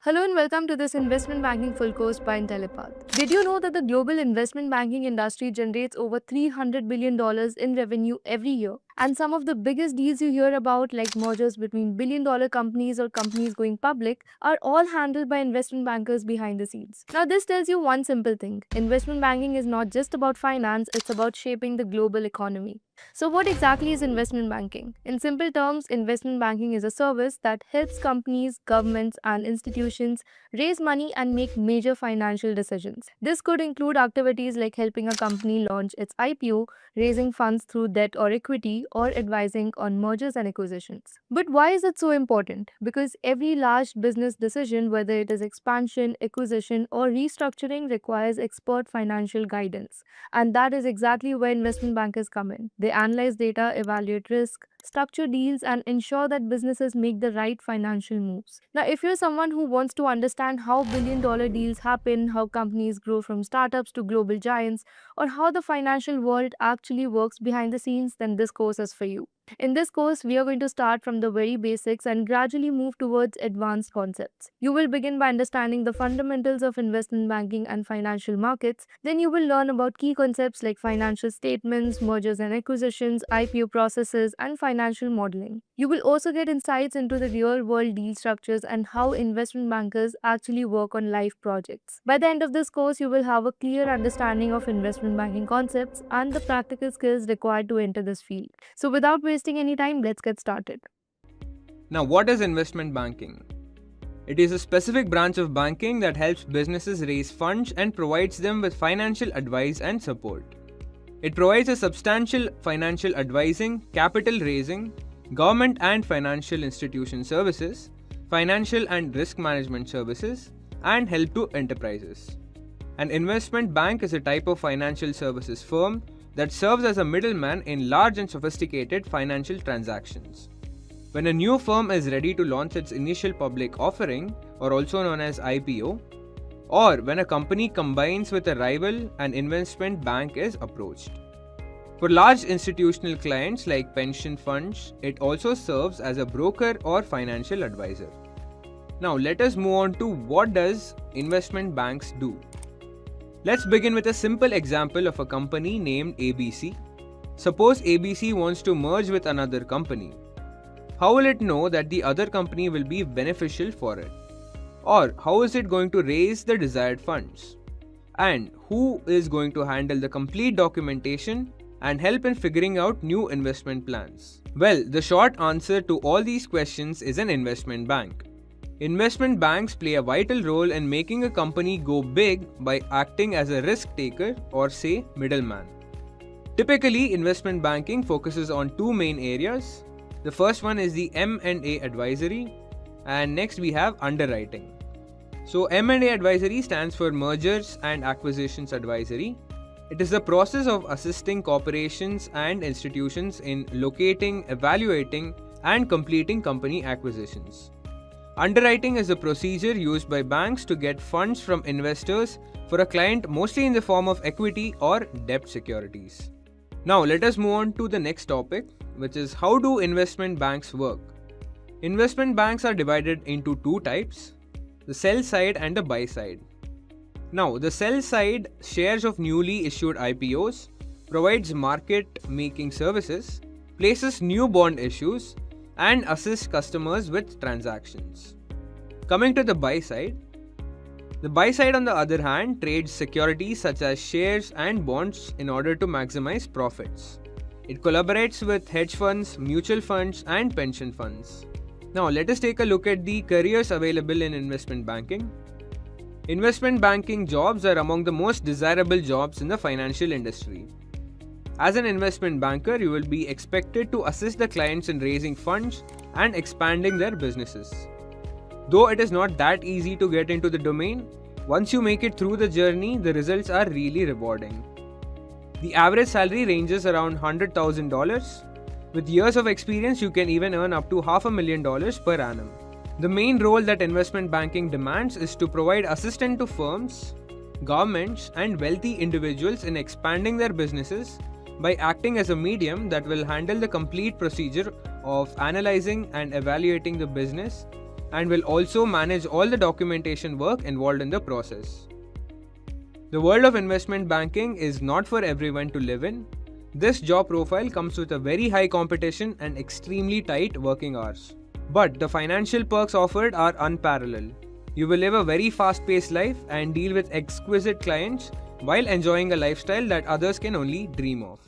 Hello and welcome to this investment banking full course by Intellipaat. Did you know that the global investment banking industry generates over $300 billion in revenue every year? And some of the biggest deals you hear about, like mergers between billion-dollar companies or companies going public, are all handled by investment bankers behind the scenes. Now, this tells you one simple thing: investment banking is not just about finance, it's about shaping the global economy. So, what exactly is investment banking? In simple terms, investment banking is a service that helps companies, governments, and institutions raise money and make major financial decisions. This could include activities like helping a company launch its IPO, raising funds through debt or equity, or advising on mergers and acquisitions. But why is it so important? Because every large business decision, whether it is expansion, acquisition, or restructuring, requires expert financial guidance. And that is exactly where investment bankers come in. They analyze data, evaluate risk, structure deals, and ensure that businesses make the right financial moves. Now, if you're someone who wants to understand how billion-dollar deals happen, how companies grow from startups to global giants, or how the financial world actually works behind the scenes, then this course is for you. In this course, we are going to start from the very basics and gradually move towards advanced concepts. You will begin by understanding the fundamentals of investment banking and financial markets. Then you will learn about key concepts like financial statements, mergers and acquisitions, IPO processes, and financial modeling. You will also get insights into the real-world deal structures and how investment bankers actually work on live projects. By the end of this course, you will have a clear understanding of investment banking concepts and the practical skills required to enter this field. So without wasting any time, let's get started. Now, what is investment banking? It is a specific branch of banking that helps businesses raise funds and provides them with financial advice and support. It provides a substantial financial advising, capital raising, government and financial institution services, financial and risk management services, and help to enterprises. An investment bank is a type of financial services firm that serves as a middleman in large and sophisticated financial transactions. When a new firm is ready to launch its initial public offering, or also known as IPO, or when a company combines with a rival, an investment bank is approached. For large institutional clients like pension funds, it also serves as a broker or financial advisor. Now let us move on to what does investment banks do. Let's begin with a simple example of a company named ABC. Suppose ABC wants to merge with another company. How will it know that the other company will be beneficial for it? Or how is it going to raise the desired funds? And who is going to handle the complete documentation and help in figuring out new investment plans? Well, the short answer to all these questions is an investment bank. Investment banks play a vital role in making a company go big by acting as a risk taker or say middleman. Typically, investment banking focuses on two main areas. The first one is the M&A advisory, and next we have underwriting. So M&A advisory stands for Mergers and Acquisitions Advisory. It is the process of assisting corporations and institutions in locating, evaluating, and completing company acquisitions. Underwriting is a procedure used by banks to get funds from investors for a client, mostly in the form of equity or debt securities. Now let us move on to the next topic, which is how do investment banks work? Investment banks are divided into two types, the sell side and the buy side. Now the sell side shares of newly issued IPOs, provides market making services, places new bond issues, and assists customers with transactions. Coming to the buy side on the other hand trades securities such as shares and bonds in order to maximize profits. It collaborates with hedge funds, mutual funds, and pension funds. Now let us take a look at the careers available in investment banking. Investment banking jobs are among the most desirable jobs in the financial industry. As an investment banker, you will be expected to assist the clients in raising funds and expanding their businesses. Though it is not that easy to get into the domain, once you make it through the journey, the results are really rewarding. The average salary ranges around $100,000. With years of experience, you can even earn up to $500,000 per annum. The main role that investment banking demands is to provide assistance to firms, governments, and wealthy individuals in expanding their businesses by acting as a medium that will handle the complete procedure of analyzing and evaluating the business, and will also manage all the documentation work involved in the process. The world of investment banking is not for everyone to live in. This job profile comes with a very high competition and extremely tight working hours. But the financial perks offered are unparalleled. You will live a very fast-paced life and deal with exquisite clients while enjoying a lifestyle that others can only dream of.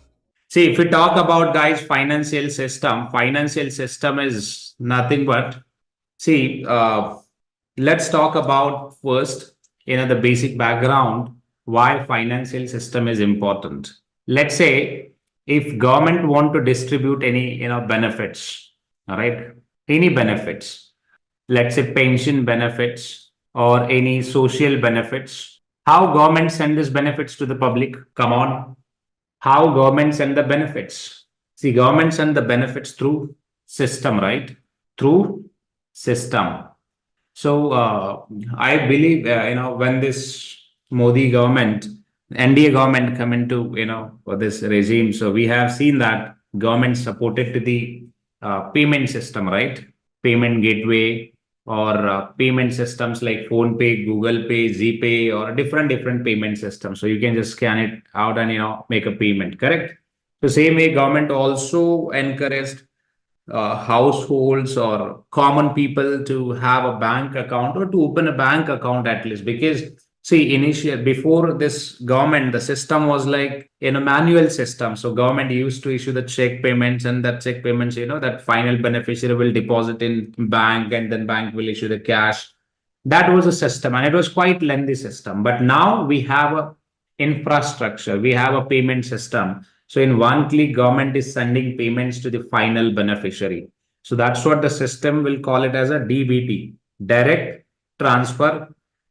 See, if we talk about, guys, financial system is nothing but, see, let's talk about first, the basic background, why financial system is important. Let's say if government want to distribute any, benefits, all right, any benefits, let's say pension benefits or any social benefits, how government send these benefits to the public? Come on. How government send the benefits? See, government send the benefits through system, right? Through system. So I believe, when this Modi government, NDA government come into, for this regime, so we have seen that government supported to the payment system, right? Payment gateway or payment systems like Phone Pay, Google Pay, GPay, or different payment systems. So you can just scan it out and, make a payment, correct? The same way government also encouraged households or common people to have a bank account or to open a bank account at least, because see, before this government, the system was like in a manual system. So government used to issue the check payments, and that check payments, that final beneficiary will deposit in bank and then bank will issue the cash. That was a system and it was quite lengthy system. But now we have a infrastructure, we have a payment system. So in one click, government is sending payments to the final beneficiary. So that's what the system will call it as a DBT, direct transfer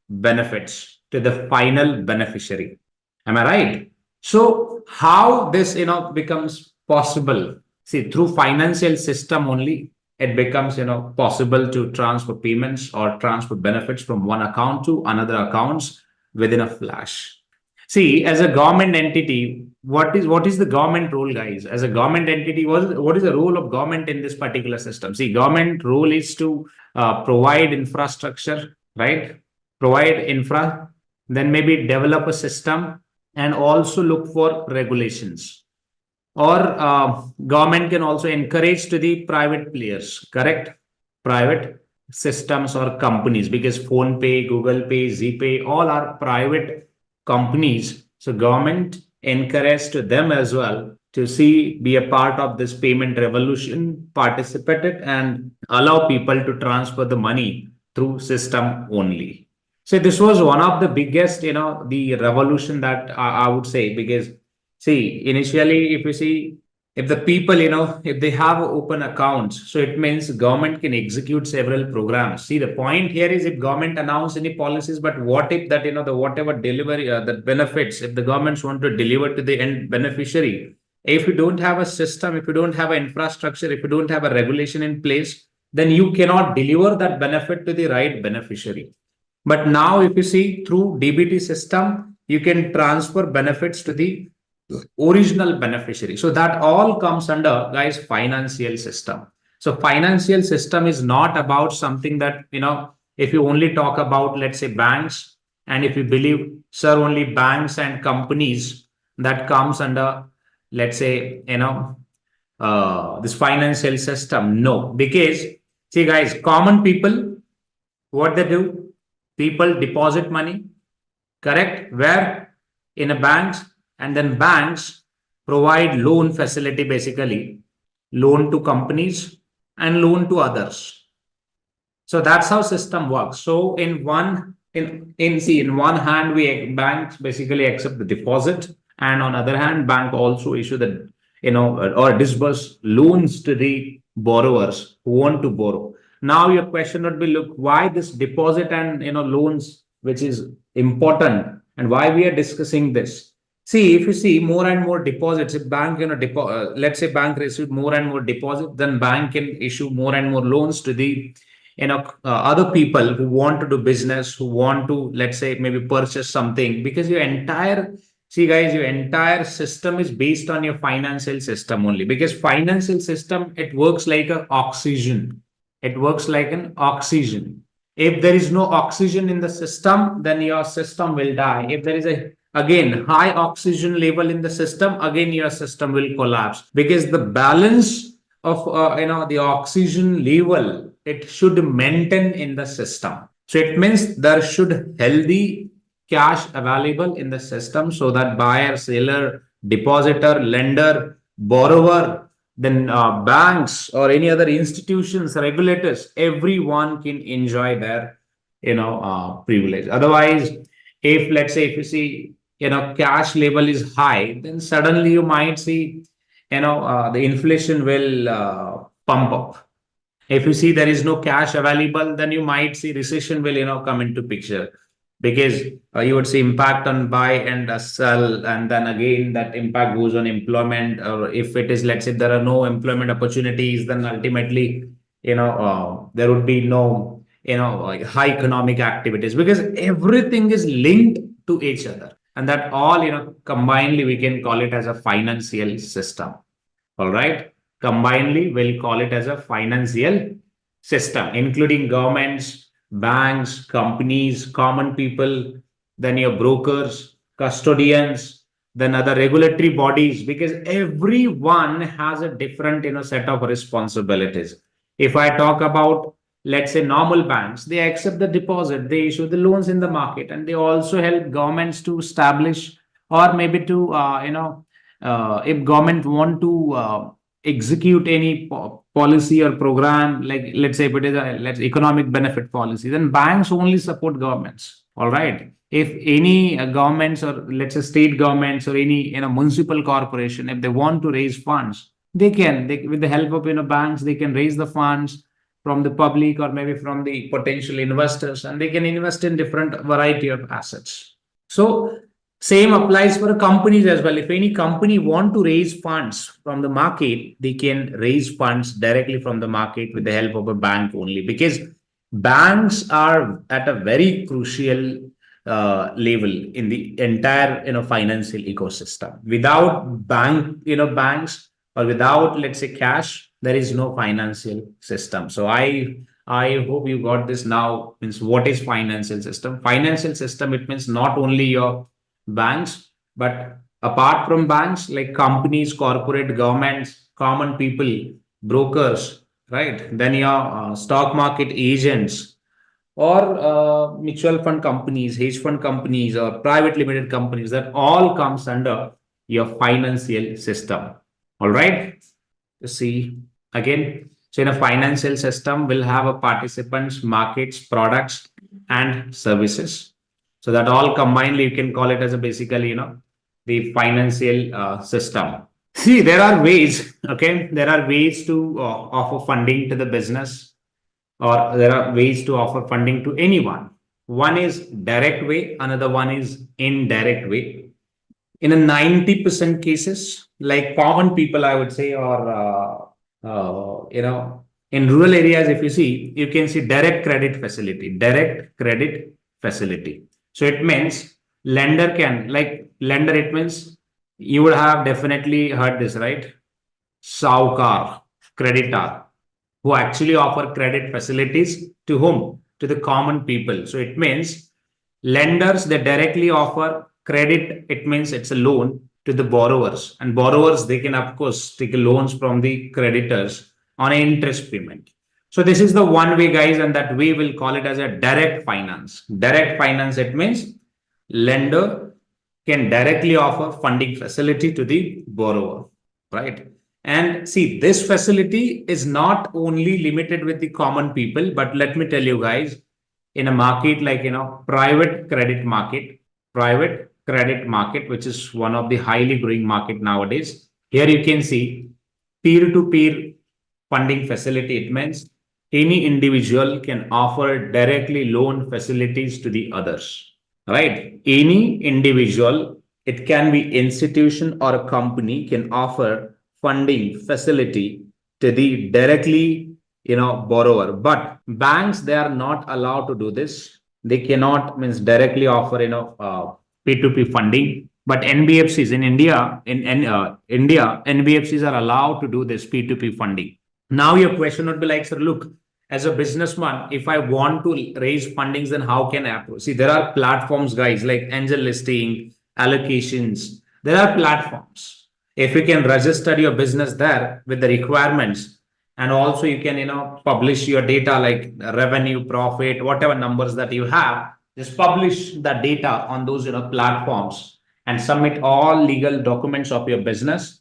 benefits to the final beneficiary. Am I right? So how this, becomes possible? See, through financial system only, it becomes, possible to transfer payments or transfer benefits from one account to another accounts within a flash. See, as a government entity, what is the government role, guys? As a government entity, what is the role of government in this particular system? See, government role is to provide infrastructure, right? Provide infra, then maybe develop a system and also look for regulations. Or government can also encourage to the private players, correct? Private systems or companies, because Phone Pay, Google Pay, GPay, all are private companies. So government encouraged to them as well to be a part of this payment revolution, participated and allow people to transfer the money through system only. So this was one of the biggest, the revolution that I would say, because see, initially, if you see, if the people, if they have open accounts, so it means government can execute several programs. See, the point here is if government announce any policies, but what if that, the whatever delivery, that benefits, if the governments want to deliver to the end beneficiary, if you don't have a system, if you don't have an infrastructure, if you don't have a regulation in place, then you cannot deliver that benefit to the right beneficiary. But now if you see through DBT system, you can transfer benefits to the original beneficiary. So that all comes under, guys, financial system. So financial system is not about something that, if you only talk about, let's say, banks, and if you believe, sir, only banks and companies that comes under, let's say, this financial system. No, because see, guys, common people, what they do? People deposit money, correct? Where? In a banks, and then banks provide loan facility, basically loan to companies and loan to others. So that's how system works. So in one hand, banks basically accept the deposit, and on other hand, bank also issue the, or disburse loans to the borrowers who want to borrow. Now your question would be, look, why this deposit and loans, which is important, and why we are discussing this? See, if you see more and more deposits, if bank, let's say bank received more and more deposit, then bank can issue more and more loans to the, other people who want to do business, who want to, let's say, maybe purchase something, because your entire system is based on your financial system only, because financial system, it works like a oxygen. It works like an oxygen. If there is no oxygen in the system, then your system will die. If there is a again high oxygen level in the system, again your system will collapse, because the balance of the oxygen level, it should maintain in the system. So it means there should healthy cash available in the system, so that buyer, seller, depositor, lender, borrower, then banks or any other institutions, regulators, everyone can enjoy their privilege. Otherwise, if let's say if you see cash level is high, then suddenly you might see the inflation will pump up. If you see there is no cash available, then you might see recession will come into picture, because you would see impact on buy and sell, and then again that impact goes on employment. Or if it is, let's say, there are no employment opportunities, then ultimately there would be no high economic activities, because everything is linked to each other, and that all combinedly we can call it as a financial system. All right, combinedly we'll call it as a financial system, including governments, banks, companies, common people, then your brokers, custodians, then other regulatory bodies, because everyone has a different set of responsibilities. If I talk about, let's say, normal banks, they accept the deposit, they issue the loans in the market, and they also help governments to establish, or maybe to if government want to execute any policy or program, like let's say if it is a economic benefit policy, then banks only support governments. All right, if any governments, or let's say state governments, or any municipal corporation, if they want to raise funds, they can, with the help of banks, they can raise the funds from the public or maybe from the potential investors, and they can invest in different variety of assets. So same applies for companies as well. If any company want to raise funds from the market, they can raise funds directly from the market with the help of a bank only, because banks are at a very crucial level in the entire financial ecosystem. Without banks, or without, let's say, cash, there is no financial system. So I hope you got this now. Means what is financial system? Financial system, it means not only your banks, but apart from banks, like companies, corporate, governments, common people, brokers, right? Then your stock market agents, or mutual fund companies, hedge fund companies, or private limited companies, that all comes under your financial system. All right. See again. So in a financial system, we'll have a participants, markets, products, and services. So that all combinedly, you can call it as a basically, the financial system. See, there are ways, okay? There are ways to offer funding to the business, or there are ways to offer funding to anyone. One is direct way, another one is indirect way. In a 90% cases, like common people, I would say, or, in rural areas, if you see, you can see direct credit facility, So it means lender can, like lender, it means you would have definitely heard this, right? Saukar, creditor, who actually offer credit facilities to whom? To the common people. So it means lenders, they directly offer credit. It means it's a loan to the borrowers, and borrowers, they can of course take loans from the creditors on an interest payment. So this is the one way, guys, and that way we'll call it as a direct finance. Direct finance, it means lender can directly offer funding facility to the borrower, right? And see, this facility is not only limited with the common people, but let me tell you guys, in a market like, private credit market, which is one of the highly growing market nowadays. Here you can see peer-to-peer funding facility. It means any individual can offer directly loan facilities to the others, right? Any individual, it can be institution or a company, can offer funding facility to the directly borrower. But banks, they are not allowed to do this. They cannot means directly offer P2P funding. But NBFCs in India, NBFCs are allowed to do this P2P funding. Now your question would be like, sir, look, as a businessman, if I want to raise fundings, then how can I approach? See, there are platforms, guys, like angel listing, allocations. There are platforms. If you can register your business there with the requirements, and also you can, publish your data like revenue, profit, whatever numbers that you have, just publish the data on those, platforms and submit all legal documents of your business.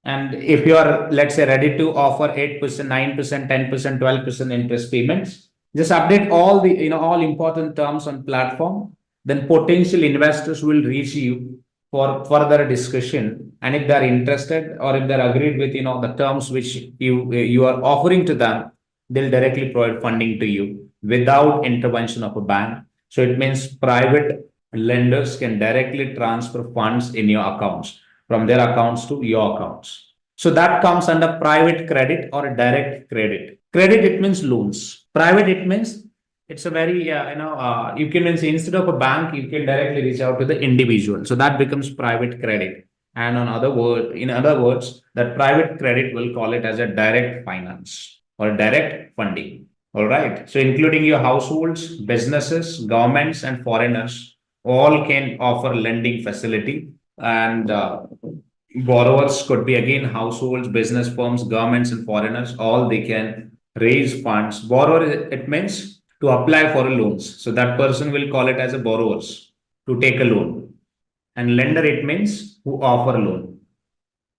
And if you are, let's say, ready to offer 8%, 9%, 10%, 12% interest payments, just update all the, all important terms on platform. Then potential investors will reach you for further discussion. And if they're interested or if they're agreed with, the terms which you are offering to them, they'll directly provide funding to you without intervention of a bank. So it means private lenders can directly transfer funds in your accounts, from their accounts to your accounts. So that comes under private credit or direct credit. Credit, it means loans. Private, it means it's a very, you can say instead of a bank, you can directly reach out to the individual. So that becomes private credit. And in other words, that private credit will call it as a direct finance or direct funding. All right. So including your households, businesses, governments, and foreigners, all can offer lending facility. And borrowers could be again households, business firms, governments, and foreigners. All they can raise funds. Borrower, it means to apply for a loans. So that person will call it as a borrowers to take a loan. And lender, it means who offer loan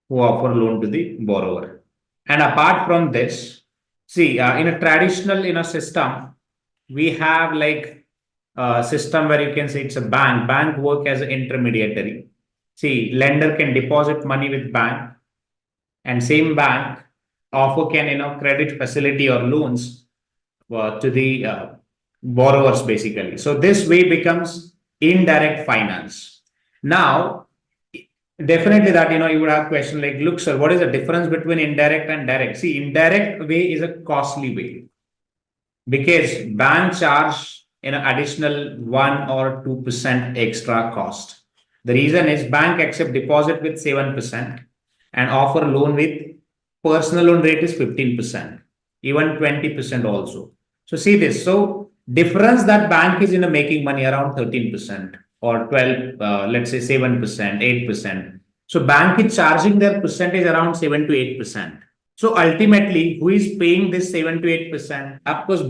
to the borrower. And apart from this, see, in a traditional system, we have like a system where you can say it's a bank. Bank work as an intermediary. See, lender can deposit money with bank, and same bank offer can credit facility or loans to the borrowers basically. So this way becomes indirect finance. Now, definitely that you would have question like, look, sir, what is the difference between indirect and direct? See, indirect way is a costly way because bank charge additional 1 or 2% extra cost. The reason is bank accept deposit with 7% and offer loan with personal loan rate is 15%, even 20% also. So see this. So difference that bank is making money around 13% or 12, let's say 7%, 8%. So bank is charging their percentage around 7 to 8%. So ultimately, who is paying this 7 to 8%? Of course,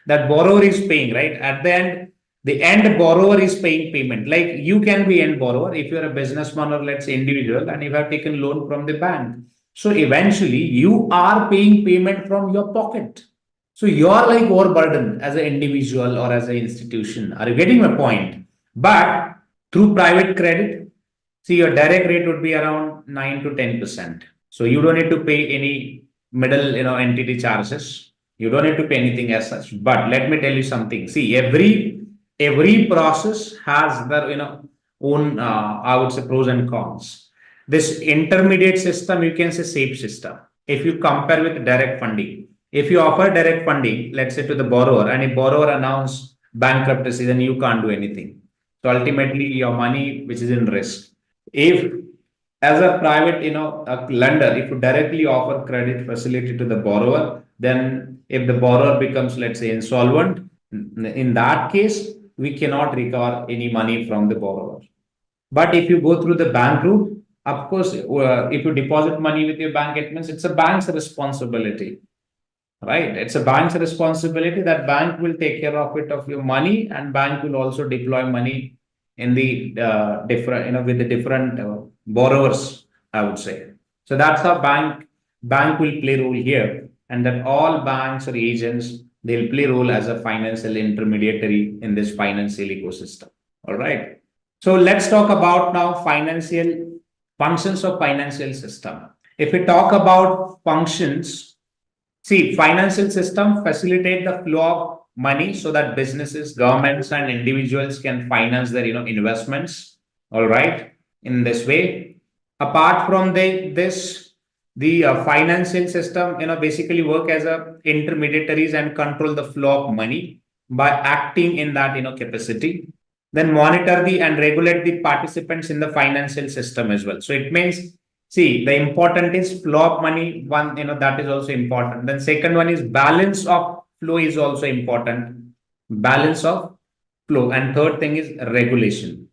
that borrower is paying, right? At the end borrower is paying payment. Like you can be end borrower if you're a businessman or let's say individual and you have taken loan from the bank. So eventually you are paying payment from your pocket. So you are like overburdened as an individual or as an institution. Are you getting my point? But through private credit, see your direct rate would be around 9 to 10%. So you don't need to pay any middle entity charges. You don't need to pay anything as such. But let me tell you something. See, every process has their own I would say pros and cons. This intermediate system, you can say safe system. If you compare with direct funding, if you offer direct funding, let's say to the borrower, and if borrower announce bankruptcy, then you can't do anything. So ultimately, your money which is in risk. If as a private a lender, if you directly offer credit facility to the borrower, then if the borrower becomes let's say insolvent, in that case we cannot recover any money from the borrower. But if you go through the bank route, of course, if you deposit money with your bank, it means it's a bank's responsibility, right? It's a bank's responsibility that bank will take care of it of your money, and bank will also deploy money in the different, with the different borrowers, I would say. So that's how bank will play role here, and that all banks or agents, they'll play role as a financial intermediary in this financial ecosystem. All right. So let's talk about now financial functions of financial system. If we talk about functions, see, financial system facilitate the flow of money so that businesses, governments, and individuals can finance their investments. All right, in this way. Apart from the financial system basically work as a intermediaries and control the flow of money by acting in that capacity. Then monitor and regulate the participants in the financial system as well. So it means, see, the important is flow of money. One, that is also important. Then second one is balance of flow is also important. Balance of flow. And third thing is regulation.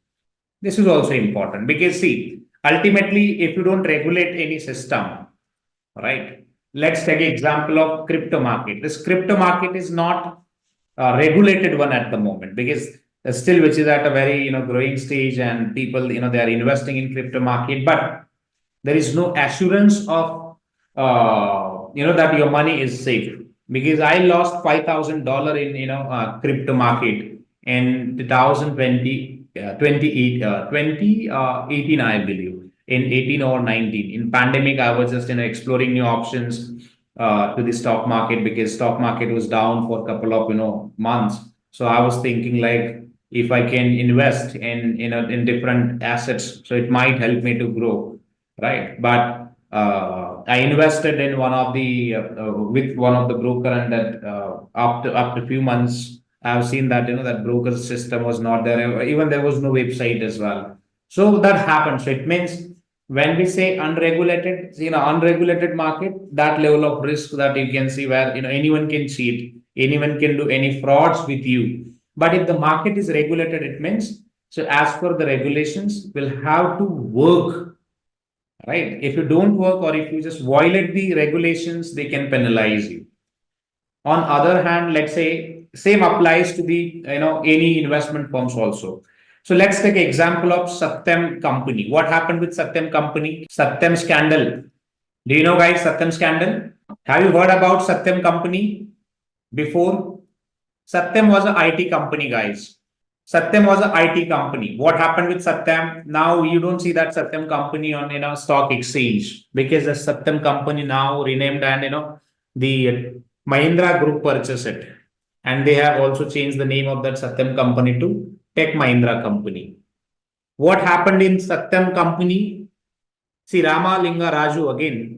This is also important because see, ultimately, if you don't regulate any system, right? Let's take an example of crypto market. This crypto market is not a regulated one at the moment because still which is at a very growing stage and people they are investing in crypto market, but there is no assurance of that your money is safe because I lost $5,000 in crypto market in 2020 2018 I believe in 18 or 19 in pandemic. I was just exploring new options to the stock market because stock market was down for a couple of months. So I was thinking like if I can invest in different assets, so it might help me to grow, right? But I invested in one of the with one of the broker, and that after a few months, I've seen that that broker system was not there. Even there was no website as well. So that happened. So it means when we say unregulated, unregulated market, that level of risk that you can see where anyone can cheat, anyone can do any frauds with you. But if the market is regulated, it means so as per the regulations, will have to work, right? If you don't work or if you just violate the regulations, they can penalize you. On other hand, let's say same applies to the any investment firms also. So let's take an example of Satyam company. What happened with Satyam company? Satyam scandal. Do you know guys Satyam scandal? Have you heard about Satyam company before? Satyam was an IT company, guys. Satyam was an IT company. What happened with Satyam? Now you don't see that Satyam company on stock exchange because the Satyam company now renamed, and the Mahindra Group purchased it, and they have also changed the name of that Satyam company to Tech Mahindra company. What happened in Satyam company? See, Rama Linga Raju again.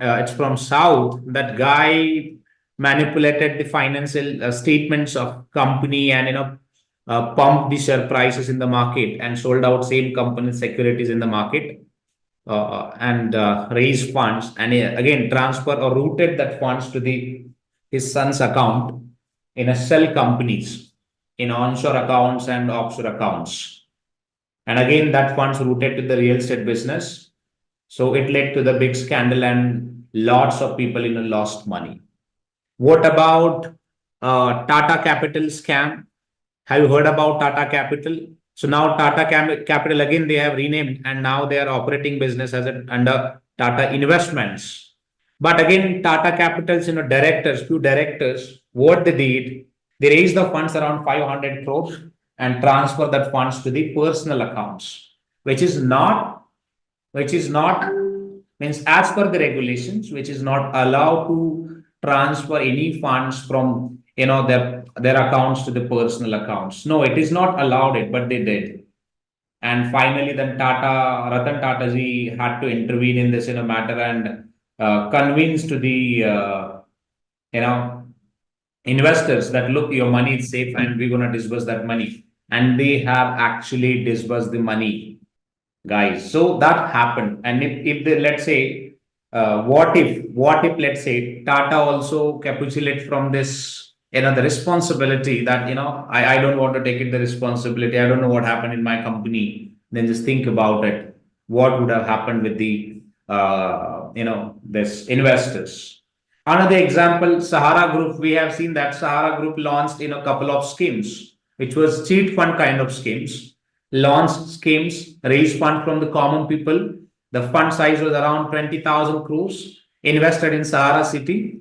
It's from South. That guy manipulated the financial statements of company and pumped the share prices in the market and sold out same company securities in the market and raised funds, and again transfer or routed that funds to the his son's account in a shell companies in onshore accounts and offshore accounts, and again that funds routed to the real estate business. So it led to the big scandal and lots of people lost money. What about Tata Capital scam? Have you heard about Tata Capital? So now Capital again they have renamed, and now they are operating business as under Tata Investments. But again, Tata Capital's directors, few directors, what they did, they raised the funds around 500 crores and transfer that funds to the personal accounts, which is not means as per the regulations, which is not allowed to transfer any funds from their accounts to the personal accounts. No, it is not allowed it, but they did. And finally, then Ratan Tata ji had to intervene in this matter and convince to the investors that look, your money is safe and we're going to disburse that money, and they have actually disbursed the money, guys. So that happened. And if they, let's say what if let's say Tata also capitulate from this the responsibility that I don't want to take it the responsibility, I don't know what happened in my company, then just think about it, what would have happened with the this investors. Another example, Sahara Group. We have seen that Sahara Group launched a couple of schemes, which was cheat fund kind of schemes, launched schemes, raised fund from the common people. The fund size was around 20,000 crores, invested in Sahara city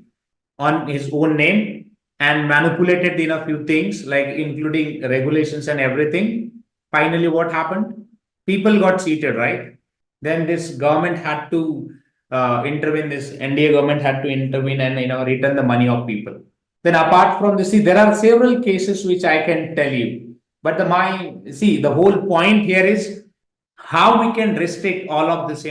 on his own name, and manipulated in a few things like including regulations and everything. Finally, what happened? People got cheated, right? Then this government had to intervene. This NDA government had to intervene and return the money of people. Then apart from this, see, there are several cases which I can tell you. But the whole point here is how we can restrict all of this,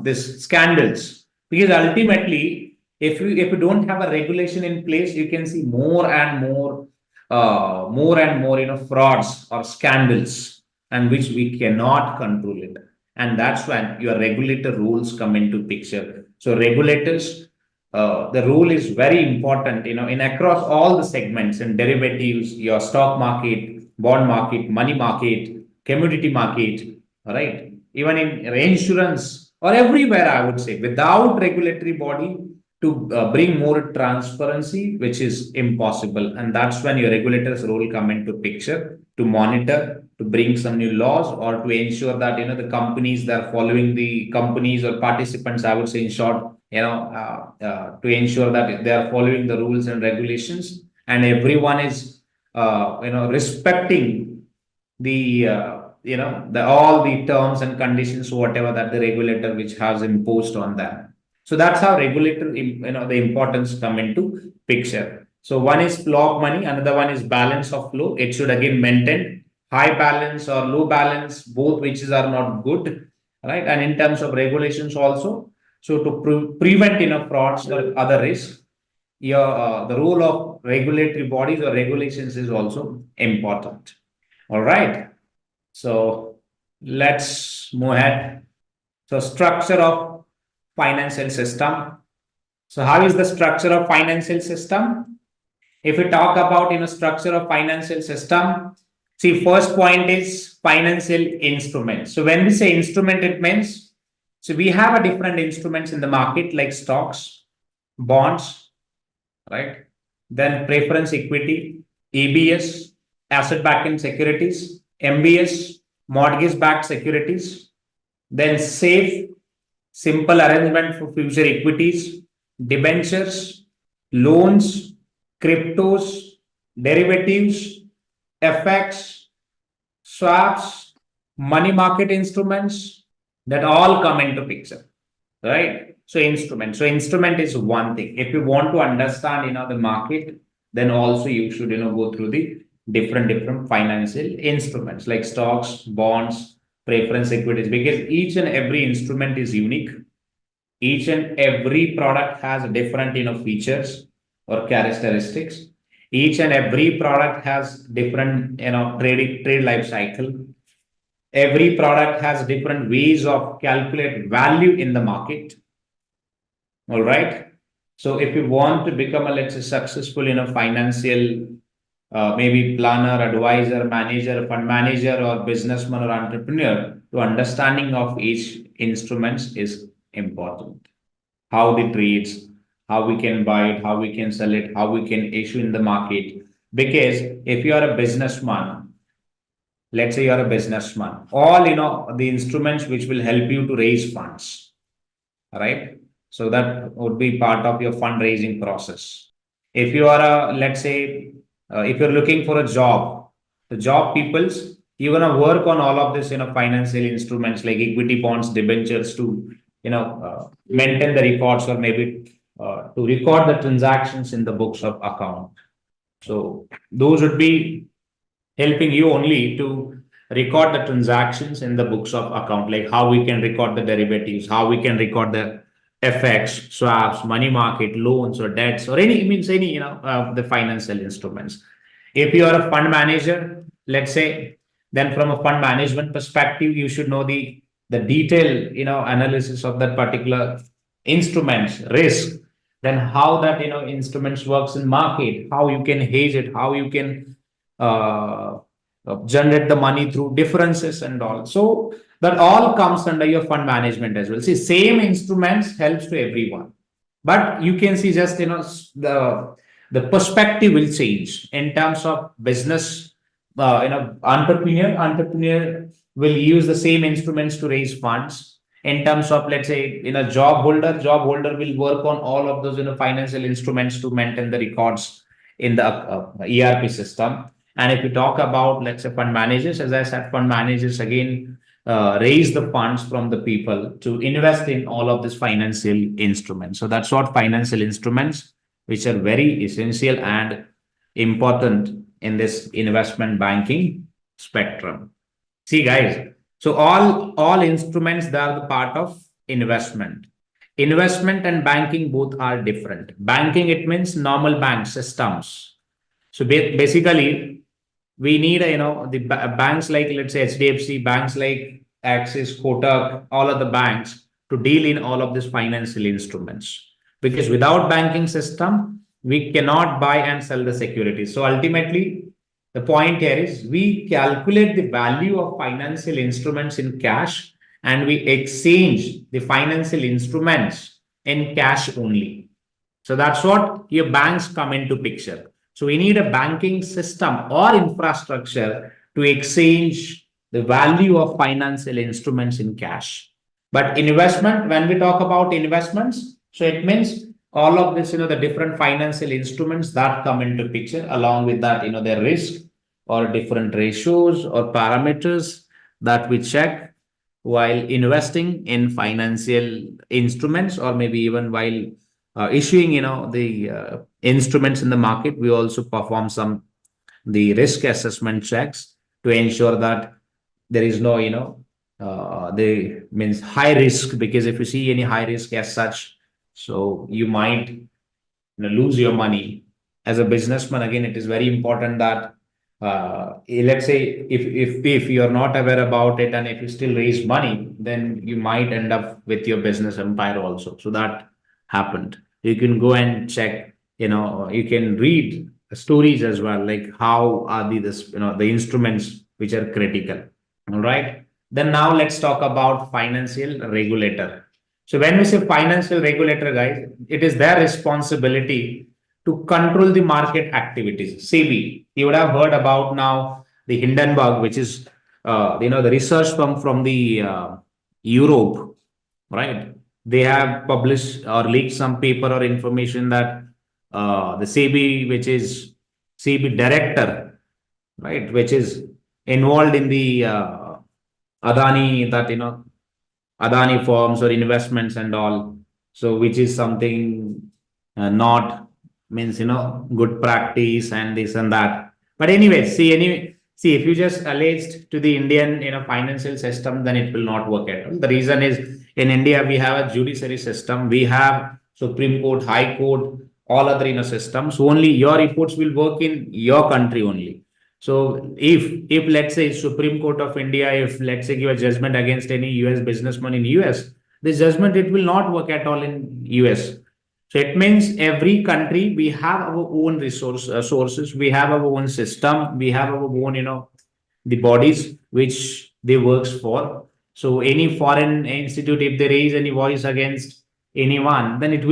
this scandals. Because ultimately, if you don't have a regulation in place, you can see more and more, frauds or scandals, and which we cannot control it. And that's when your regulator rules come into picture. So regulators the role is very important, in across all the segments in derivatives, your stock market, bond market, money market, commodity market, all right? Even in insurance or everywhere, I would say, without regulatory body to bring more transparency, which is impossible. And that's when your regulators' role come into picture to monitor, to bring some new laws, or to ensure that the companies that are following the companies or participants, I would say in short, to ensure that they are following the rules and regulations, and everyone is respecting the the all the terms and conditions, whatever that the regulator which has imposed on them. So that's how regulator the importance come into picture. So one is flow of money, another one is balance of flow. It should again maintain high balance or low balance, both which are not good, right? And in terms of regulations also, so to prevent frauds or other risks, the role of regulatory bodies or regulations is also important. All right. So let's move ahead. So structure of financial system. So how is the structure of financial system? If we talk about structure of financial system, see, first point is financial instruments. So when we say instrument, it means, so we have a different instruments in the market like stocks, bonds, right? Then preference equity, ABS, asset-backed securities, MBS, mortgage-backed securities. Then safe, simple arrangement for future equities, debentures, loans, cryptos, derivatives, FX, swaps, money market instruments, that all come into picture, right? So instrument is one thing. If you want to understand the market, then also you should go through the different financial instruments like stocks, bonds, preference equities, because each and every instrument is unique. Each and every product has different features or characteristics. Each and every product has different trade life cycle. Every product has different ways of calculate value in the market. All right. So if you want to become a, let's say, successful financial maybe planner, advisor, manager, fund manager, or businessman or entrepreneur, to understanding of each instruments is important. How it trades, how we can buy it, how we can sell it, how we can issue in the market. Because if you are a businessman, let's say you are a businessman, all the instruments which will help you to raise funds, right? So that would be part of your fundraising process. If you are a, let's say, if you're looking for a job, the job peoples, you're gonna work on all of this, financial instruments like equity bonds, debentures to, maintain the records, or maybe to record the transactions in the books of account. So those would be helping you only to record the transactions in the books of account, like how we can record the derivatives, how we can record the FX, swaps, money market, loans or debts, or any the financial instruments. If you are a fund manager, let's say, then from a fund management perspective, you should know the detailed analysis of that particular instruments risk, then how that instruments works in market, how you can hedge it, how you can generate the money through differences and all. So that all comes under your fund management as well. See, same instruments helps to everyone, but you can see just the perspective will change in terms of business. Entrepreneur will use the same instruments to raise funds. In terms of, let's say, job holder will work on all of those financial instruments to maintain the records in the ERP system. And if you talk about, let's say, fund managers, as I said, fund managers again raise the funds from the people to invest in all of these financial instruments. So that's what financial instruments, which are very essential and important in this investment banking spectrum. See, guys, so all instruments, they are the part of investment. Investment and banking both are different. Banking, it means normal bank systems. So basically, we need the banks like, let's say, HDFC, banks like Axis, Kotak, all of the banks to deal in all of these financial instruments. because without banking system, we cannot buy and sell the securities. So ultimately, the point here is we calculate the value of financial instruments in cash and we exchange the financial instruments in cash only. So that's what your banks come into picture. So we need a banking system or infrastructure to exchange the value of financial instruments in cash. But investment, when we talk about investments, so it means all of this, the different financial instruments that come into picture, along with that, their risk or different ratios or parameters that we check while investing in financial instruments, or maybe even while issuing, the instruments in the market. We also perform the risk assessment checks to ensure that there is no, they means high risk, because if you see any high risk as such, so you might lose your money. As a businessman, again, it is very important that let's say if you're not aware about it and if you still raise money, then you might end up with your business empire also. So that happened. You can go and check, you can read stories as well, like how are the instruments which are critical. All right. Then now let's talk about financial regulator. So when we say financial regulator, guys, it is their responsibility to control the market activities. SEBI, you would have heard about now the Hindenburg, which is the research firm from the Europe, right? They have published or leaked some paper or information that the SEBI, which is SEBI director, right, which is involved in the Adani, that Adani firms or investments and all. So which is something not means good practice and this and that. But anyway, see if you just alleged to the Indian financial system, then it will not work at all. The reason is, in India we have a judiciary system, we have Supreme Court, High Court, all other systems. So only your reports will work in your country only. So if let's say Supreme Court of India, if let's say give a judgment against any US businessman in US, this judgment, it will not work at all in US. So it means every country, we have our own sources, we have our own system, we have our own, the bodies which they works for. So any foreign institute, if they raise any voice against anyone, then it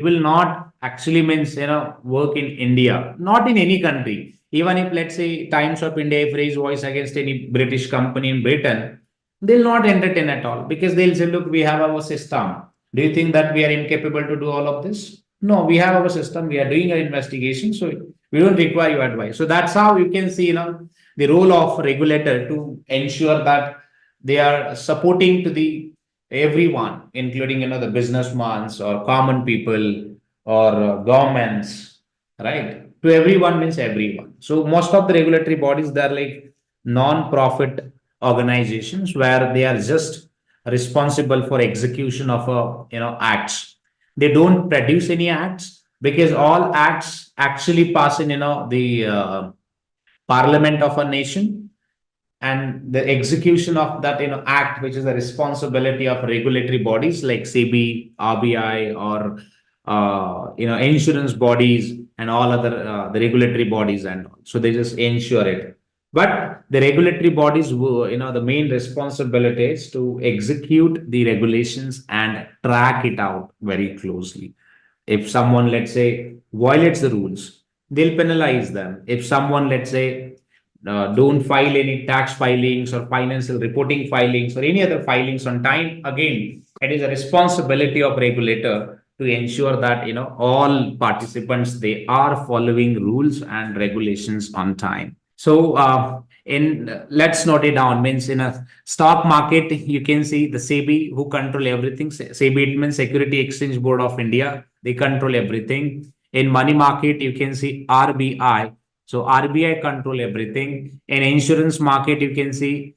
will not actually means, work in India, not in any country. Even if let's say Times of India, if raise voice against any British company in Britain, they'll not entertain at all, because they'll say, look, we have our system. Do you think that we are incapable to do all of this? No, we have our system. We are doing our investigation. So we don't require your advice. So that's how you can see, the role of regulator to ensure that they are supporting to everyone, including, the businessmen or common people or governments, right? To everyone means everyone. So most of the regulatory bodies, they're like non-profit organizations where they are just responsible for execution of acts. They don't produce any acts, because all acts actually pass in the parliament of a nation, and the execution of that act, which is the responsibility of regulatory bodies like SEBI, RBI, or insurance bodies and all other the regulatory bodies and all. So they just ensure it. But the regulatory bodies, the main responsibility is to execute the regulations and track it out very closely. If someone, let's say, violates the rules, they'll penalize them. If someone, let's say, don't file any tax filings or financial reporting filings or any other filings on time, again, it is a responsibility of regulator to ensure that all participants, they are following rules and regulations on time. So let's note it down. Means in a stock market, you can see the SEBI who control everything. SEBI, it means Security Exchange Board of India. They control everything. In money market, you can see RBI. So RBI control everything. In insurance market, you can see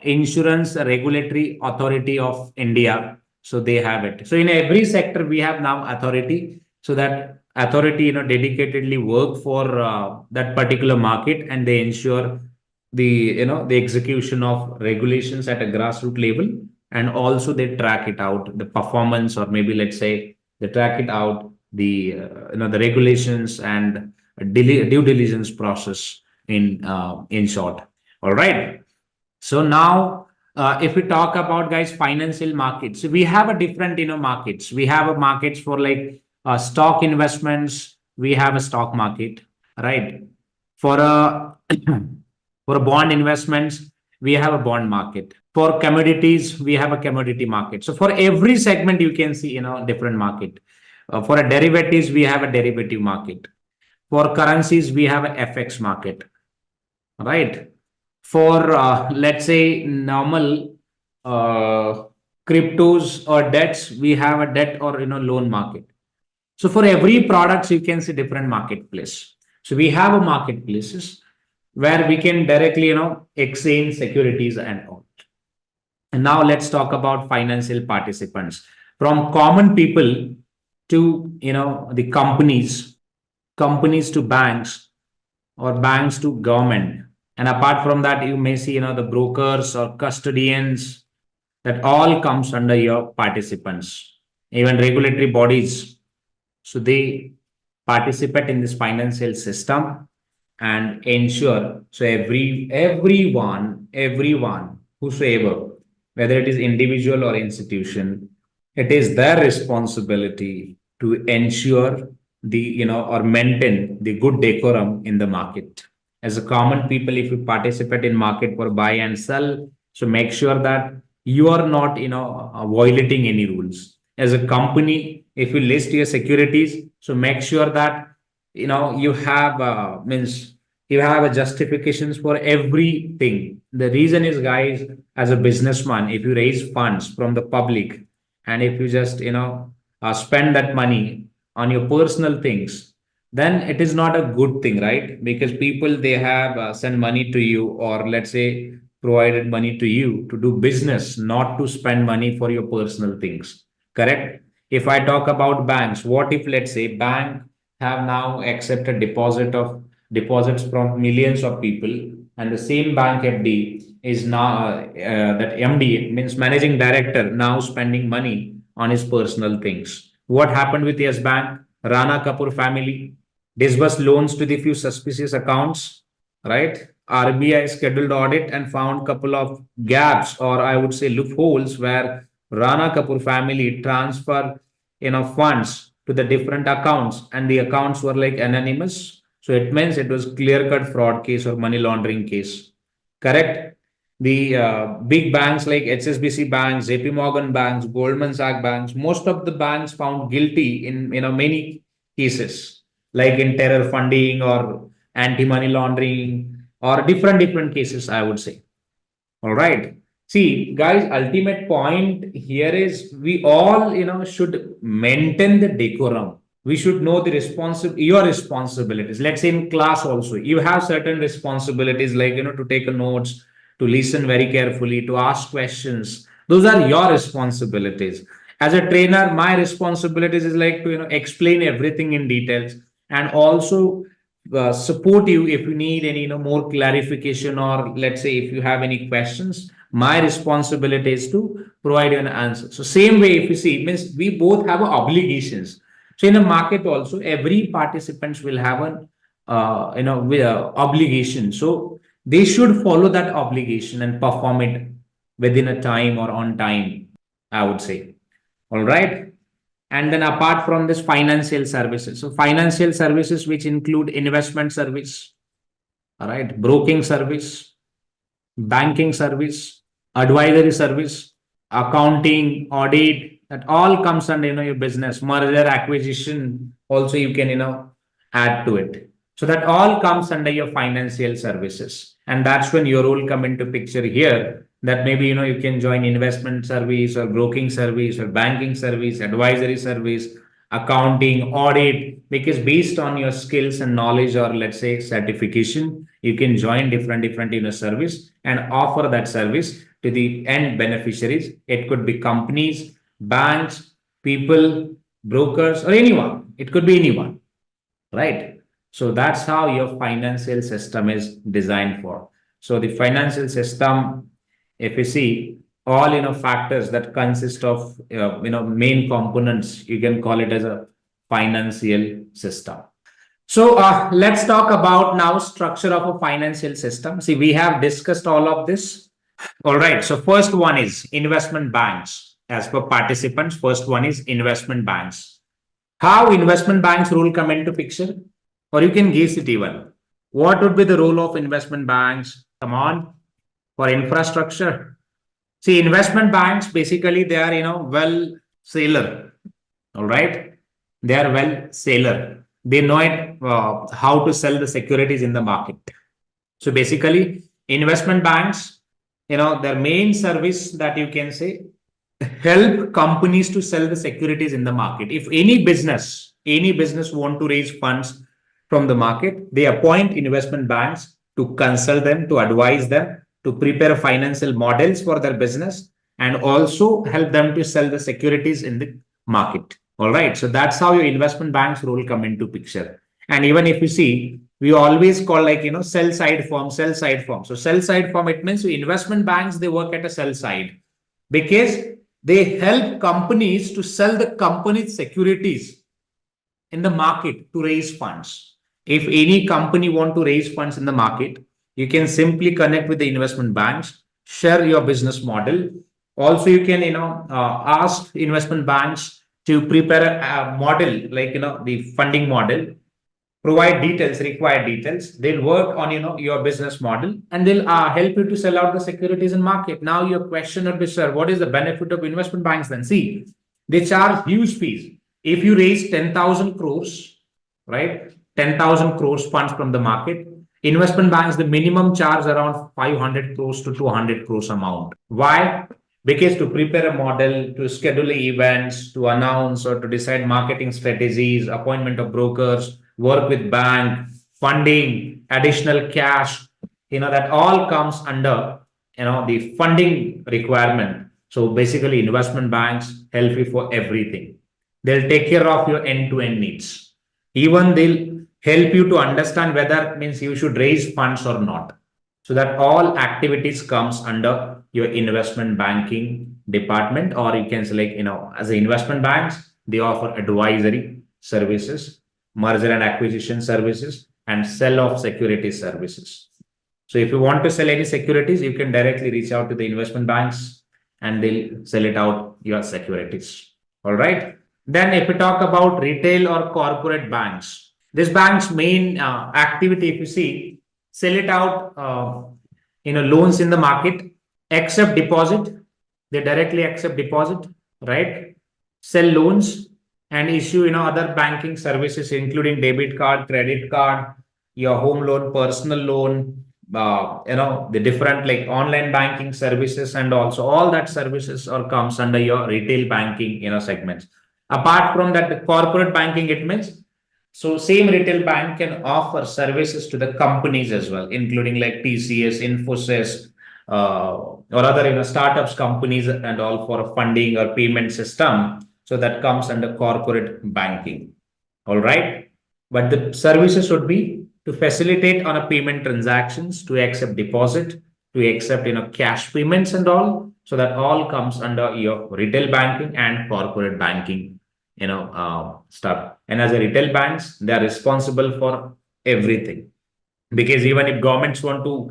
Insurance Regulatory Authority of India. So they have it. So in every sector, we have now authority. So that authority, dedicatedly work for that particular market, and they ensure the execution of regulations at a grassroots level, and also they track it out, the performance, or maybe let's say They track it out, the regulations and due diligence process in short. All right. So now, if we talk about, guys, financial markets, so we have a different, markets. We have a markets for like stock investments. We have a stock market, right? For a for a bond investments, we have a bond market. For commodities, we have a commodity market. So for every segment, you can see, different market. For a derivatives, we have a derivative market. For currencies, we have a FX market, right? For let's say normal cryptos or debts, we have a debt or loan market. So for every products, you can see different marketplace. So we have a marketplaces where we can directly exchange securities and all. And now let's talk about financial participants, from common people to the companies to banks, or banks to government. And apart from that, you may see the brokers or custodians, that all comes under your participants. Even regulatory bodies, so they participate in this financial system and ensure, so everyone whosoever, whether it is individual or institution, it is their responsibility to ensure or maintain the good decorum in the market. As a common people, if you participate in market for buy and sell, so make sure that you are not violating any rules. As a company, if you list your securities, so make sure that you have means you have a justifications for everything. The reason is, guys, as a businessman, if you raise funds from the public, and if you just spend that money on your personal things, then it is not a good thing, right? Because people, they have sent money to you, or let's say provided money to you to do business, not to spend money for your personal things. Correct? If I talk about banks, what if, let's say, bank have now accepted deposits from millions of people, and the same bank FD is now that MD, means managing director, now spending money on his personal things. What happened with Yes Bank? Rana Kapoor family disbursed loans to the few suspicious accounts, right? RBI scheduled audit and found couple of gaps, or I would say loopholes, where Rana Kapoor family transfer funds to the different accounts, and the accounts were like anonymous. So it means it was clear-cut fraud case or money laundering case. Correct? The big banks like HSBC banks, JP Morgan banks, Goldman Sachs banks, most of the banks found guilty in many cases, like in terror funding or anti-money laundering, or different cases, I would say. All right. See, guys, ultimate point here is we all, should maintain the decorum. We should know your responsibilities. Let's say in class also, you have certain responsibilities, like, to take notes, to listen very carefully, to ask questions. Those are your responsibilities. As a trainer, my responsibilities is like to, explain everything in details, and also support you if you need any more clarification, or let's say if you have any questions. My responsibility is to provide you an answer. So same way, if you see, means we both have obligations. So in the market also, every participants will have an obligation. So they should follow that obligation and perform it within a time or on time, I would say. All right. And then apart from this, financial services. So financial services, which include investment service, all right, broking service, banking service, advisory service, accounting, audit, that all comes under your business. Merger, acquisition, also you can add to it. So that all comes under your financial services, and that's when your role come into picture here. That maybe you can join investment service or broking service or banking service, advisory service, accounting, audit, because based on your skills and knowledge, or let's say certification, you can join different service and offer that service to the end beneficiaries. It could be companies, banks, people, brokers, or anyone. It could be anyone, right? So that's how your financial system is designed for. So the financial system, if you see, all factors that consist of main components. You can call it as a financial system. So let's talk about now structure of a financial system. See, we have discussed all of this. All right. So first one is investment banks. As per participants, first one is investment banks. How investment banks role come into picture? Or you can guess it even. What would be the role of investment banks? Come on, for infrastructure. See, investment banks basically they are well sailor. All right, they are well sailor. They know it how to sell the securities in the market. So basically, investment banks, their main service that you can say help companies to sell the securities in the market. If any business want to raise funds from the market, they appoint investment banks to consult them, to advise them, to prepare financial models for their business, and also help them to sell the securities in the market. All right. So that's how your investment bank's role come into picture. And even if you see, we always call sell side firm, sell side firm. So sell side firm, it means investment banks, they work at a sell side because they help companies to sell the company's securities in the market to raise funds. If any company want to raise funds in the market, you can simply connect with the investment banks, share your business model. Also, you can ask investment banks to prepare a model like the funding model, provide details, required details. They'll work on your business model and they'll help you to sell out the securities in market. Now your question would be, sir, what is the benefit of investment banks then? See, they charge huge fees. If you raise 10,000 crores, right, 10,000 crores funds from the market, investment banks, the minimum charge around 500 crores to 200 crores amount. Why? Because to prepare a model, to schedule events, to announce or to decide marketing strategies, appointment of brokers, work with bank, funding, additional cash, that all comes under, the funding requirement. So basically investment banks help you for everything. They'll take care of your end-to-end needs. Even they'll help you to understand whether means you should raise funds or not. So that all activities comes under your investment banking department, or you can say as the investment banks, they offer advisory services, merger and acquisition services, and sell of securities services. So if you want to sell any securities, you can directly reach out to the investment banks and they'll sell it out your securities. All right. Then if we talk about retail or corporate banks, this bank's main activity, if you see, sell it out, loans in the market, accept deposit. They directly accept deposit, right? Sell loans and issue, other banking services, including debit card, credit card, your home loan, personal loan, the different like online banking services, and also all that services or comes under your retail banking, segments. Apart from that, the corporate banking, it means so same retail bank can offer services to the companies as well, including like TCS, Infosys, or other startups companies and all for funding or payment system. So that comes under corporate banking. All right. But the services would be to facilitate on a payment transactions, to accept deposit, to accept cash payments and all. So that all comes under your retail banking and corporate banking stuff. And as a retail banks, they are responsible for everything, because even if governments want to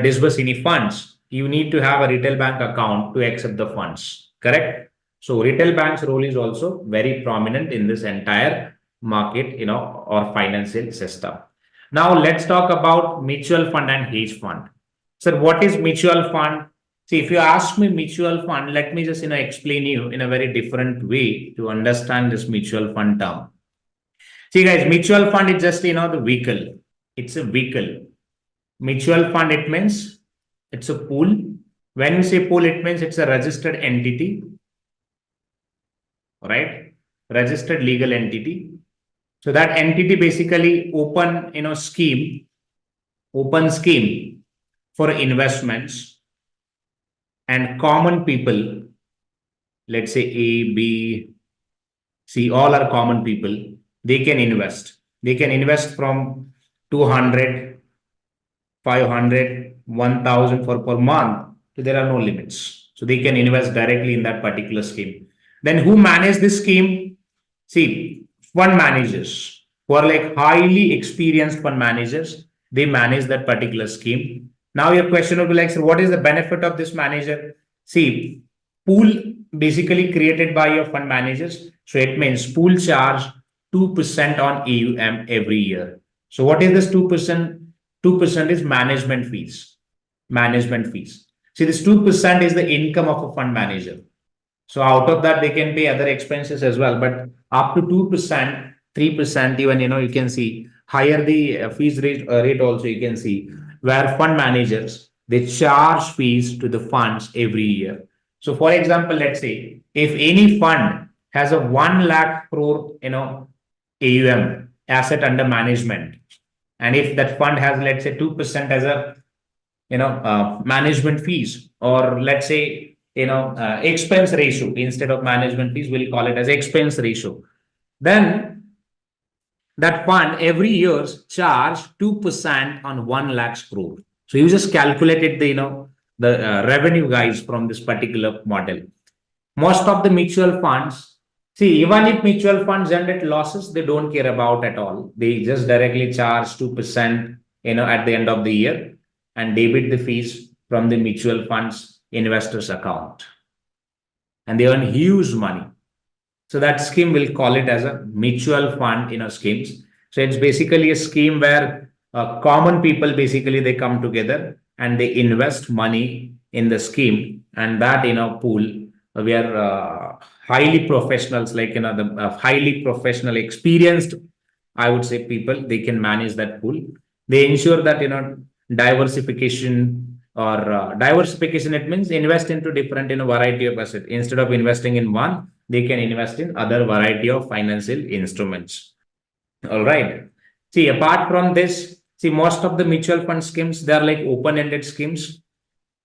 disburse any funds, you need to have a retail bank account to accept the funds. Correct. So retail banks role is also very prominent in this entire market or financial system. Now let's talk about mutual fund and hedge fund. So what is mutual fund? See, if you ask me mutual fund, let me just explain you in a very different way to understand this mutual fund term. See guys, mutual fund is just the vehicle. It's a vehicle. Mutual fund, it means it's a pool. When you say pool, it means it's a registered entity, right? Registered legal entity. So that entity basically open scheme for investments, and common people, let's say A, B, C, all are common people. They can invest. They can invest from 200, 500, 1,000 for per month. So there are no limits. So they can invest directly in that particular scheme. Then who manage this scheme? See, fund managers who are like highly experienced fund managers, they manage that particular scheme. Now your question will be like, so what is the benefit of this manager? See, pool basically created by your fund managers. So it means pool charge 2% on AUM every year. So what is this 2%? 2% is management fees. Management fees. See, this 2% is the income of a fund manager. So out of that, they can pay other expenses as well. But up to 2%, 3%, even, you can see higher the fees rate also you can see where fund managers, they charge fees to the funds every year. So for example, let's say if any fund has a 1 lakh crore, AUM, asset under management, and if that fund has, let's say 2% as a, management fees, or let's say, expense ratio, instead of management fees, we'll call it as expense ratio. Then that fund every year charge 2% on 1 lakh crore. So you just calculated the revenue guys from this particular model. Most of the mutual funds, see, even if mutual funds generate losses, they don't care about at all. They just directly charge 2%, at the end of the year and debit the fees from the mutual funds investors account. And they earn huge money. So that scheme, will call it as a mutual fund, schemes. So it's basically a scheme where common people, basically, they come together and they invest money in the scheme, and that, pool, we are highly professionals, like, the highly professional, experienced, I would say, people, they can manage that pool. They ensure that, diversification, or diversification, it means invest into different, variety of assets. Instead of investing in one, they can invest in other variety of financial instruments. All right. See, apart from this, see, most of the mutual fund schemes, they are like open-ended schemes.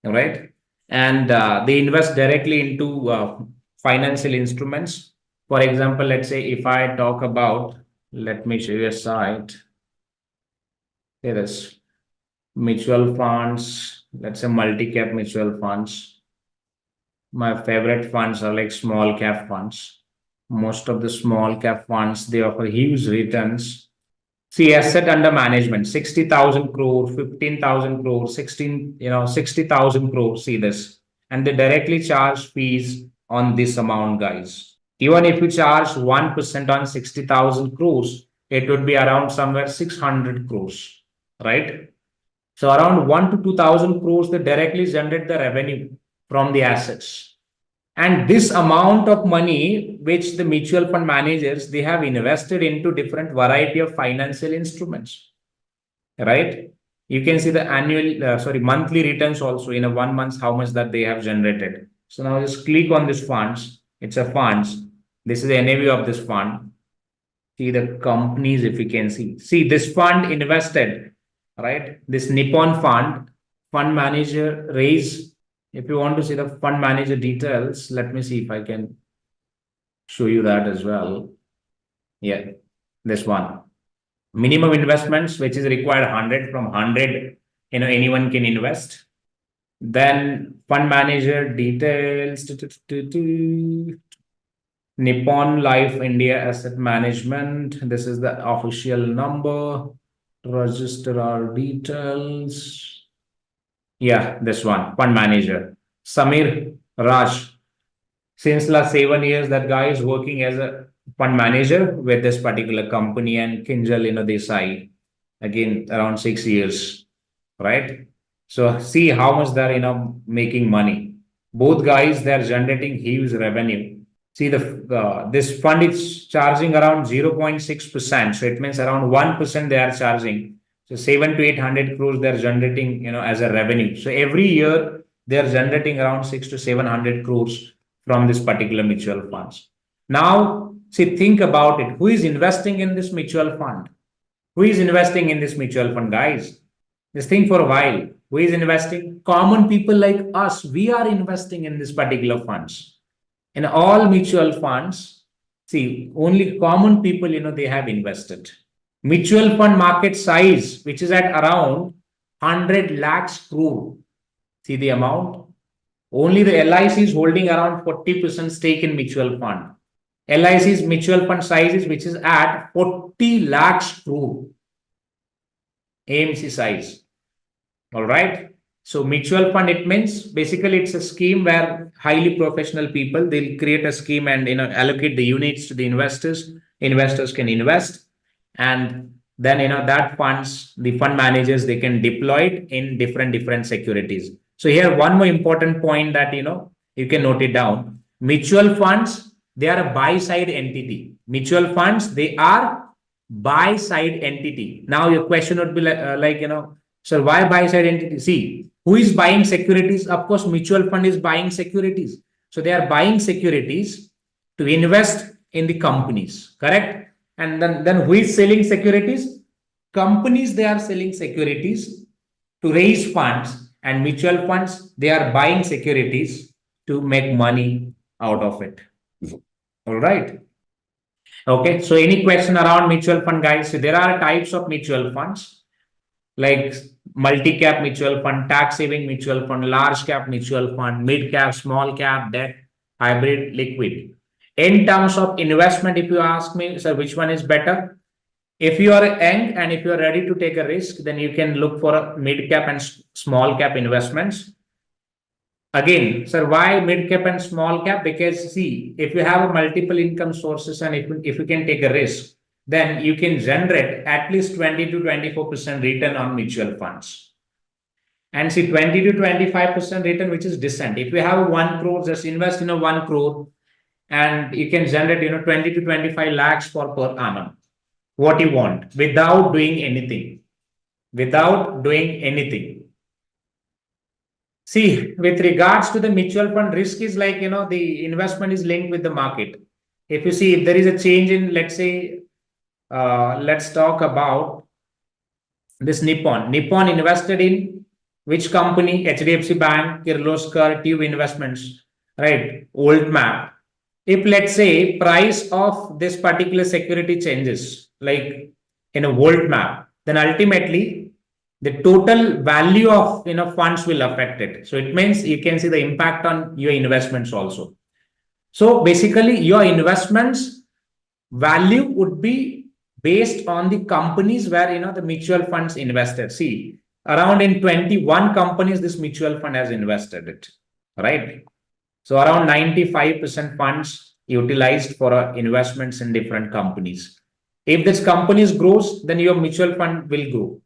All right. And they invest directly into financial instruments. For example, let's say if I talk about, let me show you a site. Say this mutual funds, let's say multi-cap mutual funds. My favorite funds are like small cap funds. Most of the small cap funds, they offer huge returns. See, asset under management, 60,000 crore, 15,000 crore, 60,000 crore. See this. And they directly charge fees on this amount, guys. Even if you charge 1% on 60,000 crores, it would be around somewhere 600 crores, right? So around 1 to 2,000 crores, they directly generate the revenue from the assets. And this amount of money, which the mutual fund managers, they have invested into different variety of financial instruments, right? You can see the monthly returns also in a 1 month, how much that they have generated. So now just click on this funds. It's a funds. This is the NAV of this fund. See the companies, if you can see. See, this fund invested, right? This Nippon fund manager raised. If you want to see the fund manager details, let me see if I can show you that as well. Yeah, this one. Minimum investments, which is required 100, from 100, anyone can invest. Then fund manager details. Nippon Life India Asset Management. This is the official number. Register our details. Yeah, this one, fund manager, Samir Raj. Since last 7 years, that guy is working as a fund manager with this particular company, and Kinjal, Desai, again, around 6 years, right? So see how much they're, making money. Both guys, they're generating huge revenue. See, this fund is charging around 0.6%. So it means around 1% they are charging. So 700 to 800 crores they're generating, as a revenue. So every year they're generating around 600 to 700 crores from this particular mutual funds. Now, see, think about it. Who is investing in this mutual fund? Who is investing in this mutual fund, guys? Just think for a while. Who is investing? Common people like us. We are investing in this particular funds. In all mutual funds, see, only common people, they have invested. Mutual fund market size, which is at around 100 lakhs crore. See the amount, Only the LIC is holding around 40% stake in mutual fund. LIC's mutual fund size is which is at 40 lakhs crore AMC size. All right. So mutual fund, it means basically it's a scheme where highly professional people, they'll create a scheme and allocate the units to the investors. Investors can invest, and then that funds, the fund managers, they can deploy it in different securities. So here one more important point that you can note it down. Mutual funds, they are a buy side entity. Mutual funds, they are buy side entity. Now your question would be like so why buy side entity? See, who is buying securities? Of course, mutual fund is buying securities. So they are buying securities to invest in the companies, correct? And then who is selling securities? Companies, they are selling securities to raise funds, and mutual funds, they are buying securities to make money out of it. All right. Okay. So any question around mutual fund, guys? So there are types of mutual funds like multi-cap mutual fund, tax saving mutual fund, large cap mutual fund, mid cap, small cap, debt, hybrid, liquid. In terms of investment, if you ask me, sir, which one is better? If you are young and if you are ready to take a risk, then you can look for a mid cap and small cap investments. Again, sir, why mid cap and small cap? Because see, if you have a multiple income sources and if you can take a risk, then you can generate at least 20 to 24% return on mutual funds. And see, 20 to 25% return, which is decent. If you have 1 crore, just invest in a 1 crore and you can generate 20 to 25 lakhs per annum. What you want without doing anything. Without doing anything. See, with regards to the mutual fund, risk is like, the investment is linked with the market. If you see, if there is a change in, let's say, let's talk about this Nippon. Nippon invested in which company? HDFC Bank, Kirloskar, Tube Investments, right? Old map. If let's say price of this particular security changes, like in a volt map, then ultimately the total value of funds will affect it. So it means you can see the impact on your investments also. So basically your investments value would be based on the companies where the mutual funds invested. See, around in 21 companies this mutual fund has invested it, right? So around 95% funds utilized for investments in different companies. If this companies grows, then your mutual fund will grow.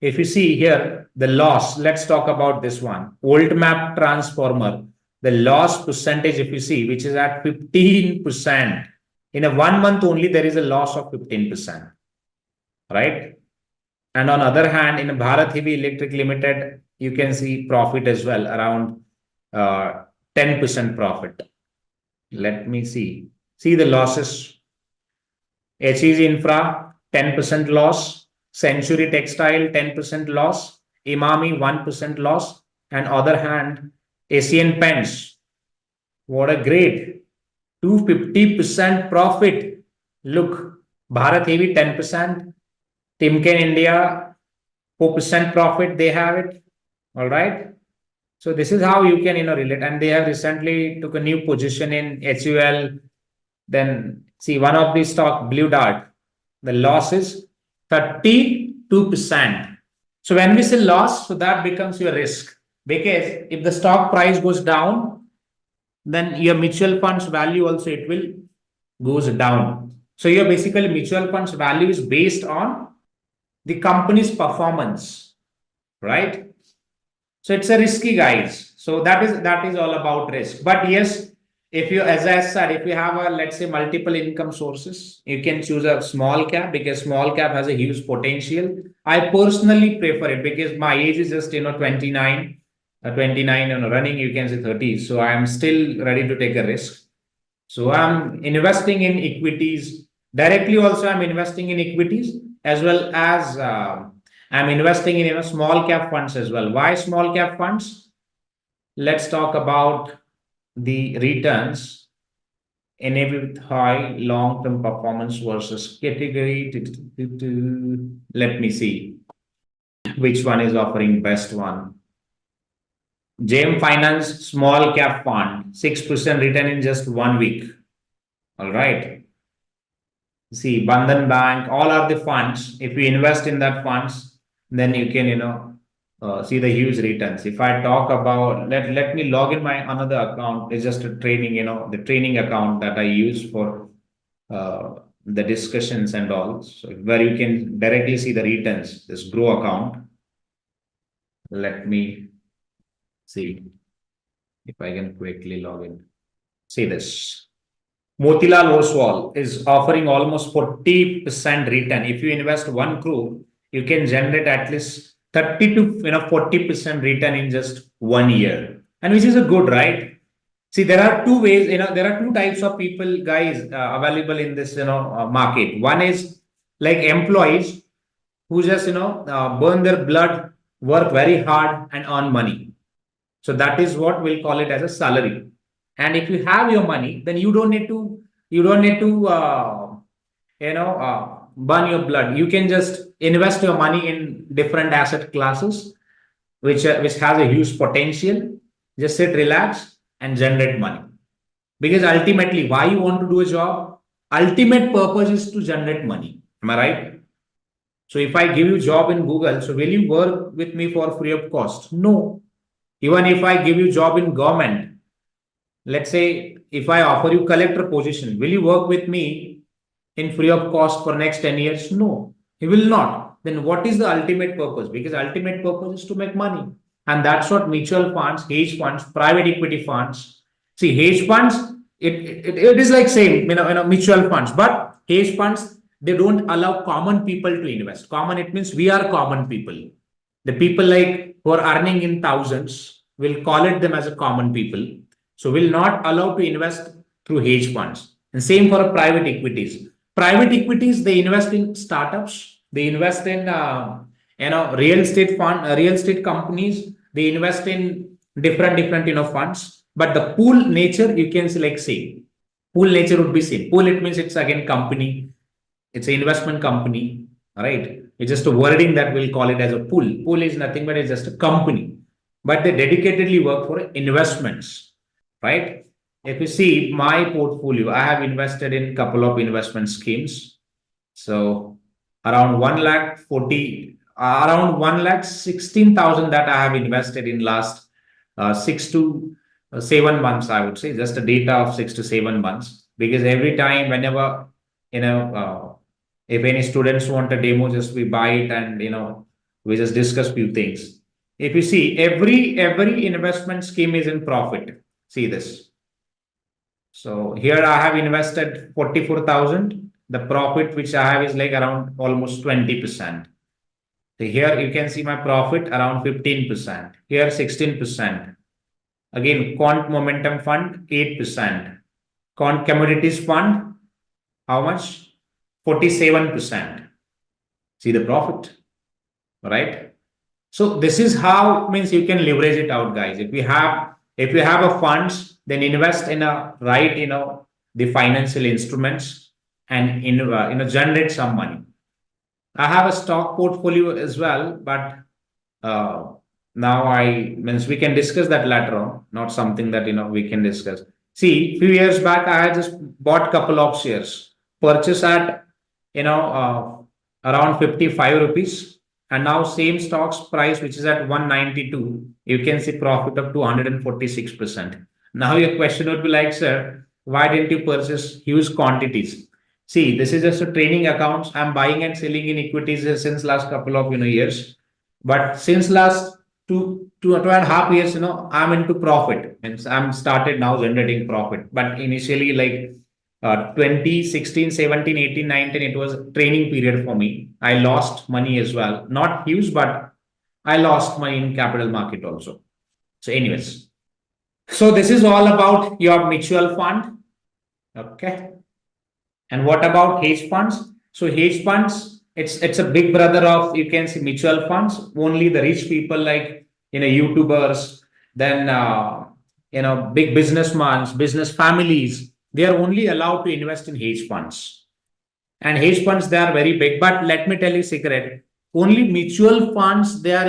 If you see here the loss, let's talk about this one. Volt map transformer, the loss percentage, if you see, which is at 15%. In a 1 month only, there is a loss of 15%, right? And on other hand, in Bharat Heavy Electric Limited, you can see profit as well, around 10% profit. Let me see. See the losses. HEG Infra, 10% loss. Century Textile, 10% loss. Imami, 1% loss. And other hand, Asian Paints. What a great 250% profit. Look, Bharat Heavy 10%, Timken India 4% profit, they have it. All right. So this is how you can relate. And they have recently took a new position in HUL. Then see one of the stock, Blue Dart, the loss is 32%. So when we say loss, so that becomes your risk, because if the stock price goes down, then your mutual funds value also it will goes down. So your basically mutual funds value is based on the company's performance, right? So it's a risky, guys. So that is all about risk. But yes, if you, as I said, if you have let's say multiple income sources, you can choose a small cap because small cap has a huge potential. I personally prefer it because my age is just 29. 29 running, you can say 30. So I am still ready to take a risk. So I'm investing in equities directly. Also, I'm investing in equities as well as I'm investing in small cap funds as well. Why small cap funds? Let's talk about the returns enabled with high long-term performance versus category. Let me see which one is offering best one. JM Finance Small Cap Fund, 6% return in just 1 week. All right. See, Bandhan Bank, all are the funds. If you invest in that funds, then you can, see the huge returns. If I talk about, let me log in my another account. It's just a training, the training account that I use for the discussions and all. So where you can directly see the returns, this grow account. Let me see if I can quickly log in. See this. Motilal Oswal is offering almost 40% return. If you invest 1 crore, you can generate at least 30 to 40% return in just 1 year. And which is a good, right? See, there are two ways, there are two types of people, guys, available in this, market. One is like employees who just, burn their blood, work very hard and earn money. So that is what we'll call it as a salary. And if you have your money, then you don't need to burn your blood. You can just invest your money in different asset classes, which has a huge potential. Just sit, relax, and generate money. Because ultimately, why you want to do a job? Ultimate purpose is to generate money. Am I right? So if I give you job in Google, so will you work with me for free of cost? No. Even if I give you job in government, let's say if I offer you collector position, will you work with me in free of cost for next 10 years? No, you will not. Then what is the ultimate purpose? Because ultimate purpose is to make money. And that's what mutual funds, hedge funds, private equity funds. See, hedge funds, it is like same, mutual funds, but hedge funds, they don't allow common people to invest. Common, it means we are common people. The people like who are earning in thousands, will call it them as a common people. So will not allow to invest through hedge funds. And same for private equities. Private equities, they invest in startups. They invest in real estate real estate companies. They invest in different funds. But the pool nature, you can select same. Pool nature would be same. Pool, it means it's again company. It's an investment company, right? It's just a wording that we'll call it as a pool. Pool is nothing but it's just a company. But they dedicatedly work for investments, right? If you see my portfolio, I have invested in a couple of investment schemes. So around 1,16,000 that I have invested in last 6 to 7 months, I would say, just a data of 6 to 7 months. Because every time, whenever, if any students want a demo, just we buy it and, we just discuss few things. If you see, every investment scheme is in profit. See this. So here I have invested 44,000. The profit which I have is like around almost 20%. So here you can see my profit around 15%. Here 16%. Again, Quant Momentum Fund 8%. Quant Commodities Fund, how much? 47%. See the profit, right? So this is how, means you can leverage it out, guys. If you have a funds, then invest in a right, the financial instruments and generate some money. I have a stock portfolio as well, but now we can discuss that later on, not something that we can discuss. See, few years back, I had just bought couple of shares, purchase at around 55 rupees, and now same stocks price which is at 192, you can see profit of 246%. Now your question would be like, sir, why didn't you purchase huge quantities? See, this is just a training accounts. I'm buying and selling in equities since last couple of years, but since last two and a half years, I'm into profit, and I'm started now generating profit. But initially, like 2016, 17, 18, 19, it was a training period for me. I lost money as well, not huge, but I lost money in capital market also. So, anyways, so this is all about your mutual fund, okay. And what about hedge funds? So hedge funds, it's a big brother of, you can see, mutual funds. Only the rich people like YouTubers, then big businessmen, business families, they are only allowed to invest in hedge funds. And hedge funds, they are very big. But let me tell you a secret. Only mutual funds, they are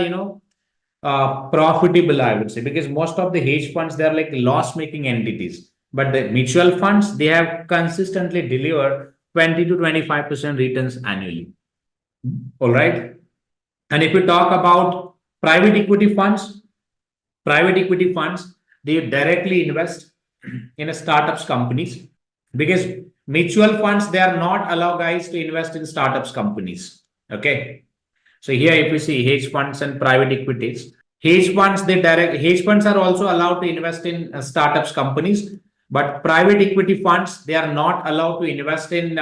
profitable, I would say, because most of the hedge funds, they're like loss-making entities. But the mutual funds, they have consistently delivered 20 to 25% returns annually. All right. And if we talk about private equity funds, they directly invest in a startups companies, because mutual funds, they are not allowed guys to invest in startups companies. Okay. So here, if we see hedge funds and private equities, hedge funds are also allowed to invest in startups companies, but private equity funds, they are not allowed to invest in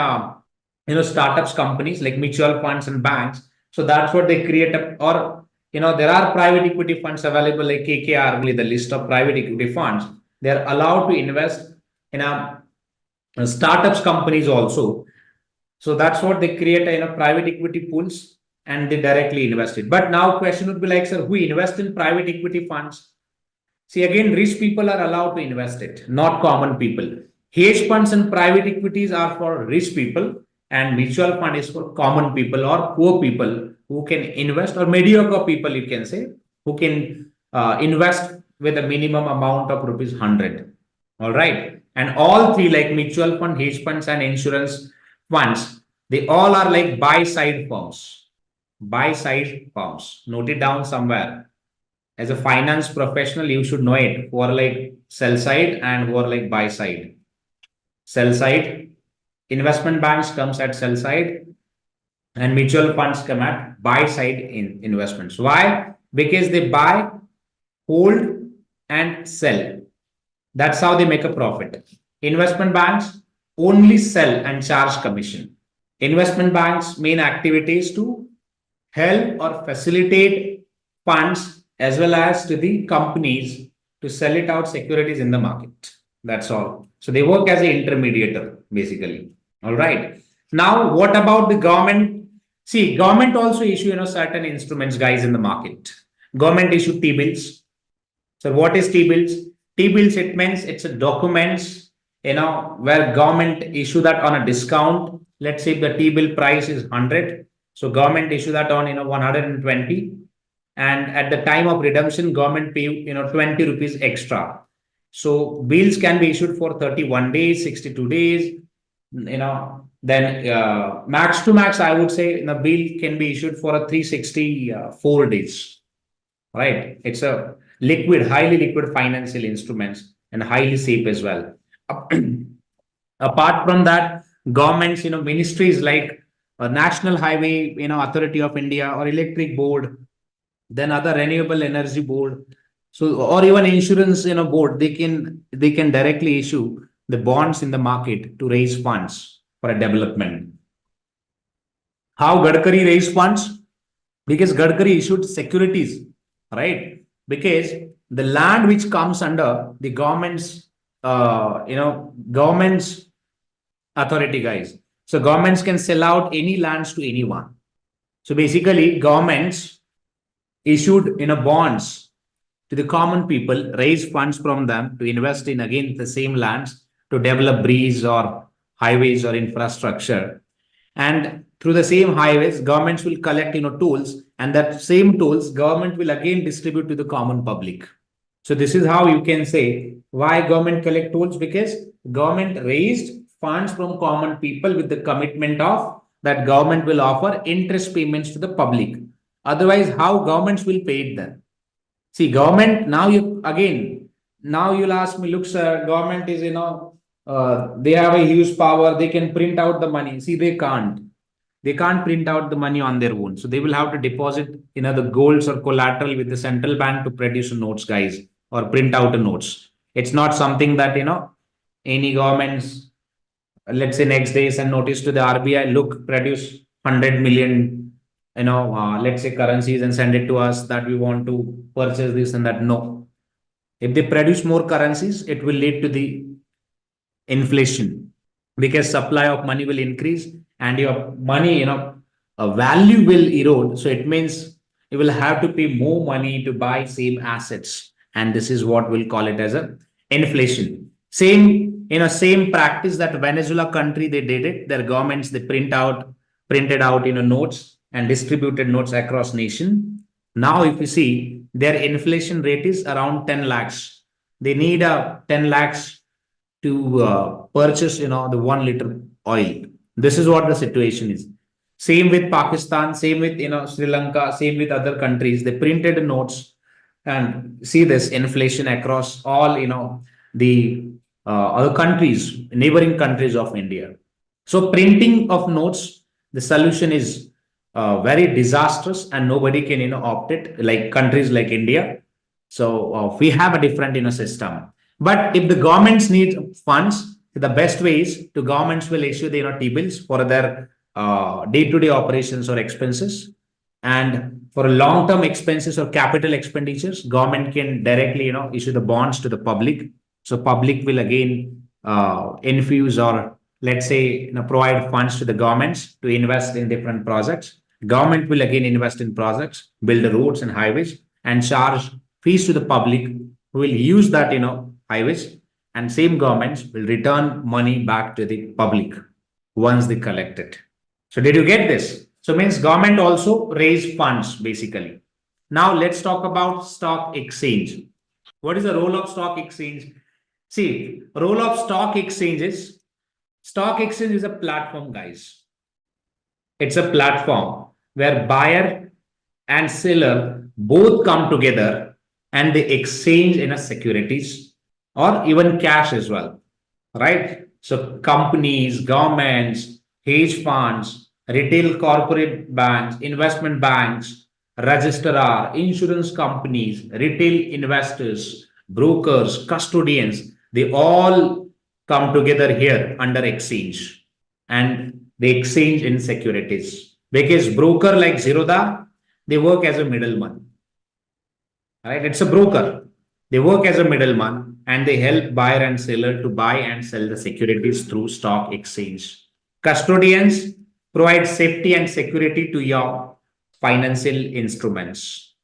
startups companies like mutual funds and banks. So that's what they create or there are private equity funds available like KKR, only the list of private equity funds. They are allowed to invest in startups companies also. So that's what they create private equity pools, and they directly invest it. But now question would be like, sir, who invest in private equity funds? See, again, rich people are allowed to invest it, not common people. Hedge funds and private equities are for rich people, and mutual fund is for common people or poor people who can invest, or mediocre people, you can say, who can invest with a minimum amount of rupees 100. All right. And all three, like mutual fund, hedge funds, and insurance funds, they all are like buy side firms. Buy side firms. Note it down somewhere. As a finance professional, you should know it. Who are like sell side and who are like buy side. Sell side, investment banks comes at sell side, and mutual funds come at buy side in investments. Why? Because they buy, hold, and sell. That's how they make a profit. Investment banks only sell and charge commission. Investment banks' main activity is to help or facilitate funds as well as to the companies to sell it out securities in the market. That's all. So they work as an intermediator, basically. All right. Now, what about the government? See, government also issue certain instruments, guys, in the market. Government issue T-bills. So what is T-bills? T-bills, it means it's a documents, where government issue that on a discount. Let's say the T-bill price is 100. So government issue that on, 120. And at the time of redemption, government pay, 20 rupees extra. So bills can be issued for 31 days, 62 days, then max to max, I would say the bill can be issued for a 364 days, right? It's a highly liquid financial instruments and highly safe as well. Apart from that, governments, ministries like National Highway, Authority of India or Electric Board, then other Renewable Energy Board, so or even insurance, board, they can directly issue the bonds in the market to raise funds for a development. How Gadkari raised funds? Because Gadkari issued securities, right? Because the land which comes under the government's, government's authority, guys. So governments can sell out any lands to anyone. So basically, governments issued bonds to the common people, raise funds from them to invest in again the same lands to develop bridges or highways or infrastructure. And through the same highways, governments will collect tools, and that same tools government will again distribute to the common public. So this is how you can say why government collect tools, because government raised funds from common people with the commitment of that government will offer interest payments to the public. Otherwise, how governments will pay it then? See, government, now you'll ask me, look, sir, government is, they have a huge power. They can print out the money. See, they can't. They can't print out the money on their own. So they will have to deposit, the golds or collateral with the central bank to produce notes, guys, or print out the notes. It's not something that, any governments, let's say next day send notice to the RBI, look, produce 100 million let's say currencies and send it to us that we want to purchase this and that. No. If they produce more currencies, it will lead to the inflation, because supply of money will increase and your money, value will erode. So it means you will have to pay more money to buy same assets. And this is what we'll call it as a inflation. Same practice that Venezuela country, they did it. Their governments, they printed out, notes and distributed notes across nation. Now, if you see, their inflation rate is around 10 lakhs. They need a 10 lakhs to purchase, the 1 liter oil. This is what the situation is. Same with Pakistan, same with, Sri Lanka, same with other countries. They printed notes and see this inflation across all, the other countries, neighboring countries of India. So printing of notes, the solution is very disastrous and nobody can, opt it like countries like India. So we have a different, system. But if the governments need funds, the best way is to governments will issue the, T-bills for their day-to-day operations or expenses. And for long-term expenses or capital expenditures, government can directly, issue the bonds to the public. So public will again infuse or let's say provide funds to the governments to invest in different projects. Government will again invest in projects, build the roads and highways, and charge fees to the public who will use that highways, and same governments will return money back to the public once they collect it. So did you get this? So means government also raise funds basically. Now let's talk about stock exchange. What is the role of stock exchange? See, role of stock exchange is a platform, guys. It's a platform where buyer and seller both come together and they exchange in a securities or even cash as well, right? So companies, governments, hedge funds, retail corporate banks, investment banks, registrar, insurance companies, retail investors, brokers, custodians, they all come together here under exchange and they exchange in securities because broker like Zerodha, they work as a middleman. Right? It's a broker. They work as a middleman and they help buyer and seller to buy and sell the securities through stock exchange. Custodians provide safety and security to your financial instruments.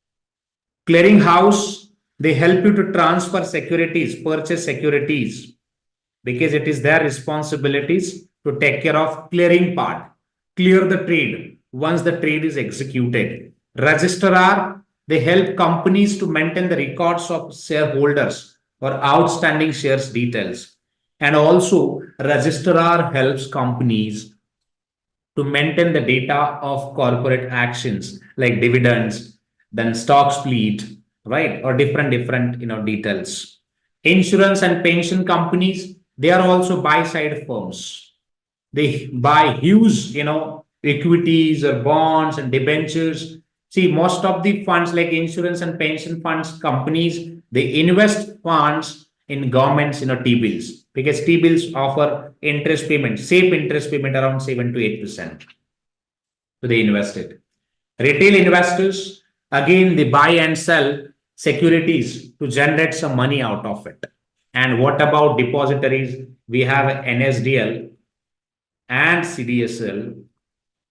Clearinghouse, they help you to transfer securities, purchase securities, because it is their responsibilities to take care of clearing part, clear the trade once the trade is executed. Registrar, they help companies to maintain the records of shareholders or outstanding shares details. And also, registrar helps companies to maintain the data of corporate actions like dividends, then stock split, right? Or different, details. Insurance and pension companies, they are also buy side firms. They buy huge, equities or bonds and debentures. See, most of the funds like insurance and pension funds companies, they invest funds in governments, T-bills, because T-bills offer interest payment, safe interest payment around 7 to 8%. So they invest it. Retail investors, again, they buy and sell securities to generate some money out of it. And what about depositories? We have NSDL and CDSL.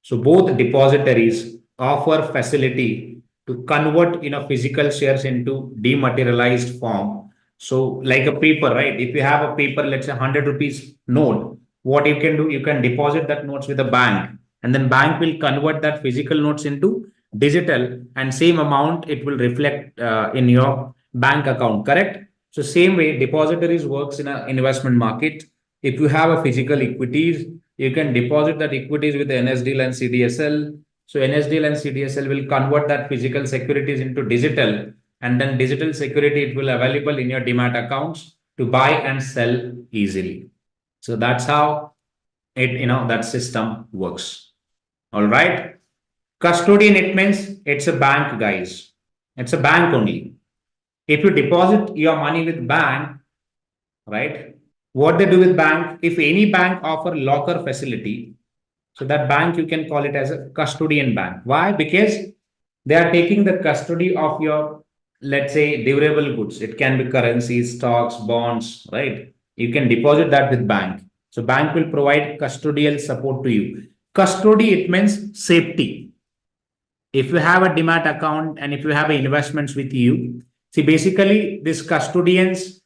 So both depositories offer facility to convert physical shares into dematerialized form. So like a paper, right? If you have a paper, let's say 100 rupees note, what you can do, you can deposit that notes with a bank and then bank will convert that physical notes into digital and same amount it will reflect in your bank account, correct? So same way depositories works in an investment market. If you have a physical equities, you can deposit that equities with the NSDL and CDSL. So NSDL and CDSL will convert that physical securities into digital and then digital security it will available in your demat accounts to buy and sell easily. So that's how it that system works. All right. Custodian, it means it's a bank, guys. It's a bank only. If you deposit your money with bank, right? What they do with bank, if any bank offer locker facility, so that bank you can call it as a custodian bank. Why? Because they are taking the custody of your, let's say, durable goods. It can be currencies, stocks, bonds, right? You can deposit that with bank. So bank will provide custodial support to you. Custody, it means safety. If you have a demat account and if you have investments with you, see, basically these custodians,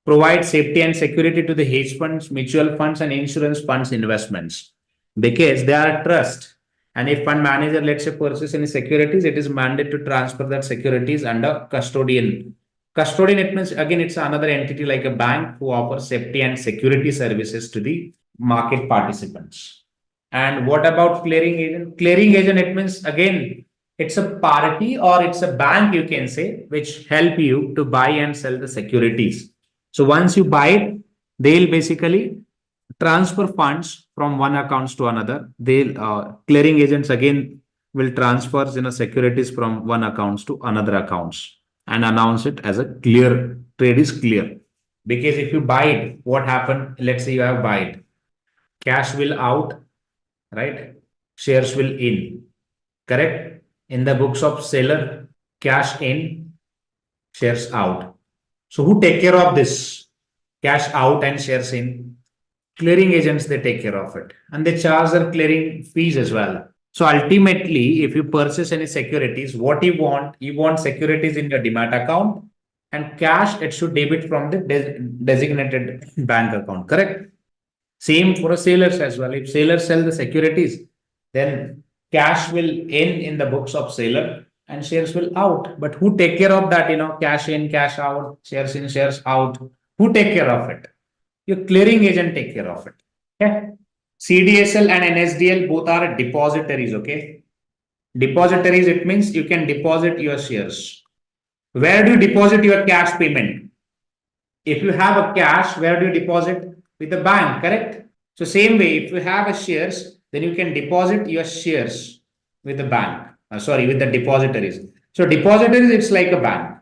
provide safety and security to the hedge funds, mutual funds, and insurance funds investments because they are a trust. And if fund manager, let's say, purchase any securities, it is mandated to transfer that securities under custodian. Custodian, it means again, it's another entity like a bank who offers safety and security services to the market participants. And what about clearing agent? Clearing agent, it means again, it's a party or it's a bank, you can say, which help you to buy and sell the securities. So once you buy it, they'll basically transfer funds from one accounts to another. They'll clearing agents again will transfer securities from one accounts to another accounts and announce it as a clear trade is clear. Because if you buy it, what happened? Let's say you have buy it, cash will out, right? Shares will in, correct? In the books of seller, cash in, shares out. So who take care of this? Cash out and shares in. Clearing agents, they take care of it. And they charge their clearing fees as well. So ultimately, if you purchase any securities, what you want securities in your demat account, and cash, it should debit from the designated bank account, correct? Same for sailors as well. If sailors sell the securities, then cash will in the books of sailor and shares will out. But who take care of that? Cash in, cash out, shares in, shares out. Who take care of it? Your clearing agent take care of it. Okay. CDSL and NSDL both are depositories. Okay. Depositories, it means you can deposit your shares. Where do you deposit your cash payment? If you have a cash, where do you deposit? With the bank, correct? So same way, if you have a shares, then you can deposit your shares with the bank. With the depositories. So depositories, it's like a bank.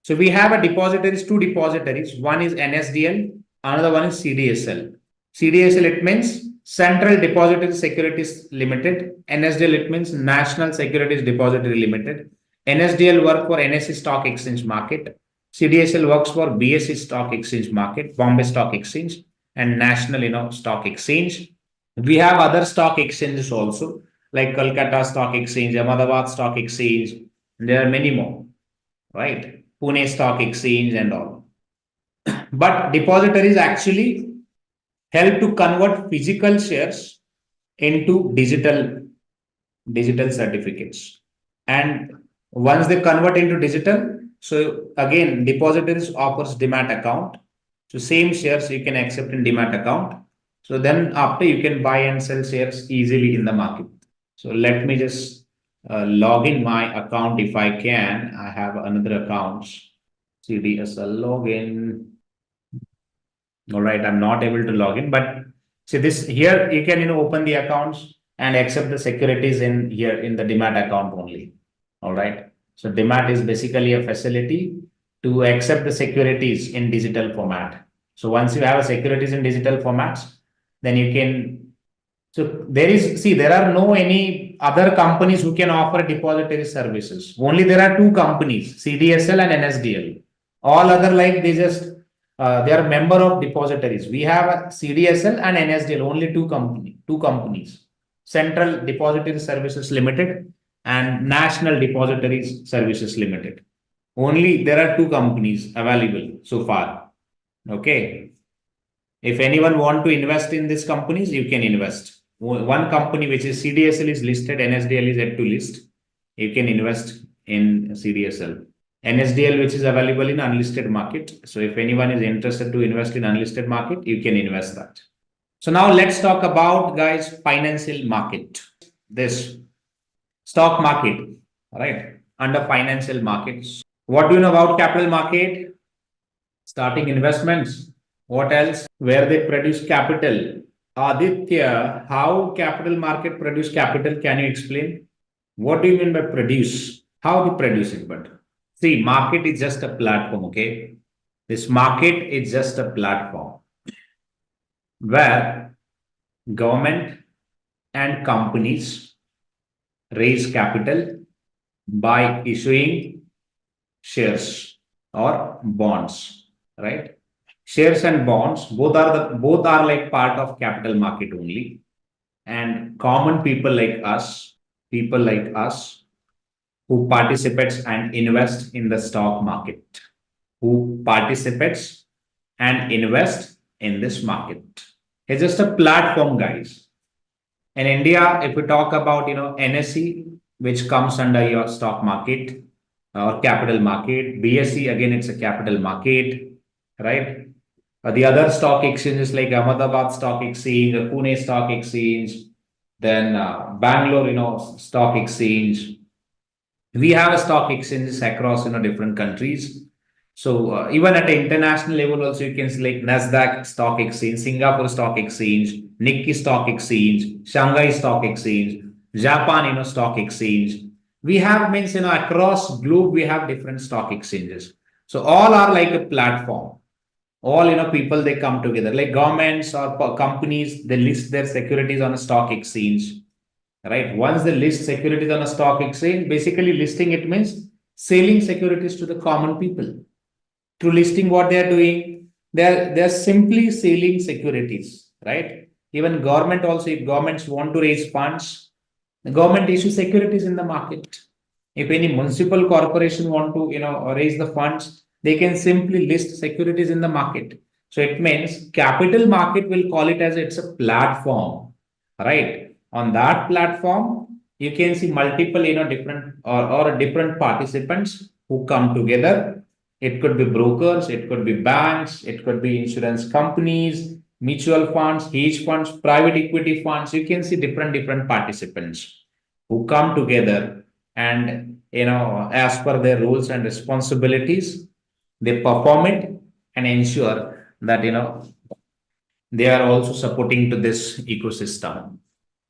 So we have a depositories, two depositories. One is NSDL, another one is CDSL. CDSL, it means Central Depository Securities Limited. NSDL, it means National Securities Depository Limited. NSDL work for NSE Stock Exchange Market. CDSL works for BSE Stock Exchange Market, Bombay Stock Exchange, and National Stock Exchange. We have other stock exchanges also, like Kolkata Stock Exchange, Ahmedabad Stock Exchange. There are many more, right? Pune Stock Exchange and all. But depositories actually help to convert physical shares into digital certificates. And once they convert into digital, so again, depositories offers demat account. So same shares you can accept in demat account. So then after you can buy and sell shares easily in the market. So let me just log in my account if I can. I have another account. CDSL login. All right, I'm not able to log in, but see this here, you can open the accounts and accept the securities in here in the demat account only. All right. So demat is basically a facility to accept the securities in digital format. So once you have a securities in digital formats, then you can. So there are no any other companies who can offer depository services. Only there are two companies, CDSL and NSDL. All other like they just they are member of depositories. We have a CDSL and NSDL, only two companies, Central Depository Services Limited and National Depositories Services Limited. Only there are two companies available so far. Okay. If anyone want to invest in these companies, you can invest. One company which is CDSL is listed, NSDL is yet to list. You can invest in CDSL. NSDL, which is available in unlisted market. So if anyone is interested to invest in unlisted market, you can invest that. So now let's talk about, guys, financial market. This stock market, right? Under financial markets. What do you know about capital market? Starting investments. What else? Where they produce capital. Aditya, how capital market produce capital? Can you explain? What do you mean by produce? How they produce it? But see, market is just a platform, okay? This market is just a platform where government and companies raise capital by issuing shares or bonds, right? Shares and bonds both are like part of capital market only, and common people like us who participates and invest in the stock market, who participates and invest in this market. It's just a platform, guys. In India, if we talk about, NSE, which comes under your stock market or capital market, BSE, again, it's a capital market, right? The other stock exchanges like Ahmedabad Stock Exchange, Pune Stock Exchange, then Bangalore, Stock Exchange. We have stock exchanges across, different countries. So even at an international level, also you can select Nasdaq Stock Exchange, Singapore Stock Exchange, Nikkei Stock Exchange, Shanghai Stock Exchange, Japan, Stock Exchange. We have means, across globe we have different stock exchanges. So all are like a platform. All, people, they come together like governments or companies, they list their securities on a stock exchange, right? Once they list securities on a stock exchange, basically listing it means selling securities to the common people. Through listing, what they are doing, they're simply selling securities, right? Even government also, if governments want to raise funds, the government issues securities in the market. If any municipal corporation want to, raise the funds, they can simply list securities in the market. So it means capital market will call it as it's a platform, right? On that platform, you can see multiple, different or different participants who come together. It could be brokers, it could be banks, it could be insurance companies, mutual funds, hedge funds, private equity funds. You can see different participants who come together and, as per their roles and responsibilities, they perform it and ensure that, they are also supporting to this ecosystem.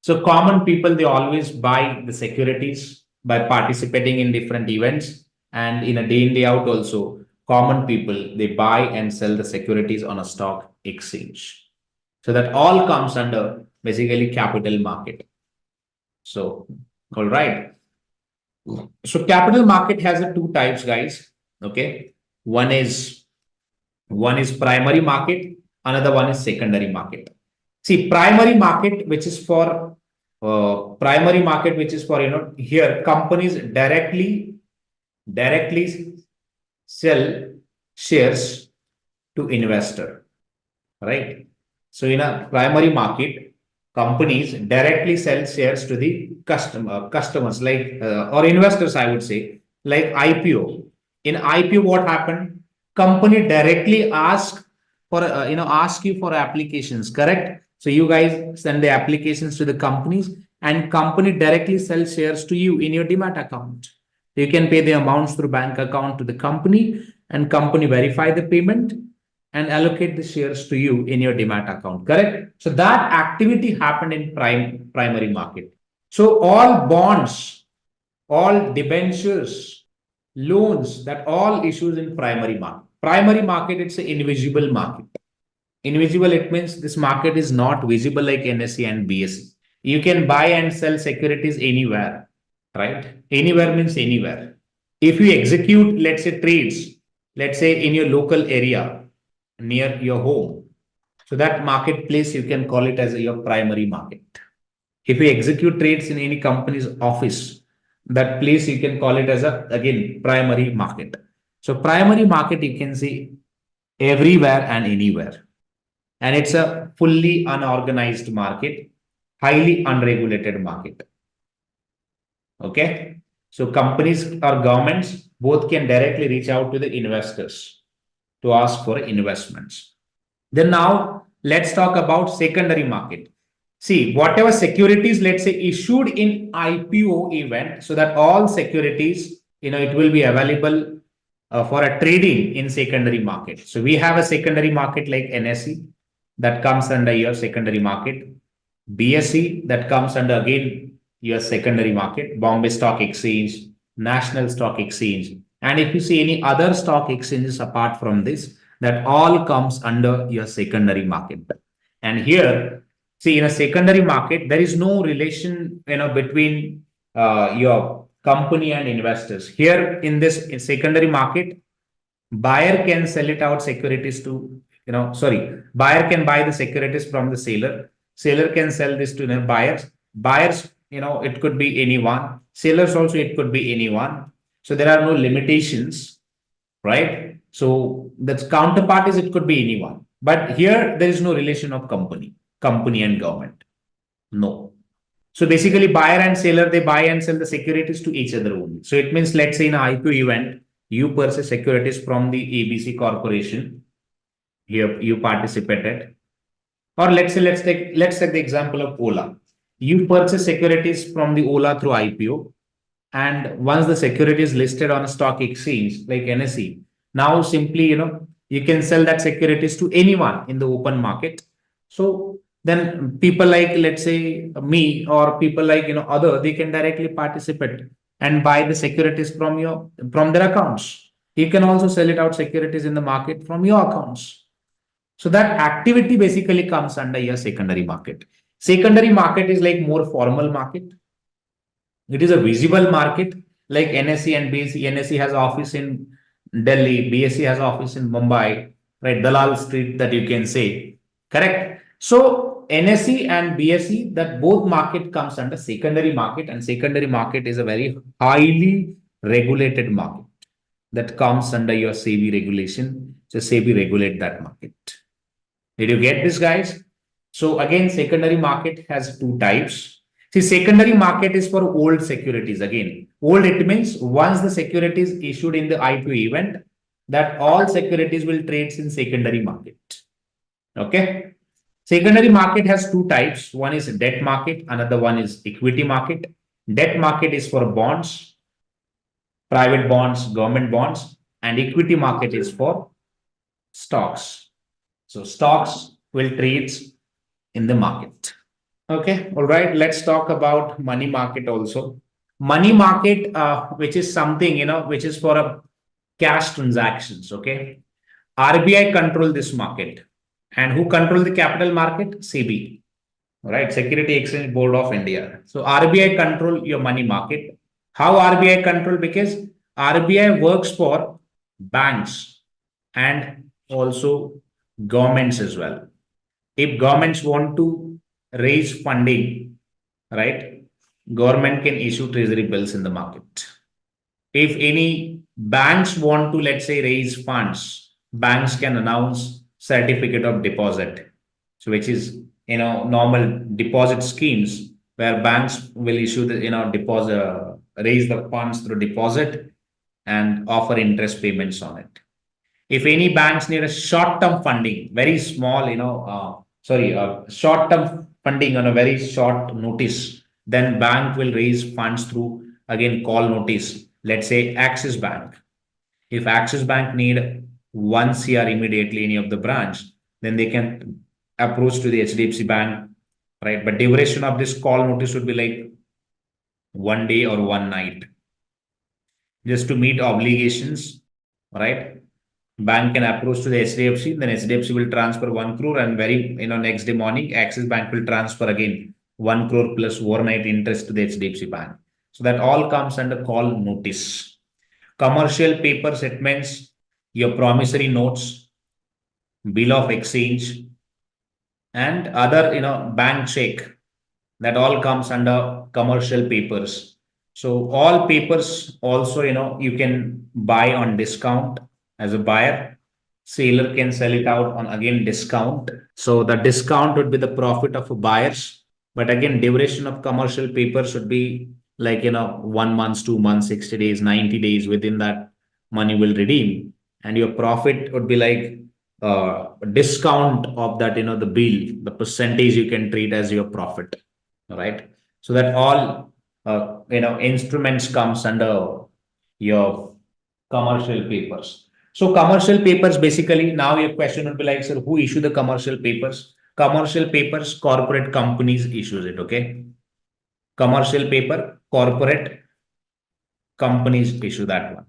So common people, they always buy the securities by participating in different events, and in a day in day out also, common people, they buy and sell the securities on a stock exchange. So that all comes under basically capital market. So, all right. So capital market has a two types, guys. Okay. One is primary market, another one is secondary market. See, primary market, which is for here companies directly sell shares to investor, right? So in a primary market, companies directly sell shares to the customers like or investors, I would say, like IPO. In IPO, what happened? Company directly ask for ask you for applications, correct? So you guys send the applications to the companies, and company directly sells shares to you in your demat account. You can pay the amounts through bank account to the company, and company verify the payment and allocate the shares to you in your demat account, correct? So that activity happened in primary market. So all bonds, all debentures, loans, that all issues in primary market. Primary market, it's an invisible market. Invisible, it means this market is not visible like NSE and BSE. You can buy and sell securities anywhere, right? Anywhere means anywhere. If you execute, let's say, trades, let's say in your local area, near your home, so that marketplace, you can call it as your primary market. If you execute trades in any company's office, that place you can call it as a, again, primary market. So primary market, you can see everywhere and anywhere. And it's a fully unorganized market, highly unregulated market. Okay. So companies or governments both can directly reach out to the investors to ask for investments. Then now let's talk about secondary market. See, whatever securities, let's say, issued in IPO event, so that all securities, it will be available for a trading in secondary market. So we have a secondary market like NSE that comes under your secondary market, BSE that comes under again your secondary market, Bombay Stock Exchange, National Stock Exchange. And if you see any other stock exchanges apart from this, that all comes under your secondary market. And here, see, in a secondary market, there is no relation, between your company and investors. Here in this secondary market, buyer can sell it out securities to, buyer can buy the securities from the seller. Seller can sell this to the buyers. Buyers, it could be anyone. Sellers also, it could be anyone. So there are no limitations, right? So that's counterparties, it could be anyone. But here there is no relation of company and government. No. So basically, buyer and seller, they buy and sell the securities to each other only. So it means, let's say in an IPO event, you purchase securities from the ABC Corporation. Here you participated. Or let's take the example of Ola. You purchase securities from the Ola through IPO, and once the security is listed on a stock exchange like NSE, now simply you can sell that securities to anyone in the open market. So then people like, let's say, me, or people like other, they can directly participate and buy the securities from their accounts. You can also sell it out securities in the market from your accounts. So that activity basically comes under your secondary market. Secondary market is like more formal market. It is a visible market like NSE and BSE. NSE has office in Delhi, BSE has office in Mumbai, right? Dalal Street, that you can say, correct? So NSE and BSE, that both market comes under secondary market, and secondary market is a very highly regulated market that comes under your SEBI regulation. So SEBI regulate that market. Did you get this, guys? So again, secondary market has two types. See, secondary market is for old securities. Again, old, it means once the security is issued in the IPO event, that all securities will trade in secondary market. Okay. Secondary market has two types. One is debt market, another one is equity market. Debt market is for bonds, private bonds, government bonds, and equity market is for stocks. So stocks will trade in the market. Okay, all right. Let's talk about money market also. Money market, which is something which is for a cash transactions. Okay, RBI control this market, and who control the capital market? SEBI, right? Security Exchange Board of India. So RBI control your money market. How RBI control? Because RBI works for banks and also governments as well. If governments want to raise funding, right, government can issue treasury bills in the market. If any banks want to, let's say, raise funds, banks can announce certificate of deposit, so which is normal deposit schemes where banks will issue the deposit, raise the funds through deposit and offer interest payments on it. If any banks need a short-term funding, very small, short-term funding on a very short notice, then bank will raise funds through, again, call notice. Let's say Axis Bank. If Axis Bank need 1 CR immediately any of the branch, then they can approach to the HDFC Bank, right? But duration of this call notice would be like 1 day or 1 night, just to meet obligations, right? Bank can approach to the HDFC, then HDFC will transfer 1 crore, and next day morning, Axis Bank will transfer again 1 crore plus overnight interest to the HDFC Bank. So that all comes under call notice. Commercial paper settlements, your promissory notes, bill of exchange, and other bank check, that all comes under commercial papers. So all papers also you can buy on discount as a buyer. Seller can sell it out on, again, discount. So the discount would be the profit of buyers. But again, duration of commercial paper should be like 1 month, 2 months, 60 days, 90 days. Within that, money will redeem, and your profit would be like discount of that the bill, the percentage you can treat as your profit, right? So that all instruments comes under your commercial papers. So commercial papers, basically, now your question would be like, sir, who issue the commercial papers? Commercial papers, corporate companies issues it. Okay, commercial paper, corporate companies issue that one.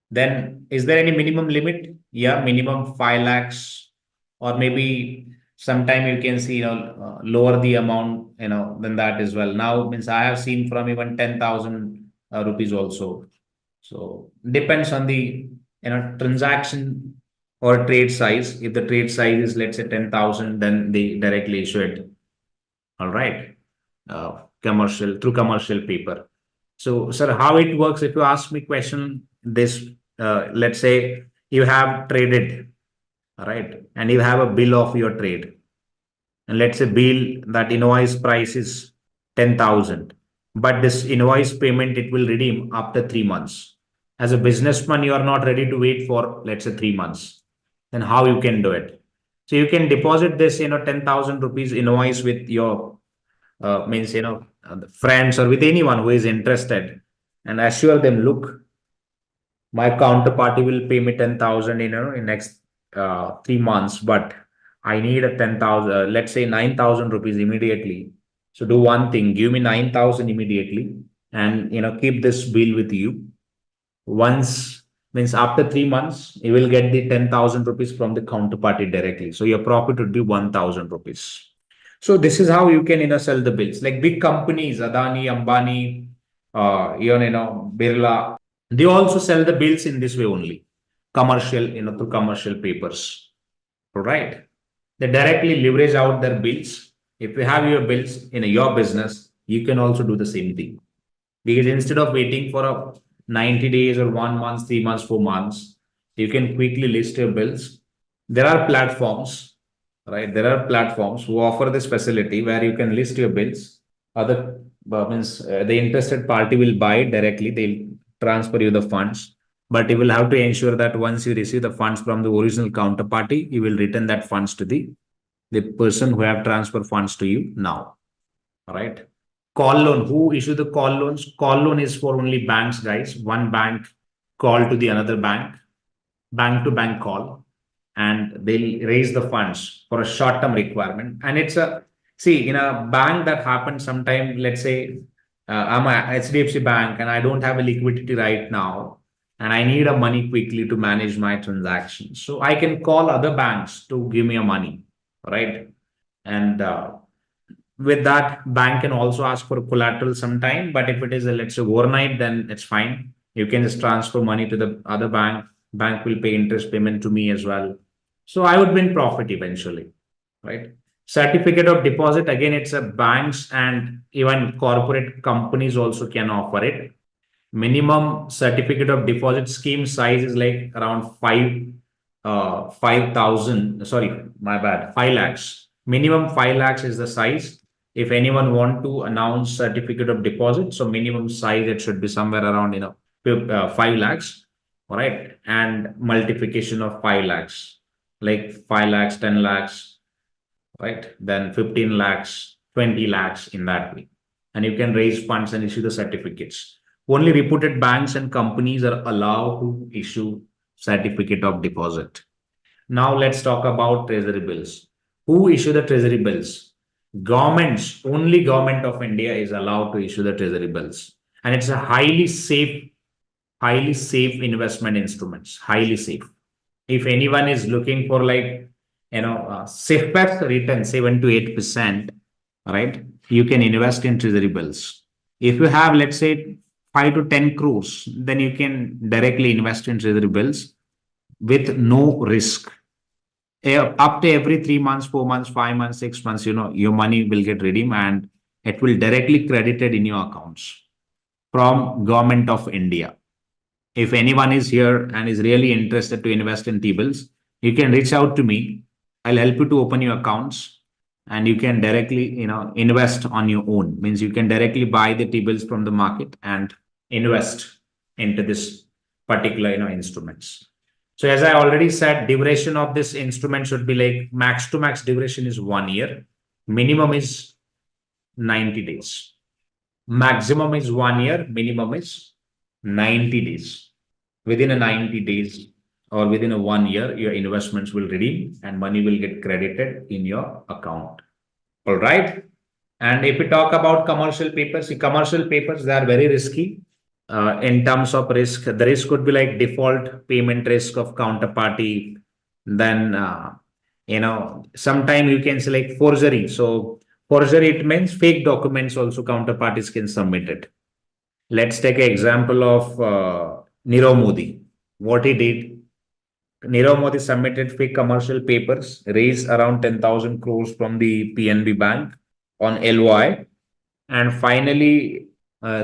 Then is there any minimum limit? Yeah, minimum 5 lakhs, or maybe sometime you can see lower the amount than that as well. Now means I have seen from even 10,000 rupees also. So depends on the transaction or trade size. If the trade size is, let's say, 10,000, then they directly issue it. All right, commercial, through commercial paper. So, sir, how it works? If you ask me question, this let's say you have traded, right, and you have a bill of your trade, and let's say bill, that invoice price is 10,000. But this invoice payment, it will redeem after 3 months. As a businessman, you are not ready to wait for, let's say, 3 months. Then how you can do it? So you can deposit this, 10,000 rupees invoice with your, means, friends or with anyone who is interested, and assure them, look, my counterparty will pay me 10,000, in next 3 months, but I need a 10,000, let's say 9,000 rupees immediately. So do one thing, give me 9,000 immediately, and keep this bill with you. Once, means after 3 months, you will get the 10,000 rupees from the counterparty directly. So your profit would be 1,000 rupees. So this is how you can sell the bills. Like big companies, Adani, Ambani, Birla, they also sell the bills in this way only, commercial, through commercial papers. Right? They directly leverage out their bills. If you have your bills in your business, you can also do the same thing. Because instead of waiting for a 90 days or 1 month, 3 months, 4 months, you can quickly list your bills. There are platforms, right? There are platforms who offer this facility where you can list your bills. Other means the interested party will buy it directly. They'll transfer you the funds, but you will have to ensure that once you receive the funds from the original counterparty, you will return that funds to the person who have transferred funds to you now. All right. Call loan. Who issue the call loans? Call loan is for only banks, guys. One bank call to the another bank to bank call, and they'll raise the funds for a short term requirement. And it's in a bank that happens sometime, let's say I'm a HDFC bank and I don't have a liquidity right now, and I need a money quickly to manage my transactions. So I can call other banks to give me a money, right? And with that, bank can also ask for collateral sometime, but if it is let's say overnight, then it's fine. You can just transfer money to the other bank. Bank will pay interest payment to me as well. So I would win profit eventually, right? Certificate of deposit, again, it's a banks and even corporate companies also can offer it. Minimum certificate of deposit scheme size is like around 5,000. Sorry, my bad, 5 lakhs. Minimum 5 lakhs is the size. If anyone want to announce certificate of deposit, so minimum size, it should be somewhere around 5 lakhs, all right, and multiplication of 5 lakhs, like 5 lakhs, 10 lakhs, right, then 15 lakhs, 20 lakhs, in that way. And you can raise funds and issue the certificates. Only reputed banks and companies are allowed to issue certificate of deposit. Now let's talk about treasury bills. Who issue the treasury bills? Governments. Only government of India is allowed to issue the treasury bills, and it's a highly safe investment instruments. Highly safe. If anyone is looking for safest return, 7 to 8%, right? You can invest in treasury bills. If you have, let's say, 5 to 10 crores, then you can directly invest in treasury bills with no risk. Up to every 3 months, 4 months, 5 months, 6 months, your money will get redeemed and it will directly credited in your accounts from Government of India. If anyone is here and is really interested to invest in T-bills, you can reach out to me. I'll help you to open your accounts, and you can directly, invest on your own. Means you can directly buy the T-bills from the market and invest into this particular, instruments. So as I already said, duration of this instrument should be like max to max duration is 1 year. Minimum is 90 days. Maximum is 1 year. Minimum is 90 days. Within a 90 days or within a 1 year, your investments will redeem and money will get credited in your account. All right. And if we talk about commercial papers, commercial papers, they are very risky. In terms of risk, the risk could be like default payment risk of counterparty. Then, sometime you can say like forgery. So forgery, it means fake documents also counterparties can submit it. Let's take an example of Nirav Modi. What he did, Nirav Modi submitted fake commercial papers, raised around 10,000 crores from the PNB Bank on LOI, and finally,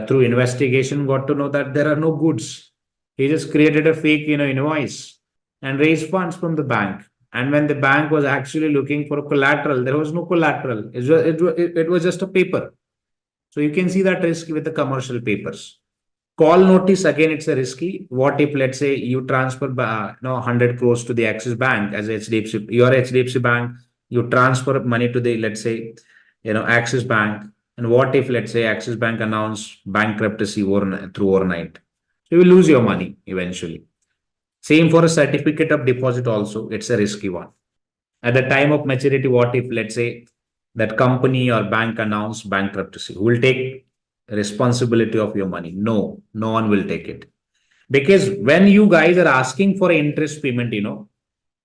through investigation, got to know that there are no goods. He just created a fake, invoice and raised funds from the bank. And when the bank was actually looking for collateral, there was no collateral. It was just a paper. So you can see that risk with the commercial papers. Call notice, again, it's a risky. What if, let's say, you transfer 100 crores to the Axis Bank as HDFC, your HDFC Bank, you transfer money to the, let's say, Axis Bank. And what if, let's say, Axis Bank announce bankruptcy through overnight? So you will lose your money eventually. Same for a certificate of deposit also, it's a risky one. At the time of maturity, what if, let's say, that company or bank announce bankruptcy? Who will take responsibility of your money? No one will take it. Because when you guys are asking for interest payment,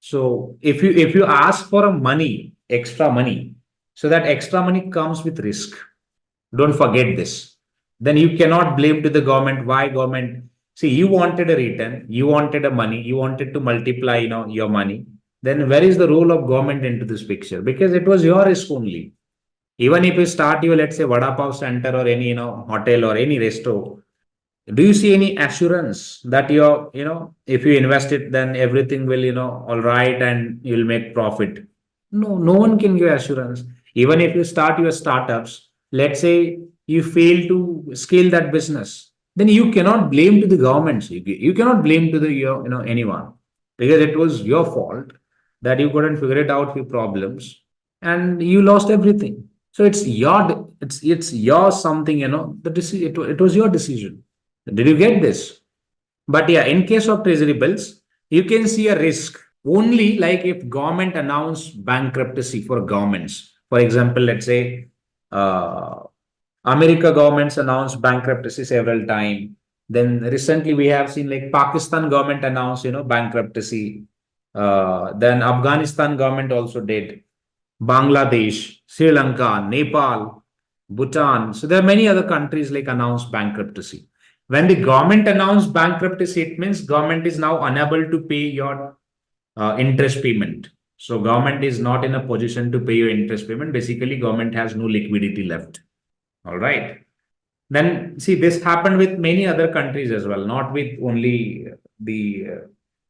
so if you ask for a money, extra money, so that extra money comes with risk. Don't forget this. Then you cannot blame to the government. Why government? See, you wanted a return, you wanted a money, you wanted to multiply, your money. Then where is the role of government into this picture? Because it was your risk only. Even if you start your, let's say, Vada Pav center or any, hotel or any resto, do you see any assurance that if you invest it, then everything will, all right and you'll make profit? No one can give assurance. Even if you start your startups, let's say you fail to scale that business, then you cannot blame to the government. You cannot blame to the, anyone, because it was your fault that you couldn't figure it out few problems and you lost everything. So it's your something, the decision, it was your decision. Did you get this? But yeah, in case of treasury bills, you can see a risk only like if government announce bankruptcy for governments. For example, let's say America governments announced bankruptcy several times. Then recently we have seen like Pakistan government announced, bankruptcy. Then Afghanistan government also did. Bangladesh, Sri Lanka, Nepal, Bhutan. So there are many other countries like announced bankruptcy. When the government announced bankruptcy, it means government is now unable to pay your interest payment. So government is not in a position to pay your interest payment. Basically, government has no liquidity left. All right. Then see, this happened with many other countries as well, not with only the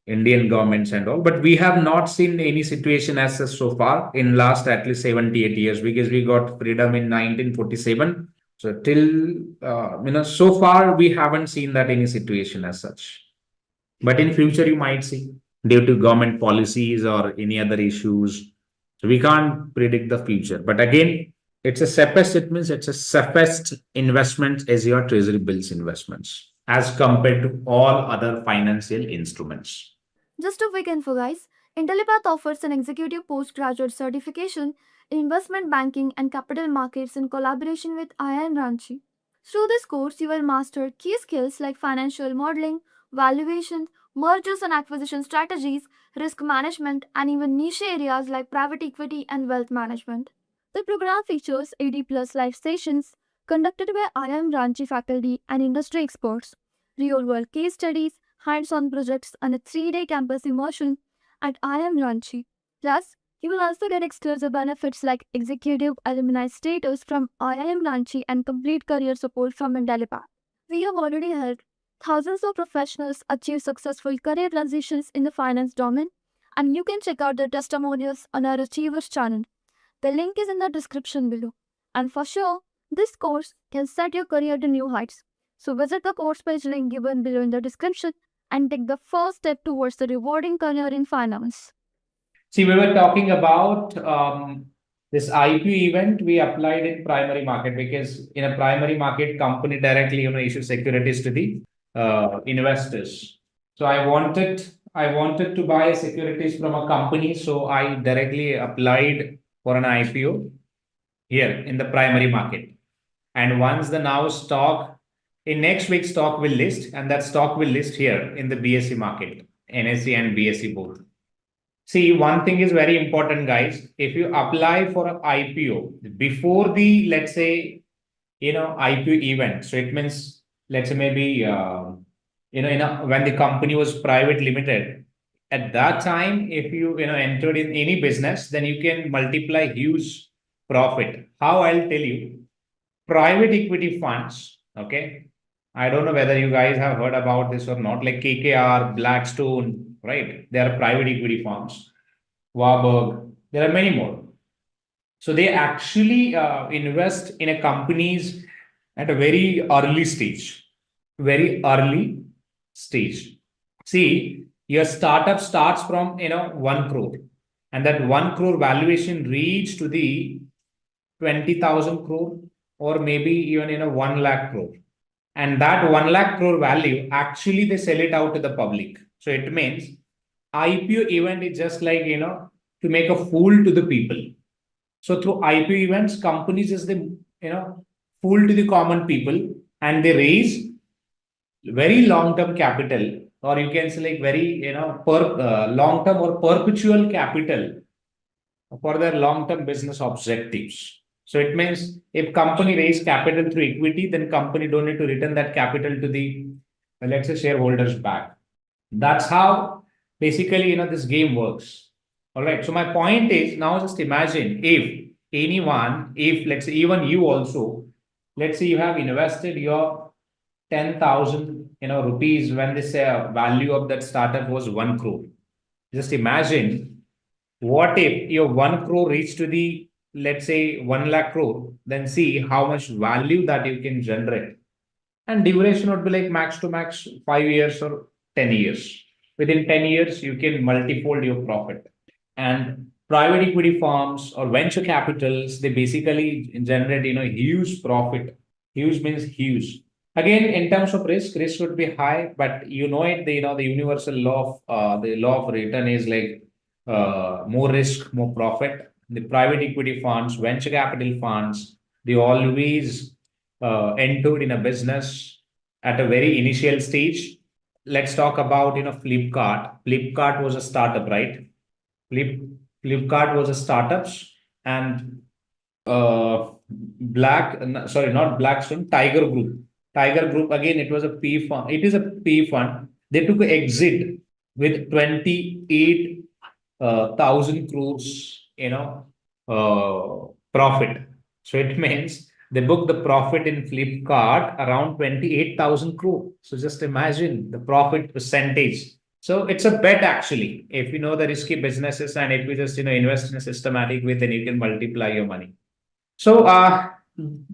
Indian governments and all, but we have not seen any situation as such so far in last at least 78 years, because we got freedom in 1947. So till so far we haven't seen that any situation as such. But in future you might see due to government policies or any other issues. So we can't predict the future. But again, it's a safest, it means it's a safest investment as your treasury bills investments as compared to all other financial instruments. Just a quick info, guys. Intellipaat offers an executive postgraduate certification in investment banking and capital markets in collaboration with IIM Ranchi. Through this course, you will master key skills like financial modeling, valuation, mergers and acquisition strategies, risk management, and even niche areas like private equity and wealth management. The program features 80 plus live sessions conducted by IIM Ranchi faculty and industry experts, real world case studies, hands-on projects, and a 3-day campus immersion at IIM Ranchi. Plus, you will also get exclusive benefits like executive alumni status from IIM Ranchi and complete career support from Intellipaat. We have already helped thousands of professionals achieve successful career transitions in the finance domain, and you can check out their testimonials on our Achievers channel. The link is in the description below. And for sure, this course can set your career to new heights. So visit the course page link given below in the description and take the first step towards the rewarding career in finance. See, we were talking about this IPO event. We applied in primary market because in a primary market, company directly issue securities to the investors. So I wanted to buy securities from a company, so I directly applied for an IPO here in the primary market. And once the now stock in next week stock will list, and that stock will list here in the BSE market, NSE and BSE both. See, one thing is very important, guys. If you apply for an IPO before the, let's say, IPO event, so it means, let's say maybe, when the company was private limited, at that time, if you, entered in any business, then you can multiply huge profit. How? I'll tell you. Private equity funds, okay? I don't know whether you guys have heard about this or not, like KKR, Blackstone, right? They are private equity firms. Warburg, there are many more. So they actually invest in a companies at a very early stage. Very early stage. See, your startup starts from 1 crore, and that 1 crore valuation reach to the 20,000 crore, or maybe even 1 lakh crore. And that 1 lakh crore value, actually they sell it out to the public. So it means IPO event is just like to make a fool to the people. So through IPO events, companies just fool to the common people, and they raise very long-term capital, or you can say like very long-term or perpetual capital for their long-term business objectives. So it means if company raise capital through equity, then company don't need to return that capital to the let's say shareholders back. That's how basically this game works. All right. So my point is, now just imagine if anyone, if let's say even you also, let's say you have invested your 10,000 rupees when they say value of that startup was 1 crore. Just imagine, what if your 1 crore reached to the let's say 1 lakh crore, then see how much value that you can generate. And duration would be like max to max 5 years or 10 years. Within 10 years, you can multifold your profit. And private equity firms or venture capitals, they basically generate huge profit. Huge means huge. Again, in terms of risk would be high, but it, the universal law of the law of return is like more risk, more profit. The private equity funds, venture capital funds, they always entered in a business at a very initial stage. Let's talk about Flipkart. Flipkart was a startup, right? Flipkart was a startups, and not Blackstone, Tiger Group. Tiger Group, again, it was a P fund. It is a P fund. They took an exit with 28,000 crores, profit. So it means they booked the profit in Flipkart around 28,000 crore. So just imagine the profit percentage. So it's a bet actually. If you know the risky businesses, and if you just invest in a systematic way, then you can multiply your money. So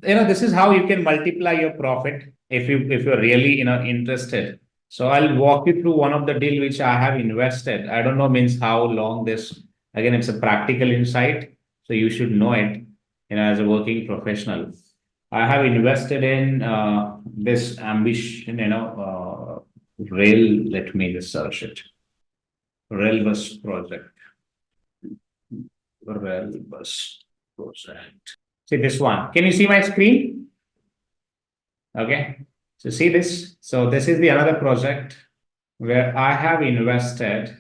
this is how you can multiply your profit if you're really interested. So I'll walk you through one of the deal which I have invested. I don't know means how long this. Again, it's a practical insight, so you should know it. As a working professional, I have invested in this ambition. Rail. Let me just search it. Rail bus project. Rail bus project. See this one. Can you see my screen? Okay. So see this. So this is the another project where I have invested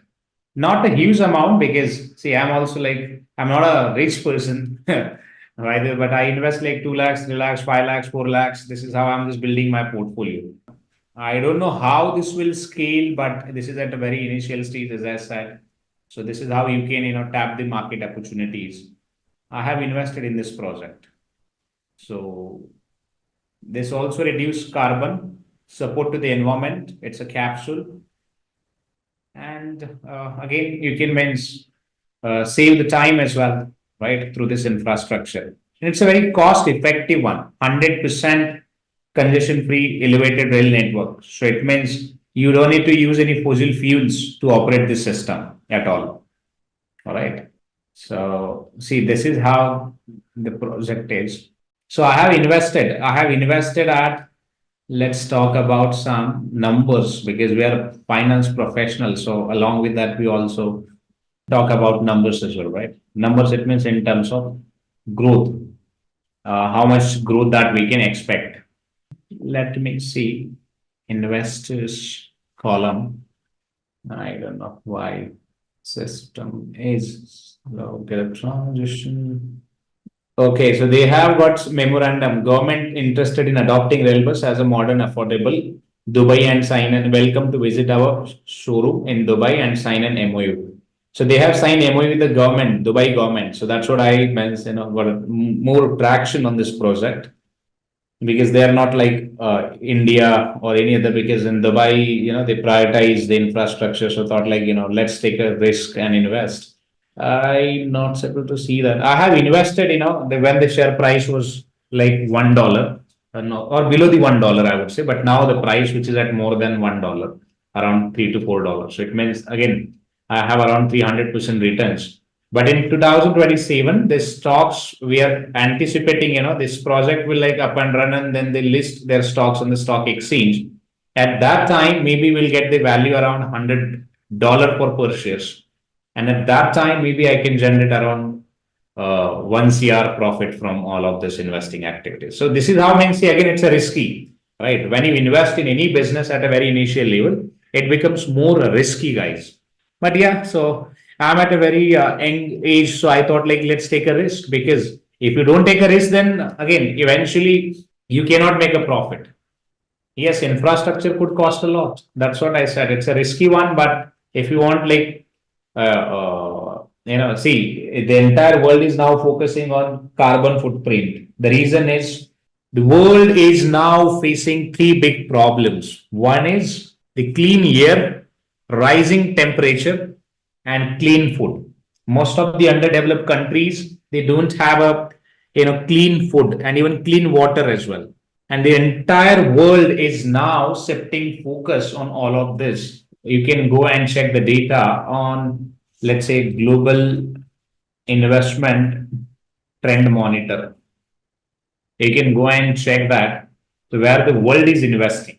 not a huge amount, because see, I'm also like, I'm not a rich person, right? But I invest like 2 lakhs, 3 lakhs, 5 lakhs, 4 lakhs. This is how I'm just building my portfolio. I don't know how this will scale, but this is at a very initial stage, as I said. So this is how you can, tap the market opportunities. I have invested in this project. So this also reduce carbon, support to the environment. It's a capsule. And again, you can save the time as well, right, through this infrastructure. And it's a very cost-effective one, 100% congestion-free elevated rail network. So it means you don't need to use any fossil fuels to operate this system at all. All right. So see, this is how the project is. So I have invested at, let's talk about some numbers, because we are finance professionals. So along with that, we also talk about numbers as well, right? Numbers, it means in terms of growth, how much growth that we can expect. Let me see, investors column. I don't know why system is slow. Get a transition. Okay, so they have got memorandum. Government interested in adopting railbus as a modern, affordable. Dubai and sign and welcome to visit our showroom in Dubai and sign an MOU. So they have signed MOU with the government, Dubai government. So that's what I meant. Got more traction on this project, because they are not like India or any other. Because in Dubai, they prioritize the infrastructure. So thought like let's take a risk and invest. I'm not able to see that. I have invested, when the share price was like $1. no, or below the $1, I would say. But now the price, which is at more than $1, around $3 to $4. So it means again, I have around 300% returns. But in 2027, the stocks we are anticipating, this project will like up and run, and then they list their stocks on the stock exchange. At that time, maybe we'll get the value around $100 per shares. And at that time, maybe I can generate around 1 CR profit from all of this investing activities. So this is how I see, again, it's a risky, right? When you invest in any business at a very initial level, it becomes more risky, guys. But yeah, so I'm at a very young age, so I thought like let's take a risk, because if you don't take a risk, then again, eventually you cannot make a profit. Yes, infrastructure could cost a lot. That's what I said. It's a risky one, but if you want like see, the entire world is now focusing on carbon footprint. The reason is the world is now facing three big problems. One is the clean air, rising temperature, and clean food. Most of the underdeveloped countries, they don't have a clean food and even clean water as well. And the entire world is now shifting focus on all of this. You can go and check the data on, let's say, global investment trend monitor. You can go and check that where the world is investing.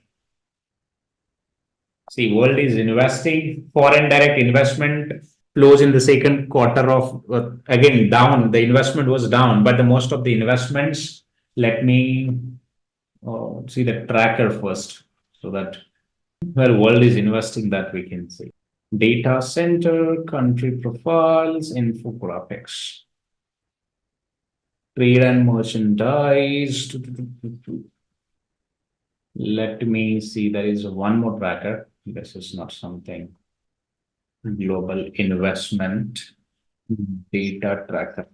See, world is investing. Foreign direct investment flows in the second quarter of again down. The investment was down, but the most of the investments. Let me see the tracker first, so that where world is investing, that we can see. Data center, country profiles, infographics, trade and merchandise. Let me see, there is one more tracker. This is not something. Global investment data tracker.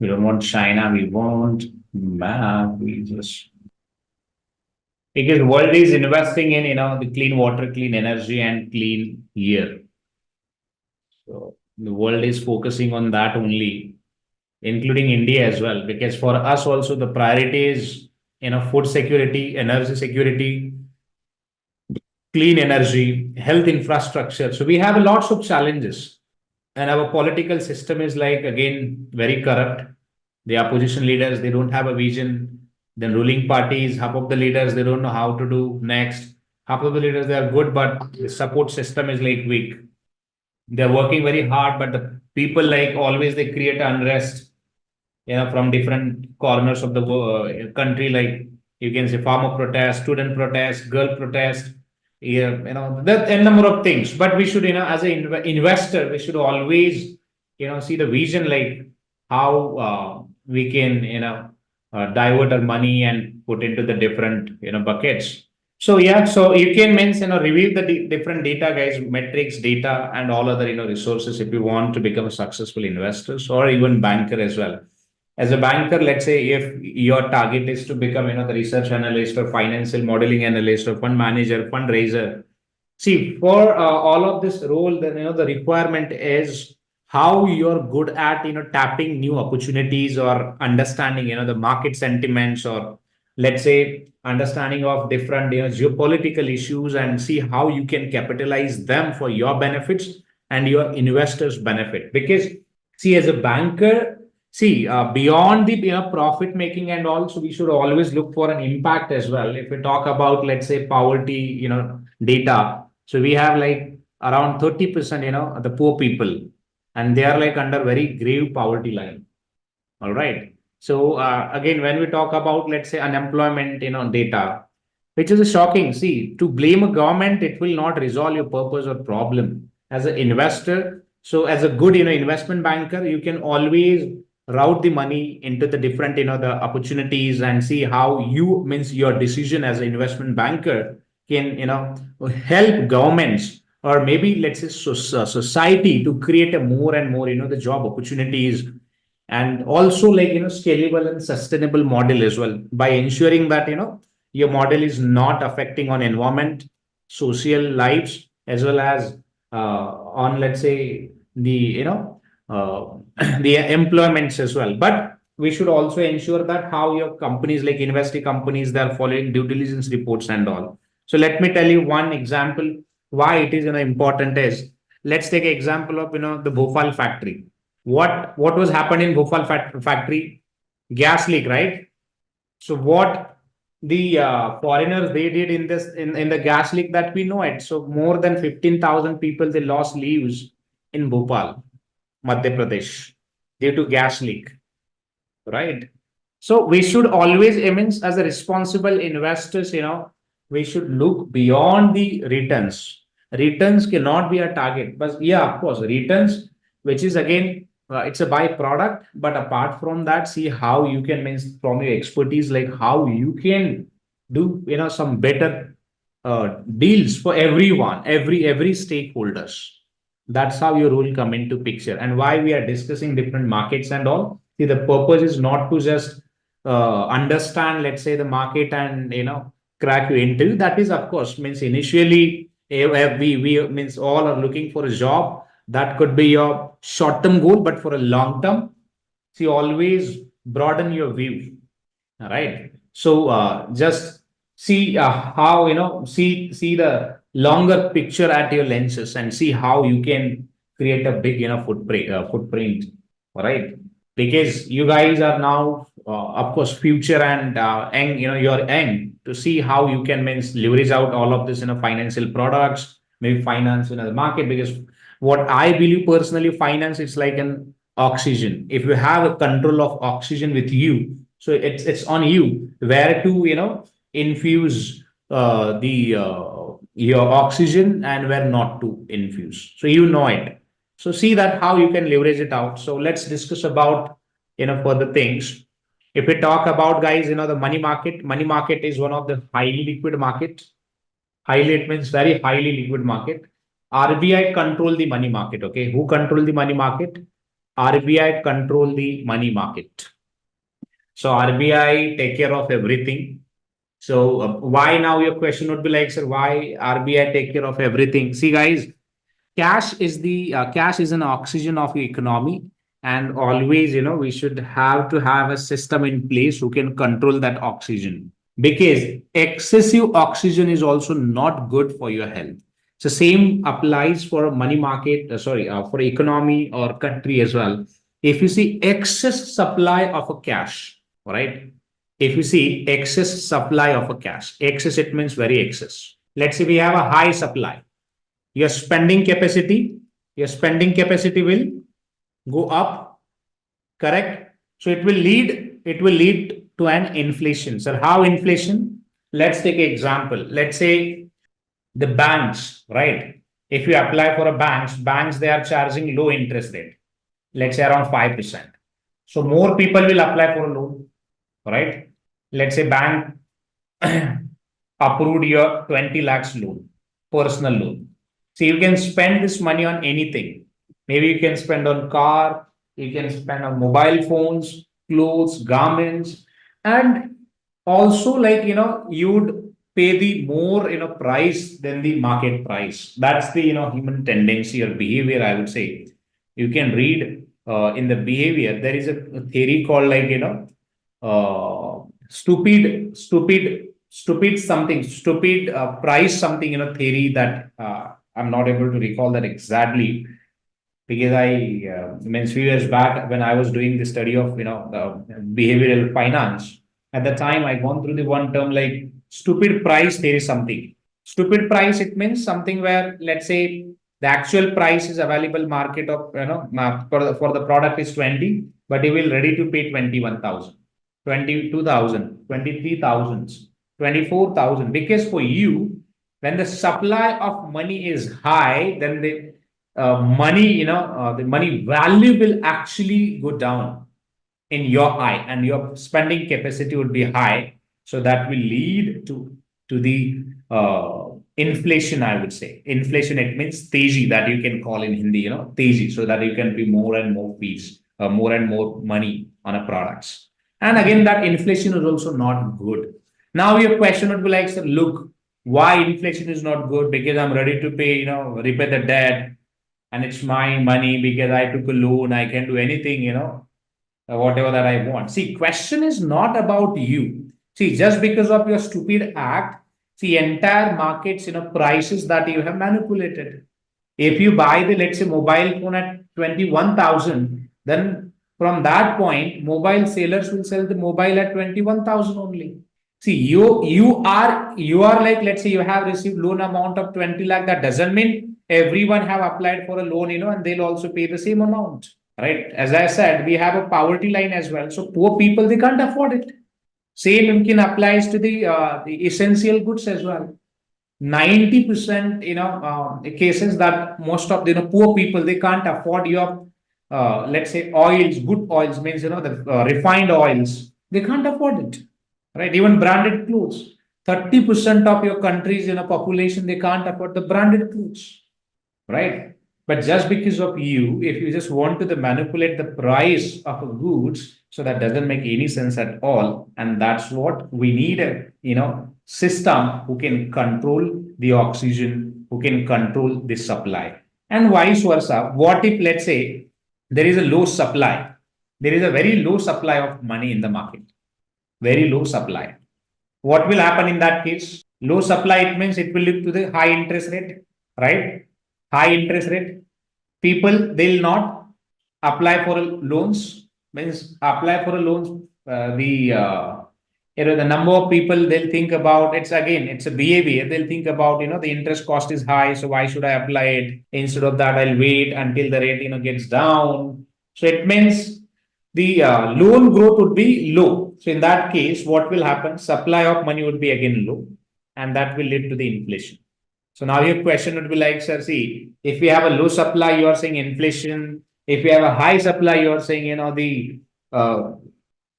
We don't want China, we want map, we just. Because world is investing in the clean water, clean energy, and clean air. So the world is focusing on that only, including India as well. Because for us also the priority is food security, energy security, clean energy, health infrastructure. So we have lots of challenges, and our political system is like again very corrupt. The opposition leaders, they don't have a vision. Then ruling parties, half of the leaders, they don't know how to do next. Half of the leaders, they are good, but the support system is like weak. They're working very hard, but the people like always they create unrest, from different corners of the country. Like you can say farmer protest, student protest, girl protest. That a number of things. But we should, as an investor, we should always, see the vision, like how we can, divert our money and put into the different buckets. So yeah, so you can review the different data, guys, metrics, data, and all other resources if you want to become a successful investor or even banker as well. As a banker, let's say if your target is to become the research analyst or financial modeling analyst or fund manager, fundraiser. See, for all of this role, then the requirement is how you're good at tapping new opportunities or understanding the market sentiments, or let's say understanding of different geopolitical issues, and see how you can capitalize them for your benefits and your investors benefit. Because see, as a banker, see beyond the profit making and all, so we should always look for an impact as well. If we talk about, let's say, poverty data, so we have like around 30% the poor people, and they are like under very grave poverty line. All right. So again, when we talk about, let's say, unemployment data, which is a shocking. See, to blame a government, it will not resolve your purpose or problem. As an investor, so as a good investment banker, you can always route the money into the different the opportunities, and see how you means your decision as an investment banker can help governments, or maybe let's say society, to create a more and more the job opportunities, and also like scalable and sustainable model as well, by ensuring that your model is not affecting on environment, social lives, as well as on, let's say, the the employments as well. But we should also ensure that how your companies like investing companies, they're following due diligence reports and all. So let me tell you one example why it is important is, let's take an example of the Bhopal factory. What was happening in Bhopal factory? Gas leak, right? So what the foreigners they did in this in the gas leak, that we know it. So more than 15,000 people they lost lives in Bhopal, Madhya Pradesh, due to gas leak, right? So we should always, I mean, as a responsible investors, we should look beyond the returns. Returns cannot be a target, but yeah, of course, returns, which is again, it's a byproduct. But apart from that, see how you can, means from your expertise, like how you can do, some better deals for everyone, every stakeholders. That's how your role come into picture, and why we are discussing different markets and all. See, the purpose is not to just understand, let's say, the market and crack you into. That is, of course, means initially we means all are looking for a job. That could be your short-term goal, but for a long term, see, always broaden your view. All right. So just see how see the longer picture at your lenses and see how you can create a big footprint. All right, because you guys are now of course future and young, you're young to see how you can means leverage out all of this financial products, maybe finance in the market. Because what I believe personally, finance is like an oxygen. If you have a control of oxygen with you, so it's on you where to infuse the your oxygen and where not to infuse. So you know it. So see that how you can leverage it out. So let's discuss about further things. If we talk about, guys, the money market. Money market is one of the highly liquid market. Highly, it means very highly liquid market. RBI control the money market. Okay, who control the money market? RBI control the money market. So RBI take care of everything. So why now your question would be like, sir, why RBI take care of everything? See, guys, cash is an oxygen of the economy, and always we should have to have a system in place who can control that oxygen, because excessive oxygen is also not good for your health. So same applies for a money market, for economy or country as well. If you see excess supply of a cash, right? If you see excess supply of a cash, excess, it means very excess. Let's say we have a high supply. Your spending capacity will go up, correct? So it will lead to an inflation. So how inflation? Let's take an example. Let's say the banks, right? If you apply for a banks, they are charging low interest rate, let's say around 5%. So more people will apply for a loan, right? Let's say bank approved your 20 lakhs loan, personal loan. So you can spend this money on anything. Maybe you can spend on car, you can spend on mobile phones, clothes, garments, and also like you would pay the more price than the market price. That's the human tendency or behavior, I would say. You can read in the behavior. There is a theory called like stupid price something theory that I'm not able to recall that exactly, because I means few years back when I was doing the study of behavioral finance. At the time, I gone through the one term like stupid price. There is something stupid price. It means something where, let's say, the actual price is available market of for the product is 20, but you will ready to pay 21,000, 22,000, 23,000, 24,000, because for you, when the supply of money is high, then the the money value will actually go down in your eye, and your spending capacity would be high. So that will lead to the inflation, I would say. Inflation, it means teji, that you can call in Hindi, teji, so that you can be more and more fees, more and more money on a products. And again, that inflation is also not good. Now your question would be like, sir, look, why inflation is not good? Because I'm ready to pay, repay the debt, and it's my money because I took a loan. I can do anything, whatever that I want. See, question is not about you. See, just because of your stupid act, see, entire markets, prices that you have manipulated. If you buy the, let's say, mobile phone at 21,000, then from that point, mobile sellers will sell the mobile at 21,000 only. See, you are like, let's say you have received loan amount of 20 lakh. That doesn't mean everyone have applied for a loan, and they'll also pay the same amount. Right? As I said, we have a poverty line as well. So poor people, they can't afford it. Same applies to the essential goods as well. 90% cases that most of the poor people, they can't afford your let's say oils, good oils, means the refined oils, they can't afford it, right? Even branded clothes, 30% of your country's population, they can't afford the branded clothes, right? But just because of you, if you just want to manipulate the price of a goods, so that doesn't make any sense at all. And that's what we need a system who can control the oxygen, who can control the supply, and vice versa. What if, let's say, there is a low supply, there is a very low supply of money in the market, very low supply. What will happen in that case? Low supply, it means it will lead to the high interest rate, right? High interest rate. People, they'll not apply for loans, means apply for a loans. The number of people, they'll think about, it's a behavior. They'll think about, the interest cost is high, so why should I apply it? Instead of that, I'll wait until the rate, gets down. So it means the loan growth would be low. So in that case, what will happen? Supply of money would be again low, and that will lead to the inflation. So now your question would be like, sir, see, if we have a low supply, you are saying inflation. If we have a high supply, you are saying,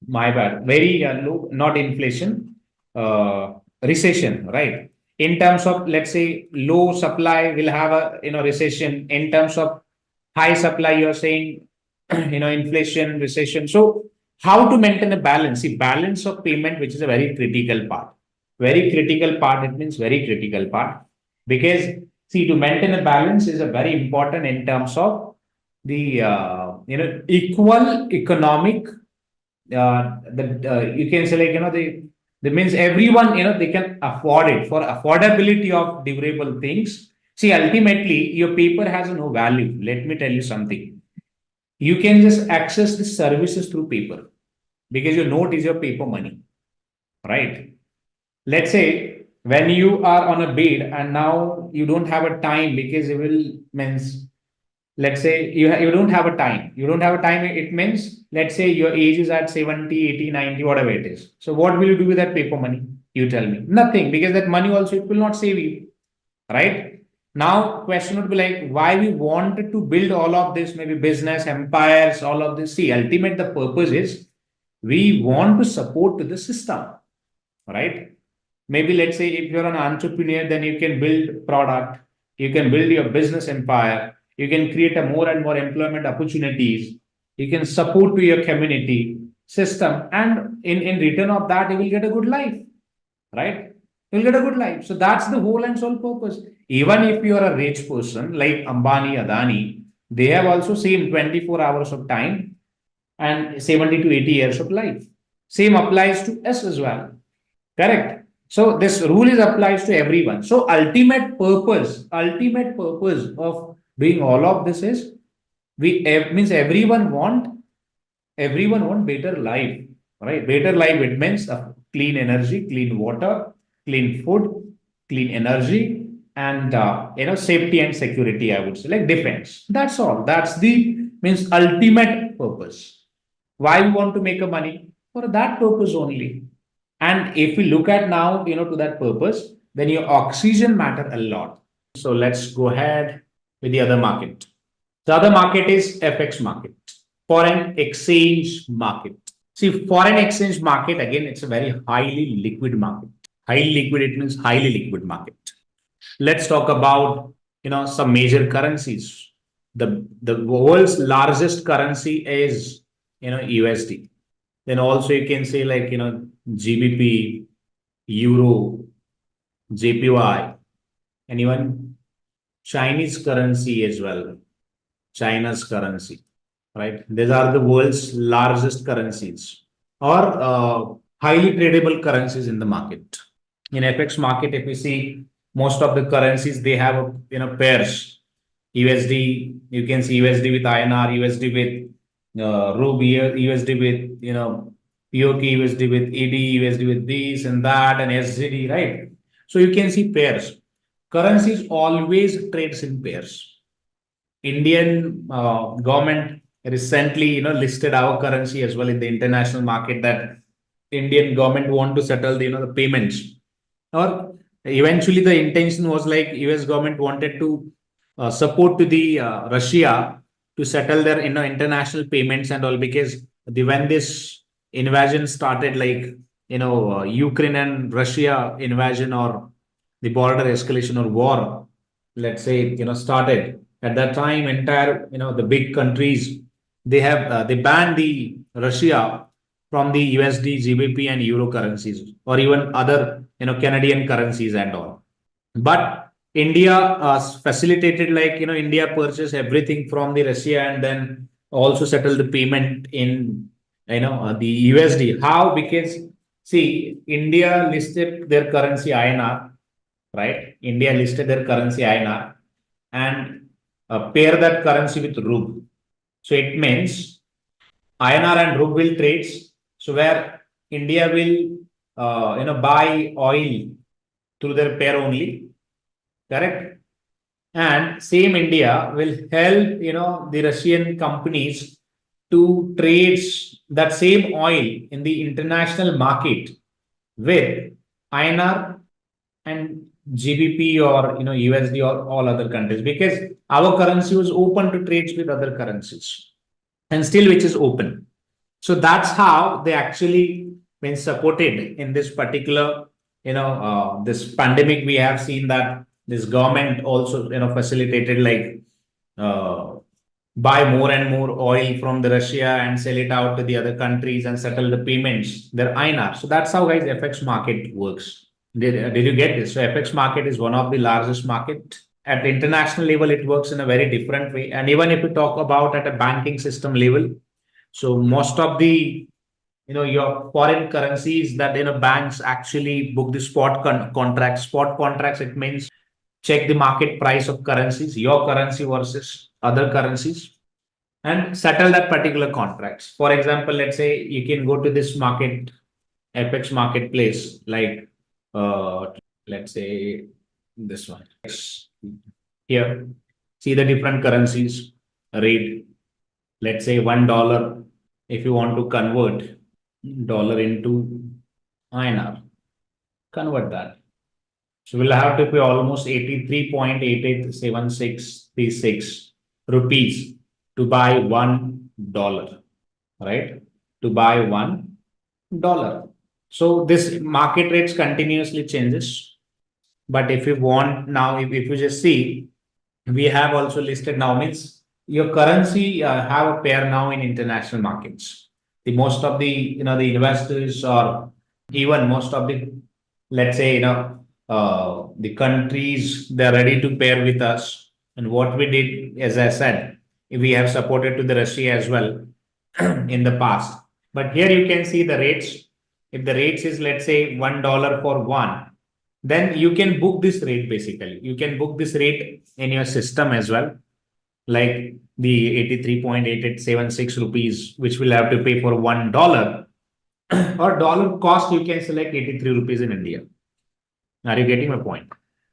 my bad, very low, not inflation, recession, right? In terms of, let's say, low supply will have a recession. In terms of high supply, you're saying inflation, recession. So how to maintain a balance? See, balance of payment, which is a very critical part. Very critical part. It means very critical part, because see, to maintain a balance is a very important in terms of the equal economic. You can say, like, the means everyone, they can afford it. For affordability of durable things, see, ultimately your paper has no value. Let me tell you something. You can just access the services through paper, because your note is your paper money, right? Let's say when you are on a bid and now you don't have a time, because you will, means, let's say you don't have a time. You don't have a time. It means, let's say your age is at 70, 80, 90, whatever it is. So what will you do with that paper money? You tell me. Nothing, because that money also, it will not save you, right? Now, question would be like, why we wanted to build all of this, maybe business, empires, all of this. See, ultimate the purpose is we want to support to the system, right? Maybe let's say if you're an entrepreneur, then you can build product, you can build your business empire, you can create a more and more employment opportunities, you can support to your community system, and in return of that, you will get a good life, right? You'll get a good life. So that's the whole and sole purpose. Even if you are a rich person like Ambani, Adani, they have also same 24 hours of time and 70 to 80 years of life. Same applies to us as well. Correct. So this rule is applies to everyone. So ultimate purpose of doing all of this is means everyone want better life, right? Better life, it means clean energy, clean water, clean food, clean energy, and safety and security, I would say, like defense. That's all. That's the means ultimate purpose. Why we want to make a money? For that purpose only. And if we look at now, to that purpose, then your oxygen matter a lot. So let's go ahead with the other market. The other market is FX market, foreign exchange market. See, foreign exchange market, again, it's a very highly liquid market. Highly liquid, it means highly liquid market. Let's talk about, some major currencies. The world's largest currency is, USD. Then also you can say, like, GBP, Euro, JPY, and even Chinese currency as well. China's currency. right? These are the world's largest currencies or highly tradable currencies in the market. In FX market, if we see most of the currencies, they have pairs. USD, you can see USD with INR, USD with Ruby, USD with POK, USD with ED, USD with this and that, and SGD, right? So you can see pairs. Currencies always trades in pairs. Indian government recently, listed our currency as well in the international market, that Indian government want to settle the payments, or eventually the intention was like US government wanted to support to the Russia to settle their international payments and all, because when this invasion started, like Ukraine and Russia invasion, or the border escalation or war, let's say started at that time, entire the big countries, they banned the Russia from the USD, GBP, and Euro currencies, or even other Canadian currencies and all. But India facilitated, like India purchased everything from the Russia and then also settled the payment in the USD. How? Because see, India listed their currency INR, right? India listed their currency INR and pair that currency with ruble. So it means INR and ruble trades. So where India will buy oil through their pair only, correct? And same India will help the Russian companies to trade that same oil in the international market with INR and GBP, or USD, or all other countries, because our currency was open to trades with other currencies, and still which is open. So that's how they actually been supported in this particular this pandemic. We have seen that this government also facilitated, like buy more and more oil from the Russia and sell it out to the other countries and settle the payments, their INR. So that's how, guys, FX market works. Did you get this? So FX market is one of the largest market. At the international level, it works in a very different way. And even if we talk about at a banking system level, so most of the your foreign currencies that banks actually book the spot contracts. Spot contracts, it means check the market price of currencies, your currency versus other currencies, and settle that particular contracts. For example, let's say you can go to this market, FX marketplace, like let's say this one here. See the different currencies rate. Let's say $1. If you want to convert dollar into INR, convert that. So we'll have to pay almost 83.887636 rupees to buy $1, right? To buy $1. So this market rates continuously changes. But if you want now, if you just see, we have also listed now, means your currency have a pair now in international markets. The most of the the investors, or even most of the, let's say the countries, they're ready to pair with us. And what we did, as I said, we have supported to the Russia as well in the past. But here you can see the rates. If the rates is, let's say, $1 for one, then you can book this rate. Basically, you can book this rate in your system as well, like the 83.8876 rupees, which will have to pay for $1, or dollar cost, you can select 83 rupees in India. Are you getting my point?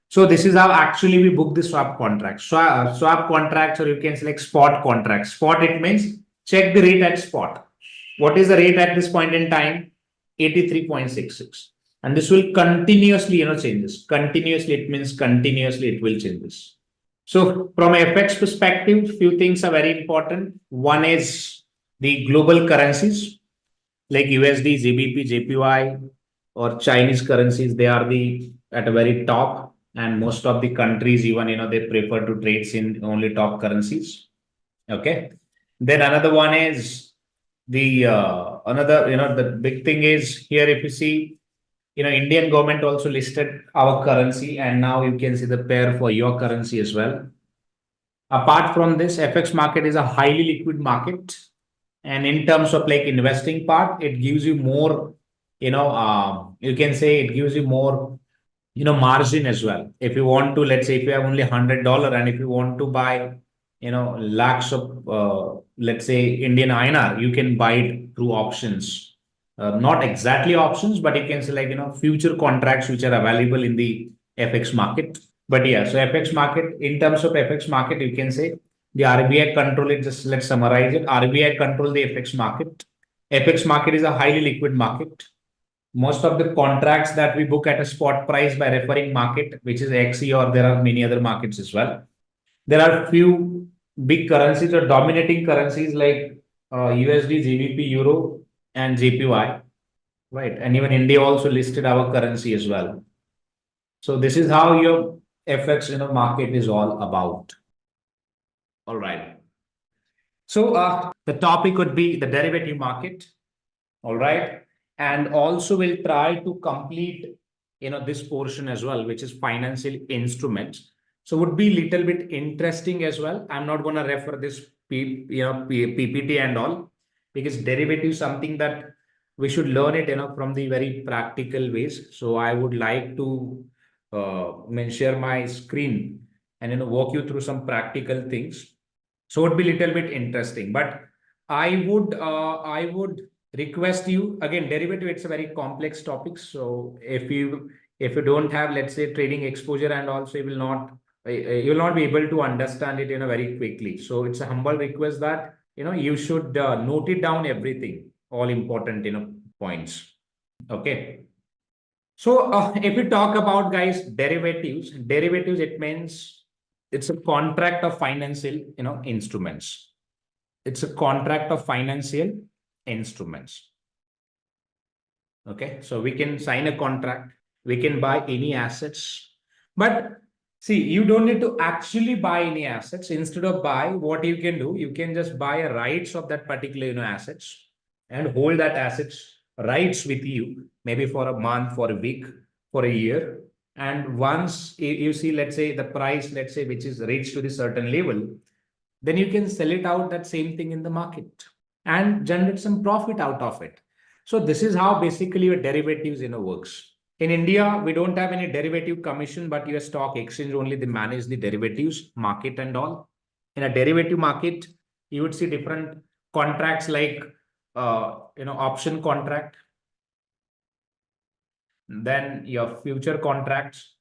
So this is how actually we book the swap contracts. Swap contracts, or you can select spot contracts. Spot, it means check the rate at spot. What is the rate at this point in time? 83.66. And this will continuously changes. Continuously, it means continuously it will changes. So from FX perspective, few things are very important. One is the global currencies like USD, GBP, JPY, or Chinese currencies. They are at a very top, and most of the countries, even they prefer to trade in only top currencies. Okay. Then another one is the the big thing is here. If you see, Indian government also listed our currency, and now you can see the pair for your currency as well. Apart from this, FX market is a highly liquid market. And in terms of like investing part, it gives you more, you can say it gives you more, margin as well. If you want to, let's say if you have only $100 and if you want to buy, lakhs of, let's say Indian INR, you can buy it through options. Not exactly options, but you can say like, future contracts which are available in the FX market. But yeah, so FX market, in terms of FX market, you can say the RBI control it. Just let's summarize it. RBI control the FX market. FX market is a highly liquid market. Most of the contracts that we book at a spot price by referring market, which is XE, or there are many other markets as well. There are few big currencies or dominating currencies like USD, GBP, Euro, and JPY, right? And even India also listed our currency as well. So this is how your FX market is all about. All right. So the topic would be the derivative market. All right. And also we'll try to complete this portion as well, which is financial instruments. So would be little bit interesting as well. I'm not going to refer this PPT and all, because derivative is something that we should learn it from the very practical ways. So I would like to share my screen and walk you through some practical things. So it would be little bit interesting, but I would request you again, derivative, it's a very complex topic. So if you don't have, let's say, trading exposure, and also you will not be able to understand it very quickly. So it's a humble request that you should note it down, everything, all important points. Okay. So if we talk about, guys, derivatives, it means it's a contract of financial instruments. It's a contract of financial instruments. Okay, so we can sign a contract, we can buy any assets, but see, you don't need to actually buy any assets. Instead of buy, what you can do, you can just buy a rights of that particular assets and hold that assets rights with you, maybe for a month, for a week, for a year. And once you see, let's say the price, let's say, which is reached to the certain level, then you can sell it out, that same thing, in the market and generate some profit out of it. So this is how basically your derivatives works. In India, we don't have any derivative commission, but your stock exchange only, they manage the derivatives market and all. In a derivative market, you would see different contracts like option contract, then your future contracts,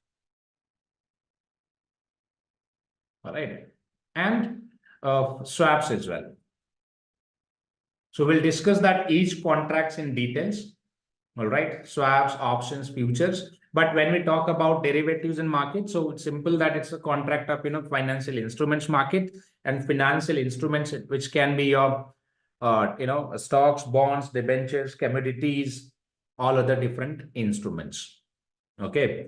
all right, and swaps as well. So we'll discuss that each contracts in details. All right, swaps, options, futures. But when we talk about derivatives in market, so it's simple that it's a contract of financial instruments market, and financial instruments, which can be your stocks, bonds, debentures, commodities, all other different instruments. Okay,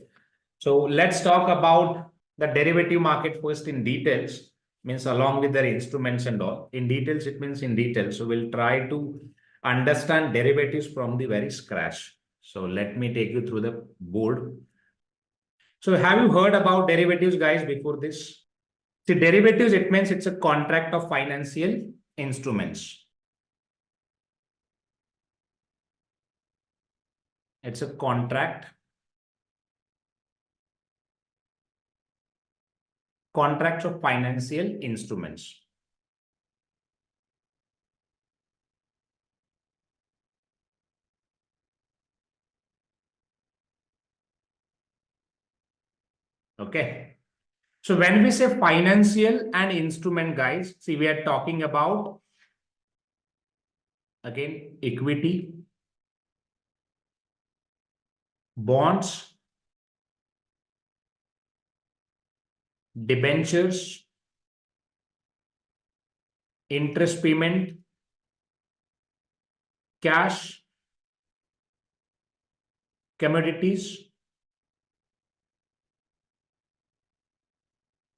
so let's talk about the derivative market first in details. Means along with their instruments and all. In details, it means in detail. So we'll try to understand derivatives from the very scratch. So let me take you through the board. So have you heard about derivatives, guys, before this? See, derivatives, it means it's a contract of financial instruments. It's a contracts of financial instruments. Okay. So when we say financial and instrument, guys, see, we are talking about, again, equity, bonds, debentures, interest payment, cash, commodities,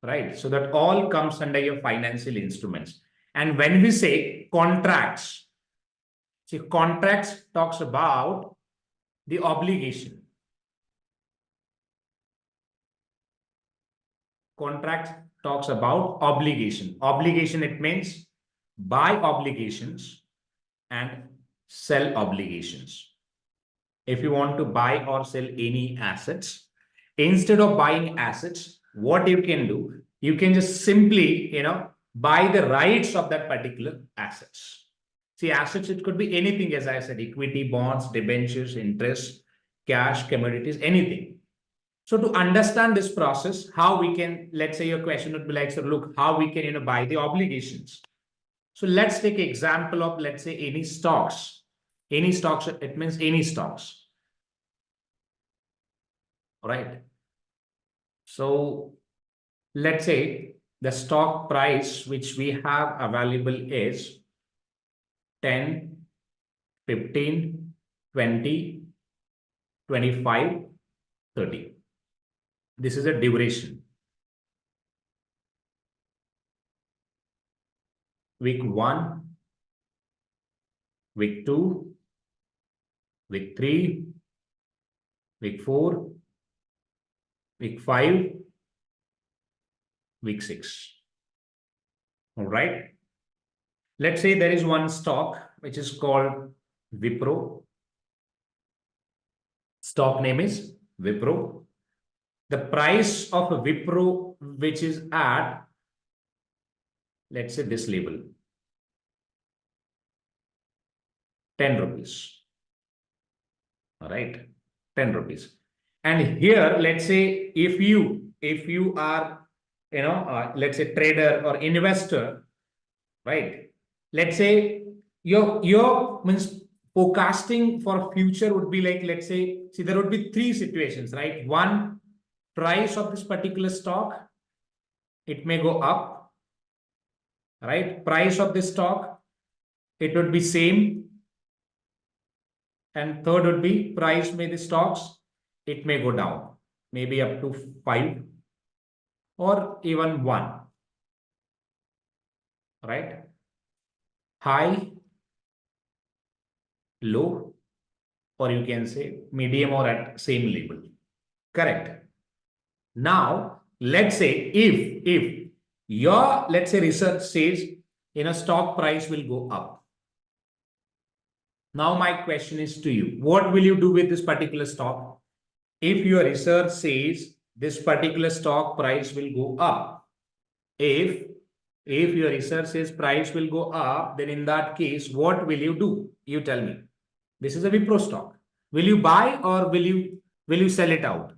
right? So that all comes under your financial instruments. And when we say contracts, see, contracts talks about the obligation. Contracts talks about obligation. Obligation, it means buy obligations and sell obligations. If you want to buy or sell any assets, instead of buying assets, what you can do, you can just simply, buy the rights of that particular assets. See, assets, it could be anything, as I said, equity, bonds, debentures, interest, cash, commodities, anything. So to understand this process, how we can, let's say your question would be like, so look, how we can, buy the obligations. So let's take an example of, let's say, any stocks. Any stocks, it means any stocks. Right. So let's say the stock price which we have available is 10, 15, 20, 25, 30. This is a duration. Week 1, week 2, week 3, week 4, week 5, week 6. All right. Let's say there is one stock which is called Wipro. Stock name is Wipro. The price of Wipro, which is at, let's say, this level, 10 rupees. All right, 10 rupees. And here, let's say, if you are, let's say trader or investor, right? Let's say your means forecasting for future would be like, let's say, see, there would be three situations, right? One, price of this particular stock, it may go up, right? Price of this stock, it would be same. And third would be price may the stocks, it may go down, maybe up to 5 or even 1, right? High, low, or you can say medium or at same level. Correct. Now, let's say if your, let's say, research says stock price will go up. Now my question is to you, what will you do with this particular stock? If your research says this particular stock price will go up, if your research says price will go up, then in that case, what will you do? You tell me. This is a Wipro stock. Will you buy or will you sell it out?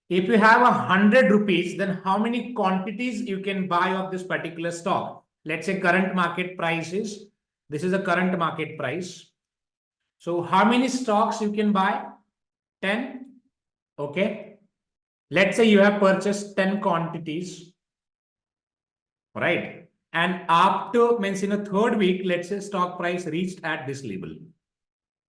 If you have 100 rupees, then how many quantities you can buy of this particular stock? Let's say current market price is, this is a current market price. So how many stocks you can buy? 10. Okay. Let's say you have purchased 10 quantities. Right. And after, means in a third week, let's say stock price reached at this level.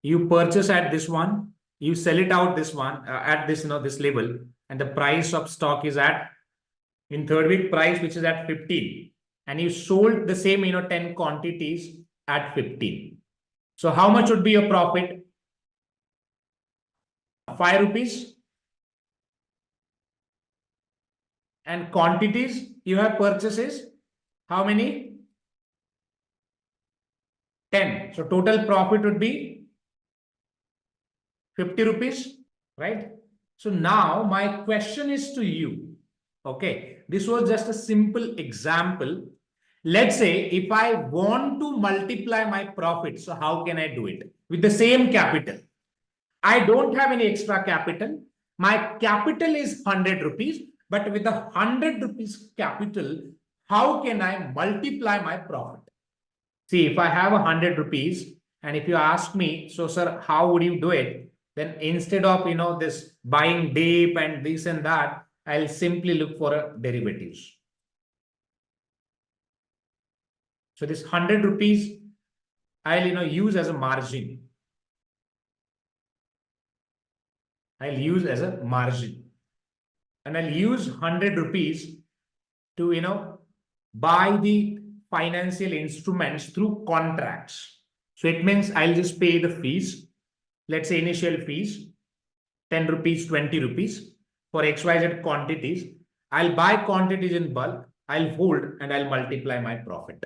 You purchase at this one, you sell it out this one at this, this level, and the price of stock is at, in third week price, which is at 15. And you sold the same, 10 quantities at 15. So how much would be your profit? 5 rupees. And quantities you have purchases, how many? 10. So total profit would be 50 rupees, right? So now my question is to you. Okay, this was just a simple example. Let's say if I want to multiply my profit, so how can I do it? With the same capital. I don't have any extra capital. My capital is 100 rupees, but with the 100 rupees capital, how can I multiply my profit? See, if I have 100 rupees, and if you ask me, so sir, how would you do it? Then instead of, this buying dip and this and that, I'll simply look for a derivatives. So this 100 rupees, I'll, use as a margin. I'll use as a margin. And I'll use 100 rupees to, buy the financial instruments through contracts. So it means I'll just pay the fees. Let's say initial fees, 10 rupees, 20 rupees for XYZ quantities. I'll buy quantities in bulk, I'll hold, and I'll multiply my profit.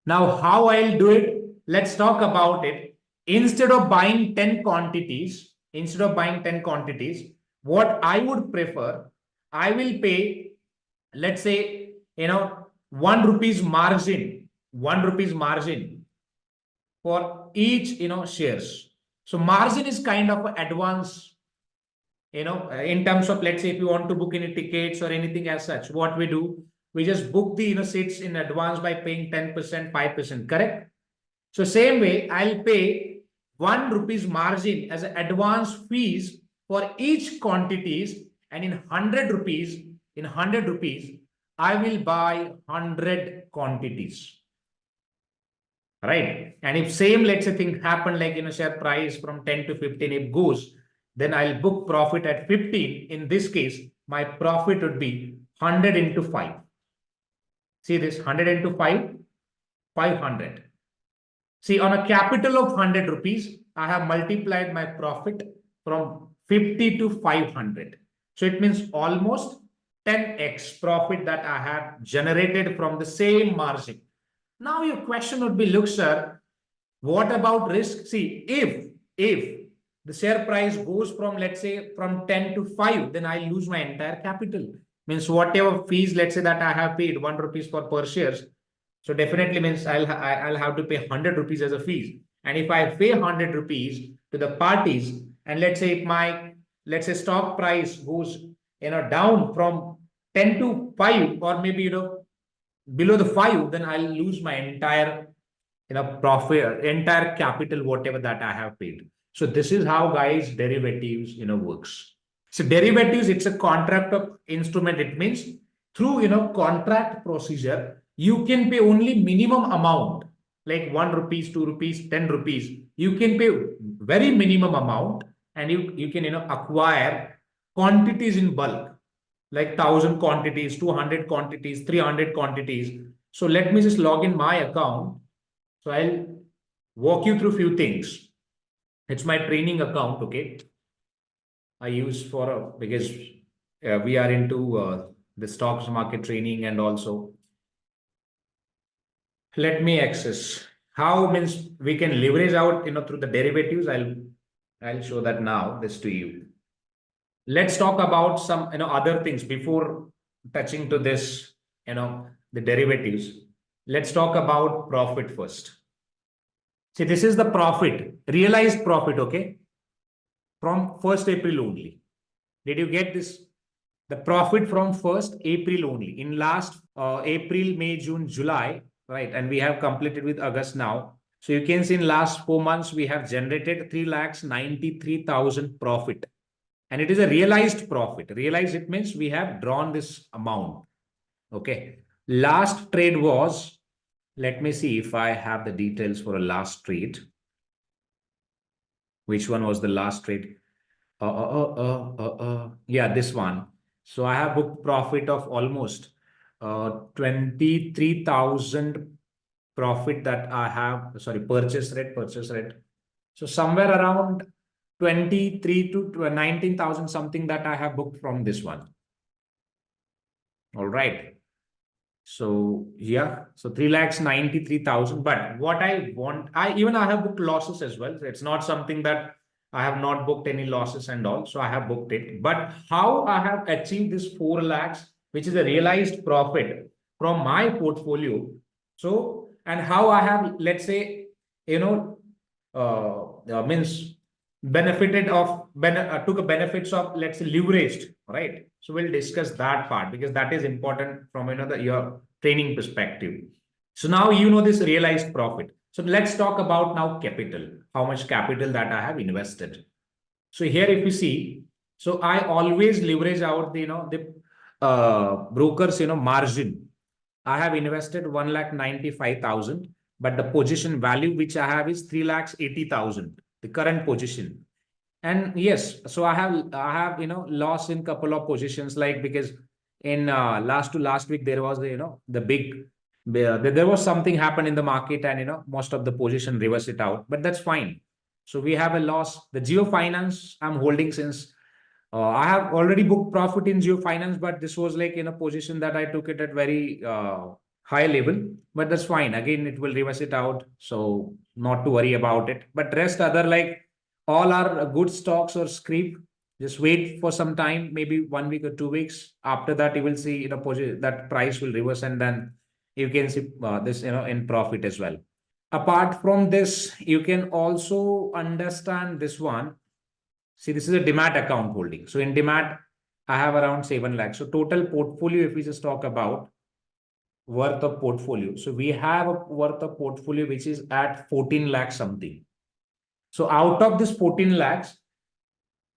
Now, how I'll do it? Let's talk about it. Instead of buying 10 quantities, what I would prefer, I will pay, let's say, 1 rupees margin, 1 rupees margin for each, shares. So margin is kind of an advance, in terms of, let's say, if you want to book any tickets or anything as such, what we do, we just book the, seats in advance by paying 10%, 5%, correct? So same way, I'll pay 1 rupees margin as an advance fees for each quantities, and in 100 rupees, I will buy 100 quantities. Right? And if same, let's say, thing happen, like, share price from 10 to 15, it goes, then I'll book profit at 15. In this case, my profit would be 100 into 5. See this, 100 into 5, 500. See, on a capital of 100 rupees, I have multiplied my profit from 50 to 500. So it means almost 10x profit that I have generated from the same margin. Now your question would be, look, sir, what about risk? See, if the share price goes from, let's say, from 10 to 5, then I lose my entire capital. Means whatever fees, let's say, that I have paid 1 rupees for per shares. So definitely means I'll have to pay 100 rupees as a fees. And if I pay 100 rupees to the parties, and let's say if my, let's say, stock price goes, down from 10 to 5, or maybe, below the 5, then I'll lose my entire, profit, entire capital, whatever that I have paid. So this is how, guys, derivatives, works. So derivatives, it's a contract of instrument. It means through, contract procedure, you can pay only minimum amount, like 1 rupees, 2 rupees, 10 rupees. You can pay very minimum amount, and you can, acquire quantities in bulk, like 1,000 quantities, 200 quantities, 300 quantities. So let me just log in my account. So I'll walk you through a few things. It's my training account, okay? I use for, because we are into the stocks market training, and also let me access. How means we can leverage out, through the derivatives. I'll show that now, this to you. Let's talk about some, other things before touching to this, the derivatives. Let's talk about profit first. See, this is the profit, realized profit, okay? From 1st April only. Did you get this? The profit from 1st April only. In last April, May, June, July, right? And we have completed with August now. So you can see in last 4 months, we have generated 3,93,000 profit. And it is a realized profit. Realized, it means we have drawn this amount. Okay. Last trade was, let me see if I have the details for a last trade. Which one was the last trade? Yeah, this one. So I have booked profit of almost 23,000 profit that I have, sorry, purchase rate. So somewhere around 23 to 19,000 something that I have booked from this one. All right. So yeah, so 3,93,000. But what I want, I have booked losses as well. It's not something that I have not booked any losses and all. So I have booked it. But how I have achieved this 4 lakhs, which is a realized profit from my portfolio. So, and how I have, let's say, means benefited of, took a benefits of, let's say, leveraged, right? So we'll discuss that part, because that is important from your training perspective. So now this realized profit. So let's talk about now capital, how much capital that I have invested. So here, if you see, so I always leverage out the, brokers, margin. I have invested 1,95,000, but the position value which I have is 3,80,000, the current position. And yes, so I have lost in couple of positions, like, because in last week there was the big there was something happened in the market, and most of the position reverse it out, but that's fine. So we have a loss. The Geo Finance I'm holding since I have already booked profit in Geo Finance, but this was like in a position that I took it at very high level, but that's fine. Again, it will reverse it out. So not to worry about it. But rest other like all are good stocks or scrip. Just wait for some time, maybe 1 week or 2 weeks. After that, you will see position that price will reverse, and then you can see this in profit as well. Apart from this, you can also understand this one. See, this is a demat account holding. So in demat, I have around 7 lakhs. So total portfolio, if we just talk about worth of portfolio. So we have a worth of portfolio which is at 14 lakhs something. So out of this 14 lakhs,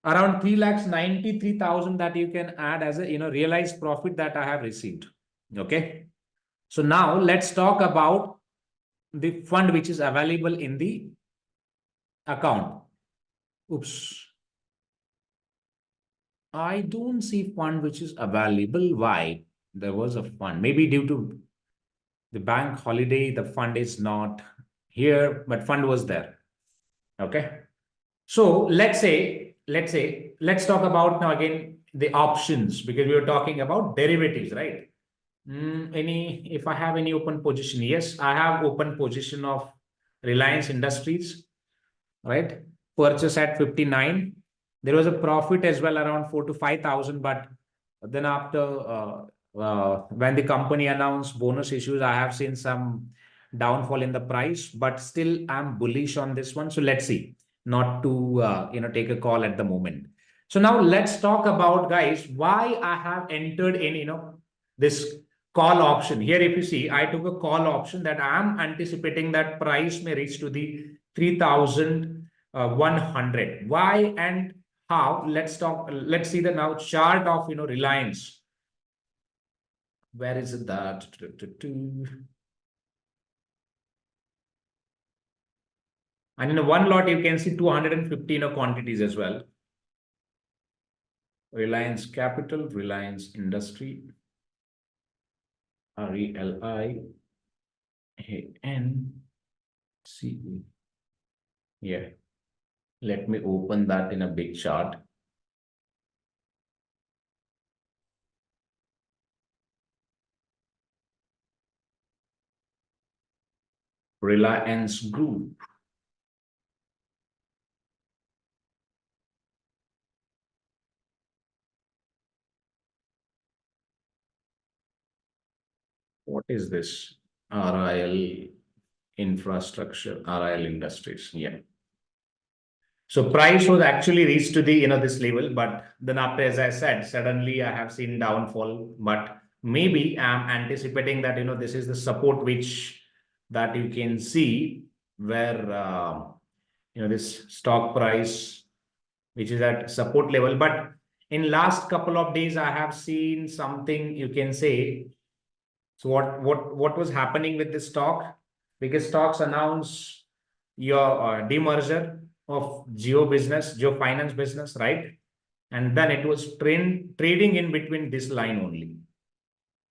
around 3 lakhs 93,000 that you can add as a realized profit that I have received. Okay. So now let's talk about the fund which is available in the account. Oops. I don't see fund which is available. Why? There was a fund. Maybe due to the bank holiday, the fund is not here, but fund was there. Okay. So let's talk about now again the options, because we were talking about derivatives, right? If I have any open position, yes, I have open position of Reliance Industries, right? Purchase at 59. There was a profit as well around 4 to 5,000, but then after when the company announced bonus issues, I have seen some downfall in the price, but still I'm bullish on this one. So let's see, not to take a call at the moment. So now let's talk about, guys, why I have entered in this call option. Here, if you see, I took a call option that I am anticipating that price may reach to the 3,100. Why and how? Let's see the now chart of Reliance. Where is it that? And in one lot, you can see 215 quantities as well. Reliance Capital, Reliance Industry, RELIANCE. Yeah. Let me open that in a big chart. Reliance Group. What is this? RIL Infrastructure, RIL Industries. Yeah. So price was actually reached to the this level, but then after, as I said, suddenly I have seen downfall. But maybe I'm anticipating that this is the support which that you can see where this stock price which is at support level. But in last couple of days, I have seen something you can say. So what was happening with the stock? Because stocks announce your demerger of Geo Finance business, right? And then it was trading in between this line only.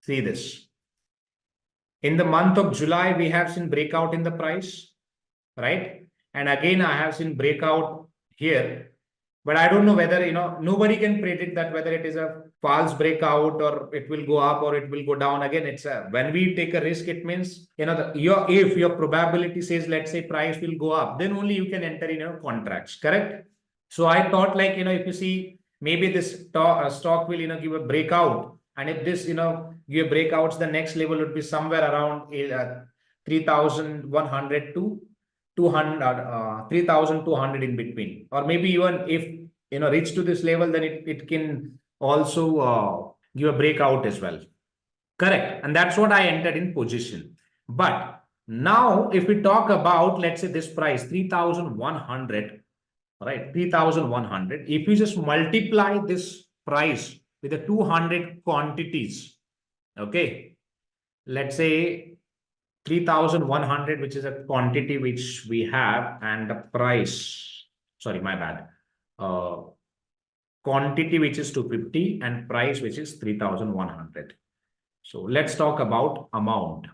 See this. In the month of July, we have seen breakout in the price, right? And again, I have seen breakout here. But I don't know whether, nobody can predict that whether it is a false breakout or it will go up or it will go down. Again, it's when we take a risk, it means, if your probability says, let's say price will go up, then only you can enter in contracts, correct? So I thought like, if you see, maybe this stock will, give a breakout. And if this, give breakouts, the next level would be somewhere around 3,100 to 3,200 in between, or maybe even if reach to this level, then it can also give a breakout as well, correct? And that's what I entered in position. But now if we talk about, let's say this price 3,100, right? 3,100, if you just multiply this price with the 200 quantities, okay, let's say 3,100, which is a quantity which we have, and the price, sorry, my bad, quantity which is 250 and price which is 3,100. So let's talk about amount.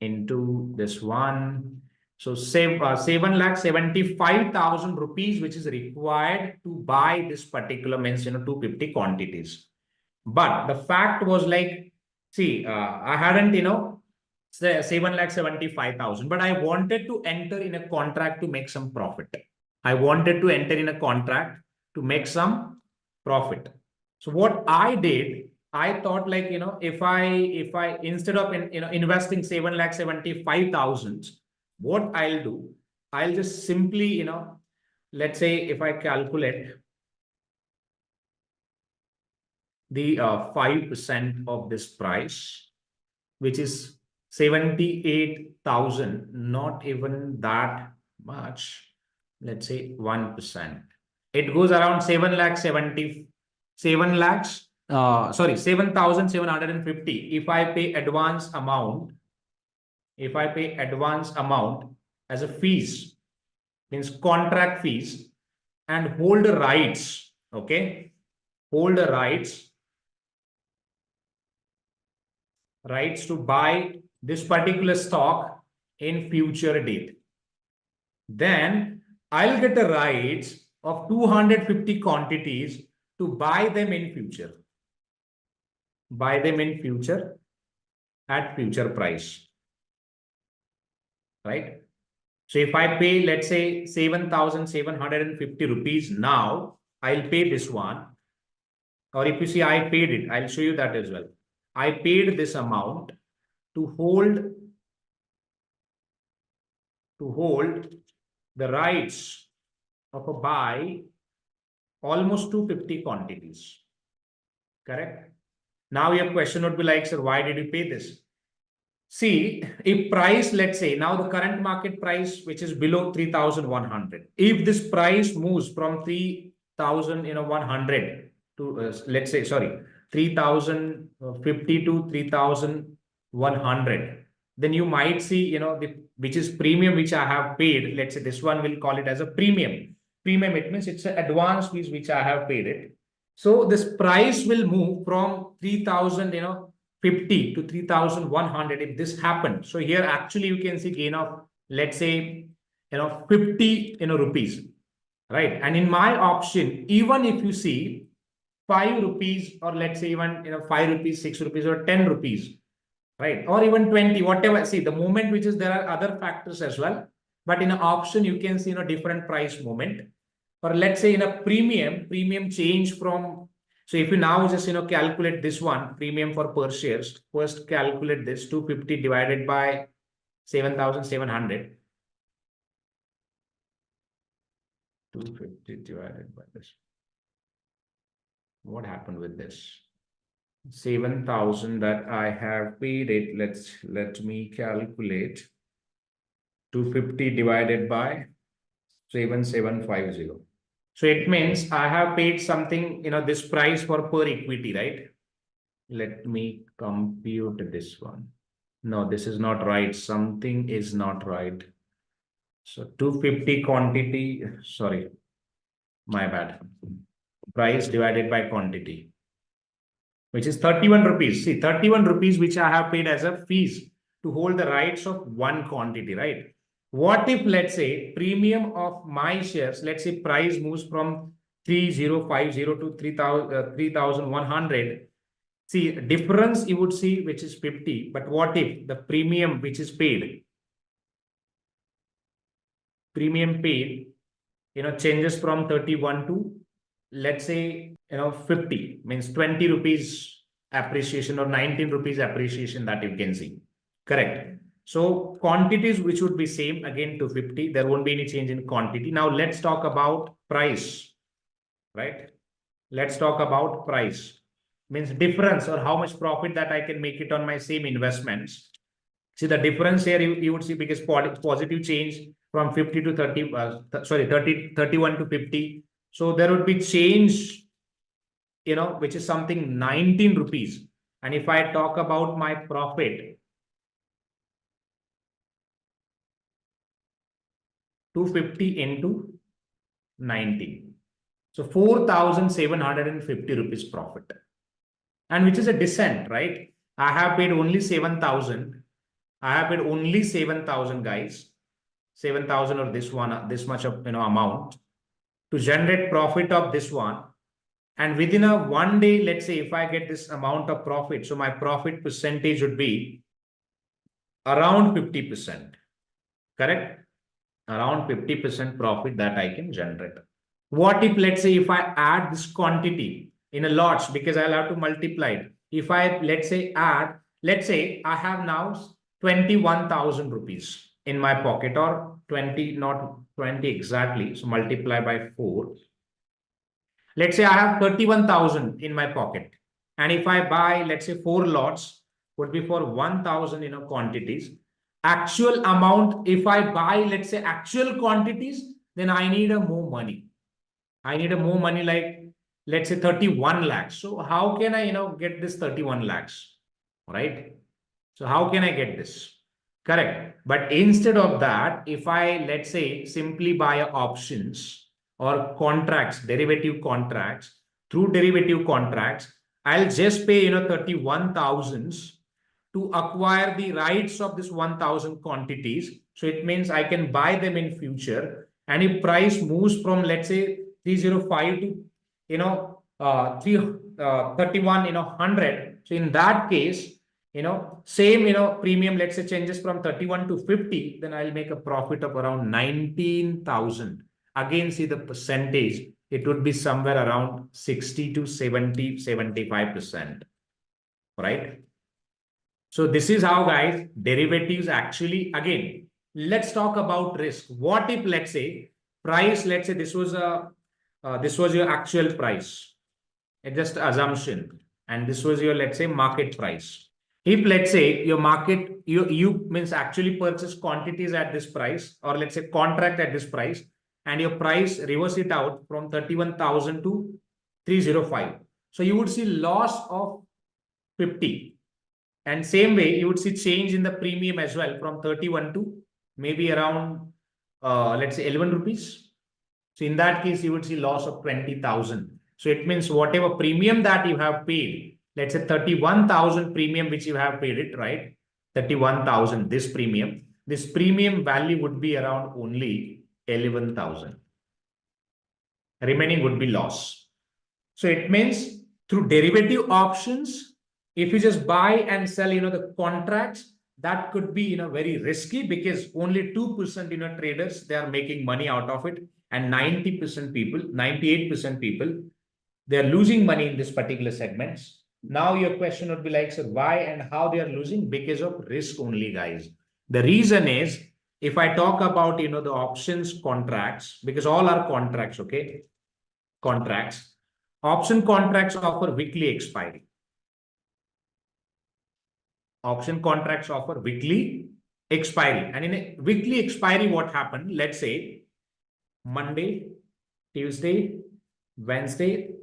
Into this one, So 7,75,000 rupees, which is required to buy this particular means 250 quantities. But the fact was like, see, I hadn't 7,75,000, but I wanted to enter in a contract to make some profit. I wanted to enter in a contract to make some profit. So what I did, I thought like, if I instead of investing 7,75,000, what I'll do, I'll just simply, let's say if I calculate the 5% of this price, which is 78,000, not even that much. Let's say 1%. It goes around 7,750. If I pay advance amount, as a fees, means contract fees, and hold the rights, okay? Hold the rights to buy this particular stock in future date. Then I'll get the rights of 250 quantities to buy them in future. Buy them in future at future price. Right? So if I pay, let's say 7,750 rupees now, I'll pay this one. Or if you see I paid it, I'll show you that as well. I paid this amount to hold the rights of a buy almost 250 quantities. Correct? Now your question would be like, sir, why did you pay this? See, if price, let's say now the current market price, which is below 3,100, if this price moves from 3,100 to let's say, sorry, 3,050 to 3,100, then you might see, which is premium, which I have paid. Let's say this one, we'll call it as a premium. Premium, it means it's an advance fees which I have paid it. So this price will move from 3,050 to 3,100 if this happened. So here actually you can see gain of, let's say, 50 rupees, right? And in my option, even if you see 5 rupees, or let's say even 5 rupees, 6 rupees, or 10 rupees, right? Or even 20, whatever. See, the moment which is, there are other factors as well. But in an option, you can see different price movement. Or let's say in a premium change from, so if you now just calculate this one, premium for per shares, first calculate this 250 divided by 7,700. 250 divided by this. What happened with this? 7,000 that I have paid it. Let me calculate 250 divided by 7,750. So it means I have paid something, this price for per equity, right? Let me compute this one. No, this is not right. Something is not right. So 250 quantity, sorry, my bad. Price divided by quantity, which is 31 rupees. See, 31 rupees, which I have paid as a fees to hold the rights of one quantity, right? What if, let's say, premium of my shares, let's say price moves from 3,050 to 3,100. See, difference you would see, which is 50. But what if the premium which is paid, changes from 31 to, let's say, 50, means 20 rupees appreciation or 19 rupees appreciation that you can see. Correct. So quantities which would be same, again 250, there won't be any change in quantity. Now let's talk about price, right? Let's talk about price, means difference or how much profit that I can make it on my same investments. See the difference here, you would see because positive change from 50 to 30, 31 to 50. So there would be change, which is something 19 rupees. And if I talk about my profit, 250 into 19. So 4,750 rupees profit. And which is a descent, right? I have paid only 7,000. I have paid only 7,000, guys. 7,000 or this one, this much of amount to generate profit of this one. And within a 1 day, let's say if I get this amount of profit, so my profit percentage would be around 50%, correct? Around 50% profit that I can generate. What if, let's say, if I add this quantity in a lots, because I'll have to multiply it. If I, let's say, add, let's say I have now 21,000 rupees in my pocket, or 20, not 20 exactly. So multiply by 4. Let's say I have 31,000 in my pocket. And if I buy, let's say 4 lots, would be for 1,000, quantities. Actual amount, if I buy, let's say actual quantities, then I need a more money. I need a more money, like, let's say 31 lakhs. So how can I, get this 31 lakhs, right? So how can I get this? Correct. But instead of that, if I, let's say, simply buy options or contracts, derivative contracts, through derivative contracts, I'll just pay, 31,000 to acquire the rights of this 1,000 quantities. So it means I can buy them in future. And if price moves from, let's say, 305 to, 31, 100. So in that case, same, premium, let's say changes from 31 to 50, then I'll make a profit of around 19,000. Again, see the percentage, it would be somewhere around 60 to 70, 75%, right? So this is how, guys, derivatives actually, again, let's talk about risk. What if, let's say, price, let's say this was your actual price, it's just assumption, and this was your, let's say, market price. If, let's say, your market, you means actually purchase quantities at this price, or let's say contract at this price, and your price reverse it out from 31,000 to 305. So you would see loss of 50. And same way, you would see change in the premium as well from 31 to maybe around, let's say 11 rupees. So in that case, you would see loss of 20,000. So it means whatever premium that you have paid, let's say 31,000 premium, which you have paid it, right? 31,000, this premium value would be around only 11,000. Remaining would be loss. So it means through derivative options, if you just buy and sell, the contracts, that could be, very risky, because only 2%, traders, they are making money out of it. And 90% people, 98% people, they're losing money in this particular segments. Now your question would be like, so why and how they are losing? Because of risk only, guys. The reason is, if I talk about, the options contracts, because all are contracts, okay? Contracts. Option contracts offer weekly expiry. Option contracts offer weekly expiry. And in a weekly expiry, what happened? Let's say Monday, Tuesday, Wednesday,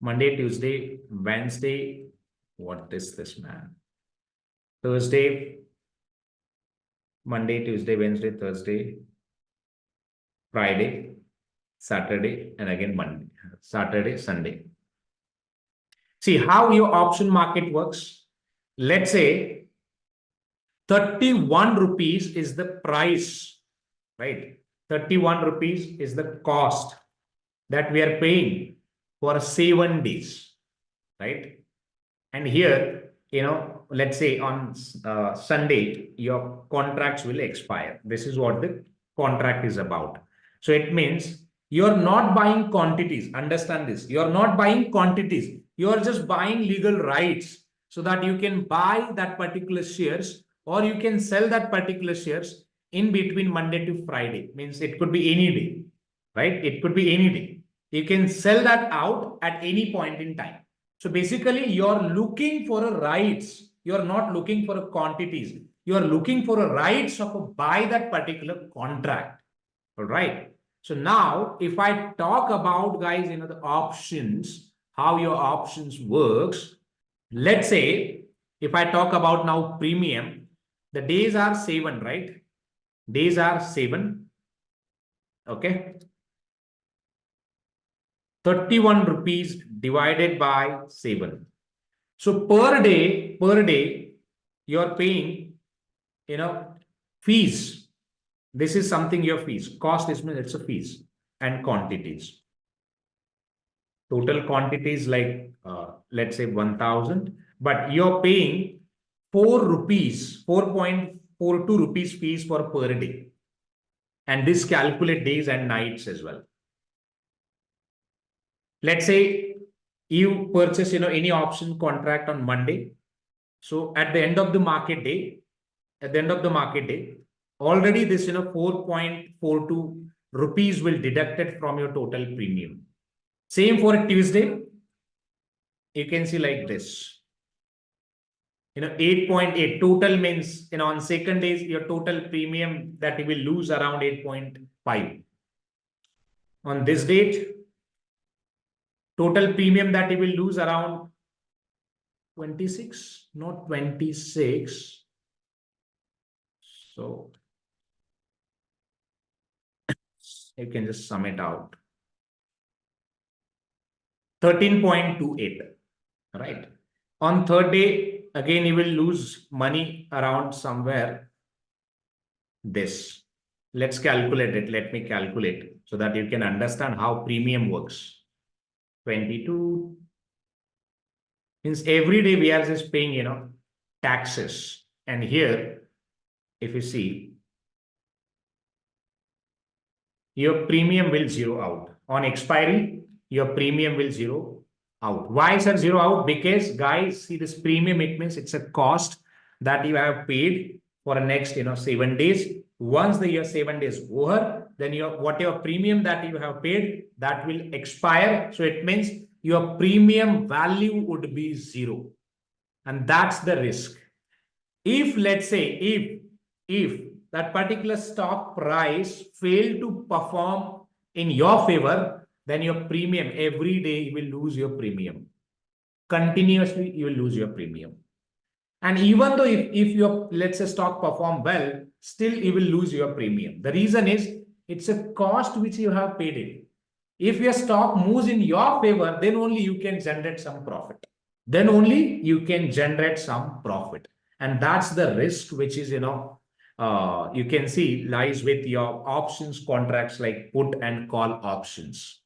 Monday, Tuesday, Wednesday. What is this, man? Thursday, Monday, Tuesday, Wednesday, Thursday, Friday, Saturday, and again Monday, Saturday, Sunday. See how your option market works. Let's say 31 rupees is the price, right? 31 rupees is the cost that we are paying for 7 days, right? And here, let's say on Sunday, your contracts will expire. This is what the contract is about. So it means you're not buying quantities. Understand this. You're not buying quantities. You're just buying legal rights so that you can buy that particular shares, or you can sell that particular shares in between Monday to Friday. Means it could be any day, right? It could be any day. You can sell that out at any point in time. So basically, you're looking for a rights. You're not looking for a quantities. You're looking for a rights of a buy that particular contract. All right. So now, if I talk about, guys, the options, how your options works. Let's say if I talk about now premium, the days are 7, right? Days are 7. Okay. 31 rupees divided by 7. So per day, you're paying fees. This is something your fees. Cost is it's a fees and quantities. Total quantities like let's say 1,000, but you're paying 4 rupees, 4.42 rupees fees for per day. And this calculate days and nights as well. Let's say you purchase any option contract on Monday. So at the end of the market day, already this 4.42 rupees will deducted from your total premium. Same for a Tuesday. You can see like this. 8.8 total means on second days your total premium that you will lose around 8.5. On this date, total premium that you will lose around 26, not 26. So you can just sum it out. 13.28, right? On third day, again, you will lose money around somewhere this. Let's calculate it. Let me calculate so that you can understand how premium works. 22 means every day we are just paying, taxes. And here, if you see, your premium will zero out. On expiry, your premium will zero out. Why is that zero out? Because guys, see this premium, it means it's a cost that you have paid for the next 7 days. Once the year 7 days over, then whatever premium that you have paid, that will expire. So it means your premium value would be zero. And that's the risk. If let's say, if that particular stock price failed to perform in your favor, then your premium every day you will lose your premium. Continuously, you will lose your premium. And even though if your, let's say, stock perform well, still you will lose your premium. The reason is it's a cost which you have paid it. If your stock moves in your favor, then only you can generate some profit. Then only you can generate some profit. And that's the risk which is, you can see lies with your options contracts like put and call options.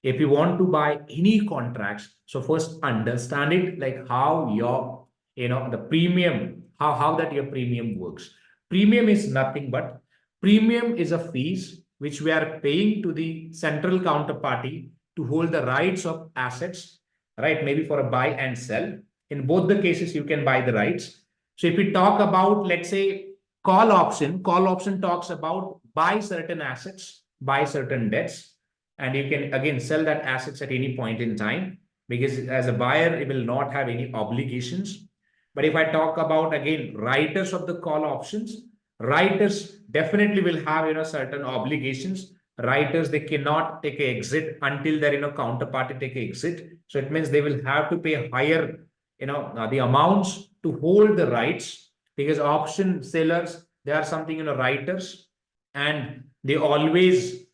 If you want to buy any contracts, so first understand it, like how your, the premium, how that your premium works. Premium is nothing but premium is a fees which we are paying to the central counterparty to hold the rights of assets, right? Maybe for a buy and sell. In both the cases, you can buy the rights. So if we talk about, let's say, call option talks about buy certain assets, buy certain debts, and you can again sell that assets at any point in time, because as a buyer, it will not have any obligations. But if I talk about again writers of the call options, writers definitely will have certain obligations. Writers, they cannot take an exit until their counterparty take an exit. So it means they will have to pay higher the amounts to hold the rights, because option sellers, they are something writers, and they always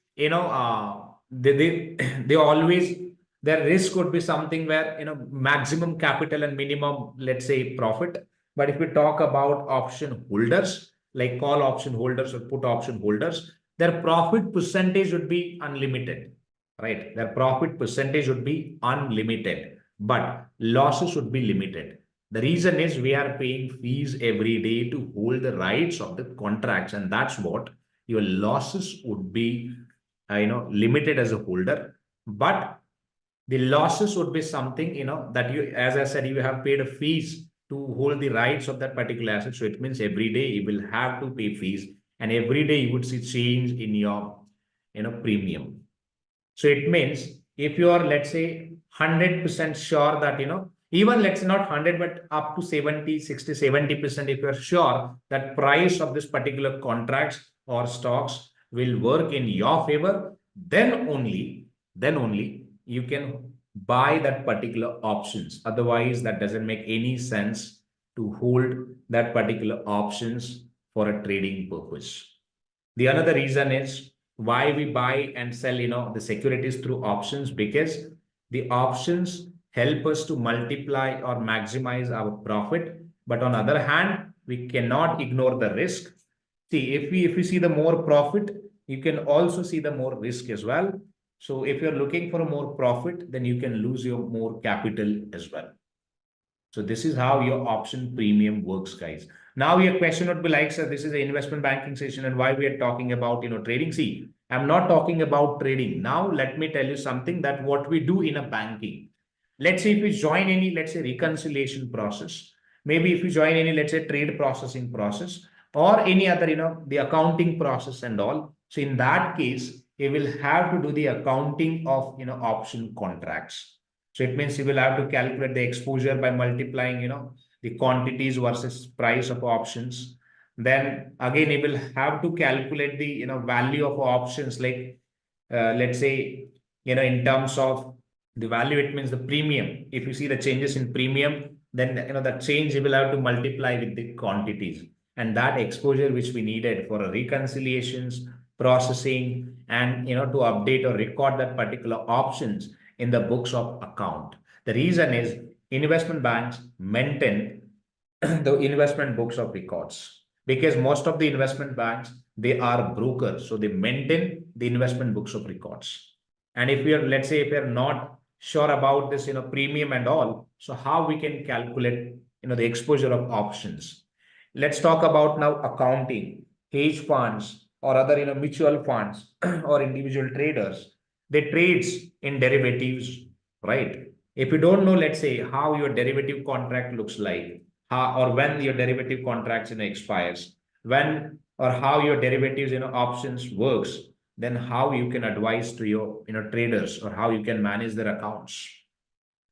they always, their risk would be something where maximum capital and minimum, let's say, profit. But if we talk about option holders like call option holders or put option holders, their profit percentage would be unlimited, right? Their profit percentage would be unlimited, but losses would be limited. The reason is we are paying fees every day to hold the rights of the contracts, and that's what your losses would be limited as a holder. But the losses would be something that you, as I said, you have paid a fees to hold the rights of that particular asset. So it means every day you will have to pay fees, and every day you would see change in your premium. So it means if you are, let's say, 100% sure that even let's say not 100 but up to 70, 60, 70%, if you're sure that price of this particular contracts or stocks will work in your favor, then only you can buy that particular options. Otherwise, that doesn't make any sense to hold that particular options for a trading purpose. The another reason is why we buy and sell the securities through options, because the options help us to multiply or maximize our profit. But on the other hand, we cannot ignore the risk. See, if we see the more profit, you can also see the more risk as well. So if you're looking for a more profit, then you can lose your more capital as well. So this is how your option premium works, guys. Now your question would be like, sir, this is an investment banking session and why we are talking about, trading. See, I'm not talking about trading. Now let me tell you something that what we do in a banking. Let's say if we join any, let's say reconciliation process, maybe if you join any, let's say trade processing process or any other, the accounting process and all. So in that case, you will have to do the accounting of, option contracts. So it means you will have to calculate the exposure by multiplying, the quantities versus price of options. Then again, you will have to calculate the, value of options, like, let's say, in terms of the value, it means the premium. If you see the changes in premium, then, that change you will have to multiply with the quantities. And that exposure which we needed for reconciliations, processing, and, to update or record that particular options in the books of account. The reason is investment banks maintain the investment books of records, because most of the investment banks, they are brokers. So they maintain the investment books of records. And if we are, let's say, if we are not sure about this, premium and all, so how we can calculate, the exposure of options. Let's talk about now accounting. Hedge funds or other, mutual funds or individual traders, they trades in derivatives, right? If you don't know, let's say, how your derivative contract looks like, how or when your derivative contracts, expires, when or how your derivatives, options works, then how you can advise to your, traders, or how you can manage their accounts.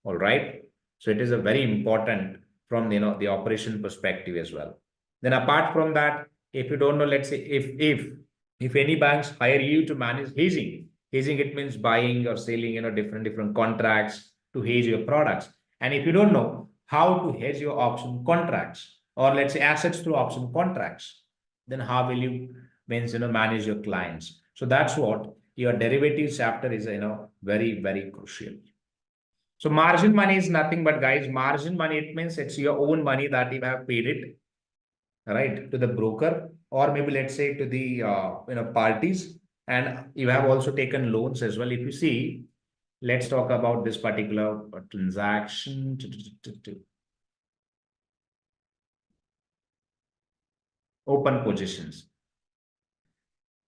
All right. So it is a very important from, the operation perspective as well. Then apart from that, if you don't know, let's say if any banks hire you to manage hedging, it means buying or selling, different contracts to hedge your products. And if you don't know how to hedge your option contracts, or let's say assets through option contracts, then how will you means, manage your clients? So that's what your derivatives chapter is, very, very crucial. So margin money is nothing but, guys, margin money, it means it's your own money that you have paid it, right, to the broker, or maybe let's say to the, parties. And you have also taken loans as well. If you see, let's talk about this particular transaction. Open positions.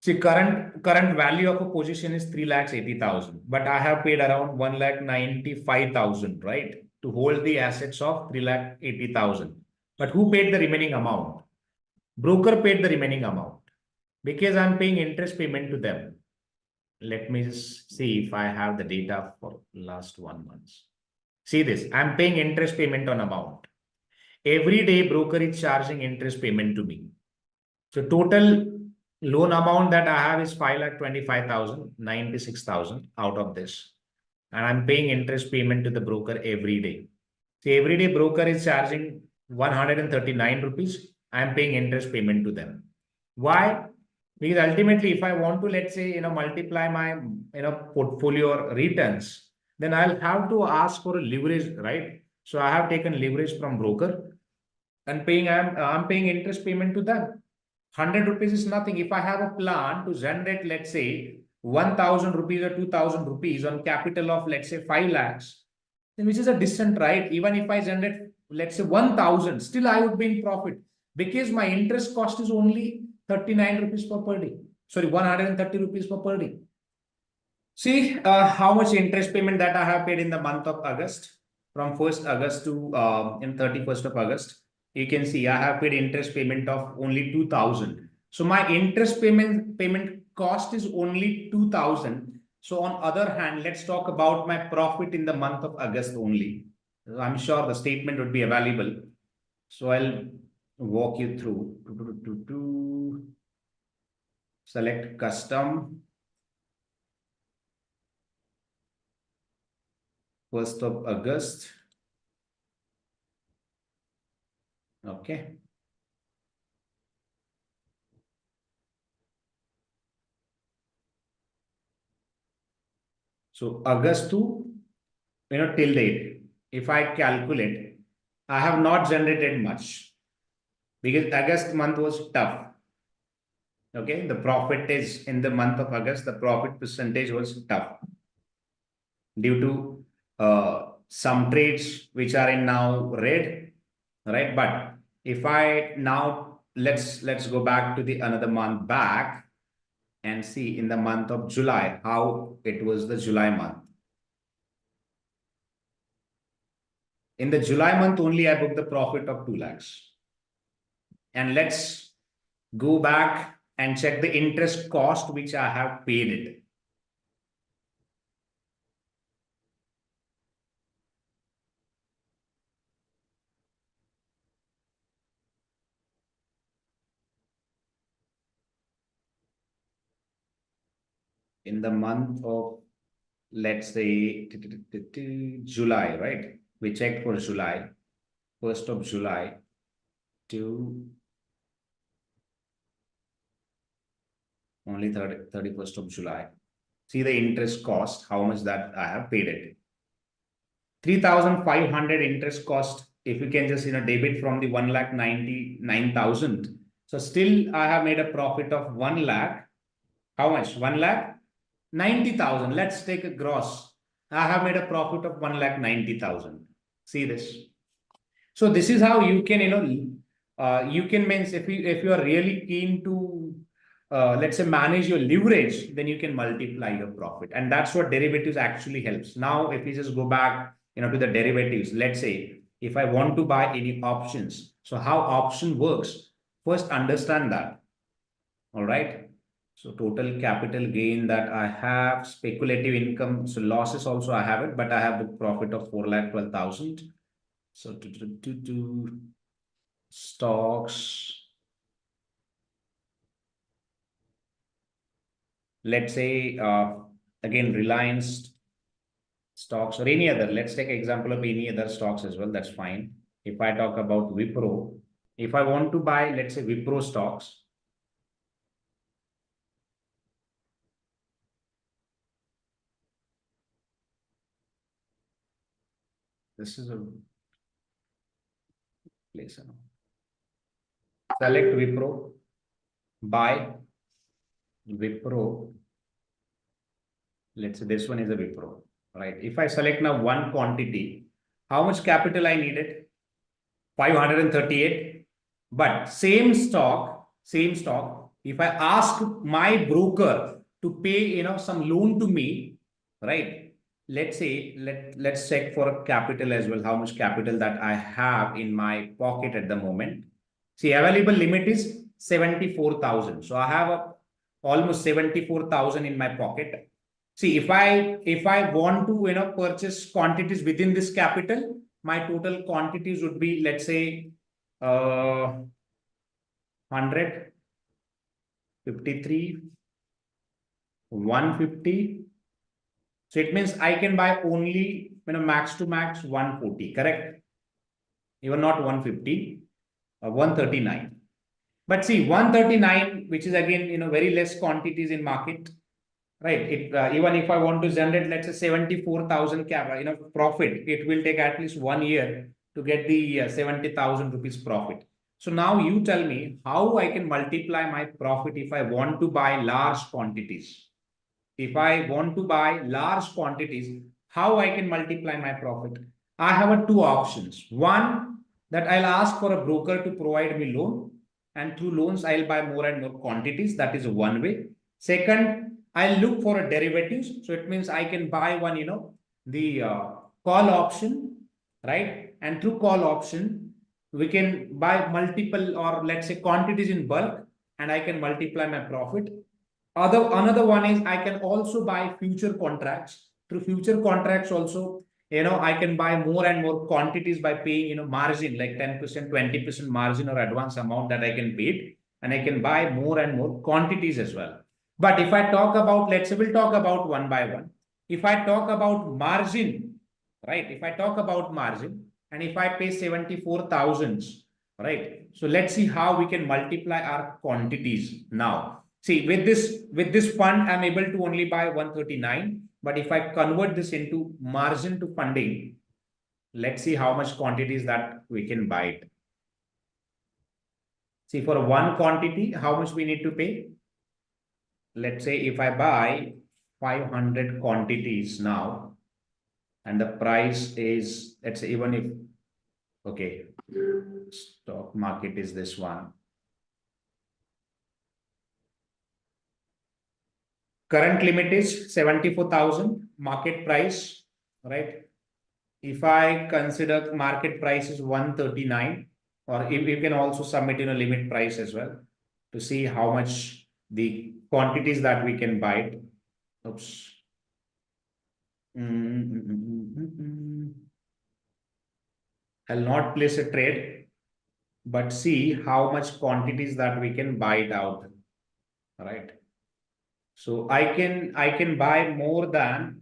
See, current value of a position is 3,80,000, but I have paid around 1,95,000, right, to hold the assets of 3,80,000. But who paid the remaining amount? Broker paid the remaining amount, because I'm paying interest payment to them. Let me see if I have the data for last 1 month. See this, I'm paying interest payment on amount. Every day broker is charging interest payment to me. So total loan amount that I have is 5,25,000, 96,000 out of this. And I'm paying interest payment to the broker every day. So every day broker is charging 139 rupees. I'm paying interest payment to them. Why? Because ultimately, if I want to, let's say, multiply my, portfolio returns, then I'll have to ask for a leverage, right? So I have taken leverage from broker and I'm paying interest payment to them. 100 rupees is nothing. If I have a plan to generate, let's say, 1,000 rupees or 2,000 rupees on capital of, let's say, 5 lakhs, then which is a distant, right? Even if I generate, let's say, 1,000, still I would be in profit, because my interest cost is only 39 rupees per day. Sorry, 130 rupees per day. See how much interest payment that I have paid in the month of August, from 1st August to in 31st of August. You can see I have paid interest payment of only 2,000. So my interest payment cost is only 2,000. So on other hand, let's talk about my profit in the month of August only. I'm sure the statement would be available. So I'll walk you through. Select custom. 1st of August. Okay. So August to, till date, if I calculate, I have not generated much. because August month was tough. Okay, the profit is in the month of August, the profit percentage was tough due to some trades which are in now red, right? But if I now let's go back to the another month back and see in the month of July how it was the July month. In the July month only I booked the profit of 2 lakhs. And let's go back and check the interest cost which I have paid it. In the month of, let's say, July, right? We checked for July, 1st of July to only 31st of July. See the interest cost, how much that I have paid it. 3,500 interest cost. If you can just debit from the 1,99,000. So still I have made a profit of 1 lakh. How much? 1,90,000. Let's take a gross. I have made a profit of 1,90,000. See this. So this is how you can you can means if you are really keen to let's say manage your leverage, then you can multiply your profit, and that's what derivatives actually helps. Now if we just go back to the derivatives, let's say if I want to buy any options, so how option works, first understand that. All right, so total capital gain that I have, speculative income, so losses also I have it, but I have the profit of 4,12,000. So to stocks, let's say again Reliance stocks or any other, let's take example of any other stocks as well, that's fine. If I talk about Wipro, if I want to buy, let's say Wipro stocks, this is a place. Select Wipro, buy Wipro. Let's say this one is a Wipro, right? If I select now one quantity, how much capital I needed? 538. But same stock, if I ask my broker to pay, some loan to me, right? Let's say, let's check for capital as well, how much capital that I have in my pocket at the moment. See, available limit is 74,000. So I have almost 74,000 in my pocket. See, if I want to, purchase quantities within this capital, my total quantities would be, let's say, 100, 53, 150. So it means I can buy only, max to max 140, correct? Even not 150, 139. But see, 139, which is again, very less quantities in market, right? Even if I want to generate, let's say 74,000 profit, it will take at least 1 year to get the 70,000 rupees profit. So now you tell me how I can multiply my profit if I want to buy large quantities. If I want to buy large quantities, how I can multiply my profit? I have two options. One, that I'll ask for a broker to provide me loan, and through loans, I'll buy more and more quantities. That is one way. Second, I'll look for a derivatives. So it means I can buy one, the call option, right? And through call option, we can buy multiple or let's say quantities in bulk, and I can multiply my profit. Another one is I can also buy future contracts. Through future contracts also, I can buy more and more quantities by paying, margin like 10%, 20% margin or advance amount that I can pay, and I can buy more and more quantities as well. But if I talk about, let's say we'll talk about one by one. If I talk about margin, right? If I talk about margin and if I pay 74,000, right? So let's see how we can multiply our quantities now. See, with this fund, I'm able to only buy 139. But if I convert this into margin to funding, let's see how much quantities that we can buy it. See, for one quantity, how much we need to pay? Let's say if I buy 500 quantities now, and the price is, let's say, even if, okay, stock market is this one. Current limit is 74,000, market price, right? If I consider market price is 139, or if you can also submit in a limit price as well to see how much the quantities that we can buy it. Oops. I'll not place a trade, but see how much quantities that we can buy it out, right? So I can buy more than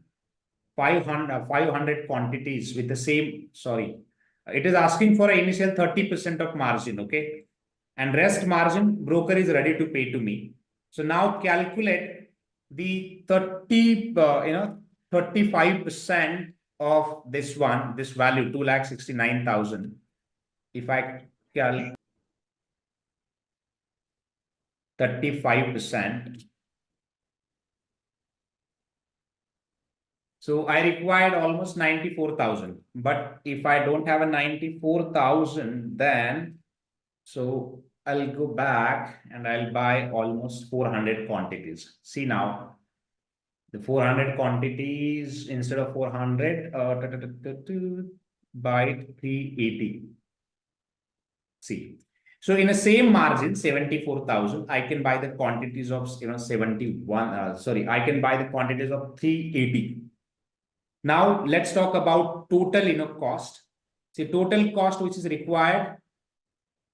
500 quantities with the same, sorry, it is asking for an initial 30% of margin, okay? And rest margin, broker is ready to pay to me. So now calculate the 35% of this one, this value, 2,69,000. If I calculate 35%, so I required almost 94,000. But if I don't have a 94,000, then so I'll go back and I'll buy almost 400 quantities. See now, the 400 quantities instead of 400, by 380. See, so in the same margin, 74,000, I can buy the quantities of 71. Sorry, I can buy the quantities of 380. Now let's talk about total cost. See, total cost which is required.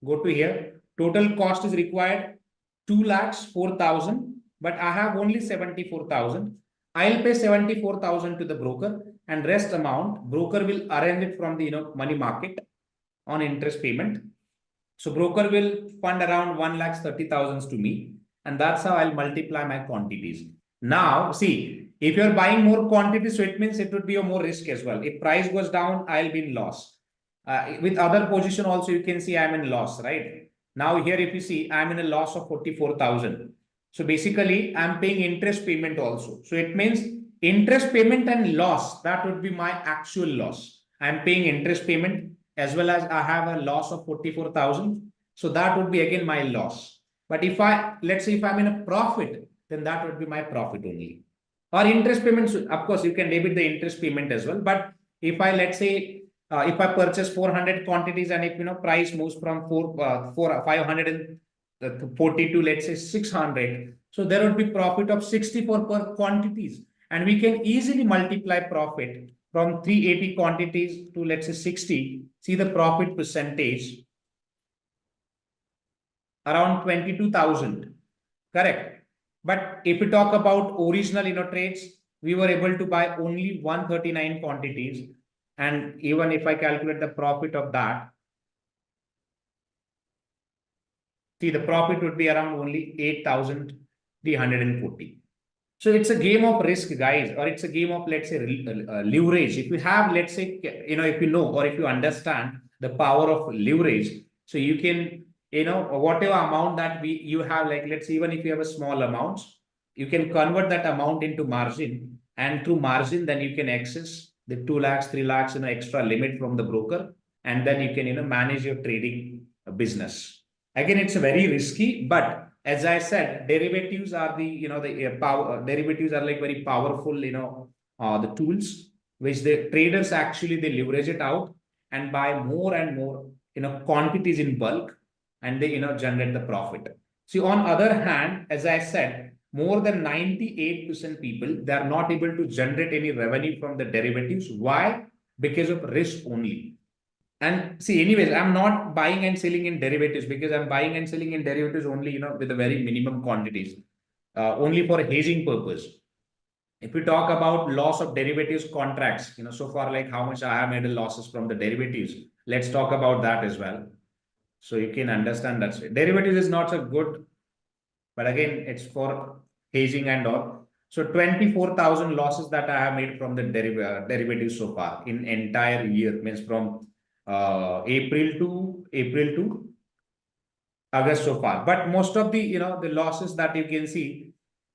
Go to here. Total cost is required 2,04,000, but I have only 74,000. I'll pay 74,000 to the broker, and rest amount broker will arrange it from the money market on interest payment. So broker will fund around 1,30,000 to me, and that's how I'll multiply my quantities. Now, see, if you're buying more quantities, so it means it would be a more risk as well. If price goes down, I'll be in loss. With other position also, you can see I'm in loss, right? Now here, if you see, I'm in a loss of 44,000. So basically, I'm paying interest payment also. So it means interest payment and loss, that would be my actual loss. I'm paying interest payment as well as I have a loss of 44,000. So that would be again my loss. But if let's say if I'm in a profit, then that would be my profit only. Or interest payments, of course, you can debit the interest payment as well. But if let's say, if I purchase 400 quantities and if price moves from 540 to let's say 600, so there would be profit of 64 per quantities, and we can easily multiply profit from 380 quantities to let's say 60. See the profit percentage around 22,000, correct? But if we talk about original trades, we were able to buy only 139 quantities. And even if I calculate the profit of that, see the profit would be around only 8,340. So it's a game of risk, guys, or it's a game of, let's say, leverage. If you have, let's say, if you know or if you understand the power of leverage, so you can, whatever amount that you have, like, let's say, even if you have a small amount, you can convert that amount into margin, and through margin, then you can access the 2 lakhs, 3 lakhs, extra limit from the broker, and then you can, manage your trading business. Again, it's very risky, but as I said, derivatives are the, derivatives are like very powerful, the tools which the traders actually, they leverage it out and buy more and more, quantities in bulk, and they, generate the profit. See, on other hand, as I said, more than 98% people, they are not able to generate any revenue from the derivatives. Why? Because of risk only. And see, anyways, I'm not buying and selling in derivatives because I'm buying and selling in derivatives only, with a very minimum quantities, only for hedging purpose. If we talk about loss of derivatives contracts, so far, like how much I have made losses from the derivatives, let's talk about that as well. So you can understand that derivatives is not so good, but again, it's for hedging and all. So 24,000 losses that I have made from the derivatives so far in entire year, means from April to August so far. But most of the, the losses that you can see,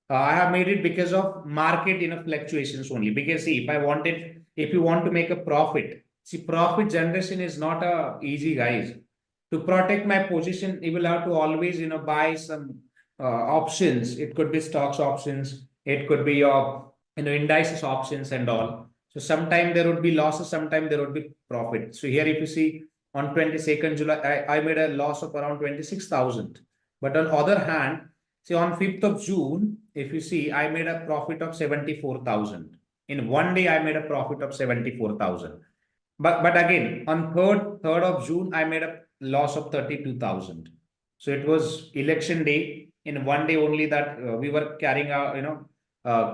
I have made it because of market, fluctuations only. Because see, if you want to make a profit, see, profit generation is not easy, guys. To protect my position, you will have to always, buy some options. It could be stocks options. It could be your, indices options and all. So sometime there would be losses, sometime there would be profit. So here, if you see on 22nd July, I made a loss of around 26,000. But on other hand, see on 5th of June, if you see, I made a profit of 74,000. In one day, I made a profit of 74,000. But again, on 3rd of June, I made a loss of 32,000. So it was election day. In one day only that we were carrying out,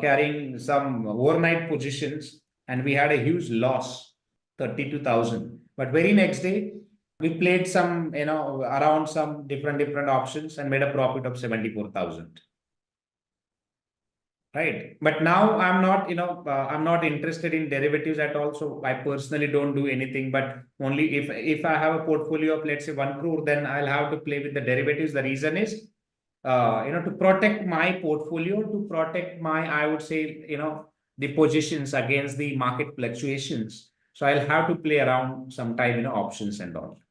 carrying some overnight positions, and we had a huge loss, 32,000. But very next day, we played some, around some different options and made a profit of 74,000. Right. But now I'm not, I'm not interested in derivatives at all. So I personally don't do anything, but only if I have a portfolio of, let's say, 1 crore, then I'll have to play with the derivatives. The reason is, to protect my portfolio, to protect my, I would say, the positions against the market fluctuations. So I'll have to play around sometime, options and all,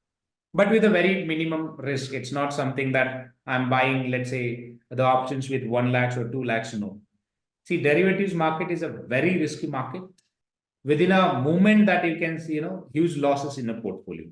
but with a very minimum risk. It's not something that I'm buying, let's say, the options with 1 lakhs or 2 lakhs. No. See, derivatives market is a very risky market. Within a moment that you can see, huge losses in a portfolio.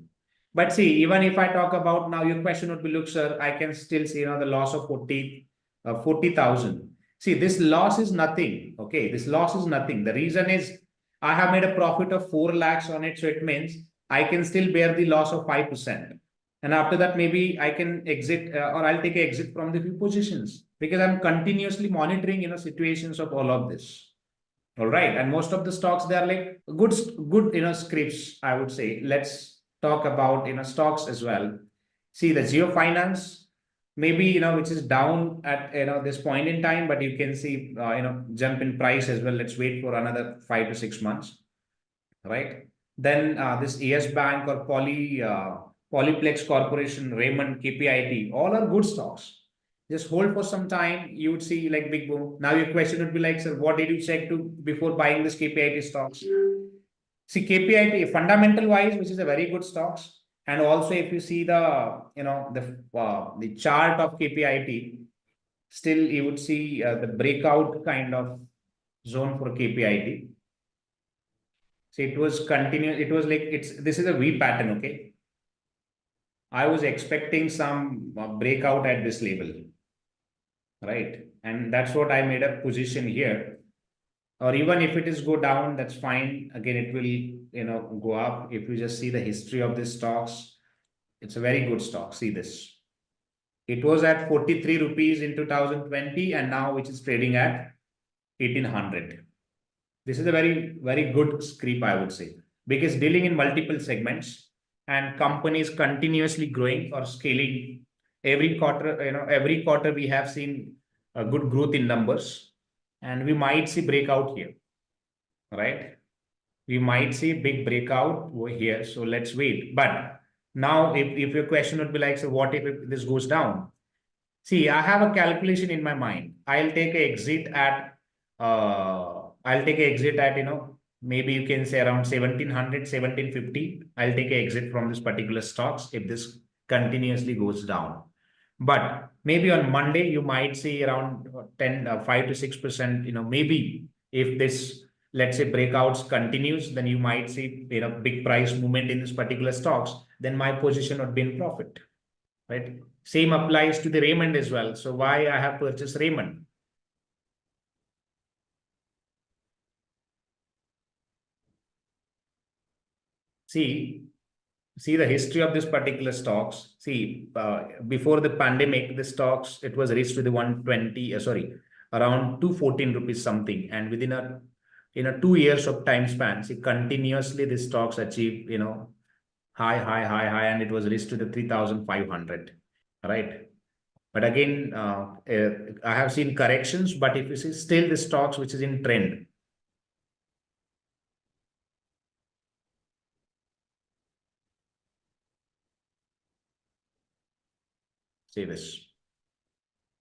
But see, even if I talk about now, your question would be, look, sir, I can still see, the loss of 40,000. See, this loss is nothing. Okay, this loss is nothing. The reason is I have made a profit of 4 lakhs on it. So it means I can still bear the loss of 5%. And after that, maybe I can exit or I'll take an exit from the few positions because I'm continuously monitoring, situations of all of this. All right. And most of the stocks, they are like good, scripts, I would say. Let's talk about, stocks as well. See the Geo Finance, maybe, which is down at, this point in time, but you can see, jump in price as well. Let's wait for another 5 to 6 months. Right. Then this ES Bank or Polyplex Corporation, Raymond, KPIT, all are good stocks. Just hold for some time. You would see like big boom. Now your question would be like, sir, what did you check to before buying this KPIT stocks? See, KPIT fundamental wise, which is a very good stocks. And also if you see the, the chart of KPIT, still you would see the breakout kind of zone for KPIT. So it was continuous. It was like, this is a V pattern. Okay. I was expecting some breakout at this level, right? And that's what I made a position here. Or even if it is go down, that's fine. Again, it will, go up. If you just see the history of these stocks, it's a very good stock. See this. It was at 43 rupees in 2020, and now which is trading at 1800. This is a very, very good script, I would say, because dealing in multiple segments and companies continuously growing or scaling every quarter, every quarter we have seen a good growth in numbers, and we might see breakout here, right? We might see big breakout over here. So let's wait. But now if your question would be like, so what if this goes down? See, I have a calculation in my mind. I'll take an exit at, maybe you can say around 1700, 1750. I'll take an exit from this particular stocks if this continuously goes down. But maybe on Monday, you might see around 5 to 6%, maybe if this, let's say, breakouts continues, then you might see, big price movement in this particular stocks, then my position would be in profit, right? Same applies to the Raymond as well. So why I have purchased Raymond? See the history of this particular stocks. See, before the pandemic, the stocks, it was reached to the 120, around 214 rupees something. And within a 2 years of time span, see, continuously the stocks achieved, high, and it was reached to the 3,500, right? But again, I have seen corrections, but if you see still the stocks which is in trend. say this.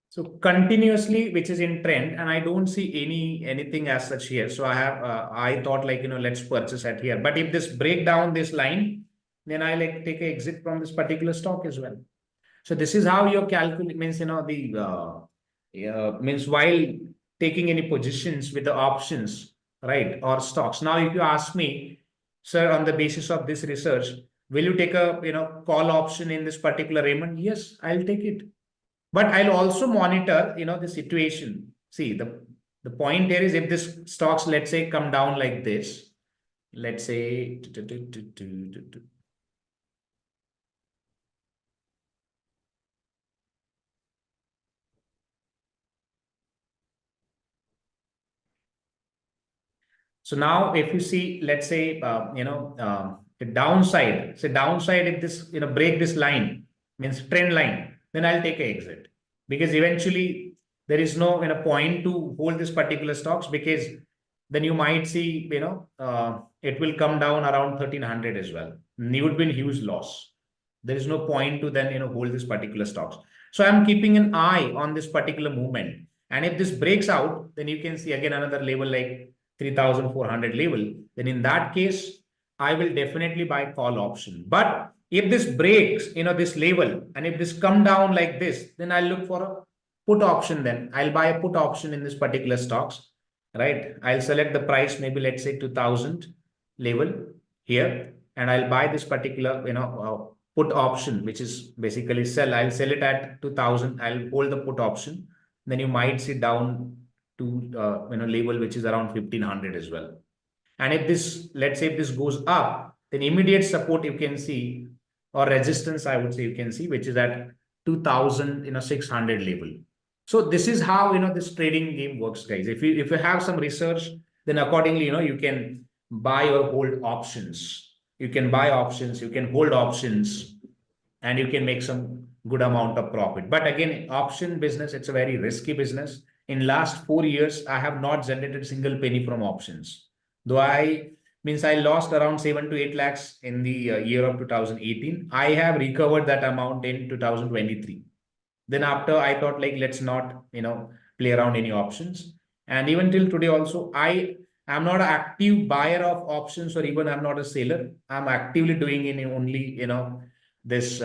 So continuously, which is in trend, and I don't see anything as such here. So I thought like, let's purchase at here. But if this break down this line, then I like take an exit from this particular stock as well. So this is how your calculate means, means while taking any positions with the options, right, or stocks. Now, if you ask me, sir, on the basis of this research, will you take a call option in this particular Raymond? Yes, I'll take it. But I'll also monitor, the situation. See, the point here is if this stocks, let's say, come down like this, let's say, so now if you see, let's say, the downside, say downside, if this, break this line, means trend line, then I'll take an exit. Because eventually there is no point to hold this particular stocks, because then you might see, it will come down around 1300 as well. You would be in huge loss. There is no point to then, hold this particular stocks. So I'm keeping an eye on this particular movement. And if this breaks out, then you can see again another level like 3,400 level. Then in that case, I will definitely buy call option. But if this breaks, this level, and if this come down like this, then I'll look for a put option. Then I'll buy a put option in this particular stocks, right? I'll select the price, maybe let's say 2000 level here, and I'll buy this particular, put option, which is basically sell. I'll sell it at 2000. I'll hold the put option. Then you might see down to, level, which is around 1500 as well. And if this, let's say if this goes up, then immediate support you can see, or resistance, I would say you can see, which is at 2600 level. So this is how, this trading game works, guys. If you have some research, then accordingly, you can buy or hold options. You can buy options, you can hold options, and you can make some good amount of profit. But again, option business, it's a very risky business. In last 4 years, I have not generated a single penny from options. Though I lost around 7 to 8 lakhs in the year of 2018. I have recovered that amount in 2023. Then after I thought like, let's not, play around any options. And even till today also, I am not an active buyer of options, or even I'm not a seller. I'm actively doing in only, this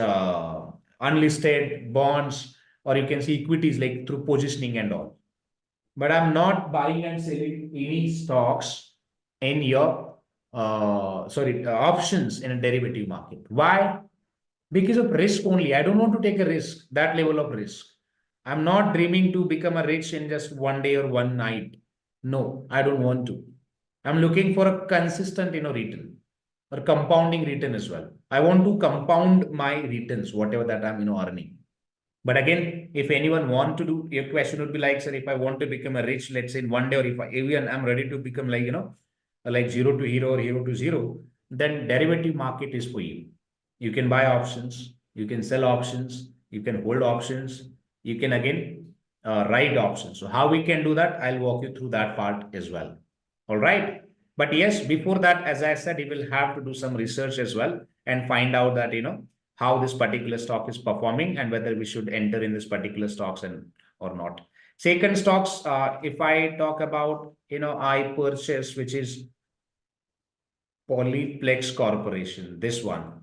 unlisted bonds, or you can see equities like through positioning and all. But I'm not buying and selling any stocks in your options in a derivative market. Why? Because of risk only. I don't want to take a risk, that level of risk. I'm not dreaming to become a rich in just one day or one night. No, I don't want to. I'm looking for a consistent, return, or compounding return as well. I want to compound my returns, whatever that I'm, earning. But again, if anyone want to do, your question would be like, sir, if I want to become a rich, let's say in one day, or if even I'm ready to become like, like zero to hero or hero to zero, then derivative market is for you. You can buy options, you can sell options, you can hold options, you can again write options. So how we can do that, I'll walk you through that part as well. All right. But yes, before that, as I said, you will have to do some research as well and find out that, how this particular stock is performing and whether we should enter in this particular stocks or not. Second stocks, if I talk about, I purchase, which is Polyplex Corporation, this one.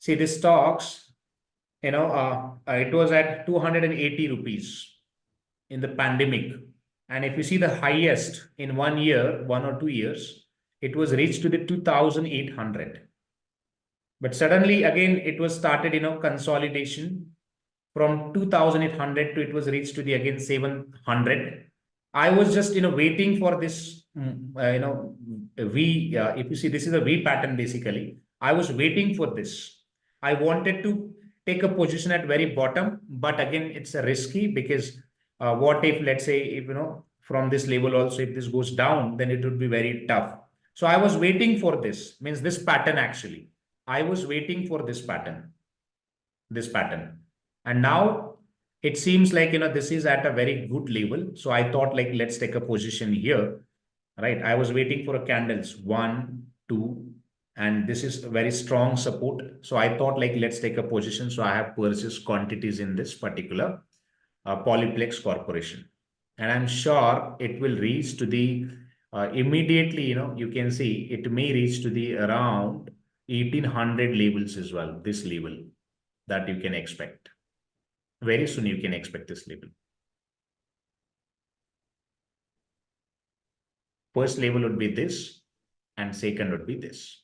See, this stocks, it was at 280 rupees in the pandemic. And if you see the highest in 1 year, 1 or 2 years, it was reached to the 2,800. But suddenly again, it was started, consolidation from 2,800 to it was reached to the again 700. I was just, waiting for this, V, if you see, this is a V pattern basically. I was waiting for this. I wanted to take a position at very bottom, but again, it's a risky because what if, let's say, if, from this level also, if this goes down, then it would be very tough. So I was waiting for this, means this pattern actually. I was waiting for this pattern. And now it seems like, this is at a very good level. So I thought like, let's take a position here, right? I was waiting for a candles 1, 2, and this is a very strong support. So I thought like, let's take a position. So I have purchased quantities in this particular Polyplex Corporation. And I'm sure it will reach to the immediately, you can see it may reach to the around 1800 levels as well. This level that you can expect. Very soon you can expect this level. First level would be this, and second would be this.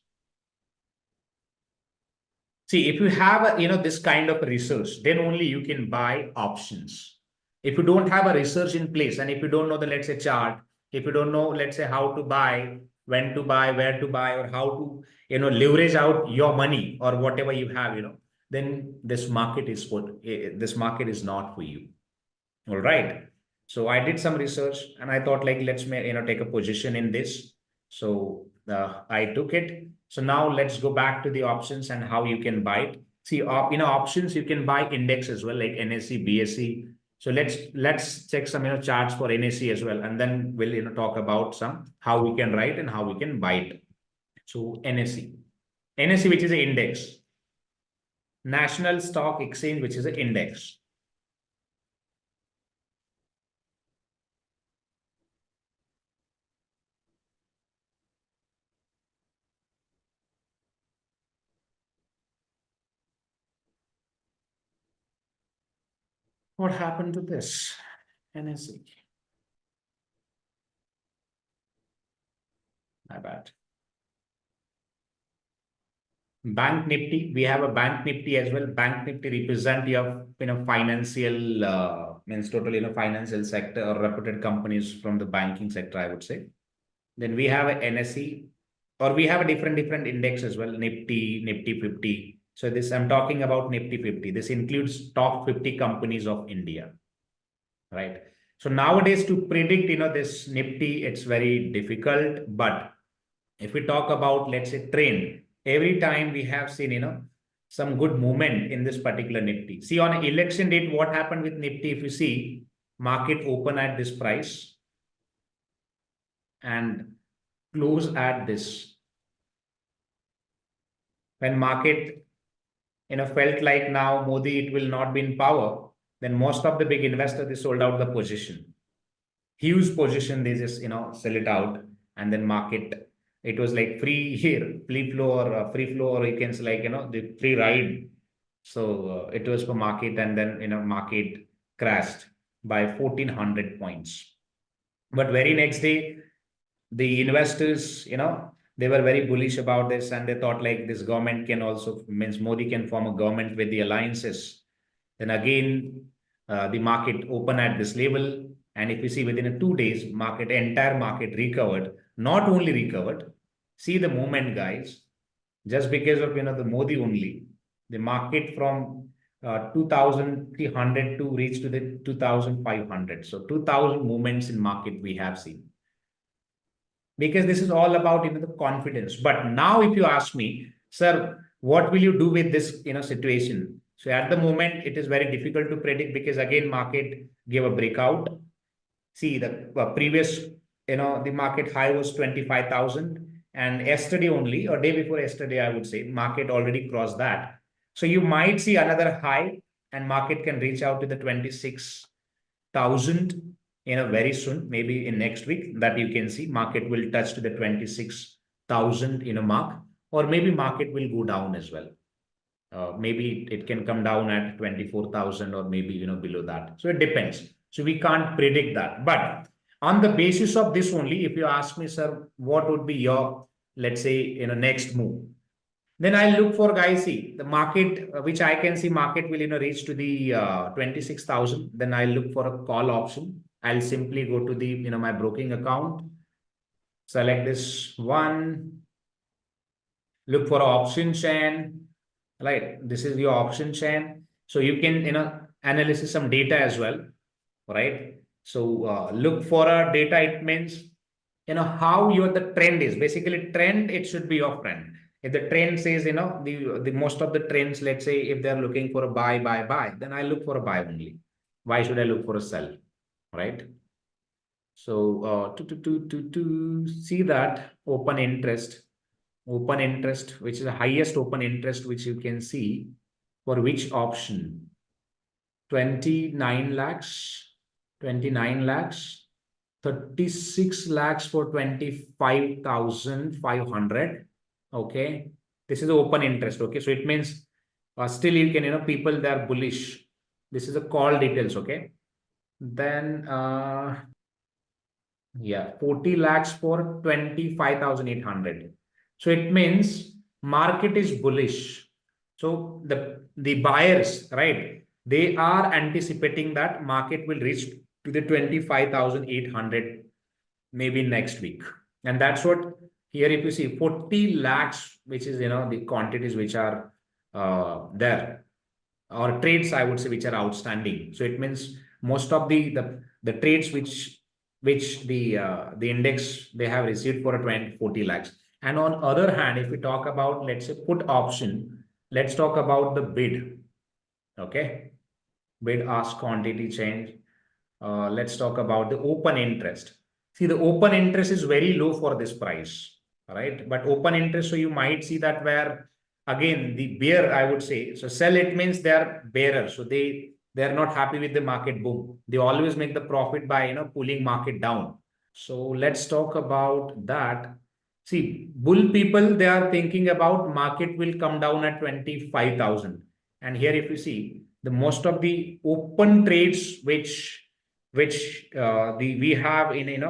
See, if you have this kind of research, then only you can buy options. If you don't have a research in place, and if you don't know the, let's say, chart, if you don't know, let's say, how to buy, when to buy, where to buy, or how to leverage out your money or whatever you have, then this market is not for you. All right. So I did some research and I thought like, let's take a position in this. So I took it. So now let's go back to the options and how you can buy it. See, options, you can buy index as well, like NSE, BSE. So let's check some charts for NSE as well, and then we'll talk about some how we can write and how we can buy it. So NSE, which is an index, National Stock Exchange, which is an index. What happened to this NSE? My bad. Bank Nifty, we have a Bank Nifty as well. Bank Nifty represent your financial means total financial sector or reputed companies from the banking sector, I would say. Then we have a NSE, or we have a different index as well, Nifty 50. So this, I'm talking about Nifty 50. This includes top 50 companies of India, right? So nowadays to predict, this Nifty, it's very difficult. But if we talk about, let's say, trend, every time we have seen, some good movement in this particular Nifty. See, on election date, what happened with Nifty? If you see, market open at this price and close at this. When market felt like now Modi, it will not be in power, then most of the big investors, they sold out the position. Huge position, they just sell it out, and then market, it was like free flow, or you can say like the free ride. So it was for market, and then market crashed by 1400 points. But very next day, the investors, they were very bullish about this, and they thought like this government can also, means Modi can form a government with the alliances. Then again, the market opened at this level. And if you see within 2 days, entire market recovered, not only recovered, see the movement, guys, just because of, the Modi only, the market from 2,300 to reach to the 2,500. So 2,000 movements in market we have seen. Because this is all about the confidence. But now if you ask me, sir, what will you do with this situation? So at the moment, it is very difficult to predict, because again, market gave a breakout. See, the previous, the market high was 25,000, and yesterday only, or day before yesterday, I would say, market already crossed that. So you might see another high, and market can reach out to the 26,000 very soon, maybe in next week, that you can see market will touch to the 26,000 mark, or maybe market will go down as well. Maybe it can come down at 24,000, or maybe below that. So it depends. So we can't predict that. But on the basis of this only, if you ask me, sir, what would be your, let's say, next move? Then I look for, guys, see the market, which I can see market will reach to the 26,000. Then I look for a call option. I'll simply go to the my broking account, select this one, look for option chain, right? This is your option chain. So you can analyze some data as well, right? So look for a data. It means how the trend is. Basically, trend, it should be your friend. If the trend says the most of the trends, let's say if they're looking for a buy, then I look for a buy only. Why should I look for a sell, right? So to see that open interest, open interest, which is the highest open interest, which you can see for which option? 29 lakhs, 29 lakhs, 36 lakhs for 25,500. Okay. This is the open interest. Okay. So it means still you can, people they are bullish. This is the call details. Okay. Then, yeah, 40 lakhs for 25,800. So it means market is bullish. So the buyers, right? They are anticipating that market will reach to the 25,800 maybe next week. And that's what here, if you see 40 lakhs, which is, the quantities which are there, or trades, I would say, which are outstanding. So it means most of the trades which the index they have received for a 40 lakhs. And on other hand, if we talk about, let's say, put option, let's talk about the bid. Okay, bid ask quantity change. Let's talk about the open interest. See, the open interest is very low for this price, right? But open interest, so you might see that where again the bear, I would say, so sell, it means they are bearers, so they're not happy with the market boom. They always make the profit by pulling market down. So let's talk about that. See, bull people, they are thinking about market will come down at 25,000. And here, if you see, the most of the open trades which we have in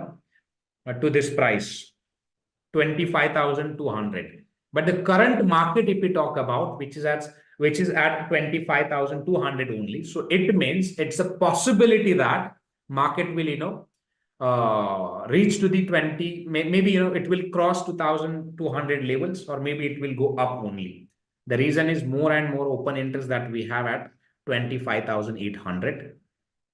to this price 25,200. But the current market, if we talk about, which is at 25,200 only, so it means it's a possibility that market will reach to the 20, maybe it will cross 2,200 levels, or maybe it will go up only. The reason is more and more open interest that we have at 25,800.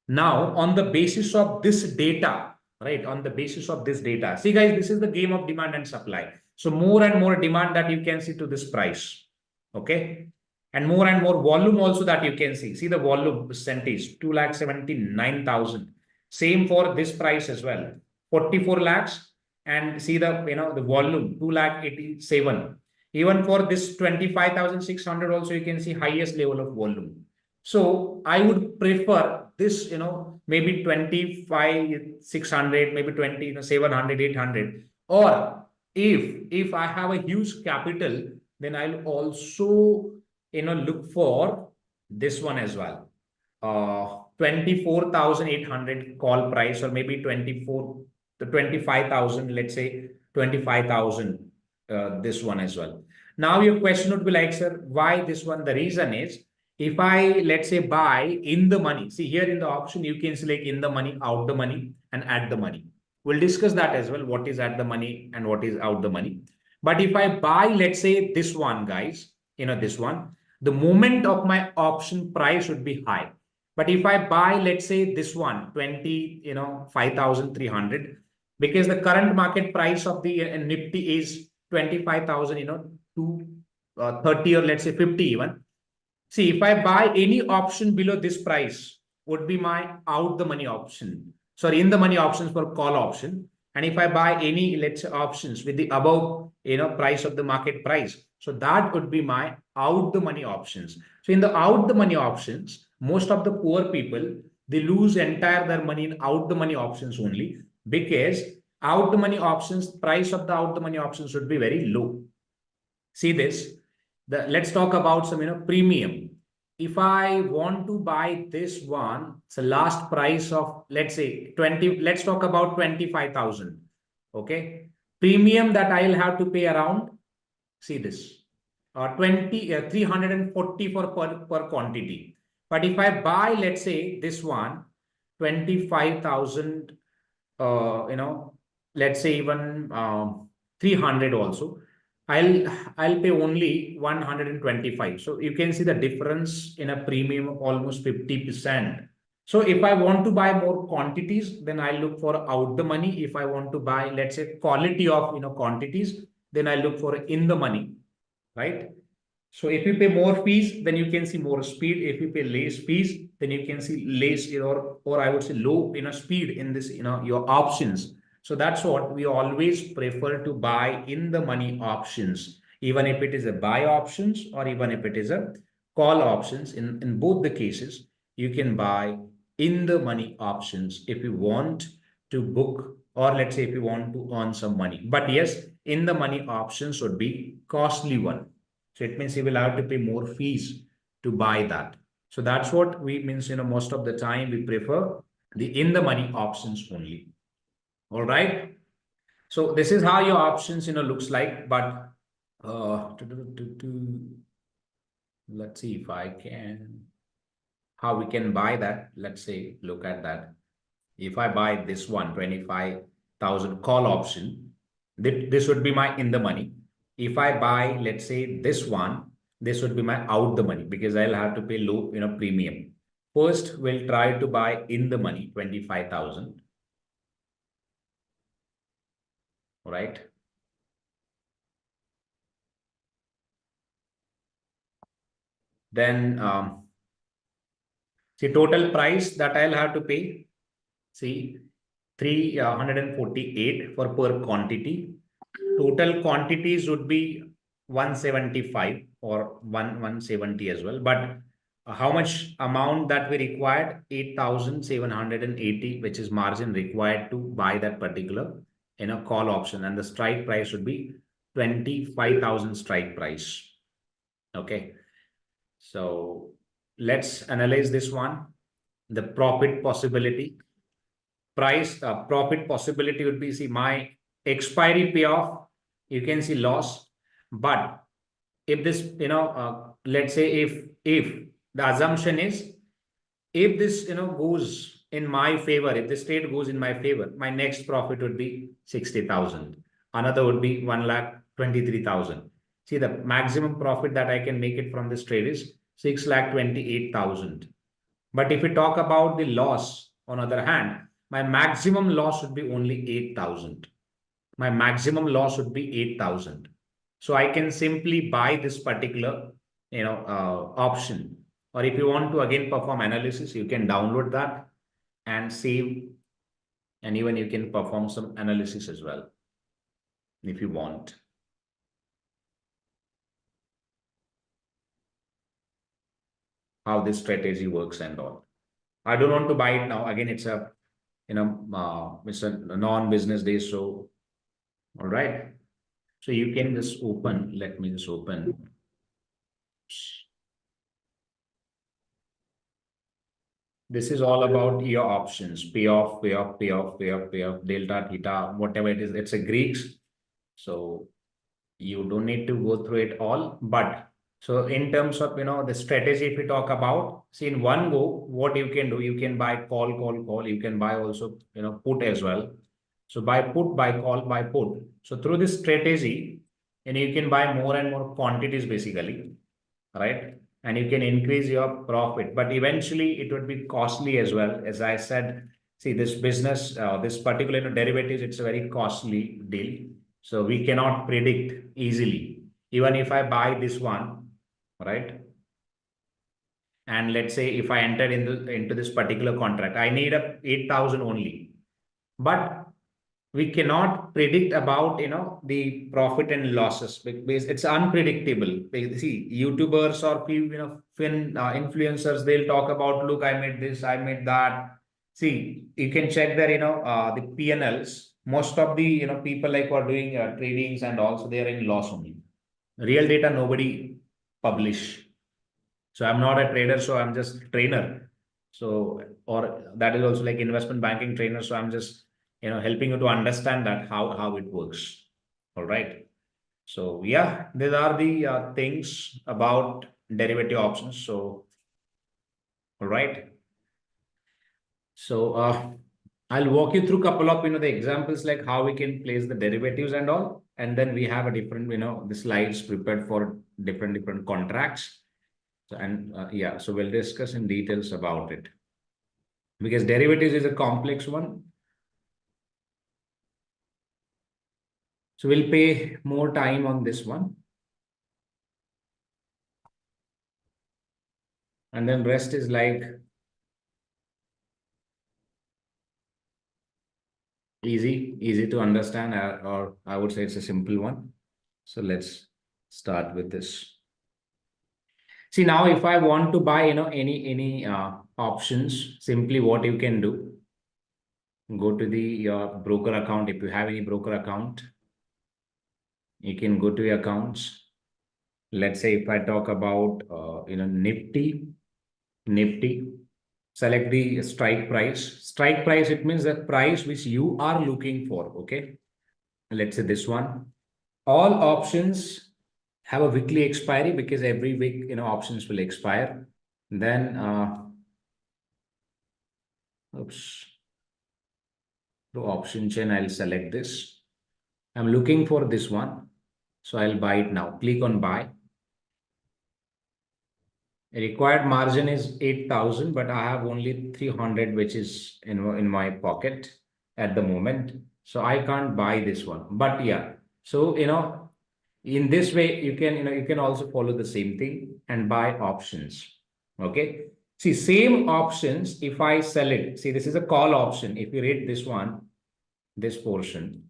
Now, on the basis of this data, right? On the basis of this data, see guys, this is the game of demand and supply. So more and more demand that you can see to this price. Okay. And more volume also that you can see. See the volume percentage, 2,79,000. Same for this price as well, 44 lakhs. And see the, the volume, 2,87,000. Even for this 25,600 also, you can see highest level of volume. So I would prefer this, maybe 25,600, maybe 20,700, 800. Or if I have a huge capital, then I'll also, look for this one as well. 24,800 call price, or maybe 25,000, let's say 25,000, this one as well. Now your question would be like, sir, why this one? The reason is, if I, let's say, buy in the money, see here in the option, you can select in the money, out the money, and at the money. We'll discuss that as well, what is at the money and what is out the money. But if I buy, let's say this one, guys, this one, the moment of my option price would be high. But if I buy, let's say this one, 5,300, because the current market price of the Nifty is 25,000, to 30, or let's say 50 even. See, if I buy any option below this price, would be my out the money option. Sorry, in the money options for call option. And if I buy any, let's say, options with the above, price of the market price, so that would be my out the money options. So in the out the money options, most of the poor people, they lose entire their money in out the money options only, because out the money options, price of the out the money options should be very low. See this. Let's talk about some premium. If I want to buy this one, it's the last price of, let's say 20, let's talk about 25,000. Okay, premium that I'll have to pay around, see this, 340 for per quantity. But if I buy, let's say this one, 25,000, let's say even 300 also, I'll pay only 125. So you can see the difference in a premium of almost 50%. So if I want to buy more quantities, then I look for out the money. If I want to buy, let's say, quality of quantities, then I look for in the money, right? So if you pay more fees, then you can see more speed. If you pay less fees, then you can see less, or I would say low speed in this your options. So that's what we always prefer to buy in the money options, even if it is a buy options or even if it is a call options. In both the cases, you can buy in the money options if you want to book, or let's say if you want to earn some money. But yes, in the money options would be costly one. So it means you will have to pay more fees to buy that. So that's what we means, most of the time we prefer the in the money options only. All right. So this is how your options, looks like. But let's see if I can, how we can buy that. Let's say, look at that. If I buy this one, 25,000 call option, this would be my in the money. If I buy, let's say this one, this would be my out the money because I'll have to pay low, premium. First, we'll try to buy in the money, 25,000. Right. Then, see total price that I'll have to pay. See, 348 for per quantity. Total quantities would be 175 or 170 as well. But how much amount that we required? 8,780, which is margin required to buy that particular call option, and the strike price would be 25,000 strike price. Okay, so let's analyze this one. The profit possibility. Profit possibility would be, see, my expiry payoff, you can see loss. But if this, let's say if the assumption is, if this, goes in my favor, if this trade goes in my favor, my next profit would be 60,000. Another would be 1,23,000. See, the maximum profit that I can make it from this trade is 6,28,000. But if we talk about the loss, on the other hand, my maximum loss would be only 8,000. My maximum loss would be 8,000. So I can simply buy this particular, option. Or if you want to again perform analysis, you can download that and save. And even you can perform some analysis as well if you want. How this strategy works and all. I don't want to buy it now. Again, it's a it's a non-business day. So, all right. So you can just open. Let me just open. This is all about your options: payoff, payoff, payoff, payoff, payoff, delta, theta, whatever it is. It's a Greeks. So you don't need to go through it all. But so in terms of, the strategy, if we talk about, see, in one go, what you can do, you can buy call, call, call. You can buy also, put as well. So buy put, buy call, buy put. So through this strategy, and you can buy more and more quantities basically, right? And you can increase your profit. But eventually it would be costly as well. As I said, see, this business, this particular derivatives, it's a very costly deal. So we cannot predict easily. Even if I buy this one, right? And let's say if I entered into this particular contract, I need a 8,000 only. But we cannot predict about, the profit and losses because it's unpredictable. See, YouTubers or few, influencers, they'll talk about, look, I made this, I made that. See, you can check there, the P&Ls. Most of the, people like who are doing tradings and also they are in loss only. Real data, nobody publish. So I'm not a trader, so I'm just trainer. So, or that is also like investment banking trainer. So I'm just, helping you to understand that how it works. All right. So yeah, these are the things about derivative options. So, all right. So I'll walk you through a couple of, the examples like how we can place the derivatives and all. And then we have a different, the slides prepared for different contracts. So, and yeah, so we'll discuss in details about it because derivatives is a complex one. So we'll pay more time on this one. And then rest is like Easy to understand, or I would say it's a simple one. So let's start with this. See, now if I want to buy, any options, simply what you can do, go to your broker account. If you have any broker account, you can go to your accounts. Let's say if I talk about, Nifty, select the strike price. Strike price, it means the price which you are looking for. Okay. Let's say this one. All options have a weekly expiry because every week, options will expire. Then, to option chain, I'll select this. I'm looking for this one. So I'll buy it now. Click on buy. Required margin is 8,000, but I have only 300, which is in my pocket at the moment. So I can't buy this one. But yeah, so in this way, you can also follow the same thing and buy options. Okay. See, same options, if I sell it, see, this is a call option. If you read this one, this portion,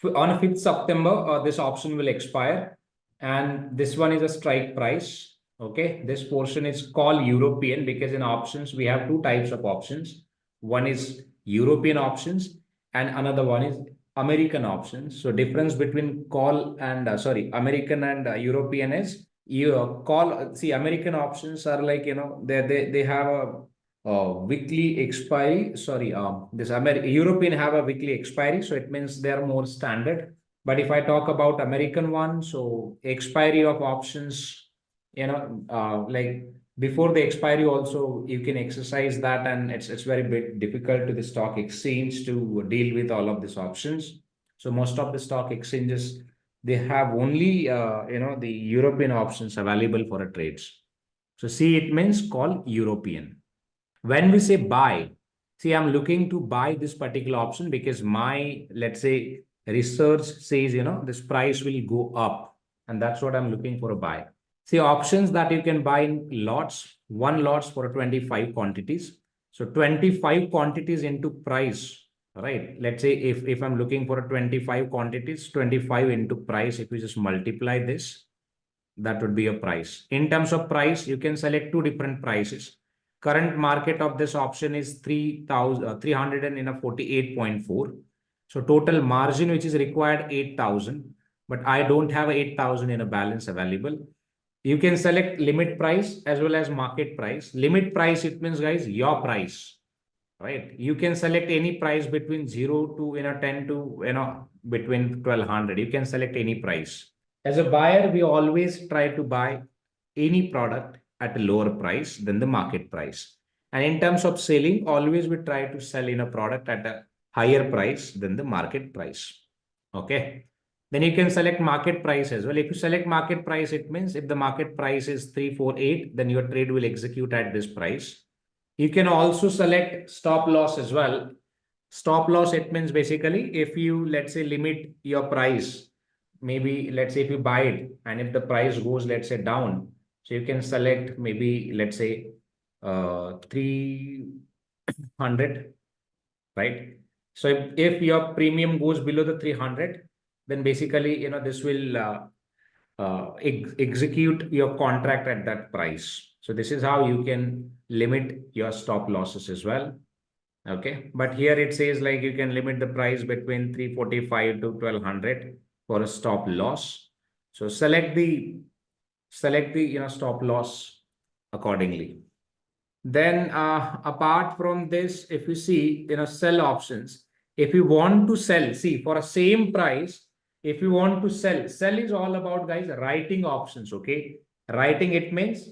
on 5th September, this option will expire. And this one is a strike price. Okay. This portion is called European because in options, we have two types of options. One is European options and another one is American options. So difference between call and American and European is you call. See, American options are like, they have a weekly expiry. Sorry, European have a weekly expiry, so it means they are more standard. But if I talk about American one, so expiry of options, like before the expiry also you can exercise that, and it's very bit difficult to the stock exchange to deal with all of these options. So most of the stock exchanges, they have only the European options available for a trades. So see, it means called European. When we say buy, see, I'm looking to buy this particular option because my, let's say, research says, this price will go up, and that's what I'm looking for a buy. See, options that you can buy in lots, one lots for 25 quantities. So 25 quantities into price, right? Let's say if I'm looking for a 25 quantities, 25 into price, if you just multiply this, that would be a price. In terms of price, you can select two different prices. Current market of this option is 348.4. So total margin which is required 8,000, but I don't have 8,000 in a balance available. You can select limit price as well as market price. Limit price, it means, guys, your price, right? You can select any price between 0 to 10 to between 1,200. You can select any price. As a buyer, we always try to buy any product at a lower price than the market price. And in terms of selling, always we try to sell in a product at a higher price than the market price. Okay. Then you can select market price as well. If you select market price, it means if the market price is 348, then your trade will execute at this price. You can also select stop loss as well. Stop loss, it means basically if you, let's say, limit your price, maybe let's say if you buy it and if the price goes, let's say, down, so you can select maybe, let's say, 300, right? So if your premium goes below the 300, then basically, this will execute your contract at that price. So this is how you can limit your stop losses as well. Okay, but here it says like you can limit the price between 345 to 1,200 for a stop loss. So select the stop loss accordingly. Then apart from this, if you see, sell options, if you want to sell, see, for a same price, if you want to sell is all about, guys, writing options. Okay, writing, it means,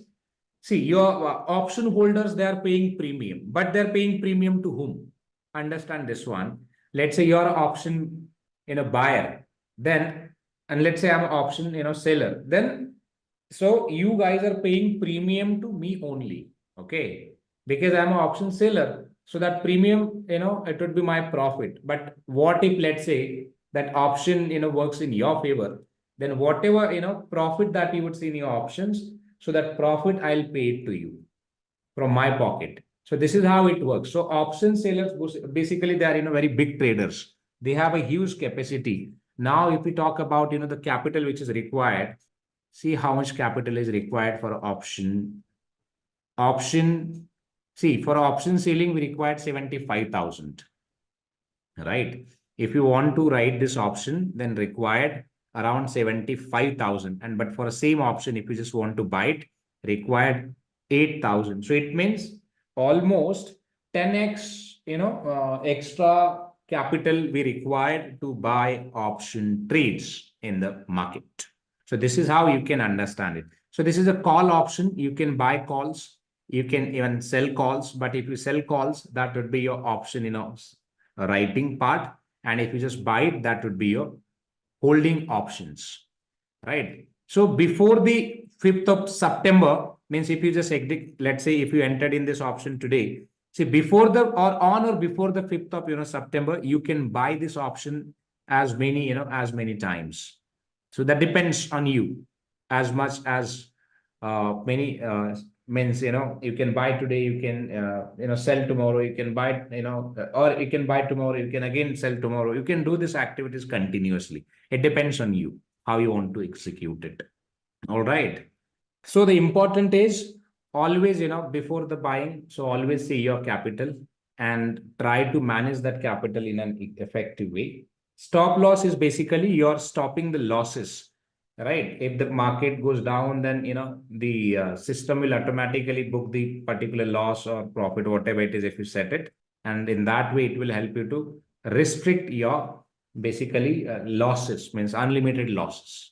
see, your option holders, they are paying premium, but they're paying premium to whom? Understand this one. Let's say you're an option buyer, then, and let's say I'm an option seller, then, so you guys are paying premium to me only. Okay, because I'm an option seller, so that premium, it would be my profit. But what if, let's say, that option works in your favor, then whatever profit that you would see in your options, so that profit I'll pay it to you from my pocket. So this is how it works. So option sellers, basically, they are very big traders. They have a huge capacity. Now, if we talk about, the capital which is required, see how much capital is required for option. For option selling, we required 75,000, right? If you want to write this option, then required around 75,000. And but for the same option, if you just want to buy it, required 8,000. So it means almost 10x, extra capital we required to buy option trades in the market. So this is how you can understand it. So this is a call option. You can buy calls. You can even sell calls. But if you sell calls, that would be your option, writing part. And if you just buy it, that would be your holding options, right? So before the 5th of September, means if you just let's say if you entered in this option today, see before the or on or before the 5th of September, you can buy this option as many times. So that depends on you, as much as many means you can buy today, you can sell tomorrow, you can buy or you can buy tomorrow, you can again sell tomorrow. You can do these activities continuously. It depends on you how you want to execute it. All right. So the important is always before the buying, so always see your capital and try to manage that capital in an effective way. Stop loss is basically you're stopping the losses, right? If the market goes down, then the system will automatically book the particular loss or profit, whatever it is, if you set it. And in that way, it will help you to restrict your basically losses, means unlimited losses.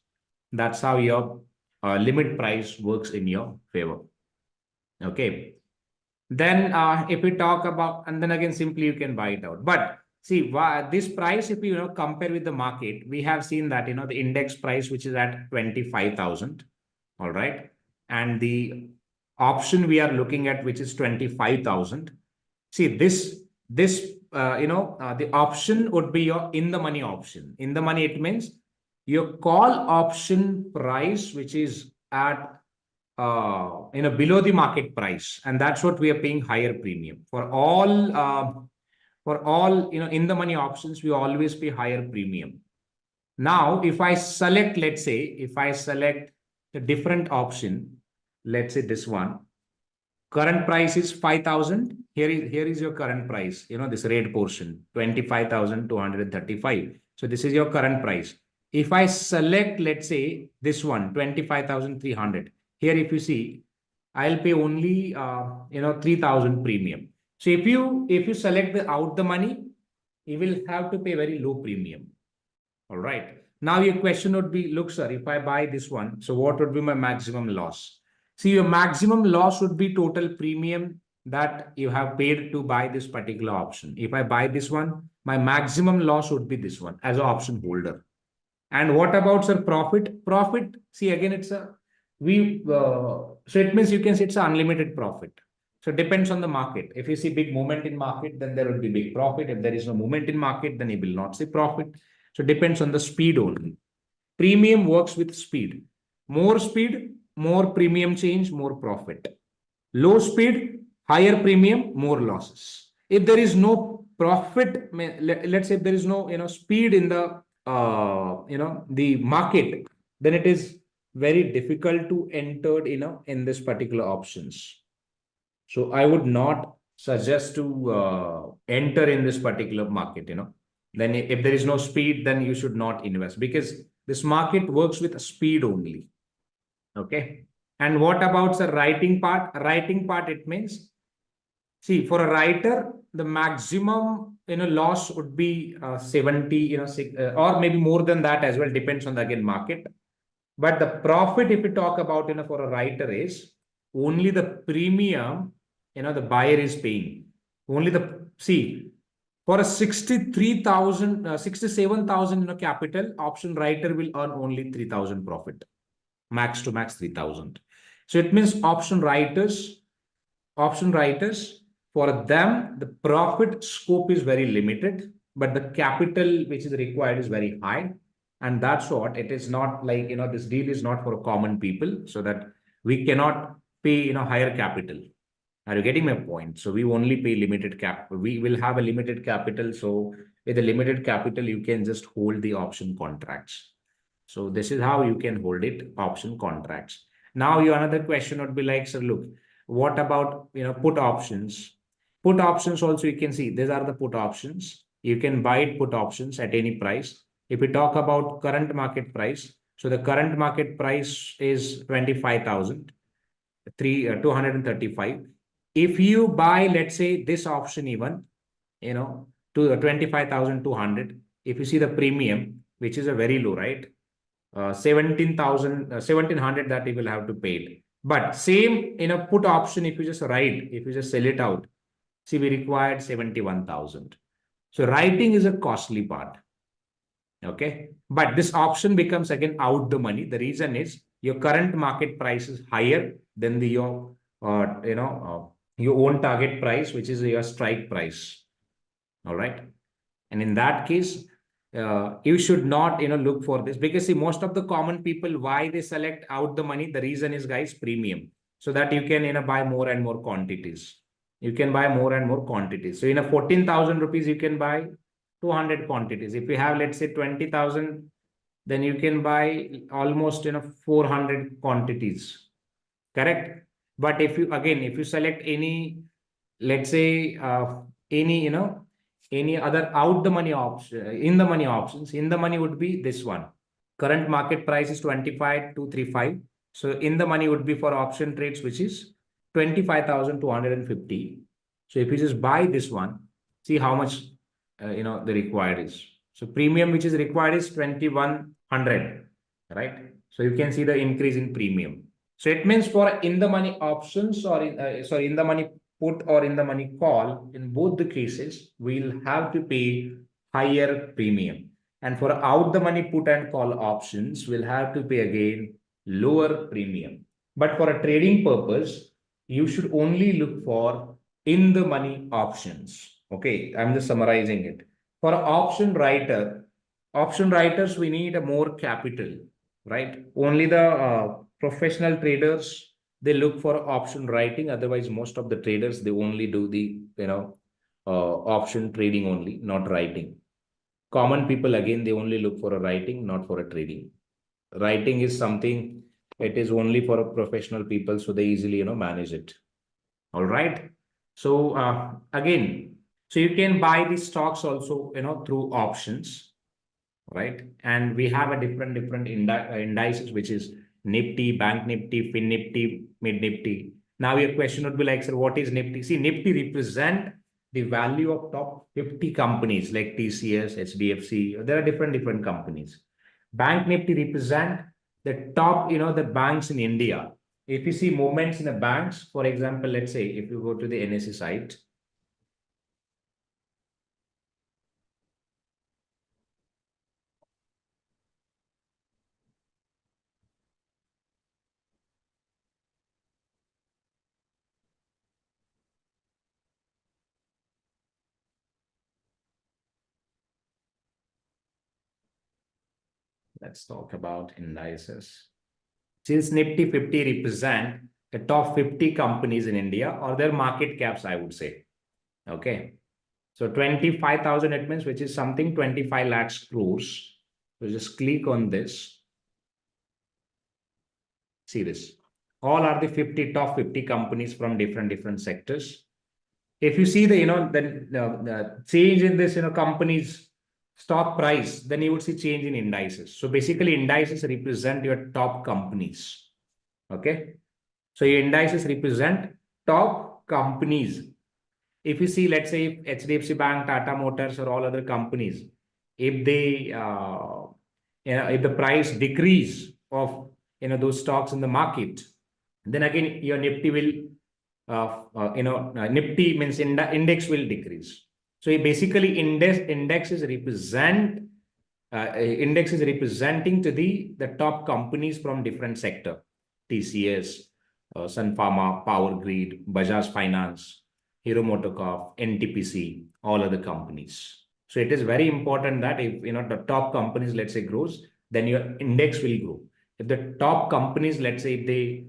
That's how your limit price works in your favor. Okay. Then if we talk about, and then again, simply you can buy it out. But see, this price, if you compare with the market, we have seen that, the index price, which is at 25,000. All right. And the option we are looking at, which is 25,000. See, the option would be your in the money option. In the money, it means your call option price, which is at below the market price, and that's what we are paying higher premium for all in the money options. We always pay higher premium. Now if I select, let's say if I select a different option, let's say this one, current price is 5,000. Here is your current price, this red portion, 25,235. So this is your current price. If I select, let's say this one, 25,300, here, if you see, I'll pay only 3,000 premium. So if you select out the money, you will have to pay very low premium. All right. Now your question would be, look, sir, if I buy this one, so what would be my maximum loss? See, your maximum loss would be total premium that you have paid to buy this particular option. If I buy this one, my maximum loss would be this one as an option holder. And what about, sir, profit? Profit, see, again, it's so it means you can say it's an unlimited profit. So it depends on the market. If you see big movement in market, then there will be big profit. If there is no movement in market, then you will not see profit. So it depends on the speed only. Premium works with speed. More speed, more premium change, more profit. Low speed, higher premium, more losses. If there is no profit, let's say if there is no speed in the the market, then it is very difficult to enter in this particular options. So I would not suggest to enter in this particular market. Then if there is no speed, then you should not invest, because this market works with speed only. Okay. And what about the writing part? Writing part, it means, see, for a writer, the maximum loss would be 70, or maybe more than that as well, depends on the again market. But the profit, if we talk about for a writer, is only the premium the buyer is paying. Only for a 67,000 capital, option writer will earn only 3,000 profit, max to max 3,000. So it means option writers, for them, the profit scope is very limited, but the capital which is required is very high. And that's what it is. Not like this deal is not for common people, so that we cannot pay higher capital. Are you getting my point? So we only pay limited cap. We will have a limited capital, so with a limited capital, you can just hold the option contracts. So this is how you can hold it, option contracts. Now your another question would be like, sir, look, what about put options? Put options also, you can see these are the put options. You can buy it put options at any price. If we talk about current market price, so the current market price is 25,000, 235. If you buy, let's say this option even, to 25,200, if you see the premium, which is a very low, right? 17,000, 1,700 that you will have to pay it. But same in a put option, if you just write, if you just sell it out, see, we required 71,000. So writing is a costly part. Okay. But this option becomes again out the money. The reason is your current market price is higher than your own target price, which is your strike price. All right. And in that case, you should not look for this, because see, most of the common people, why they select out the money, the reason is, guys, premium, so that you can buy more and more quantities. You can buy more and more quantities. So in a 14,000 rupees, you can buy 200 quantities. If you have, let's say, 20,000, then you can buy almost 400 quantities. Correct. But if you select any, let's say, any other out the money option, in the money options, in the money would be this one. Current market price is 25,235. So in the money would be for option trades, which is 25,250. So if you just buy this one, see how much the required is. So premium which is required is 2,100, right? So you can see the increase in premium. So it means for in the money options or in the money put or in the money call, in both the cases, we'll have to pay higher premium. And for out the money put and call options, we'll have to pay again lower premium. But for a trading purpose, you should only look for in the money options. Okay, I'm just summarizing it. For option writers, we need a more capital, right? Only the professional traders, they look for option writing. Otherwise, most of the traders, they only do the option trading only, not writing. Common people, again, they only look for a writing, not for a trading. Writing is something, it is only for a professional people, so they easily manage it. All right. So again, so you can buy the stocks also through options, right? And we have a different indices, which is Nifty, Bank Nifty, Fin Nifty, Mid Nifty. Now your question would be like, sir, what is Nifty? See, Nifty represent the value of top 50 companies like TCS, HDFC. There are different companies. Bank Nifty represent the top, the banks in India. If you see movements in the banks, for example, let's say if you go to the NSE site, let's talk about indices. Since Nifty 50 represent the top 50 companies in India or their market caps, I would say. Okay. So 25,000, it means, which is something 25 lakhs crores. So just click on this. See this. All are the top 50 companies from different sectors. If you see the change in this companies stock price, then you would see change in indices. So basically indices represent your top companies. Okay. So your indices represent top companies. If you see, let's say HDFC Bank, Tata Motors, or all other companies, if they if the price decrease of those stocks in the market, then again your Nifty will Nifty means index will decrease. So basically indexes represent index is representing to the top companies from different sector. TCS, Sun Pharma, Power Grid, Bajaj Finance, Hero MotoCorp, NTPC, all other companies. So it is very important that if the top companies, let's say, grows, then your index will grow. If the top companies, let's say, if they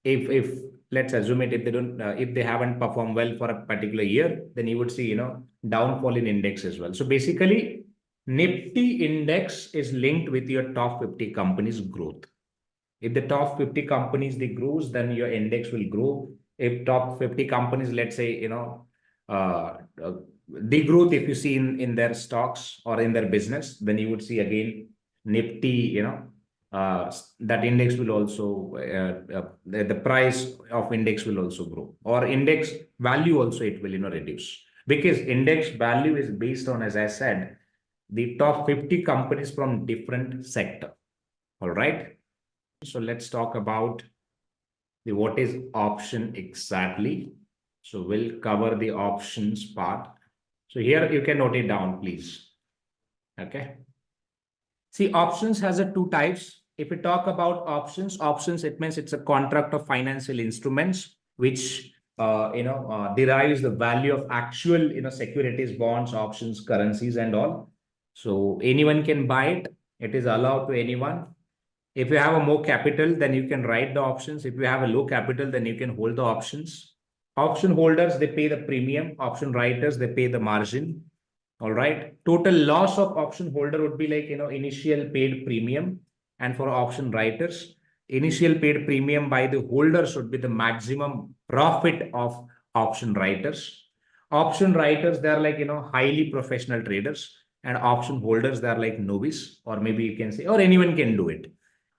if let's assume it, if they don't, if they haven't performed well for a particular year, then you would see, downfall in index as well. So basically, Nifty index is linked with your top 50 companies growth. If the top 50 companies they grows, then your index will grow. If top 50 companies, let's say, the growth, if you see in their stocks or in their business, then you would see again Nifty, that index will also, the price of index will also grow, or index value also it will, reduce, because index value is based on, as I said, the top 50 companies from different sector. All right. So let's talk about the what is option exactly. So we'll cover the options part. So here you can note it down, please. Okay. See, options has a two types. If we talk about options, it means it's a contract of financial instruments which derives the value of actual securities, bonds, options, currencies, and all. So anyone can buy it. It is allowed to anyone. If you have a more capital, then you can write the options. If you have a low capital, then you can hold the options. Option holders, they pay the premium. Option writers, they pay the margin. All right. Total loss of option holder would be like, initial paid premium. And for option writers, initial paid premium by the holder should be the maximum profit of option writers. Option writers, they're like, highly professional traders. And option holders, they're like novice, or maybe you can say, or anyone can do it.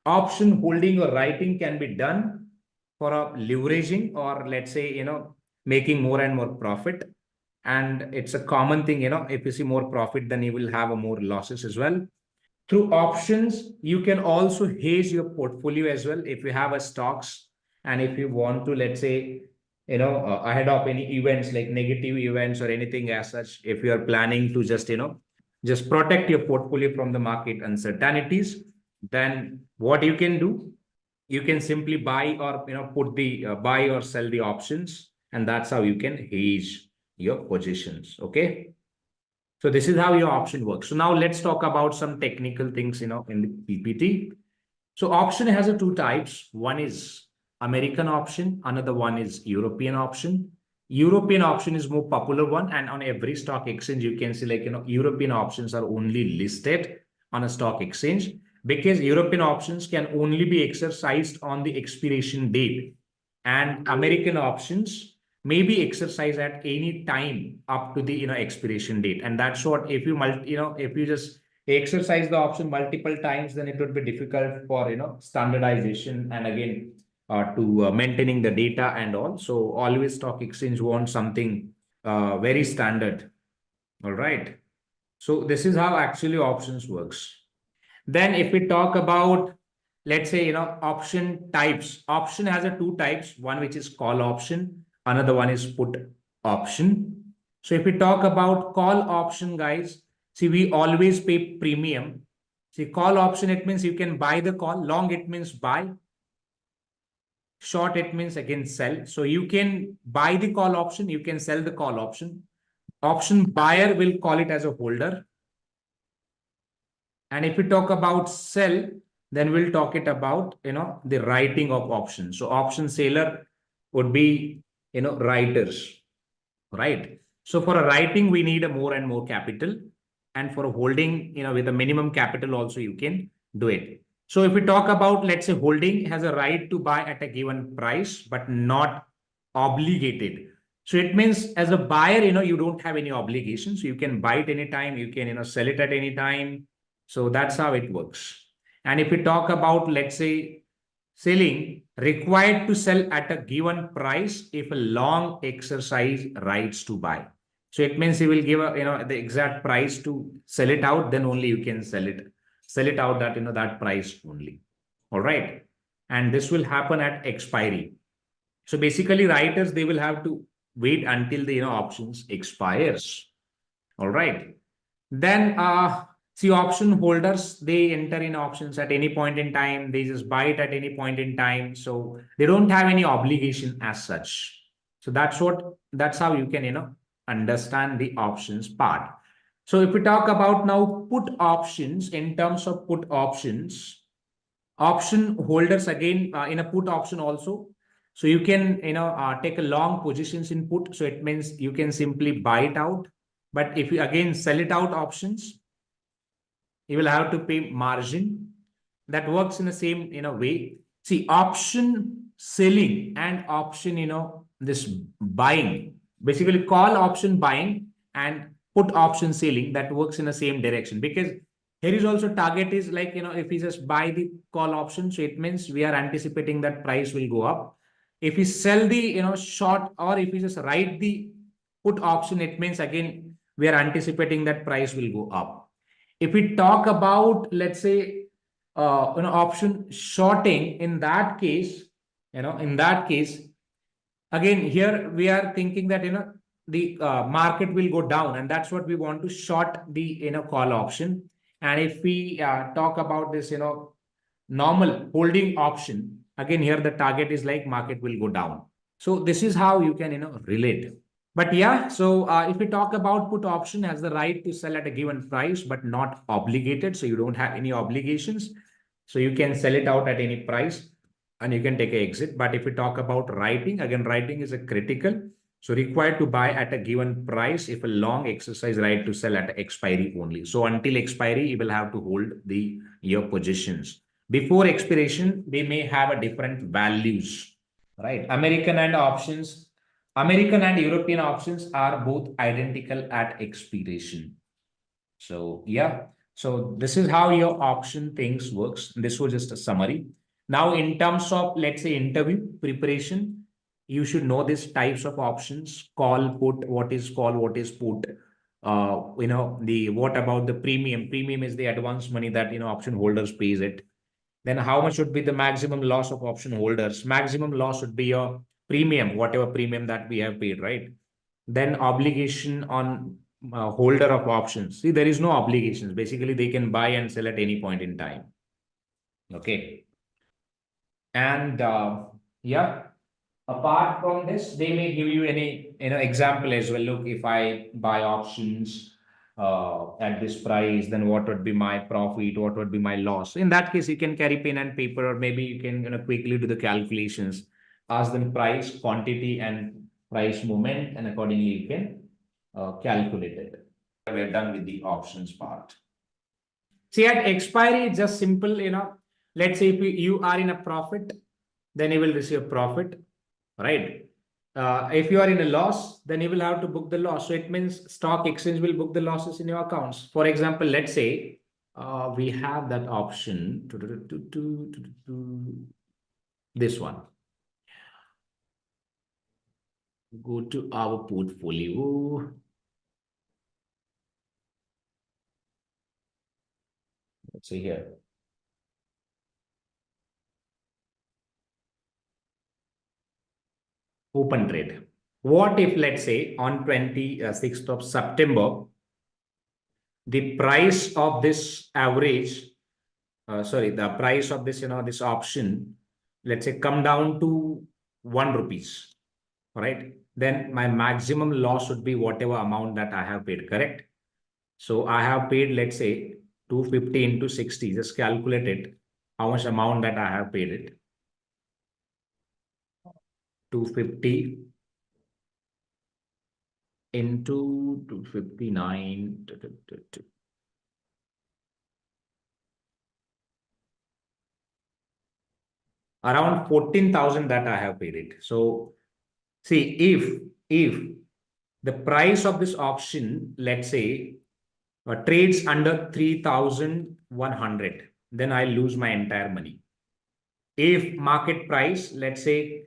Option holding or writing can be done for a leveraging, or let's say, making more and more profit. And it's a common thing, if you see more profit, then you will have a more losses as well. Through options, you can also hedge your portfolio as well. If you have a stocks, and if you want to, let's say, ahead of any events like negative events or anything as such, if you are planning to just protect your portfolio from the market uncertainties, then what you can do, you can simply buy or put the buy or sell the options, and that's how you can hedge your positions. Okay, so this is how your option works. So now let's talk about some technical things in the PPT. So option has a two types. One is American option, another one is European option. European option is more popular one, and on every stock exchange you can see, like, European options are only listed on a stock exchange, because European options can only be exercised on the expiration date, and American options may be exercised at any time up to the expiration date. And that's what, if you if you just exercise the option multiple times, then it would be difficult for standardization, and again to maintaining the data and all. So always stock exchange wants something very standard. All right. So this is how actually options works. Then if we talk about, let's say, option types, option has a two types, one which is call option, another one is put option. So if we talk about call option, guys, see, we always pay premium. See, call option, it means you can buy the call. Long, it means buy. Short, it means again sell. So you can buy the call option, you can sell the call option. Option buyer will call it as a holder. And if we talk about sell, then we'll talk it about, the writing of options. So option seller would be, writers, right? So for a writing, we need a more and more capital. And for a holding, with a minimum capital also, you can do it. So if we talk about, let's say, holding has a right to buy at a given price, but not obligated. So it means as a buyer, you don't have any obligations. So you can buy it anytime, you can, sell it at any time. So that's how it works. And if we talk about, let's say, selling, required to sell at a given price if a long exercise rights to buy. So it means he will give the exact price to sell it out, then only you can sell it out that, that price only. All right. And this will happen at expiry. So basically writers, they will have to wait until the, options expires. All right. Then, see, option holders, they enter in options at any point in time. They just buy it at any point in time. So they don't have any obligation as such. So that's how you can, understand the options part. So if we talk about now put options, in terms of put options, option holders again in a put option also. So you can, take a long positions in put. So it means you can simply buy it out. But if you again sell it out options, you will have to pay margin. That works in the same, way. See, option selling and option, this buying, basically call option buying and put option selling, that works in the same direction, because here is also target is like, if we just buy the call option, so it means we are anticipating that price will go up. If we sell the, short, or if we just write the put option, it means again, we are anticipating that price will go up. If we talk about, let's say, option shorting, in that case, again, here we are thinking that, the market will go down, and that's what we want to short the, call option. And if we talk about this, normal holding option, again, here the target is like market will go down. So this is how you can, relate. But yeah, so if we talk about put option, has the right to sell at a given price, but not obligated. So you don't have any obligations. So you can sell it out at any price and you can take an exit. But if we talk about writing, again, writing is a critical. So required to buy at a given price if a long exercise right to sell at expiry only. So until expiry, you will have to hold your positions. Before expiration, they may have a different values, right? American and European options are both identical at expiration. So yeah, so this is how your option things works. This was just a summary. Now, in terms of, let's say, interview preparation, you should know these types of options: call, put, what is call, what is put. What about the premium? Premium is the advance money that, option holders pays it. Then how much should be the maximum loss of option holders? Maximum loss should be your premium, whatever premium that we have paid, right? Then obligation on holder of options. See, there is no obligations. Basically, they can buy and sell at any point in time. Okay. And yeah, apart from this, they may give you any, example as well. Look, if I buy options at this price, then what would be my profit? What would be my loss? In that case, you can carry pen and paper, or maybe you can, quickly do the calculations, ask them price, quantity, and price movement, and accordingly you can calculate it. We're done with the options part. See, at expiry, it's just simple, let's say if you are in a profit, then you will receive profit, right? If you are in a loss, then you will have to book the loss. So it means stock exchange will book the losses in your accounts. For example, let's say we have that option to this one. Go to our portfolio. Let's see here. Open trade. What if, let's say, on 26th of September, the price of this average, the price of this, this option, let's say, come down to 1 rupees, right? Then my maximum loss would be whatever amount that I have paid, correct? So I have paid, let's say, 250 into 60. Just calculate it, how much amount that I have paid it. 250 into 259. Around 14,000 that I have paid it. So see, if the price of this option, let's say, trades under 3,100, then I lose my entire money. If market price, let's say,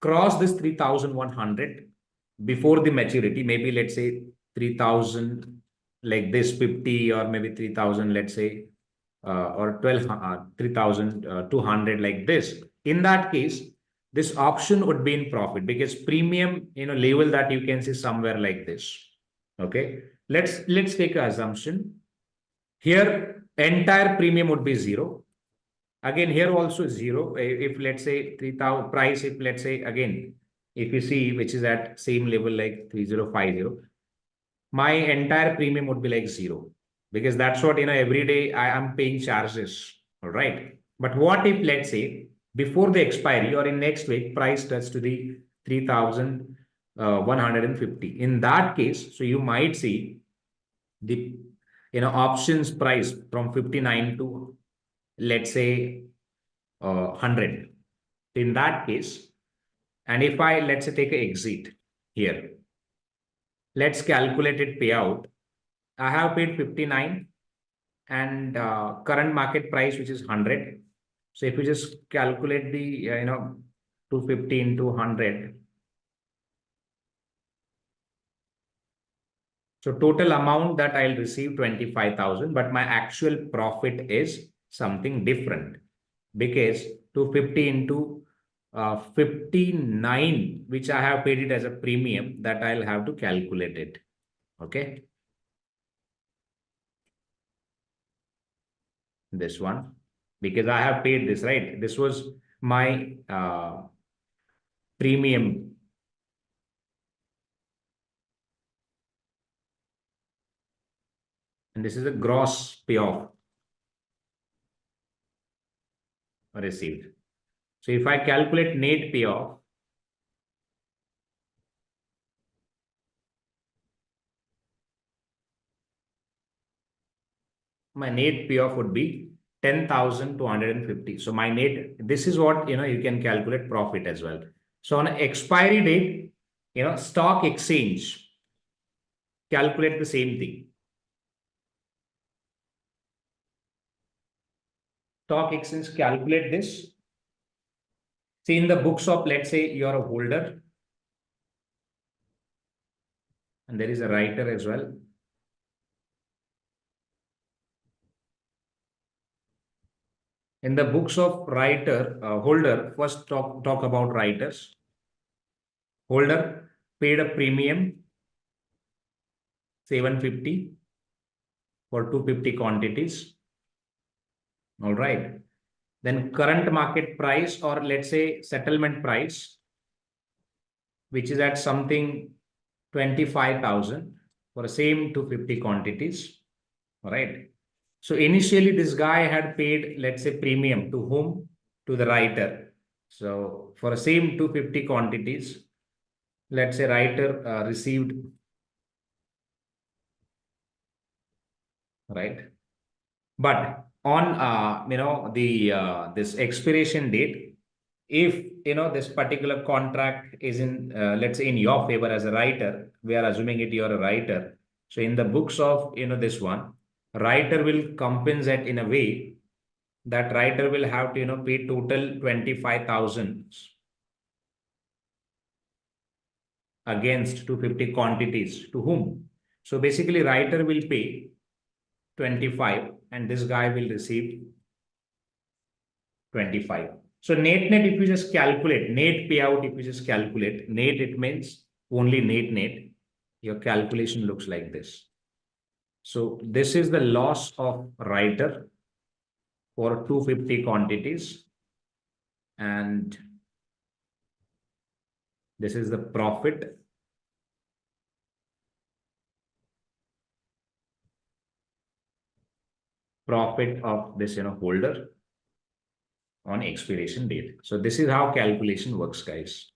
cross this 3,100 before the maturity, maybe let's say 3,000 like this 50, or maybe 3,000, let's say, or 3,200 like this. In that case, this option would be in profit, because premium, level that you can see somewhere like this. Okay, let's take an assumption. Here, entire premium would be 0. Again, here also 0. If let's say 3,000 price, if let's say again, if you see, which is at same level like 3050, my entire premium would be like 0, because that's what, every day I am paying charges. All right. But what if, let's say, before the expiry or in next week, price touch to the 3,150. In that case, so you might see the options price from 59 to, let's say, 100. In that case, and if I, let's say, take an exit here, let's calculate it payout. I have paid 59 and current market price, which is 100. So if you just calculate the 250 into 100, so total amount that I'll receive 25,000, but my actual profit is something different, because 250 into 59, which I have paid it as a premium, that I'll have to calculate it. Okay. This one, because I have paid this, right? This was my premium. And this is a gross payoff received. So if I calculate net payoff, my net payoff would be 10,250. So my net, this is what, you can calculate profit as well. So on expiry date, stock exchange, calculate the same thing. Stock exchange, calculate this. See, in the books of, let's say you're a holder, and there is a writer as well. In the books of holder, first talk about writers. Holder paid a premium 750 for 250 quantities. All right. Then current market price, or let's say settlement price, which is at something 25,000 for the same 250 quantities. All right. So initially this guy had paid, let's say, premium to whom? To the writer. So for the same 250 quantities, let's say writer received, right? But on this expiration date, if this particular contract is in let's say in your favor as a writer, we are assuming it you're a writer. So in the books of this one, writer will compensate in a way that writer will have to pay total 25,000 against 250 quantities to whom? So basically writer will pay 25 and this guy will receive 25. So net, if you just calculate net payout, if you just calculate net, it means only net, your calculation looks like this. So this is the loss of writer for 250 quantities, and this is the profit of this holder on expiration date. So this is how calculation works, guys.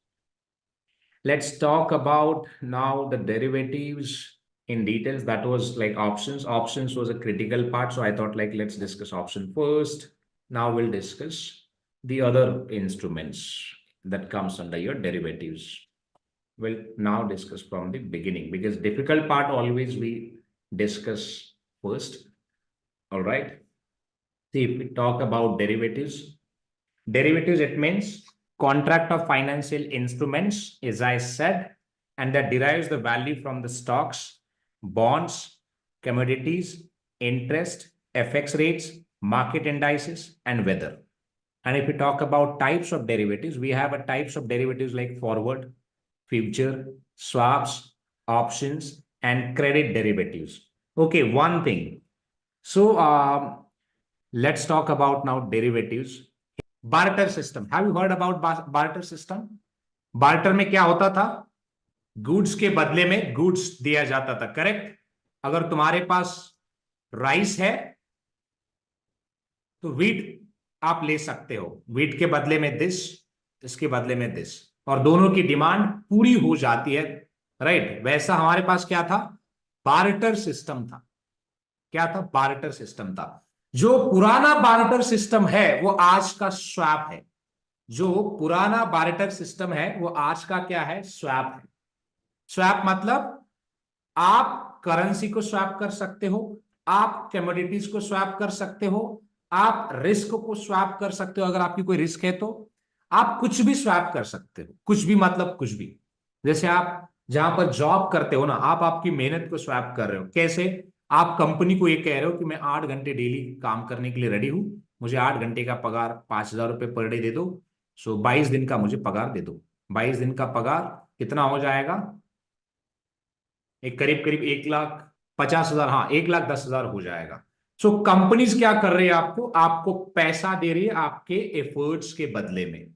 Let's talk about now the derivatives in details. That was like options. Options was a critical part. So I thought like, let's discuss option first. Now we'll discuss the other instruments that comes under your derivatives. We'll now discuss from the beginning, because difficult part always we discuss first. All right. See, if we talk about derivatives, it means contract of financial instruments, as I said, and that derives the value from the stocks, bonds, commodities, interest, FX rates, market indices, and weather. And if we talk about types of derivatives, we have a types of derivatives like forward, future, swaps, options, and credit derivatives. Okay, one thing. So let's talk about now derivatives. Barter system. Have you heard about barter system? Barter में क्या होता था? Goods के बदले में goods दिया जाता था, करेक्ट? अगर तुम्हारे पास राइस है तो व्हीट आप ले सकते हो, व्हीट के बदले में दिस, इसके बदले में दिस, और दोनों की डिमांड पूरी हो जाती है, राइट। वैसा हमारे पास क्या था, बार्टर सिस्टम था। क्या था, बार्टर सिस्टम था। जो पुराना बार्टर सिस्टम है वो आज का स्वैप है। जो पुराना बार्टर सिस्टम है वो आज का क्या है, स्वैप है। स्वैप मतलब आप करेंसी को स्वैप कर सकते हो, आप कमोडिटीज को स्वैप कर सकते हो, आप रिस्क को स्वैप कर सकते हो, अगर आपकी कोई रिस्क है तो आप कुछ भी स्वैप कर सकते हो। कुछ भी मतलब कुछ भी। जैसे आप जहां पर जॉब करते हो ना, आप आपकी मेहनत को स्वैप कर रहे हो। कैसे, आप कंपनी को ये कह रहे हो कि मैं 8 घंटे डेली काम करने के लिए रेडी हूं, मुझे 8 घंटे का पगार 5,000 रुपये पर डे दे दो, सो 22 दिन का मुझे पगार दे दो। 22 दिन का पगार कितना हो जाएगा, एक करीब करीब 1,50,000, हाँ 1,10,000 हो जाएगा। सो कंपनीज क्या कर रही है, आपको आपको पैसा दे रही है आपके एफर्ट्स के बदले में।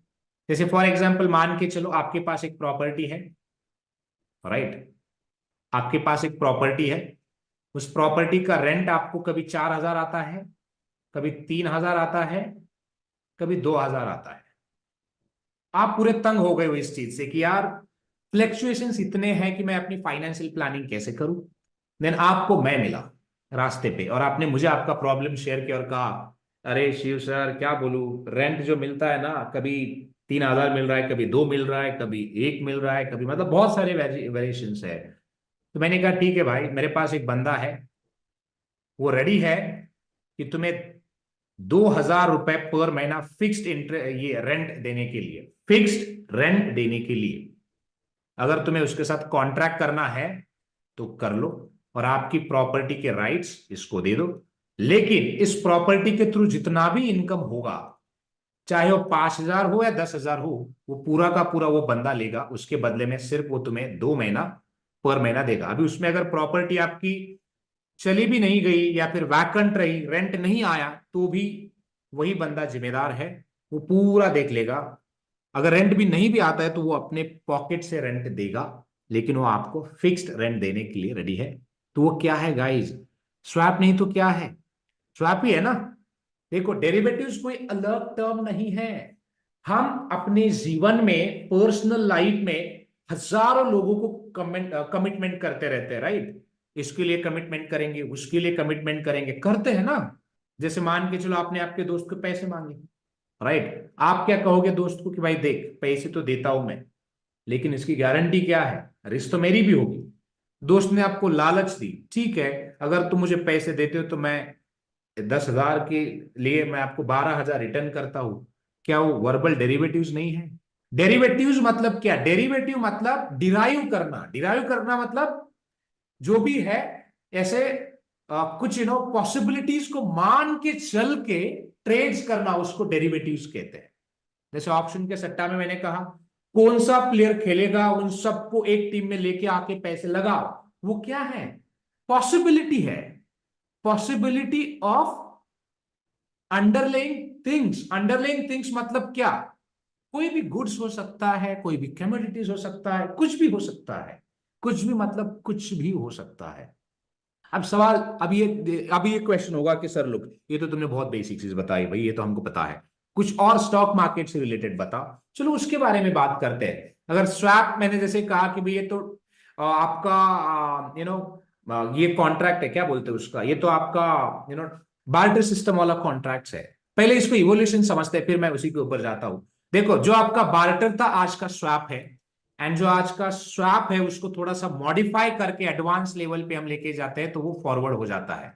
जैसे फॉर एग्जांपल मान के चलो, आपके पास एक प्रॉपर्टी है, राइट। आपके पास एक प्रॉपर्टी है, उस प्रॉपर्टी का रेंट आपको कभी 4,000 आता है, कभी 3,000 आता है, कभी 2,000 आता है। आप पूरे तंग हो गए हो इस चीज से कि यार फ्लक्चुएशंस इतने हैं कि मैं अपनी फाइनेंशियल प्लानिंग कैसे करूं। देन आपको मैं मिला रास्ते पे, और आपने मुझे आपका प्रॉब्लम शेयर किया और कहा, अरे शिव सर क्या बोलूं, रेंट जो मिलता है ना, कभी 3,000 मिल रहा है, कभी 2 मिल रहा है, कभी 1 मिल रहा है, कभी मतलब बहुत सारे वेरिएशंस है। तो मैंने कहा ठीक है भाई, मेरे पास एक बंदा है, वो रेडी है कि तुम्हें 2,000 रुपए पर महीना फिक्स्ड इंटरेस्ट, ये रेंट देने के लिए, फिक्स्ड रेंट देने के लिए। अगर तुम्हें उसके साथ कॉन्ट्रैक्ट करना है तो कर लो, और आपकी प्रॉपर्टी के राइट्स इसको दे दो। लेकिन इस प्रॉपर्टी के थ्रू जितना भी इनकम होगा, चाहे वो 5,000 हो या 10,000 हो, वो पूरा का पूरा वो बंदा लेगा। उसके बदले में सिर्फ वो तुम्हें 2 महीना पर महीना देगा। अभी उसमें अगर प्रॉपर्टी आपकी चली भी नहीं गई या फिर वैकेंट रही, रेंट नहीं आया, तो भी वही बंदा जिम्मेदार है, वो पूरा देख लेगा। अगर रेंट भी नहीं भी आता है तो वो अपने पॉकेट से रेंट देगा, लेकिन वो आपको फिक्स्ड रेंट देने के लिए रेडी है। तो वो क्या है गाइस, स्वैप नहीं तो क्या है, स्वैप ही है ना। देखो डेरिवेटिव्स कोई अलग टर्म नहीं है। हम अपने जीवन में, पर्सनल लाइफ में हजारों लोगों को कमिटमेंट करते रहते हैं, राइट। इसके लिए कमिटमेंट करेंगे, उसके लिए कमिटमेंट करेंगे, करते हैं ना। जैसे मान के चलो आपने आपके दोस्त को पैसे मांगे, राइट। आप क्या कहोगे दोस्त को कि भाई देख, पैसे तो देता हूं मैं, लेकिन इसकी गारंटी क्या है, रिस्क तो मेरी भी होगी। दोस्त ने आपको लालच दी, ठीक है, अगर तुम मुझे पैसे देते हो तो मैं 10,000 के लिए मैं आपको 12,000 रिटर्न करता हूं। क्या वो वर्बल डेरिवेटिव्स नहीं है। डेरिवेटिव्स मतलब क्या, डेरिवेटिव मतलब डिराइव करना। डिराइव करना मतलब जो भी है, ऐसे कुछ पॉसिबिलिटीज को मान के चल के ट्रेड्स करना, उसको डेरिवेटिव्स कहते हैं। जैसे ऑप्शन के सट्टा में मैंने कहा, कौन सा प्लेयर खेलेगा, उन सबको एक टीम में लेके आके पैसे लगाओ, वो क्या है, पॉसिबिलिटी है। Possibility of underlying things. Underlying things मतलब क्या, कोई भी गुड्स हो सकता है, कोई भी कमोडिटीज हो सकता है, कुछ भी हो सकता है। कुछ भी मतलब कुछ भी हो सकता है। अब सवाल, अब ये क्वेश्चन होगा कि सर लुक, ये तो तुमने बहुत बेसिक चीज बताई भाई, ये तो हमको पता है, कुछ और स्टॉक मार्केट से रिलेटेड बता। चलो उसके बारे में बात करते हैं। अगर स्वैप, मैंने जैसे कहा कि भाई ये तो आपका ये कॉन्ट्रैक्ट है, क्या बोलते हैं उसका, ये तो आपका बार्टर सिस्टम वाला कॉन्ट्रैक्ट है। पहले इसको इवोल्यूशन समझते हैं, फिर मैं उसी के ऊपर जाता हूं। देखो जो आपका बार्टर था आज का स्वैप है, एंड जो आज का स्वैप है उसको थोड़ा सा मॉडिफाई करके एडवांस लेवल पे हम लेके जाते हैं तो वो फॉरवर्ड हो जाता है,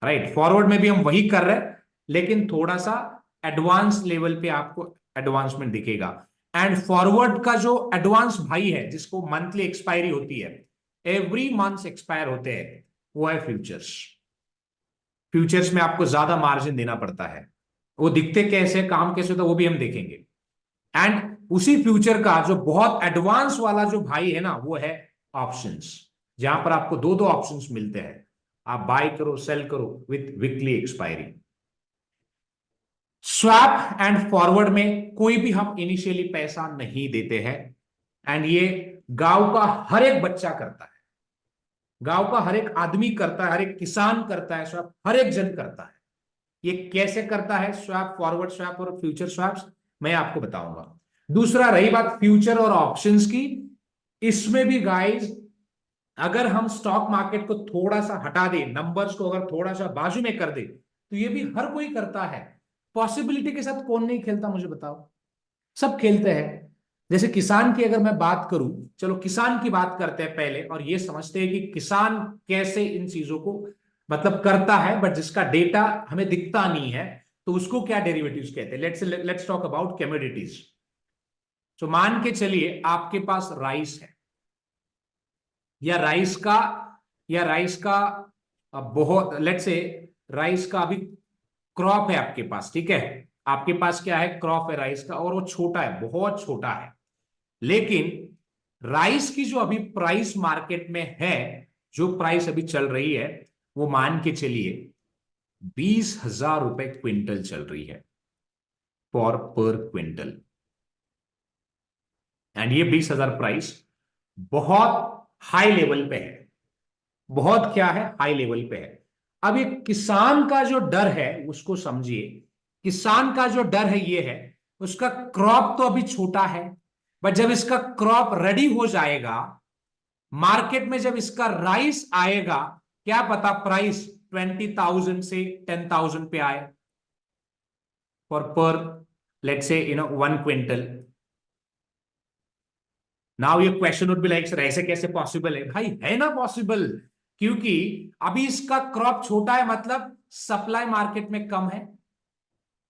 राइट। फॉरवर्ड में भी हम वही कर रहे हैं, लेकिन थोड़ा सा एडवांस लेवल पे आपको एडवांसमेंट दिखेगा। एंड फॉरवर्ड का जो एडवांस भाई है, जिसको मंथली एक्सपायरी होती है, एवरी मंथ एक्सपायर होते हैं, वो है फ्यूचर्स। फ्यूचर्स में आपको ज्यादा मार्जिन देना पड़ता है। वो दिखते कैसे, काम कैसे होता है, वो भी हम देखेंगे। एंड उसी फ्यूचर का जो बहुत एडवांस वाला जो भाई है ना, वो है ऑप्शंस, जहां पर आपको दो दो ऑप्शंस मिलते हैं, आप बाय करो सेल करो with weekly expiry. Swap and forward में कोई भी हम इनिशियली पैसा नहीं देते हैं, एंड ये गांव का हर एक बच्चा करता है, गांव का हर एक आदमी करता है, हर एक किसान करता है, स्वैप हर एक जन करता है। ये कैसे करता है स्वैप, फॉरवर्ड स्वैप और फ्यूचर स्वैप्स, मैं आपको बताऊंगा। दूसरा, रही बात फ्यूचर और ऑप्शंस की, इसमें भी गाइस अगर हम स्टॉक मार्केट को थोड़ा सा हटा दे, नंबर्स को अगर थोड़ा सा बाजू में कर दे, तो ये भी हर कोई करता है। पॉसिबिलिटी के साथ कौन नहीं खेलता, मुझे बताओ? सब खेलते हैं। जैसे किसान की अगर मैं बात करूं, चलो किसान की बात करते हैं पहले, और ये समझते हैं कि किसान कैसे इन चीजों को मतलब करता है, बट जिसका डेटा हमें दिखता नहीं है, तो उसको क्या डेरिवेटिव्स कहते हैं। Let's talk about commodities. तो मान के चलिए आपके पास राइस है, या राइस का बहुत, लेट्स से राइस का अभी क्रॉप है आपके पास, ठीक है। आपके पास क्या है, क्रॉप है राइस का, और वो छोटा है, बहुत छोटा है। लेकिन राइस की जो अभी प्राइस मार्केट में है, जो प्राइस अभी चल रही है, वो मान के चलिए 20,000 रुपए क्विंटल चल रही है, फॉर पर क्विंटल। एंड ये 20,000 प्राइस बहुत हाई लेवल पे है, बहुत क्या है, हाई लेवल पे है। अब ये किसान का जो डर है उसको समझिए। किसान का जो डर है ये है, उसका क्रॉप तो अभी छोटा है, बट जब इसका क्रॉप रेडी हो जाएगा, मार्केट में जब इसका राइस आएगा, क्या पता प्राइस 20,000 से 10,000 पे आए, फॉर पर लेट्स से 1 क्विंटल। नाउ ये question would be like, sir ऐसे कैसे पॉसिबल है? भाई है ना पॉसिबल, क्योंकि अभी इसका क्रॉप छोटा है, मतलब सप्लाई मार्केट में कम है,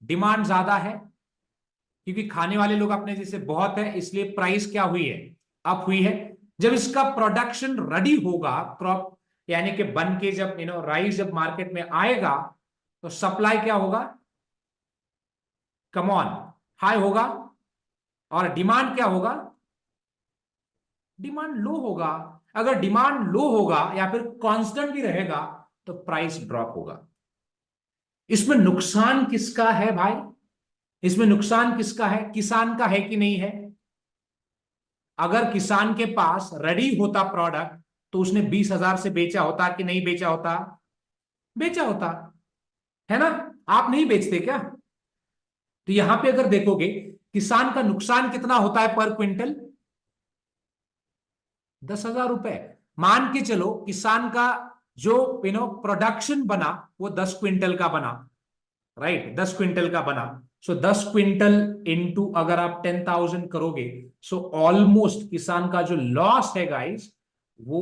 डिमांड ज्यादा है, क्योंकि खाने वाले लोग अपने जैसे बहुत है, इसलिए प्राइस क्या हुई है, अप हुई है। जब इसका प्रोडक्शन रेडी होगा, क्रॉप यानी कि बन के जब राइस जब मार्केट में आएगा, तो सप्लाई क्या होगा, कम ऑन, हाई होगा, और डिमांड क्या होगा, डिमांड लो होगा। अगर डिमांड लो होगा या फिर कांस्टेंट भी रहेगा, तो प्राइस ड्रॉप होगा। इसमें नुकसान किसका है भाई? इसमें नुकसान किसका है, किसान का है कि नहीं है? अगर किसान के पास रेडी होता प्रोडक्ट, तो उसने 20,000 से बेचा होता कि नहीं बेचा होता? बेचा होता, है ना? आप नहीं बेचते क्या? तो यहां पे अगर देखोगे, किसान का नुकसान कितना होता है पर क्विंटल? 10,000 रुपए। मान के चलो किसान का जो प्रोडक्शन बना, वो 10 क्विंटल का बना, राइट, 10 क्विंटल का बना। सो 10 क्विंटल इंटू अगर आप 10,000 करोगे, सो ऑलमोस्ट किसान का जो लॉस है गाइस, वो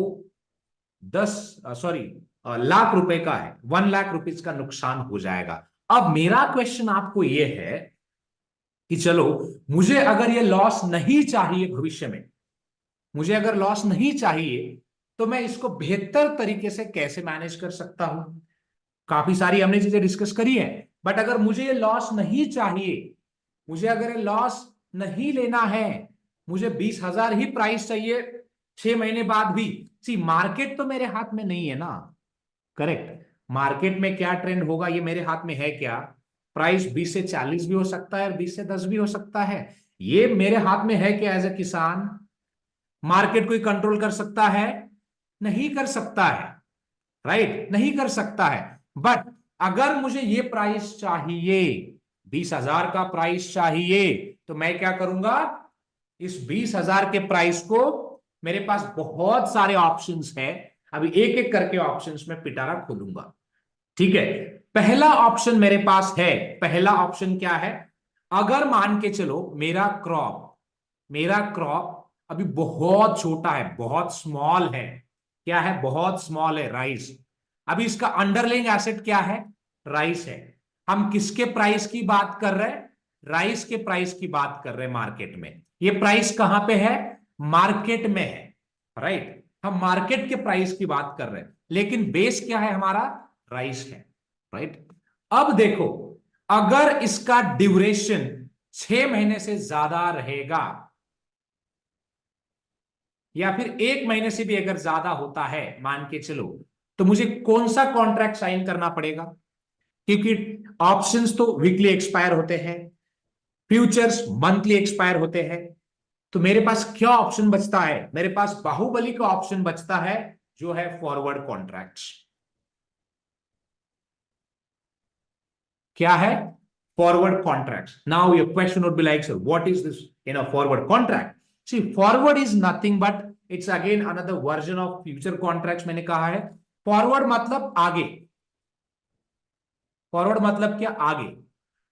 1 लाख रुपए का है, 1 लाख रुपीज का नुकसान हो जाएगा। अब मेरा क्वेश्चन आपको यह है कि चलो, मुझे अगर ये लॉस नहीं चाहिए भविष्य में, मुझे अगर लॉस नहीं चाहिए, तो मैं इसको बेहतर तरीके से कैसे मैनेज कर सकता हूं? काफी सारी हमने चीजें डिस्कस करी है, बट अगर मुझे ये लॉस नहीं चाहिए, मुझे अगर ये लॉस नहीं लेना है, मुझे 20,000 ही प्राइस चाहिए 6 महीने बाद भी। सी मार्केट तो मेरे हाथ में नहीं है ना, करेक्ट। मार्केट में क्या ट्रेंड होगा ये मेरे हाथ में है क्या? प्राइस 20 से 40 भी हो सकता है और 20 से 10 भी हो सकता है, ये मेरे हाथ में है क्या? एज ए किसान मार्केट कोई कंट्रोल कर सकता है? नहीं कर सकता है, राइट, नहीं कर सकता है। बट अगर मुझे ये प्राइस चाहिए, 20,000 का प्राइस चाहिए, तो मैं क्या करूंगा, इस 20,000 के प्राइस को, मेरे पास बहुत सारे ऑप्शंस हैं, अभी एक एक करके ऑप्शंस में पिटारा खोलूंगा, ठीक है। पहला ऑप्शन मेरे पास है, पहला ऑप्शन क्या है? अगर मान के चलो मेरा क्रॉप अभी बहुत छोटा है, बहुत स्मॉल है, क्या है, बहुत स्मॉल है, राइस। अभी इसका अंडरलाइंग एसेट क्या है? राइस है। हम किसके प्राइस की बात कर रहे हैं? राइस के प्राइस की बात कर रहे हैं मार्केट में। ये प्राइस कहां पे है? मार्केट में है, राइट। हम मार्केट के प्राइस की बात कर रहे हैं, लेकिन बेस क्या है हमारा? राइस है, राइट। अब देखो, अगर इसका ड्यूरेशन 6 महीने से ज्यादा रहेगा, या फिर 1 महीने से भी अगर ज्यादा होता है, मान के चलो, तो मुझे कौन सा कॉन्ट्रैक्ट साइन करना पड़ेगा? क्योंकि ऑप्शंस तो वीकली एक्सपायर होते हैं, फ्यूचर्स मंथली एक्सपायर होते हैं, तो मेरे पास क्या ऑप्शन बचता है? मेरे पास बाहुबली का ऑप्शन बचता है, जो है फॉरवर्ड कॉन्ट्रैक्ट्स। क्या है? Forward contracts. Now your question would be like, sir what is this forward contract? See, forward is nothing but it's again another version of future contracts. मैंने कहा है फॉरवर्ड मतलब आगे. फॉरवर्ड मतलब क्या? आगे.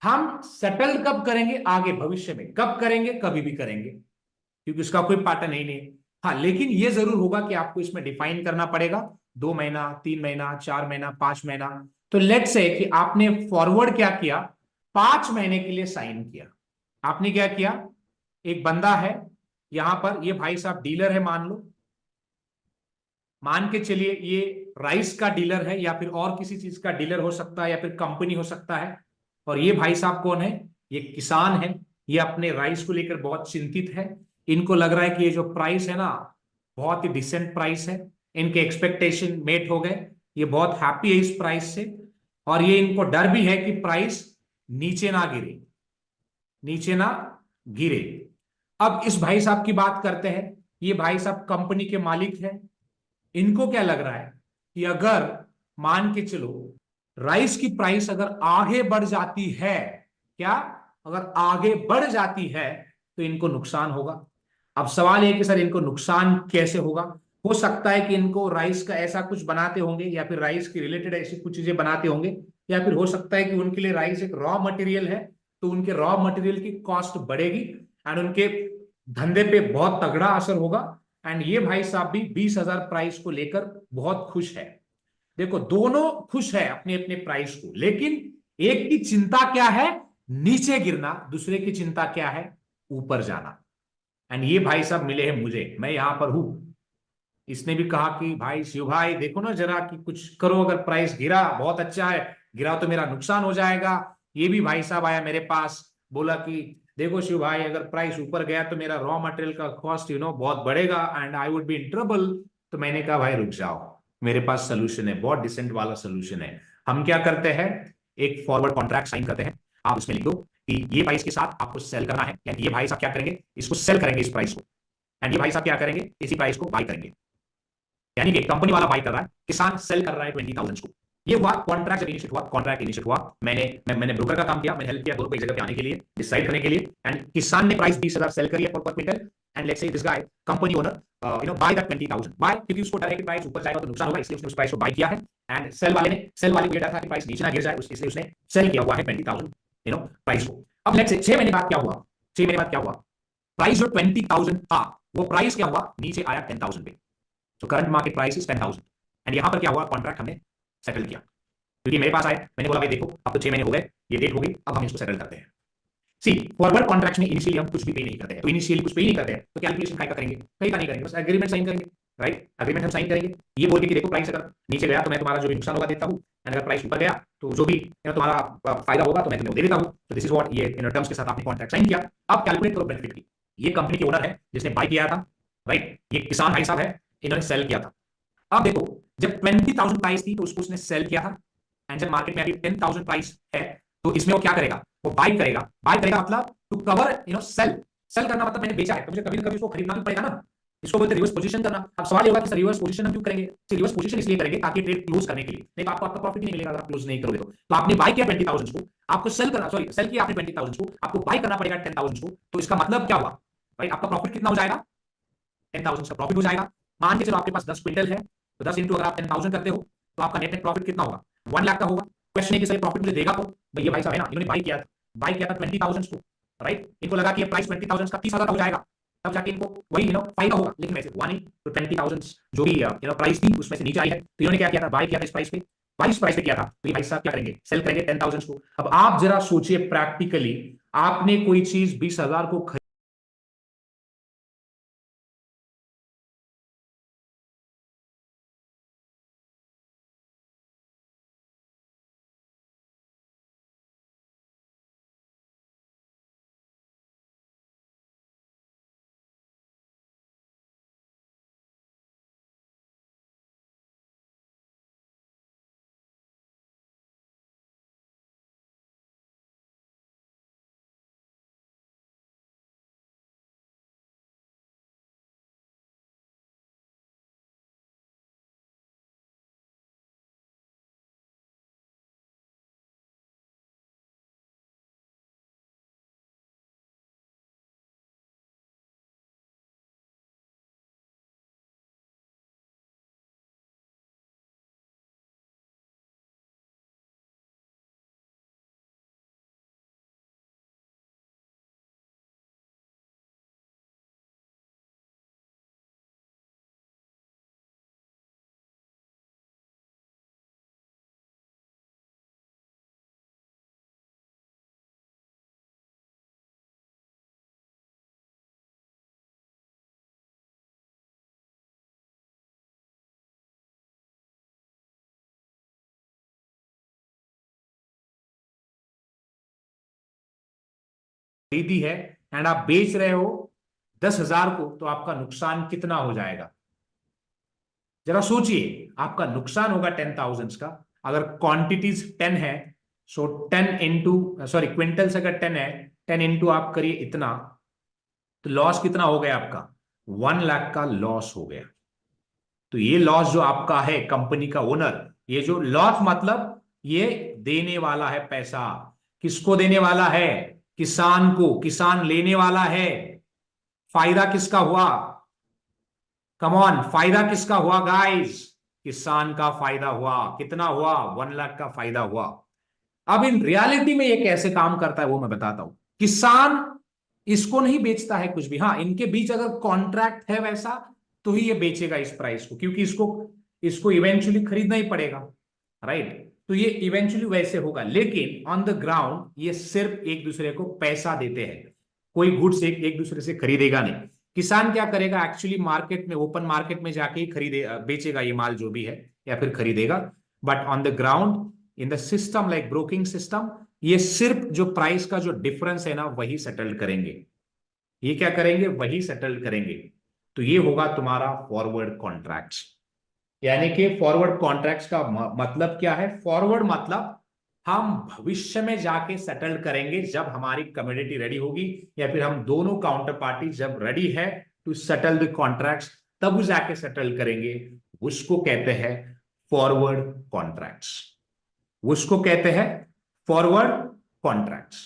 हम सेटल कब करेंगे? आगे भविष्य में. कब करेंगे? कभी भी करेंगे, क्योंकि उसका कोई पैटर्न ही नहीं. हाँ, लेकिन ये जरूर होगा कि आपको इसमें डिफाइन करना पड़ेगा 2 महीना, 3 महीना, 4 महीना, 5 महीना. तो लेट्स से कि आपने फॉरवर्ड क्या किया, 5 महीने के लिए साइन किया. आपने क्या किया? एक बंदा है यहां पर, ये भाई साहब डीलर है मान लो. मान के चलिए ये राइस का डीलर है, या फिर और किसी चीज का डीलर हो सकता है, या फिर कंपनी हो सकता है. और ये भाई साहब कौन है? ये किसान है. ये अपने राइस को लेकर बहुत चिंतित है. इनको लग रहा है कि ये जो प्राइस है ना, बहुत ही डिसेंट प्राइस है. इनके एक्सपेक्टेशन मेट हो गए. ये बहुत हैप्पी है इस प्राइस से. और ये इनको डर भी है कि प्राइस नीचे ना गिरे, नीचे ना गिरे. अब इस भाई साहब की बात करते हैं. ये भाई साहब कंपनी के मालिक हैं. इनको क्या लग रहा है कि अगर मान के चलो राइस की प्राइस अगर आगे बढ़ जाती है, क्या? अगर आगे बढ़ जाती है तो इनको नुकसान होगा. अब सवाल है कि सर इनको नुकसान कैसे होगा? हो सकता है कि इनको राइस का ऐसा कुछ बनाते होंगे, या फिर राइस की रिलेटेड ऐसी कुछ चीजें बनाते होंगे, या फिर हो सकता है कि उनके लिए राइस एक रॉ मटेरियल है, तो उनके रॉ मटेरियल की कॉस्ट बढ़ेगी एंड उनके धंधे पे बहुत तगड़ा असर होगा. एंड ये भाई साहब भी 20,000 प्राइस को लेकर बहुत खुश है. देखो, दोनों खुश है अपने अपने प्राइस को, लेकिन एक की चिंता क्या है? नीचे गिरना. दूसरे की चिंता क्या है? ऊपर जाना. एंड ये भाई साहब मिले हैं मुझे, मैं यहां पर हूं. इसने भी कहा कि भाई शिव भाई देखो ना जरा कि कुछ करो, अगर प्राइस गिरा बहुत अच्छा है, गिरा तो मेरा नुकसान हो जाएगा. ये भी भाई साहब आया मेरे पास, बोला कि देखो शिव भाई, अगर प्राइस ऊपर गया तो मेरा रॉ मटेरियल का कॉस्ट बहुत बढ़ेगा and I would be in trouble. तो मैंने कहा भाई रुक जाओ, मेरे पास सोल्यूशन है, बहुत डिसेंट वाला सोल्यूशन है. हम क्या करते हैं, एक फॉरवर्ड कॉन्ट्रैक्ट साइन करते हैं. आप उसमें लिख दो कि ये प्राइस के साथ आपको सेल करना है. यानी ये भाई साहब क्या करेंगे, इसको सेल करेंगे इस प्राइस को, एंड ये भाई साहब क्या करेंगे, इसी प्राइस को बाय करेंगे. यानी कि कंपनी वाला बाय कर रहा है, किसान सेल कर रहा है 20,000 को. ये हुआ कॉन्ट्रैक्ट. जब इनिशिएट हुआ, कॉन्ट्रैक्ट इनिशिएट हुआ, मैंने ब्रोकर का काम किया, मैंने हेल्प किया दोनों को एक जगह पे आने के लिए, डिसाइड करने के लिए. एंड किसान ने प्राइस 20,000 सेल करी है पर quintal. And let's say this guy company owner buy that 20,000 buy, क्योंकि उसको डायरेक्ट प्राइस ऊपर जाएगा तो नुकसान होगा, इसलिए उसने उस प्राइस को बाय किया है. एंड सेल वाले को ये डर था कि प्राइस नीचे ना गिर जाए, इसलिए उसने सेल किया हुआ है 20,000 प्राइस को. अब लेट्स से 6 महीने बाद क्या हुआ, 6 महीने बाद क्या हुआ, प्राइस जो 20,000 था वो प्राइस क्या हुआ, नीचे आया 10,000 पे. तो current market price is 10,000. And यहां पर क्या हुआ, कॉन्ट्रैक्ट हमने सेटल किया. क्योंकि मेरे पास आए, मैंने बोला भाई देखो अब तो 6 महीने हो गए, ये डेट होगी, अब हम इसको सेटल करते हैं. सी, फॉरवर्ड कॉन्ट्रैक्ट में इनिशियली हम कुछ भी पे नहीं करते हैं. तो इनिशियली कुछ पे नहीं करते हैं तो कैलकुलेशन का करेंगे, कहीं का नहीं करेंगे, बस एग्रीमेंट साइन करेंगे. राइट, एग्रीमेंट हम साइन करेंगे ये बोल के कि देखो प्राइस अगर नीचे गया तो मैं तुम्हारा जो भी नुकसान होगा देता हूं, एंड अगर प्राइस ऊपर गया तो जो भी तुम्हारा फायदा होगा तो मैं तुम्हें दे देता हूं. तो दिस इज व्हाट ये टर्म्स के साथ आपने कॉन्ट्रैक्ट साइन किया. अब कैलकुलेट करो बेनिफिट की. ये कंपनी के ओनर है जिसने बाय किया था, राइट, ये किसान भाई साहब है, इन्होंने सेल किया था. अब देखो, जब 20,000 प्राइस थी तो उसको उसने सेल किया था. एंड जब मार्केट में अभी 10,000 प्राइस है तो इसमें वो क्या करेगा, वो बाय करेगा. बाय करेगा मतलब टू कवर सेल. सेल करना मतलब मैंने बेचा है तो मुझे कभी ना कभी उसको खरीदना भी पड़ेगा ना. इसको बोलते हैं रिवर्स पोजीशन करना. अब सवाल ये होगा कि सर रिवर्स पोजीशन हम क्यों करेंगे? रिवर्स पोजीशन इसलिए करेंगे ताकि ट्रेड क्लोज करने के लिए, नहीं तो आपको आपका प्रॉफिट नहीं मिलेगा अगर आप क्लोज नहीं करोगे. तो आपने बाय किया 20,000 को, आपको सेल करना, सॉरी सेल किया आपने 20,000 को, आपको बाय करना पड़ेगा 10,000 को. तो इसका मतलब क्या हुआ भाई, आपका प्रॉफिट कितना हो जाएगा, 10,000 का प्रॉफिट हो जाएगा. मान के चलो आपके पास 10 क्विंटल है, तो 10 इंटू अगर आप 10,000 करते हो तो आपका नेट प्रॉफिट कितना होगा, 1 लाख का होगा. क्वेश्चन है कि सर प्रॉफिट मुझे देगा कौन? भैया भाई साहब है ना, इन्होंने बाय किया था 20,000 को, राइट. इनको लगा कि ये प्राइस 20,000 का 30,000 हो जाएगा, तब जाके इनको वही फायदा होगा. लेकिन वैसे हुआ नहीं. तो 20,000 जो भी प्राइस थी उसमें से नीचे आई है, तो इन्होंने क्या किया था, बाय किया था इस प्राइस पे, 22 प्राइस पे किया था. तो ये भाई साहब क्या करेंगे, सेल करेंगे 10,000 को. अब आप जरा सोचिए प्रैक्टिकली, आपने कोई चीज 20,000 को खरीदी है एंड आप बेच रहे हो 10,000 को, तो आपका नुकसान कितना हो जाएगा? जरा सोचिए, आपका नुकसान होगा 10,000 का। अगर क्वांटिटीज 10 है, सो 10 इंटू, सॉरी क्विंटल्स अगर 10 है, 10 इंटू आप करिए इतना, तो लॉस कितना हो गया आपका? 1 लाख का लॉस हो गया। तो ये लॉस जो आपका है कंपनी का ओनर, ये जो लॉस मतलब ये देने वाला है पैसा। किसको देने वाला है? किसान को। किसान लेने वाला है। फायदा किसका हुआ? कम ऑन, फायदा किसका हुआ गाइस? किसान का फायदा हुआ। कितना हुआ? 1 लाख का फायदा हुआ। अब इन रियलिटी में ये कैसे काम करता है वो मैं बताता हूं। किसान इसको नहीं बेचता है कुछ भी। हाँ, इनके बीच अगर कॉन्ट्रैक्ट है वैसा, तो ही ये बेचेगा इस प्राइस को, क्योंकि इसको इसको इवेंचुअली खरीदना ही पड़ेगा, राइट? तो ये इवेंचुअली वैसे होगा, लेकिन ऑन द ग्राउंड ये सिर्फ एक दूसरे को पैसा देते हैं। कोई गुड्स एक दूसरे से खरीदेगा नहीं। किसान क्या करेगा? एक्चुअली मार्केट में, ओपन मार्केट में जाके ही खरीदे बेचेगा ये माल जो भी है, या फिर खरीदेगा। But on the ground in the system like broking system, ये सिर्फ जो प्राइस का जो डिफरेंस है ना, वही सेटल करेंगे। ये क्या करेंगे? वही सेटल करेंगे। तो ये होगा तुम्हारा फॉरवर्ड कॉन्ट्रैक्ट्स। यानी कि फॉरवर्ड कॉन्ट्रैक्ट्स का मतलब क्या है? फॉरवर्ड मतलब हम भविष्य में जाके सेटल करेंगे जब हमारी कमोडिटी रेडी होगी, या फिर हम दोनों काउंटर पार्टी जब रेडी है टू सेटल द कॉन्ट्रैक्ट्स, तब जाके सेटल करेंगे। उसको कहते हैं फॉरवर्ड कॉन्ट्रैक्ट्स। उसको कहते हैं फॉरवर्ड कॉन्ट्रैक्ट्स।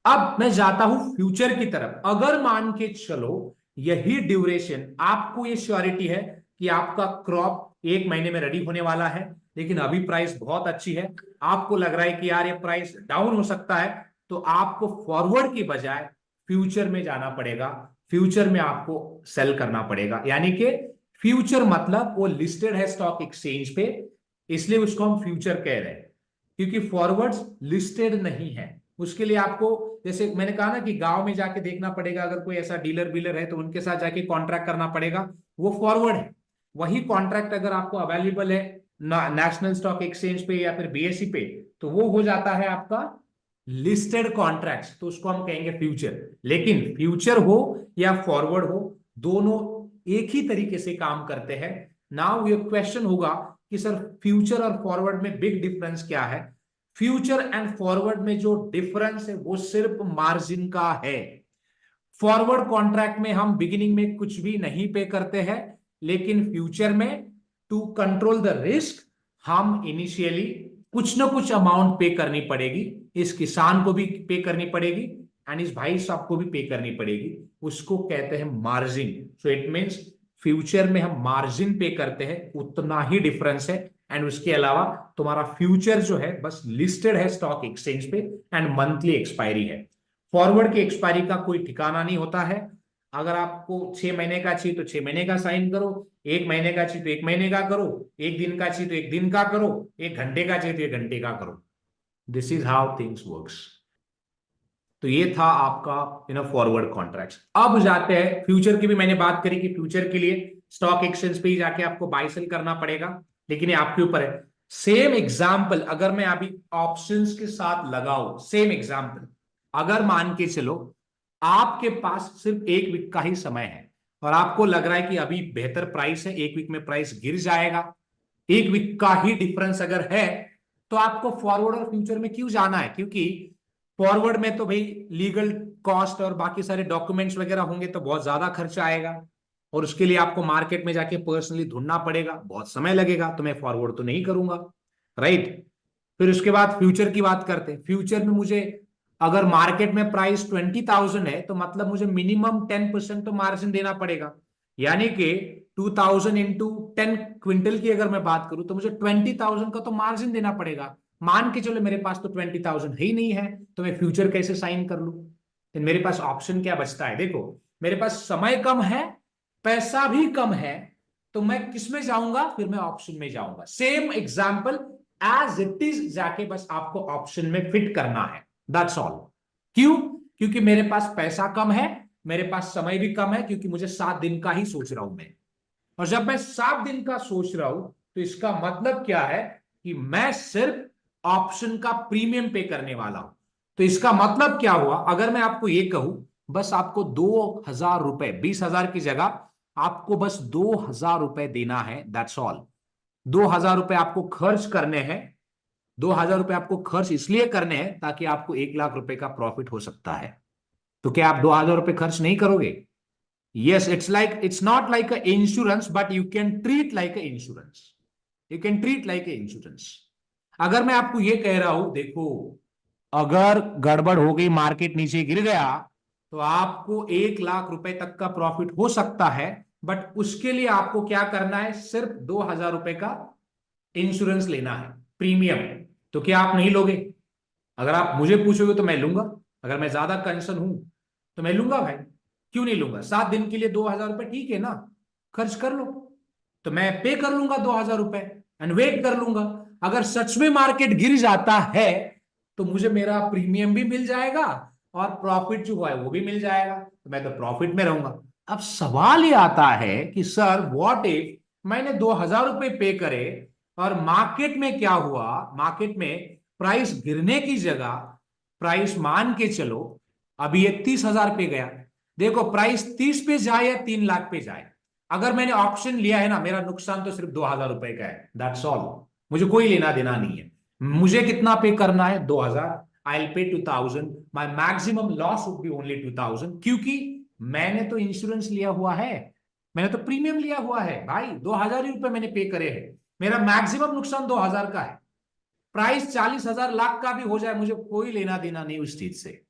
अब मैं जाता हूं फ्यूचर की तरफ। अगर मान के चलो यही ड्यूरेशन, आपको ये श्योरिटी है कि आपका क्रॉप 1 महीने में रेडी होने वाला है, लेकिन अभी प्राइस बहुत अच्छी है, आपको लग रहा है कि यार ये प्राइस डाउन हो सकता है, तो आपको फॉरवर्ड की बजाय फ्यूचर में जाना पड़ेगा। फ्यूचर में आपको सेल करना पड़ेगा। यानी कि फ्यूचर मतलब वो लिस्टेड है स्टॉक एक्सचेंज पे, इसलिए उसको हम फ्यूचर कह रहे हैं, क्योंकि फॉरवर्ड्स लिस्टेड नहीं है। उसके लिए आपको, जैसे मैंने कहा ना कि गांव में जाके देखना पड़ेगा, अगर कोई ऐसा डीलर बीलर है तो उनके साथ जाके कॉन्ट्रैक्ट करना पड़ेगा, वो फॉरवर्ड है। वही कॉन्ट्रैक्ट अगर आपको अवेलेबल है नेशनल स्टॉक एक्सचेंज पे या फिर बीएसई पे, तो वो हो जाता है आपका लिस्टेड कॉन्ट्रैक्ट्स, तो उसको हम कहेंगे फ्यूचर। लेकिन फ्यूचर हो या फॉरवर्ड हो, दोनों एक ही तरीके से काम करते हैं। नाउ ये क्वेश्चन होगा कि सर फ्यूचर और फॉरवर्ड में बिग डिफरेंस क्या है? फ्यूचर एंड फॉरवर्ड में जो डिफरेंस है वो सिर्फ मार्जिन का है। फॉरवर्ड कॉन्ट्रैक्ट में हम बिगिनिंग में कुछ भी नहीं पे करते हैं, लेकिन फ्यूचर में टू कंट्रोल द रिस्क हम इनिशियली कुछ ना कुछ अमाउंट पे करनी पड़ेगी। इस किसान को भी पे करनी पड़ेगी एंड इस भाई साहब को भी पे करनी पड़ेगी। उसको कहते हैं margin. So it means future में हम मार्जिन पे करते हैं, उतना ही डिफरेंस है। एंड उसके अलावा तुम्हारा फ्यूचर जो है बस लिस्टेड है स्टॉक एक्सचेंज पे एंड मंथली एक्सपायरी है। फॉरवर्ड की एक्सपायरी का कोई ठिकाना नहीं होता है। अगर आपको 6 महीने का चाहिए तो 6 महीने का साइन करो, 1 महीने का चाहिए तो 1 महीने का करो, 1 दिन का चाहिए तो 1 दिन का करो, 1 घंटे का चाहिए तो 1 घंटे का करो। This is how things works. तो ये था आपका फॉरवर्ड कॉन्ट्रैक्ट्स। अब जाते हैं फ्यूचर की भी मैंने बात करी कि फ्यूचर के लिए स्टॉक एक्सचेंज पे ही जाके आपको बाय सेल करना पड़ेगा, लेकिन ये आपके ऊपर है। सेम एग्जांपल अगर मैं अभी ऑप्शंस के साथ लगाऊं, सेम एग्जांपल अगर मान के चलो आपके पास सिर्फ 1 वीक का ही समय है और आपको लग रहा है कि अभी बेहतर प्राइस है, 1 वीक में प्राइस गिर जाएगा, 1 वीक का ही डिफरेंस अगर है, तो आपको फॉरवर्ड और फ्यूचर में क्यों जाना है? क्योंकि फॉरवर्ड में तो भाई लीगल कॉस्ट और बाकी सारे डॉक्यूमेंट्स वगैरह होंगे तो बहुत ज्यादा खर्चा आएगा, और उसके लिए आपको मार्केट में जाके पर्सनली ढूंढना पड़ेगा, बहुत समय लगेगा, तो मैं फॉरवर्ड तो नहीं करूंगा, राइट? फिर उसके बाद फ्यूचर की बात करते हैं। फ्यूचर में मुझे अगर मार्केट में प्राइस 20,000 है तो मतलब मुझे मिनिमम 10% तो मार्जिन देना पड़ेगा। यानी कि 2,000 इंटू 10 क्विंटल की अगर मैं बात करूं तो मुझे 20,000 का तो मार्जिन देना पड़ेगा। मान के चलो मेरे पास तो 20,000 है ही नहीं है, तो मैं फ्यूचर कैसे साइन कर लूं? तो मेरे पास ऑप्शन क्या बचता है? देखो, मेरे पास समय कम है, पैसा भी कम है, तो मैं किस में जाऊंगा? फिर मैं ऑप्शन में जाऊंगा। Same example as it is जाके बस आपको ऑप्शन में फिट करना है, दैट्स ऑल। क्यों? क्योंकि मेरे पास पैसा कम है, मेरे पास समय भी कम है, क्योंकि मुझे 7 दिन का ही सोच रहा हूं मैं। और जब मैं 7 दिन का सोच रहा हूं तो इसका मतलब क्या है कि मैं सिर्फ ऑप्शन का प्रीमियम पे करने वाला हूं। तो इसका मतलब क्या हुआ, अगर मैं आपको ये कहूं बस आपको 2,000 रुपए, 20,000 की जगह आपको बस 2,000 रुपए देना है, दैट्स ऑल। 2,000 रुपए आपको खर्च करने हैं। 2,000 रुपए आपको खर्च इसलिए करने हैं ताकि आपको 1,00,000 रुपए का प्रॉफिट हो सकता है। तो क्या आप 2,000 रुपए खर्च नहीं करोगे? Yes, it's not like a insurance, but you can treat like a insurance. You can treat like a insurance. अगर मैं आपको ये कह रहा हूं, देखो अगर गड़बड़ हो गई, मार्केट नीचे गिर गया, तो आपको 1,00,000 रुपए तक का प्रॉफिट हो सकता है, बट उसके लिए आपको क्या करना है, सिर्फ 2,000 रुपए का इंश्योरेंस लेना है, प्रीमियम। तो क्या आप नहीं लोगे? अगर आप मुझे पूछोगे तो मैं लूंगा। अगर मैं ज्यादा कंसर्न हूं तो मैं लूंगा भाई। क्यों नहीं लूंगा? 7 दिन के लिए 2,000 रुपए ठीक है ना, खर्च कर लो। तो मैं पे कर लूंगा 2,000 रुपए एंड वेट कर लूंगा। अगर सच में मार्केट गिर जाता है तो मुझे मेरा प्रीमियम भी मिल जाएगा और प्रॉफिट जो हुआ है वो भी मिल जाएगा, तो मैं तो प्रॉफिट में रहूंगा। अब सवाल ये आता है कि सर व्हाट इफ मैंने 2,000 रुपए पे करे और मार्केट में क्या हुआ, मार्केट में प्राइस गिरने की जगह प्राइस मान के चलो अभी ये 30,000 पे गया। देखो प्राइस 30 पे जाए या 3,00,000 पे जाए, अगर मैंने ऑप्शन लिया है ना, मेरा नुकसान तो सिर्फ 2,000 रुपए का है, दैट्स ऑल। मुझे कोई लेना देना नहीं है। मुझे कितना पे करना है? 2,000। I will pay 2,000। My maximum loss would be only 2,000, क्योंकि मैंने तो इंश्योरेंस लिया हुआ है, मैंने तो प्रीमियम लिया हुआ है भाई। 2,000 रुपए मैंने पे करे हैं। मेरा मैक्सिमम नुकसान 2,000 का है। प्राइस 40,000 लाख का भी हो जाए, मुझे कोई लेना देना नहीं उस चीज से।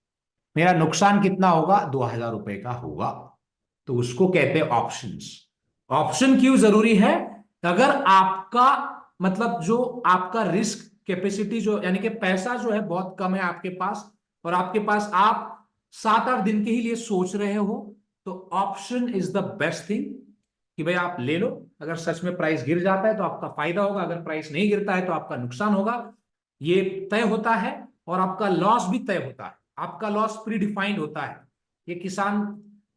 मेरा नुकसान कितना होगा? 2,000 रुपए का होगा। तो उसको कहते हैं ऑप्शंस। ऑप्शन क्यों जरूरी है? अगर आपका मतलब जो आपका रिस्क कैपेसिटी जो यानी कि पैसा जो है बहुत कम है आपके पास, और आपके पास आप 7-8 दिन के ही लिए सोच रहे हो, तो option is the best thing कि भाई आप ले लो। अगर सच में प्राइस गिर जाता है तो आपका फायदा होगा, अगर प्राइस नहीं गिरता है तो आपका नुकसान होगा। ये तय होता है और आपका लॉस भी तय होता है। आपका लॉस प्री डिफाइंड होता है। ये किसान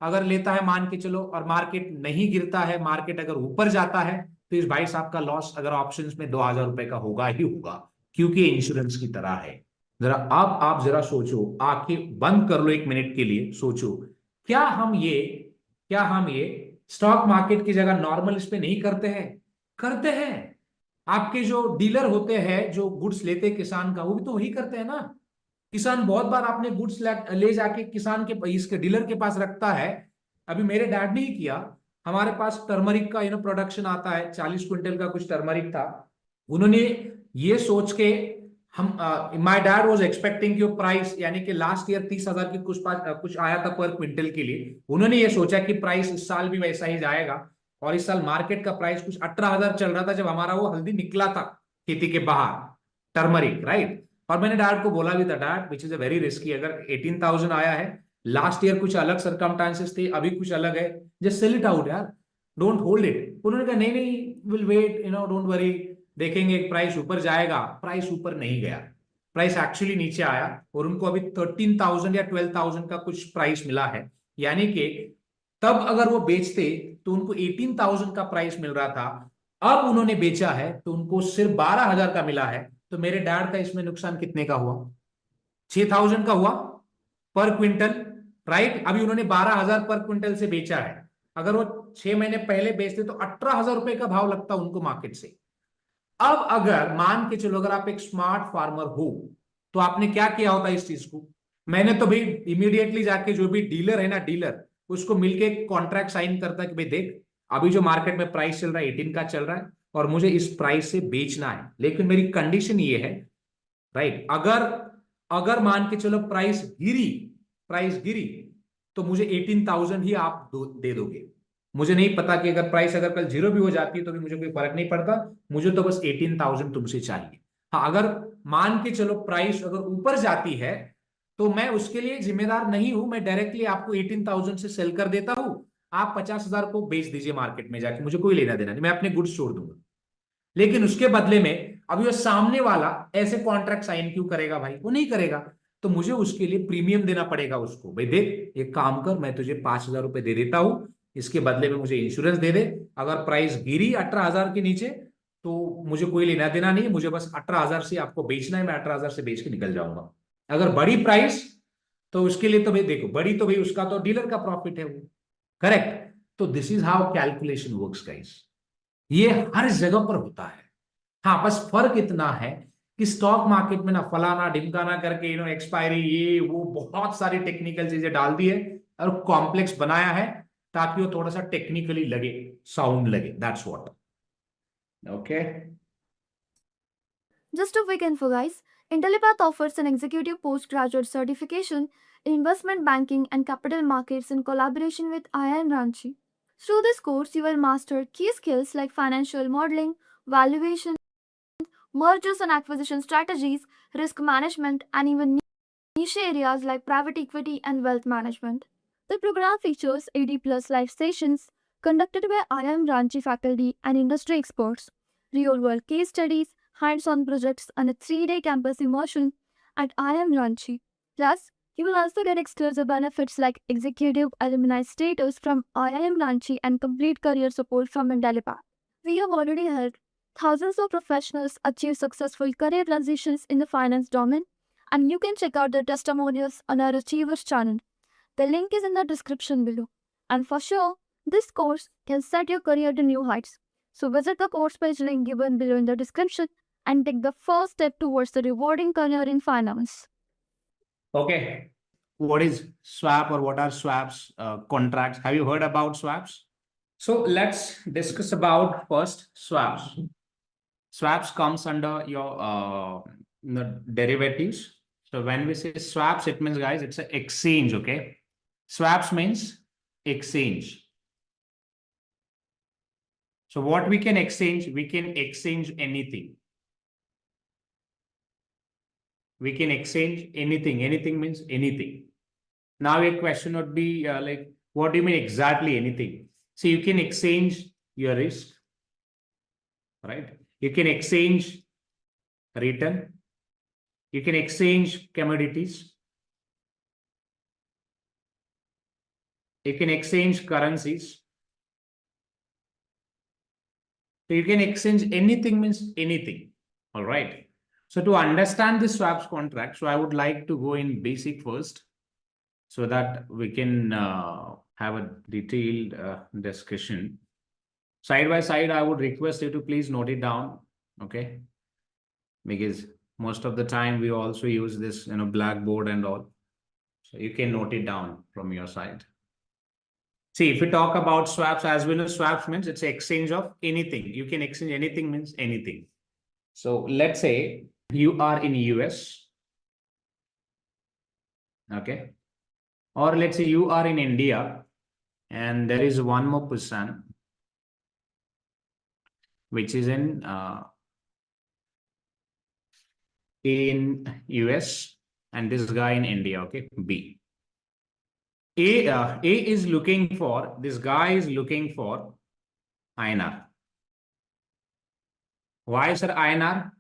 अगर लेता है मान के चलो और मार्केट नहीं गिरता है, मार्केट अगर ऊपर जाता है, तो इस भाई साहब का लॉस अगर ऑप्शंस में 2,000 रुपए का होगा ही होगा, क्योंकि इंश्योरेंस की तरह है। जरा अब आप जरा सोचो, आंखें बंद कर लो 1 मिनट के लिए, सोचो क्या हम ये क्या हम ये स्टॉक मार्केट की जगह नॉर्मल इस पे नहीं करते हैं? करते हैं। आपके जो डीलर होते हैं जो गुड्स लेते हैं किसान का, वो भी तो वही करते हैं ना। किसान बहुत बार आपने गुड्स ले जाके किसान के इसके डीलर के पास रखता है। अभी मेरे डैड ने ही किया। हमारे पास टर्मरिक का प्रोडक्शन आता है, 40 क्विंटल का कुछ टर्मरिक था। उन्होंने ये सोच के, हम माय डैड वाज एक्सपेक्टिंग कि प्राइस यानी कि लास्ट ईयर 30,000 की कुछ आया था पर क्विंटल के लिए। उन्होंने ये सोचा कि प्राइस इस साल भी वैसा ही जाएगा, और इस साल मार्केट का प्राइस कुछ 18,000 चल रहा था जब हमारा वो हल्दी निकला था खेती के बाहर, टर्मरिक, राइट। और मैंने डैड को बोला भी था, dad which is a very risky, अगर 18,000 आया है, लास्ट ईयर कुछ अलग सर्कमस्टांसेस थे, अभी कुछ अलग है, जस्ट सेल इट आउट यार, डोंट होल्ड इट। उन्होंने कहा नहीं नहीं, विल वेट, डोंट वरी, देखेंगे प्राइस ऊपर जाएगा। प्राइस ऊपर नहीं गया, प्राइस एक्चुअली नीचे आया, और उनको अभी 13,000 या 12,000 का कुछ प्राइस मिला है। यानी कि तब अगर वो बेचते तो उनको 18,000 का प्राइस मिल रहा था, अब उन्होंने बेचा है तो उनको सिर्फ 12,000 का मिला है। तो मेरे डैड का इसमें नुकसान कितने का हुआ? 6,000 का हुआ पर क्विंटल, राइट। अभी उन्होंने 12,000 पर क्विंटल से बेचा है। अगर वो 6 महीने पहले बेचते तो 18,000 रुपए का भाव लगता उनको मार्केट से। अब अगर मान के चलो अगर आप एक स्मार्ट फार्मर हो तो आपने क्या किया होता इस चीज को? मैंने तो भाई इमीडिएटली जाके जो भी डीलर है ना, डीलर, उसको मिलके कॉन्ट्रैक्ट साइन करता है कि भाई देख, अभी जो मार्केट में प्राइस चल रहा है 18 का चल रहा है, और मुझे इस प्राइस से बेचना है, लेकिन मेरी कंडीशन ये है, राइट, अगर अगर मान के चलो प्राइस गिरी तो मुझे 18,000 ही आप दे दोगे। मुझे नहीं पता कि अगर प्राइस अगर कल जीरो भी हो जाती है तो भी मुझे कोई फर्क नहीं पड़ता, मुझे तो बस 18,000 तुमसे चाहिए। हाँ, अगर मान के चलो प्राइस अगर ऊपर जाती है तो मैं उसके लिए जिम्मेदार नहीं हूं, मैं डायरेक्टली आपको 18,000 से सेल कर देता हूं, आप 50,000 को बेच दीजिए मार्केट में जाके, मुझे कोई लेना देना नहीं, मैं अपने गुड्स छोड़ दूंगा। लेकिन उसके बदले में अभी वो सामने वाला ऐसे कॉन्ट्रैक्ट साइन क्यों करेगा भाई? वो नहीं करेगा। तो मुझे उसके लिए प्रीमियम देना पड़ेगा उसको, भाई देख एक काम कर, मैं तुझे 5,000 रुपए दे देता हूं, इसके बदले में मुझे इंश्योरेंस दे दे। अगर प्राइस गिरी 18,000 के नीचे तो मुझे कोई लेना देना नहीं, मुझे बस 18,000 से आपको बेचना है, मैं 18,000 से बेच के निकल जाऊंगा। अगर बड़ी प्राइस तो उसके लिए तो भाई देखो, बड़ी तो भाई उसका तो डीलर का प्रॉफिट है वो, करेक्ट। तो this is how calculation works guys, ये हर जगह पर होता है। हाँ, बस फर्क इतना है कि स्टॉक मार्केट में ना फलाना ढिमकाना करके एक्सपायरी ये वो बहुत सारी टेक्निकल चीजें डाल दी है और कॉम्प्लेक्स बनाया है ताकि वो थोड़ा सा टेक्निकली लगे, साउंड लगे, that's what. Okay. Just a quick info, guys. Intellipaat offers an executive postgraduate certification in investment banking and capital markets in collaboration with IIM Ranchi. Through this course, you will master key skills like financial modeling, valuation, mergers and acquisition strategies, risk management, and even niche areas like private equity and wealth management. The program features 80 plus live sessions conducted by IIM Ranchi faculty and industry experts, real world case studies, hands on projects, and a 3-day campus immersion at IIM Ranchi. Plus, you will also get exclusive benefits like executive alumni status from IIM Ranchi and complete career support from Intellipaat. We have already helped thousands of professionals achieve successful career transitions in the finance domain, and you can check out the testimonials on our Achievers channel. The link is in the description below. And for sure, this course can set your career to new heights. So visit the course page link given below in the description and take the first step towards a rewarding career in finance. Okay. What is swap or what are swaps? Contracts. Have you heard about swaps? So let's discuss about first swaps. Swaps comes under your derivatives. So when we say swaps, it means, guys, it's an exchange. Okay. Swaps means exchange. So what we can exchange? We can exchange anything. We can exchange anything. Anything means anything. Now a question would be like, what do you mean exactly anything? So you can exchange your risk, right? You can exchange return. You can exchange commodities. You can exchange currencies. So you can exchange anything means anything. All right. So to understand the swaps contract, so I would like to go in basic first so that we can have a detailed discussion. Side by side, I would request you to please note it down. Okay. Because most of the time we also use this, blackboard and all. So you can note it down from your side. See, if we talk about swaps, as we know, swaps means it's exchange of anything. You can exchange anything means anything. So let's say you are in US, okay? Or let's say you are in India and there is one more person which is in US and this guy in India, okay? B. A is looking for, this guy is looking for INR. Why, sir, INR?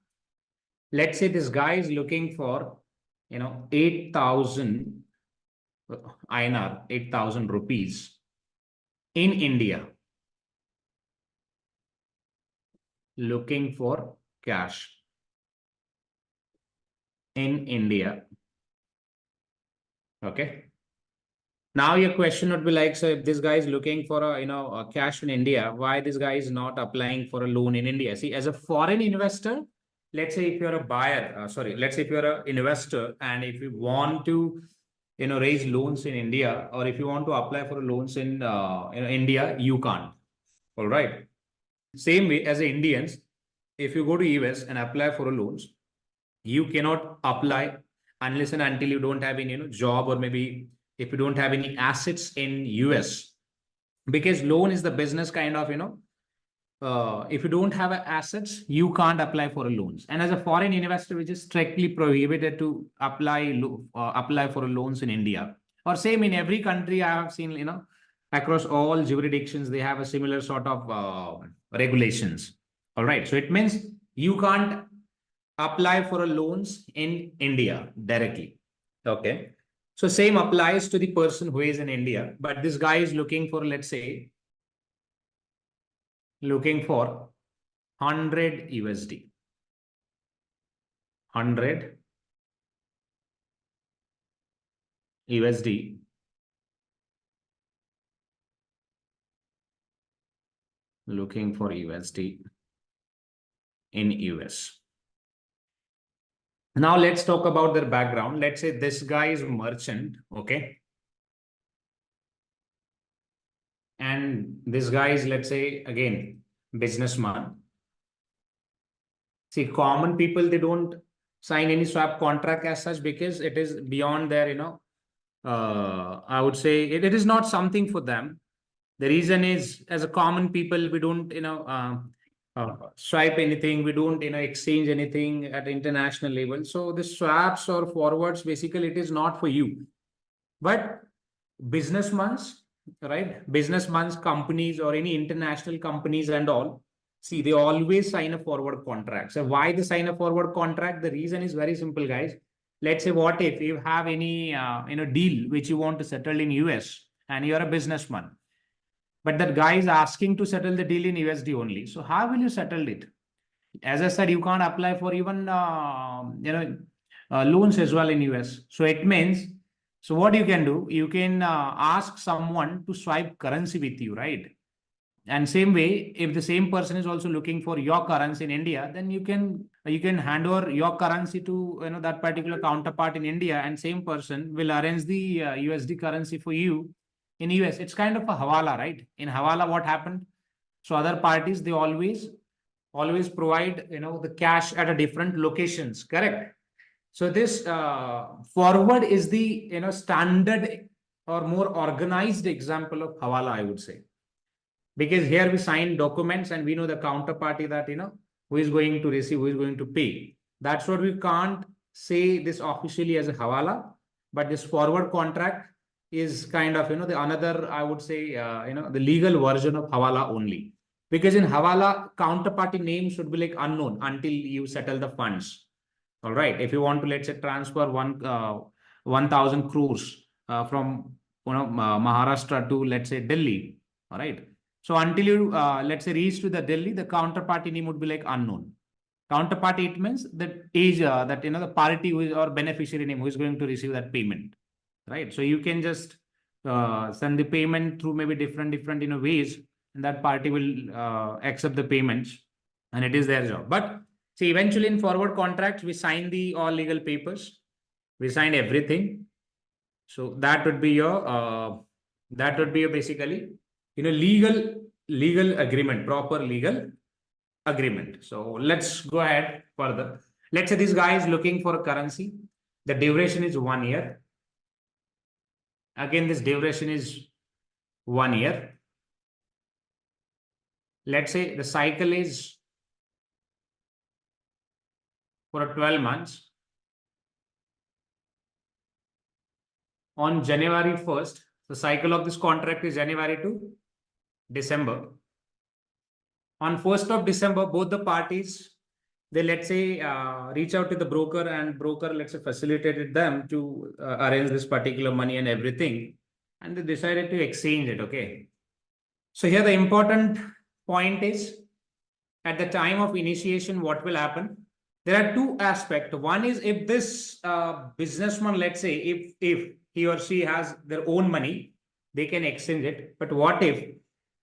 Let's say this guy is looking for, 8,000 INR, 8,000 rupees in India. Looking for cash in India. Okay. Now your question would be like, so if this guy is looking for a cash in India, why this guy is not applying for a loan in India? See, as a foreign investor, let's say if you're a buyer, let's say if you're an investor and if you want to, raise loans in India, or if you want to apply for loans in India, you can't. All right. Same way as Indians, if you go to US and apply for a loans, you cannot apply unless and until you don't have any job, or maybe if you don't have any assets in US, because loan is the business kind of if you don't have assets you can't apply for a loans, and as a foreign investor which is strictly prohibited to apply for a loans in India, or same in every country I have seen, across all jurisdictions they have a similar sort of regulations. All right, so it means you can't apply for a loans in India directly. Okay. So same applies to the person who is in India, but this guy is looking for, let's say, looking for 100 USD. 100 USD. Looking for USD in US. Now let's talk about their background. Let's say this guy is merchant, okay? And this guy is, let's say, again, businessman. See, common people, they don't sign any swap contract as such because it is beyond their, I would say it is not something for them. The reason is, as a common people, we don't, swipe anything. We don't, exchange anything at international level. So the swaps or forwards, basically, it is not for you. But businessmen's, right? Businessmen's companies or any international companies and all, see, they always sign a forward contract. So why they sign a forward contract? The reason is very simple, guys. Let's say, what if you have any deal which you want to settle in US and you're a businessman, but that guy is asking to settle the deal in USD only. So how will you settle it? As I said, you can't apply for even loans as well in US. So it means, so what you can do, you can ask someone to swipe currency with you, right? And same way, if the same person is also looking for your currency in India, then you can hand over your currency to that particular counterpart in India, and same person will arrange the USD currency for you in US. It's kind of a hawala, right? In hawala, what happened? So other parties, they always provide the cash at a different locations, correct? So this forward is the standard or more organized example of hawala, I would say. Because here we sign documents and we know the counterparty that, who is going to receive, who is going to pay. That's what we can't say this officially as a hawala, but this forward contract is kind of, the another, I would say, the legal version of hawala only. Because in hawala, counterparty name should be like unknown until you settle the funds. All right. If you want to, let's say, transfer 1,000 crores from, Maharashtra to, let's say, Delhi. All right. So until you, let's say, reach to the Delhi, the counterparty name would be like unknown. Counterparty, it means that age, that, the party who is, or beneficiary name who is going to receive that payment, right? So you can just send the payment through maybe different, ways, and that party will accept the payments, and it is their job. But see, eventually in forward contracts, we sign the all legal papers, we signed everything. So that would be your, basically, legal agreement, proper legal agreement. So let's go ahead further. Let's say this guy is looking for a currency. The duration is 1 year. Again, this duration is 1 year. Let's say the cycle is for 12 months. On January 1st, the cycle of this contract is January to December. On 1st of December, both the parties, they, let's say, reach out to the broker, and broker, let's say, facilitated them to arrange this particular money and everything, and they decided to exchange it. Okay. So here the important point is, at the time of initiation, what will happen? There are two aspects. One is, if this businessman, let's say, if he or she has their own money, they can exchange it. But what if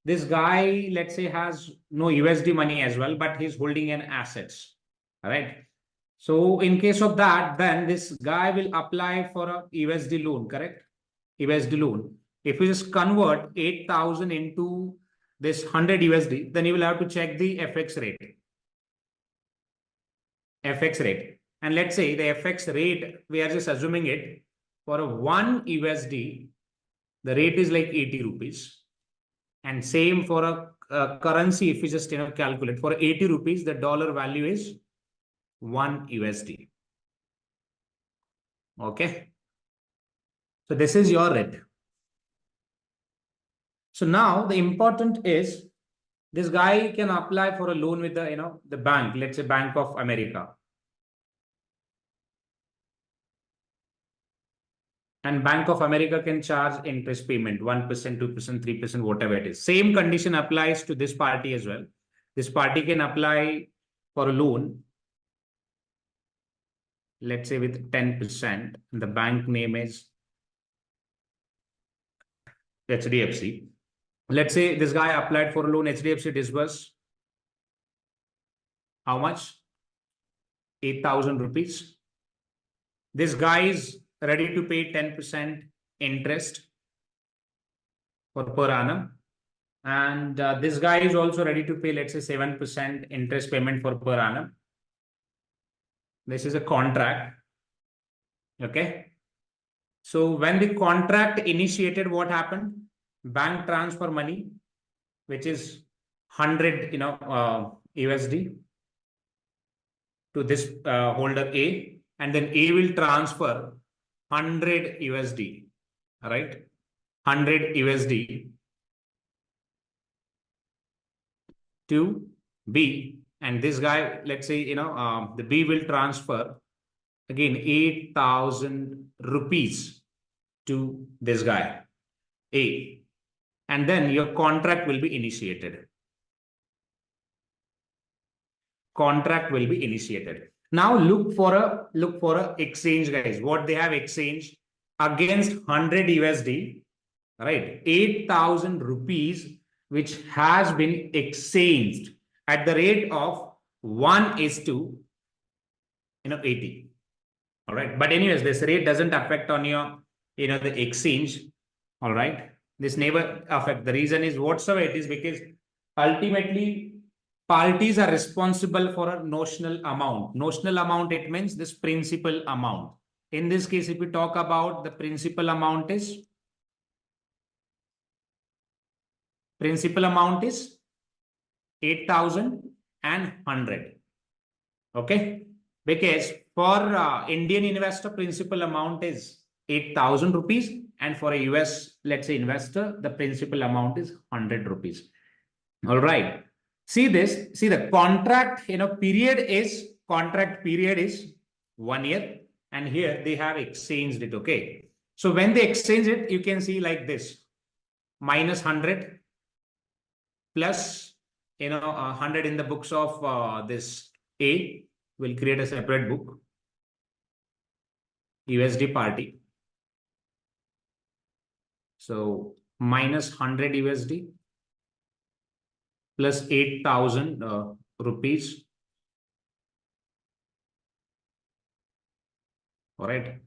this guy, let's say, has no USD money as well, but he's holding an assets, all right? So in case of that, then this guy will apply for a USD loan, correct? USD loan. If we just convert 8,000 into this 100 USD, then you will have to check the FX rate. FX rate. And let's say the FX rate, we are just assuming it, for a 1 USD, the rate is like 80 rupees. And same for a currency, if you just calculate, for 80 rupees, the dollar value is 1 USD. Okay. So this is your rate. So now the important is, this guy can apply for a loan with the, the bank, let's say Bank of America. And Bank of America can charge interest payment, 1%, 2%, 3%, whatever it is. Same condition applies to this party as well. This party can apply for a loan, let's say with 10%. The bank name is HDFC. Let's say this guy applied for a loan, HDFC disbursed how much? 8,000 rupees. This guy is ready to pay 10% interest for per annum. And this guy is also ready to pay, let's say, 7% interest payment for per annum. This is a contract. Okay. So when the contract initiated, what happened? Bank transfer money, which is 100, USD to this holder A, and then A will transfer 100 USD, right? 100 USD to B, and this guy, let's say, the B will transfer again 8,000 rupees to this guy A, and then your contract will be initiated. Contract will be initiated. Now look for a exchange, guys. What they have exchanged against 100 USD, right? 8,000 rupees, which has been exchanged at the rate of 1:80. All right. But anyways, this rate doesn't affect on your, the exchange. All right. This never affect. The reason is whatsoever it is because ultimately parties are responsible for a notional amount. Notional amount, it means this principal amount. In this case, if we talk about the principal amount is 8,100. Okay. Because for Indian investor, principal amount is 8,000 rupees. And for a US, let's say investor, the principal amount is 100 rupees. All right. See this, see the contract, contract period is 1 year. And here they have exchanged it. Okay. So when they exchange it, you can see like this, minus 100 plus, 100 in the books of this A. Will create a separate book, USD party. So minus 100 USD plus 8,000 rupees. All right.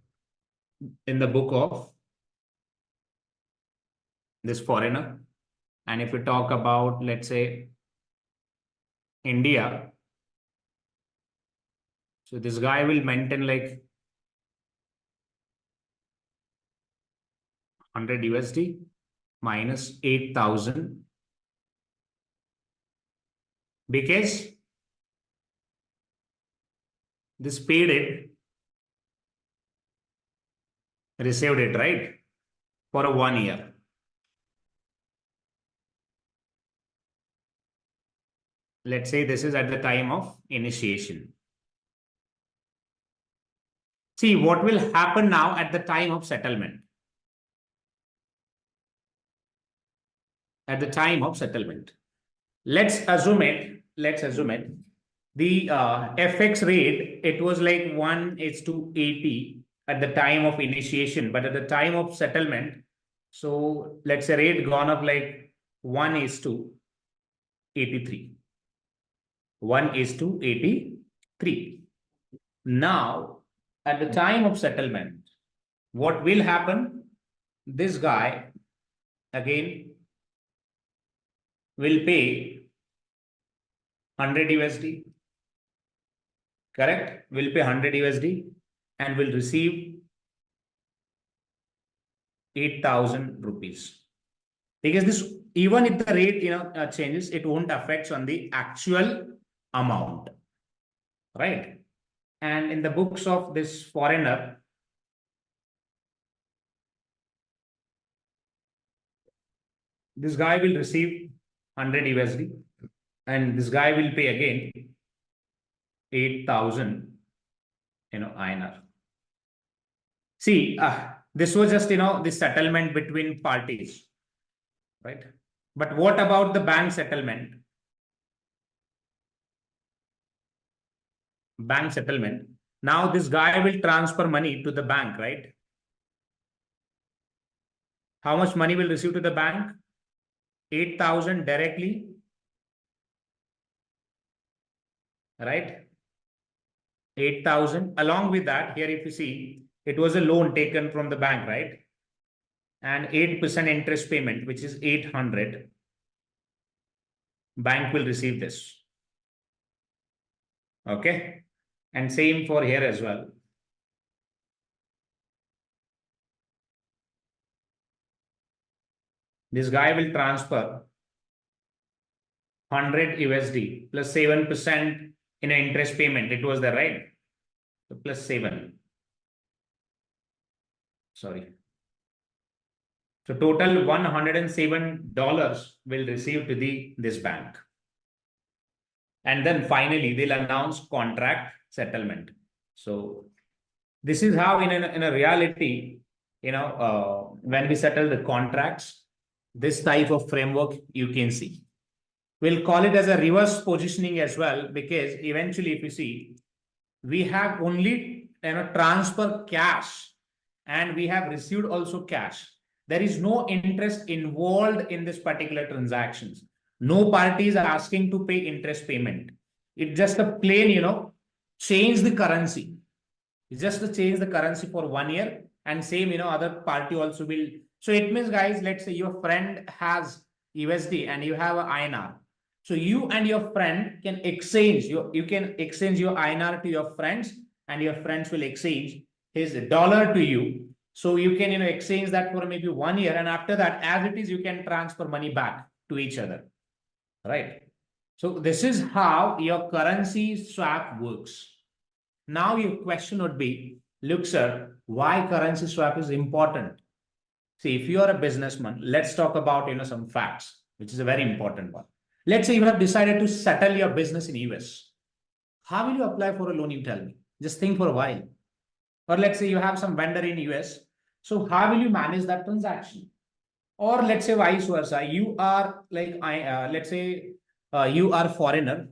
In the book of this foreigner. And if we talk about, let's say, India, so this guy will maintain like 100 USD minus 8,000 because this paid it, received it, right? For a 1 year. Let's say this is at the time of initiation. See what will happen now at the time of settlement. At the time of settlement. Let's assume it. The FX rate, it was like 1:80 at the time of initiation, but at the time of settlement, so let's say rate gone up like 1:83. 1:83. Now, at the time of settlement, what will happen? This guy again will pay 100 USD. Correct? Will pay 100 USD and will receive 8,000 rupees. Because this, even if the rate changes, it won't affect on the actual amount. Right? And in the books of this foreigner, this guy will receive 100 USD and this guy will pay again 8,000 INR. See, this was just the settlement between parties, right? But what about the bank settlement? Bank settlement. Now this guy will transfer money to the bank, right? How much money will receive to the bank? 8,000 directly, right? 8,000. Along with that, here if you see, it was a loan taken from the bank, right? And 8% interest payment, which is 800. Bank will receive this. Okay. And same for here as well. This guy will transfer 100 USD plus 7% in an interest payment. It was there, right? So plus 7. Sorry. So total $107 will receive to this bank. And then finally, they'll announce contract settlement. So this is how in a reality, when we settle the contracts, this type of framework you can see. We'll call it as a reverse positioning as well, because eventually if you see, we have only transfer cash and we have received also cash. There is no interest involved in this particular transactions. No party is asking to pay interest payment. It's just a plain, change the currency. It's just to change the currency for 1 year, and same, other party also will. So it means, guys, let's say your friend has USD and you have a INR. So you and your friend can exchange, you can exchange your INR to your friends, and your friends will exchange his dollar to you. So you can, exchange that for maybe 1 year, and after that, as it is, you can transfer money back to each other, right? So this is how your currency swap works. Now your question would be, look, sir, why currency swap is important? See, if you are a businessman, let's talk about, some facts, which is a very important one. Let's say you have decided to settle your business in US. How will you apply for a loan? You tell me. Just think for a while. Or let's say you have some vendor in US. So how will you manage that transaction? Or let's say vice versa. You are like, let's say you are foreigner,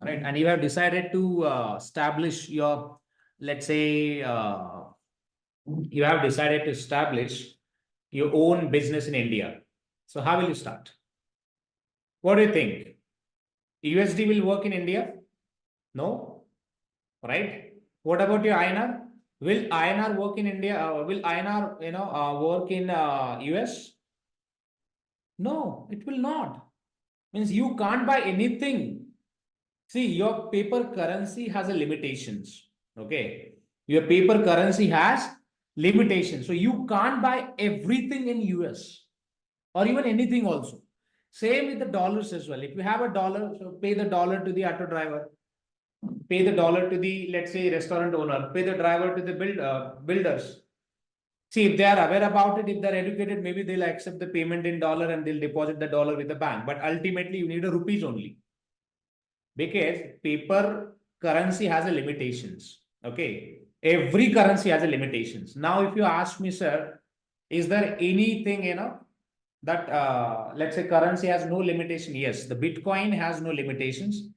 right? And you have decided to establish your, let's say, you have decided to establish your own business in India. So how will you start? What do you think? USD will work in India? No, right? What about your INR? Will INR work in India? Will INR, work in US? No, it will not. Means you can't buy anything. See, your paper currency has a limitations. Okay, your paper currency has limitations. So you can't buy everything in US or even anything also. Same with the dollars as well. If you have a dollar, so pay the dollar to the auto driver, pay the dollar to the, let's say, restaurant owner, pay the driver to the builders. See, if they are aware about it, if they're educated, maybe they'll accept the payment in dollar and they'll deposit the dollar with the bank. But ultimately, you need a rupees only, because paper currency has a limitations. Okay, every currency has a limitations. Now, if you ask me, sir, is there anything, that let's say currency has no limitation? Yes, the Bitcoin has no limitations,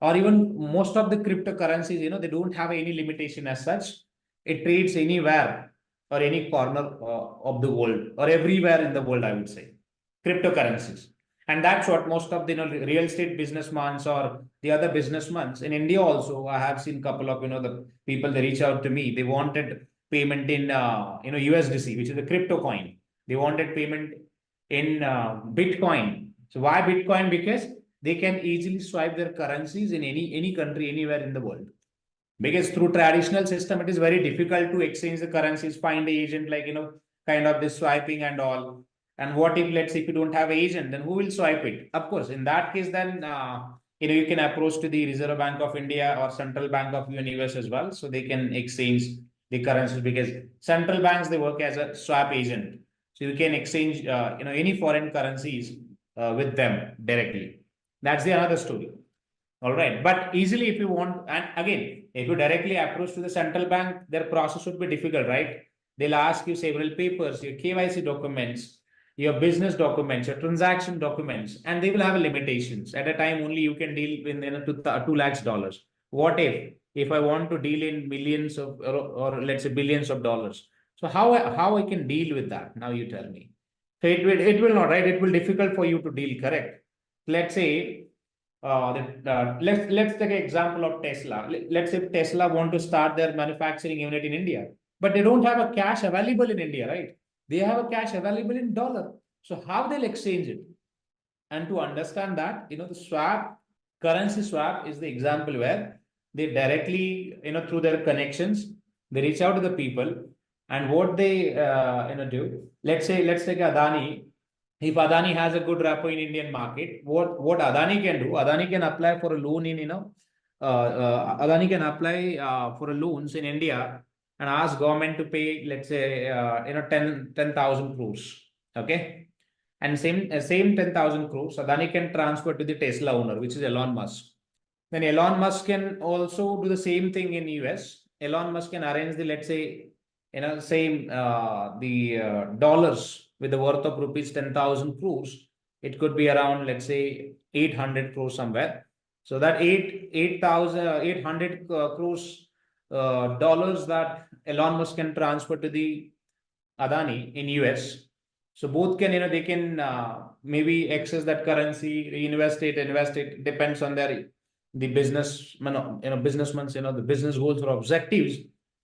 or even most of the cryptocurrencies, they don't have any limitation as such. It trades anywhere or any corner of the world, or everywhere in the world, I would say, cryptocurrencies. And that's what most of the real estate businessmen or the other businessmen in India also. I have seen a couple of the people, they reach out to me. They wanted payment in USDC, which is a crypto coin. They wanted payment in Bitcoin. So why Bitcoin? Because they can easily swipe their currencies in any country, anywhere in the world. Because through traditional system, it is very difficult to exchange the currencies, find the agent, like, kind of this swiping and all. And what if, let's say, if you don't have an agent, then who will swipe it? Of course, in that case, then, you can approach to the Reserve Bank of India or Central Bank of US as well. So they can exchange the currencies, because central banks, they work as a swap agent. So you can exchange, any foreign currencies with them directly. That's the another story. All right. But easily, if you want, and again, if you directly approach to the central bank, their process would be difficult, right? They'll ask you several papers, your KYC documents, your business documents, your transaction documents, and they will have limitations. At a time, only you can deal in $2 lakhs. What if I want to deal in millions of, or let's say billions of dollars? So how I can deal with that? Now you tell me. So it will not, right? It will difficult for you to deal, correct? Let's say let's take an example of Tesla. Let's say Tesla want to start their manufacturing unit in India, but they don't have a cash available in India, right? They have a cash available in dollar. So how they'll exchange it? And to understand that, the currency swap is the example where they directly, through their connections, they reach out to the people, and what they, do. Let's take Adani. If Adani has a good repo in Indian market, what Adani can do? Adani can apply for a loan in, Adani can apply for a loans in India and ask government to pay, let's say, 10,000 crores. Okay. And same 10,000 crores, Adani can transfer to the Tesla owner, which is Elon Musk. Then Elon Musk can also do the same thing in US. Elon Musk can arrange the, let's say, same the dollars with the worth of rupees 10,000 crores. It could be around, let's say, 800 crores somewhere. So that 800 crores dollars that Elon Musk can transfer to the Adani in US. So both can, they can maybe access that currency, reinvest it, invest it, depends on their the business, businessmen's, the business goals or objectives.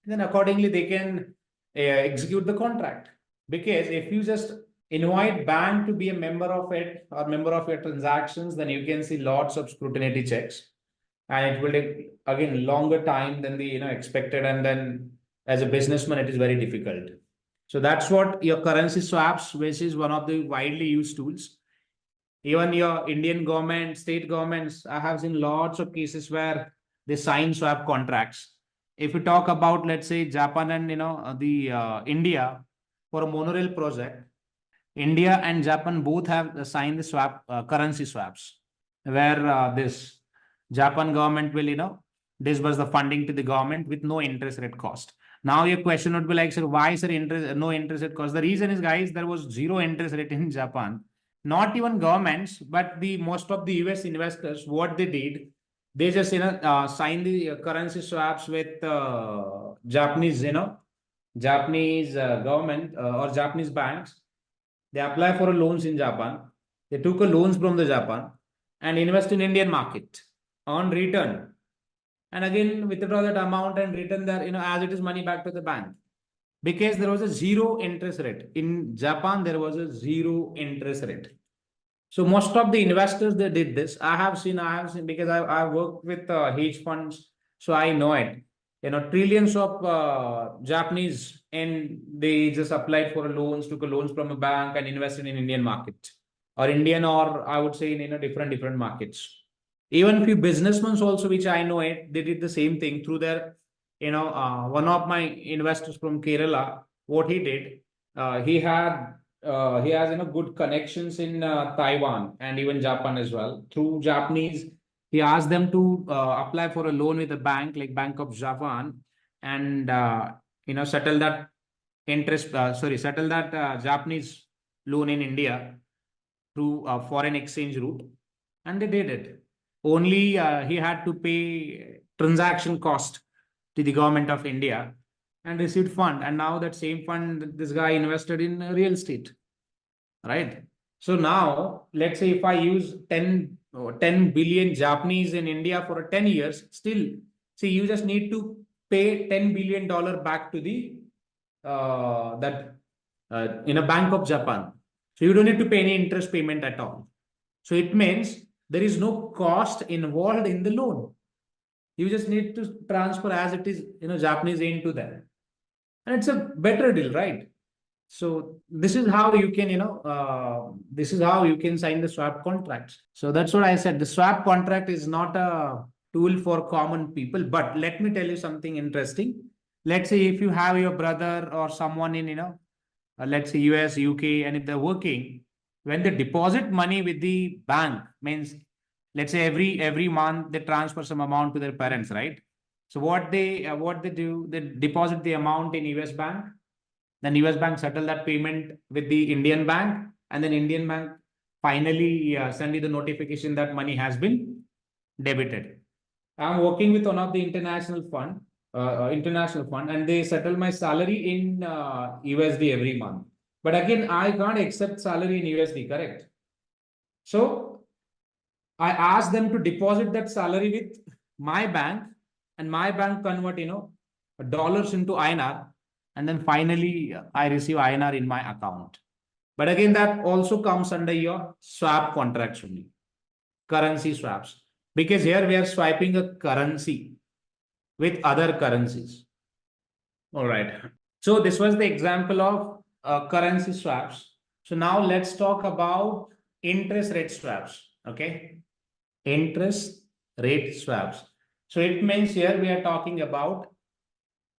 Then accordingly they can execute the contract. Because if you just invite bank to be a member of it or member of your transactions, then you can see lots of scrutiny checks, and it will take again longer time than the expected, and then as a businessman it is very difficult. So that's what your currency swaps, which is one of the widely used tools. Even your Indian government, state governments, I have seen lots of cases where they sign swap contracts. If you talk about, let's say, Japan and India for a monorail project, India and Japan both have signed the swap currency swaps, where this Japan government will disburse the funding to the government with no interest rate cost. Now your question would be like, sir, why is there no interest rate cost? The reason is, guys, there was zero interest rate in Japan. Not even governments, but the most of the US investors, what they did, they just signed the currency swaps with Japanese government or Japanese banks. They apply for a loans in Japan. They took a loans from the Japan and invest in Indian market on return. And again, withdraw that amount and return there, as it is money back to the bank. Because there was a zero interest rate. In Japan, there was a zero interest rate. So most of the investors, they did this. I have seen because I worked with hedge funds. So I know it. Trillions of Japanese, and they just applied for loans, took a loans from a bank and invested in Indian market, or Indian, or I would say in different markets. Even few businessmen also, which I know it, they did the same thing through their, one of my investors from Kerala, what he did, he has good connections in Taiwan and even Japan as well. Through Japanese, he asked them to apply for a loan with a bank like Bank of Japan, and settle that Japanese loan in India through a foreign exchange route, and they did it. Only he had to pay transaction cost to the government of India and received fund. And now that same fund, this guy invested in real estate, right? So now, let's say if I use 10 billion Japanese in India for 10 years, still, see, you just need to pay $10 billion back to the in a Bank of Japan. So you don't need to pay any interest payment at all. So it means there is no cost involved in the loan. You just need to transfer as it is, Japanese into them. And it's a better deal, right? So this is how you can, sign the swap contracts. So that's what I said. The swap contract is not a tool for common people. But let me tell you something interesting. Let's say if you have your brother or someone in, let's say US, UK, and if they're working, when they deposit money with the bank, means let's say every month they transfer some amount to their parents, right? So what they do, they deposit the amount in US bank, then US bank settle that payment with the Indian bank, and then Indian bank finally send you the notification that money has been debited. I'm working with one of the international fund. international fund, and they settle my salary in USD every month. But again, I can't accept salary in USD, correct? So I ask them to deposit that salary with my bank, and my bank convert, dollars into INR, and then finally I receive INR in my account. But again, that also comes under your swap contracts only, currency swaps, because here we are swiping a currency with other currencies. All right. So this was the example of currency swaps. So now let's talk about interest rate swaps. Okay. Interest rate swaps. So it means here we are talking about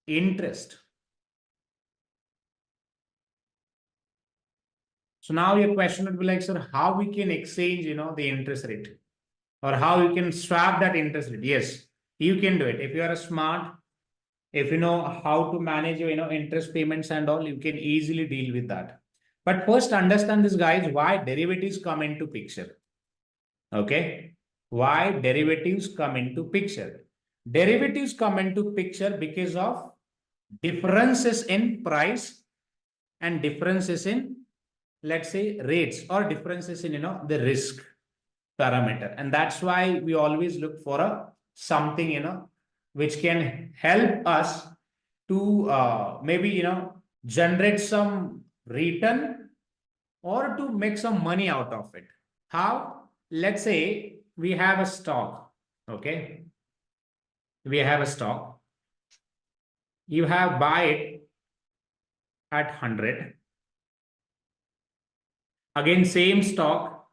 interest. So now your question would be like, sir, how we can exchange, the interest rate, or how you can swap that interest rate? Yes, you can do it. If you are smart, if you know how to manage your, interest payments and all, you can easily deal with that. But first understand this, guys, why derivatives come into picture. Okay. Why derivatives come into picture? Derivatives come into picture because of differences in price and differences in, let's say, rates, or differences in, the risk parameter. And that's why we always look for a something, which can help us to maybe, generate some return or to make some money out of it. How? Let's say we have a stock. Okay. We have a stock. You have buy it at 100. Again, same stock.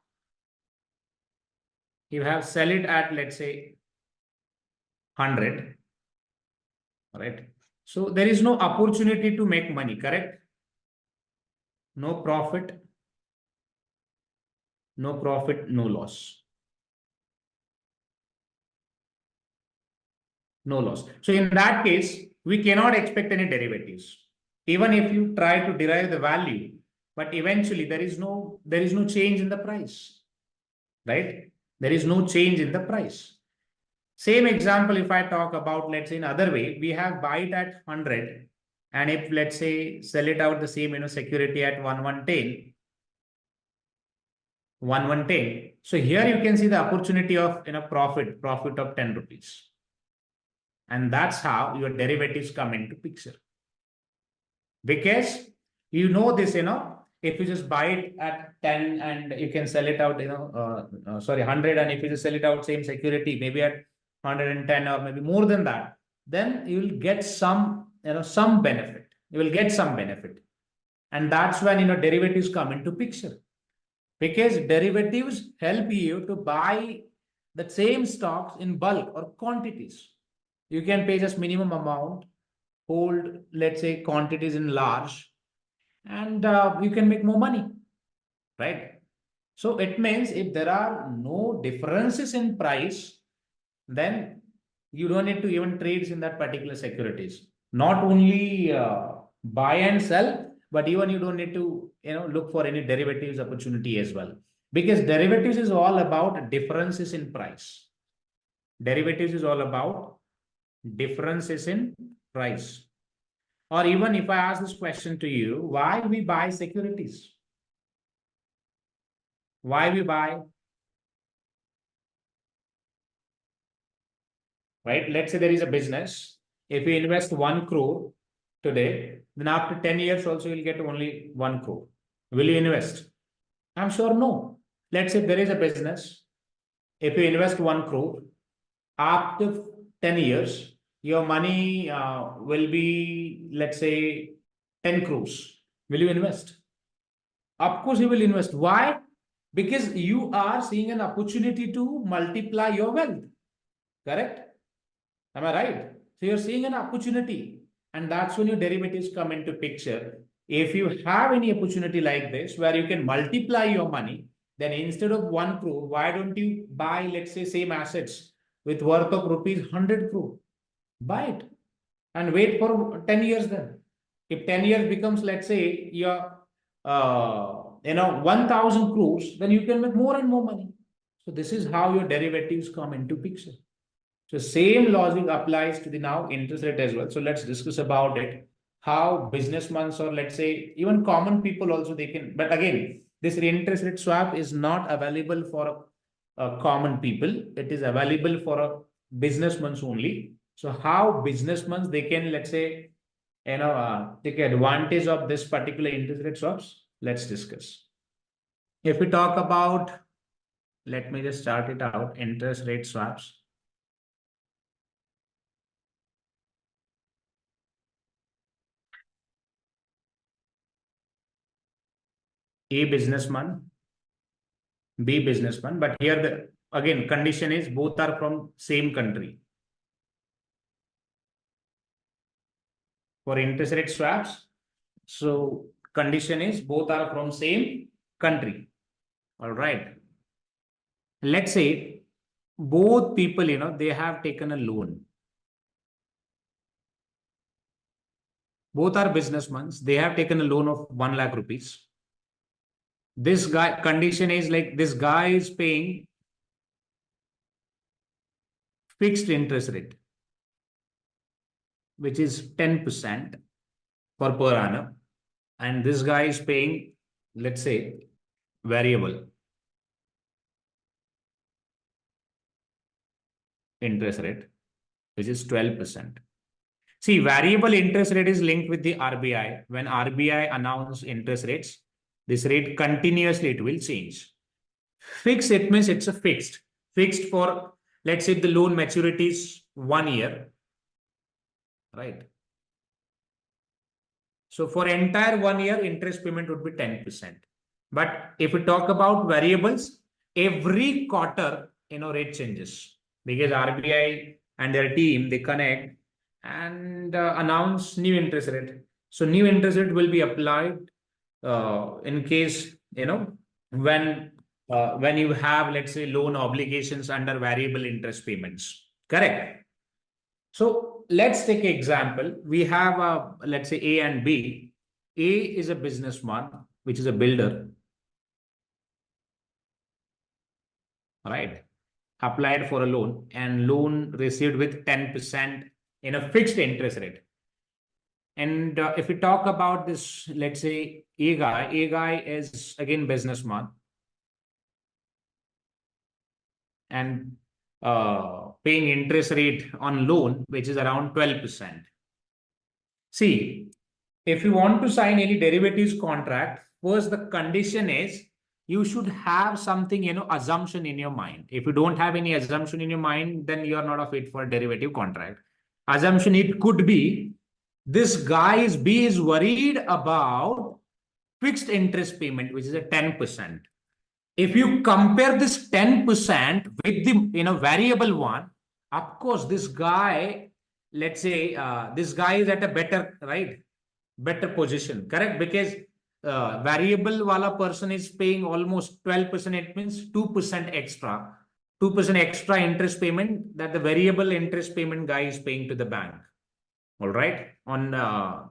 You have sell it at, let's say, 100. All right. So there is no opportunity to make money, correct? No profit, no profit, no loss. No loss. So in that case, we cannot expect any derivatives. Even if you try to derive the value, but eventually there is no change in the price, right? There is no change in the price. Same example, if I talk about, let's say in other way, we have buy it at 100, and if, let's say, sell it out the same, security at 1110. So here you can see the opportunity of, profit of 10 rupees. And that's how your derivatives come into picture. Because this, if you just buy it at 10 and you can sell it out, 100, and if you just sell it out same security, maybe at 110 or maybe more than that, then you will get some, some benefit. You will get some benefit. And that's when, derivatives come into picture. Because derivatives help you to buy the same stocks in bulk or quantities. You can pay just minimum amount, hold, let's say, quantities in large, and you can make more money, right? So it means if there are no differences in price, then you don't need to even trade in that particular securities. Not only buy and sell, but even you don't need to, look for any derivatives opportunity as well. Because derivatives is all about differences in price. Derivatives is all about differences in price. Or even if I ask this question to you, why we buy securities? Why we buy? Right? Let's say there is a business. If you invest 1 crore today, then after 10 years also you'll get only 1 crore. Will you invest? I'm sure no. Let's say there is a business. If you invest 1 crore, after 10 years, your money will be, let's say, 10 crores. Will you invest? Of course, you will invest. Why? Because you are seeing an opportunity to multiply your wealth. Correct? Am I right? So you're seeing an opportunity, and that's when your derivatives come into picture. If you have any opportunity like this where you can multiply your money, then instead of 1 crore, why don't you buy, let's say, same assets with worth of rupees 100 crore? Buy it and wait for 10 years then. If 10 years becomes, let's say, your 1,000 crores, then you can make more and more money. So this is how your derivatives come into picture. So same logic applies to the now interest rate as well. So let's discuss about it. How businessmen or let's say even common people also they can, but again, this interest rate swap is not available for common people. It is available for a businessmen only. So how businessmen they can let's say take advantage of this particular interest rate swaps? Let's discuss. If we talk about, let me just start it out, interest rate swaps. A businessman, B businessman, but here the again condition is both are from same country. For interest rate swaps, so condition is both are from same country. All right. Let's say both people, they have taken a loan. Both are businessmen. They have taken a loan of 1 lakh rupees. This guy condition is like this guy is paying fixed interest rate, which is 10% for per annum. And this guy is paying, let's say, variable interest rate, which is 12%. See, variable interest rate is linked with the RBI. When RBI announce interest rates, this rate continuously it will change. Fixed, it means it's a fixed. Fixed for, let's say the loan maturity is 1 year, right? So for entire 1 year, interest payment would be 10%. But if we talk about variables, every quarter, rate changes because RBI and their team, they connect and announce new interest rate. So new interest rate will be applied in case, when you have, let's say, loan obligations under variable interest payments. Correct. So let's take an example. We have, let's say, A and B. A is a businessman, which is a builder. Right. Applied for a loan and loan received with 10% in a fixed interest rate. And if we talk about this, let's say A guy is again businessman and paying interest rate on loan, which is around 12%. See, if you want to sign any derivatives contract, first the condition is you should have something, assumption in your mind. If you don't have any assumption in your mind, then you are not a fit for a derivative contract. Assumption, it could be this guy B is worried about fixed interest payment, which is a 10%. If you compare this 10% with the variable one, of course, this guy, let's say this guy is at a better position, correct? Because variable wala person is paying almost 12%, it means 2% extra. 2% extra interest payment that the variable interest payment guy is paying to the bank. All right, on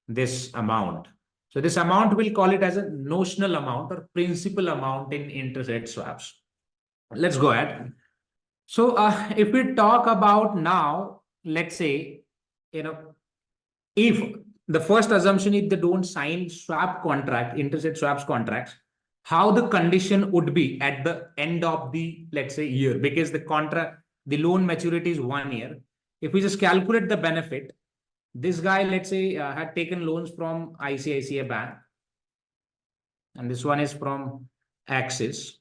this amount. So this amount, we'll call it as a notional amount or principal amount in interest rate swaps. Let's go ahead. So if we talk about now, let's say, if the first assumption is they don't sign swap contract, interest rate swaps contracts, how the condition would be at the end of the, let's say, year, because the loan maturity is 1 year. If we just calculate the benefit, this guy, let's say, had taken loans from ICICI Bank, and this one is from Axis.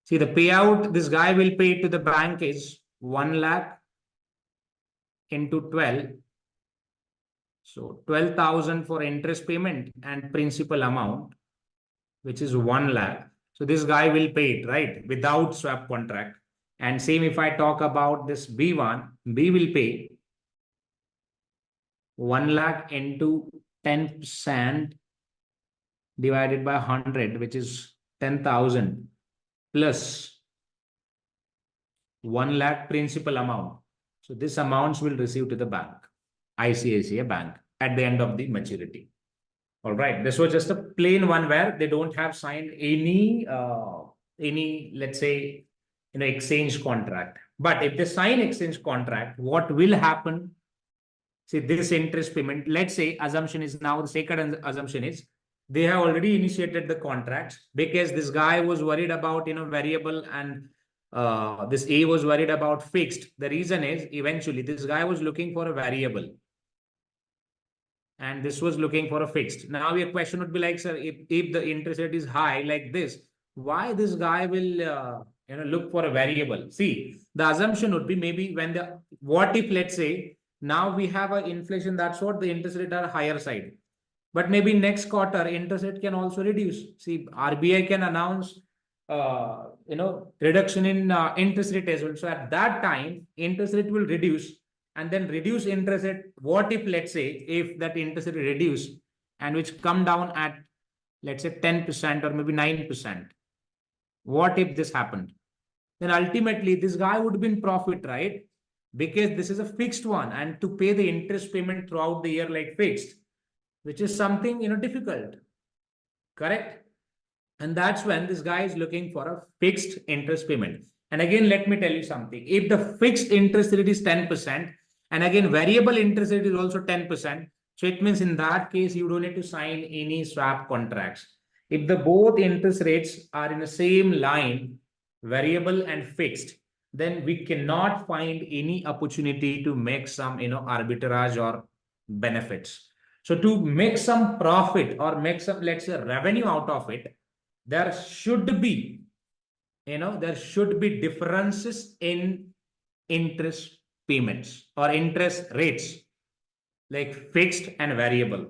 See, the payout this guy will pay to the bank is 1 lakh into 12. So 12,000 for interest payment and principal amount, which is 1 lakh. So this guy will pay it, right, without swap contract. And same if I talk about this B1, B will pay 1 lakh into 10% divided by 100, which is 10,000 plus 1 lakh principal amount. So this amounts will receive to the bank, ICICI Bank, at the end of the maturity. All right. This was just a plain one where they don't have signed any, let's say, exchange contract. But if they sign exchange contract, what will happen? See, this interest payment, let's say assumption is now the second assumption is they have already initiated the contracts because this guy was worried about variable and this A was worried about fixed. The reason is eventually this guy was looking for a variable and this was looking for a fixed. Now your question would be like, sir, if the interest rate is high like this, why this guy will look for a variable? See, the assumption would be maybe when the what if let's say now we have an inflation, that's what the interest rate are higher side. But maybe next quarter interest rate can also reduce. See, RBI can announce reduction in interest rate as well. So at that time, interest rate will reduce and then reduce interest rate. What if let's say if that interest rate reduce and which come down at let's say 10% or maybe 9%? What if this happened? Then ultimately this guy would be in profit, right? Because this is a fixed one and to pay the interest payment throughout the year like fixed, which is something difficult, correct? And that's when this guy is looking for a fixed interest payment. And again, let me tell you something. If the fixed interest rate is 10%, and again, variable interest rate is also 10%, so it means in that case, you don't need to sign any swap contracts. If the both interest rates are in the same line, variable and fixed, then we cannot find any opportunity to make some arbitrage or benefits. So to make some profit or make some, let's say, revenue out of it, there should be differences in interest payments or interest rates like fixed and variable.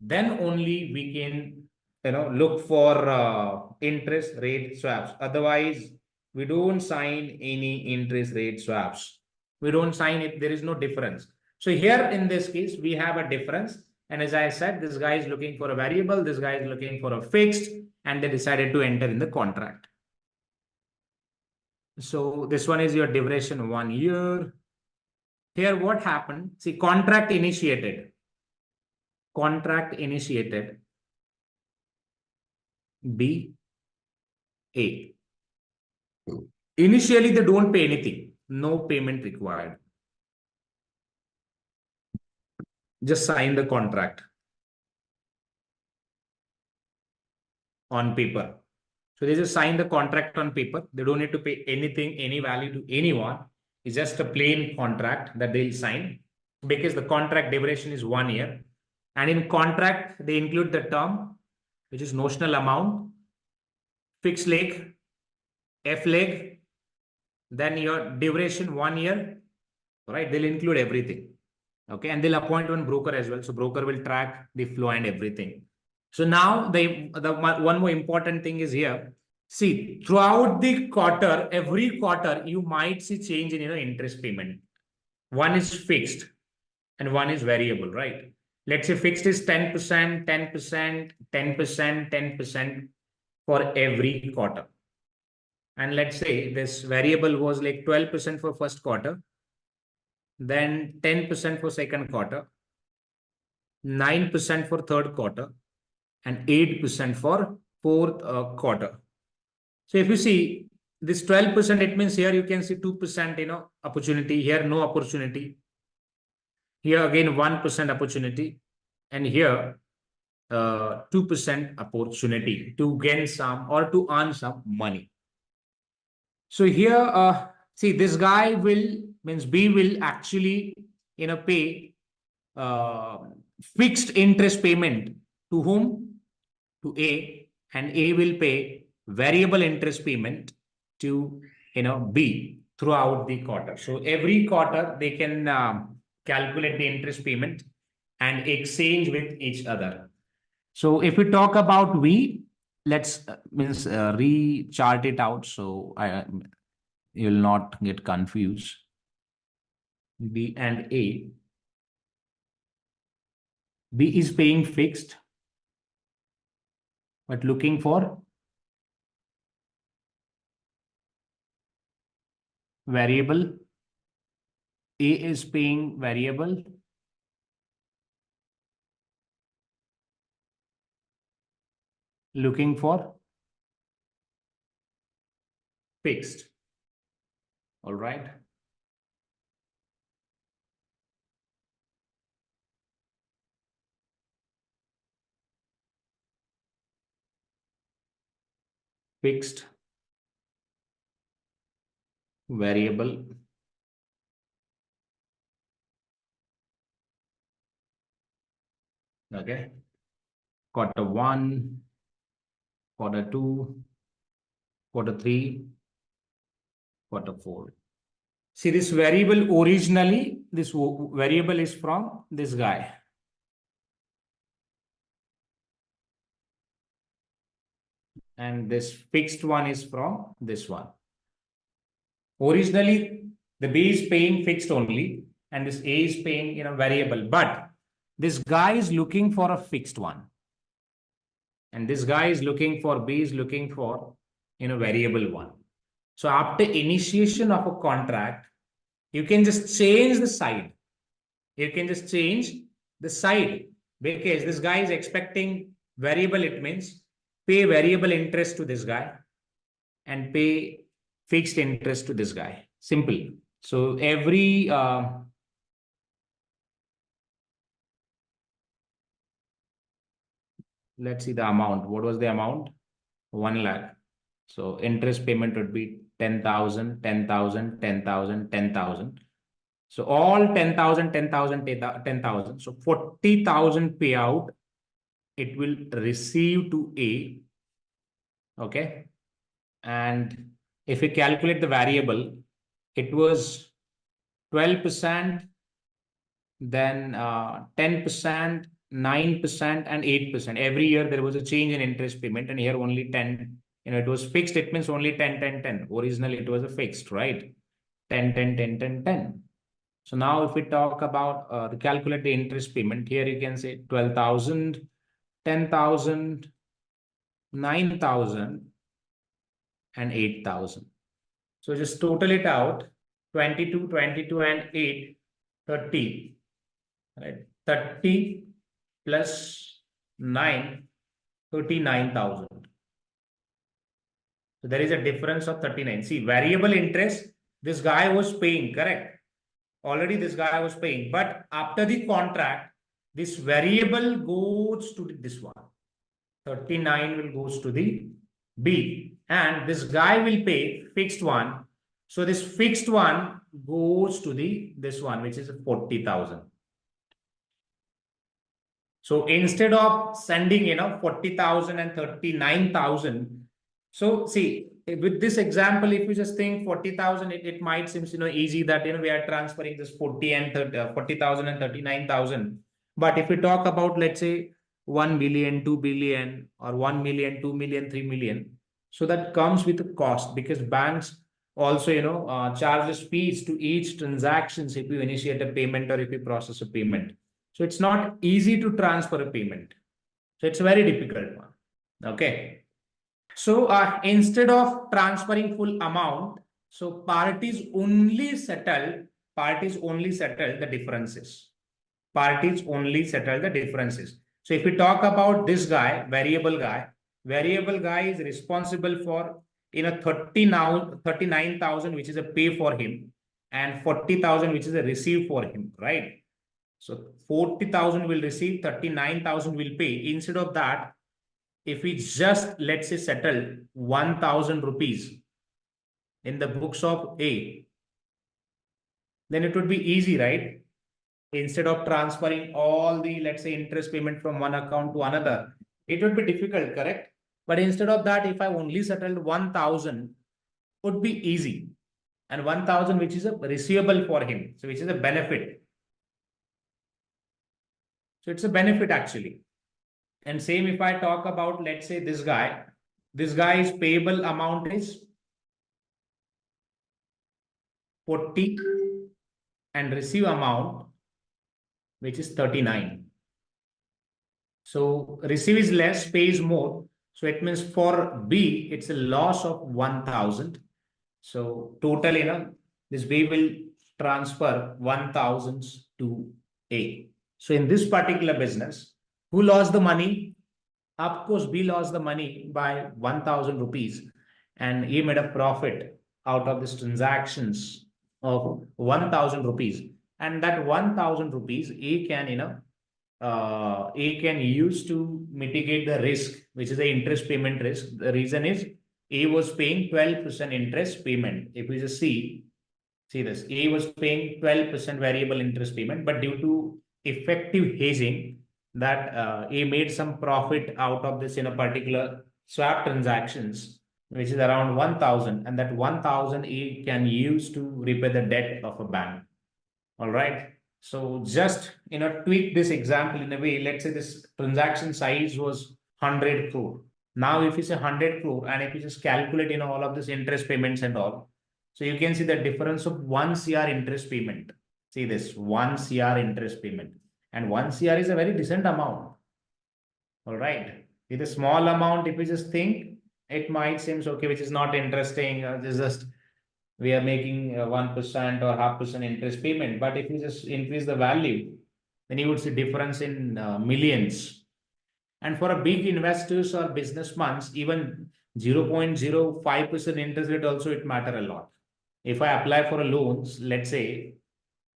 Then only we can look for interest rate swaps. Otherwise we don't sign any interest rate swaps. We don't sign it. There is no difference. So here in this case we have a difference, and as I said, this guy is looking for a variable, this guy is looking for a fixed, and they decided to enter in the contract. So this one is your duration 1 year. Here what happened? See, contract initiated. B, A. Initially they don't pay anything. No payment required. Just sign the contract on paper. So they just sign the contract on paper. They don't need to pay anything, any value to anyone. It's just a plain contract that they'll sign because the contract duration is 1 year. And in contract, they include the term, which is notional amount, fixed leg, F leg, then your duration 1 year, right? They'll include everything. Okay. And they'll appoint one broker as well. So broker will track the flow and everything. So now the one more important thing is here. See, throughout the quarter, every quarter, you might see change in interest payment. One is fixed and one is variable, right? Let's say fixed is 10%, 10%, 10%, 10% for every quarter. And let's say this variable was like 12% for first quarter, then 10% for second quarter, 9% for third quarter, and 8% for fourth quarter. So if you see this 12%, it means here you can see 2% opportunity, here no opportunity. Here again 1% opportunity, and here 2% opportunity to gain some or to earn some money. So here see, this guy means B will actually pay fixed interest payment to whom? To A, and A will pay variable interest payment to B throughout the quarter. So every quarter they can calculate the interest payment and exchange with each other. So if we talk about V, let's re-chart it out so you'll not get confused. B and A. B is paying fixed, but looking for variable. A is paying variable, looking for fixed. All right. Fixed, variable, okay. Quarter 1, quarter 2, quarter 3, quarter 4. See, this variable originally, this variable is from this guy. And this fixed one is from this one. Originally, the B is paying fixed only, and this A is paying variable. But this guy is looking for a fixed one. And this guy is looking for, B is looking for variable one. So after initiation of a contract, you can just change the side. You can just change the side because this guy is expecting variable. It means pay variable interest to this guy and pay fixed interest to this guy. Simple. So every let's see the amount. What was the amount? 1 lakh. So interest payment would be 10,000, 10,000, 10,000, 10,000. So all 10,000, 10,000, 10,000. So 40,000 payout it will receive to A. Okay. And if we calculate the variable, it was 12%, then 10%, 9%, and 8%. Every year there was a change in interest payment, and here only 10. It was fixed. It means only 10, 10, 10. Originally it was a fixed, right? 10, 10, 10, 10, 10. So now if we talk about the calculate the interest payment, here you can say 12,000, 10,000, 9,000, and 8,000. So just total it out, 22, 22, and 8, 30, right? 30 plus 9, 39,000. So there is a difference of 39. See, variable interest, this guy was paying, correct? Already this guy was paying, but after the contract, this variable goes to this one. 39 will goes to the B, and this guy will pay fixed one. So this fixed one goes to this one, which is 40,000. So instead of sending 40,000 and 39,000, so see, with this example, if you just think 40,000, it might seem easy that we are transferring this 40,000 and 39,000. But if we talk about, let's say, 1 billion, 2 billion, or 1 million, 2 million, 3 million, so that comes with a cost, because banks also charges fees to each transactions if you initiate a payment or if you process a payment. So it's not easy to transfer a payment. So it's a very difficult one. Okay. So instead of transferring full amount, so parties only settle the differences. Parties only settle the differences. So if we talk about this guy, variable guy is responsible for 39,000, which is a pay for him, and 40,000, which is a receive for him, right? So 40,000 will receive, 39,000 will pay. Instead of that, if we just, let's say, settle 1,000 rupees in the books of A, then it would be easy, right? Instead of transferring all the, let's say, interest payment from one account to another, it would be difficult, correct? But instead of that, if I only settled 1,000, would be easy. And 1,000, which is a receivable for him, so which is a benefit. So it's a benefit actually. And same if I talk about, let's say, this guy's payable amount is 40 and receive amount, which is 39. So receive is less, pay is more. So it means for B, it's a loss of 1,000. So total, this B will transfer 1,000 to A. So in this particular business, who lost the money? Of course, B lost the money by 1,000 rupees, and he made a profit out of these transactions of 1,000 rupees, and that 1,000 rupees A can use to mitigate the risk, which is the interest payment risk. The reason is A was paying 12% interest payment. If we just see this, A was paying 12% variable interest payment, but due to effective hedging, that A made some profit out of this in a particular swap transactions, which is around 1,000, and that 1,000 A can use to repay the debt of a bank. All right. So just tweak this example in a way. Let's say this transaction size was 100 crore. Now, if you say 100 crore, and if you just calculate all of this interest payments and all, so you can see the difference of 1 CR interest payment. See this 1 CR interest payment, and 1 CR is a very decent amount. All right. With a small amount, if you just think, it might seem okay, which is not interesting. Just we are making 1% or 0.5% interest payment. But if you just increase the value, then you would see difference in millions. And for a big investors or businessmen, even 0.05% interest rate also it matter a lot. If I apply for a loans, let's say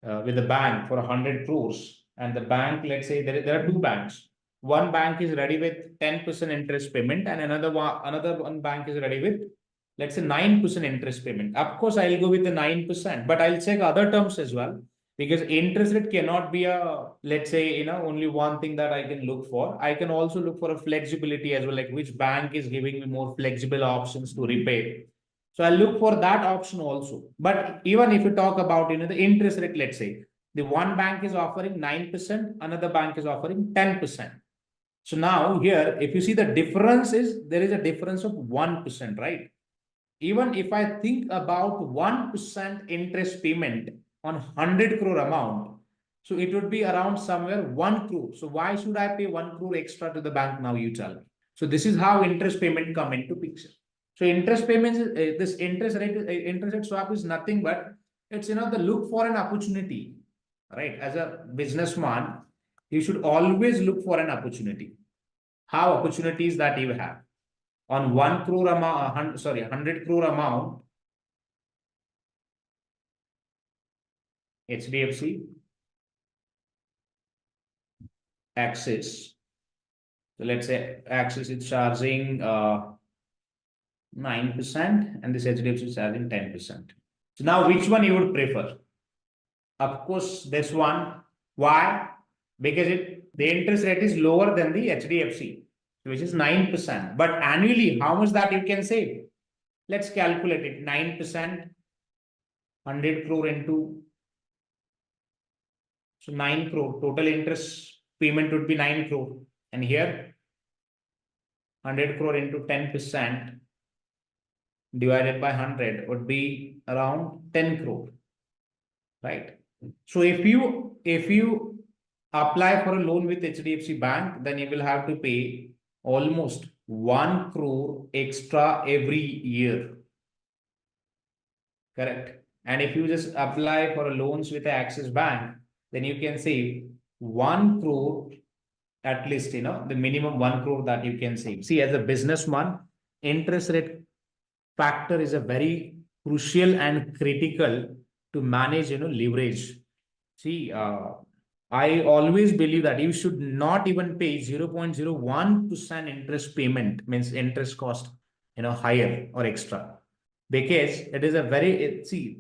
with the bank for 100 crores, and the bank, let's say there are two banks. One bank is ready with 10% interest payment, and another one bank is ready with, let's say, 9% interest payment. Of course, I'll go with the 9%, but I'll check other terms as well, because interest rate cannot be let's say, only one thing that I can look for. I can also look for a flexibility as well, like which bank is giving me more flexible options to repay. So I'll look for that option also. But even if you talk about, the interest rate, let's say the one bank is offering 9%, another bank is offering 10%. So now here, if you see the difference is, there is a difference of 1%, right? Even if I think about 1% interest payment on 100 crore amount, so it would be around somewhere 1 crore. So why should I pay 1 crore extra to the bank now, you tell me? So this is how interest payment come into picture. So interest payments, this interest rate swap is nothing but it's, the look for an opportunity, right? As a businessman, you should always look for an opportunity. How opportunities that you have on 1 crore amount, 100 crore amount, HDFC, Axis. So let's say Axis is charging 9%, and this HDFC is charging 10%. So now which one you would prefer? Of course, this one. Why? Because the interest rate is lower than the HDFC, which is 9%. But annually, how much that you can save? Let's calculate it. 9%, 100 crore into, so 9 crore. Total interest payment would be 9 crore. And here, 100 crore into 10% divided by 100 would be around 10 crore, right? So if you apply for a loan with HDFC Bank, then you will have to pay almost 1 crore extra every year. Correct. And if you just apply for a loans with the Axis Bank, then you can save 1 crore at least, the minimum 1 crore that you can save. See, as a businessman, interest rate factor is a very crucial and critical to manage, leverage. See, I always believe that you should not even pay 0.01% interest payment, means interest cost, higher or extra, because it is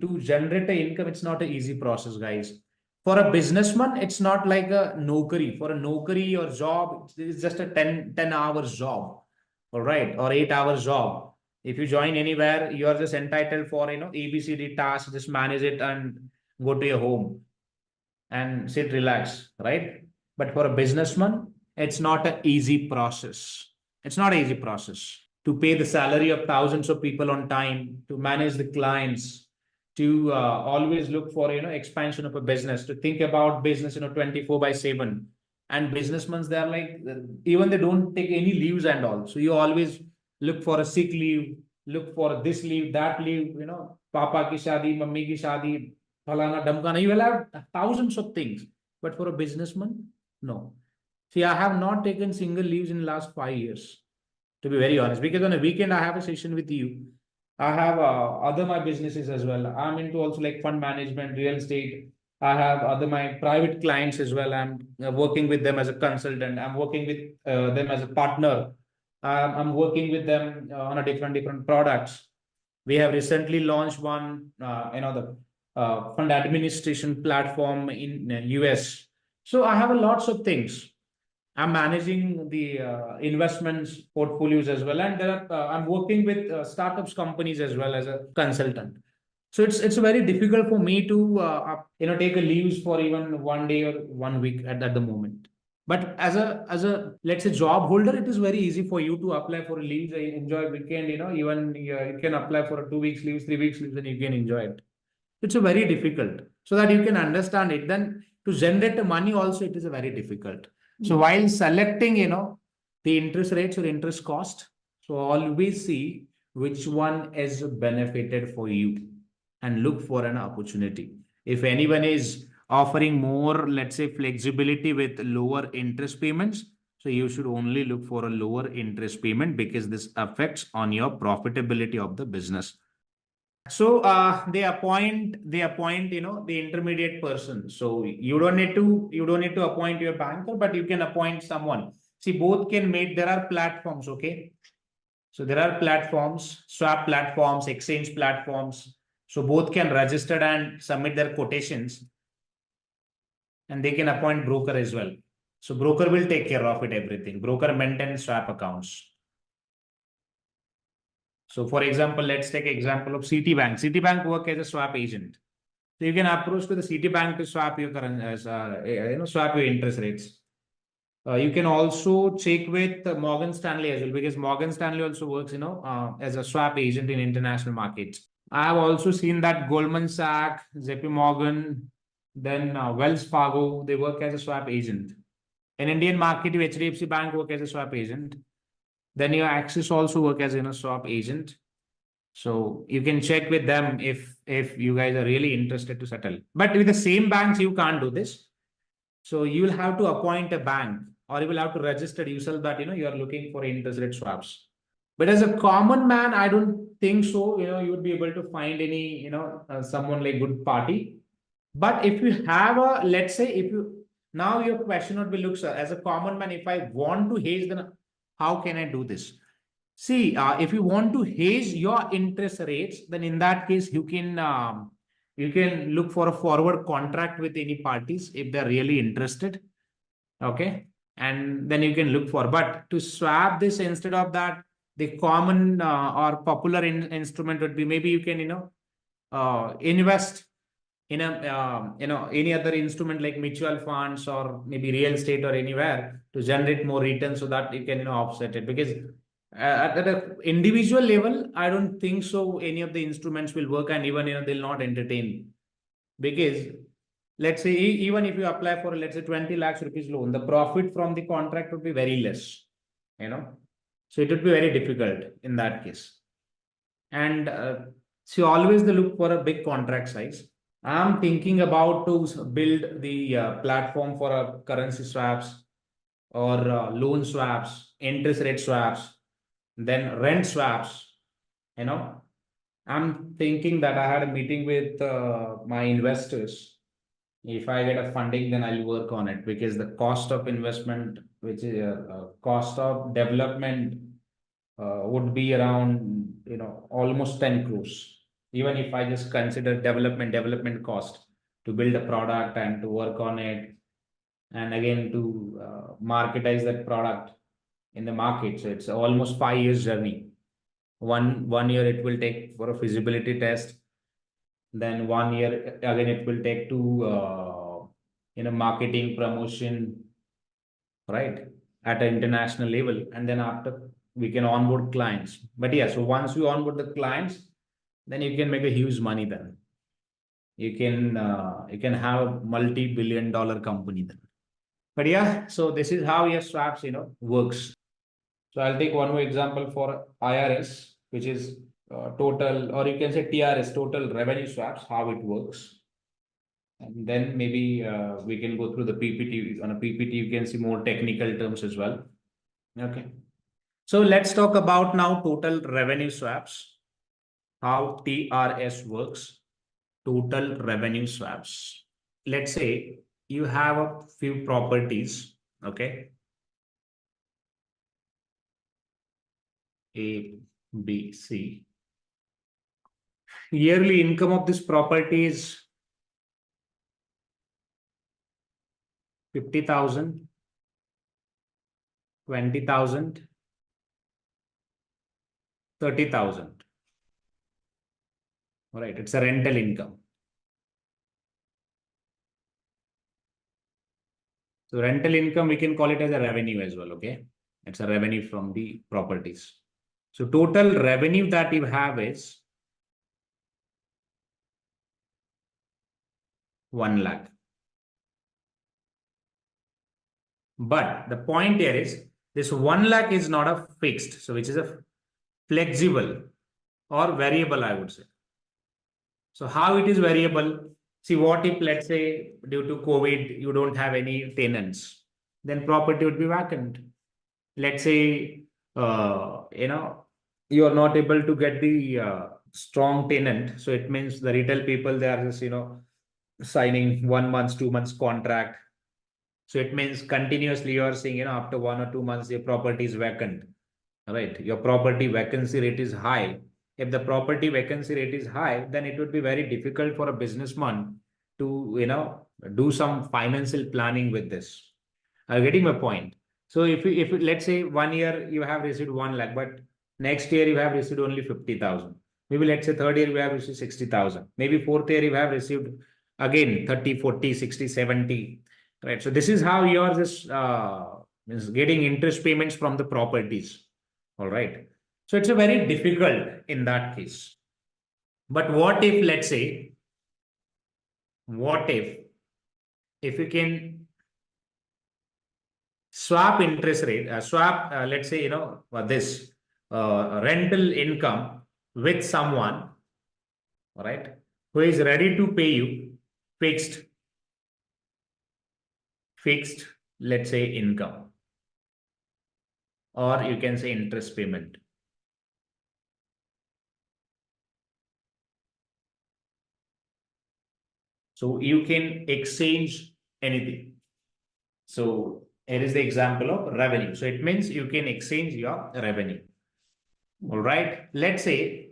to generate an income, it's not an easy process, guys. For a businessman, it's not like a nokari. For a nokari or job, it's just a 10 hours job, all right, or 8 hours job. If you join anywhere, you are just entitled for, ABCD tasks, just manage it and go to your home and sit, relax, right? But for a businessman, it's not an easy process. It's not an easy process to pay the salary of thousands of people on time, to manage the clients, to always look for, expansion of a business, to think about business, 24/7. And businessmen, they're like, even they don't take any leaves and all. So you always look for a sick leave, look for this leave, that leave, papa ki shadi, mummy ki shadi, falana damkana. You will have thousands of things. But for a businessman, no. See, I have not taken single leaves in the last 5 years, to be very honest, because on a weekend I have a session with you. I have other my businesses as well. I'm into also like fund management, real estate. I have other my private clients as well. I'm working with them as a consultant. I'm working with them as a partner. I'm working with them on a different products. We have recently launched one, the fund administration platform in US. So I have a lots of things. I'm managing the investments portfolios as well, and I'm working with startups companies as well as a consultant. So it's very difficult for me to take a leaves for even one day or 1 week at the moment. But as a let's say job holder, it is very easy for you to apply for a leave, enjoy weekend. Even you can apply for a 2 weeks leaves, 3 weeks leaves, and you can enjoy it. It's a very difficult so that you can understand it. Then to generate the money also, it is a very difficult. So while selecting, the interest rates or interest cost, so always see which one is benefited for you and look for an opportunity. If anyone is offering more, let's say, flexibility with lower interest payments, so you should only look for a lower interest payment because this affects on your profitability of the business. So they appoint the intermediate person. So you don't need to appoint your banker, but you can appoint someone. See, both can make. There are platforms, okay. So there are platforms, swap platforms, exchange platforms. So both can register and submit their quotations, and they can appoint broker as well. So broker will take care of it, everything. Broker maintains swap accounts. So for example, let's take example of Citibank. Citibank work as a swap agent. So you can approach to the Citibank to swap your current, swap your interest rates. You can also check with Morgan Stanley as well, because Morgan Stanley also works, as a swap agent in international markets. I have also seen that Goldman Sachs, JP Morgan, then Wells Fargo, they work as a swap agent. In Indian market, HDFC Bank work as a swap agent. Then your Axis also work as a swap agent. So you can check with them if you guys are really interested to settle. But with the same banks, you can't do this. So you will have to appoint a bank, or you will have to register yourself that you are looking for interest rate swaps. But as a common man, I don't think so. You would be able to find any someone like good party. But if you have a, let's say, if you now your question would be, look, sir, as a common man, if I want to hedge, then how can I do this? See, if you want to hedge your interest rates, then in that case, you can look for a forward contract with any parties if they're really interested. Okay. And then you can look for, but to swap this, instead of that, the common or popular instrument would be, maybe you can, invest in any other instrument like mutual funds or maybe real estate or anywhere to generate more return, so that you can offset it. Because at an individual level, I don't think so any of the instruments will work, and even they'll not entertain. Because let's say even if you apply for, let's say, 20 lakhs rupees loan, the profit from the contract would be very less. So it would be very difficult in that case. And so always they look for a big contract size. I'm thinking about to build the platform for currency swaps or loan swaps, interest rate swaps, then rent swaps. I'm thinking that I had a meeting with my investors. If I get a funding, then I'll work on it, because the cost of investment, which is cost of development, would be around almost 10 crores. Even if I just consider development cost to build a product and to work on it, and again to marketize that product in the market. So it's almost 5 years journey. One year it will take for a feasibility test. Then 1 year again it will take to marketing, promotion, right, at an international level. And then after, we can onboard clients. But yeah, so once you onboard the clients, then you can make a huge money. Then you can have a multi-billion-dollar company then. But yeah, so this is how your swaps works. So I'll take one more example for IRS, which is total, or you can say TRS, total revenue swaps, how it works. And then maybe we can go through the PPT. On a PPT, you can see more technical terms as well. Okay. So let's talk about now total revenue swaps. how TRS works, total revenue swaps. Let's say you have a few properties, okay? A, B, C. Yearly income of this property is 50,000, 20,000, 30,000. All right, it's a rental income. So rental income, we can call it as a revenue as well, okay? It's a revenue from the properties. So total revenue that you have is 1 lakh. But the point here is this 1 lakh is not a fixed, so which is a flexible or variable, I would say. So how it is variable? See, what if, let's say, due to COVID, you don't have any tenants, then property would be vacant. Let's say, you are not able to get the strong tenant. So it means the retail people, they are just, signing 1 month, 2 months contract. So it means continuously you are seeing, after 1 or 2 months, your property is vacant. All right. Your property vacancy rate is high. If the property vacancy rate is high, then it would be very difficult for a businessman to, do some financial planning with this. Are you getting my point? So if let's say 1 year you have received 1 lakh, but next year you have received only 50,000. Maybe let's say third year you have received 60,000. Maybe fourth year you have received again 30, 40, 60, 70. Right. So this is how yours is getting interest payments from the properties. All right. So it's a very difficult in that case. But what if, let's say, what if you can swap interest rate, let's say, this rental income with someone, all right, who is ready to pay you fixed, let's say, income, or you can say interest payment. So you can exchange anything. So here is the example of revenue. So it means you can exchange your revenue. All right. Let's say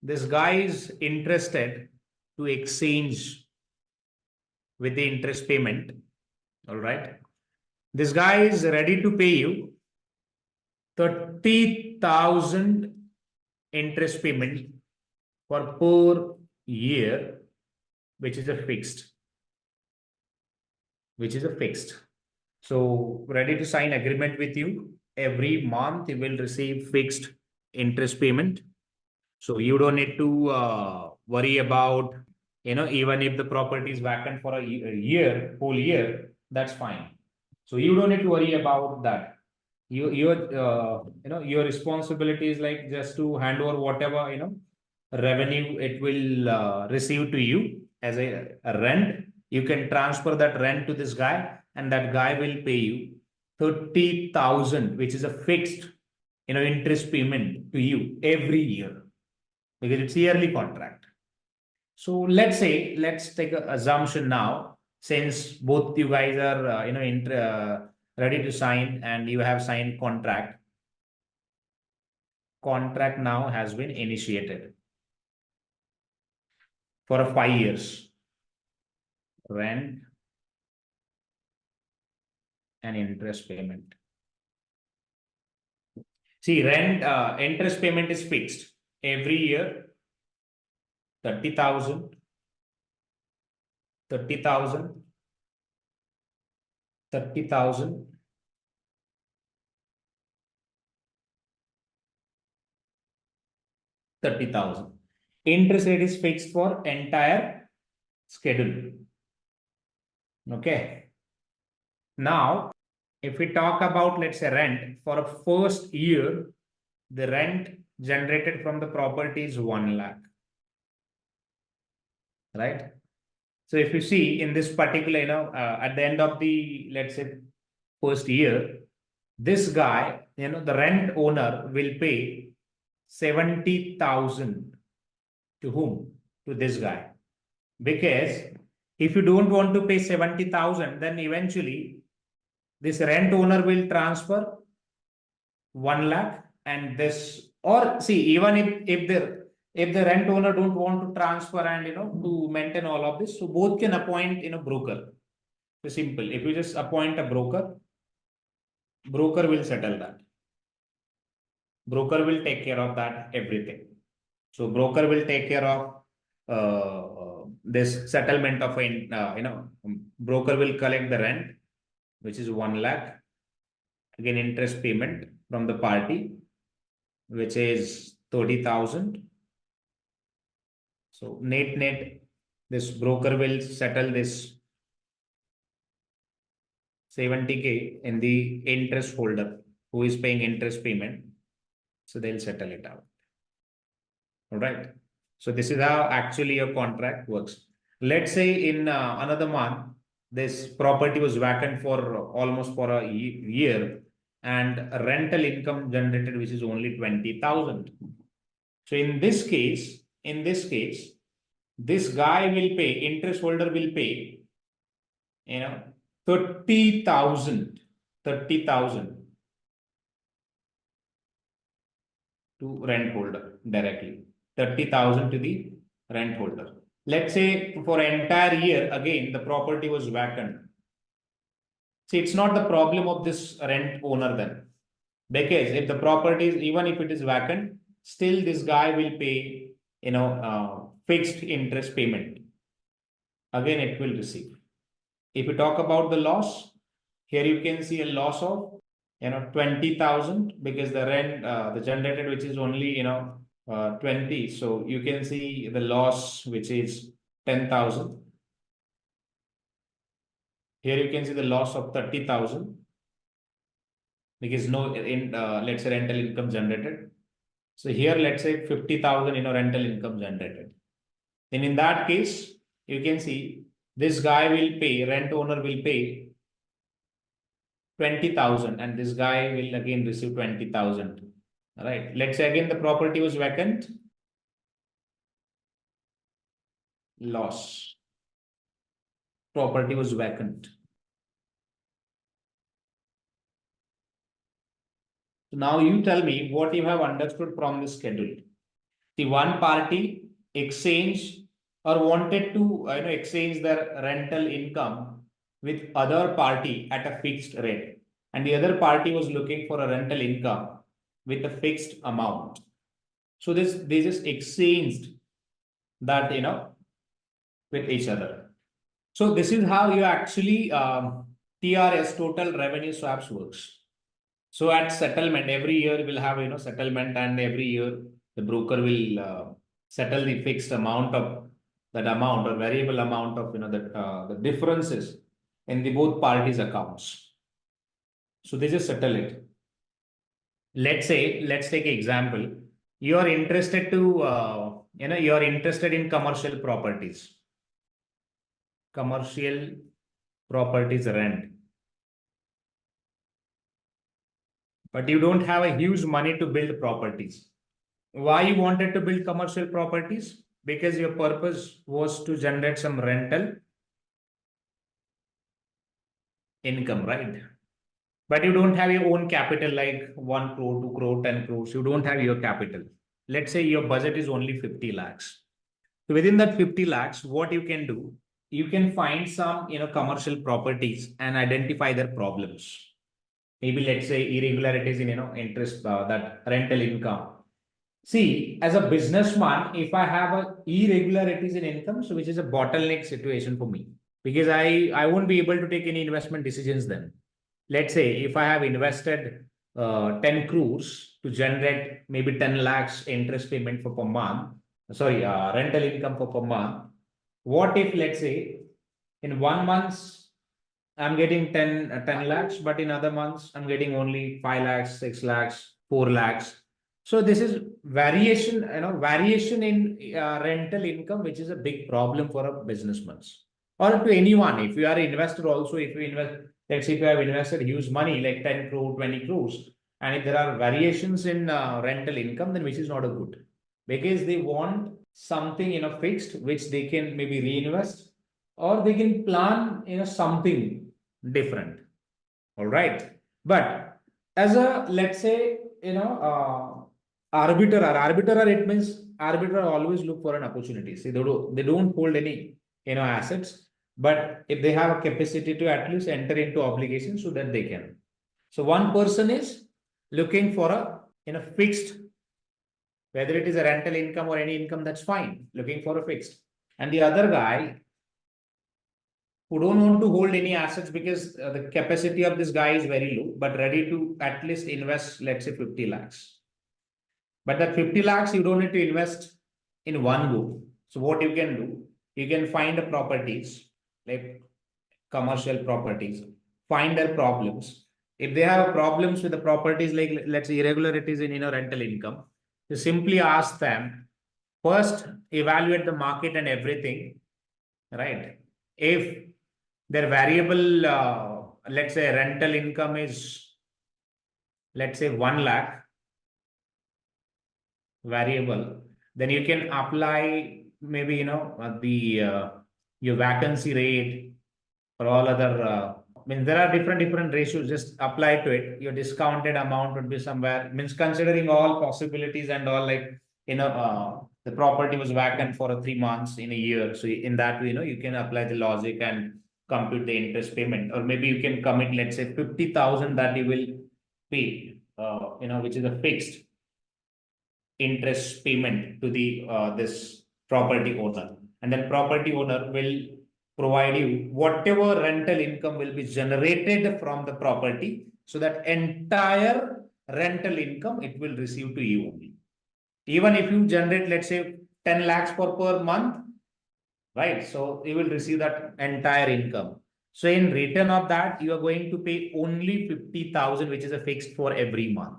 this guy is interested to exchange with the interest payment. All right. This guy is ready to pay you 30,000 interest payment for per year, which is a fixed. So ready to sign agreement with you. Every month you will receive fixed interest payment. So you don't need to worry about, even if the property is vacant for a year, whole year, that's fine. So you don't need to worry about that. Your responsibility is like just to hand over whatever, revenue it will receive to you as a rent. You can transfer that rent to this guy, and that guy will pay you 30,000, which is a fixed, interest payment to you every year, because it's yearly contract. So let's take an assumption now, since both you guys are ready to sign and you have signed contract. Contract now has been initiated for 5 years. Rent and interest payment. See, interest payment is fixed every year. 30,000, 30,000, 30,000, 30,000. Interest rate is fixed for entire schedule. Okay. Now, if we talk about, let's say, rent for a first year, the rent generated from the property is 1 lakh. Right. So if you see in this particular, at the end of the, let's say, first year, this guy, the rent owner will pay 70,000 To whom? To this guy. Because if you don't want to pay 70,000, then eventually this rent owner will transfer 1 lakh, and this, or see, even if the rent owner don't want to transfer and to maintain all of this, so both can appoint broker. So simple. If you just appoint a broker will settle that. Broker will take care of that everything. So broker will take care of this settlement of broker will collect the rent, which is 1 lakh. Again, interest payment from the party, which is 30,000. So net, this broker will settle this 70K in the interest holder who is paying interest payment. So they'll settle it out. All right. So this is how actually your contract works. Let's say in another month, this property was vacant for almost for a year, and rental income generated, which is only 20,000. So in this case, this guy will pay, interest holder will pay, 30,000 to rent holder directly. 30,000 to the rent holder. Let's say for an entire year, again, the property was vacant. See, it's not the problem of this rent owner then. Because if the property is, even if it is vacant, still this guy will pay, fixed interest payment. Again, it will receive. If you talk about the loss, here you can see a loss of 20,000, because the rent the generated, which is only 20. So you can see the loss, which is 10,000. Here you can see the loss of 30,000, because no let's say rental income generated. So here let's say 50,000 rental income generated. Then in that case, you can see this guy will pay, rent owner will pay 20,000, and this guy will again receive 20,000. All right. Let's say again the property was vacant. Loss. Property was vacant. So now you tell me what you have understood from this schedule. The one party exchanged or wanted to exchange their rental income with other party at a fixed rate, and the other party was looking for a rental income with a fixed amount. So they just exchanged that with each other. So this is how you actually TRS, total revenue swaps, works. So at settlement, every year we'll have settlement, and every year the broker will settle the fixed amount of that amount or variable amount of the differences in the both parties' accounts. So they just settle it. Let's take an example. You are interested to you are interested in commercial properties. Commercial properties rent. But you don't have a huge money to build properties. Why you wanted to build commercial properties? Because your purpose was to generate some rental income, right? But you don't have your own capital like 1 crore, 2 crore, 10 crores. You don't have your capital. Let's say your budget is only 50 lakhs. So within that 50 lakhs, what you can do, you can find some commercial properties and identify their problems. Maybe let's say irregularities in interest, that rental income. See, as a businessman, if I have a irregularities in income, so which is a bottleneck situation for me, because I won't be able to take any investment decisions then. Let's say if I have invested 10 crores to generate maybe 10 lakhs interest payment for per month, rental income for per month. What if, let's say, in 1 month I'm getting 10 lakhs, but in other months I'm getting only 5 lakhs, 6 lakhs, 4 lakhs. So this is variation in rental income, which is a big problem for a businessman or to anyone. If you are an investor also, if you invest, let's say if you have invested huge money like 10 crore, 20 crores, and if there are variations in rental income, then which is not a good, because they want something, fixed, which they can maybe reinvest, or they can plan, something different. All right. But as a, let's say, arbitrer, it means arbitrer always look for an opportunity. See, they don't hold any, assets, but if they have a capacity to at least enter into obligations so that they can. So one person is looking for a, fixed, whether it is a rental income or any income, that's fine, looking for a fixed. And the other guy who don't want to hold any assets because the capacity of this guy is very low, but ready to at least invest, let's say 50 lakhs. But that 50 lakhs, you don't need to invest in one go. So what you can do, you can find the properties, like commercial properties, find their problems. If they have problems with the properties, like let's say irregularities in rental income, you simply ask them, first evaluate the market and everything, right? If their variable, let's say rental income is, let's say 1 lakh variable, then you can apply maybe, your vacancy rate or all other, there are different ratios, just apply to it. Your discounted amount would be somewhere, considering all possibilities and all, like, the property was vacant for 3 months in a year. So in that way, you can apply the logic and compute the interest payment, or maybe you can commit, let's say 50,000 that you will pay, which is a fixed interest payment to the this property owner, and then property owner will provide you whatever rental income will be generated from the property, so that entire rental income it will receive to you only. Even if you generate, let's say 10 lakhs per month, right? So you will receive that entire income. So in return of that, you are going to pay only 50,000, which is a fixed for every month.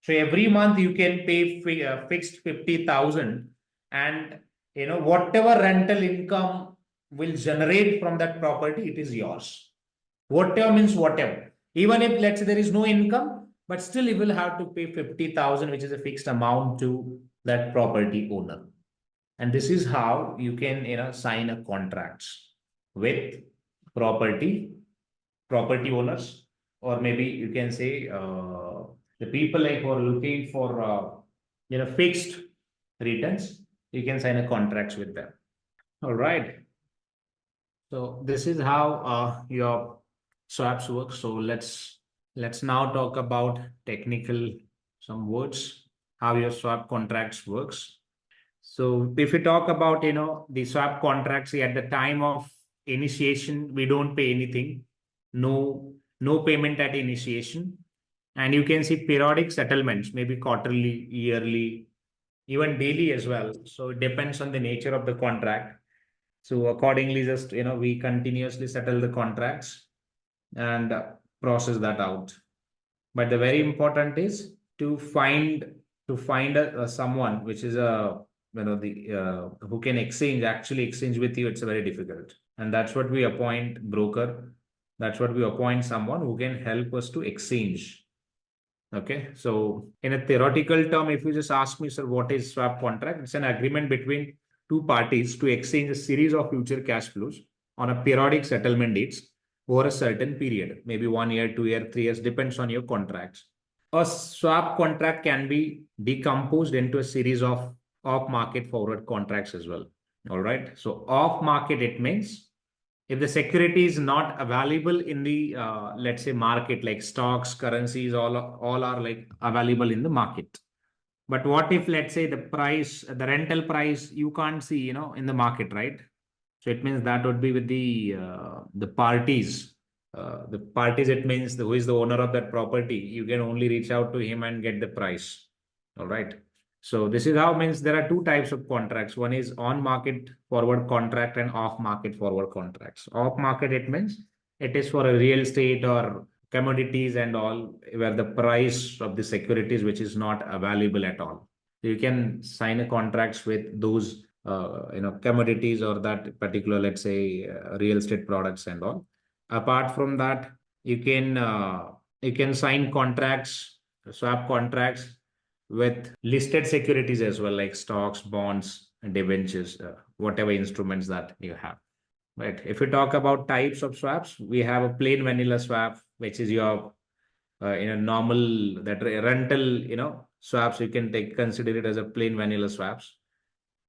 So every month you can pay fixed 50,000, and whatever rental income will generate from that property, it is yours. Whatever means whatever. Even if, let's say, there is no income, but still you will have to pay 50,000, which is a fixed amount to that property owner. And this is how you can, sign a contracts with property owners, or maybe you can say the people like who are looking for fixed returns. You can sign a contracts with them. All right. So this is how your swaps work. So let's now talk about technical some words, how your swap contracts works. So if we talk about the swap contracts, at the time of initiation, we don't pay anything, no payment at initiation, and you can see periodic settlements, maybe quarterly, yearly, even daily as well. So it depends on the nature of the contract. So accordingly, just we continuously settle the contracts and process that out. But the very important is to find someone which is who can actually exchange with you. It's very difficult, and that's what we appoint broker. That's what we appoint someone who can help us to exchange. Okay, so in a theoretical term, if you just ask me, sir, what is swap contract? It's an agreement between two parties to exchange a series of future cash flows on a periodic settlement dates over a certain period, maybe 1 year, 2 year, 3 years, depends on your contracts. A swap contract can be decomposed into a series of off-market forward contracts as well. All right. So off-market, it means if the security is not available in the let's say market, like stocks, currencies, all are like available in the market. But what if, let's say, the rental price you can't see in the market, right? So it means that would be with the parties. It means who is the owner of that property. You can only reach out to him and get the price. All right. So this is how, means there are two types of contracts. One is on market forward contract and off market forward contracts. Off market, it means it is for a real estate or commodities and all, where the price of the securities which is not available at all. You can sign a contracts with those commodities or that particular, let's say, real estate products and all. Apart from that, you can sign contracts, swap contracts with listed securities as well, like stocks, bonds, debentures, whatever instruments that you have. Right. If you talk about types of swaps, we have a plain vanilla swap, which is your normal that rental swaps. You can consider it as a plain vanilla swaps.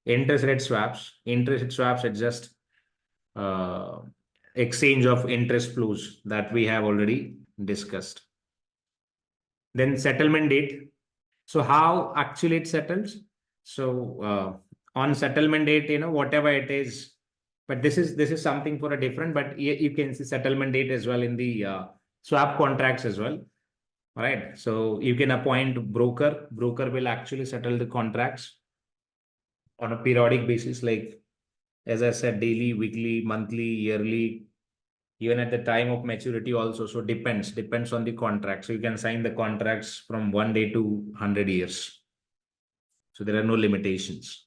Interest rate swaps. Interest rate swaps are just exchange of interest flows that we have already discussed. Then settlement date. So how actually it settles? So on settlement date, whatever it is, but this is something for a different. But you can see settlement date as well in the swap contracts as well. All right. So you can appoint broker. Broker will actually settle the contracts on a periodic basis, like as I said, daily, weekly, monthly, yearly, even at the time of maturity also. So depends on the contract. So you can sign the contracts from 1 day to 100 years. So there are no limitations.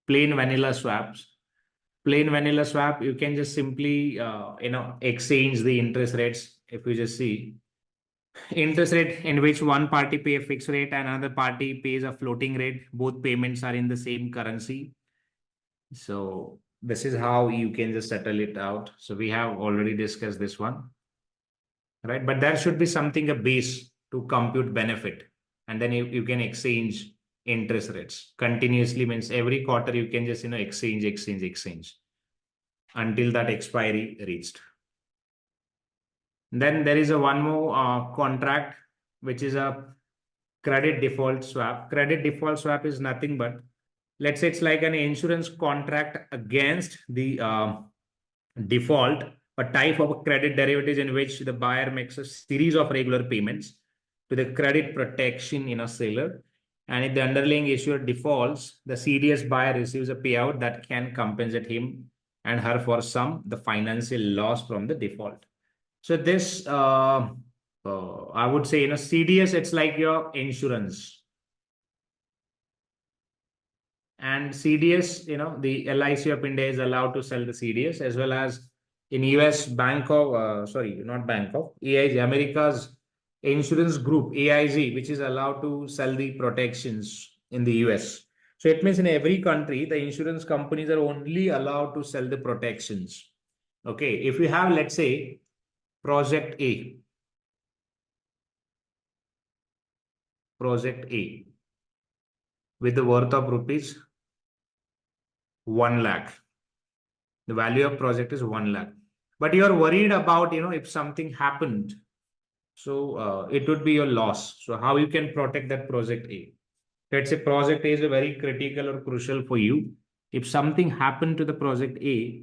Plain vanilla swaps. Plain vanilla swap, you can just simply exchange the interest rates. If you just see interest rate in which one party pay a fixed rate and another party pays a floating rate, both payments are in the same currency. So this is how you can just settle it out. So we have already discussed this one, right? But there should be something, a base to compute benefit, and then you can exchange interest rates continuously. Means every quarter you can just exchange until that expiry reached. Then there is a one more contract, which is a credit default swap. Credit default swap is nothing but, let's say it's like an insurance contract against the default, a type of a credit derivatives in which the buyer makes a series of regular payments to the credit protection in a seller. And if the underlying issuer defaults, the CDS buyer receives a payout that can compensate him and her for the financial loss from the default. So this, I would say, CDS, it's like your insurance. And CDS, the LIC of India is allowed to sell the CDS, as well as in US AIG, America's insurance group, AIG, which is allowed to sell the protections in the US. So it means in every country, the insurance companies are only allowed to sell the protections. Okay, if you have, let's say, Project A with the worth of rupees 1 lakh. The value of project is 1 lakh. But you are worried about, if something happened, so it would be your loss. So how you can protect that project A? Let's say project A is very critical or crucial for you. If something happened to the project A,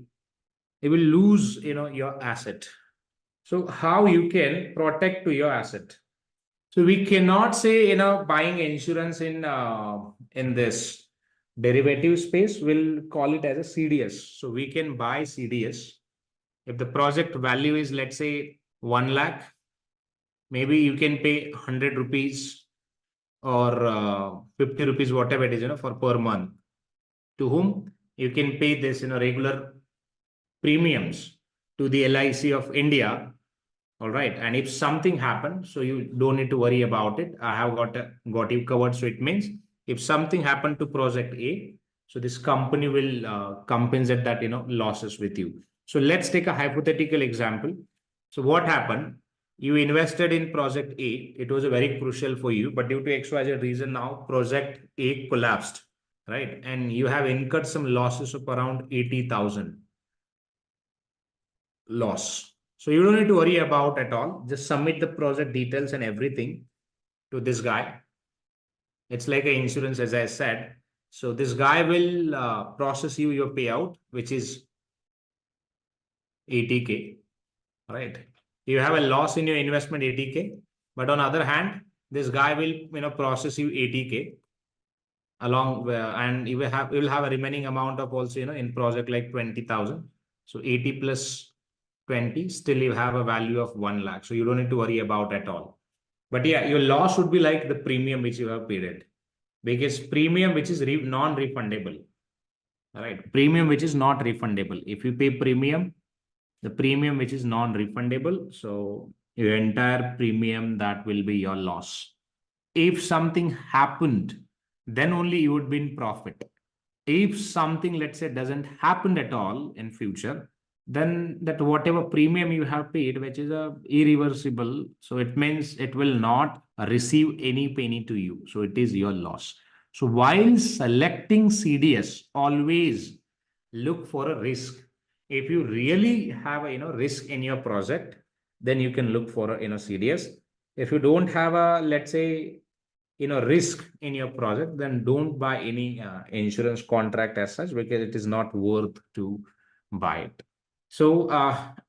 it will lose, your asset. So how you can protect to your asset? So we cannot say, buying insurance in this derivative space, we'll call it as a CDS. So we can buy CDS. If the project value is, let's say, 1 lakh, maybe you can pay 100 rupees or 50 rupees, whatever it is, for per month. To whom you can pay this, regular premiums to the LIC of India. All right. And if something happens, so you don't need to worry about it. I have got you covered. So it means if something happened to project A, so this company will compensate that, losses with you. So let's take a hypothetical example. So what happened? You invested in project A. It was very crucial for you, but due to XYZ reason, now project A collapsed, right? And you have incurred some losses of around 80,000 loss. So you don't need to worry about at all. Just submit the project details and everything to this guy. It's like an insurance, as I said. So this guy will process you your payout, which is 80K, right? You have a loss in your investment 80K, but on the other hand, this guy will process you 80K along, and you will have a remaining amount of also in project like 20,000. So 80 plus 20, still you have a value of 1 lakh. So you don't need to worry about at all. But yeah, your loss would be like the premium which you have paid it, because premium which is non-refundable. All right, premium which is not refundable. If you pay premium, the premium which is non-refundable, so your entire premium, that will be your loss. If something happened, then only you would be in profit. if something, let's say, doesn't happen at all in future, then that whatever premium you have paid, which is irreversible, so it means it will not receive any penny to you. So it is your loss. So while selecting CDS, always look for a risk. If you really have a risk in your project, then you can look for a CDS. If you don't have a, let's say, risk in your project, then don't buy any insurance contract as such, because it is not worth to buy it. So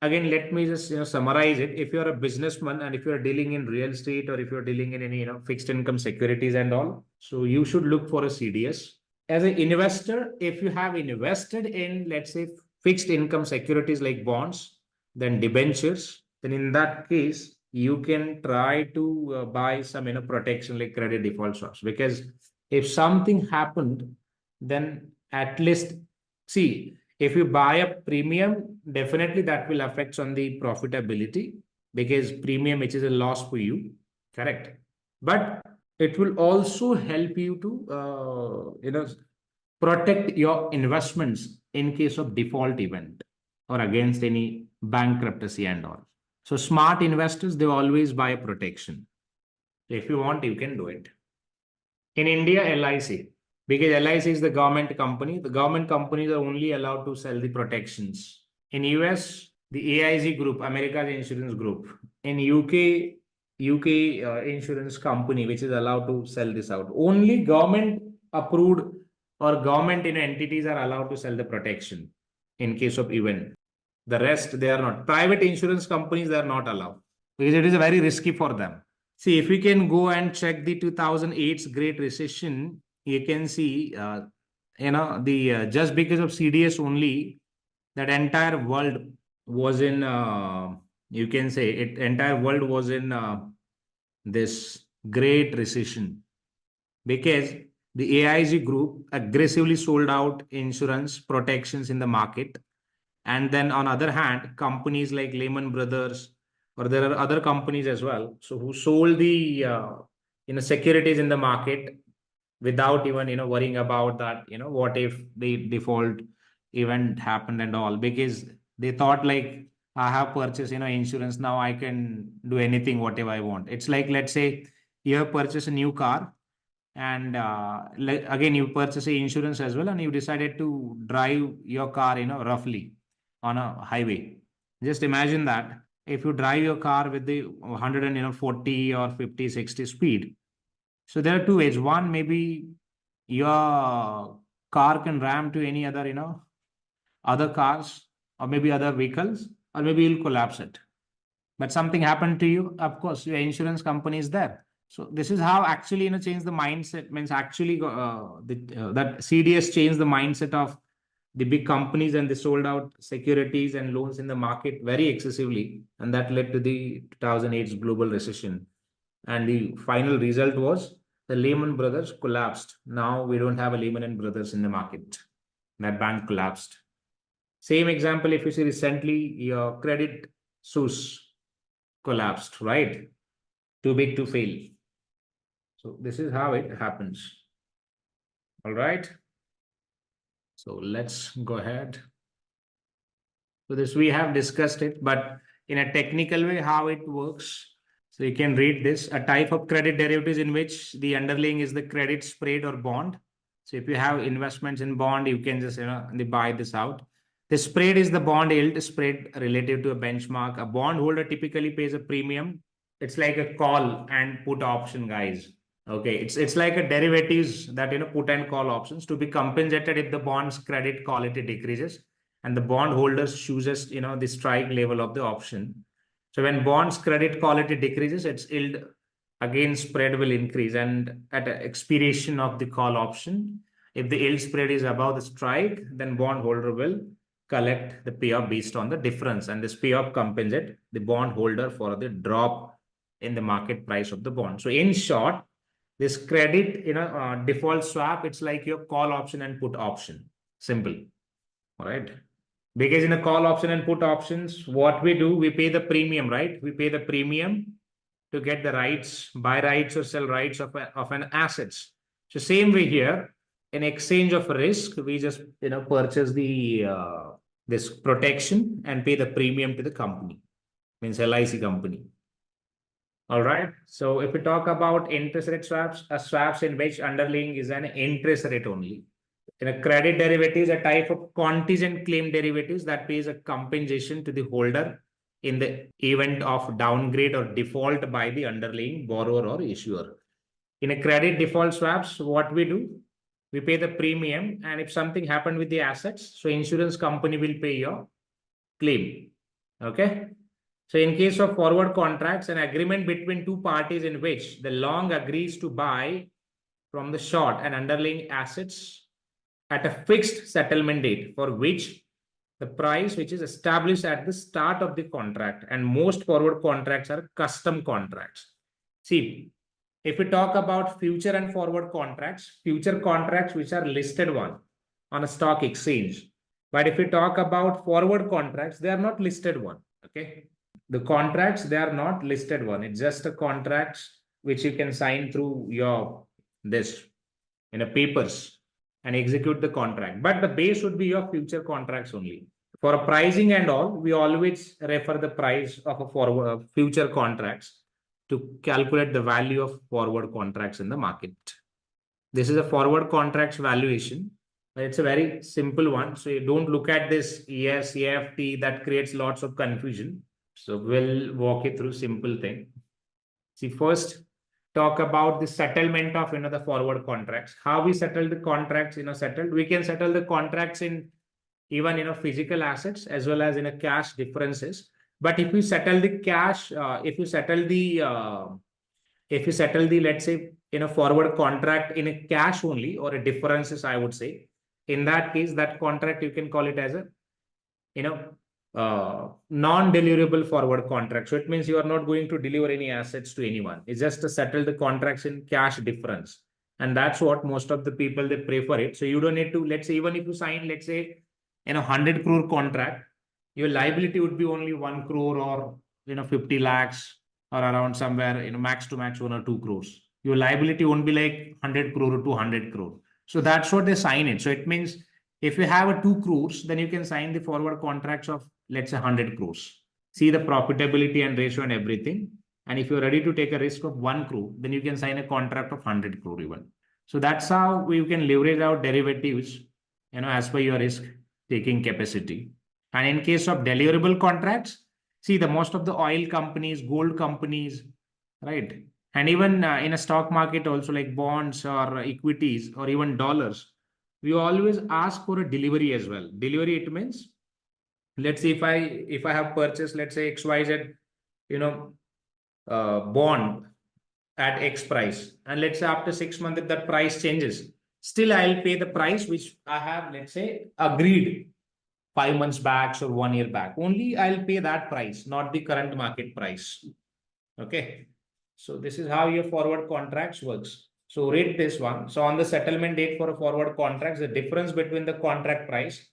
again, let me just summarize it. If you're a businessman and if you're dealing in real estate, or if you're dealing in any fixed income securities and all, so you should look for a CDS. As an investor, if you have invested in, let's say, fixed income securities like bonds, then debentures, then in that case you can try to buy some protection like credit default swaps, because if something happened, then at least, see, if you buy a premium, definitely that will affect on the profitability, because premium, which is a loss for you, correct? But it will also help you to protect your investments in case of default event or against any bankruptcy and all. So smart investors, they always buy a protection. If you want, you can do it. In India, LIC, because LIC is the government company, the government companies are only allowed to sell the protections. In US, the AIG group, America's insurance group. In UK insurance company, which is allowed to sell this out. Only government approved or government entities are allowed to sell the protection in case of event. The rest, they are not. Private insurance companies, they are not allowed, because it is very risky for them. See, if we can go and check the 2008's Great Recession, you can see, just because of CDS only, that entire world was in, you can say, entire world was in this Great Recession, because the AIG group aggressively sold out insurance protections in the market. And then on other hand, companies like Lehman Brothers, or there are other companies as well, so who sold the securities in the market without even worrying about that, what if the default event happened and all, because they thought like, I have purchased insurance, now I can do anything whatever I want. It's like, let's say you have purchased a new car, and again you purchase a insurance as well, and you decided to drive your car roughly on a highway. Just imagine that if you drive your car with the 140 or 50 60 speed, so there are two ways. One, maybe your car can ram to any other other cars, or maybe other vehicles, or maybe you'll collapse it. But something happened to you, of course your insurance company is there. So this is how actually change the mindset, means actually that CDS changed the mindset of the big companies, and they sold out securities and loans in the market very excessively, and that led to the 2008 global recession. And the final result was the Lehman Brothers collapsed. Now we don't have a Lehman Brothers in the market. That bank collapsed. Same example, if you see recently, your Credit Suisse collapsed, right? Too big to fail. So this is how it happens. All right. So let's go ahead. So this we have discussed it, but in a technical way, how it works. So you can read this: a type of credit derivatives in which the underlying is the credit spread or bond. So if you have investments in bond, you can just buy this out. The spread is the bond yield spread relative to a benchmark. A bondholder typically pays a premium. It's like a call and put option, guys. Okay, it's like a derivatives that put and call options to be compensated if the bond's credit quality decreases and the bondholders chooses the strike level of the option. So when bonds credit quality decreases, its yield again spread will increase, and at expiration of the call option, if the yield spread is above the strike, then bondholder will collect the payoff based on the difference, and this payoff compensate the bondholder for the drop in the market price of the bond. So in short, this credit default swap, it's like your call option and put option. Simple. All right. Because in a call option and put options, what we do, we pay the premium, right? We pay the premium to get the rights, buy rights or sell rights of an assets. So same way here, in exchange of risk, we just purchase the this protection and pay the premium to the company, means LIC company. All right. So if we talk about interest rate swaps, swaps in which underlying is an interest rate only. In a credit derivative is a type of contingent claim derivatives that pays a compensation to the holder in the event of downgrade or default by the underlying borrower or issuer. In a credit default swaps, what we do? We pay the premium, and if something happened with the assets, so insurance company will pay your claim. Okay. So in case of forward contracts, an agreement between two parties in which the long agrees to buy from the short and underlying assets at a fixed settlement date for which the price which is established at the start of the contract, and most forward contracts are custom contracts. See, if we talk about future and forward contracts, future contracts which are listed one on a stock exchange. But if we talk about forward contracts, they are not listed one. Okay. The contracts, they are not listed one. It's just a contracts which you can sign through your this in a papers and execute the contract. But the base would be your future contracts only. For a pricing and all, we always refer the price of a forward future contracts to calculate the value of forward contracts in the market. This is a forward contracts valuation. It's a very simple one. So you don't look at this ES, EFT, that creates lots of confusion. So we'll walk you through simple thing. See, first talk about the settlement of the forward contracts. How we settle the contracts, settled. We can settle the contracts in even physical assets as well as in a cash differences. But if you settle the cash, if you settle the let's say in a forward contract in a cash only or a differences, I would say, in that case, that contract you can call it as a non-deliverable forward contract. So it means you are not going to deliver any assets to anyone. It's just to settle the contracts in cash difference. And that's what most of the people, they prefer it. So you don't need to, let's say, even if you sign, let's say, 100 crore contract, your liability would be only 1 crore or 50 lakhs or around somewhere max to max 1 or 2 crores. Your liability won't be like 100 crore or 200 crore. So that's what they sign it. So it means if you have a 2 crores, then you can sign the forward contracts of, let's say, 100 crores. See the profitability and ratio and everything. And if you're ready to take a risk of 1 crore, then you can sign a contract of 100 crore even. So that's how we can leverage out derivatives, as per your risk taking capacity. And in case of deliverable contracts, see the most of the oil companies, gold companies, right? And even in a stock market also, like bonds or equities or even dollars, we always ask for a delivery as well. Delivery, it means, let's say if I have purchased, let's say XYZ, bond at X price, and let's say after 6 months, if that price changes, still I'll pay the price which I have, let's say, agreed 5 months back or 1 year back. Only I'll pay that price, not the current market price. Okay. So this is how your forward contracts works. So read this one. So on the settlement date for a forward contracts, the difference between the contract price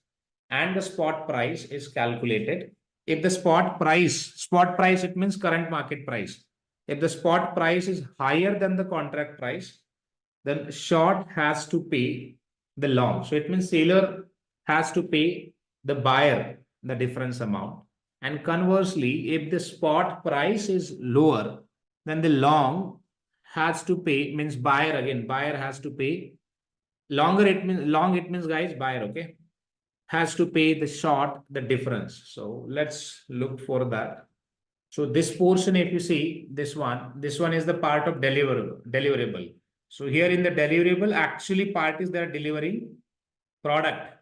and the spot price is calculated. If the spot price, it means current market price. If the spot price is higher than the contract price, then short has to pay the long. So it means seller has to pay the buyer the difference amount. And conversely, if the spot price is lower, then the long has to pay, means buyer has to pay. Longer it means guys, buyer, okay, has to pay the short the difference. So let's look for that. So this portion, if you see this one is the part of deliverable. So here in the deliverable, actually parties that are delivering product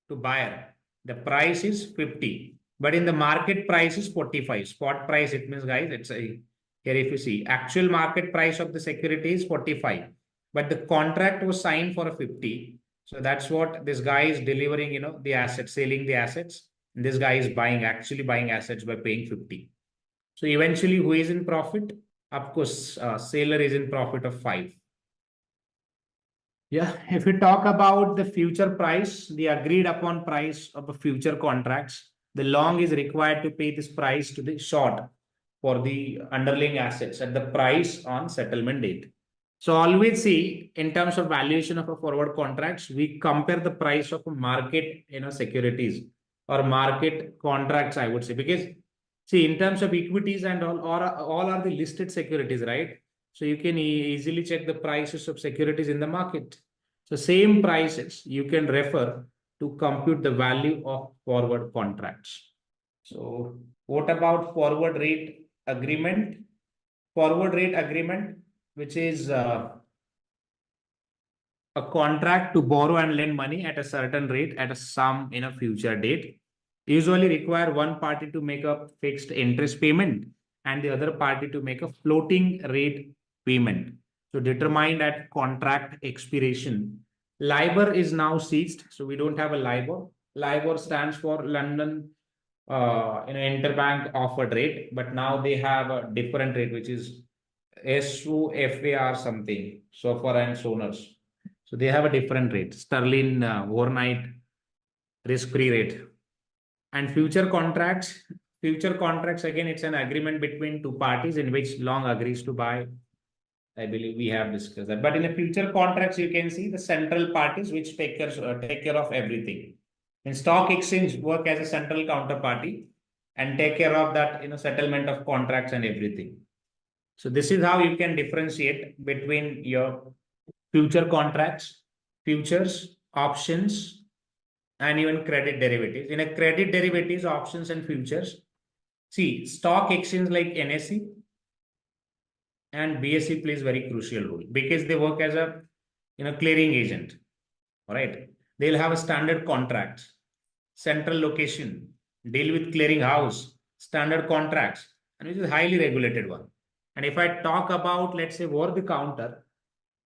to buyer, the price is 50, but in the market price is 45. Spot price, it means guys, it's a, here if you see, actual market price of the security is 45, but the contract was signed for a 50. So that's what this guy is delivering, the assets, selling the assets. And this guy is actually buying assets by paying 50. So eventually, who is in profit? Of course, seller is in profit of 5. Yeah, if we talk about the future price, the agreed upon price of the future contracts, the long is required to pay this price to the short for the underlying assets at the price on settlement date. So always see in terms of valuation of a forward contracts, we compare the price of a market, securities or market contracts, I would say, because see in terms of equities and all are the listed securities, right? So you can easily check the prices of securities in the market. So same prices you can refer to compute the value of forward contracts. So what about forward rate agreement? Forward rate agreement, which is a contract to borrow and lend money at a certain rate at a sum in a future date, usually require one party to make a fixed interest payment and the other party to make a floating rate payment. So determined at contract expiration. LIBOR is now ceased, so we don't have a LIBOR. LIBOR stands for London interbank offered rate, but now they have a different rate, which is SOFAR something, SOFR and SONARS. So they have a different rate, sterling overnight risk-free rate. And future contracts again, it's an agreement between two parties in which long agrees to buy. I believe we have discussed that. But in the future contracts, you can see the central parties which take care of everything. In stock exchange, work as a central counterparty and take care of that settlement of contracts and everything. So this is how you can differentiate between your future contracts, futures, options, and even credit derivatives. In a credit derivatives, options and futures, see stock exchange like NSE and BSE plays very crucial role because they work as a clearing agent. All right, they'll have a standard contract, central location, deal with clearing house, standard contracts, and which is highly regulated one. And if I talk about, let's say, over the counter,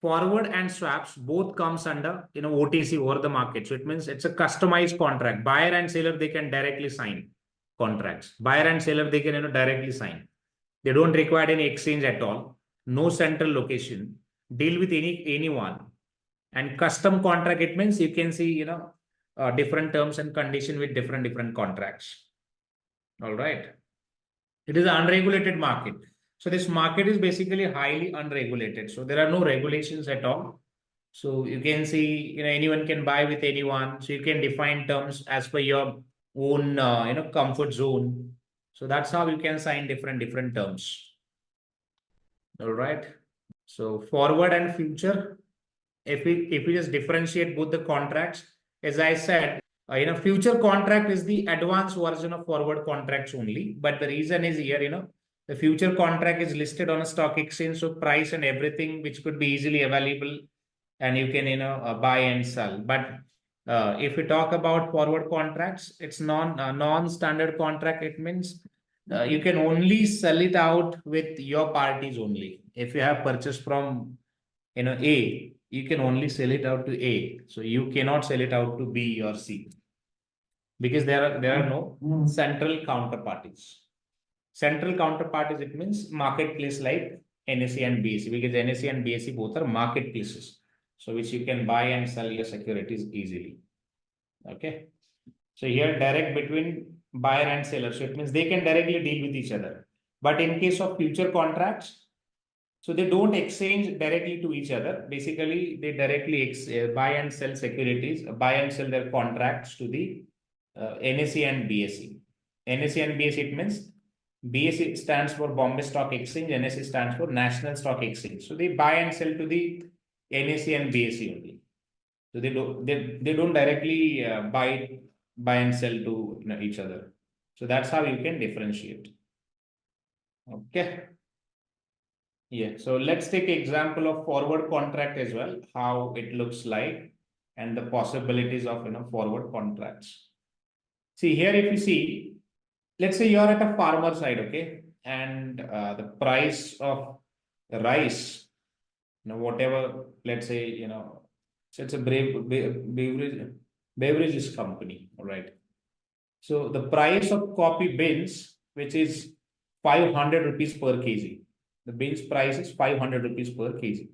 forward and swaps both comes under OTC, over the market. So it means it's a customized contract. Buyer and seller, they can directly sign contracts. Buyer and seller, they can directly sign. They don't require any exchange at all. No central location. Deal with anyone. And custom contract, it means you can see different terms and condition with different contracts. All right. It is an unregulated market. So this market is basically highly unregulated. So there are no regulations at all. So you can see, anyone can buy with anyone. So you can define terms as per your own, comfort zone. So that's how you can sign different terms. All right. So forward and future, if we just differentiate both the contracts, as I said, future contract is the advanced version of forward contracts only. But the reason is here, the future contract is listed on a stock exchange, so price and everything which could be easily available, and you can buy and sell. But if we talk about forward contracts, it's non-standard contract. It means you can only sell it out with your parties only. If you have purchased from A, you can only sell it out to A. So you cannot sell it out to B or C because there are no central counterparties. Central counterparties, it means marketplace like NSE and BSE, because NSE and BSE both are marketplaces. So which you can buy and sell your securities easily. Okay. So here direct between buyer and seller. So it means they can directly deal with each other. But in case of future contracts, so they don't exchange directly to each other. Basically, they directly buy and sell securities, buy and sell their contracts to the NSE and BSE. NSE and BSE, it means BSE stands for Bombay Stock Exchange, NSE stands for National Stock Exchange. So they buy and sell to the NSE and BSE only. So they don't directly buy and sell to each other. So that's how you can differentiate. Okay. Yeah. So let's take an example of forward contract as well, how it looks like and the possibilities of forward contracts. See here, if you see, let's say you're at a farmer side, okay, and the price of rice, whatever, let's say, so it's a beverages company, all right. So the price of coffee beans, which is 500 rupees per kg, the beans price is 500 rupees per kg.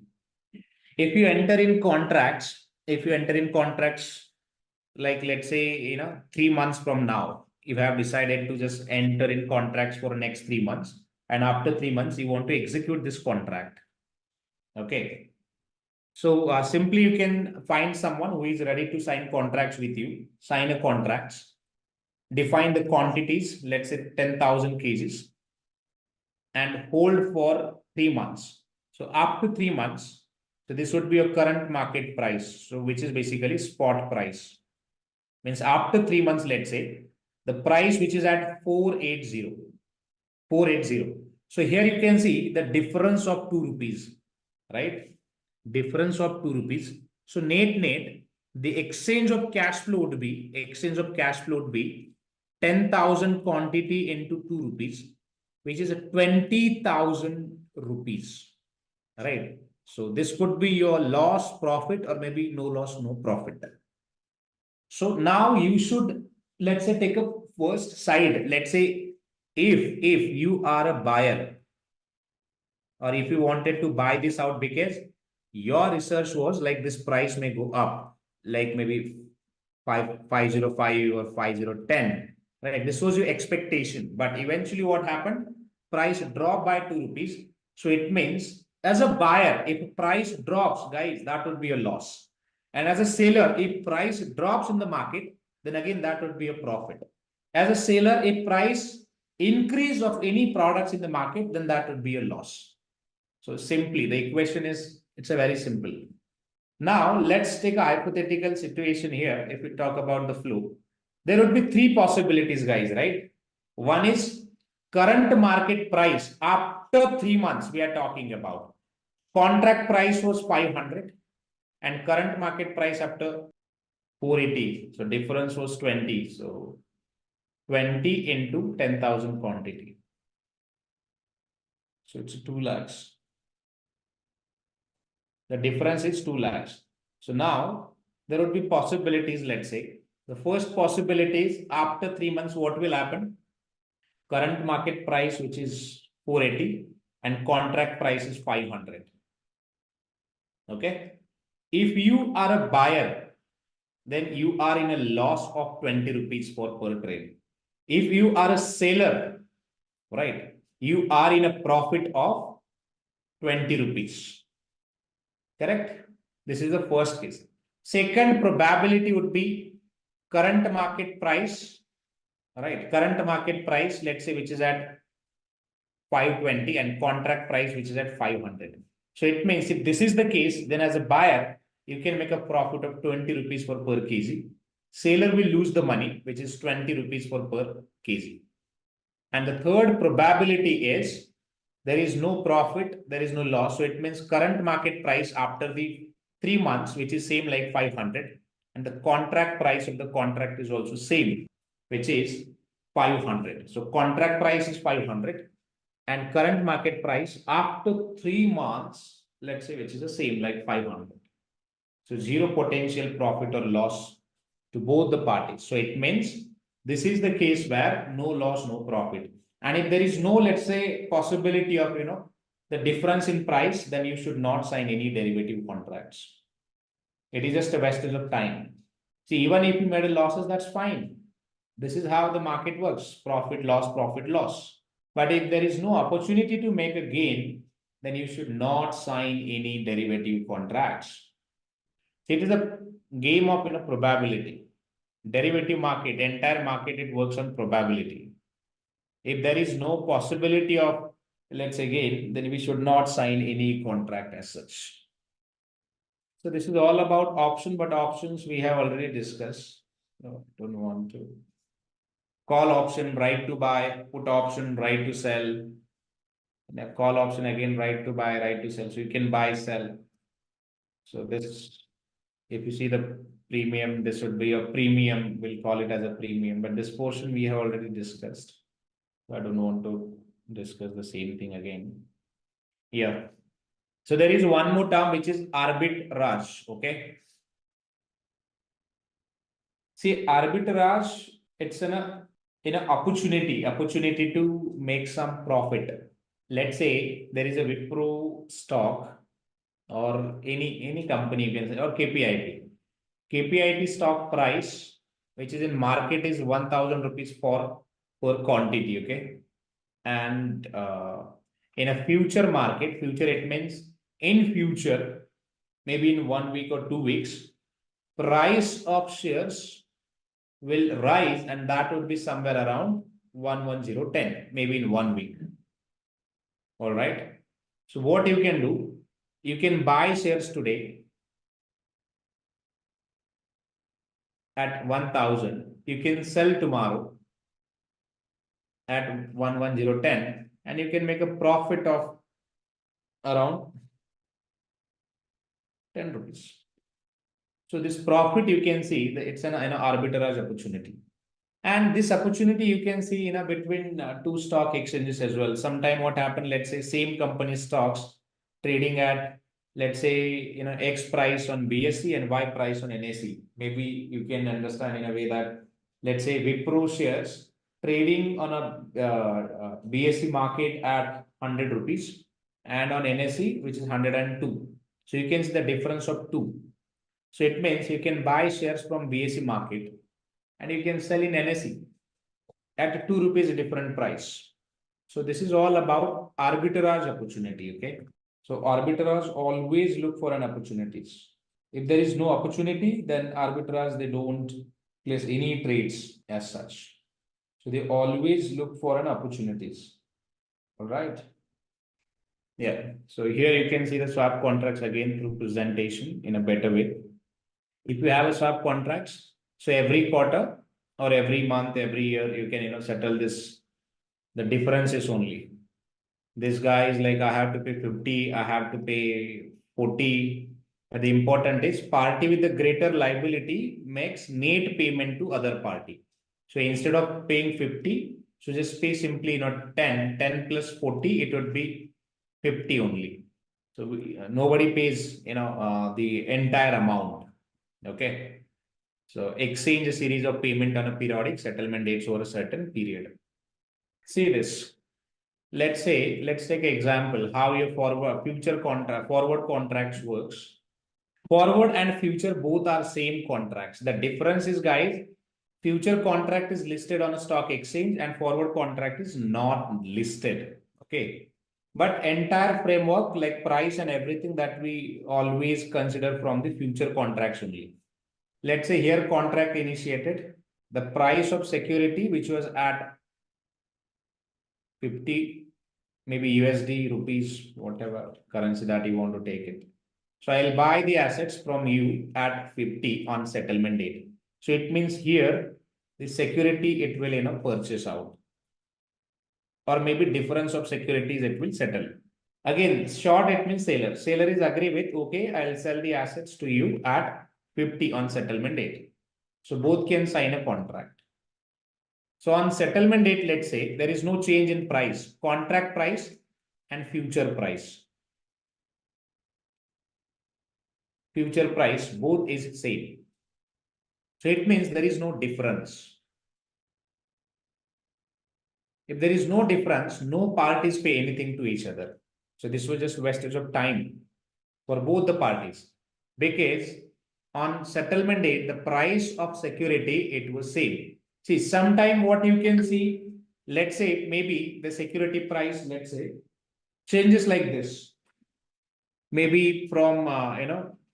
If you enter in contracts, like let's say 3 months from now, you have decided to just enter in contracts for next 3 months, and after 3 months you want to execute this contract. Okay, So simply you can find someone who is ready to sign contracts with you, sign a contract, define the quantities, let's say 10,000 kgs, and hold for 3 months. So up to 3 months, so this would be your current market price, so which is basically spot price. Means after 3 months, let's say the price which is at 480. So here you can see the difference of 2 rupees, right? Difference of 2 rupees. So net, the exchange of cash flow would be 10,000 quantity into 2 rupees, which is a 20,000 rupees, right? So this could be your loss, profit, or maybe no loss, no profit. So now you should, let's say, take a first side. Let's say if you are a buyer, or if you wanted to buy this out because your research was like this price may go up, like maybe 505 or 5010, right? This was your expectation, but eventually what happened? Price dropped by 2 rupees. So it means as a buyer, if price drops, guys, that would be a loss. And as a seller, if price drops in the market, then again that would be a profit. As a seller, if price increase of any products in the market, then that would be a loss. So simply the equation is, it's a very simple. Now let's take a hypothetical situation here. If we talk about the flow, there would be three possibilities, guys, right? One is current market price after 3 months we are talking about. Contract price was 500 and current market price after 480. So difference was 20. So 20 into 10,000 quantity. So it's 2 lakhs. The difference is 2 lakhs. So now there would be possibilities, let's say. The first possibility is after 3 months, what will happen? Current market price, which is 480, and contract price is 500. Okay. If you are a buyer, then you are in a loss of 20 rupees per trade. If you are a seller, right, you are in a profit of 20 rupees. Correct? This is the first case. Second probability would be current market price, right? Current market price, let's say, which is at 520 and contract price, which is at 500. So it means if this is the case, then as a buyer, you can make a profit of 20 rupees per kg. Seller will lose the money, which is 20 rupees per kg. And the third probability is there is no profit, there is no loss. So it means current market price after the 3 months, which is same like 500, and the contract price of the contract is also same, which is 500. So contract price is 500 and current market price after 3 months, let's say, which is the same like 500. So zero potential profit or loss to both the parties. So it means this is the case where no loss, no profit. And if there is no, let's say, possibility of, the difference in price, then you should not sign any derivative contracts. It is just a wastage of time. See, even if you made a losses, that's fine. This is how the market works. Profit, loss, profit, loss. But if there is no opportunity to make a gain, then you should not sign any derivative contracts. It is a game of probability. Derivative market, entire market, it works on probability. If there is no possibility of, let's say, gain, then we should not sign any contract as such. So this is all about option, but options we have already discussed. No, don't want to. Call option, right to buy, put option, right to sell. And call option again, right to buy, right to sell. So you can buy, sell. So this, if you see the premium, this would be a premium. We'll call it as a premium, but this portion we have already discussed. So I don't want to discuss the same thing again. Yeah. So there is one more term which is arbitrage. Okay. See, arbitrage, it's an opportunity to make some profit. Let's say there is a Wipro stock or any company you can say, or KPIT. KPIT stock price, which is in market, is 1,000 rupees per quantity. Okay. And in a future market, future, it means in future, maybe in 1 week or 2 weeks, price of shares will rise, and that would be somewhere around 110, maybe in 1 week. All right. So what you can do, you can buy shares today at 1000. You can sell tomorrow at 110, and you can make a profit of around 10 rupees. So this profit, you can see that it's an arbitrage opportunity. And this opportunity you can see between two stock exchanges as well. Sometime what happened, let's say same company stocks trading at, let's say, X price on BSE and Y price on NSE. Maybe you can understand in a way that, let's say, Wipro shares trading on a BSE market at 100 rupees and on NSE, which is 102. So you can see the difference of 2. So it means you can buy shares from BSE market and you can sell in NSE at 2 rupees a different price. So this is all about arbitrage opportunity. Okay. So arbitrage always look for an opportunities. If there is no opportunity, then arbitrage, they don't place any trades as such. So they always look for an opportunities. All right. Yeah. So here you can see the swap contracts again through presentation in a better way. If you have a swap contracts, so every quarter or every month, every year, you can settle this. The difference is only this guy is like, I have to pay 50, I have to pay 40. But the important is party with the greater liability makes net payment to other party. So instead of paying 50, so just pay simply 10 plus 40, it would be 50 only. So nobody pays the entire amount. Okay. So exchange a series of payment on a periodic settlement dates over a certain period. See this. Let's take an example how your forward contracts works. Forward and future both are same contracts. The difference is, guys, future contract is listed on a stock exchange and forward contract is not listed. Okay. But entire framework like price and everything that we always consider from the future contracts only. Let's say here contract initiated, the price of security which was at 50, maybe USD, rupees, whatever currency that you want to take it. So I'll buy the assets from you at 50 on settlement date. So it means here the security it will purchase out, or maybe difference of securities it will settle. Again, short it means seller. Seller is agree with, okay, I'll sell the assets to you at 50 on settlement date. So both can sign a contract. So on settlement date, let's say there is no change in price, contract price and future price. Future price both is same. So it means there is no difference. If there is no difference, no parties pay anything to each other. So this was just wastage of time for both the parties, because on settlement date, the price of security, it was same. See, sometime what you can see, let's say maybe the security price, let's say, changes like this. Maybe from,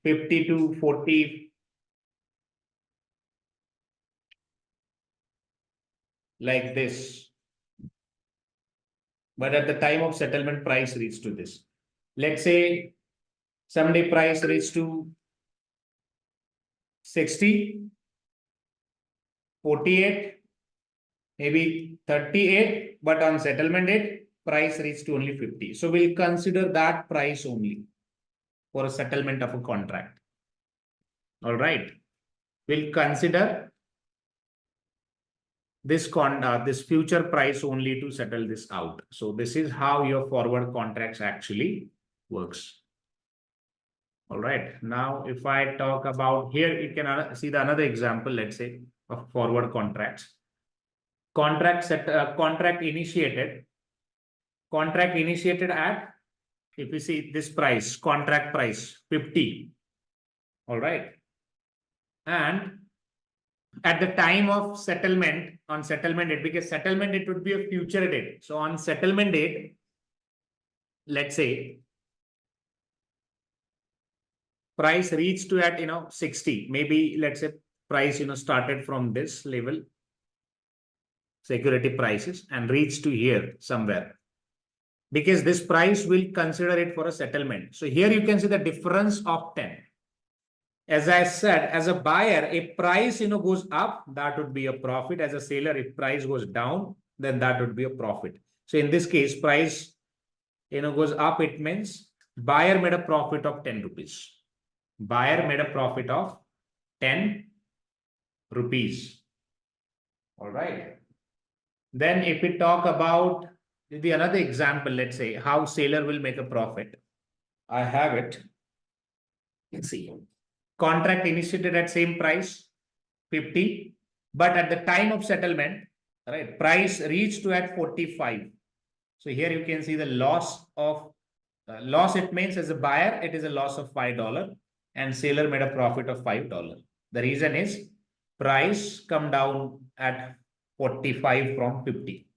50 to 40, like this. But at the time of settlement, price reached to this. Let's say someday price reached to 60, 48, maybe 38, but on settlement date, price reached to only 50. So we'll consider that price only for a settlement of a contract. All right. We'll consider this future price only to settle this out. So this is how your forward contracts actually works. All right. Now, if I talk about here, you can see another example, let's say, of forward contracts. Contract initiated at, if you see this price, contract price 50. All right. And at the time of settlement, on settlement date, because settlement date would be a future date. So on settlement date, let's say price reached to at 60, maybe let's say price started from this level, security prices, and reached to here somewhere, because this price will consider it for a settlement. So here you can see the difference of 10. As I said, as a buyer, if price goes up, that would be a profit. As a seller, if price goes down, then that would be a profit. So in this case, price goes up, it means buyer made a profit of 10 rupees. Buyer made a profit of 10 rupees. All right. Then if we talk about the another example, let's say how seller will make a profit. I have it. Let's see. Contract initiated at same price, 50, but at the time of settlement, right, price reached to at 45. So here you can see the loss of loss. It means as a buyer, it is a loss of $5, and seller made a profit of $5. The reason is price come down at 45 from 50.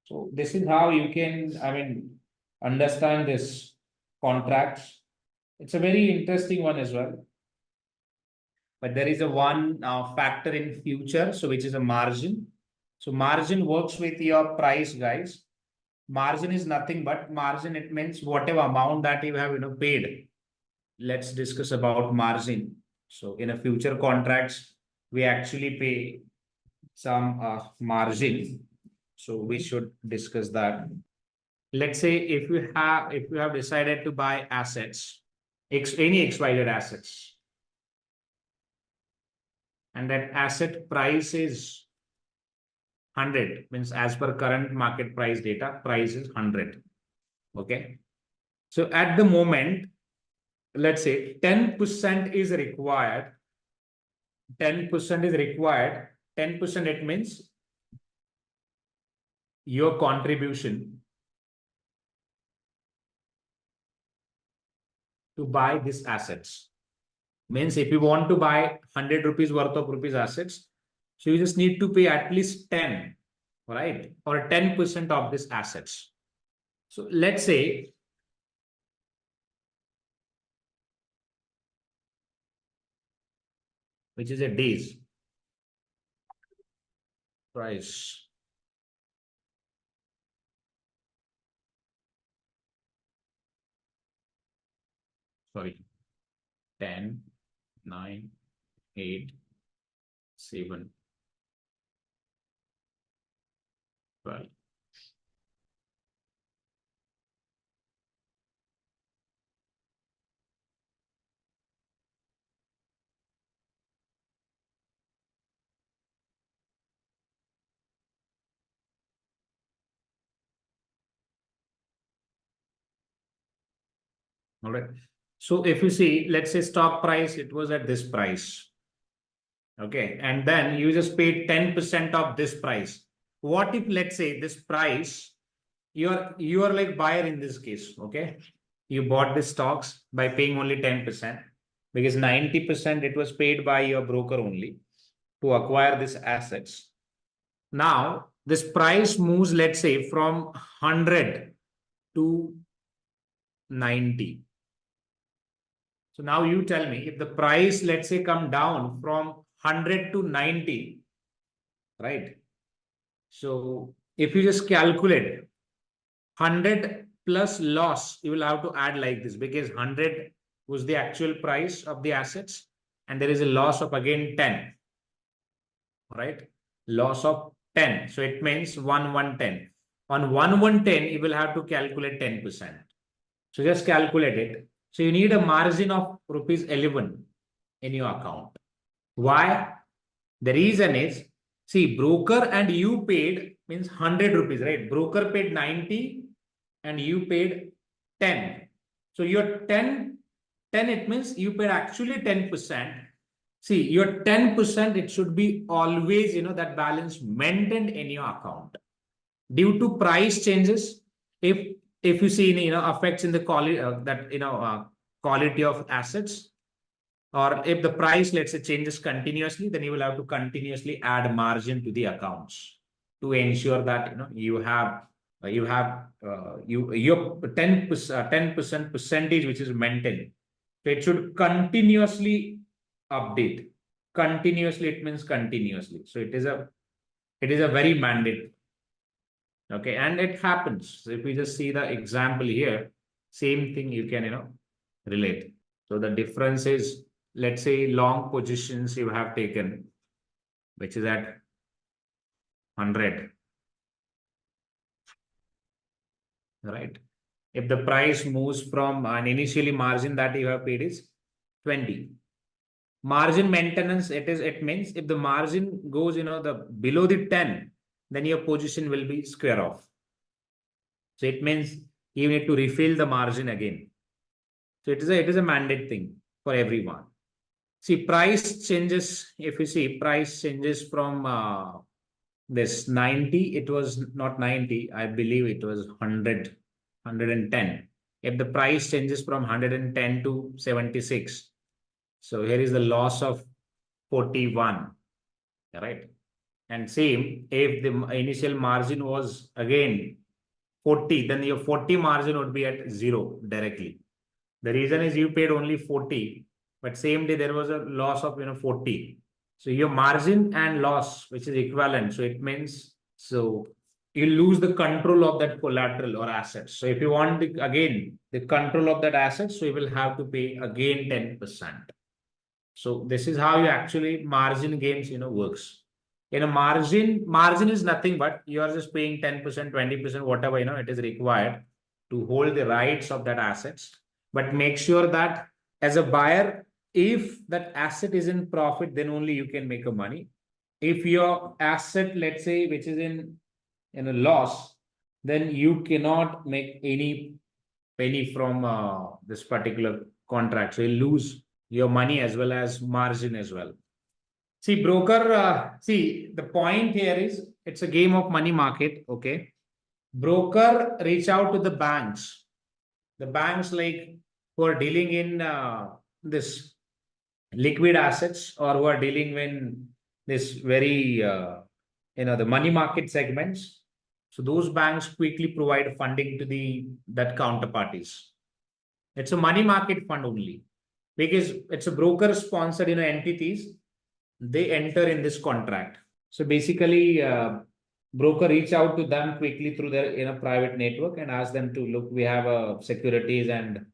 So this is how you can, understand this contracts. It's a very interesting one as well. But there is a one factor in future, so which is a margin. So margin works with your price, guys. Margin is nothing but margin. It means whatever amount that you have paid. Let's discuss about margin. So in a future contracts, we actually pay some margin. So we should discuss that. Let's say if you have decided to buy assets, any XYZ assets, and that asset price is 100, means as per current market price data, price is 100. Okay. So at the moment, let's say 10% is required. 10% is required. 10%, it means your contribution to buy these assets. Means if you want to buy 100 rupees worth of rupees assets, so you just need to pay at least 10, right? Or 10% of these assets. So let's say which is a days price. Sorry, 10, 9, 8, 7, 12. All right. So if you see, let's say stock price, it was at this price. Okay. And then you just paid 10% of this price. What if, let's say, this price, you are like buyer in this case. Okay. You bought the stocks by paying only 10%, because 90% it was paid by your broker only to acquire these assets. Now, this price moves, let's say, from 100 to 90. So now you tell me, if the price, let's say, come down from 100 to 90, right? So if you just calculate 100 plus loss, you will have to add like this, because 100 was the actual price of the assets, and there is a loss of again 10, right? Loss of 10. So it means 110. On 110, you will have to calculate 10%. So just calculate it. So you need a margin of rupees 11 in your account. Why? The reason is, see, broker and you paid means 100 rupees, right? Broker paid 90 and you paid 10. So your 10, it means you paid actually 10%. See, your 10%, it should be always, that balance maintained in your account. Due to price changes, if you see, affects in the quality quality of assets, or if the price, let's say, changes continuously, then you will have to continuously add margin to the accounts to ensure that you have your 10% percentage which is maintained. So it should continuously update. Continuously, it means continuously. So it is a very mandate. Okay, and it happens. So if we just see the example here, same thing you can relate. So the difference is, let's say long positions you have taken, which is at 100, right? If the price moves from an initially margin that you have paid is 20. Margin maintenance, it means if the margin goes the below the 10, then your position will be square off. So it means you need to refill the margin again. So it is a mandate thing for everyone. See, price changes. If you see, price changes from this 90, it was not 90, I believe it was 100, 110. If the price changes from 110 to 76, so here is the loss of 41, right? And same, if the initial margin was again 40, then your 40 margin would be at 0 directly. The reason is you paid only 40, but same day there was a loss of 40. So your margin and loss, which is equivalent. So it means, so you lose the control of that collateral or assets. So if you want again the control of that asset, so you will have to pay again 10%. So this is how you actually margin games works. Margin is nothing but you are just paying 10%, 20%, whatever it is required to hold the rights of that assets. But make sure that as a buyer, if that asset is in profit, then only you can make a money. If your asset, let's say, which is in a loss, then you cannot make any penny from this particular contract. So you lose your money as well as margin as well. See, broker, the point here is it's a game of money market. Okay. Broker reach out to the banks. The banks like who are dealing in this liquid assets or who are dealing in this very, the money market segments. So those banks quickly provide funding to that counterparties. It's a money market fund only because it's a broker sponsored entities. They enter in this contract. So basically, broker reach out to them quickly through their private network and ask them to look, we have a securities and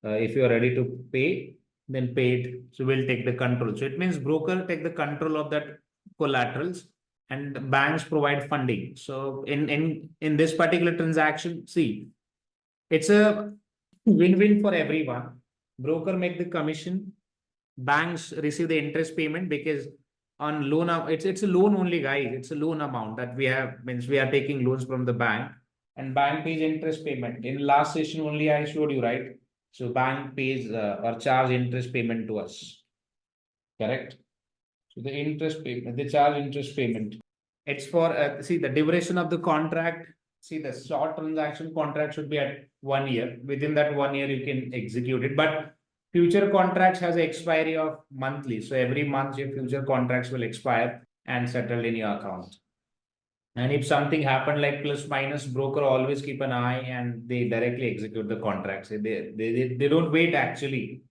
if you are ready to pay, then pay it. So we'll take the control. So it means broker take the control of that collaterals and banks provide funding. So in this particular transaction, see, it's a win-win for everyone. Broker make the commission, banks receive the interest payment because on loan, it's a loan only, guys. It's a loan amount that we have, means we are taking loans from the bank and bank pays interest payment. In last session only I showed you, right? So bank pays or charge interest payment to us, correct? So the interest payment, they charge interest payment. It's for, see the duration of the contract. See the short transaction contract should be at 1 year. Within that 1 year, you can execute it. But future contracts has an expiry of monthly. So every month your future contracts will expire and settle in your account. And if something happened like plus minus, broker always keep an eye and they directly execute the contracts. They don't wait actually,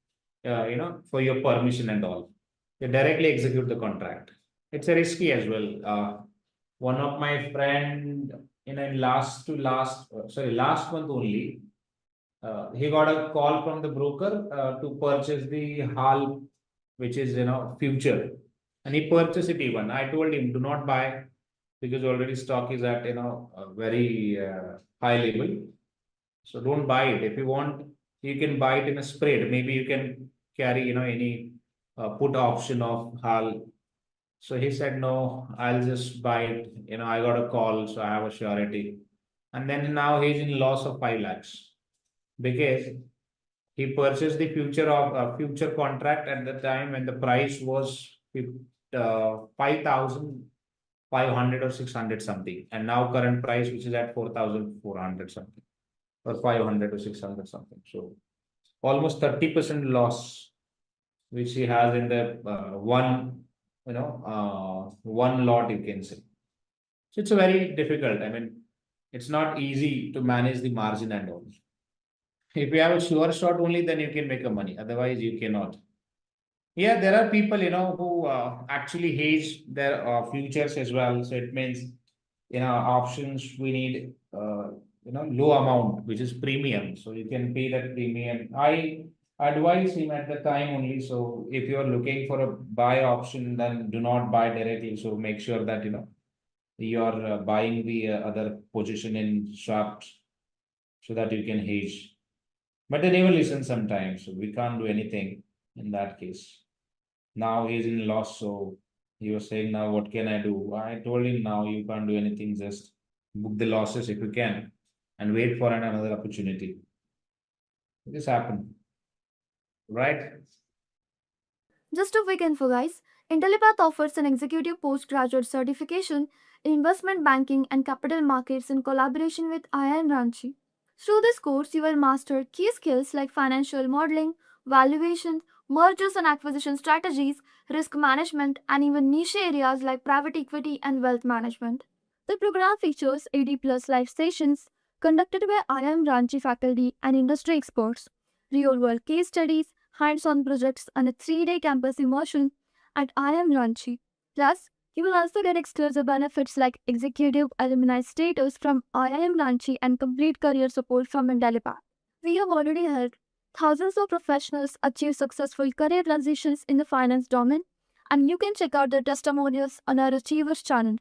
for your permission and all. They directly execute the contract. It's a risky as well. One of my friend last month only, he got a call from the broker to purchase the HAL, which is future, and he purchased it even. I told him do not buy because already stock is at a very high level. So don't buy it. If you want, you can buy it in a spread. Maybe you can carry any put option of HAL. So he said, no, I'll just buy it. I got a call, so I have a surety. And then now he's in loss of 5 lakhs because he purchased the future contract at the time when the price was 5,500 or 600 something. And now current price, which is at 4,400 something or 500 or 600 something. So almost 30% loss, which he has in the one lot, you can say. So it's a very difficult. I mean, it's not easy to manage the margin and all. If you have a sure shot only, then you can make a money. Otherwise, you cannot. Yeah, there are people, who actually hedge their futures as well. So it means, options we need, low amount, which is premium. So you can pay that premium. I advise him at the time only. So if you are looking for a buy option, then do not buy directly. So make sure that, you are buying the other position in swaps so that you can hedge. But they never listen sometimes. So we can't do anything in that case. Now he's in loss, so he was saying, now what can I do? I told him, now you can't do anything, just book the losses if you can and wait for another opportunity. This happened, right? Just a quick info, guys. Intellipaat offers an executive postgraduate certification in investment banking and capital markets in collaboration with IIM Ranchi. Through this course, you will master key skills like financial modeling, valuation, mergers and acquisition strategies, risk management, and even niche areas like private equity and wealth management. The program features 80 plus live sessions conducted by IIM Ranchi faculty and industry experts, real world case studies, hands on projects, and a 3-day campus immersion at IIM Ranchi. Plus, you will also get exclusive benefits like executive alumni status from IIM Ranchi and complete career support from Intellipaat. We have already helped thousands of professionals achieve successful career transitions in the finance domain, and you can check out their testimonials on our Achievers channel.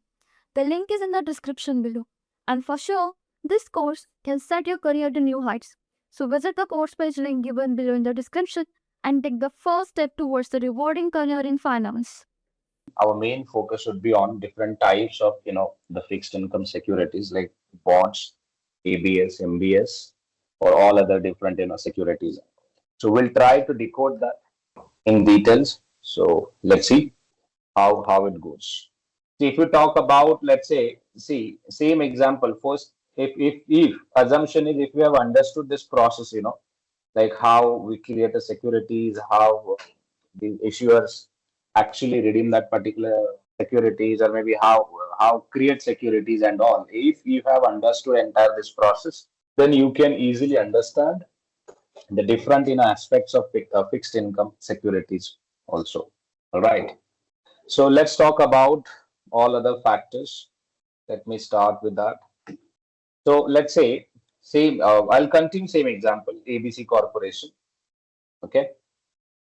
The link is in the description below. And for sure, this course can set your career to new heights. So visit the course page link given below in the description and take the first step towards the rewarding career in finance. Our main focus would be on different types of the fixed income securities like bonds, ABS, MBS, or all other different securities. So we'll try to decode that in details. So let's see how it goes. See, if you talk about, let's say, see, same example first. If assumption is, if we have understood this process, like how we create a securities, how the issuers actually redeem that particular securities, or maybe how create securities and all. If you have understood entire this process, then you can easily understand the different aspects of fixed income securities also. All right. So let's talk about all other factors. Let me start with that. So let's say same. I'll continue same example. ABC Corporation. Okay.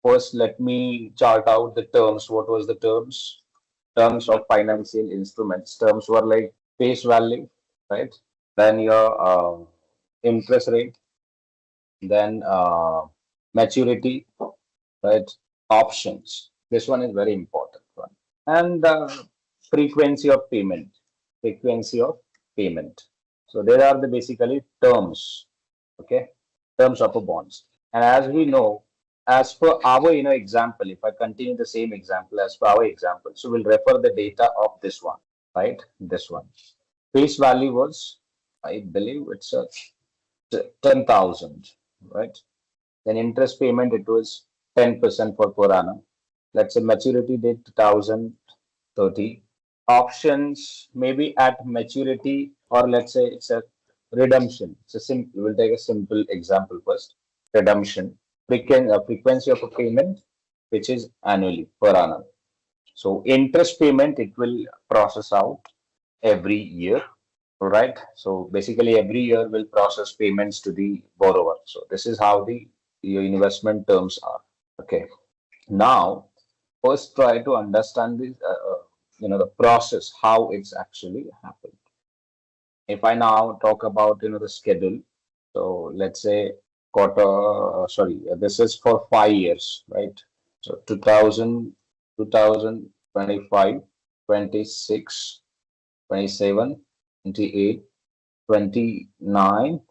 First, let me chart out the terms. What was the terms? Terms of financial instruments. Terms were like face value, right? Then your interest rate, then maturity, right? Options. This one is very important one. And frequency of payment. Frequency of payment. So there are the basically terms, okay? Terms of a bonds. And as we know, as per our example, if I continue the same example as per our example, so we'll refer the data of this one, right? This one. Face value was, I believe it's 10,000, right? Then interest payment, it was 10% for per annum. Let's say maturity date 2030. Options maybe at maturity, or let's say it's a redemption. We'll take a simple example first. Redemption. Frequency of a payment, which is annually per annum. So interest payment, it will process out every year. All right. So basically every year will process payments to the borrower. So this is how your investment terms are. Okay. Now, first try to understand this, the process, how it's actually happened. If I now talk about, the schedule. So let's say this is for 5 years, right? So 2025, 26, 27, 28, 29,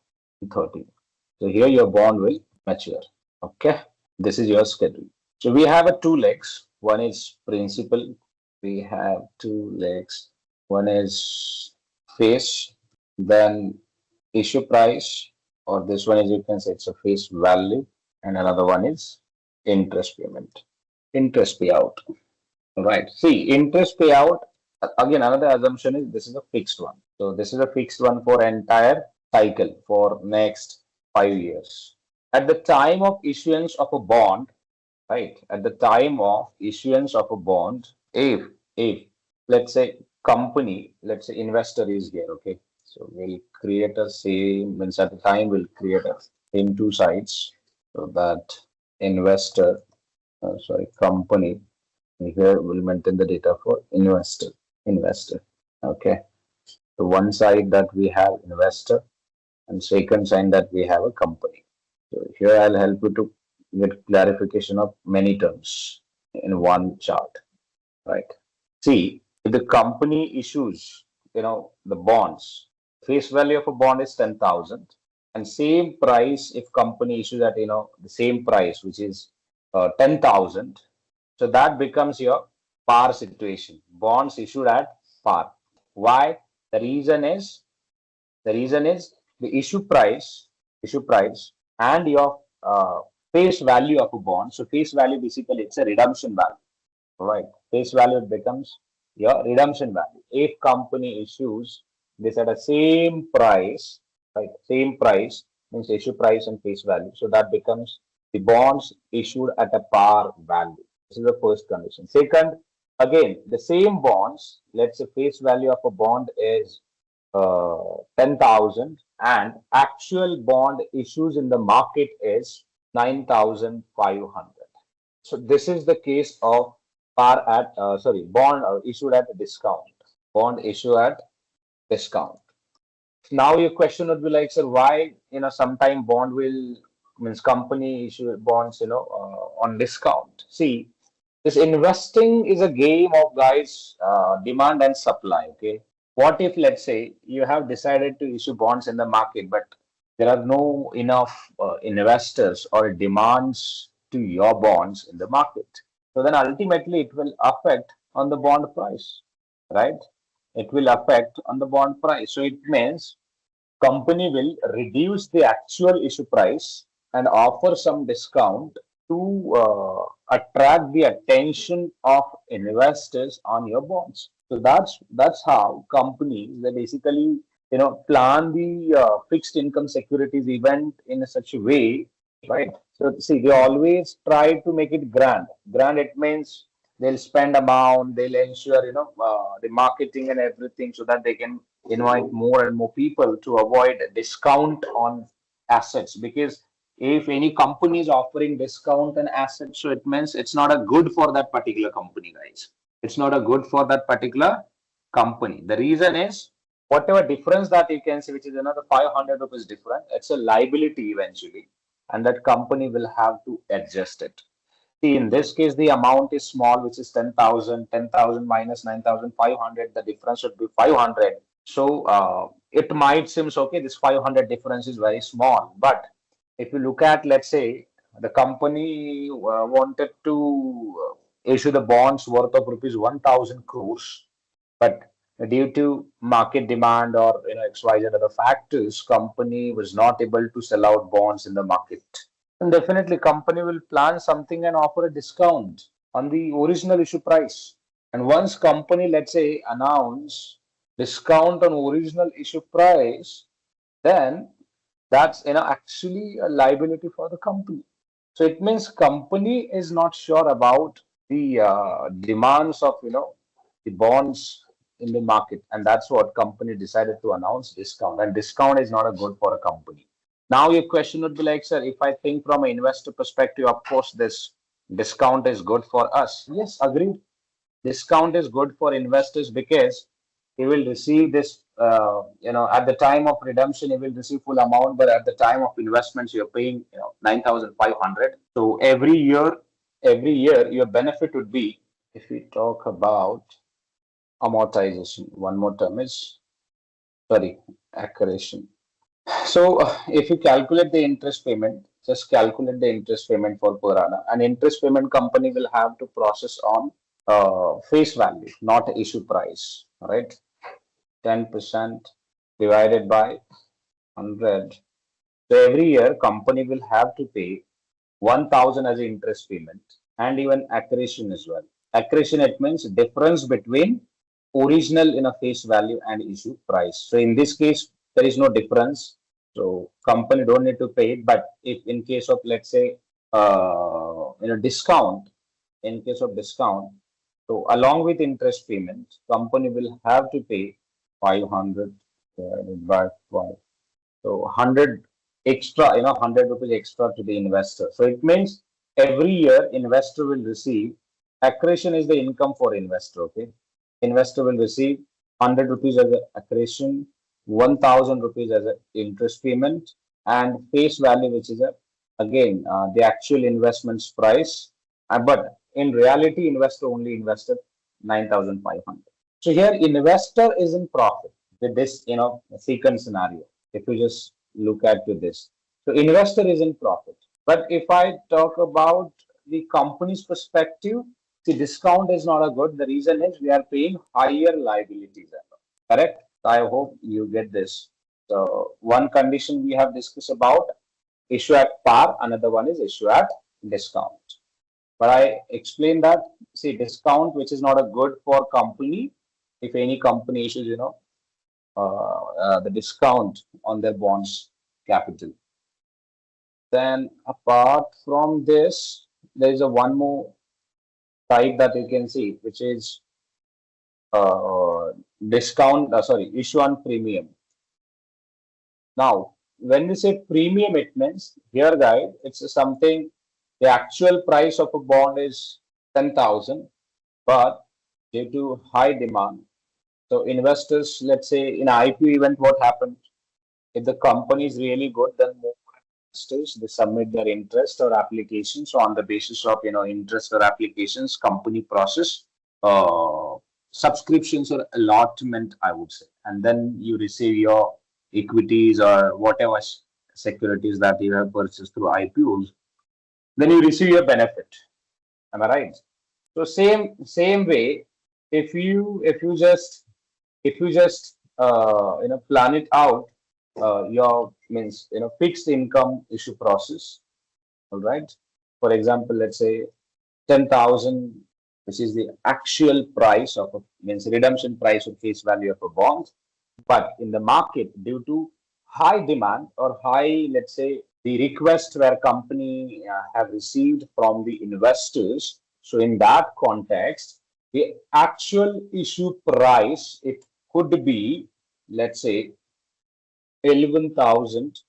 30. So here your bond will mature. Okay. This is your schedule. So we have two legs. One is principal. We have two legs. One is face, then issue price, or this one is, you can say it's a face value, and another one is interest payment, interest payout. Right. See, interest payout, again, another assumption is this is a fixed one. So this is a fixed one for entire cycle for next 5 years. at the time of issuance of a bond, right? At the time of issuance of a bond, if let's say company, let's say investor is here, okay. So we'll create a same means at the time we'll create a same two sides so that investor, sorry, company. Here we'll maintain the data for investor. Okay. So one side that we have investor and second side that we have a company. So here I'll help you to get clarification of many terms in one chart, right? See, if the company issues, the bonds, face value of a bond is 10,000 and same price if company issues at, the same price, which is 10,000. So that becomes your par situation. Bonds issued at par. Why? The reason is the issue price and your face value of a bond. So face value basically it's a redemption value, right? Face value becomes your redemption value. If company issues this at the same price, right? Same price means issue price and face value. So that becomes the bonds issued at a par value. This is the first condition. Second, again, the same bonds, let's say face value of a bond is 10,000 and actual bond issues in the market is 9,500. So this is the case of bond issued at a discount. Bond issue at discount. Now your question would be like, sir, why sometime bond will means company issue bonds on discount? See, this investing is a game of guys demand and supply. Okay, what if let's say you have decided to issue bonds in the market, but there are no enough investors or demands to your bonds in the market? So then ultimately it will affect on the bond price, right? It will affect on the bond price. So it means company will reduce the actual issue price and offer some discount to attract the attention of investors on your bonds. So that's how companies they basically plan the fixed income securities event in such a way, right? So see, they always try to make it grand. Grand it means they'll spend amount, they'll ensure the marketing and everything so that they can invite more and more people to avoid discount on assets, because if any company is offering discount on assets, so it means it's not a good for that particular company, guys. It's not a good for that particular company. The reason is whatever difference that you can see, which is another 500 rupees different, it's a liability eventually, and that company will have to adjust it. See, in this case, the amount is small, which is 10,000. 10,000 minus 9,500, the difference would be 500. So it might seem okay, this 500 difference is very small, but if you look at, let's say, the company wanted to issue the bonds worth of rupees 1,000 crores, but due to market demand or XYZ other factors, company was not able to sell out bonds in the market. And definitely, company will plan something and offer a discount on the original issue price. And once company, let's say, announce discount on original issue price, then that's actually a liability for the company. So it means company is not sure about the demands of the bonds in the market, and that's what company decided to announce discount. And discount is not a good for a company. Now your question would be like, sir, if I think from an investor perspective, of course this discount is good for us. Yes, agreed. Discount is good for investors because he will receive this at the time of redemption he will receive full amount, but at the time of investments you're paying 9,500. So every year your benefit would be, if we talk about amortization, one more term is accretion. So if you calculate the interest payment, just calculate the interest payment for per annum. An interest payment company will have to process on face value, not issue price, right? 10% divided by 100. So every year company will have to pay 1,000 as an interest payment and even accretion as well. Accretion, it means difference between original face value and issue price. So in this case, there is no difference. So company don't need to pay it, but if in case of, let's say, discount, in case of discount, so along with interest payments, company will have to pay 500 divided by 12. So 100 extra, 100 rupees extra to the investor. So it means every year investor will receive, accretion is the income for investor, okay? Investor will receive 100 rupees as an accretion, 1000 rupees as an interest payment, and face value, which is again the actual investment's price. But in reality, investor only invested 9,500. So here investor is in profit with this, second scenario. If you just look at to this, so investor is in profit. But if I talk about the company's perspective, the discount is not a good. The reason is we are paying higher liabilities. Correct? I hope you get this. So one condition we have discussed about issue at par, another one is issue at discount. But I explained that, see, discount, which is not a good for company, if any company issues, the discount on their bonds capital. Then apart from this, there is a one more type that you can see, which is issue on premium. Now, when we say premium, it means here, guys, it's something, the actual price of a bond is 10,000, but due to high demand, so investors, let's say in an IPO event, what happened? If the company is really good, then more investors, they submit their interest or applications. So on the basis of interest or applications, company process subscriptions or allotment, I would say, and then you receive your equities or whatever securities that you have purchased through IPOs. Then you receive your benefit. Am I right? So same way, if you just plan it out, your means fixed income issue process. All right. For example, let's say 10,000, which is the actual price of means redemption price or face value of a bond. But in the market, due to high demand or high, let's say, the request where company have received from the investors. So in that context, the actual issue price, it could be, let's say, 11,000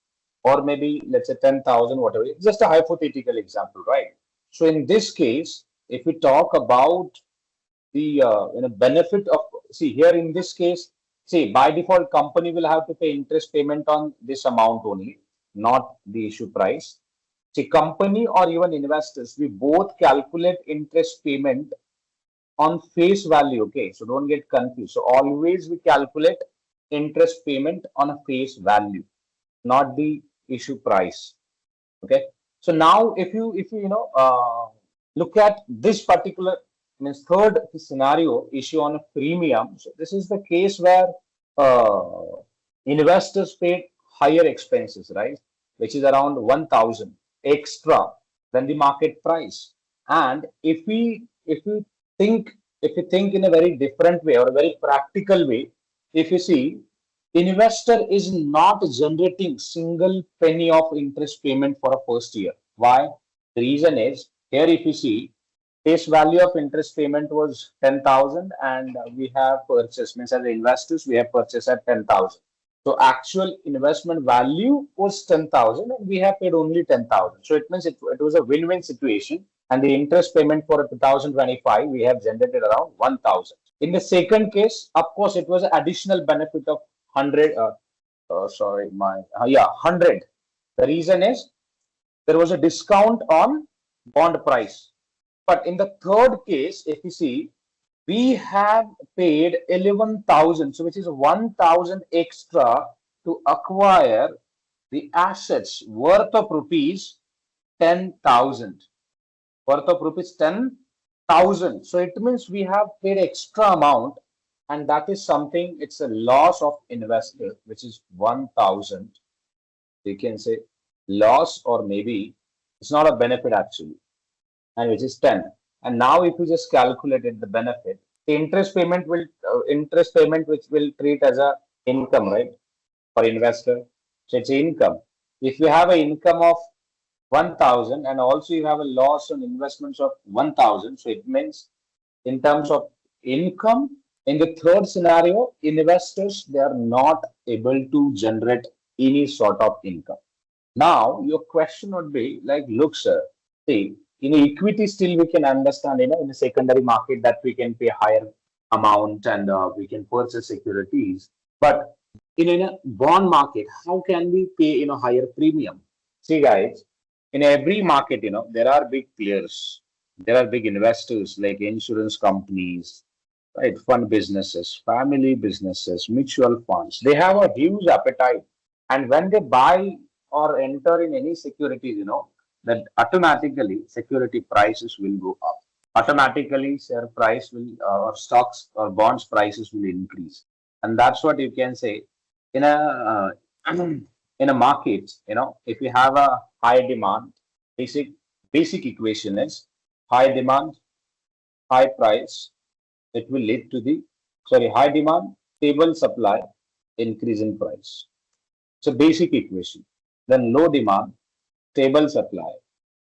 or maybe let's say 10,000, whatever. It's just a hypothetical example, right? So in this case, if we talk about the benefit of, see here in this case, see by default company will have to pay interest payment on this amount only, not the issue price. See, company or even investors, we both calculate interest payment on face value. Okay, so don't get confused. So always we calculate interest payment on a face value, not the issue price. Okay, so now if you look at this particular means third scenario, issue on a premium. So this is the case where investors paid higher expenses, right, which is around 1,000 extra than the market price. And if we think in a very different way or a very practical way, if you see, investor is not generating single penny of interest payment for a first year. Why? The reason is, here if you see, face value of interest payment was 10,000 and we have purchased, means as investors, we have purchased at 10,000. So actual investment value was 10,000 and we have paid only 10,000. So it means it was a win-win situation, and the interest payment for 2025, we have generated around 1,000. In the second case, of course, it was an additional benefit of 100. 100. The reason is there was a discount on bond price. But in the third case, if you see, we have paid 11,000, so which is 1,000 extra to acquire the assets worth of rupees 10,000. Worth of rupees 10,000. So it means we have paid extra amount, and that is something, it's a loss of investor, which is 1,000. You can say loss, or maybe it's not a benefit actually, and which is 10. And now if you just calculated the benefit, the interest payment which will treat as a income, right, for investor. So it's income. If you have an income of 1,000 and also you have a loss on investments of 1,000, so it means in terms of income, in the third scenario, investors, they are not able to generate any sort of income. Now, your question would be like, look, sir, see, in equity, still we can understand, in the secondary market that we can pay higher amount and we can purchase securities. But in a bond market, how can we pay, higher premium? See, guys, in every market, there are big players. There are big investors like insurance companies, right? Fund businesses, family businesses, mutual funds. They have a huge appetite. And when they buy or enter in any securities, that automatically security prices will go up. Automatically, share price will, or stocks or bonds prices will increase. And that's what you can say in a in a market. If you have a high demand, basic equation is high demand, high price. It will lead to the high demand, stable supply, increase in price. So basic equation. Then low demand, stable supply,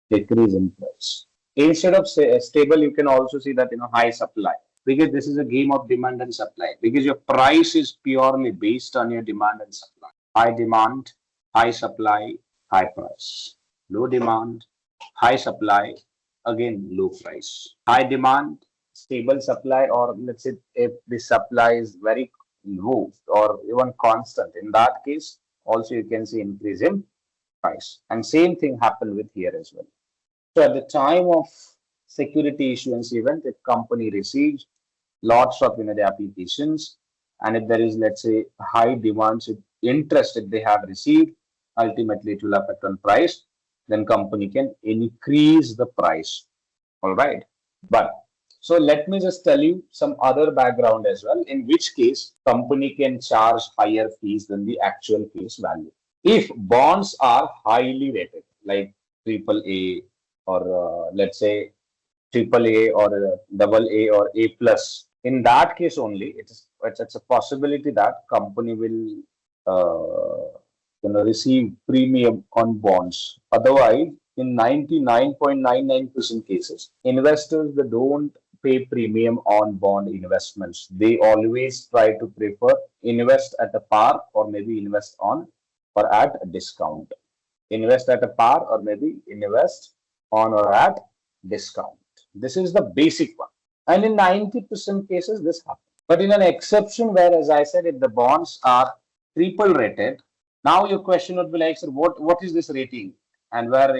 decrease in price. Instead of stable, you can also see that high supply, because this is a game of demand and supply, because your price is purely based on your demand and supply. High demand, high supply, high price. Low demand, high supply, again low price. High demand, stable supply, or let's say if the supply is very low or even constant, in that case also you can see increase in price. And same thing happened with here as well. So at the time of security issuance event, if company receives lots of the applications, and if there is, let's say, high demands, interest if they have received, ultimately it will affect on price. Then company can increase the price. All right. But so let me just tell you some other background as well, in which case company can charge higher fees than the actual face value. If bonds are highly rated, like AAA or let's say AAA or AA or A plus, in that case only it's a possibility that company will receive premium on bonds. Otherwise, in 99.99% cases, investors, they don't pay premium on bond investments. They always try to prefer invest at a par or maybe invest on or at a discount. Invest at a par or maybe invest on or at discount. This is the basic one. And in 90% cases, this happens. But in an exception where, as I said, if the bonds are triple rated, now your question would be like, sir, what is this rating? And where,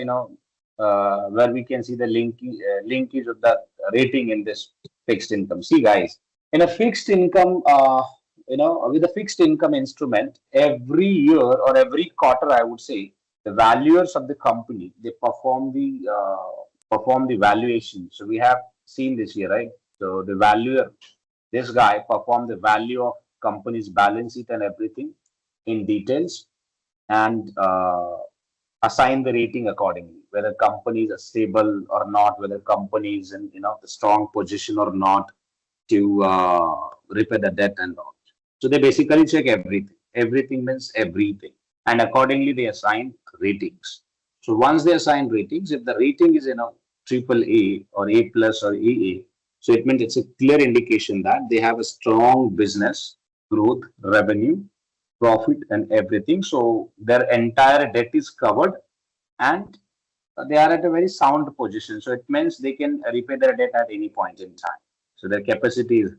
where we can see the linkage of the rating in this fixed income. See, guys, in a fixed income, with a fixed income instrument, every year or every quarter, I would say, the valuers of the company, they perform the valuation. So we have seen this here, right? So the valuer, this guy performed the value of company's balance sheet and everything in details, and assign the rating accordingly, whether companies are stable or not, whether companies in the strong position or not to repay the debt and all. So they basically check everything. Everything means everything, and accordingly they assign ratings. So once they assign ratings, if the rating is triple A or A plus or AA, so it means it's a clear indication that they have a strong business growth, revenue, profit, and everything. So their entire debt is covered, and they are at a very sound position. So it means they can repay their debt at any point in time. So their capacity is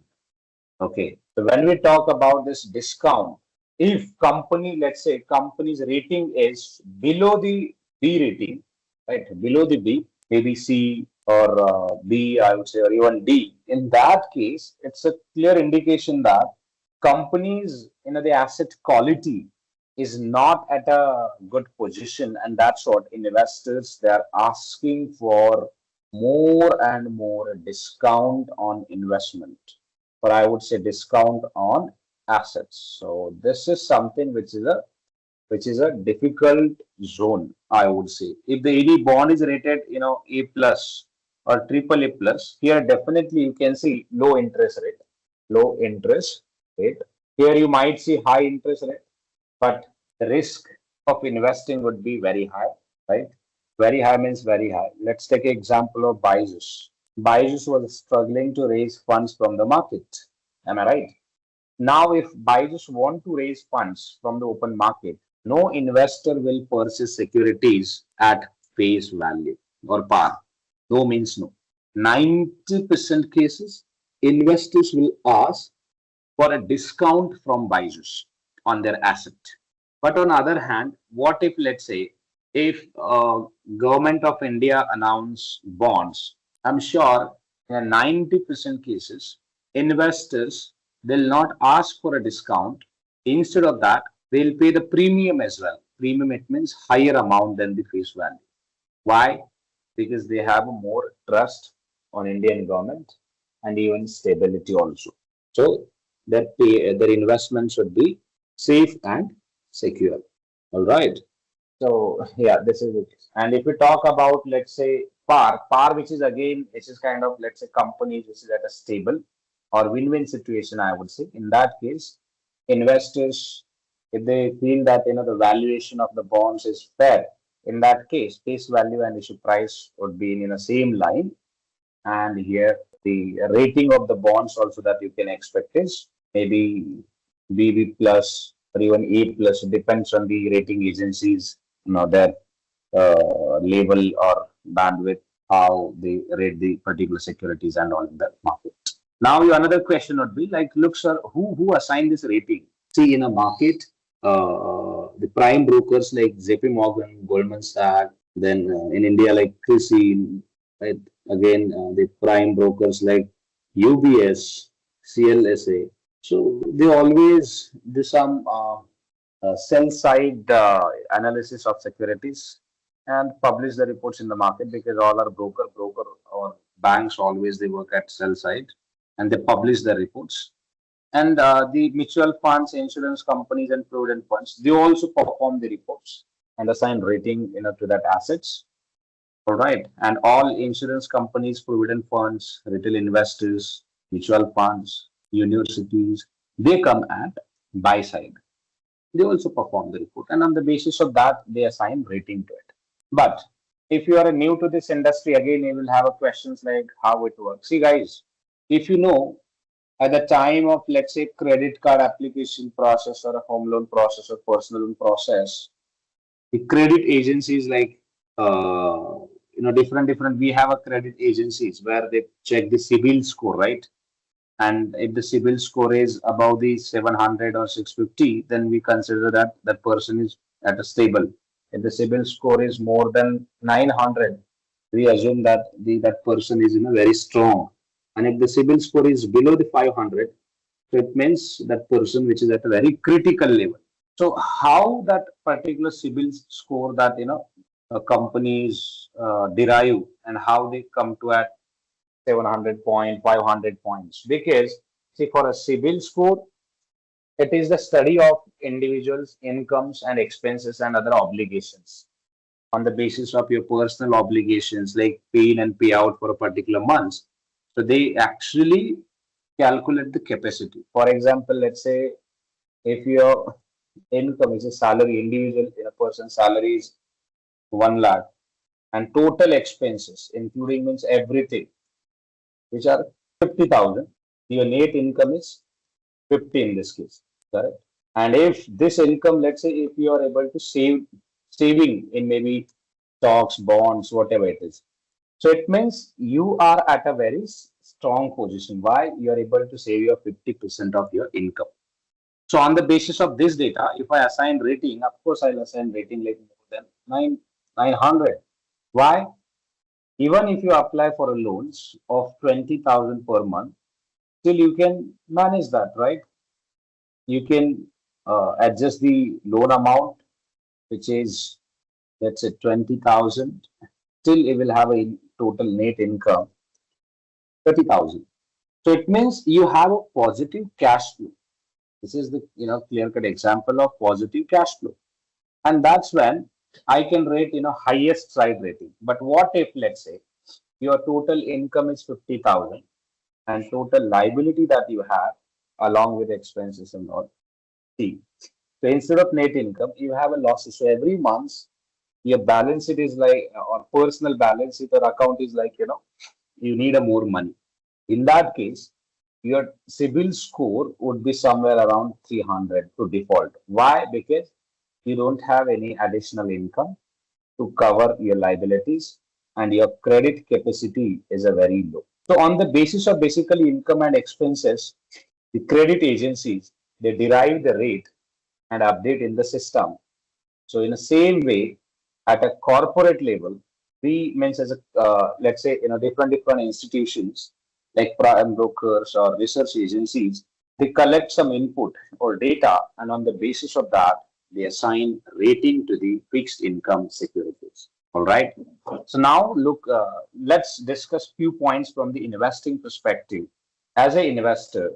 okay. So when we talk about this discount, if company, let's say company's rating is below the B rating, right, below the B, maybe C or B, I would say, or even D, in that case, it's a clear indication that companies, the asset quality is not at a good position, and that's what investors, they are asking for more and more discount on investment, or I would say discount on assets. So this is something which is a difficult zone, I would say. If the ED bond is rated, A plus or triple A plus, here definitely you can see low interest rate. Here you might see high interest rate, but the risk of investing would be very high, right? Very high means very high. Let's take an example of Byju's. Byju's was struggling to raise funds from the market. Am I right? Now, if Byju's want to raise funds from the open market, no investor will purchase securities at face value or par. No means no. 90% cases, investors will ask for a discount from Byju's on their asset. But on the other hand, what if, let's say, if government of India announce bonds, I'm sure in 90% cases, investors will not ask for a discount. Instead of that, they'll pay the premium as well. Premium, it means higher amount than the face value. Why? Because they have more trust on Indian government and even stability also. So their investment should be safe and secure. All right. So yeah, this is it. And if we talk about, let's say, par, which is again, which is kind of, let's say, companies which is at a stable or win-win situation, I would say. In that case, investors, if they feel that the valuation of the bonds is fair, in that case, face value and issue price would be in the same line. And here the rating of the bonds also that you can expect is maybe BB plus or even A plus. It depends on the rating agencies, their level or bandwidth, how they rate the particular securities and all in the market. Now, your another question would be like, look, sir, who assigned this rating? See, in a market, the prime brokers like JP Morgan, Goldman Sachs, then in India like CRISIL, right? Again, the prime brokers like UBS, CLSA. So they always do some sell side analysis of securities and publish the reports in the market, because all our broker or banks always they work at sell side and they publish the reports. And the mutual funds, insurance companies, and provident funds, they also perform the reports and assign rating to that assets. All right. And all insurance companies, provident funds, retail investors, mutual funds, universities, they come at buy side. They also perform the report. And on the basis of that, they assign rating to it. But if you are new to this industry, again, you will have a questions like how it works. See, guys, if you know at the time of, let's say, credit card application process or a home loan process or personal loan process, the credit agencies like different we have a credit agencies where they check the CIBIL score, right? And if the CIBIL score is above the 700 or 650, then we consider that that person is at a stable. If the CIBIL score is more than 900, we assume that that person is very strong. And if the CIBIL score is below the 500, so it means that person which is at a very critical level. So how that particular CIBIL score that companies derive and how they come to at 700 point, 500 points? Because see, for a CIBIL score, it is the study of individuals' incomes and expenses and other obligations on the basis of your personal obligations like pay in and pay out for a particular month. So they actually calculate the capacity. For example, let's say if your income is a salary, individual in a person's salary is 1 lakh, and total expenses, including means everything, which are 50,000, your net income is 50 in this case, correct? And if this income, let's say, if you are able to saving in maybe stocks, bonds, whatever it is, so it means you are at a very strong position. Why? You are able to save your 50% of your income. So on the basis of this data, if I assign rating, of course I'll assign rating like more than 900. Why? Even if you apply for a loans of 20,000 per month, still you can manage that, right? You can adjust the loan amount, which is, let's say, 20,000. Still, you will have a total net income 30,000. So it means you have a positive cash flow. This is the clear-cut example of positive cash flow, and that's when I can rate highest side rating. But what if, let's say, your total income is 50,000 and total liability that you have along with expenses and all. See, So instead of net income, you have a loss. So every month, your balance sheet is like, or personal balance sheet or account is like, you need a more money. In that case, your CIBIL score would be somewhere around 300 to default. Why? Because you don't have any additional income to cover your liabilities and your credit capacity is a very low. So on the basis of basically income and expenses, the credit agencies, they derive the rate and update in the system. So in the same way, at a corporate level, we means as a let's say different institutions like prime brokers or research agencies, they collect some input or data, and on the basis of that, they assign rating to the fixed income securities. All right. So now look, let's discuss few points from the investing perspective. As an investor,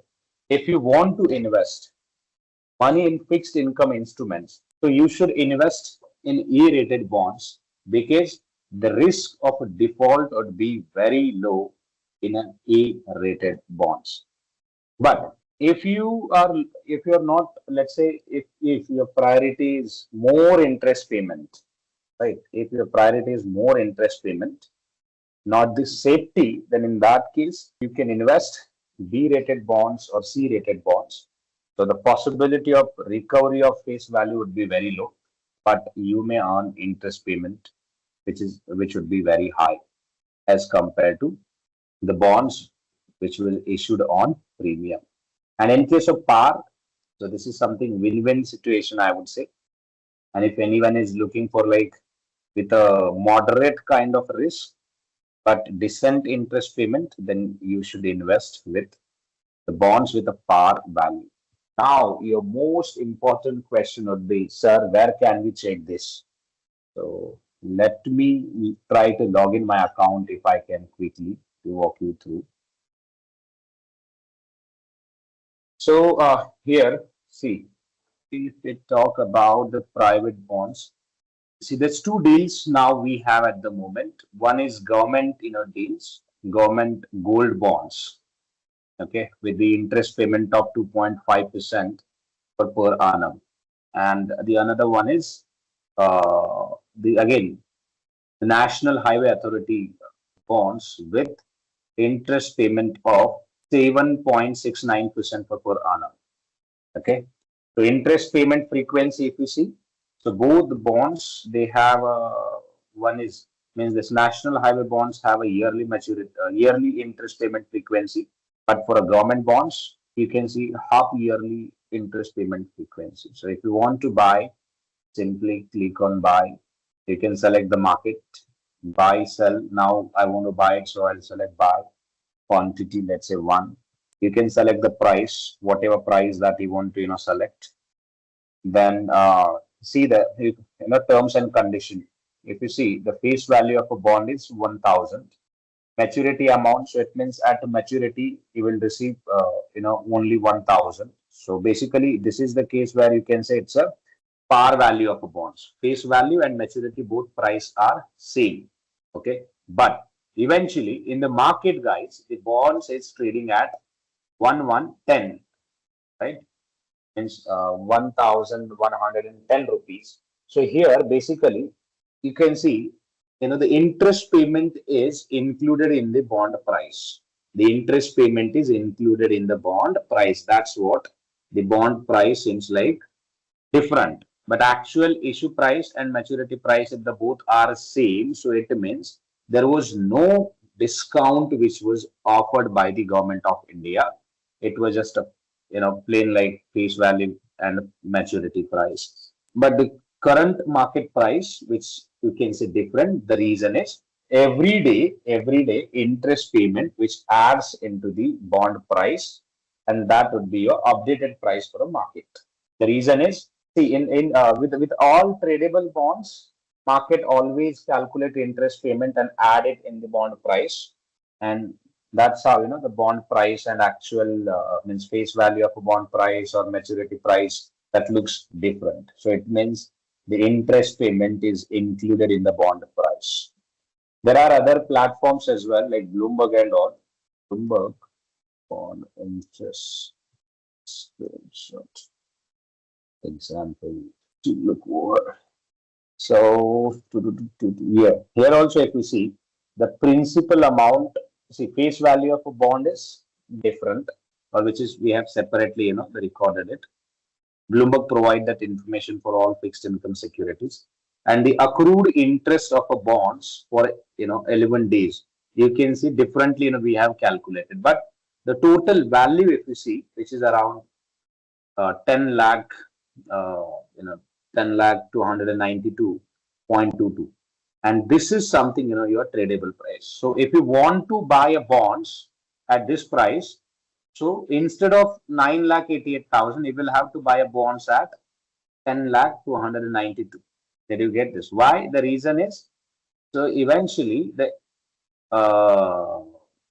if you want to invest money in fixed income instruments, so you should invest in E-rated bonds because the risk of a default would be very low in an A-rated bonds. But if you're not, let's say, if your priority is more interest payment, right? If your priority is more interest payment, not the safety, then in that case, you can invest B-rated bonds or C-rated bonds. So the possibility of recovery of face value would be very low, but you may earn interest payment, which would be very high as compared to the bonds which will issued on premium. And in case of par, so this is something win-win situation, I would say. And if anyone is looking for like with a moderate kind of risk, but decent interest payment, then you should invest with the bonds with a par value. Now, your most important question would be, sir, where can we check this? So let me try to log in my account if I can quickly to walk you through. So here, see, if we talk about the private bonds, see, there's two deals now we have at the moment. One is government, deals, government gold bonds, okay, with the interest payment of 2.5% per annum. And the another one is the National Highway Authority bonds with interest payment of 7.69% per annum. Okay, so interest payment frequency, if you see, so both the bonds they have one is means this national highway bonds have a yearly maturity, yearly interest payment frequency, but for a government bonds you can see half yearly interest payment frequency. So if you want to buy, simply click on buy. You can select the market, buy, sell. Now I want to buy it, so I'll select buy. Quantity, let's say 1. You can select the price, whatever price that you want to select. Then see the terms and condition. If you see, the face value of a bond is 1,000. Maturity amount, so it means at maturity you will receive only 1,000. So basically this is the case where you can say it's a par value of a bonds. Face value and maturity, both price are same. Okay, but eventually in the market, guys, the bonds is trading at 1110, right? Means 1,110 rupees. So here basically you can see the interest payment is included in the bond price. The interest payment is included in the bond price. That's what the bond price seems like different, but actual issue price and maturity price, if the both are same, so it means there was no discount which was offered by the government of India. It was just a plain like face value and maturity price. But the current market price, which you can say different, the reason is every day interest payment which adds into the bond price, and that would be your updated price for a market. The reason is, see, with all tradable bonds, market always calculate interest payment and add it in the bond price, and that's how the bond price and actual means face value of a bond price or maturity price, that looks different. So it means the interest payment is included in the bond price. There are other platforms as well like Bloomberg and all. Bloomberg bond interest screenshot. example to look over. So here, here also if we see the principal amount, see face value of a bond is different, or which is we have separately, recorded it. Bloomberg provide that information for all fixed income securities, and the accrued interest of a bonds for 11 days. You can see differently, we have calculated, but the total value if you see, which is around 10 lakh, uh, 10 lakh 292.22, and this is something your tradable price. So if you want to buy a bonds at this price, so instead of 9,88,000, you will have to buy a bonds at 10,292,000. Did you get this? Why? The reason is, so eventually the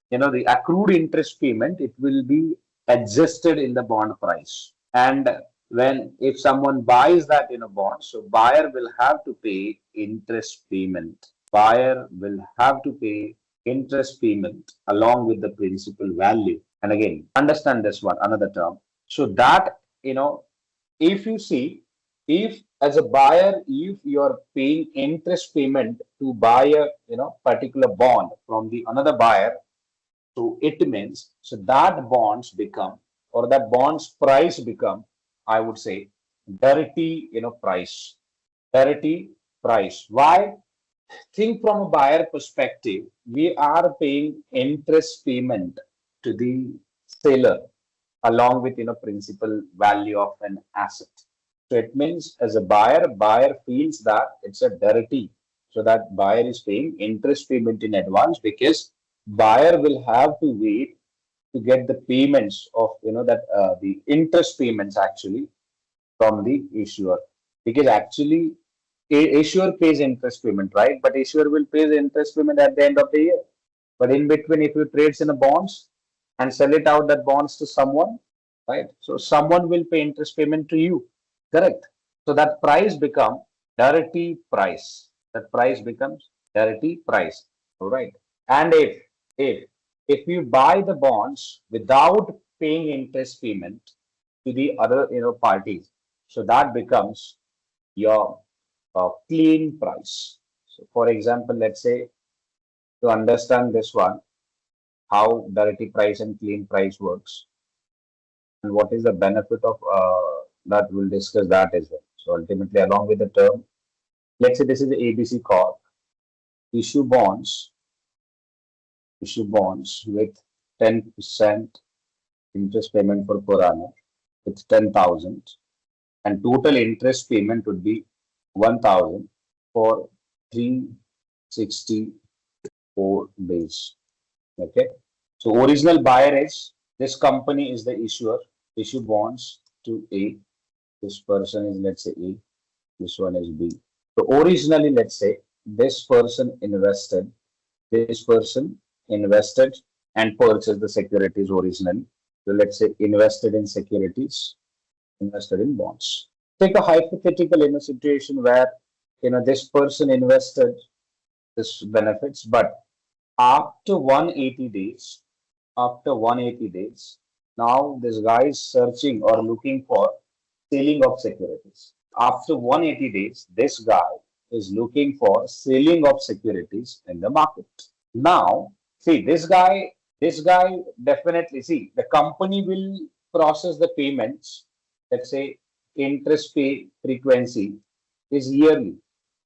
the accrued interest payment, it will be adjusted in the bond price. And when if someone buys that in a bond, so buyer will have to pay interest payment. Buyer will have to pay interest payment along with the principal value. And again, understand this one, another term. So that, if you see, if as a buyer, if you're paying interest payment to buy a particular bond from the another buyer, so it means so that bonds become, or that bonds price become, I would say, dirty price. Dirty price. Why? Think from a buyer perspective, we are paying interest payment to the seller along with principal value of an asset. So it means as a buyer feels that it's a dirty. So that buyer is paying interest payment in advance, because buyer will have to wait to get the payments of the interest payments actually from the issuer, because actually issuer pays interest payment, right? But issuer will pay the interest payment at the end of the year. But in between, if you trades in a bonds and sell it out that bonds to someone, right? So someone will pay interest payment to you, correct? So that price become dirty price. That price becomes dirty price, all right? And if you buy the bonds without paying interest payment to the other parties, so that becomes your clean price. So for example, let's say, to understand this one, how dirty price and clean price works, and what is the benefit of that, we'll discuss that as well. So ultimately, along with the term, let's say this is the ABC Corp, issue bonds with 10% interest payment for per annum with 10,000, and total interest payment would be 1,000 for 364 days. Okay. So original buyer is, this company is the issuer, issue bonds to A. This person is, let's say, A. This one is B. So originally, let's say, this person invested and purchased the securities originally. So let's say invested in securities, invested in bonds. Take a hypothetical situation where this person invested this benefits, but after 180 days, now this guy is searching or looking for selling of securities. After 180 days, this guy is looking for selling of securities in the market. Now, see, this guy definitely, see, the company will process the payments. Let's say interest pay frequency is yearly.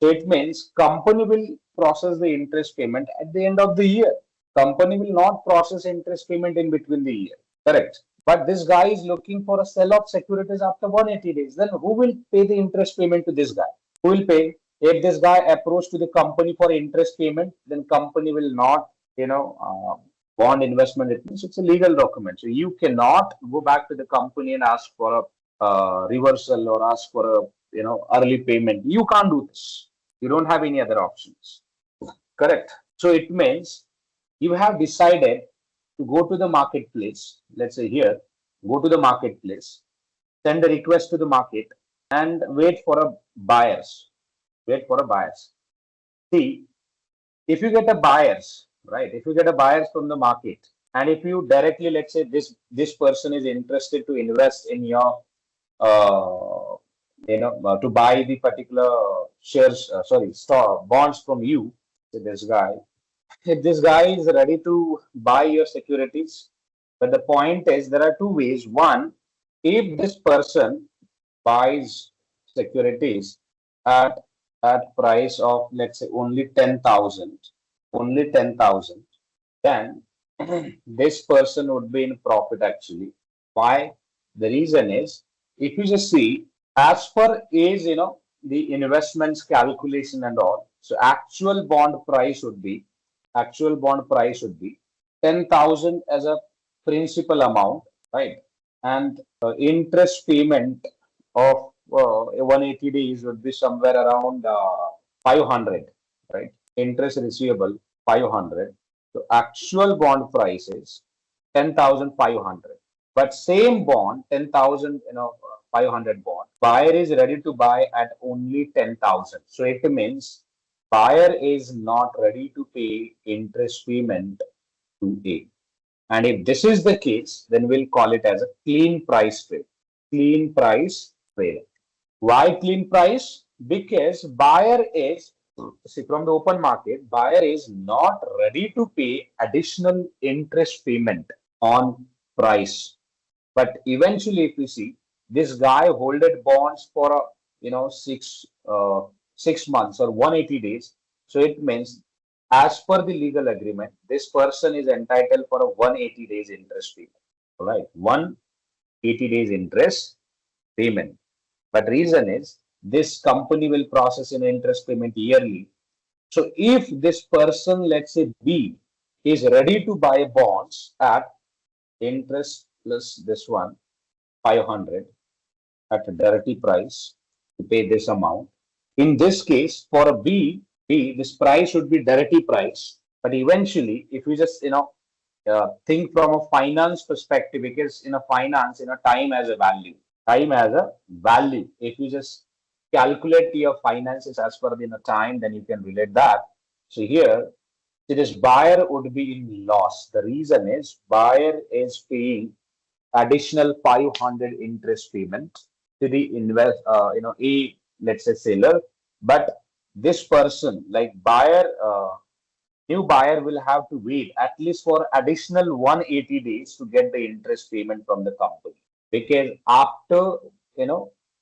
So it means company will process the interest payment at the end of the year. Company will not process interest payment in between the year. Correct. But this guy is looking for a sell of securities after 180 days. Then who will pay the interest payment to this guy? Who will pay? If this guy approached to the company for interest payment, then company will not, bond investment. It means it's a legal document. So you cannot go back to the company and ask for a reversal or ask for a, early payment. You can't do this. You don't have any other options. Correct. So it means you have decided to go to the marketplace. Let's say here, go to the marketplace, send a request to the market, and wait for a buyers. See, if you get a buyers, right? If you get a buyers from the market, and if you directly, let's say this person is interested to invest in your to buy the particular shares, bonds from you. So this guy, if this guy is ready to buy your securities, but the point is there are two ways. One, if this person buys securities at price of, let's say, only 10,000, then this person would be in profit actually. Why? The reason is, if you just see, as per is, the investments calculation and all, so actual bond price would be 10,000 as a principal amount, right? And interest payment of 180 days would be somewhere around 500, right? Interest receivable 500. So actual bond price is 10,500. But same bond, 10,000, 500 bond, buyer is ready to buy at only 10,000. So it means buyer is not ready to pay interest payment to A. And if this is the case, then we'll call it as a clean price trade. Clean price trade. Why clean price? Because buyer is, see, from the open market, buyer is not ready to pay additional interest payment on price. But eventually, if you see, this guy holded bonds for 6 months or 180 days. So it means, as per the legal agreement, this person is entitled for a 180 days interest payment. All right, 180 days interest payment. But reason is, this company will process an interest payment yearly. So if this person, let's say B, is ready to buy bonds at interest plus this one 500 at a dirty price to pay this amount. In this case, for a B, this price should be dirty price. But eventually, if you just think from a finance perspective, because in a finance, time has a value. Time has a value. If you just calculate your finances as per the time, then you can relate that. So here, this buyer would be in loss. The reason is buyer is paying additional 500 interest payment to the let's say seller. But this person, like buyer, new buyer will have to wait at least for additional 180 days to get the interest payment from the company. Because after,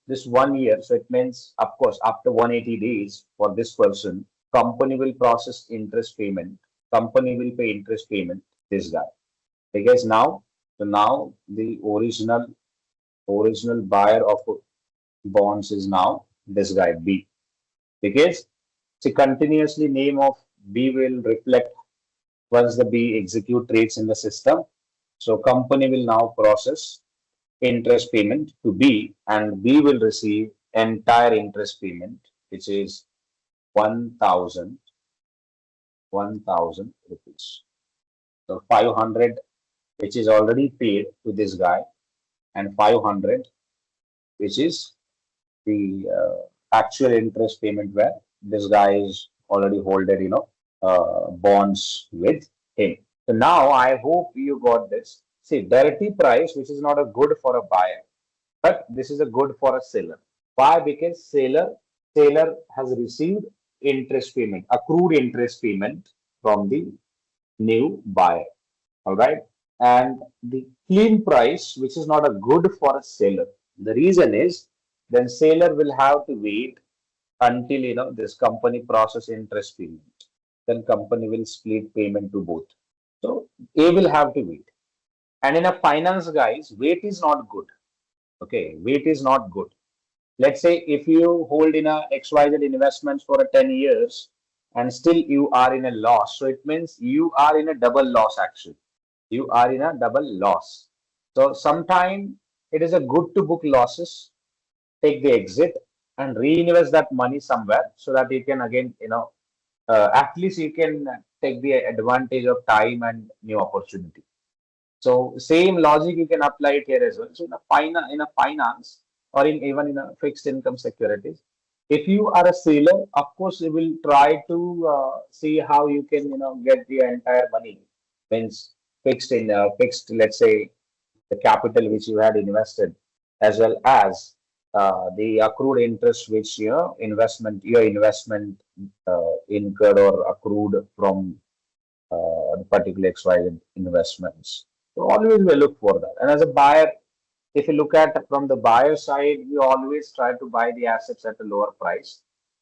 this 1 year, so it means, of course, after 180 days for this person, company will process interest payment. Company will pay interest payment this guy. Because now the original buyer of bonds is now this guy B. Because see, continuously name of B will reflect once the B execute trades in the system. So company will now process interest payment to B, and B will receive entire interest payment, which is 1,000 rupees. So 500, which is already paid to this guy, and 500, which is the actual interest payment where this guy is already holding, bonds with him. So now I hope you got this. See, dirty price, which is not a good for a buyer, but this is a good for a seller. Why? Because seller has received interest payment, accrued interest payment from the new buyer. All right. And the clean price, which is not a good for a seller. The reason is, then seller will have to wait until this company process interest payment. Then company will split payment to both. So A will have to wait. And in a finance, guys, wait is not good. Okay, wait is not good. Let's say if you hold in a XYZ investments for a 10 years and still you are in a loss. So it means you are in a double loss actually. You are in a double loss. So sometime it is a good to book losses, take the exit and reinvest that money somewhere so that you can again, at least you can take the advantage of time and new opportunity. So same logic you can apply it here as well. So in a finance or even in a fixed income securities, if you are a seller, of course you will try to see how you can get the entire money, means fixed, let's say, the capital which you had invested, as well as the accrued interest which your investment incurred or accrued from the particular XYZ investments. So always we look for that. And as a buyer, if you look at from the buyer side, we always try to buy the assets at a lower price.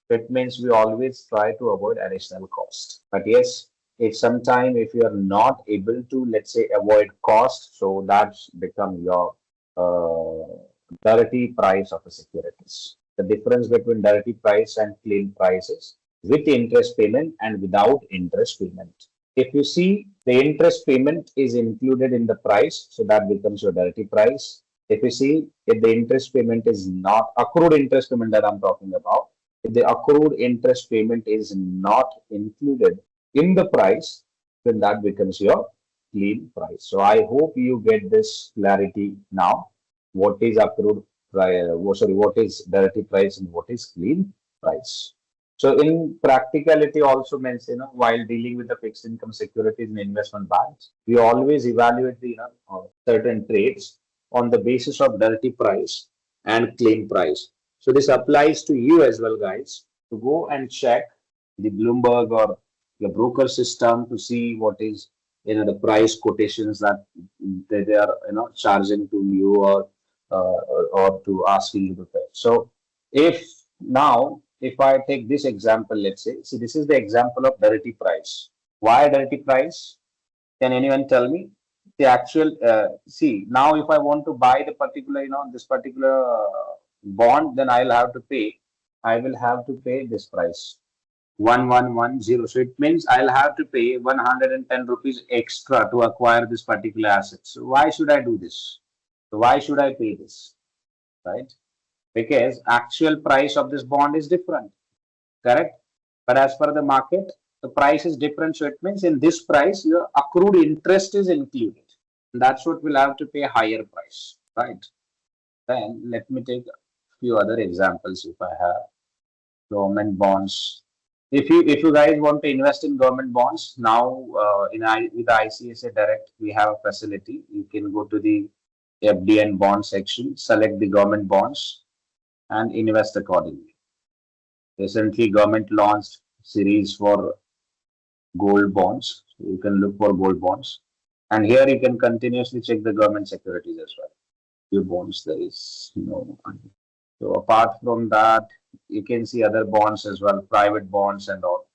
It means we always try to avoid additional cost. But yes, if sometime if you are not able to, let's say, avoid cost, so that's become your dirty price of the securities. The difference between dirty price and clean prices with interest payment and without interest payment. If you see the interest payment is included in the price, so that becomes your dirty price. If you see if the interest payment is not accrued interest payment that I'm talking about, if the accrued interest payment is not included in the price, then that becomes your clean price. So I hope you get this clarity now. What is accrued price? What is dirty price and what is clean price? So in practicality also means, while dealing with the fixed income securities and investment banks, we always evaluate the certain trades on the basis of dirty price and clean price. So this applies to you as well, guys, to go and check the Bloomberg or the broker system to see what is the price quotations that they are charging to you or to asking you to pay. So if I take this example, let's say, see, this is the example of dirty price. Why dirty price? Can anyone tell me? The actual, see, now if I want to buy the particular, this particular bond, then I will have to pay this price, 1110. So it means I'll have to pay 110 rupees extra to acquire this particular asset. So why should I do this? So why should I pay this? Right? Because actual price of this bond is different, correct? But as per the market, the price is different. So it means in this price, your accrued interest is included. And that's what we'll have to pay a higher price, right? Then let me take a few other examples if I have. Government bonds. If you guys want to invest in government bonds, now with ICICI Direct, we have a facility. You can go to the FD and bond section, select the government bonds, and invest accordingly. Recently, government launched series for gold bonds. So you can look for gold bonds. And here you can continuously check the government securities as well. Few bonds, there is no. So apart from that, you can see other bonds as well, private bonds and all.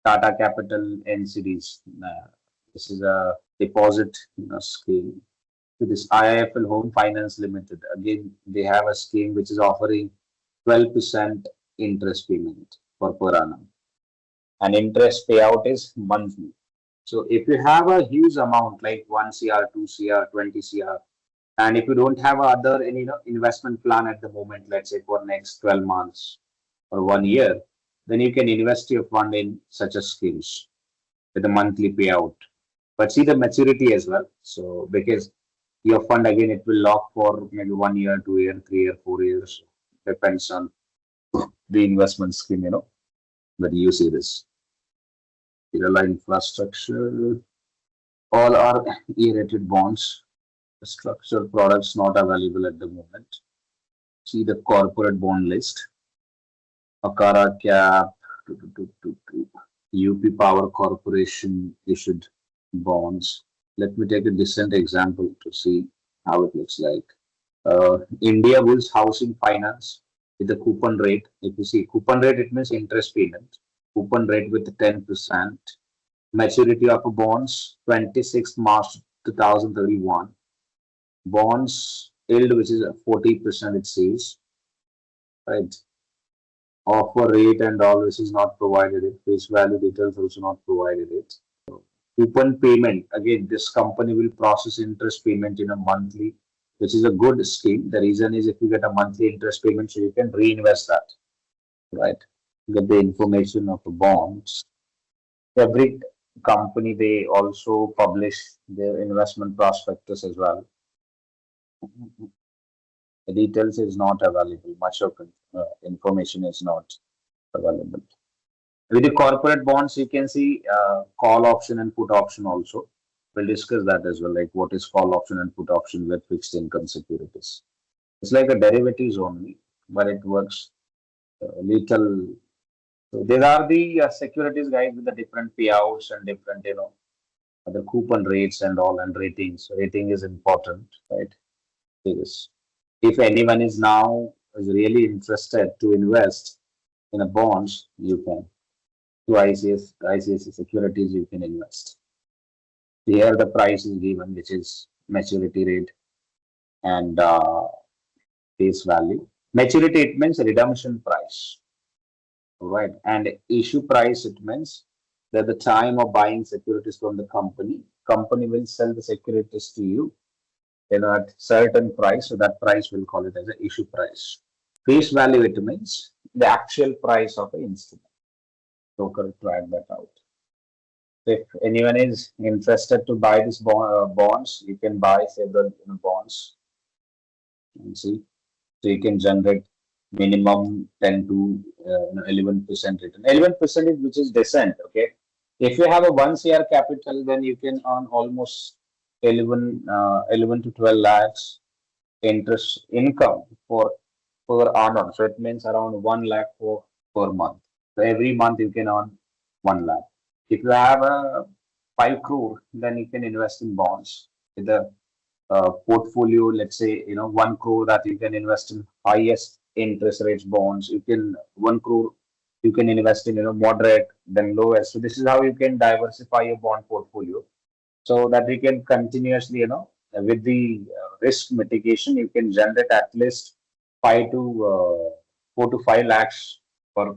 Tata Capital NCDs. This is a deposit scheme. To this IIFL Home Finance Limited. Again, they have a scheme which is offering 12% interest payment for per annum. And interest payout is monthly. So if you have a huge amount like 1 CR, 2 CR, 20 CR, and if you don't have other investment plan at the moment, let's say for next 12 months or 1 year, then you can invest your fund in such a schemes with a monthly payout. But see the maturity as well. So because your fund again, it will lock for maybe 1 year, 2 year, 3 year, 4 years. Depends on the investment scheme, that you see this. Kerala infrastructure, all are E-rated bonds. The structured products not available at the moment. See the corporate bond list. Akara Cap, UP Power Corporation issued bonds. Let me take a decent example to see how it looks like. India Bulls Housing Finance with the coupon rate. If you see coupon rate, it means interest payment. Coupon rate with 10%. Maturity of bonds 26th March 2031. Bonds yield which is 40%, it says. Right. Offer rate and all this is not provided. Face value details also not provided. Coupon payment, again, this company will process interest payment in a monthly, which is a good scheme. The reason is if you get a monthly interest payment, so you can reinvest that, right? You get the information of the bonds. Every company, they also publish their investment prospectus as well. The details is not available. Much of information is not available. With the corporate bonds, you can see call option and put option also. We'll discuss that as well, like what is call option and put option with fixed income securities. It's like a derivatives only. but it works little. So these are the securities, guys, with the different payouts and different, the coupon rates and all, and ratings. Rating is important, right? Because if anyone is now is really interested to invest in a bonds, you can. To ICICI Securities, you can invest. Here the price is given, which is maturity rate and face value. Maturity, it means redemption price, right? And issue price, it means that the time of buying securities from the company will sell the securities to you, at certain price. So that price, will call it as an issue price. Face value, it means the actual price of an instrument. Broker track that out. If anyone is interested to buy this bonds, you can buy several bonds and see. So you can generate minimum 10 to 11% return. 11% is, which is decent. Okay. If you have a 1 CR capital, then you can earn almost 11 to 12 lakhs interest income per annum. So it means around 1 lakh per month. So every month you can earn 1 lakh. If you have a 5 crore, then you can invest in bonds with a portfolio. Let's say 1 crore that you can invest in highest interest rates bonds. You can 1 crore you can invest in moderate, then lowest. So this is how you can diversify your bond portfolio, so that you can continuously with the risk mitigation, you can generate at least 4 to 5 lakhs per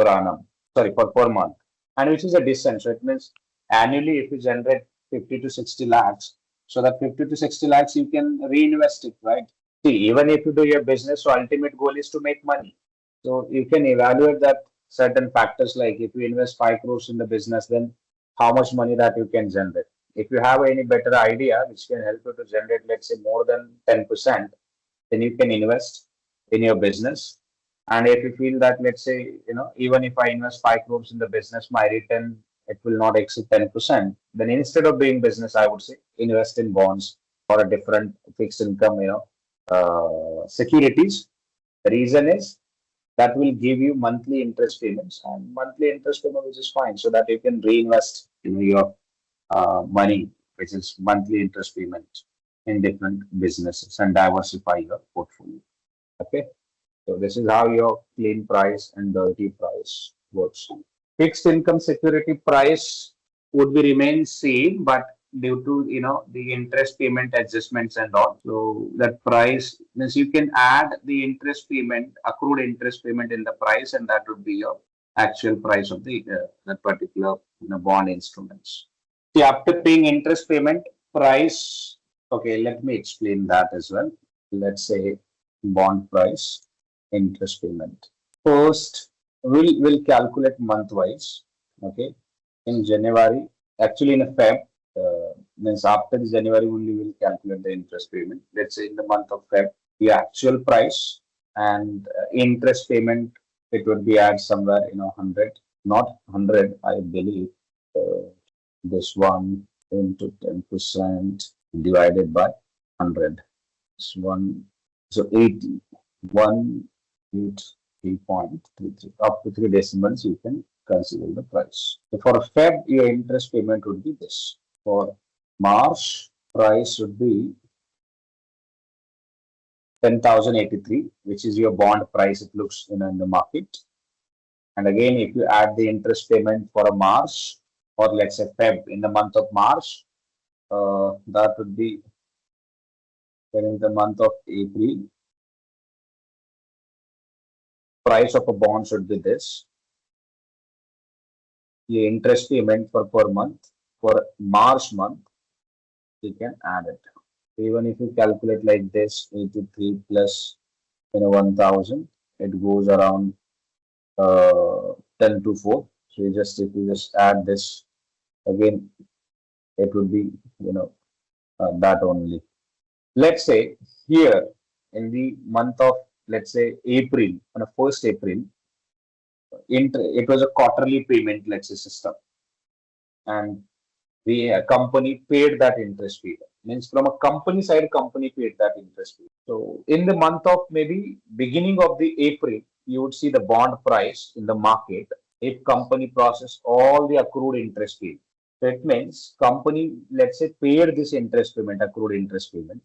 annum. Sorry, per month, and which is a decent. So it means annually, if you generate 50 to 60 lakhs, so that 50 to 60 lakhs you can reinvest it, right? See, even if you do your business, so ultimate goal is to make money. So you can evaluate that certain factors, like if you invest 5 crores in the business, then how much money that you can generate. If you have any better idea which can help you to generate, let's say, more than 10%, then you can invest in your business. And if you feel that, let's say, even if I invest 5 crores in the business, my return, it will not exceed 10%, then instead of doing business, I would say invest in bonds or a different fixed income, securities. The reason is that will give you monthly interest payments, and monthly interest payment, which is fine, so that you can reinvest your money, which is monthly interest payment, in different businesses and diversify your portfolio. Okay. So this is how your clean price and dirty price works. Fixed income security price would be remain same, but due to the interest payment adjustments and all, so that price means you can add the interest payment, accrued interest payment in the price, and that would be your actual price of the that particular bond instruments. See, after paying interest payment price, okay, let me explain that as well. Let's say bond price, interest payment. First, we'll calculate month wise. Okay, in January, actually in a Feb, means after the January only we'll calculate the interest payment. Let's say in the month of Feb, the actual price and interest payment, it would be at somewhere 100, not 100, I believe. This one into 10% divided by 100. This one, so 80. 183.33. Up to 3 decimals, you can consider the price. So for Feb, your interest payment would be this. For March, price would be 10,083, which is your bond price. It looks in the market. And again, if you add the interest payment for a March, or let's say Feb, in the month of March, that would be, then in the month of April, price of a bond should be this. The interest payment for per month, for March month, you can add it. Even if you calculate like this, 83 plus 1,000, it goes around 10 to 4. So if you just add this again, it would be that only. Let's say here in the month of, let's say, April, on the 1st April, it was a quarterly payment, let's say, system, and the company paid that interest payment. Means from a company side, company paid that interest payment. So in the month of maybe beginning of the April, you would see the bond price in the market if company process all the accrued interest payment. So it means company, let's say, paid this interest payment, accrued interest payment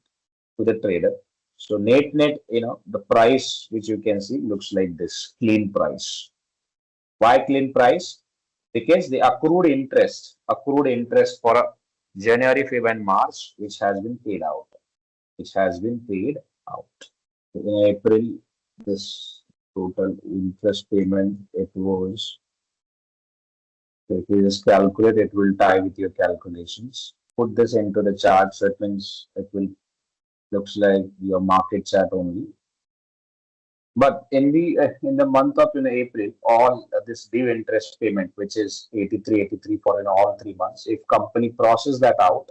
to the trader. So net, the price which you can see looks like this, clean price. Why clean price? Because the accrued interest for January, February, and March, which has been paid out, In April, this total interest payment, it was, if you just calculate, it will tie with your calculations. Put this into the chart, so it means it will looks like your market chart only. But in the month of April, all this due interest payment, which is 83 for all 3 months, if company process that out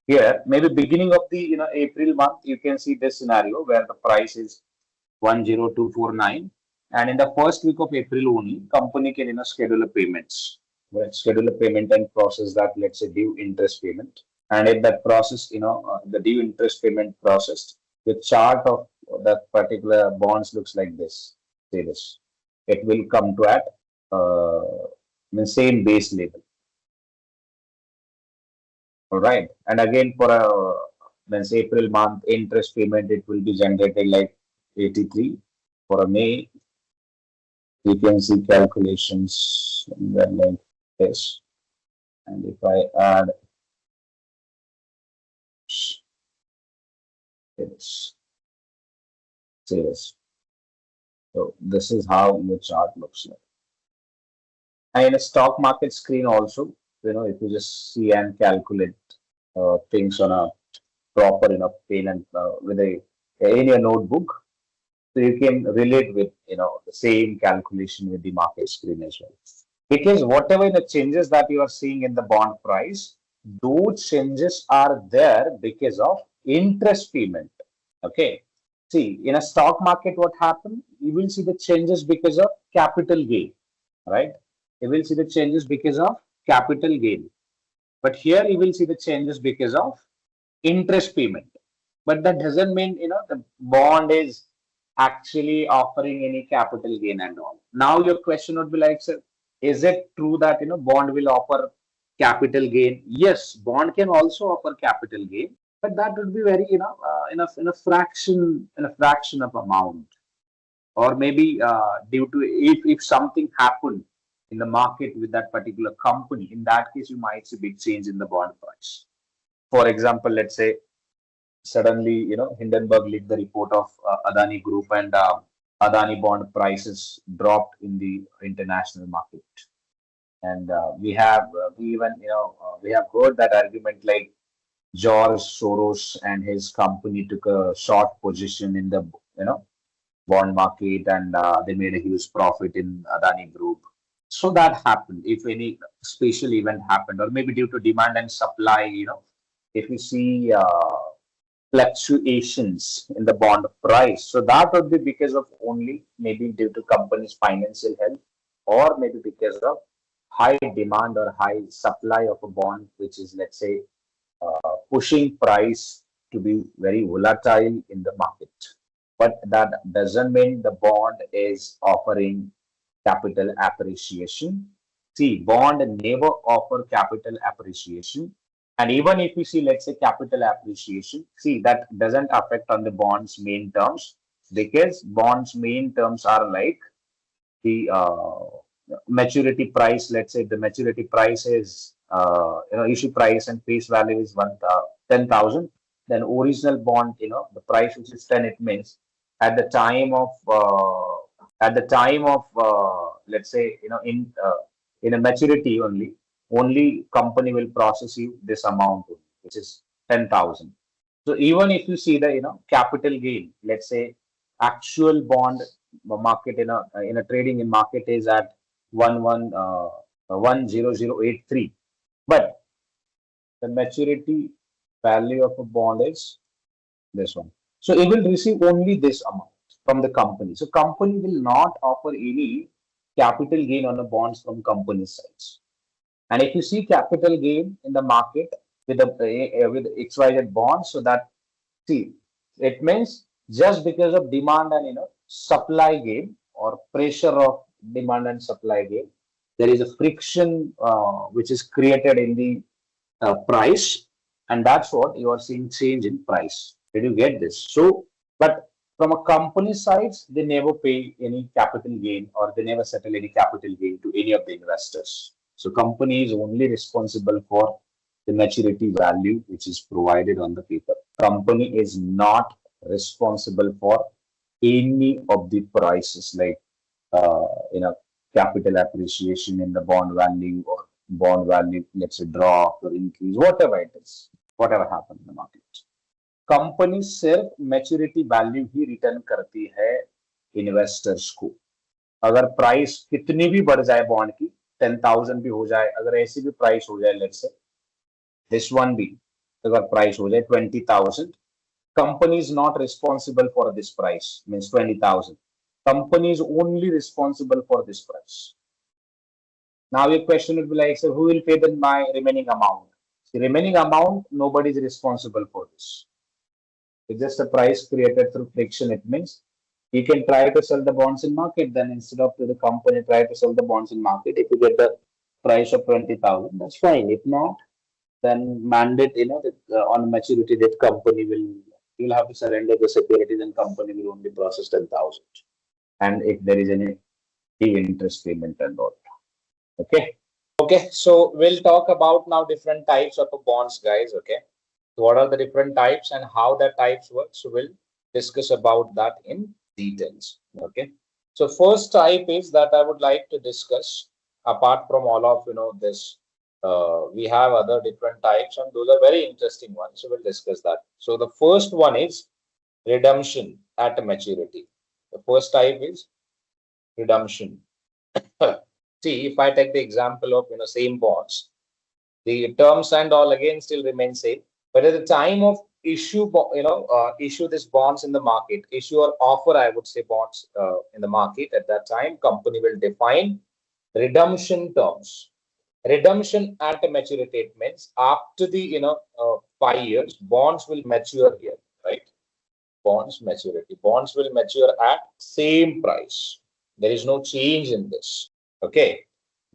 here, maybe beginning of the April month, you can see this scenario where the price is 10249, and in the first week of April only, company can schedule a payments, schedule a payment and process that, let's say, due interest payment. And if that process, the due interest payment processed, the chart of that particular bonds looks like this. Say this, it will come to at the same base level. All right, and again for a April month interest payment, it will be generated like 83. For a May, you can see calculations like this, and if I add this, say this. So this is how your chart looks like. And in a stock market screen also, if you just see and calculate things on a proper pen and with in your notebook, so you can relate with the same calculation with the market screen as well. Because whatever the changes that you are seeing in the bond price, those changes are there because of interest payment. Okay. See, in a stock market, what happened? You will see the changes because of capital gain, right? You will see the changes because of capital gain. But here you will see the changes because of interest payment. But that doesn't mean, the bond is actually offering any capital gain and all. Now your question would be like, sir, is it true that, bond will offer capital gain? Yes, bond can also offer capital gain, but that would be very, in a fraction of amount, or maybe due to if something happened in the market with that particular company, in that case, you might see big change in the bond price. For example, let's say suddenly, Hindenburg leaked the report of Adani Group, and Adani bond prices dropped in the international market. And we have heard that argument like George Soros and his company took a short position in the bond market, and they made a huge profit in Adani Group. So that happened. If any special event happened, or maybe due to demand and supply, if you see fluctuations in the bond price, so that would be because of only maybe due to company's financial health, or maybe because of high demand or high supply of a bond, which is, let's say, pushing price to be very volatile in the market. But that doesn't mean the bond is offering capital appreciation. See, bond never offer capital appreciation. And even if you see, let's say, capital appreciation, see, that doesn't affect on the bond's main terms, because bonds main terms are like the maturity price. Let's say the maturity price is issue price and face value is 10,000. Then original bond, the price which is 10, it means at the time of let's say, in a maturity only company will process you this amount, which is 10,000. So even if you see the capital gain, let's say actual bond market in a trading in market is at 10083, but the maturity value of a bond is this one. So it will receive only this amount from the company. So company will not offer any capital gain on the bonds from company sides. And if you see capital gain in the market with XYZ bonds, so that, see, it means just because of demand and supply game or pressure of demand and supply game. There is a friction which is created in the price, and that's what you are seeing change in price. Did you get this? So, but from a company side, they never pay any capital gain or they never settle any capital gain to any of the investors. So, company is only responsible for the maturity value which is provided on the paper. Company is not responsible for any of the prices like capital appreciation in the bond value or bond value, let's say, drop or increase, whatever it is, whatever happens in the market. Company सिर्फ maturity value ही return करती है investors को. अगर price कितनी भी बढ़ जाए bond की, 10,000 भी हो जाए, अगर ऐसी भी प्राइस हो जाए, लेट्स से दिस वन भी अगर प्राइस हो जाए 20,000, company is not responsible for this price, means 20,000. Company is only responsible for this price. Now your question would be like, so who will pay my remaining amount? The remaining amount, nobody is responsible for this. It's just a price created through friction. It means you can try to sell the bonds in market, then instead of the company try to sell the bonds in market, if you get the price of 20,000, that's fine. If not, then mandate, on maturity that company you'll have to surrender the securities and company will only process 10,000. And if there is any interest payment and all. Okay, so we'll talk about now different types of bonds, guys. Okay, so what are the different types and how the types work? So we'll discuss about that in details. Okay, so first type is that I would like to discuss. Apart from all of this, we have other different types, and those are very interesting ones. So we'll discuss that. So the first one is redemption at maturity. The first type is redemption. See, if I take the example of same bonds, the terms and all again still remain same, but at the time of issue issue this bonds in the market, issue or offer, I would say, bonds in the market, at that time company will define redemption terms. Redemption at a maturity, it means after the 5 years bonds will mature here, right? Bonds maturity, bonds will mature at same price. There is no change in this. Okay,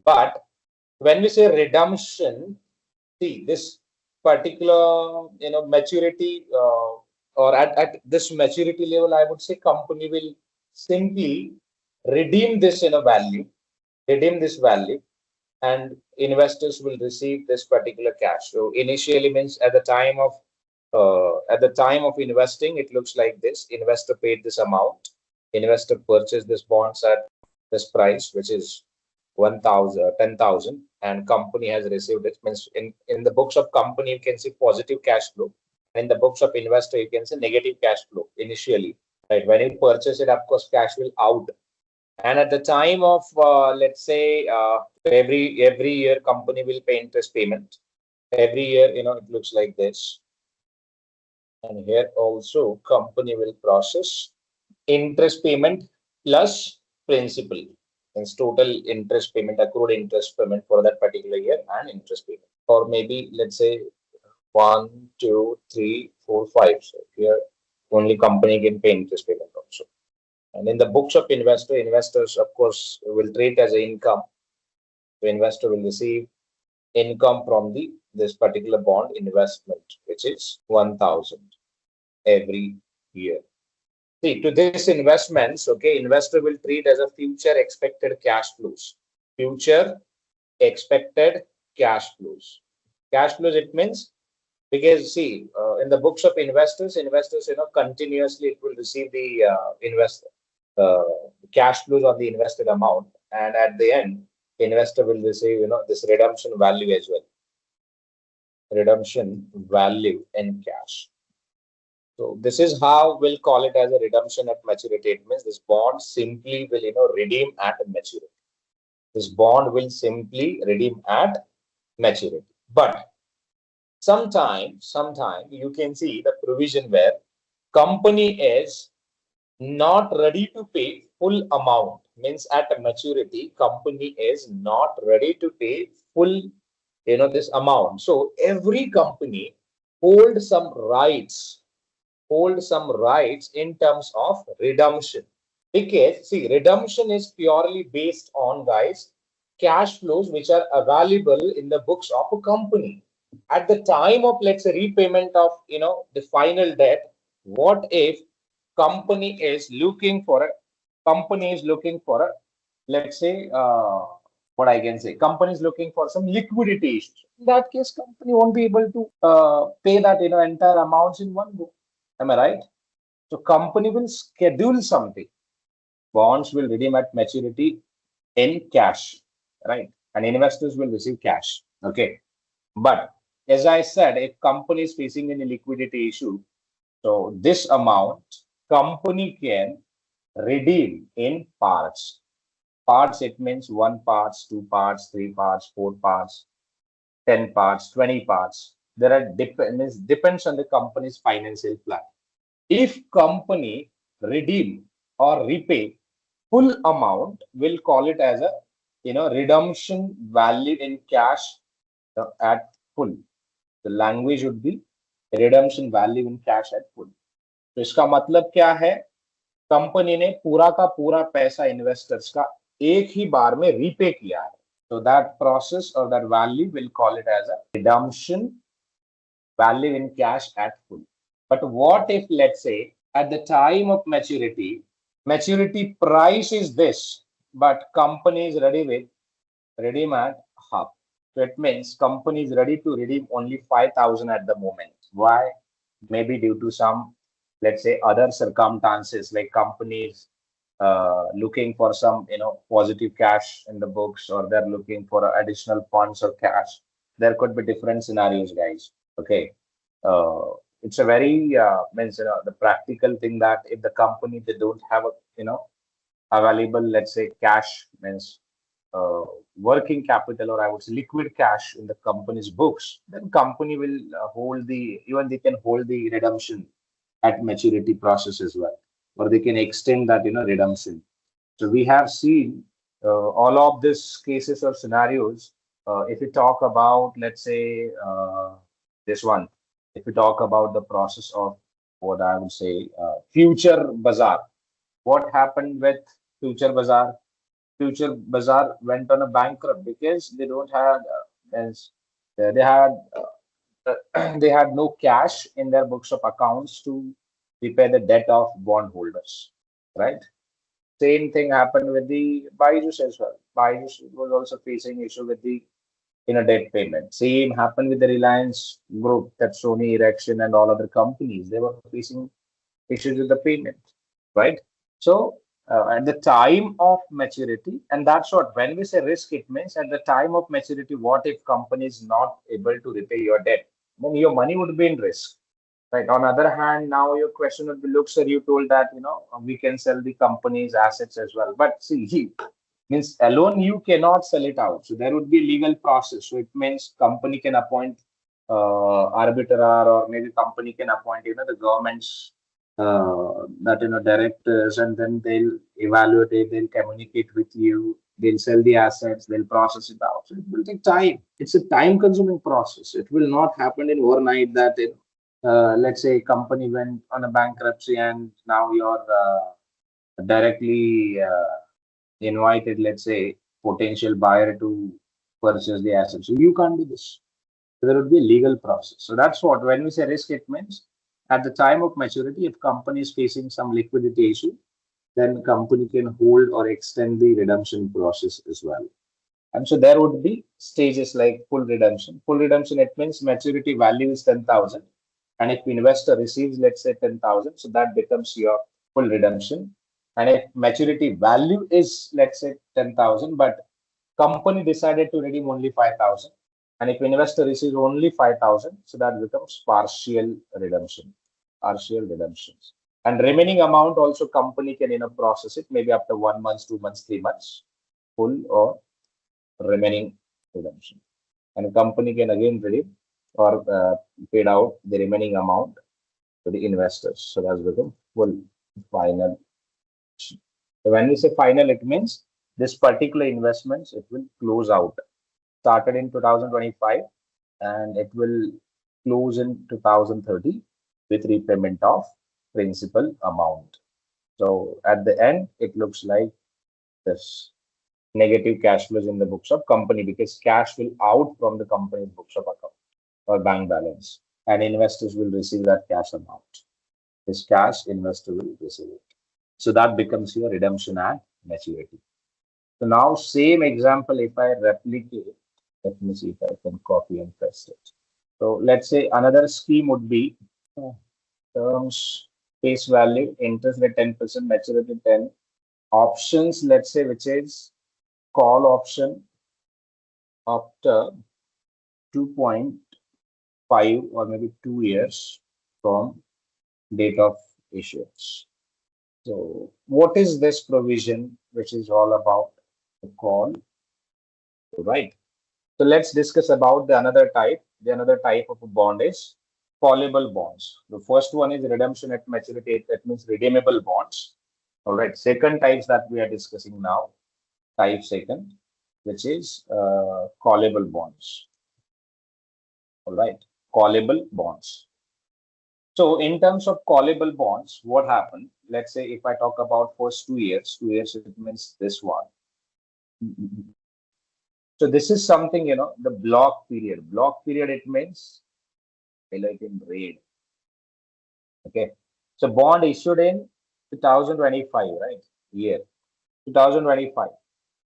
but when we say redemption, see this particular maturity or at this maturity level, I would say company will simply redeem this value, redeem this value, and investors will receive this particular cash. So initially means at the time of investing, it looks like this. Investor paid this amount. Investor purchased this bonds at this price, which is 10,000, and company has received it. Means in the books of company you can see positive cash flow. In the books of investor you can see negative cash flow initially. Right, when you purchase it, of course, cash will out. And at the time of let's say every year company will pay interest payment. Every year it looks like this. And here also company will process interest payment plus principal. Means total interest payment, accrued interest payment for that particular year, and interest payment. Or maybe let's say 1, 2, 3, 4, 5. So here only company can pay interest payment also. And in the books of investors of course will treat as an income. The investor will receive income from this particular bond investment, which is 1,000 every year. See, to this investments, okay, investor will treat as a future expected cash flows. Future expected cash flows. Cash flows, it means, because see, in the books of investors continuously it will receive the cash flows on the invested amount, and at the end, investor will receive this redemption value as well. Redemption value in cash. So this is how we'll call it as a redemption at maturity. It means this bond simply will redeem at maturity. This bond will simply redeem at maturity. But sometime you can see the provision where company is not ready to pay full amount. Means at maturity company is not ready to pay full this amount. So every company holds some rights hold some rights in terms of redemption. Because see, redemption is purely based on, guys, cash flows which are available in the books of a company at the time of, let's say, repayment of the final debt. What if company is looking for a let's say what I can say, company is looking for some liquidity issues. In that case, company won't be able to pay that entire amounts in one go. Am I right? So company will schedule something. Bonds will redeem at maturity in cash, right? And investors will receive cash. Okay. But as I said, if company is facing any liquidity issue, so this amount company can redeem in parts. Parts, it means 1 parts, 2 parts, 3 parts, 4 parts, 10 parts, 20 parts. There are depends on the company's financial plan. If company redeem or repay full amount, we'll call it as a redemption value in cash at full. The language would be redemption value in cash at full. तो इसका मतलब क्या है? Company ने पूरा का पूरा पैसा इन्वेस्टर्स का एक ही बार में रीपे किया है. So that process or that value, we'll call it as a redemption value in cash at full. But what if, let's say, at the time of maturity price is this, but company is ready with redeem at half. So it means company is ready to redeem only 5,000 at the moment. Why? Maybe due to some, let's say, other circumstances, like companies looking for some positive cash in the books, or they're looking for additional funds or cash. There could be different scenarios, guys. Okay. It's a very means the practical thing that if the company, they don't have a available, let's say, cash, means working capital, or I would say liquid cash in the company's books, then company will hold even they can hold the redemption at maturity process as well, or they can extend that redemption. So we have seen all of these cases or scenarios. If we talk about, let's say, this one, if we talk about the process of what I would say Future Bazaar, what happened with Future Bazaar? Future Bazaar went on a bankrupt because they don't have they had no cash in their books of accounts to repay the debt of bondholders, right? Same thing happened with the Byju's as well. Byju's was also facing issue with the debt payment. Same happened with the Reliance Group, that Sony Erection and all other companies. They were facing issues with the payment, right? So at the time of maturity, and that's what, when we say risk, it means at the time of maturity, what if company is not able to repay your debt? Then your money would be in risk, right? On other hand, now your question would be, look, sir, you told that we can sell the company's assets as well. But see, means alone you cannot sell it out. So there would be legal process. So it means company can appoint arbiter, or maybe company can appoint the government's directors, and then they'll evaluate it, they'll communicate with you, they'll sell the assets, they'll process it out. So it will take time. It's a time consuming process. It will not happen in overnight that let's say company went on a bankruptcy and now you're directly invited, let's say, potential buyer to purchase the assets. So you can't do this. So there would be a legal process. So that's what, when we say risk, it means at the time of maturity, if company is facing some liquidity issue, then company can hold or extend the redemption process as well. And so there would be stages like full redemption. Full redemption, it means maturity value is 10,000. And if investor receives, let's say, 10,000, so that becomes your full redemption. And if maturity value is, let's say, 10,000, but company decided to redeem only 5,000. And if investor receives only 5,000, so that becomes partial redemption, partial redemptions. And remaining amount also company can process it maybe after 1 month, 2 months, 3 months, full or remaining redemption. And the company can again redeem or paid out the remaining amount to the investors. So that's become full final. So when we say final, it means this particular investments, it will close out. Started in 2025 and it will close in 2030 with repayment of principal amount. So at the end, it looks like this negative cash flows in the books of company because cash will out from the company's books of account or bank balance, and investors will receive that cash amount. This cash investor will receive it. So that becomes your redemption at maturity. So now same example, if I replicate, let me see if I can copy and paste it. So let's say another scheme would be terms, face value, interest rate 10%, maturity 10, options, let's say, which is call option after 2.5 or maybe 2 years from date of issuance. So what is this provision which is all about the call, right? So let's discuss about the another type. The another type of a bond is callable bonds. The first one is redemption at maturity. That means redeemable bonds. All right. Second types that we are discussing now, type second, which is callable bonds. All right. Callable bonds. So in terms of callable bonds, what happened? Let's say if I talk about first 2 years, it means this one. So this is something, the block period. Block period, it means highlight in red. Okay. So bond issued in 2025, right? Year 2025.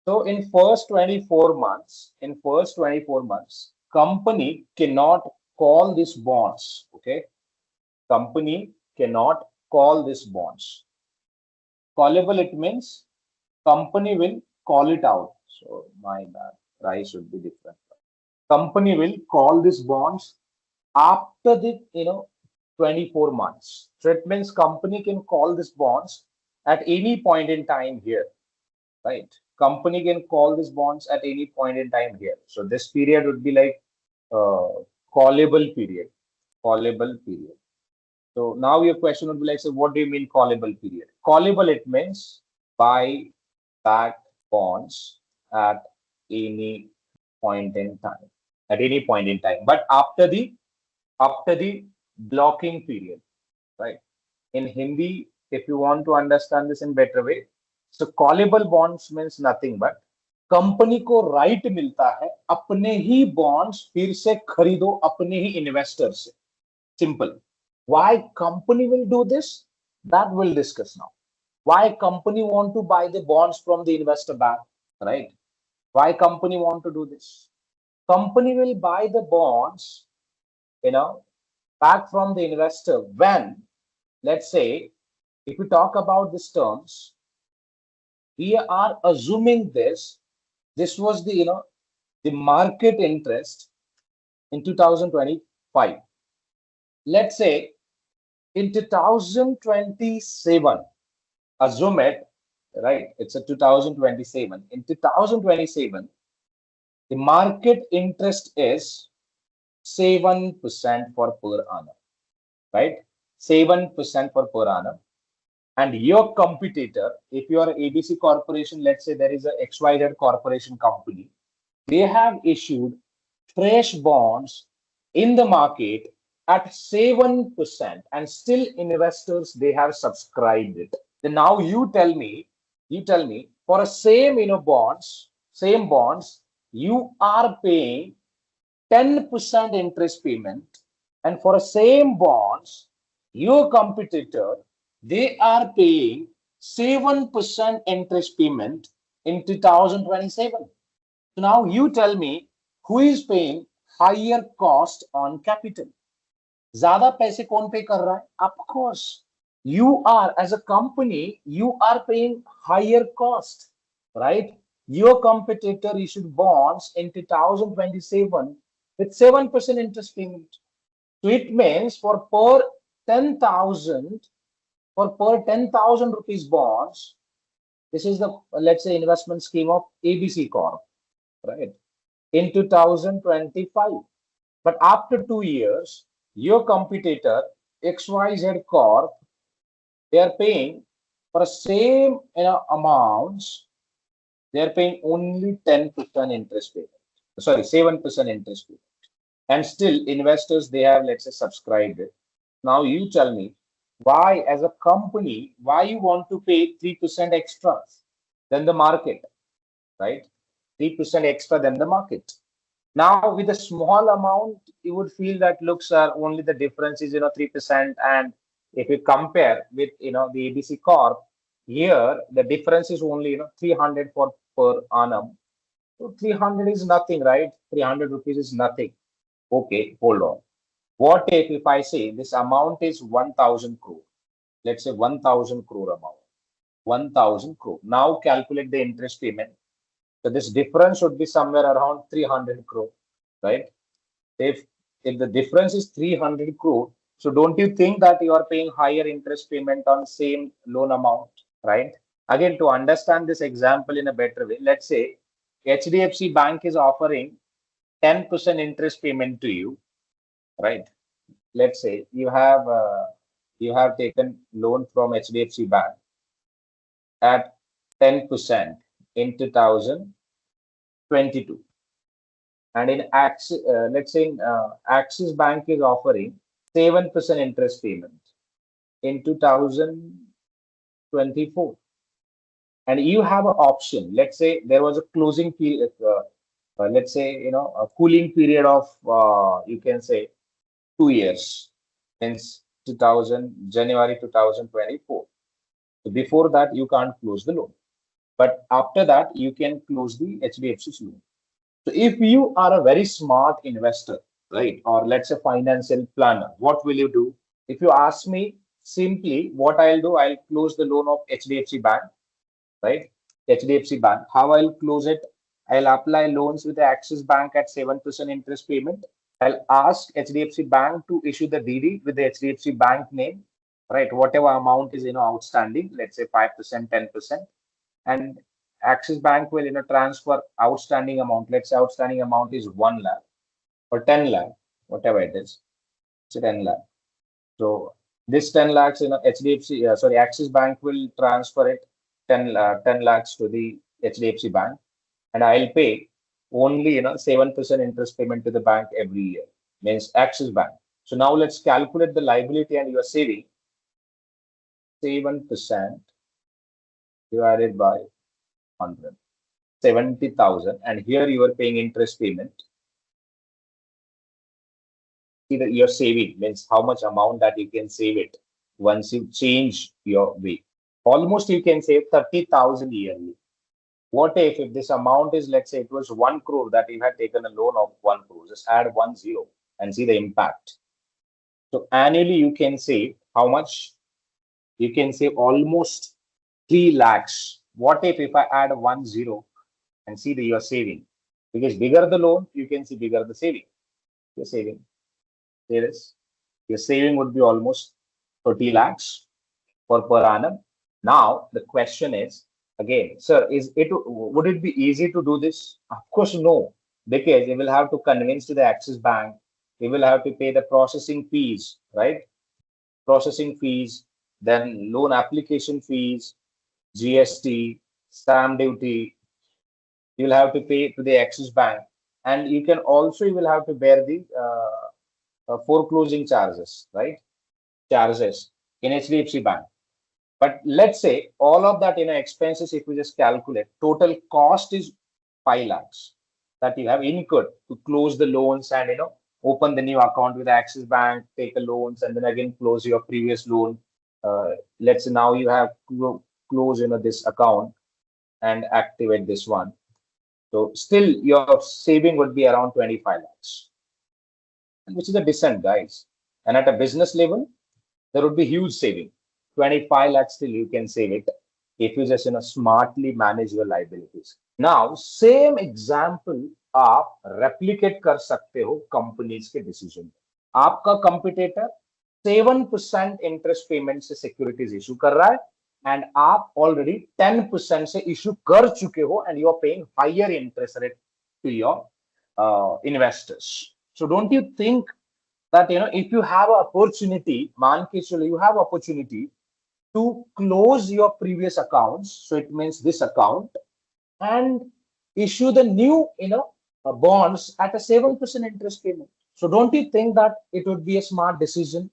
So in first 24 months, company cannot call these bonds. Okay. Company cannot call these bonds. Callable, it means company will call it out. So my bad, price should be different. Company will call these bonds after the 24 months. So it means company can call these bonds at any point in time here, right? Company can call these bonds at any point in time here. So this period would be like callable period. Callable period. So now your question would be like, so what do you mean callable period? Callable, it means buy back bonds at any point in time. At any point in time, but after the blocking period, right? In Hindi, if you want to understand this in better way, so callable bonds means nothing but company को right मिलता है अपने ही bonds फिर से खरीदो अपने ही investor से. Simple. Why company will do this? That we'll discuss now. Why company want to buy the bonds from the investor bank, right? Why company want to do this? Company will buy the bonds, back from the investor when, let's say, if we talk about these terms, we are assuming this was the market interest in 2025. Let's say in 2027, assume it, right? It's a 2027. In 2027, the market interest is 7% for per annum, right? 7% for per annum. And your competitor, if you are ABC Corporation, let's say there is a XYZ Corporation company, they have issued fresh bonds in the market at 7%, and still investors, they have subscribed it. Then now you tell me for a same bonds, you are paying 10% interest payment, and for a same bonds, your competitor, they are paying 7% interest payment in 2027. So now you tell me who is paying higher cost on capital? ज़्यादा पैसे कौन पे कर रहा है? Of course, you are, as a company, you are paying higher cost, right? Your competitor issued bonds in 2027 with 7% interest payment. So it means for per 10,000 rupees bonds, this is the, let's say, investment scheme of ABC Corp, right? In 2025. But after 2 years, your competitor, XYZ Corp, they are paying for the same amounts, they are paying only 10% interest payment. Sorry, 7% interest payment. And still investors, they have, let's say, subscribed it. Now you tell me Why, as a company, why you want to pay 3% extra than the market, right? 3% extra than the market. Now, with a small amount, you would feel that looks are only the difference is 3%, and if you compare with the ABC Corp, here the difference is only 300 for per annum. So 300 is nothing, right? 300 rupees is nothing. Okay, hold on. What if I say this amount is 1,000 crore? Let's say 1,000 crore amount. 1,000 crore. Now calculate the interest payment. So this difference should be somewhere around 300 crore, right? If the difference is 300 crore, so don't you think that you are paying higher interest payment on same loan amount, right? Again, to understand this example in a better way, let's say HDFC Bank is offering 10% interest payment to you, right? Let's say you have taken loan from HDFC Bank at 10% in 2022, and in Axis, let's say Axis Bank is offering 7% interest payment in 2024, and you have an option. Let's say there was a closing period, let's say a cooling period of you can say 2 years, since 2000 January 2024. So before that, you can't close the loan, but after that, you can close the HDFC's loan. So if you are a very smart investor, right, or let's say financial planner, what will you do? If you ask me, simply what I'll do, I'll close the loan of HDFC Bank, right? HDFC Bank. How I'll close it? I'll apply loans with the Axis Bank at 7% interest payment. I'll ask HDFC Bank to issue the DD with the HDFC Bank name, right? Whatever amount is outstanding, let's say 5%, 10%, and Axis Bank will transfer outstanding amount. Let's say outstanding amount is 1 lakh or 10 lakh, whatever it is. So 10 lakh. So this 10 lakhs, HDFC, sorry, Axis Bank will transfer it 10 lakhs to the HDFC Bank, and I'll pay only 7% interest payment to the bank every year, means Axis Bank. So now let's calculate the liability and your saving. 7% divided by 100, 70,000, and here you are paying interest payment. See that your saving means how much amount that you can save it once you change your way. Almost you can save 30,000 yearly. What if this amount is, let's say it was 1 crore that you had taken a loan of 1 crore, just add 10 and see the impact. So annually you can save how much? You can save almost 3 lakhs. What if I add 10 and see that you are saving? Because bigger the loan, you can see bigger the saving. You're saving. There is. Your saving would be almost 30 lakhs per annum. Now the question is, again, sir, would it be easy to do this? Of course, no, because you will have to convince to the Axis Bank, you will have to pay the processing fees, right? Processing fees, then loan application fees, GST, stamp duty. You will have to pay to the Axis Bank, and you will have to bear the foreclosing charges, right? Charges in HDFC Bank. But let's say all of that expenses, if we just calculate, total cost is 5 lakhs that you have incurred to close the loans and open the new account with Axis Bank, take a loans, and then again close your previous loan. Let's say now you have to close this account and activate this one. So still your saving would be around 25 lakhs, which is a decent, guys. And at a business level, there would be huge saving. 25 lakhs still you can save it if you just smartly manage your liabilities. Now same example आप replicate कर सकते हो companies के decision. आपका competitor 7% interest payment से securities issue कर रहा है, and आप already 10% से issue कर चुके हो, and you are paying higher interest rate to your investors. So don't you think that if you have an opportunity, मान के चलो you have opportunity to close your previous accounts, so it means this account, and issue the new bonds at a 7% interest payment. So don't you think that it would be a smart decision?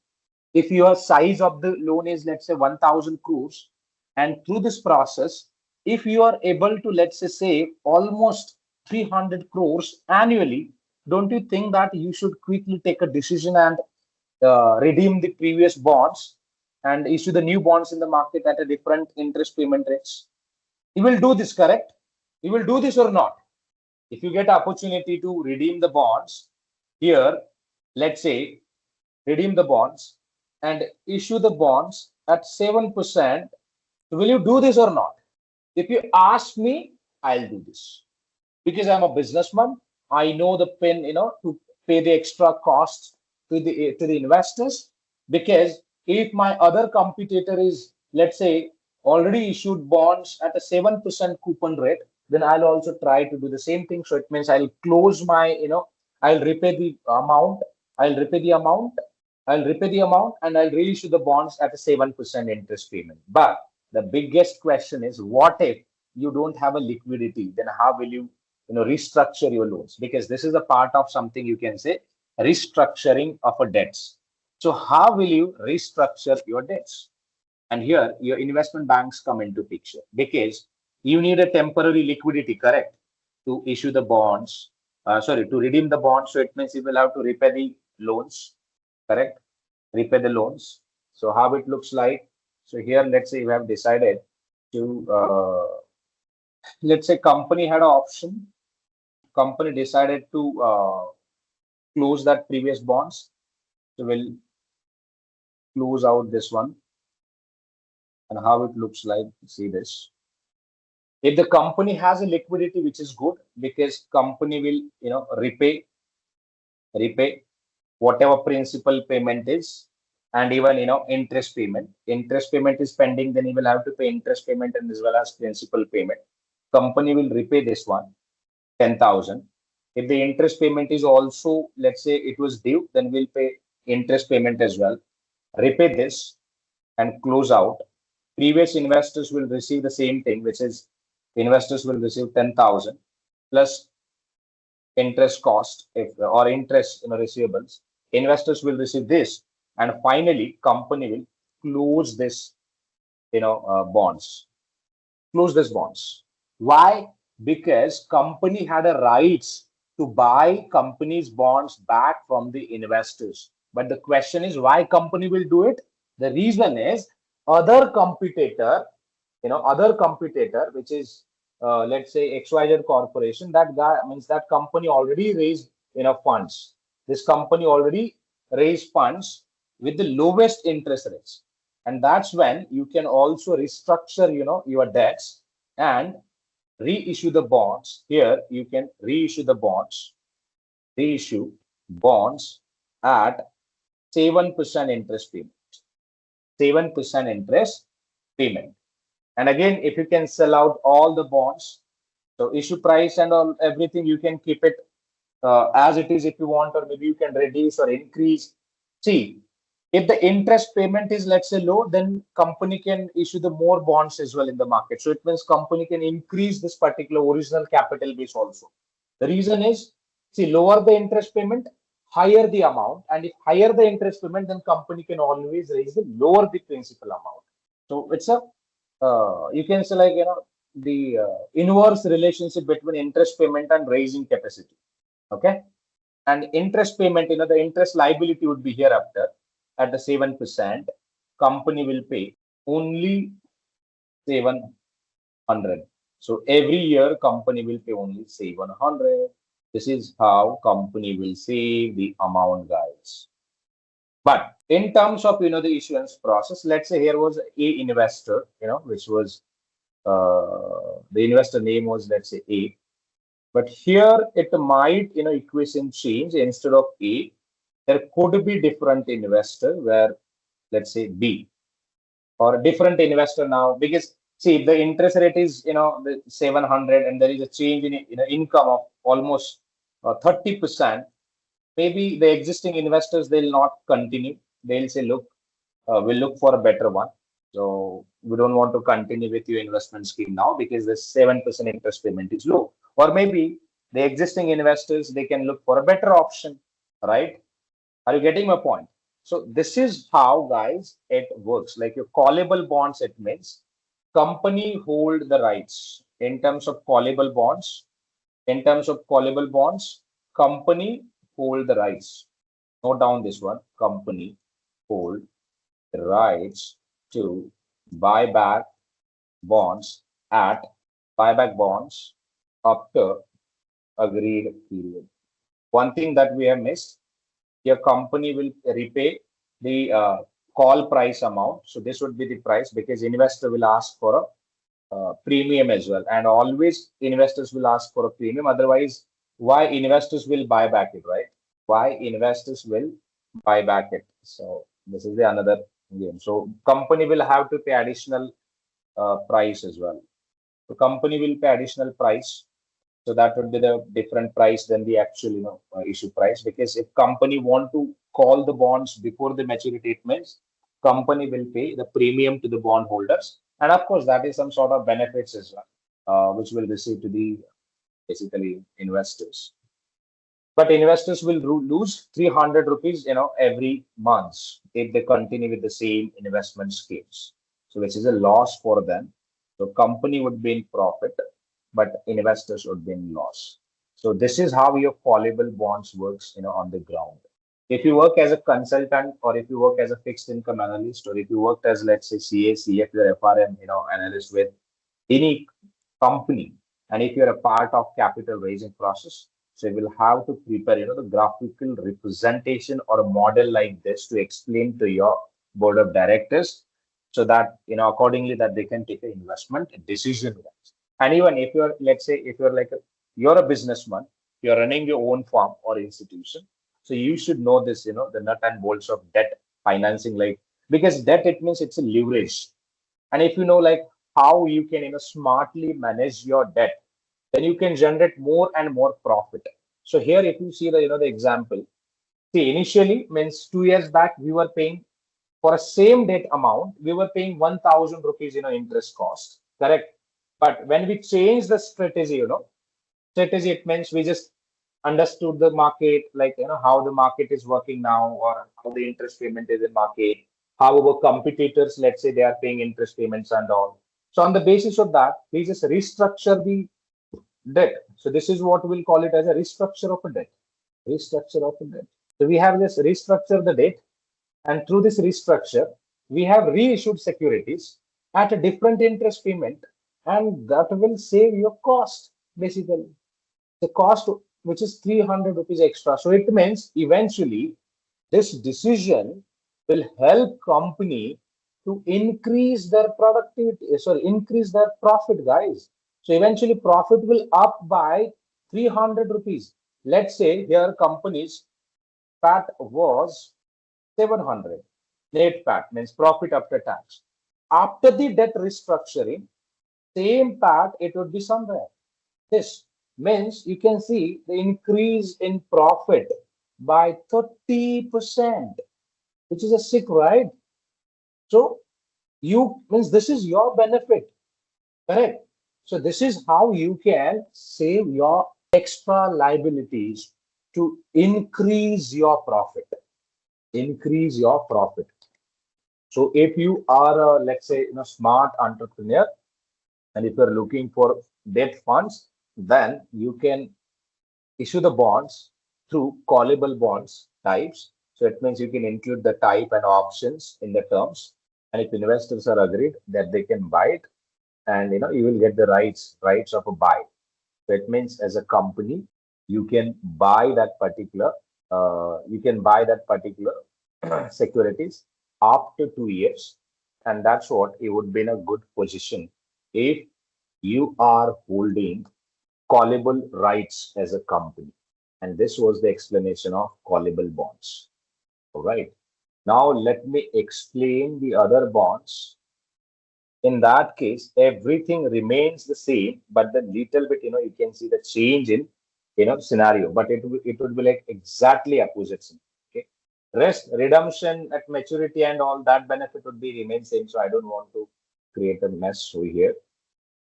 if your size of the loan is, let's say, 1000 crores, and through this process, if you are able to, let's say, save almost 300 crores annually, don't you think that you should quickly take a decision and redeem the previous bonds and issue the new bonds in the market at a different interest payment rates? You will do this, correct? You will do this or not? If you get opportunity to redeem the bonds here, let's say, redeem the bonds and issue the bonds at 7%, will you do this or not? If you ask me, I'll do this because I'm a businessman. I know the pin, to pay the extra costs to the investors. Because if my other competitor is, let's say, already issued bonds at a 7% coupon rate, then I'll also try to do the same thing. So it means I'll close my, I'll repay the amount, I'll repay the amount, I'll repay the amount, and I'll reissue the bonds at a 7% interest payment. But the biggest question is, what if you don't have a liquidity? Then how will you, restructure your loans? Because this is a part of something you can say restructuring of a debts. So how will you restructure your debts? And here your investment banks come into picture because you need a temporary liquidity, correct, to issue the bonds. To redeem the bonds. So it means you will have to repay the loans, correct? Repay the loans. So how it looks like? So here, let's say you have decided to, let's say company had an option. Company decided to close that previous bonds. So we'll close out this one. And how it looks like, see this. If the company has a liquidity, which is good, because company will, repay whatever principal payment is, and even, interest payment. Interest payment is pending, then you will have to pay interest payment and as well as principal payment. Company will repay this one, 10,000. If the interest payment is also, let's say it was due, then we'll pay interest payment as well. Repay this and close out. Previous investors will receive the same thing, which is investors will receive 10,000 plus interest cost or interest receivables. Investors will receive this, and finally company will close this bonds. Close this bonds. Why? Because company had a rights to buy company's bonds back from the investors. But the question is, why company will do it? The reason is other competitor, which is let's say XYZ Corporation, that guy means that company already raised enough funds. This company already raised funds with the lowest interest rates. And that's when you can also restructure, your debts and reissue the bonds. Here you can reissue the bonds, at 7% interest payment. 7% interest payment. And again, if you can sell out all the bonds, so issue price and all everything, you can keep it as it is if you want, or maybe you can reduce or increase. See, if the interest payment is, let's say, low, then company can issue the more bonds as well in the market. So it means company can increase this particular original capital base also. The reason is, see, lower the interest payment, higher the amount, and if higher the interest payment, then company can always raise the lower the principal amount. So it's a you can say like the inverse relationship between interest payment and raising capacity. Okay, and interest payment, the interest liability would be hereafter at the 7%. Company will pay only 700. So every year company will pay only 700. This is how company will save the amount, guys. But in terms of the issuance process, let's say here was a investor, which was the investor name was, let's say, A. But here it might equation change. Instead of A, there could be different investor where, let's say, B, or a different investor now, because see, if the interest rate is the 700 and there is a change in income of almost 30%, maybe the existing investors, they'll not continue. They'll say, look, we'll look for a better one. So we don't want to continue with your investment scheme now because the 7% interest payment is low. Or maybe the existing investors, they can look for a better option, right? Are you getting my point? So this is how, guys, it works. Like your callable bonds, it means company hold the rights in terms of callable bonds. In terms of callable bonds, company hold the rights. Note down this one. Company hold the rights to buy back bonds at buyback bonds after agreed period. One thing that we have missed, your company will repay the call price amount. So this would be the price because investor will ask for a premium as well. And always investors will ask for a premium. Otherwise, why investors will buy back it, right? Why investors will buy back it. So this is the another game. So company will have to pay additional price as well. The company will pay additional price. So that would be the different price than the actual, issue price. Because if company want to call the bonds before the maturity, it means company will pay the premium to the bond holders, and of course that is some sort of benefits as well, which will receive to the basically investors. But investors will lose 300 rupees, every month if they continue with the same investment schemes. So which is a loss for them. So company would be in profit, but investors would be in loss. So this is how your callable bonds works, on the ground. If you work as a consultant, or if you work as a fixed income analyst, or if you worked as, let's say, CA, CF, or FRM, analyst with any company, and if you're a part of capital raising process, so you will have to prepare, the graphical representation or a model like this to explain to your board of directors, so that, accordingly that they can take an investment decision. And even if you're, let's say, if you're a businessman, you're running your own firm or institution, so you should know this, the nut and bolts of debt financing, like, because debt, it means it's a leverage. And if you know, like, how you can, smartly manage your debt, then you can generate more and more profit. So here, if you see the example, see, initially means 2 years back, we were paying for a same debt amount, we were paying 1,000 rupees, interest cost, correct? But when we change the strategy, strategy, it means we just understood the market, like, how the market is working now, or how the interest payment is in market, how our competitors, let's say, they are paying interest payments and all. So on the basis of that, we just restructure the debt. So this is what we'll call it as a restructure of a debt. Restructure of a debt. So we have just restructure the debt, and through this restructure, we have reissued securities at a different interest payment, and that will save your cost, basically. The cost, which is 300 rupees extra. So it means eventually this decision will help company to increase their productivity, increase their profit, guys. So eventually profit will up by 300 rupees. Let's say here company's PAT was 700. Net PAT means profit after tax. After the debt restructuring, same PAT, it would be somewhere. This means you can see the increase in profit by 30%, which is a sick, right? So you means this is your benefit, correct? So this is how you can save your extra liabilities to increase your profit. Increase your profit. So if you are a, let's say, smart entrepreneur, and if you're looking for debt funds, then you can issue the bonds through callable bonds types. So it means you can include the type and options in the terms. And if investors are agreed that they can buy it, and you will get the rights of a buy. So it means as a company, you can buy that particular securities after 2 years, and that's what it would be in a good position if you are holding callable rights as a company. And this was the explanation of callable bonds. All right. Now let me explain the other bonds. In that case, everything remains the same, but the little bit, you can see the change in, scenario, but it would be like exactly opposite. Okay. Rest, redemption at maturity and all that benefit would be remain same. So I don't want to create a mess over here.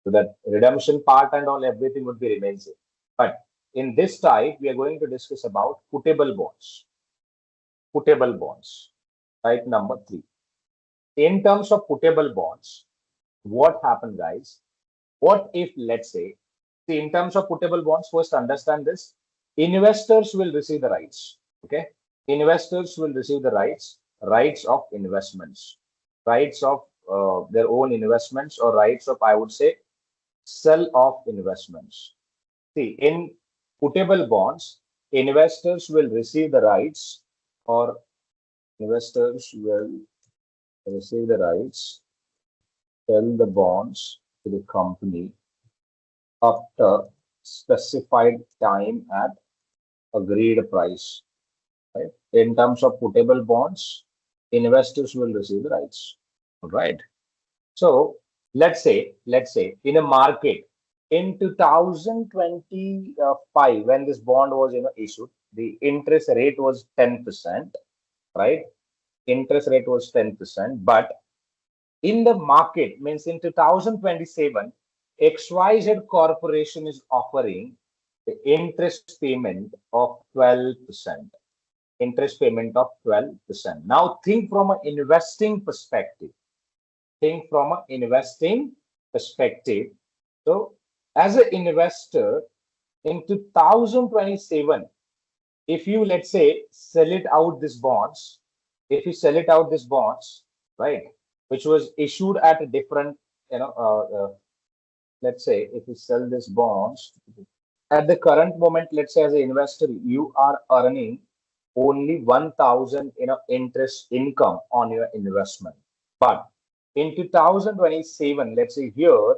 So that redemption part and all, everything would be remain same. But in this type, we are going to discuss about putable bonds. Putable bonds. Type number 3. In terms of putable bonds, what happened, guys? What if, let's say, see, in terms of putable bonds, first understand this. Investors will receive the rights. Okay. Investors will receive the rights of investments, rights of their own investments, or rights of, I would say, sell off investments. See, in putable bonds, investors will receive the rights, or investors will receive the rights, sell the bonds to the company after specified time at agreed price. Right? In terms of putable bonds, investors will receive the rights. All right. So let's say in a market in 2025, when this bond was issued, the interest rate was 10%, right? Interest rate was 10%, but in the market, means in 2027, XYZ Corporation is offering the interest payment of 12%. Interest payment of 12%. Now think from an investing perspective. Think from an investing perspective. So as an investor in 2027, if you, let's say, sell it out this bonds, if you sell it out this bonds, right, which was issued at a different, let's say, if you sell this bonds at the current moment, let's say as an investor, you are earning only 1,000, interest income on your investment. But in 2027, let's say here,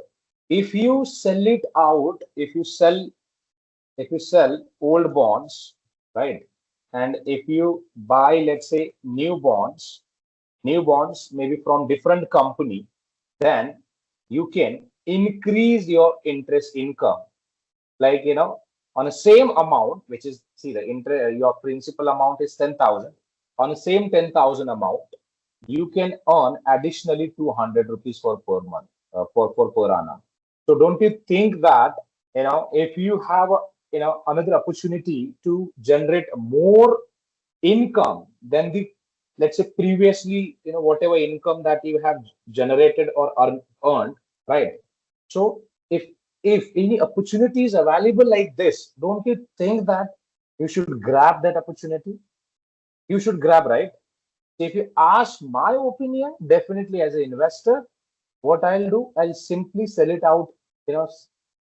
if you sell it out, if you sell old bonds, right, and if you buy, let's say, new bonds maybe from different company, then you can increase your interest income, like, on the same amount, which is, see, the interest, your principal amount is 10,000. On the same 10,000 amount, you can earn additionally 200 rupees for per month, for per annum. So don't you think that, if you have another opportunity to generate more income than the, let's say, previously, whatever income that you have generated or earned, right? So if any opportunity is available like this, don't you think that you should grab that opportunity? You should grab, right? If you ask my opinion, definitely as an investor, what I'll do, I'll simply sell it out.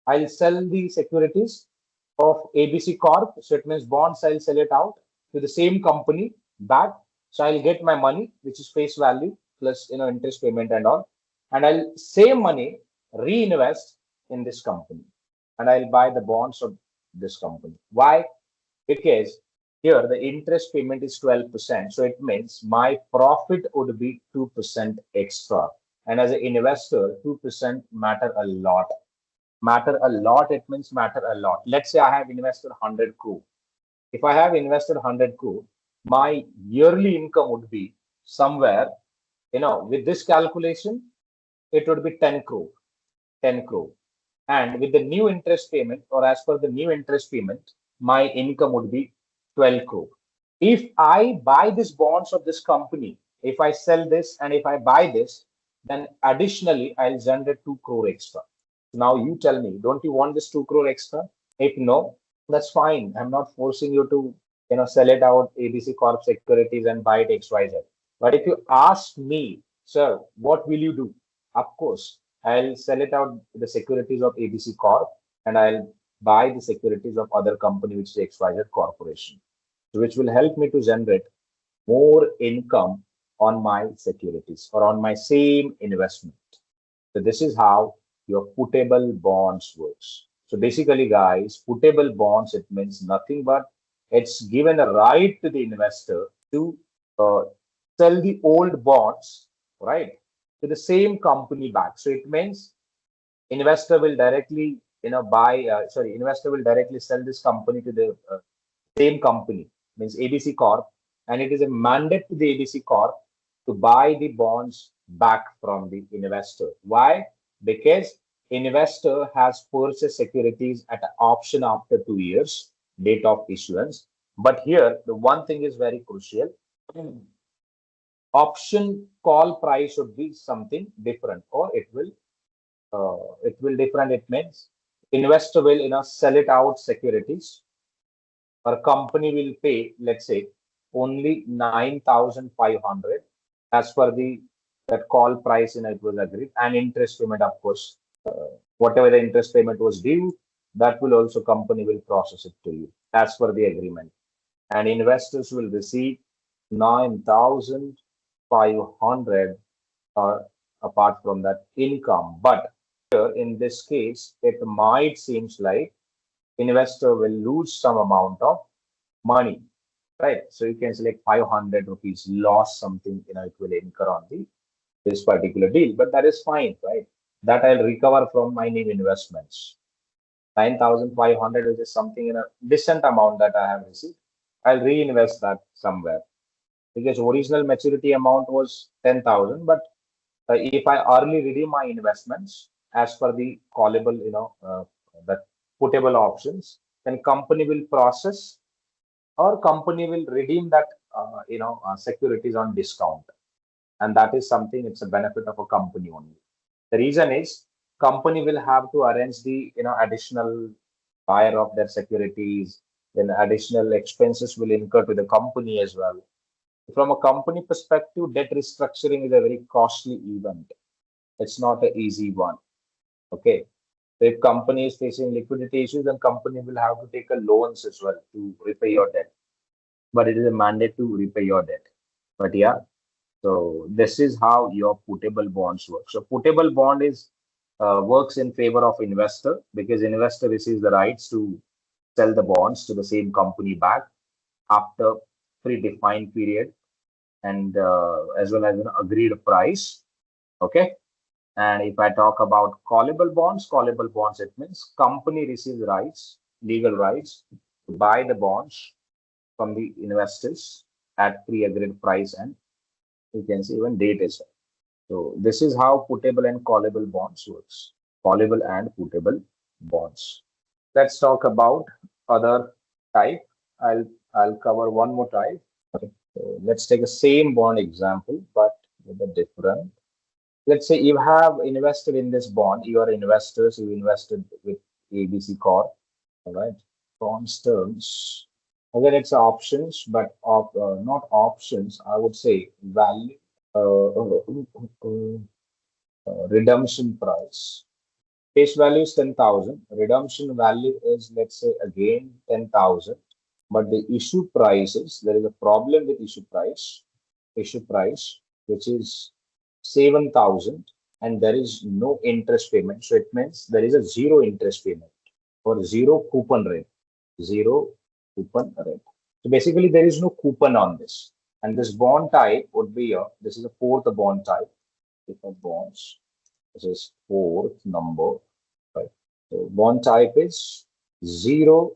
I'll sell the securities of ABC Corp. So it means bonds, I'll sell it out to the same company back. So I'll get my money, which is face value plus, interest payment and all. And I'll save money, reinvest in this company, and I'll buy the bonds of this company. Why? Because here the interest payment is 12%. So it means my profit would be 2% extra. And as an investor, 2% matter a lot. Matter a lot, it means matter a lot. Let's say I have invested 100 crore. If I have invested 100 crore, my yearly income would be somewhere, with this calculation, it would be 10 crore. 10 crore. And with the new interest payment, or as per the new interest payment, my income would be 12 crore. If I buy these bonds of this company, if I sell this and if I buy this, then additionally I'll generate 2 crore extra. Now you tell me, don't you want this 2 crore extra? If no, that's fine. I'm not forcing you to, sell it out ABC Corp securities and buy it XYZ. But if you ask me, sir, what will you do? Of course, I'll sell it out the securities of ABC Corp and I'll buy the securities of other company, which is XYZ Corporation, which will help me to generate more income on my securities or on my same investment. So this is how your putable bonds works. So basically, guys, putable bonds, it means nothing but it's given a right to the investor to sell the old bonds, right, to the same company back. So it means investor will directly, investor will directly sell this company to the same company, means ABC Corp, and it is a mandate to the ABC Corp to buy the bonds back from the investor. Why? Because investor has purchased securities at an option after 2 years, date of issuance. But here, the one thing is very crucial. option call price should be something different, or it will different. It means investor will sell it out securities, or company will pay, let's say, only 9,500 as per the that call price it was agreed, and interest payment, of course, whatever the interest payment was due, that will also company will process it to you as per the agreement, and investors will receive 9,500 apart from that income. But here in this case, it might seems like investor will lose some amount of money, right? So you can select 500 rupees loss, something it will incur on this particular deal, but that is fine, right? That I'll recover from my new investments. 9,500, which is something in a decent amount that I have received. I'll reinvest that somewhere, because original maturity amount was 10,000, but if I early redeem my investments as per the callable, the putable options, then company will process, or company will redeem that, securities on discount, and that is something, it's a benefit of a company only. The reason is company will have to arrange the additional buyer of their securities, then additional expenses will incur to the company as well. From a company perspective, debt restructuring is a very costly event. It's not an easy one. Okay. So if company is facing liquidity issues, then company will have to take a loans as well to repay your debt. But it is a mandate to repay your debt. But yeah, so this is how your putable bonds work. So putable bond is works in favor of investor, because investor receives the rights to sell the bonds to the same company back after predefined period, and as well as an agreed price. Okay. And if I talk about callable bonds, it means company receives rights, legal rights to buy the bonds from the investors at pre-agreed price, and you can see even date as well. So this is how putable and callable bonds works. Callable and putable bonds. Let's talk about other type. I'll cover one more type. Okay. So let's take the same bond example, but with a different. Let's say you have invested in this bond. You are investors. You invested with ABC Corp. All right. Bonds terms. Again, it's options, but not options. I would say value. Redemption price. Face value is 10,000. Redemption value is, let's say, again 10,000. But the issue price is, there is a problem with issue price, which is 7,000, and there is no interest payment. So it means there is a zero interest payment or zero coupon rate. So basically, there is no coupon on this. And this bond type would be this is a fourth bond type. Different bonds. This is fourth number. Right. So bond type is zero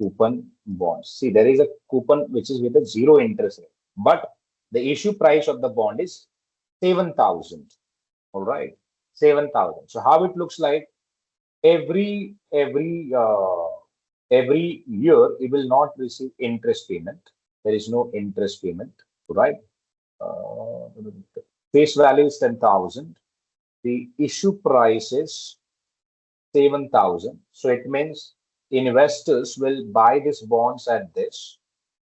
coupon bonds. See, there is a coupon which is with a zero interest rate, but the issue price of the bond is 7,000. All right, 7,000. So how it looks like, every year it will not receive interest payment. There is no interest payment, right? Face value is 10,000. The issue price is 7,000. So it means investors will buy these bonds at this,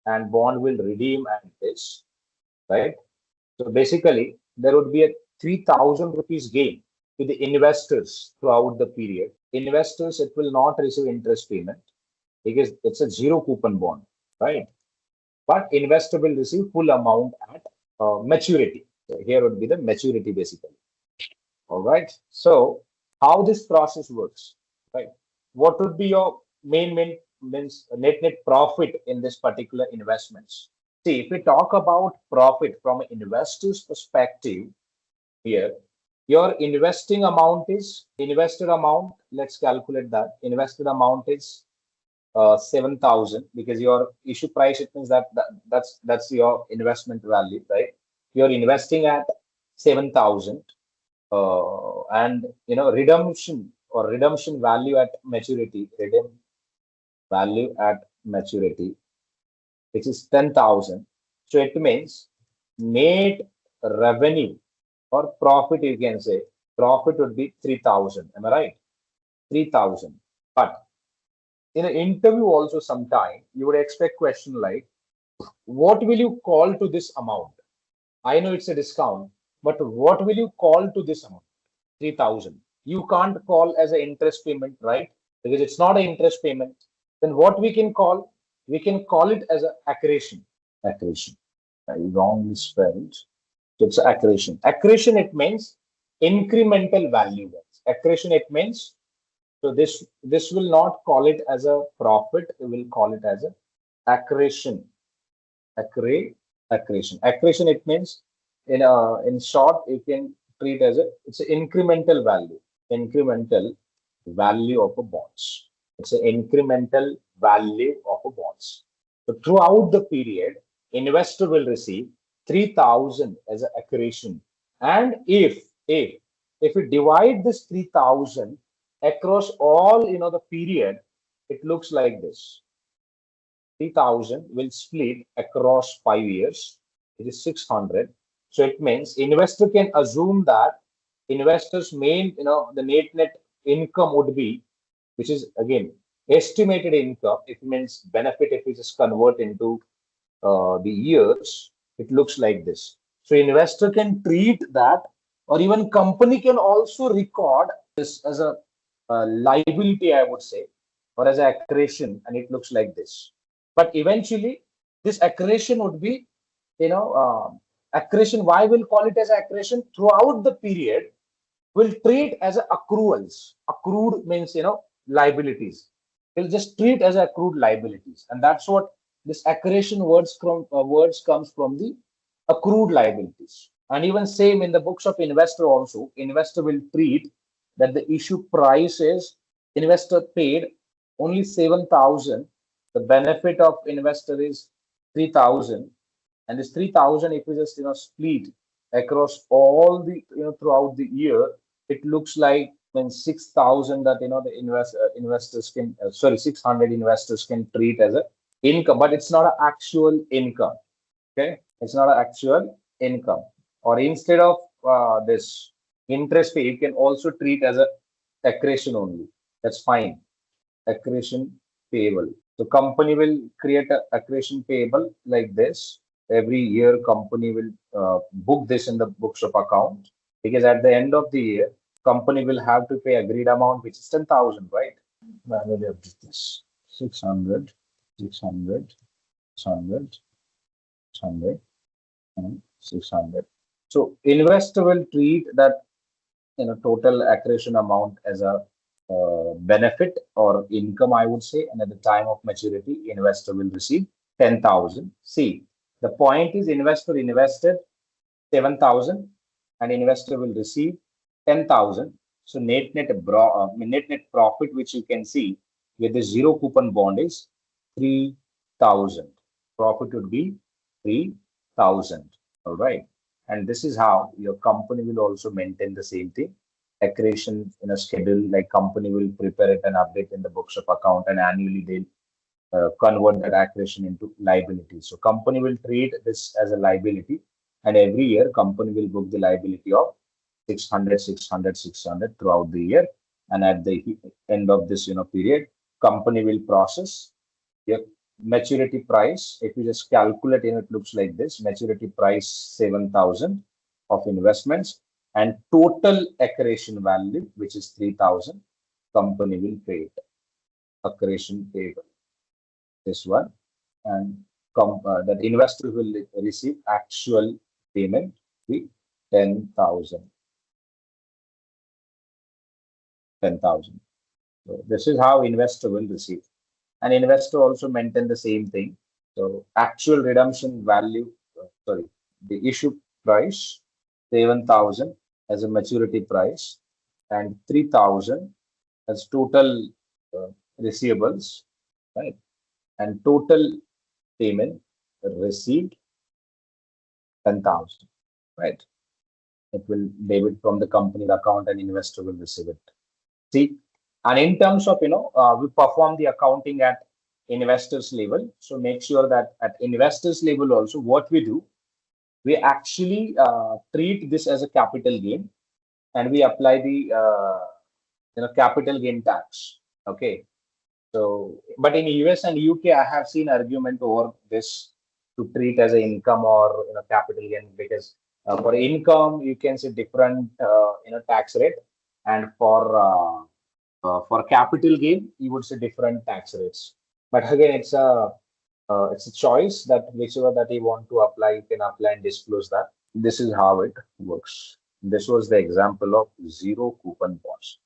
and bond will redeem at this, right? So basically, there would be a 3,000 rupees gain to the investors throughout the period. Investors, it will not receive interest payment because it's a zero coupon bond, right? But investor will receive full amount at maturity. So here would be the maturity basically. All right. So how this process works, right? What would be your main means net profit in this particular investments? See, if we talk about profit from an investor's perspective, here, your investing amount is invested amount. Let's calculate that. Invested amount is 7,000, because your issue price, it means that's your investment value, right? You're investing at 7,000, and redemption value at maturity, which is 10,000. So it means net revenue or profit, you can say profit would be 3,000. Am I right? 3,000. But in an interview also sometime you would expect question like, what will you call to this amount? I know it's a discount, but what will you call to this amount? 3,000. You can't call as an interest payment, right? Because it's not an interest payment. Then what we can call? We can call it as an accretion. Accretion. I wrongly spelled. It's accretion. Accretion, it means incremental value. Accretion, it means, so this will not call it as a profit. We will call it as a accretion. Accretion. Accretion, it means in short, you can treat as it's an incremental value. Incremental value of a bonds. It's an incremental value of a bonds. So throughout the period, investor will receive 3,000 as an accretion. And if we divide this 3,000 across all the period, it looks like this. 3,000 will split across 5 years. It is 600. So it means investor can assume that investors' main, the net income would be, which is again estimated income. It means benefit if we just convert into the years, it looks like this. So investor can treat that, or even company can also record this as a liability, I would say, or as an accretion, and it looks like this. But eventually, this accretion would be, accretion. Why we'll call it as accretion? Throughout the period, we'll treat as accruals. Accrued means liabilities. We'll just treat as accrued liabilities, and that's what this accretion words comes from, the accrued liabilities. And even same in the books of investor also, investor will treat that the issue price is investor paid only 7,000. The benefit of investor is 3,000, and this 3,000, if we just split across all the throughout the year, it looks like when 6,000 that the investors can 600 investors can treat as a income, but it's not an actual income. Okay, it's not an actual income. Or instead of this interest pay, you can also treat as a accretion only. That's fine. Accretion payable. So company will create an accretion payable like this. Every year, company will book this in the books of account, because at the end of the year, company will have to pay agreed amount, which is 10,000, right? Manually update this. 600, 600, 600, 600, and 600. So investor will treat that total accretion amount as a benefit or income, I would say, and at the time of maturity, investor will receive 10,000. See, the point is investor invested 7,000 and investor will receive 10,000. So net profit, which you can see with the zero coupon bond, is 3,000. Profit would be 3,000. All right. And this is how your company will also maintain the same thing. Accretion in a schedule, like company will prepare it and update in the books of account, and annually they'll convert that accretion into liability. So company will treat this as a liability, and every year company will book the liability of 600, 600, 600 throughout the year. And at the end of this period, company will process your maturity price. If you just calculate, it looks like this: maturity price 7,000 of investments, and total accretion value, which is 3,000, company will pay it. Accretion payable. This one, and that investor will receive actual payment be 10,000. 10,000. So this is how investor will receive. And investor also maintain the same thing. So actual redemption value, the issue price 7,000 as a maturity price, and 3,000 as total receivables, right? And total payment received 10,000, right? It will debit from the company account and investor will receive it. See, and in terms of, we perform the accounting at investors level. So make sure that at investors level also, what we do, we actually treat this as a capital gain, and we apply the capital gain tax. Okay. So, but in US and UK, I have seen argument over this to treat as an income or capital gain, because for income you can see different tax rate, and for capital gain you would see different tax rates. But again, it's a choice that whichever that you want to apply, you can apply and disclose that. This is how it works. This was the example of zero coupon bonds.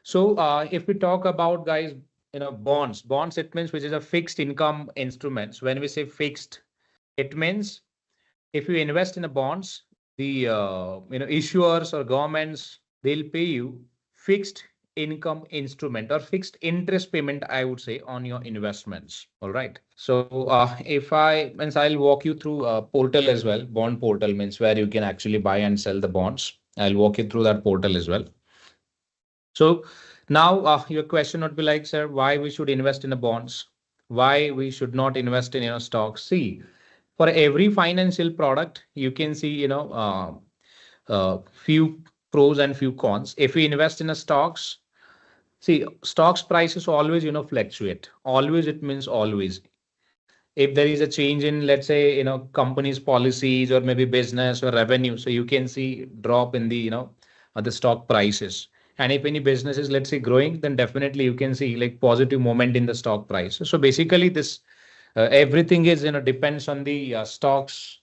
So if we talk about, guys, bonds, it means which is a fixed income instruments. When we say fixed, it means if you invest in a bonds, the issuers or governments, they'll pay you fixed income instrument or fixed interest payment, I would say, on your investments. All right. So I'll walk you through a portal as well. Bond portal means where you can actually buy and sell the bonds. I'll walk you through that portal as well. So now your question would be like, sir, why we should invest in the bonds? Why we should not invest in stocks? See, for every financial product, you can see few pros and few cons. If we invest in a stocks, see, stocks prices always fluctuate. Always, it means always. If there is a change in, let's say, company's policies or maybe business or revenue, so you can see drop in the the stock prices. And if any business is, let's say, growing, then definitely you can see like positive moment in the stock price. So basically this everything is depends on the stocks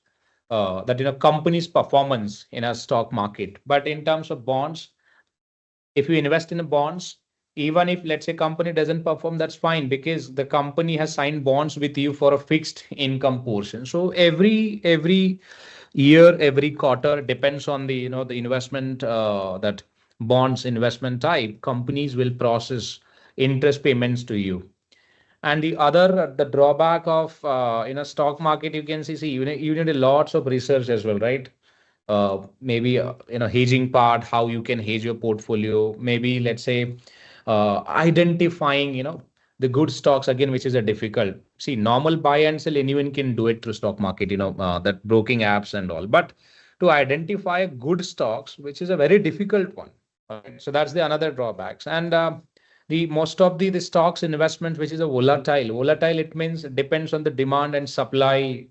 that company's performance in a stock market. But in terms of bonds, if you invest in the bonds, even if, let's say, company doesn't perform, that's fine, because the company has signed bonds with you for a fixed income portion. So every year, every quarter, depends on the the investment that bonds investment type, companies will process interest payments to you. And the drawback of stock market, you can see you need lots of research as well, right? Maybe hedging part, how you can hedge your portfolio, maybe, let's say, identifying the good stocks, again, which is a difficult. See, normal buy and sell, anyone can do it through stock market, that broking apps and all, but to identify good stocks, which is a very difficult one. Right? So that's the another drawbacks. And the most of the stocks investment, which is a volatile, it means it depends on the demand and supply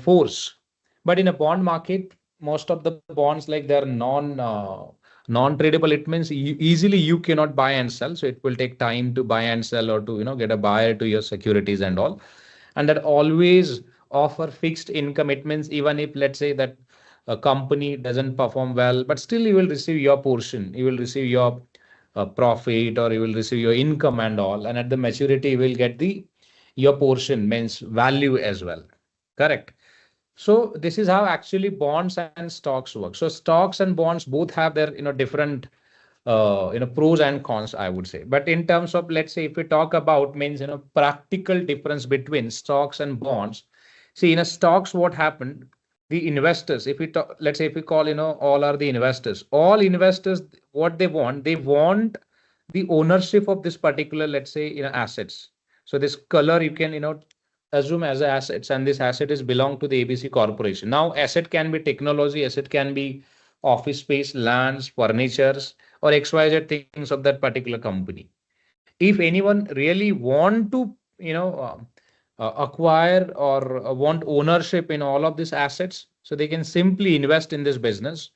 force. But in a bond market, most of the bonds, like, they're non-tradable. It means easily you cannot buy and sell, so it will take time to buy and sell, or to get a buyer to your securities and all. And that always offer fixed income. It means even if, let's say, that a company doesn't perform well, but still you will receive your portion, you will receive your profit, or you will receive your income and all. And at the maturity, you will get your portion, means value as well. Correct. So this is how actually bonds and stocks work. So stocks and bonds both have their different pros and cons, I would say. But in terms of, let's say, if we talk about means practical difference between stocks and bonds. See, in a stocks, what happened? The investors, if we talk, let's say, if we call all are the investors, all investors, what they want the ownership of this particular, let's say, assets. So this color you can assume as assets, and this asset is belong to the ABC Corporation. Now asset can be technology, asset can be office space, lands, furnitures, or XYZ things of that particular company. If anyone really want to acquire or want ownership in all of these assets, so they can simply invest in this business,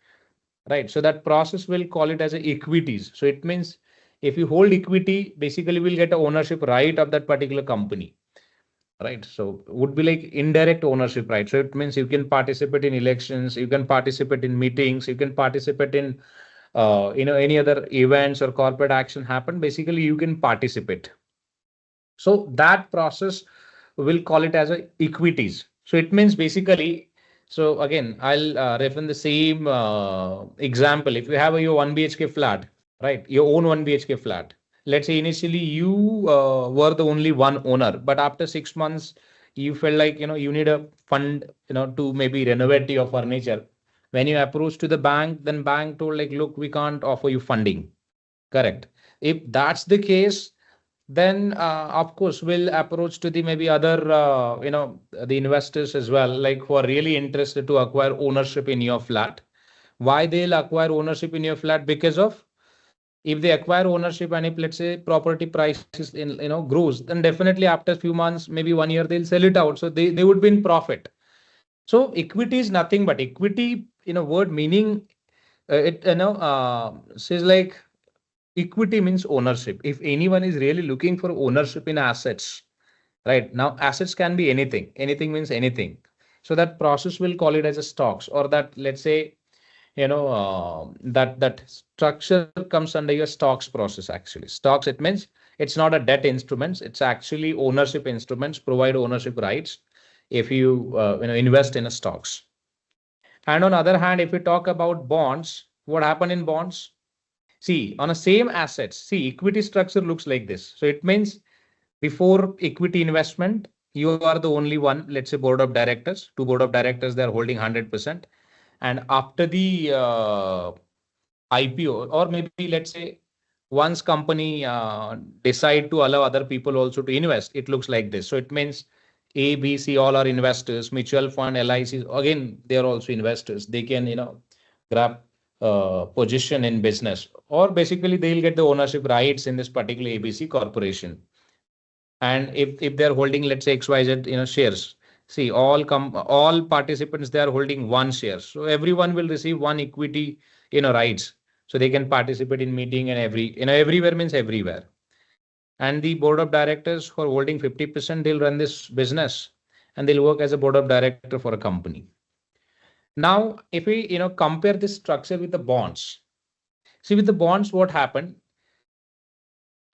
right? So that process, will call it as equities. So it means if you hold equity, basically we'll get a ownership right of that particular company. Right. So would be like indirect ownership, right? So it means you can participate in elections, you can participate in meetings, you can participate in any other events or corporate action happen. Basically, you can participate. So that process, will call it as equities. So it means basically, so again, I'll refer the same example. If you have your 1 BHK flat, right? Your own 1 BHK flat. Let's say initially you were the only one owner, but after 6 months, you felt like you need a fund to maybe renovate your furniture. When you approach to the bank, then bank told like, look, we can't offer you funding. Correct. If that's the case, then of course we'll approach to the maybe other the investors as well, like who are really interested to acquire ownership in your flat. Why they'll acquire ownership in your flat? Because of, if they acquire ownership and if let's say property prices in grows, then definitely after a few months, maybe 1 year, they'll sell it out, so they would be in profit. So equity is nothing but equity in a word meaning, it says like equity means ownership. If anyone is really looking for ownership in assets, right now assets can be anything. Anything means anything. So that process will call it as a stocks, or that let's say that structure comes under your stocks process. Actually, stocks, it means it's not a debt instruments. It's actually ownership instruments, provide ownership rights if you invest in a stocks. And on other hand, if we talk about bonds, what happened in bonds? See, on a same assets, see, equity structure looks like this. So it means before equity investment, you are the only one, let's say board of directors, two board of directors, they're holding 100%. And after the IPO, or maybe let's say once company decide to allow other people also to invest, it looks like this. So it means A, B, C, all are investors. Mutual fund, LICs, again, they are also investors. They can, grab position in business, or basically they'll get the ownership rights in this particular ABC corporation. And if they're holding, let's say XYZ, shares, see, all participants, they are holding one share. So everyone will receive one equity, rights. So they can participate in meeting and everywhere means everywhere. And the board of directors who are holding 50%, they'll run this business and they'll work as a board of director for a company. Now, if we, compare this structure with the bonds, see with the bonds, what happened?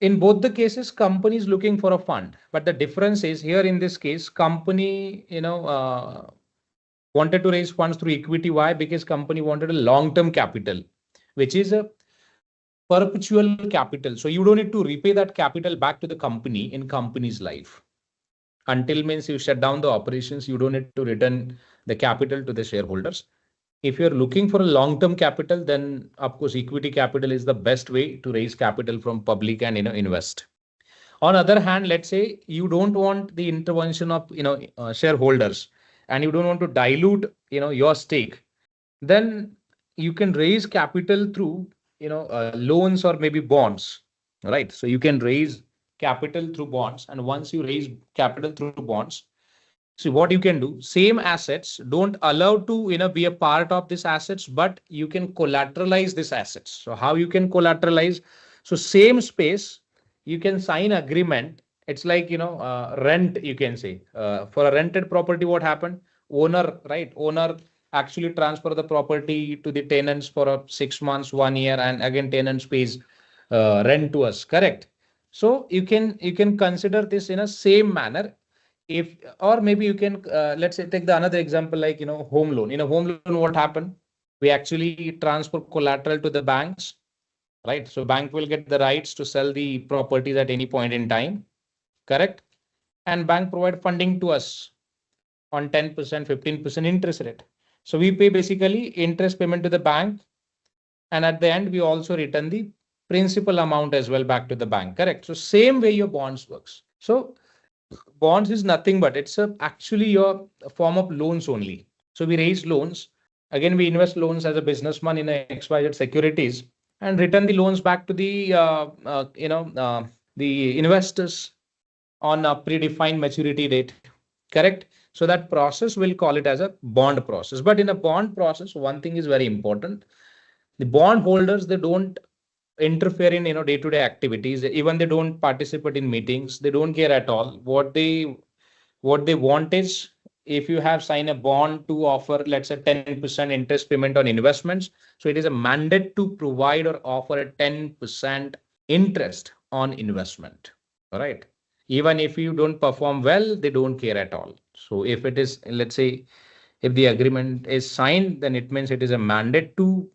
In both the cases, company is looking for a fund, but the difference is here in this case, company, wanted to raise funds through equity. Why? Because company wanted a long-term capital, which is a perpetual capital. So you don't need to repay that capital back to the company in company's life. Until means you shut down the operations, you don't need to return the capital to the shareholders. If you're looking for a long-term capital, then of course equity capital is the best way to raise capital from public and invest. On other hand, let's say you don't want the intervention of shareholders, and you don't want to dilute your stake, then you can raise capital through loans or maybe bonds, right? So you can raise capital through bonds, and once you raise capital through bonds, so what you can do, same assets don't allow to be a part of this assets, but you can collateralize this assets. So how you can collateralize? So same space, you can sign agreement. It's like rent, you can say, for a rented property. What happened? Owner actually transfer the property to the tenants for 6 months, 1 year, and again tenants pays rent to us. Correct. So you can consider this in a same manner. If, or maybe you can let's say take the another example, like home loan. In a home loan, what happened? We actually transfer collateral to the banks, right? So bank will get the rights to sell the properties at any point in time. Correct. And bank provide funding to us on 10%, 15% interest rate. So we pay basically interest payment to the bank, and at the end we also return the principal amount as well back to the bank. Correct. So same way your bonds works. So bonds is nothing but it's actually your form of loans only. So we raise loans. Again, we invest loans as a businessman in a XYZ securities and return the loans back to the the investors on a predefined maturity date. Correct. So that process, we'll call it as a bond process. But in a bond process, one thing is very important. The bond holders, they don't interfere in day-to-day activities. Even they don't participate in meetings. They don't care at all. What they want is, if you have signed a bond to offer, let's say 10% interest payment on investments, so it is a mandate to provide or offer a 10% interest on investment. All right. Even if you don't perform well, they don't care at all. So if it is, let's say, if the agreement is signed, then it means it is a mandate to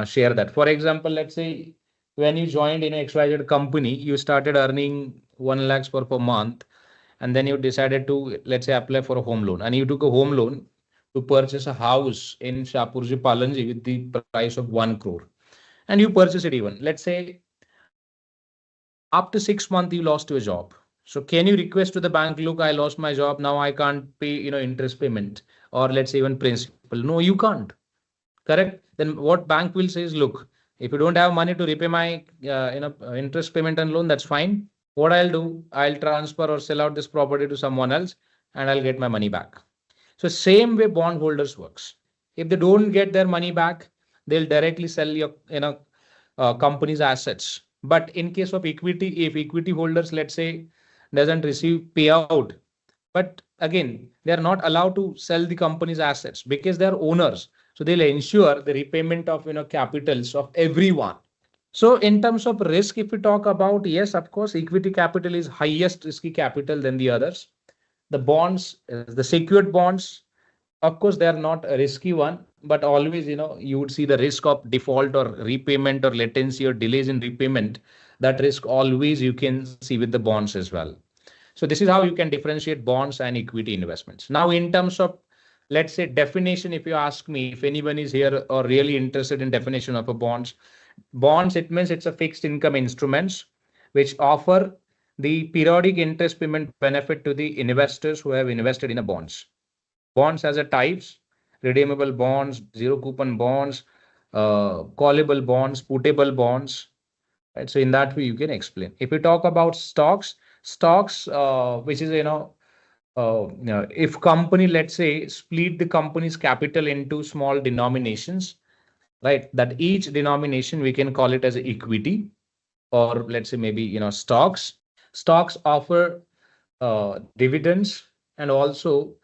share that. For example, let's say when you joined in XYZ company, you started earning 1 lakh per month, and then you decided to, let's say, apply for a home loan, and you took a home loan to purchase a house in Shapurji Palanji with the price of 1 crore, and you purchase it. Even let's say After 6 months, you lost your job. So can you request to the bank, look, I lost my job. Now I can't pay, interest payment or let's say even principal. No, you can't. Correct. Then what bank will say is, look, if you don't have money to repay my, interest payment and loan, that's fine. What I'll do, I'll transfer or sell out this property to someone else and I'll get my money back. So same way bondholders works. If they don't get their money back, they'll directly sell your, company's assets. But in case of equity, if equity holders, let's say, doesn't receive payout, but again, they are not allowed to sell the company's assets because they are owners. So they'll ensure the repayment of, capitals of everyone. So in terms of risk, if we talk about, yes, of course, equity capital is highest risky capital than the others. The bonds, the secured bonds, of course, they are not a risky one, but always, you would see the risk of default or repayment or latency or delays in repayment. That risk always you can see with the bonds as well. So this is how you can differentiate bonds and equity investments. Now, in terms of, let's say, definition, if you ask me, if anyone is here or really interested in definition of a bonds, it means it's a fixed income instruments which offer the periodic interest payment benefit to the investors who have invested in a bonds. Bonds as a types, redeemable bonds, zero coupon bonds, callable bonds, putable bonds. Right? So in that way, you can explain. If we talk about stocks, which is, if company, let's say, split the company's capital into small denominations, right? That each denomination, we can call it as equity, or let's say maybe, stocks. Stocks offer dividends and also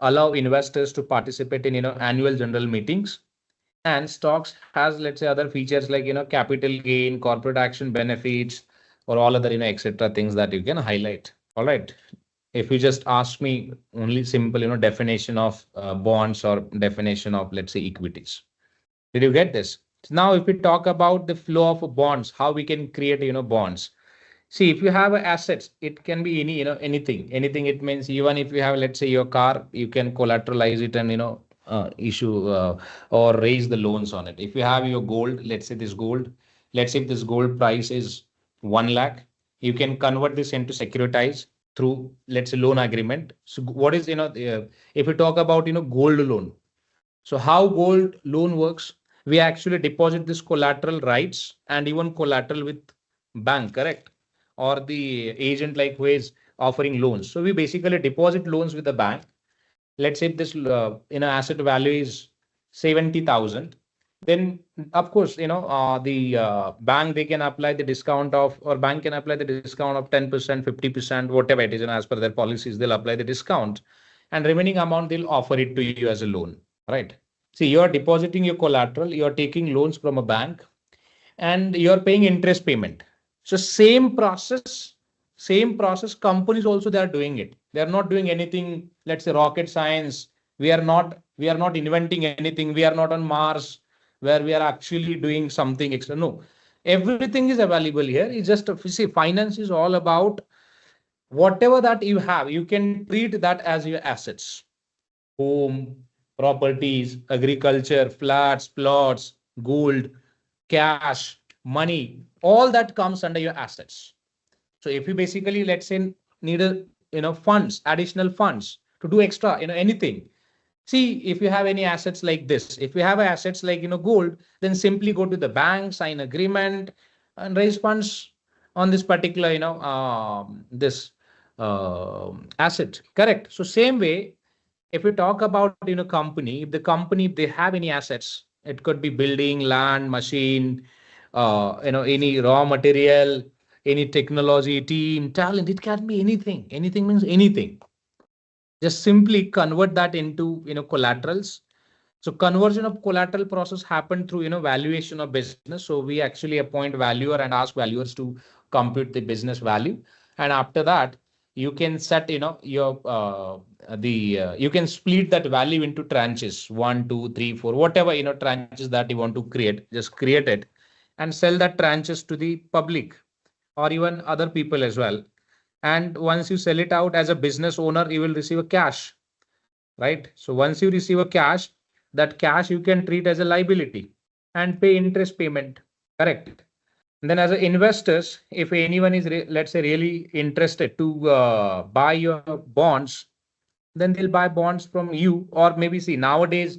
allow investors to participate in, annual general meetings. And stocks has, let's say, other features like, capital gain, corporate action benefits, or all other, etc. things that you can highlight. All right. If you just ask me only simple, definition of bonds or definition of, let's say, equities. Did you get this? Now, if we talk about the flow of bonds, how we can create, bonds. See, if you have assets, it can be any, anything. It means even if you have, let's say, your car, you can collateralize it and, issue or raise the loans on it. If you have your gold, let's say this gold, let's say if this gold price is 1 lakh, you can convert this into securitize through, let's say, loan agreement. So what is, if we talk about, gold loan. So how gold loan works, we actually deposit this collateral rights and even collateral with bank, correct? Or the agent like who is offering loans. So we basically deposit loans with the bank. Let's say if this asset value is 70,000, then of course, the bank, they can apply the discount of, or bank can apply the discount of 10%, 50%, whatever it is. And as per their policies, they'll apply the discount and remaining amount, they'll offer it to you as a loan, right? See, you're depositing your collateral, you're taking loans from a bank and you're paying interest payment. So same process, companies also, they are doing it. They are not doing anything, let's say, rocket science. We are not inventing anything. We are not on Mars where we are actually doing something extra. No, everything is available here. It's just, see, finance is all about whatever that you have, you can treat that as your assets. Home, properties, agriculture, flats, plots, gold, cash, money, all that comes under your assets. So if you basically, let's say, need a, funds, additional funds to do extra, anything. See, if you have any assets like this, if you have assets like, gold, then simply go to the bank, sign agreement and raise funds on this particular, this asset, correct? So same way, if we talk about, company, if the company, if they have any assets, it could be building, land, machine, any raw material, any technology, team, talent, it can be anything. Anything means anything. Just simply convert that into, collaterals. So conversion of collateral process happened through, valuation of business. So we actually appoint valuer and ask valuers to compute the business value. And after that, you can set, you can split that value into tranches, 1, 2, 3, 4, whatever, tranches that you want to create, just create it and sell that tranches to the public or even other people as well. And once you sell it out as a business owner, you will receive a cash, right? So once you receive a cash, that cash you can treat as a liability and pay interest payment, correct? And then as a investors, if anyone is, let's say, really interested to buy your bonds, then they'll buy bonds from you. Or maybe see, nowadays,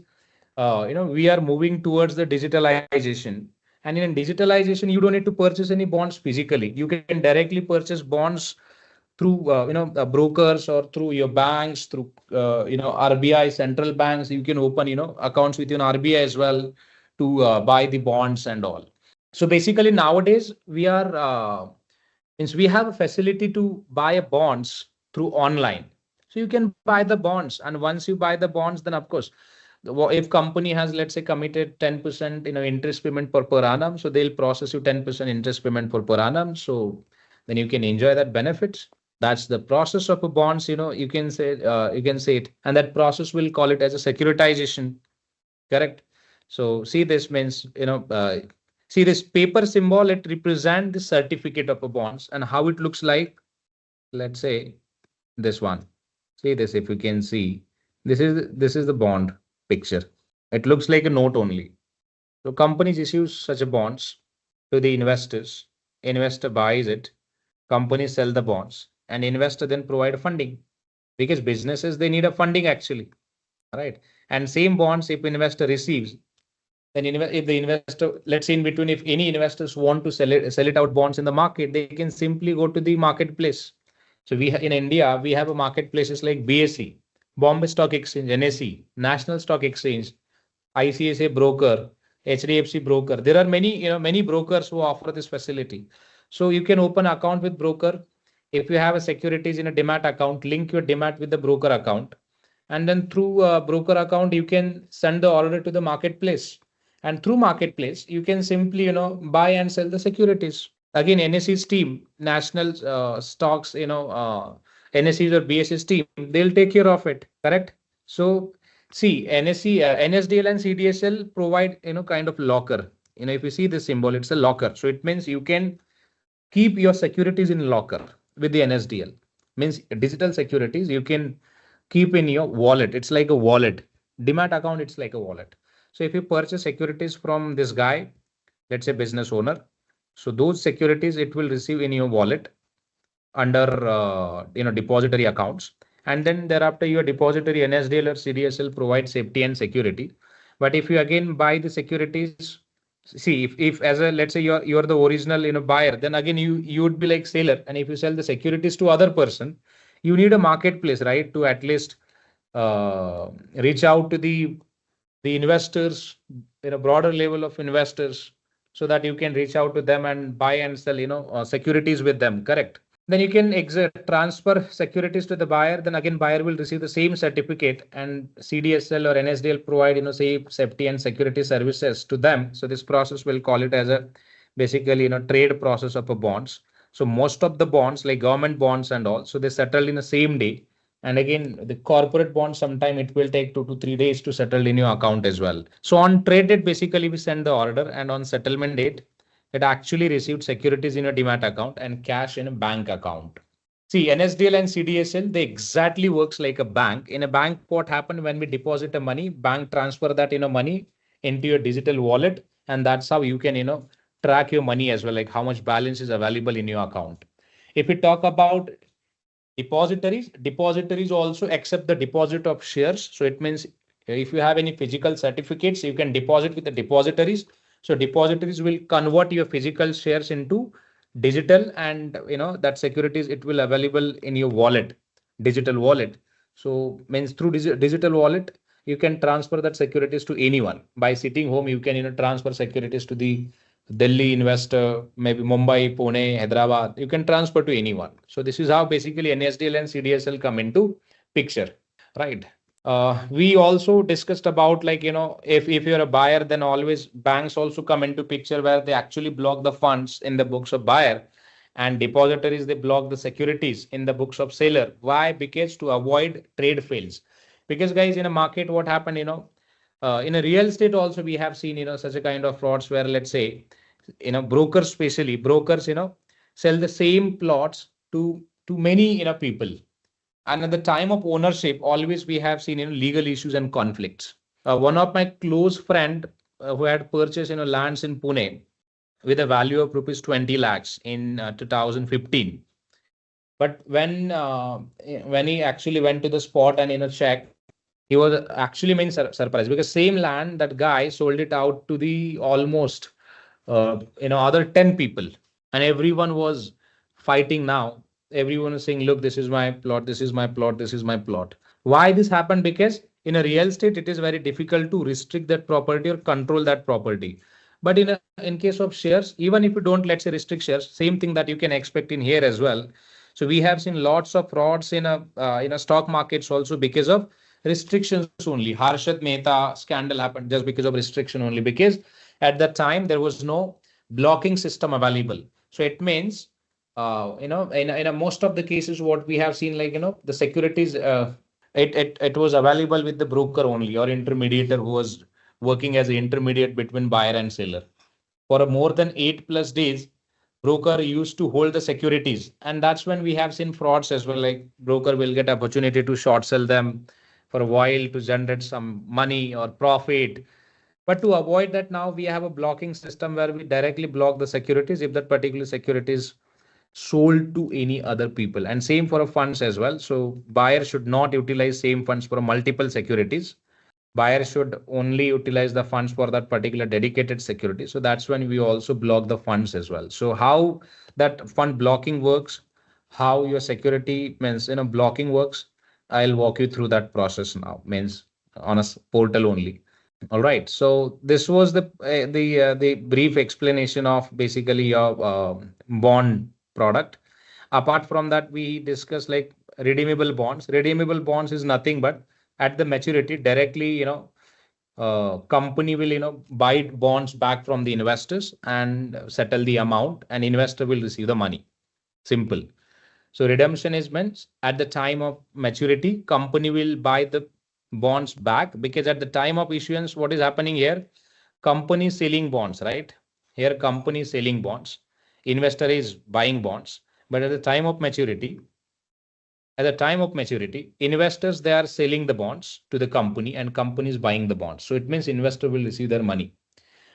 we are moving towards the digitalization. And in digitalization, you don't need to purchase any bonds physically. You can directly purchase bonds through brokers or through your banks, through RBI central banks. You can open accounts with your RBI as well to buy the bonds and all. So basically nowadays we are means we have a facility to buy bonds through online. So you can buy the bonds, and once you buy the bonds, then of course, if company has, let's say, committed 10% interest payment per annum, so they'll process you 10% interest payment per annum. So then you can enjoy that benefits. That's the process of a bonds. You can say it, and that process will call it as a securitization. Correct. So see, this means see this paper symbol, it represents the certificate of a bonds and how it looks like. Let's say this one. See this, if you can see, this is the bond picture. It looks like a note only. So companies issue such a bonds to the investors. Investor buys it, companies sell the bonds, and investor then provide funding, because businesses, they need a funding actually, right? And same bonds, if investor receives, then if the investor, let's say in between, if any investors want to sell it out bonds in the market, they can simply go to the marketplace. So in India, we have a marketplaces like BSE, Bombay Stock Exchange, NSE, National Stock Exchange, ICICI Broker, HDFC Broker. There are many brokers who offer this facility. So you can open account with broker. If you have a securities in a demat account, link your demat with the broker account, and then through a broker account you can send the order to the marketplace, and through marketplace you can simply buy and sell the securities. Again, NSE's team, national stocks, NSE's or BSE's team, they'll take care of it. Correct. So see, NSE, NSDL and CDSL provide kind of locker. If you see the symbol, it's a locker. So it means you can keep your securities in locker with the NSDL. Means digital securities you can keep in your wallet. It's like a wallet. Demat account, it's like a wallet. So if you purchase securities from this guy, let's say business owner, so those securities it will receive in your wallet under depository accounts, and then thereafter your depository NSDL or CDSL provide safety and security. But if you again buy the securities, see, if as a, let's say, you're the original buyer, then again you would be like seller, and if you sell the securities to other person, you need a marketplace, right, to at least reach out to the investors, broader level of investors, so that you can reach out to them and buy and sell securities with them. Correct. Then you can transfer securities to the buyer. Then again, buyer will receive the same certificate, and CDSL or NSDL provide safety and security services to them. So this process will call it as a basically trade process of a bonds. So most of the bonds, like government bonds and all, so they settle in the same day. And again, the corporate bonds, sometime it will take 2 to 3 days to settle in your account as well. So on trade date, basically we send the order, and on settlement date, it actually received securities in a demat account and cash in a bank account. See, NSDL and CDSL, they exactly works like a bank. In a bank, what happened when we deposit the money, bank transfer that money into your digital wallet, and that's how you can track your money as well, like how much balance is available in your account. If we talk about depositories also accept the deposit of shares. So it means if you have any physical certificates, you can deposit with the depositories. So depositories will convert your physical shares into digital, and that securities it will available in your wallet, digital wallet. So means through digital wallet you can transfer that securities to anyone. By sitting home, you can transfer securities to the Delhi investor, maybe Mumbai, Pune, Hyderabad. You can transfer to anyone. So this is how basically NSDL and CDSL come into picture, right? We also discussed about, like, if you're a buyer, then always banks also come into picture, where they actually block the funds in the books of buyer, and depositories, they block the securities in the books of seller. Why? Because to avoid trade fails. Because guys, in a market, what happened, in a real estate also we have seen such a kind of frauds, where, let's say, brokers, especially brokers, sell the same plots to many people. And at the time of ownership, always we have seen legal issues and conflicts. One of my close friend who had purchased lands in Pune, with a value of rupees 20 lakhs in 2015. But when he actually went to the spot and checked, he was actually surprised, because same land, that guy sold it out to the almost other 10 people, and everyone was fighting now. Everyone is saying, look, this is my plot, this is my plot, this is my plot. Why this happened? Because in a real estate, it is very difficult to restrict that property or control that property. But in case of shares, even if you don't, let's say, restrict shares, same thing that you can expect in here as well. So we have seen lots of frauds in a stock markets also because of restrictions only. Harshad Mehta scandal happened just because of restriction only, because at that time there was no blocking system available. So it means in most of the cases what we have seen, like the securities, it was available with the broker only, or intermediator who was working as an intermediate between buyer and seller. For more than 8+ days, broker used to hold the securities, and that's when we have seen frauds as well. Like broker will get opportunity to short sell them for a while to generate some money or profit. But to avoid that, now we have a blocking system where we directly block the securities if that particular security is sold to any other people. And same for a funds as well. So buyer should not utilize same funds for multiple securities. Buyer should only utilize the funds for that particular dedicated security. So that's when we also block the funds as well. So how that fund blocking works, how your security means blocking works, I'll walk you through that process now, means on a portal only. All right. So this was the brief explanation of basically your bond product. Apart from that, we discussed like redeemable bonds. Redeemable bonds is nothing but at the maturity directly, company will buy bonds back from the investors and settle the amount, and investor will receive the money. Simple. So redemption is meant at the time of maturity, company will buy the bonds back, because at the time of issuance, what is happening here? Company selling bonds, right? Here company selling bonds, investor is buying bonds. But at the time of maturity, investors, they are selling the bonds to the company and company is buying the bonds. So it means investor will receive their money.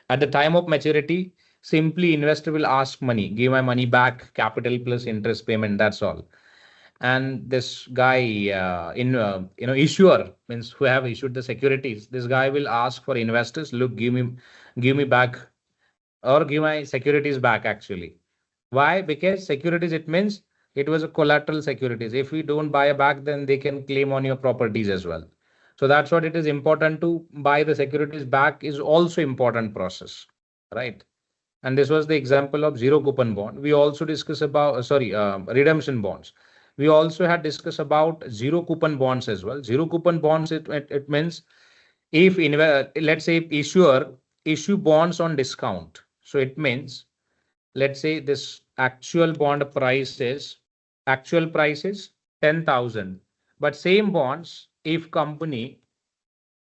At the time of maturity, simply investor will ask money, give my money back, capital plus interest payment, that's all. And this guy issuer, means who have issued the securities, this guy will ask for investors, look, give me back, or give my securities back actually. Why? Because securities, it means it was a collateral securities. If we don't buy back, then they can claim on your properties as well. So that's what it is important to buy the securities back is also important process, right? And this was the example of zero coupon bond. We also discuss about redemption bonds. We also had discussed about zero coupon bonds as well. Zero coupon bonds, it means if let's say issuer issue bonds on discount. So it means, let's say this actual price is 10,000, but same bonds, if company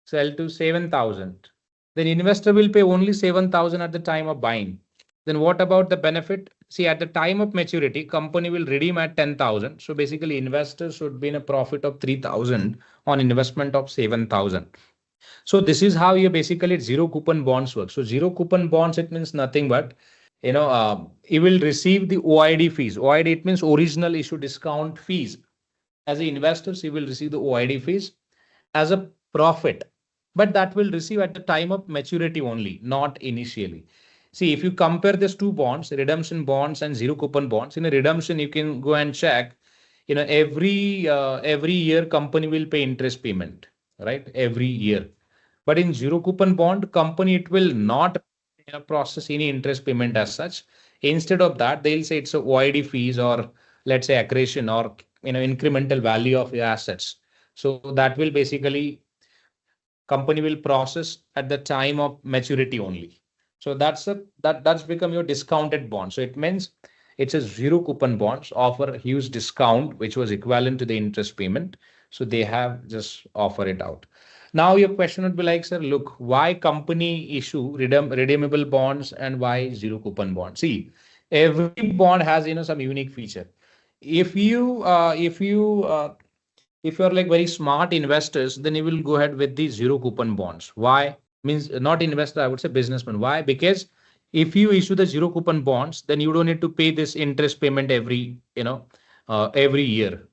sell to 7,000, then investor will pay only 7,000 at the time of buying. Then what about the benefit? See, at the time of maturity, company will redeem at 10,000. So basically investors should be in a profit of 3,000 on investment of 7,000. So this is how you basically zero coupon bonds work. So zero coupon bonds, it means nothing but, you will receive the OID fees. OID, it means original issue discount fees. As an investor, you will receive the OID fees as a profit, but that will receive at the time of maturity only, not initially. See, if you compare these two bonds, redemption bonds and zero coupon bonds, in a redemption, you can go and check, every year company will pay interest payment, right? Every year. But in zero coupon bond, company, it will not process any interest payment as such. Instead of that, they'll say it's a OID fees, or let's say accretion, or incremental value of your assets. So that will basically company will process at the time of maturity only. So that's become your discounted bond. So it means it's a zero coupon bonds offer a huge discount, which was equivalent to the interest payment. So they have just offer it out. Now your question would be like, sir, look, why company issue redeemable bonds and why zero coupon bonds? See, every bond has some unique feature. If you are like very smart investors, then you will go ahead with the zero coupon bonds. Why? Means not investor, I would say businessman. Why? Because If you issue the zero coupon bonds, then you don't need to pay this interest payment every year.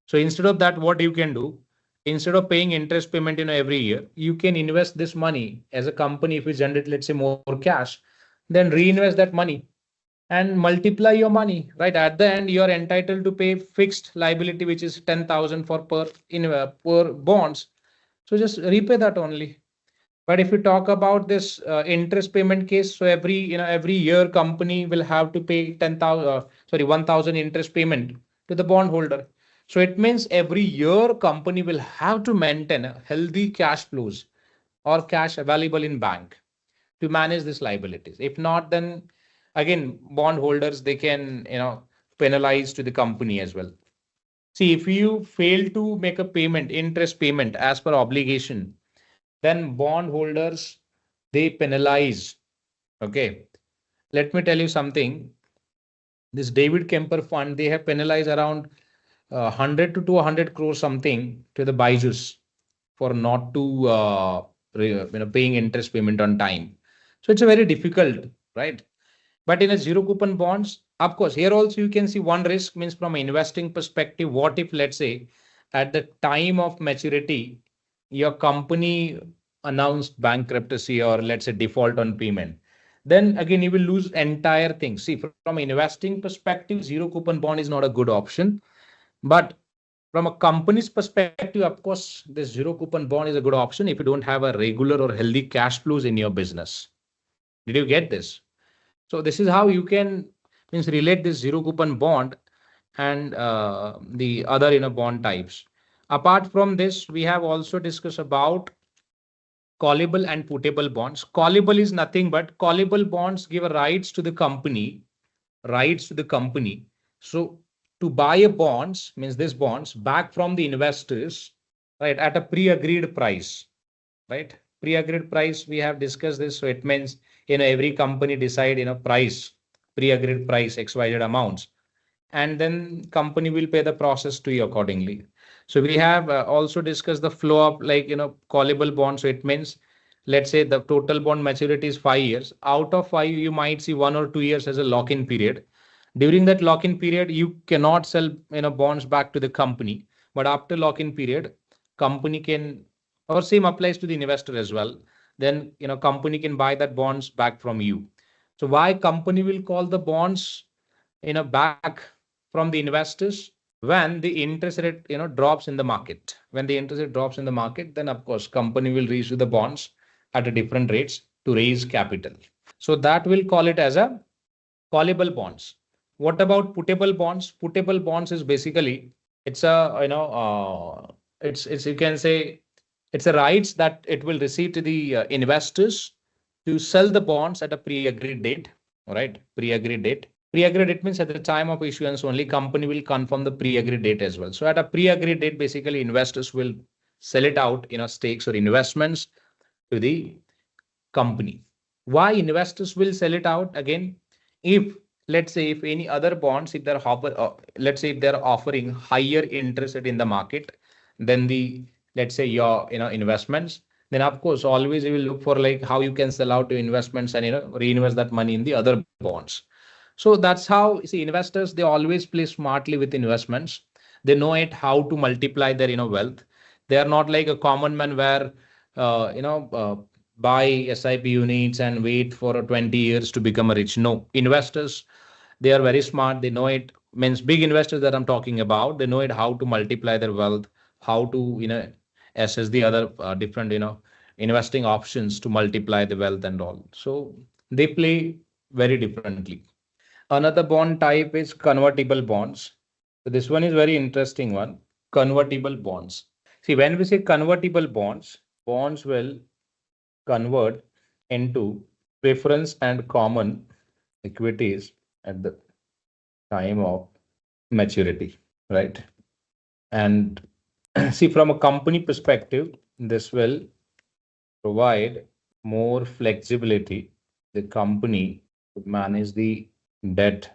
So instead of that, what you can do, instead of paying interest payment every year, you can invest this money as a company. If you generate, let's say, more cash, then reinvest that money and multiply your money, right? At the end, you're entitled to pay fixed liability, which is 10,000 for per bonds. So just repay that only. But if you talk about this interest payment case, so every year company will have to pay 1,000 interest payment to the bondholder. So it means every year company will have to maintain a healthy cash flows or cash available in bank to manage these liabilities. If not, then again, bondholders, they can, penalize to the company as well. See, if you fail to make a payment, interest payment as per obligation, then bondholders, they penalize. Okay. Let me tell you something. This David Kemper fund, they have penalized around 100 to 200 crores something to the Byju's for not to paying interest payment on time. So it's a very difficult, right? But in a zero coupon bonds, of course, here also you can see one risk means from an investing perspective, what if, let's say, at the time of maturity, your company announced bankruptcy or let's say default on payment, then again you will lose entire thing. See, from an investing perspective, zero coupon bond is not a good option. But from a company's perspective, of course, this zero coupon bond is a good option if you don't have a regular or healthy cash flows in your business. Did you get this? So this is how you can relate this zero coupon bond and the other bond types. Apart from this, we have also discussed about callable and putable bonds. Callable is nothing but callable bonds give rights to the company, So to buy a bonds means this bonds back from the investors, right, at a pre-agreed price, right? Pre-agreed price, we have discussed this. So it means, every company decide, price, pre-agreed price, XYZ amounts, and then company will pay the process to you accordingly. So we have also discussed the flow of callable bonds. So it means, let's say the total bond maturity is 5 years. Out of 5, you might see 1 or 2 years as a lock-in period. During that lock-in period, you cannot sell bonds back to the company. But after lock-in period, company can, or same applies to the investor as well. Then company can buy that bonds back from you. So why company will call the bonds back from the investors? When the interest rate drops in the market. When the interest rate drops in the market, then of course company will reissue the bonds at a different rates to raise capital. So that will call it as a callable bonds. What about putable bonds? Putable bonds is basically, it's a it's you can say it's a rights that it will receive to the investors to sell the bonds at a pre-agreed date. All right, pre-agreed date. Pre-agreed date means at the time of issuance only company will confirm the pre-agreed date as well. So at a pre-agreed date, basically investors will sell it out stakes or investments to the company. Why investors will sell it out? Again, if let's say if any other bonds, if they're let's say if they're offering higher interest rate in the market than the, let's say, your investments, then of course always you will look for like how you can sell out your investments and reinvest that money in the other bonds. So that's how, see, investors, they always play smartly with investments. They know how to multiply their wealth. They are not like a common man where buy SIP units and wait for 20 years to become a rich. No, investors, they are very smart. They know it. Means big investors that I'm talking about, they know how to multiply their wealth, how to assess the other different investing options to multiply the wealth and all. So they play very differently. Another bond type is convertible bonds. So this one is very interesting one. Convertible bonds. See, when we say convertible bonds, bonds will convert into preference and common equities at the time of maturity, right? And see, from a company perspective, this will provide more flexibility. The company to manage the debt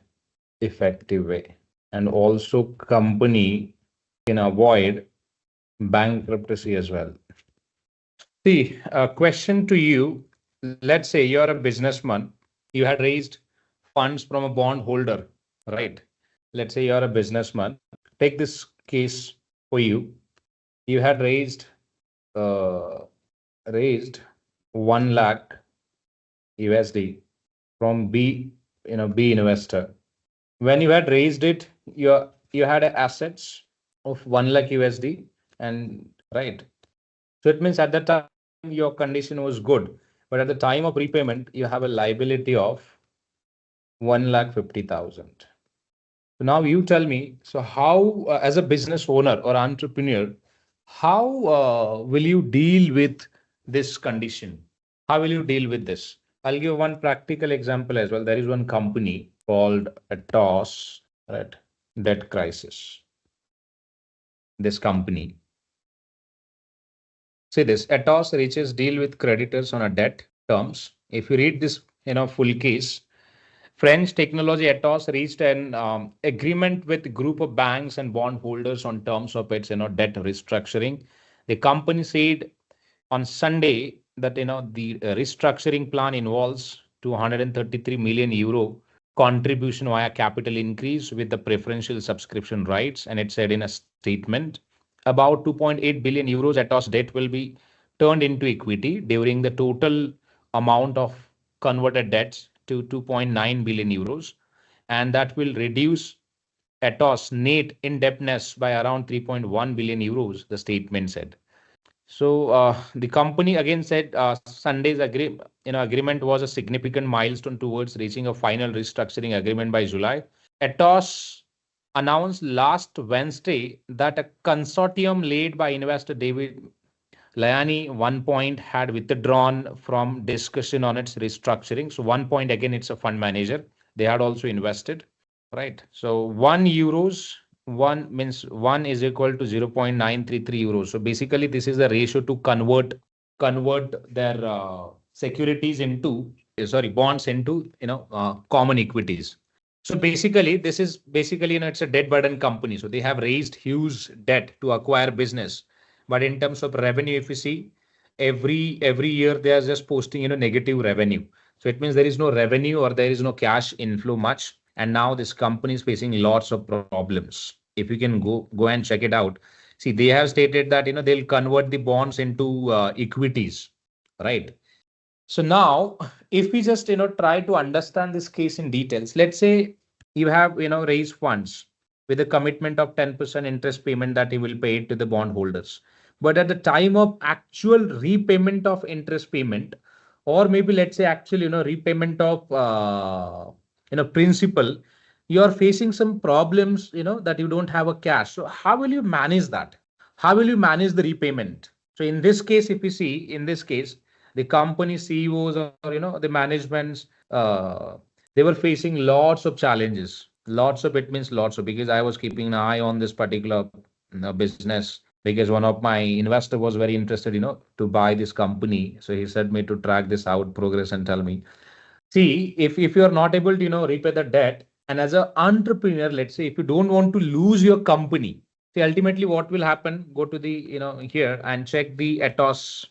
effective way, and also company can avoid bankruptcy as well. See, a question to you. Let's say you're a businessman you had raised funds from a bond holder, right? Let's say you're a businessman. Take this case for you. You had raised 1 lakh USD from B investor. When you had raised it, you had assets of 1 lakh USD, and right. So it means at that time your condition was good, but at the time of repayment you have a liability of 1,50,000. So now you tell me, so how, as a business owner or entrepreneur, how will you deal with this condition? How will you deal with this? I'll give one practical example as well. There is one company called ATOS, right? Debt crisis. This company. See this, ATOS reaches deal with creditors on a debt terms. If you read this, full case, French technology ATOS reached an agreement with a group of banks and bondholders on terms of its debt restructuring. The company said on Sunday that the restructuring plan involves 233 million euro contribution via capital increase with the preferential subscription rights, and it said in a statement about 2.8 billion euros ATOS debt will be turned into equity during the total amount of converted debts to 2.9 billion euros, and that will reduce ATOS net indebtedness by around 3.1 billion euros, the statement said. So the company again said Sunday's agreement was a significant milestone towards reaching a final restructuring agreement by July. ATOS announced last Wednesday that a consortium led by investor David Liani 1Point had withdrawn from discussion on its restructuring. So 1Point, again, it's a fund manager. They had also invested, right? So 1 euros, 1 is equal to 0.933 euros. So basically this is the ratio to convert their securities into, bonds into, common equities. So basically this is it's a debt burden company. So they have raised huge debt to acquire business. But in terms of revenue, if you see, every year they are just posting negative revenue. So it means there is no revenue or there is no cash inflow much. And now this company is facing lots of problems. If you can go and check it out, see, they have stated that they'll convert the bonds into equities, right? So now, if we just try to understand this case in details, let's say you have raised funds with a commitment of 10% interest payment that you will pay to the bondholders. But at the time of actual repayment of interest payment, or maybe let's say actual repayment of principal, you are facing some problems that you don't have a cash. So how will you manage that? How will you manage the repayment? So in this case, if you see, in this case, the company CEOs or the managements, they were facing lots of challenges. Lots of, it means lots of, because I was keeping an eye on this particular business, because one of my investor was very interested to buy this company. So he said me to track this out, progress, and tell me, see, if you are not able to repay the debt, and as an entrepreneur, let's say if you don't want to lose your company, see, ultimately what will happen, go to the here and check the ATOS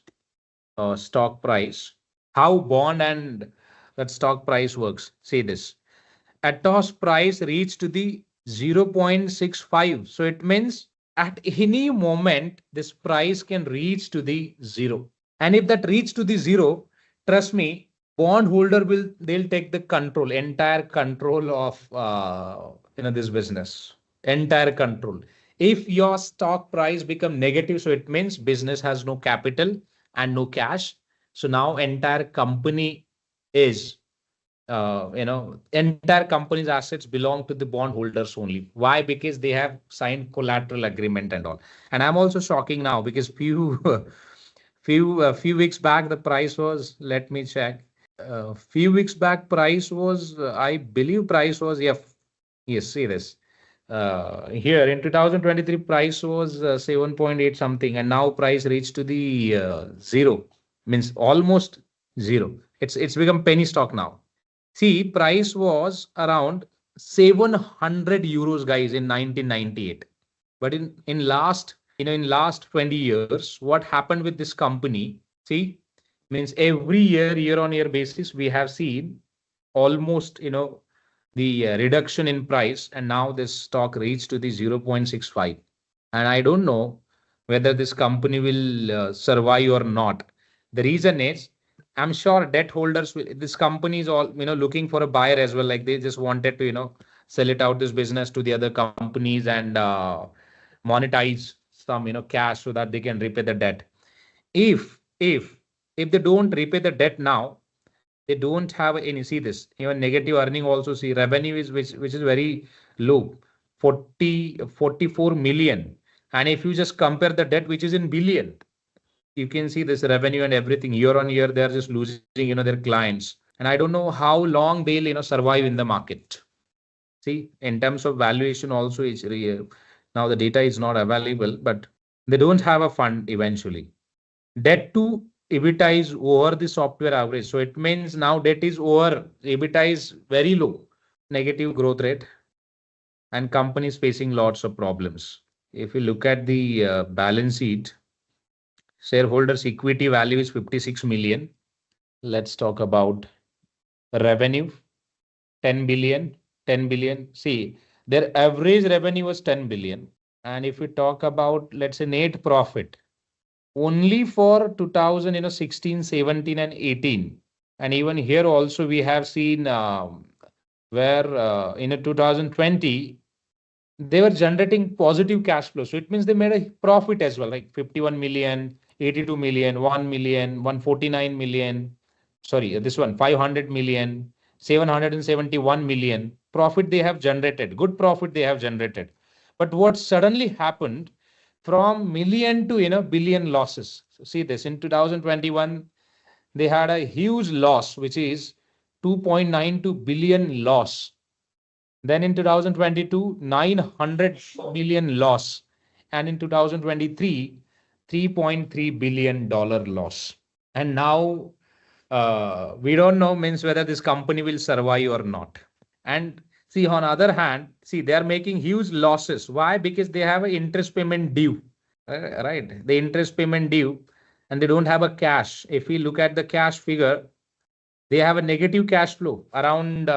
stock price, how bond and that stock price works. See this, ATOS price reached to the 0.65. So it means at any moment this price can reach to the 0. And if that reach to the 0, trust me, bondholder they'll take the entire control of this business, entire control. If your stock price become negative, so it means business has no capital and no cash. So now entire company is entire company's assets belong to the bondholders only. Why? Because they have signed collateral agreement and all. And I'm also shocking now because few weeks back the price was, let me check. Few weeks back price was, I believe price was, yes, see this. Here in 2023 price was 7.8 something, and now price reached to the 0, means almost 0. It's become penny stock now. See, price was around 700 euros, guys, in 1998. But in last 20 years, what happened with this company? See, means every year on year basis, we have seen almost, the reduction in price, and now this stock reached to the 0.65. And I don't know whether this company will survive or not. The reason is, I'm sure debt holders will, this company is all, looking for a buyer as well. Like they just wanted to, sell it out this business to the other companies and monetize some, cash so that they can repay the debt. If they don't repay the debt now, they don't have any, see this, even negative earning also, see revenue is which is very low, 44 million. And if you just compare the debt, which is in billion, you can see this revenue and everything year on year, they're just losing, their clients. And I don't know how long they'll, survive in the market. See, in terms of valuation also, is now the data is not available, but they don't have a fund eventually. Debt to EBITDA is over the software average. So it means now debt is over, EBITDA is very low, negative growth rate, and companies facing lots of problems. If you look at the balance sheet, shareholders equity value is 56 million. Let's talk about revenue, 10 billion, 10 billion. See, their average revenue was 10 billion. And if we talk about, let's say, net profit, only for 2016, 17 and 18. And even here also we have seen where in 2020, they were generating positive cash flow. So it means they made a profit as well, like 51 million, 82 million, 1 million, 149 million. Sorry, this one, 500 million, 771 million. Profit they have generated, good profit they have generated. But what suddenly happened, from million to billion losses. So see this, in 2021 they had a huge loss, which is 2.92 billion loss. Then in 2022 900 million loss, and in 2023 $3.3 billion loss. And now we don't know, means whether this company will survive or not. And see, on other hand, see, they are making huge losses. Why? Because they have an interest payment due, right? The interest payment due, and they don't have a cash. If we look at the cash figure, they have a negative cash flow around,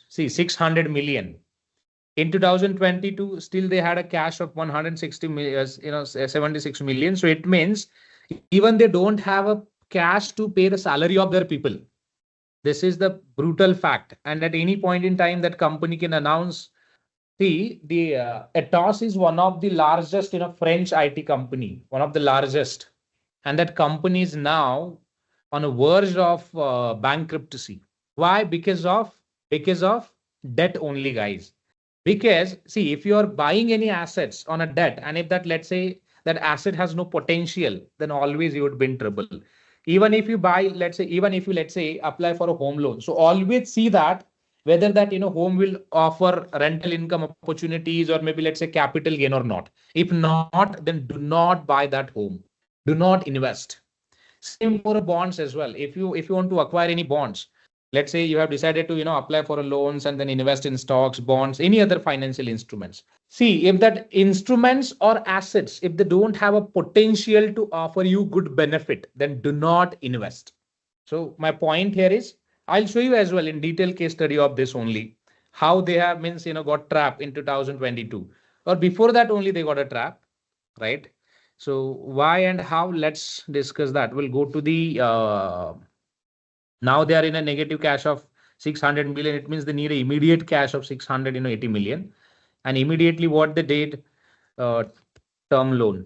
see, 600 million. In 2022, still they had a cash of 160 million, 76 million. So it means even they don't have a cash to pay the salary of their people. This is the brutal fact. And at any point in time, that company can announce. See, the ATOS is one of the largest, French IT company, one of the largest. And that company is now on a verge of bankruptcy. Why? Because of debt only, guys. Because see, if you are buying any assets on a debt, and if that, let's say, that asset has no potential, then always you would be in trouble. Even if you buy, let's say, apply for a home loan. So always see that whether that, home will offer rental income opportunities or maybe, let's say, capital gain or not. If not, then do not buy that home. Do not invest. Same for bonds as well. If you want to acquire any bonds, let's say you have decided to, apply for a loans and then invest in stocks, bonds, any other financial instruments. See, if that instruments or assets, if they don't have a potential to offer you good benefit, then do not invest. So my point here is, I'll show you as well in detail case study of this only, how they have got trapped in 2022, or before that only they got a trap, right? So why and how, let's discuss that. We'll go to the, now they are in a negative cash of 600 million. It means they need an immediate cash of 680 million. And immediately what they did, term loan.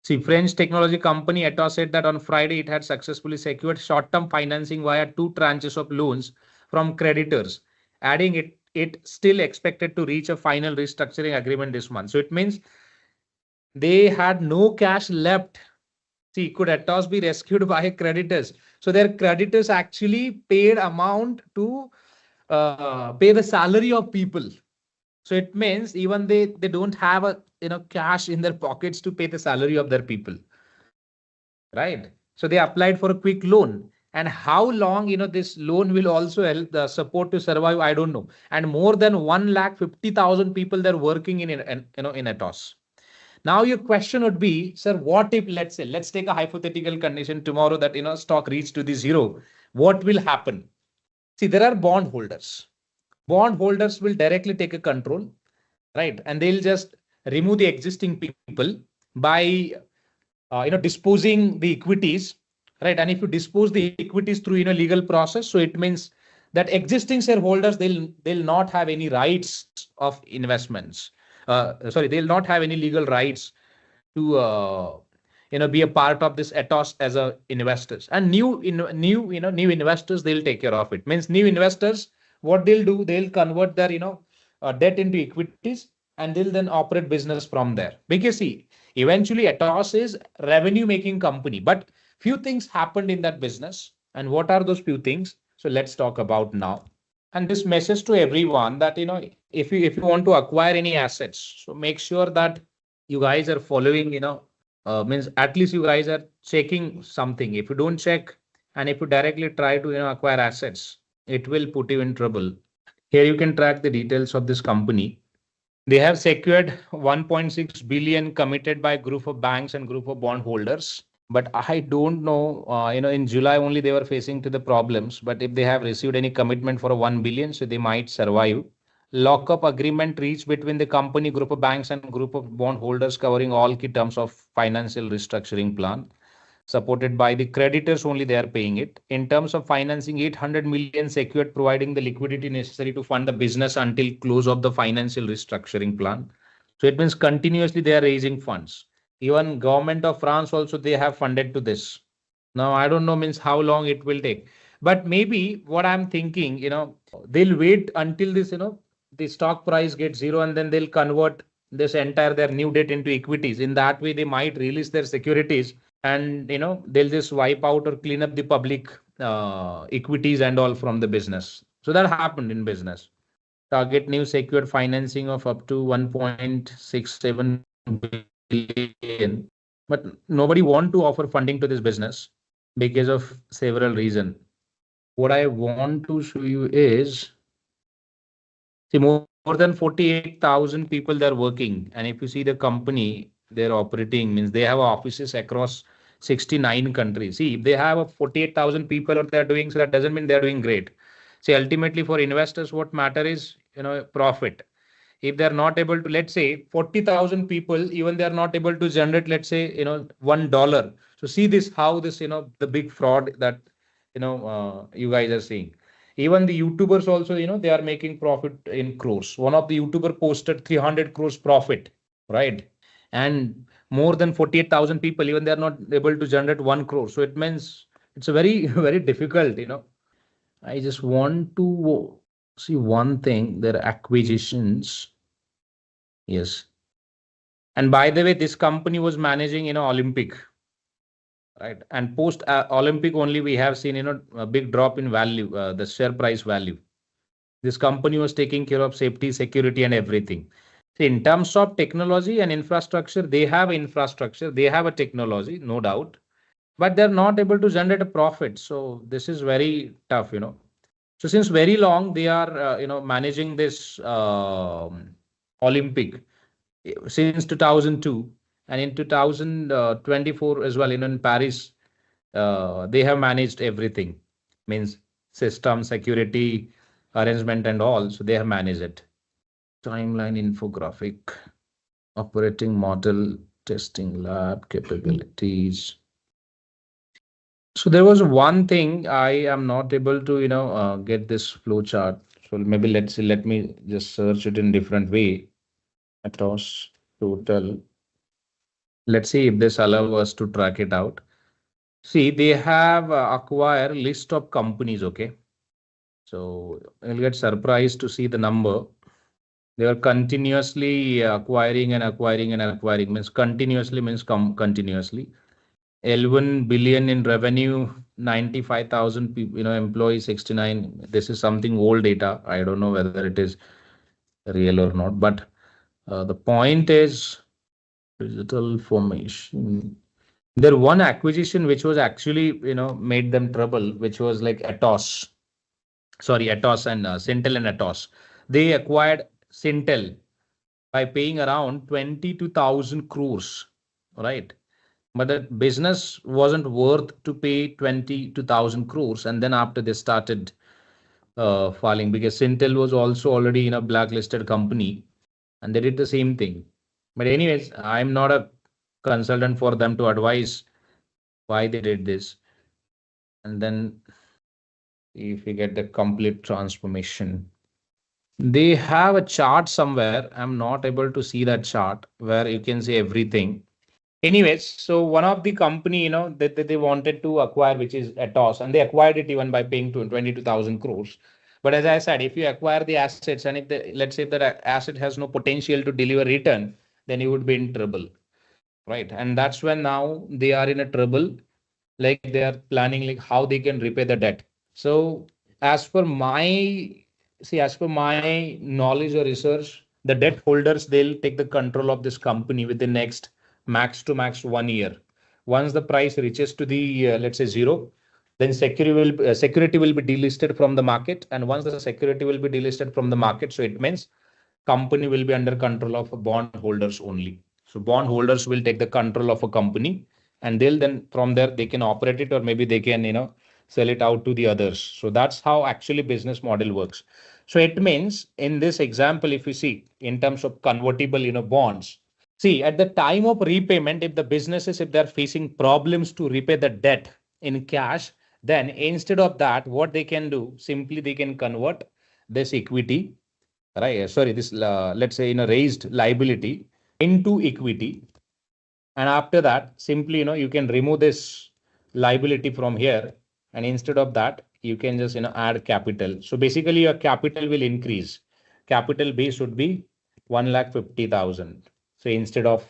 See, French technology company ATOS said that on Friday it had successfully secured short-term financing via 2 tranches of loans from creditors, adding it still expected to reach a final restructuring agreement this month. So it means they had no cash left. See, could ATOS be rescued by creditors? So their creditors actually paid amount to pay the salary of people. So it means even they don't have a cash in their pockets to pay the salary of their people, right? So they applied for a quick loan. And how long this loan will also help the support to survive, I don't know. And more than 150,000 people they're working in ATOS. Now your question would be, sir, what if, let's take a hypothetical condition tomorrow that stock reach to the zero, what will happen? See, there are bond holders. Bond holders will directly take a control, right? And they'll just remove the existing people by disposing the equities, right? And if you dispose the equities through legal process, so it means that existing shareholders, they'll not have any rights of investments. Sorry, they'll not have any legal rights to be a part of this ATOS as a investors. And new investors, they'll take care of it. Means new investors, what they'll do, they'll convert their debt into equities, and they'll then operate business from there. Because see, eventually ATOS is revenue making company, but few things happened in that business. And what are those few things? So let's talk about now. And this message to everyone that if you want to acquire any assets, so make sure that you guys are following, means at least you guys are checking something. If you don't check, and if you directly try to acquire assets, it will put you in trouble. Here you can track the details of this company. They have secured 1.6 billion committed by group of banks and group of bond holders. But I don't know, in July only they were facing to the problems. But if they have received any commitment for 1 billion, so they might survive. Lockup agreement reached between the company, group of banks and group of bond holders covering all key terms of financial restructuring plan. Supported by the creditors only, they are paying it. In terms of financing, 800 million secured, providing the liquidity necessary to fund the business until close of the financial restructuring plan. So it means continuously they are raising funds. Even government of France also, they have funded to this. Now, I don't know means how long it will take. But maybe what I'm thinking, they'll wait until this, the stock price gets zero, and then they'll convert this entire their new debt into equities. In that way, they might release their securities, and they'll just wipe out or clean up the public equities and all from the business. So that happened in business. Target new secured financing of up to 1.67 billion, but nobody want to offer funding to this business because of several reasons. What I want to show you is, see, more than 48,000 people they're working. And if you see the company they're operating, means they have offices across 69 countries. See, if they have 48,000 people or they're doing, so that doesn't mean they're doing great. See, ultimately for investors, what matter is, profit. If they're not able to, let's say 40,000 people, even they're not able to generate, let's say, $1. So see this, how this, the big fraud that, you guys are seeing. Even the YouTubers also, they are making profit in crores. One of the YouTuber posted 300 crores profit, right? And more than 48,000 people, even they are not able to generate 1 crore. So it means it's a very, very difficult, I just want to see one thing, their acquisitions. Yes. And by the way, this company was managing, Olympic, right? And post Olympic only, we have seen, a big drop in value, the share price value. This company was taking care of safety, security, and everything. So in terms of technology and infrastructure, they have infrastructure, they have a technology, no doubt, but they're not able to generate a profit. So this is very tough, So since very long, they are, managing this Olympic since 2002, and in 2024 as well, in Paris, they have managed everything, means system, security, arrangement, and all. So they have managed it. Timeline infographic, operating model, testing lab capabilities. So there was one thing I am not able to, get this flow chart. So maybe let me just search it in different way. ATOS total. Let's see if this allows us to track it out. See, they have acquired list of companies. Okay. So you'll get surprised to see the number. They are continuously acquiring and acquiring and acquiring. Means continuously means continuously. 11 billion in revenue, 95,000 people, employees, 69. This is something old data. I don't know whether it is real or not, but the point is digital formation. There one acquisition which was actually, made them trouble, which was like ATOS. Sorry, ATOS and Sintel and ATOS. They acquired Sintel by paying around 22,000 crores, right? But the business wasn't worth to pay 22,000 crores. And then after they started falling, because Intel was also already in a blacklisted company and they did the same thing. But anyways, I'm not a consultant for them to advise why they did this. And then if you get the complete transformation, they have a chart somewhere. I'm not able to see that chart where you can see everything. Anyways, so one of the company, that they wanted to acquire, which is ATOS, and they acquired it even by paying 22,000 crores. But as I said, if you acquire the assets and if let's say that asset has no potential to deliver return, then you would be in trouble, right? And that's when now they are in a trouble, like they are planning like how they can repay the debt. So as per my as per my knowledge or research, the debt holders, they'll take the control of this company within next max to max 1 year. Once the price reaches to the let's say zero, then security will be delisted from the market. And once the security will be delisted from the market, so it means company will be under control of bond holders only. So bond holders will take the control of a company, and they'll then from there they can operate it, or maybe they can sell it out to the others. So that's how actually business model works. So it means in this example, if you see in terms of convertible bonds, see at the time of repayment, if the businesses, if they're facing problems to repay the debt in cash, then instead of that, what they can do, simply they can convert this equity, right? Sorry, this let's say raised liability into equity. And after that, simply you can remove this liability from here, and instead of that you can just add capital. So basically your capital will increase. Capital base would be 1,50,000. So instead of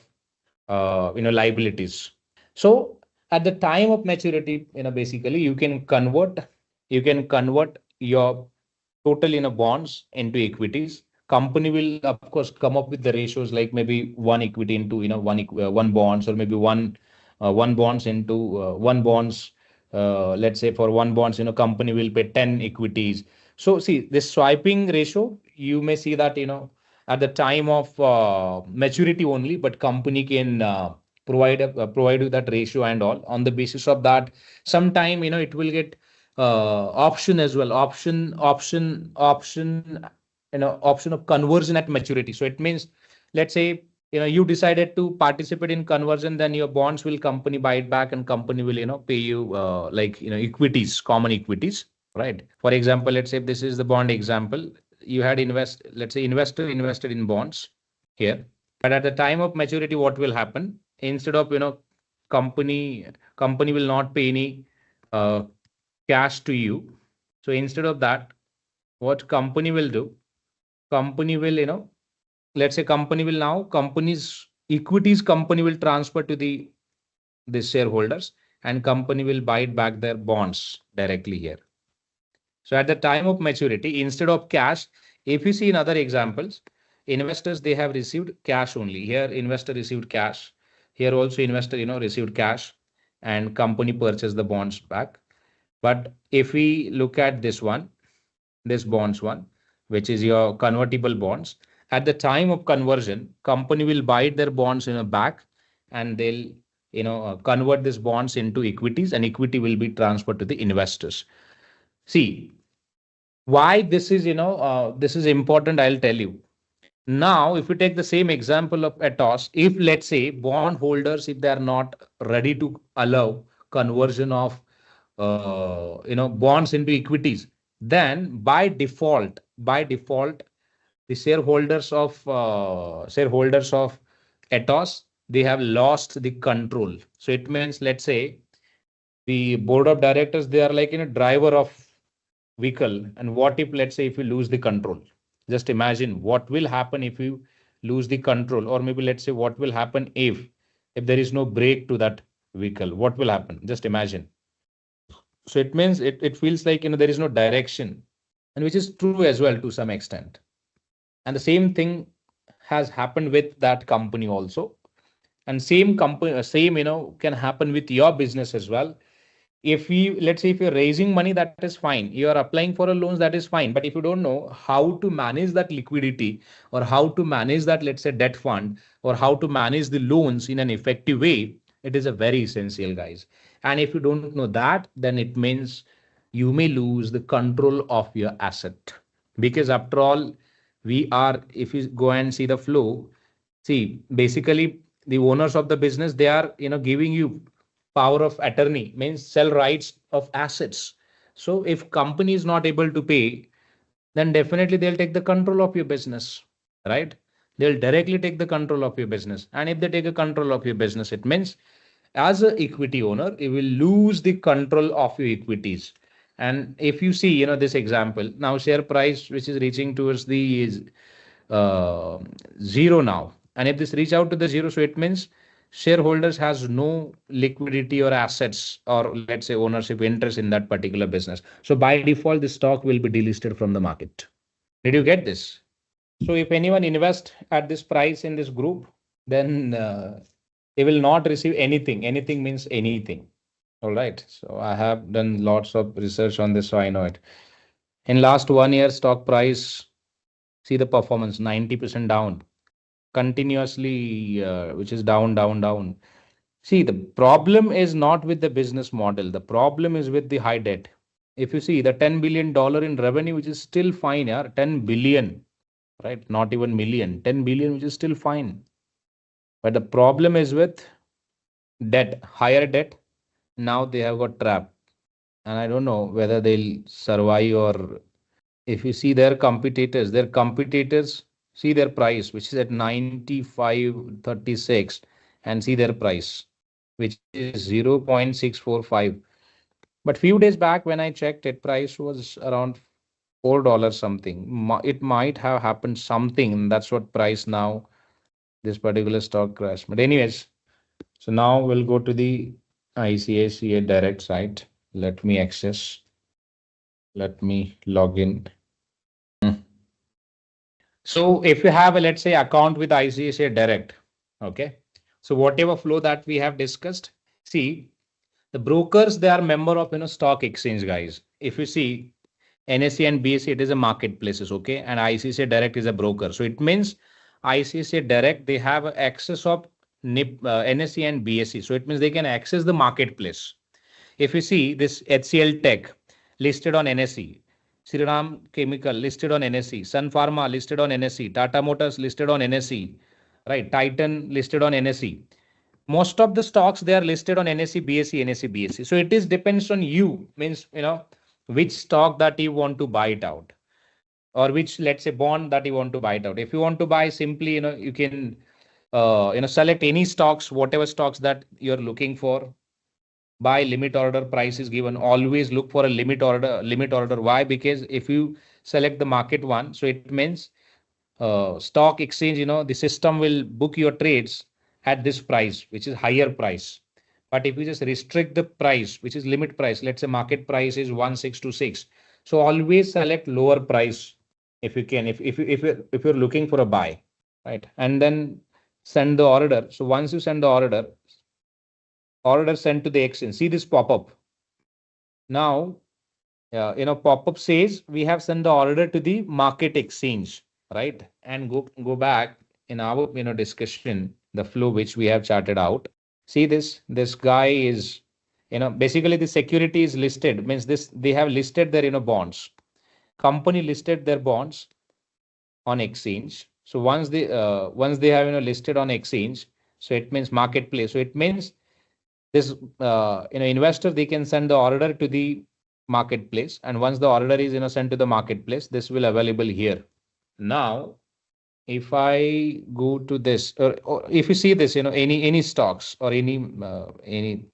liabilities. So at the time of maturity, basically you can convert your total bonds into equities. Company will of course come up with the ratios, like maybe one equity into one bonds, or maybe one bonds into one bonds. Let's say for one bonds, company will pay 10 equities. So see this swiping ratio, you may see that at the time of maturity only, but company can provide you that ratio and all. On the basis of that, sometime it will get option as well, option of conversion at maturity. So it means, let's say you decided to participate in conversion, then your bonds will company buy it back, and company will pay you like equities, common equities, right? For example, let's say if this is the bond example, you had let's say investor invested in bonds here, but at the time of maturity, what will happen? Instead of company will not pay any cash to you. So instead of that, what company will do? Company will let's say company will now company's equities company will transfer to the shareholders, and company will buy it back their bonds directly here. So at the time of maturity, instead of cash, if you see in other examples, investors, they have received cash only. Here investor received cash, here also investor received cash, and company purchased the bonds back. But if we look at this one, this bonds one, which is your convertible bonds, at the time of conversion, company will buy their bonds back, and they'll convert these bonds into equities, and equity will be transferred to the investors. See why this is this is important, I'll tell you. Now if you take the same example of ATOS, if let's say bond holders, if they are not ready to allow conversion of bonds into equities, then by default the shareholders of ATOS, they have lost the control. So it means, let's say the board of directors, they are like driver of vehicle, and what if let's say if you lose the control? Just imagine what will happen if you lose the control, or maybe let's say what will happen if there is no brake to that vehicle, what will happen? Just imagine. So it means it feels like there is no direction, and which is true as well to some extent. And the same thing has happened with that company also, and same company can happen with your business as well. If you, let's say if you're raising money, that is fine, you are applying for a loans, that is fine, but if you don't know how to manage that liquidity, or how to manage that, let's say debt fund, or how to manage the loans in an effective way, it is a very essential, guys. And if you don't know that, then it means you may lose the control of your asset. Because after all, we are, if you go and see the flow, see, basically the owners of the business, they are, giving you power of attorney, means sell rights of assets. So if company is not able to pay, then definitely they'll take the control of your business, right? They'll directly take the control of your business. And if they take a control of your business, it means as a equity owner, you will lose the control of your equities. And if you see, this example, now share price, which is reaching towards the uh, zero now. And if this reach out to the zero, so it means shareholders has no liquidity or assets or let's say ownership interest in that particular business. So by default, the stock will be delisted from the market. Did you get this? So if anyone invest at this price in this group, then they will not receive anything. Anything means anything. All right. So I have done lots of research on this, so I know it. In last 1 year, stock price, see the performance, 90% down, continuously, which is down, down, down. See, the problem is not with the business model. The problem is with the high debt. If you see the $10 billion in revenue, which is still fine, yeah, 10 billion, right? Not even million, 10 billion, which is still fine. But the problem is with debt, higher debt. Now they have got trapped. And I don't know whether they'll survive or if you see their competitors see their price, which is at 95.36, and see their price, which is 0.645. But few days back when I checked it, price was around $4 something. It might have happened something, and that's what price now this particular stock crash. But anyways, so now we'll go to the ICICI Direct site. Let me access. Let me log in. So if you have a, let's say, account with ICICI Direct, okay. So whatever flow that we have discussed, see, the brokers, they are member of, stock exchange, guys. If you see NSE and BSE, it is a marketplaces, okay. And ICICI Direct is a broker. So it means ICICI Direct, they have access of NSE and BSE. So it means they can access the marketplace. If you see this HCL Tech listed on NSE, Shriram Chemical listed on NSE, Sun Pharma listed on NSE, Tata Motors listed on NSE, right? Titan listed on NSE. Most of the stocks, they are listed on NSE, BSE, NSE, BSE. So it is depends on you, means, which stock that you want to buy it out, or which, let's say, bond that you want to buy it out. If you want to buy simply, you can, select any stocks, whatever stocks that you're looking for. Buy limit order, price is given. Always look for a limit order. Why? Because if you select the market one, so it means stock exchange, the system will book your trades at this price, which is higher price. But if you just restrict the price, which is limit price, let's say market price is 1626. So always select lower price if you can, if you're looking for a buy, right? And then send the order. So once you send the order sent to the exchange. See this pop-up. Now, pop-up says we have sent the order to the market exchange, right? And go back in our, discussion, the flow which we have charted out. See this guy is, basically the security is listed, means this, they have listed their, bonds. Company listed their bonds on exchange. So once they have, listed on exchange, so it means marketplace. So it means this investor, they can send the order to the marketplace, and once the order is sent to the marketplace, this will available here. Now if I go to this, or if you see this, any stocks or any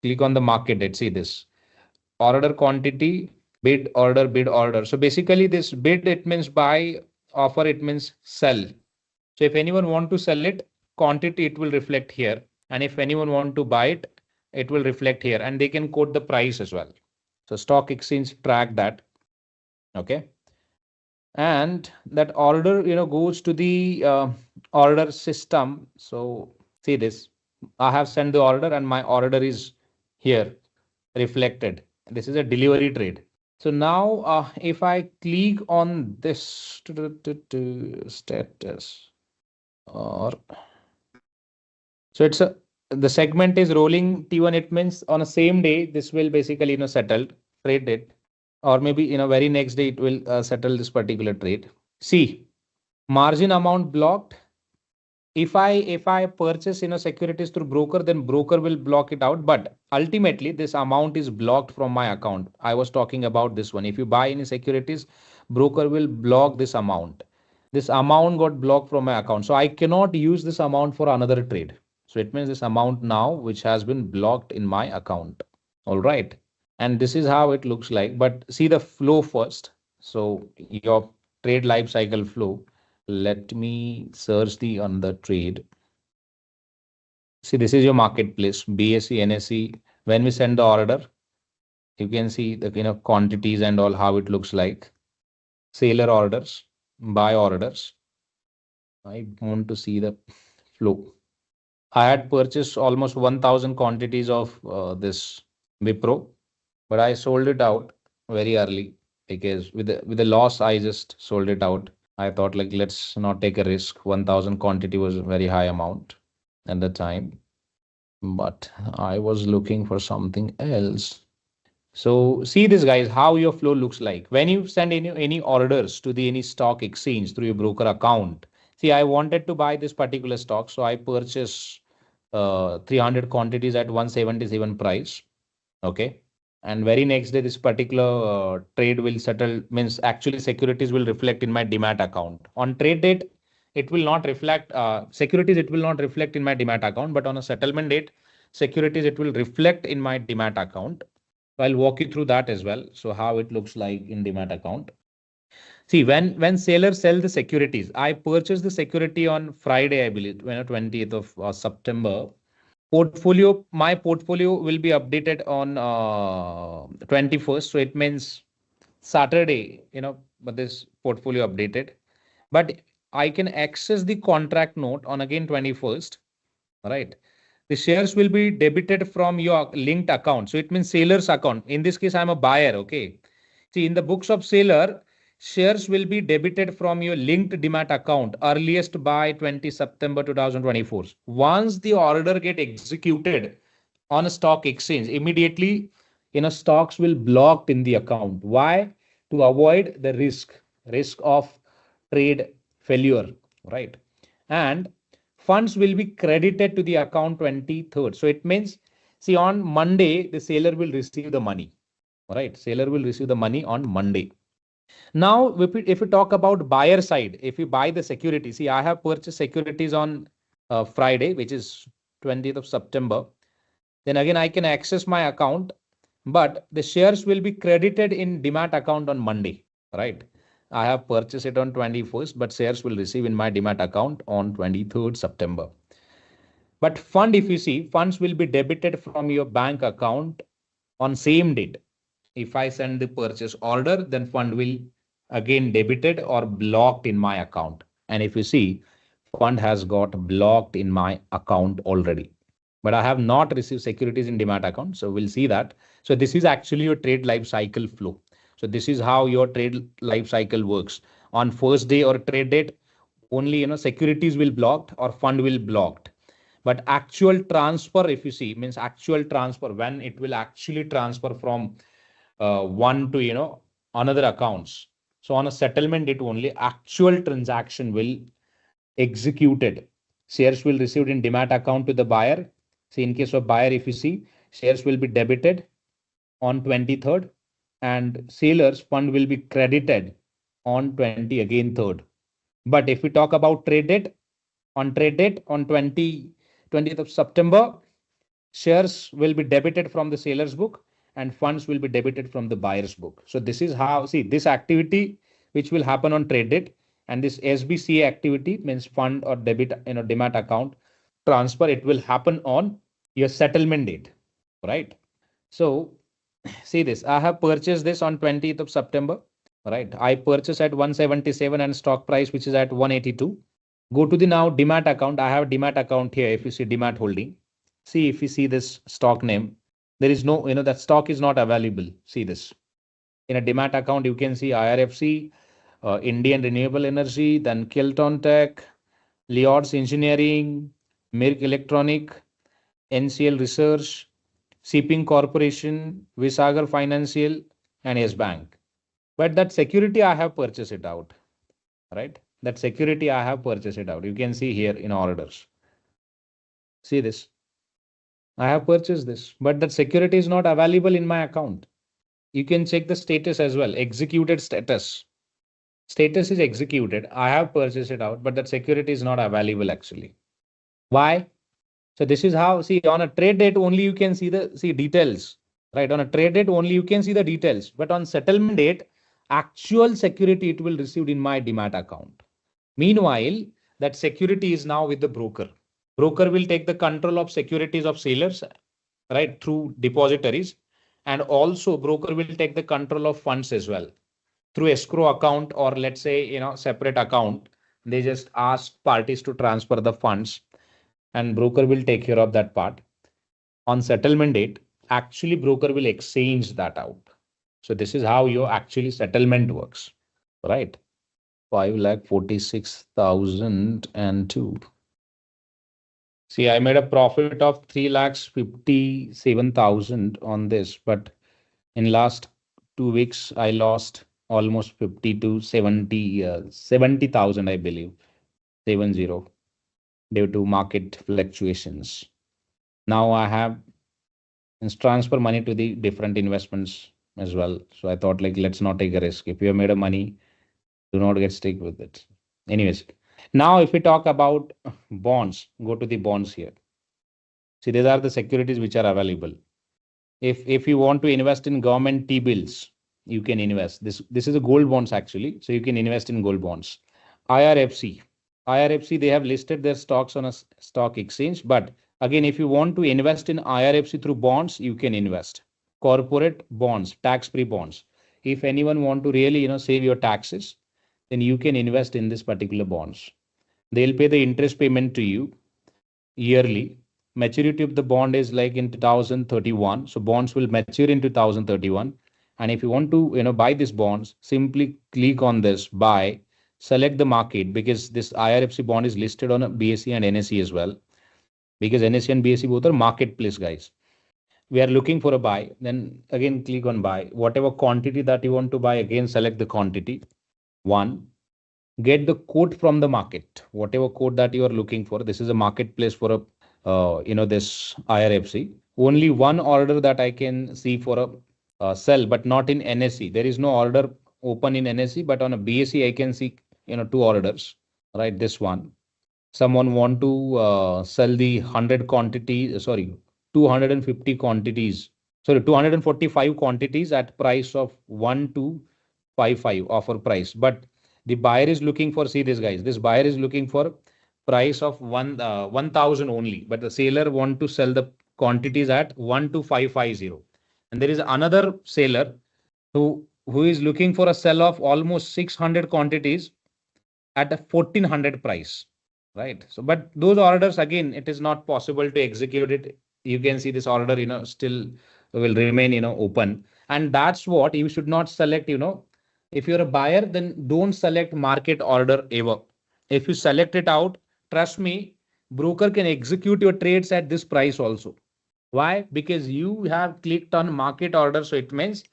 click on the market, let's see this order quantity, bid order. So basically this bid, it means buy, offer, it means sell. So if anyone want to sell it, quantity, it will reflect here, and if anyone want to buy it, it will reflect here, and they can quote the price as well. So stock exchange track that, okay. And that order, goes to the order system. So see this, I have sent the order and my order is here reflected. This is a delivery trade. So now if I click on this status, or so it's the segment is rolling T1, it means on the same day this will basically settled, traded. or maybe in a very next day it will settle this particular trade. See, margin amount blocked. If I purchase securities through broker, then broker will block it out. But ultimately, this amount is blocked from my account. I was talking about this one. If you buy any securities, broker will block this amount. This amount got blocked from my account, so I cannot use this amount for another trade. So it means this amount now, which has been blocked in my account. All right, and this is how it looks like. But see the flow first. So your trade life cycle flow. Let me search the on the trade. See, this is your marketplace, BSE, NSE. When we send the order, you can see the quantities and all how it looks like. Seller orders, buy orders. I want to see the flow. I had purchased almost 1000 quantities of this Wipro, but I sold it out very early because with the loss, I just sold it out. I thought like let's not take a risk. 1000 quantity was a very high amount at the time, but I was looking for something else. So see this guys, how your flow looks like when you send any orders to the any stock exchange through your broker account. See, I wanted to buy this particular stock, so I purchased 300 quantities at 177 price. Okay, and very next day this particular trade will settle, means actually securities will reflect in my demat account. On trade date it will not reflect securities, it will not reflect in my demat account, but on a settlement date securities it will reflect in my demat account. So I'll walk you through that as well. So how it looks like in demat account. See, when sellers sell the securities, I purchased the security on Friday, I believe, 20th of September. My portfolio will be updated on 21st. So it means Saturday, but this portfolio updated. But I can access the contract note on again 21st. Right. The shares will be debited from your linked account. So it means seller's account. In this case, I'm a buyer. Okay. See, in the books of seller, shares will be debited from your linked demat account earliest by 20 September 2024. Once the order get executed on a stock exchange, immediately stocks will blocked in the account. Why? To avoid the risk of trade failure, right? And funds will be credited to the account 23rd. So it means, see, on Monday the seller will receive the money, right? Seller will receive the money on Monday. Now, if we talk about buyer side, if you buy the security, see, I have purchased securities on Friday, which is 20th of September. Then again, I can access my account, but the shares will be credited in demat account on Monday, right? I have purchased it on 21st, but shares will receive in my demat account on 23rd September. But fund, if you see, funds will be debited from your bank account on same date. If I send the purchase order, then fund will again debited or blocked in my account. And if you see, fund has got blocked in my account already. But I have not received securities in demat account. So we'll see that. So this is actually your trade life cycle flow. So this is how your trade life cycle works. On first day or trade date, only securities will blocked or fund will blocked. But actual transfer, if you see, means actual transfer when it will actually transfer from one to another accounts. So on a settlement date only, actual transaction will executed. Shares will received in demat account to the buyer. See, in case of buyer, if you see, shares will be debited on 23rd and sellers fund will be credited on 20th. But if we talk about trade date on 20th of September, shares will be debited from the seller's book and funds will be debited from the buyer's book. So this is how, see, this activity which will happen on trade date, and this SBCA activity means fund or debit demat account transfer, it will happen on your settlement date, right? So see this, I have purchased this on 20th of September, right? I purchased at 177 and stock price which is at 182. Go to the now demat account. I have demat account here. If you see demat holding, see, if you see this stock name, there is no, that stock is not available. See this. In a demat account, you can see IRFC, Indian Renewable Energy, then Kilton Tech, Leod's Engineering, Mirk Electronic, NCL Research, Shipping Corporation, Visagar Financial, and Yes Bank. But that security I have purchased it out, right? That security I have purchased it out. You can see here in orders. See this. I have purchased this, but that security is not available in my account. You can check the status as well. Executed status. Status is executed. I have purchased it out, but that security is not available actually. Why? So this is how, see, on a trade date only you can see the details, right? On a trade date only you can see the details, but on settlement date, actual security it will receive in my demat account. Meanwhile, that security is now with the broker. Broker will take the control of securities of sellers, right, through depositories, and also broker will take the control of funds as well through escrow account, or let's say, separate account. They just ask parties to transfer the funds and broker will take care of that part. On settlement date, actually broker will exchange that out. So this is how your actually settlement works, right? 5,46,002. See, I made a profit of 3,57,000 on this, but in last 2 weeks, I lost almost 50 to 70,000, I believe, 70, due to market fluctuations. Now I have transfer money to the different investments as well. So I thought, like, let's not take a risk. If you have made a money, do not get stick with it. Anyways, now if we talk about bonds, go to the bonds here. See, these are the securities which are available. If you want to invest in government T-bills, you can invest. This is a gold bonds actually. So you can invest in gold bonds. IRFC, they have listed their stocks on a stock exchange. But again, if you want to invest in IRFC through bonds, you can invest. Corporate bonds, tax-free bonds. If anyone want to really, save your taxes, then you can invest in this particular bonds. They'll pay the interest payment to you yearly. Maturity of the bond is like in 2031. So bonds will mature in 2031. And if you want to, buy these bonds, simply click on this buy, select the market, because this IRFC bond is listed on a BSE and NSE as well. Because NSE and BSE both are marketplace, guys. We are looking for a buy. Then again, click on buy. Whatever quantity that you want to buy, again, select the quantity. One, get the quote from the market. Whatever quote that you are looking for. This is a marketplace for a this IRFC. Only one order that I can see for a sell, but not in NSE. There is no order open in NSE, but on a BSE I can see 2 orders. Right, this one. Someone want to sell the 250 quantities. 245 quantities at price of 1255 offer price. But the buyer is looking for, see this, guys. This buyer is looking for price of 1,000 only, but the seller want to sell the quantities at 12,550. And there is another seller who is looking for a sell of almost 600 quantities at a 1,400 price, right? So, but those orders, again, it is not possible to execute it. You can see this order, still will remain, open. And that's what you should not select, if you're a buyer, then don't select market order ever. If you select it out, trust me, broker can execute your trades at this price also. Why? Because you have clicked on market order. So it means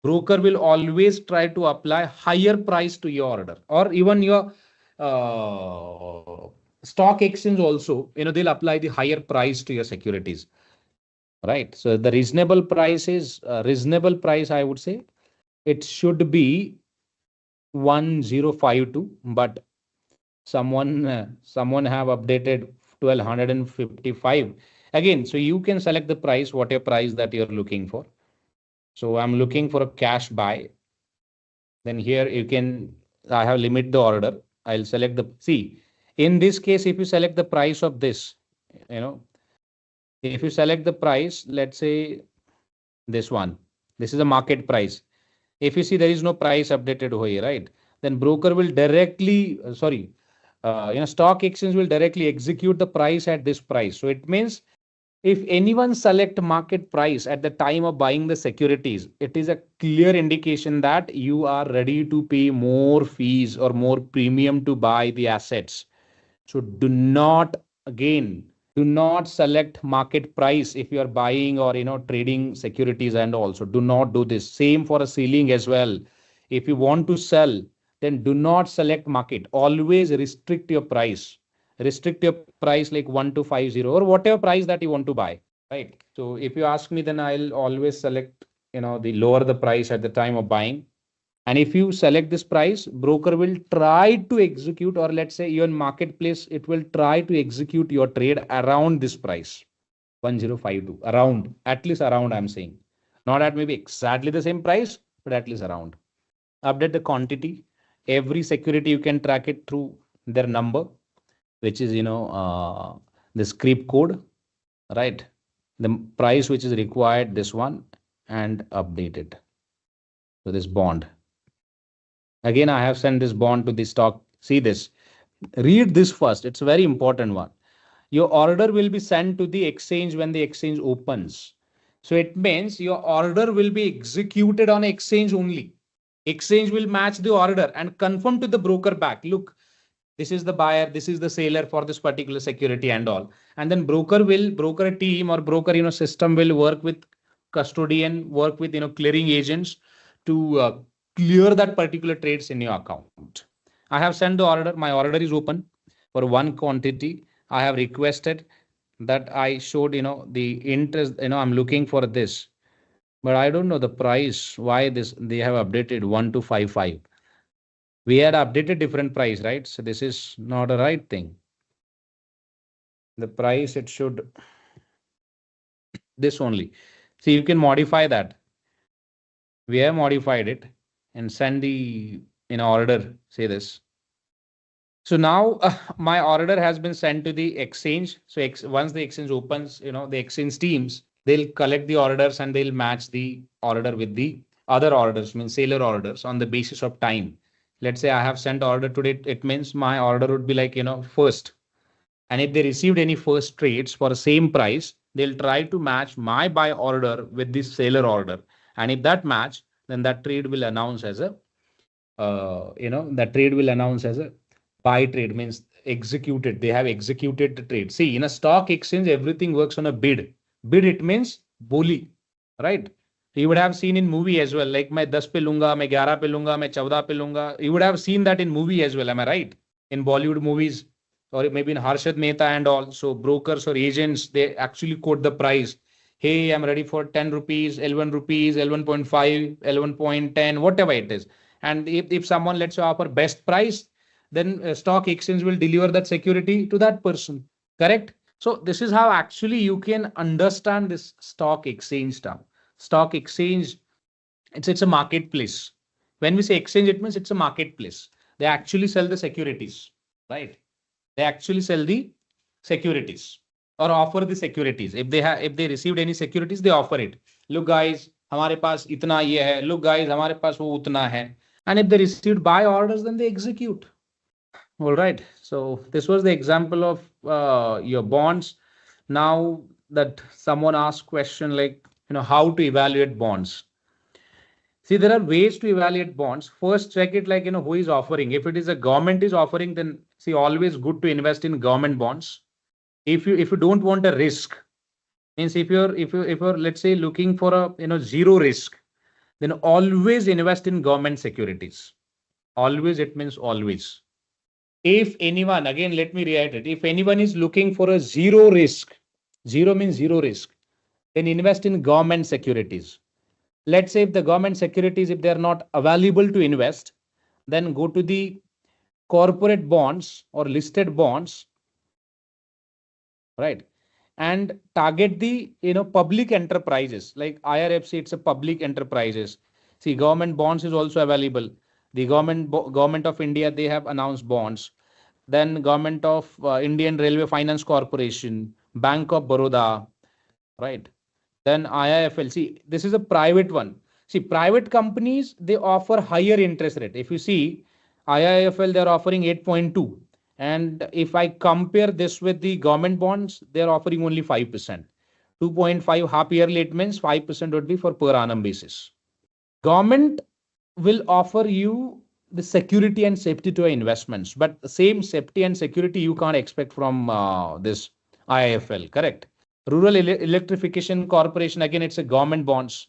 broker will always try to apply higher price to your order, or even your stock exchange also, they'll apply the higher price to your securities. Right. So the reasonable price is reasonable price, I would say it should be 1052, but someone have updated 1255 again. So you can select the price, whatever price that you're looking for. So I'm looking for a cash buy. Then here I have limit the order. I'll select see, in this case, if you select the price of this, if you select the price, let's say this one, this is a market price. If you see there is no price updated over here, right? Then broker will directly, stock exchange will directly execute the price at this price. So it means if anyone select market price at the time of buying the securities, it is a clear indication that you are ready to pay more fees or more premium to buy the assets. So do not, again, Do not select market price if you are buying or trading securities, and also do not do this. Same for a ceiling as well. If you want to sell, then do not select market. Always restrict your price. Restrict your price like 1250 or whatever price that you want to buy. Right. So if you ask me, then I'll always select, the lower the price at the time of buying. And if you select this price, broker will try to execute, or let's say your marketplace, it will try to execute your trade around this price, 1052, around, at least around, I'm saying. Not at maybe exactly the same price, but at least around. Update the quantity. Every security you can track it through their number, which is, the script code, right? The price which is required, this one, and update it. So this bond. Again, I have sent this bond to the stock. See this. Read this first. It's a very important one. Your order will be sent to the exchange when the exchange opens. So it means your order will be executed on exchange only. Exchange will match the order and confirm to the broker back. Look, this is the buyer, this is the seller for this particular security and all. And then broker team or broker, system will work with custodian, work with, clearing agents to clear that particular trades in your account. I have sent the order. My order is open for one quantity. I have requested that I showed, the interest, I'm looking for this, but I don't know the price. Why this? They have updated 1255. We had updated different price, right? So this is not a right thing. The price, it should this only. See, you can modify that. We have modified it and send the order, say this. So now my order has been sent to the exchange. So once the exchange opens, the exchange teams, they'll collect the orders and they'll match the order with the other orders, means seller orders, on the basis of time. Let's say I have sent order today. It means my order would be like, first. And if they received any first trades for the same price, they'll try to match my buy order with the seller order. And if that match, then that trade will announce as a, that trade will announce as a buy trade, means executed. They have executed the trade. See, in a stock exchange, everything works on a bid. Bid, it means boli, right? You would have seen in movie as well, like मैं 10 पे लूंगा, मैं 11 पे लूंगा, मैं 14 पे लूंगा. You would have seen that in movie as well. Am I right? In Bollywood movies, or maybe in Harshad Mehta and all. So brokers or agents, they actually quote the price. Hey, I'm ready for 10 rupees, 11 rupees, 11.5, 11.10, whatever it is. And if someone, let's say, offer best price, then stock exchange will deliver that security to that person. Correct? So this is how actually you can understand this stock exchange term. Stock exchange, it's a marketplace. When we say exchange, it means it's a marketplace. They actually sell the securities, right? They actually sell the securities or offer the securities. If they received any securities, they offer it. Look guys, हमारे पास इतना ये है. Look guys, हमारे पास वो उतना है. And if they received buy orders, then they execute. All right. So this was the example of your bonds. Now that someone asked question like, how to evaluate bonds. See, there are ways to evaluate bonds. First, check it like, who is offering. If it is a government is offering, then see, always good to invest in government bonds. If you don't want a risk, means if you're let's say looking for a zero risk, then always invest in government securities. Always, it means always. If anyone, again, let me reiterate, if anyone is looking for a zero risk, zero means zero risk, then invest in government securities. Let's say if the government securities, if they are not available to invest, then go to the corporate bonds or listed bonds, right? And target the public enterprises like IRFC. It's a public enterprises. See, government bonds is also available. The government of India, they have announced bonds. Then government of Indian Railway Finance Corporation, Bank of Baroda, right? Then IIFL. See, this is a private one. See, private companies, they offer higher interest rate. If you see, IIFL, they're offering 8.2. And if I compare this with the government bonds, they're offering only 5%. 2.5 half yearly, it means 5% would be for per annum basis. Government will offer you the security and safety to your investments, but the same safety and security you can't expect from this IIFL, correct. Rural Electrification Corporation, again, it's a government bonds,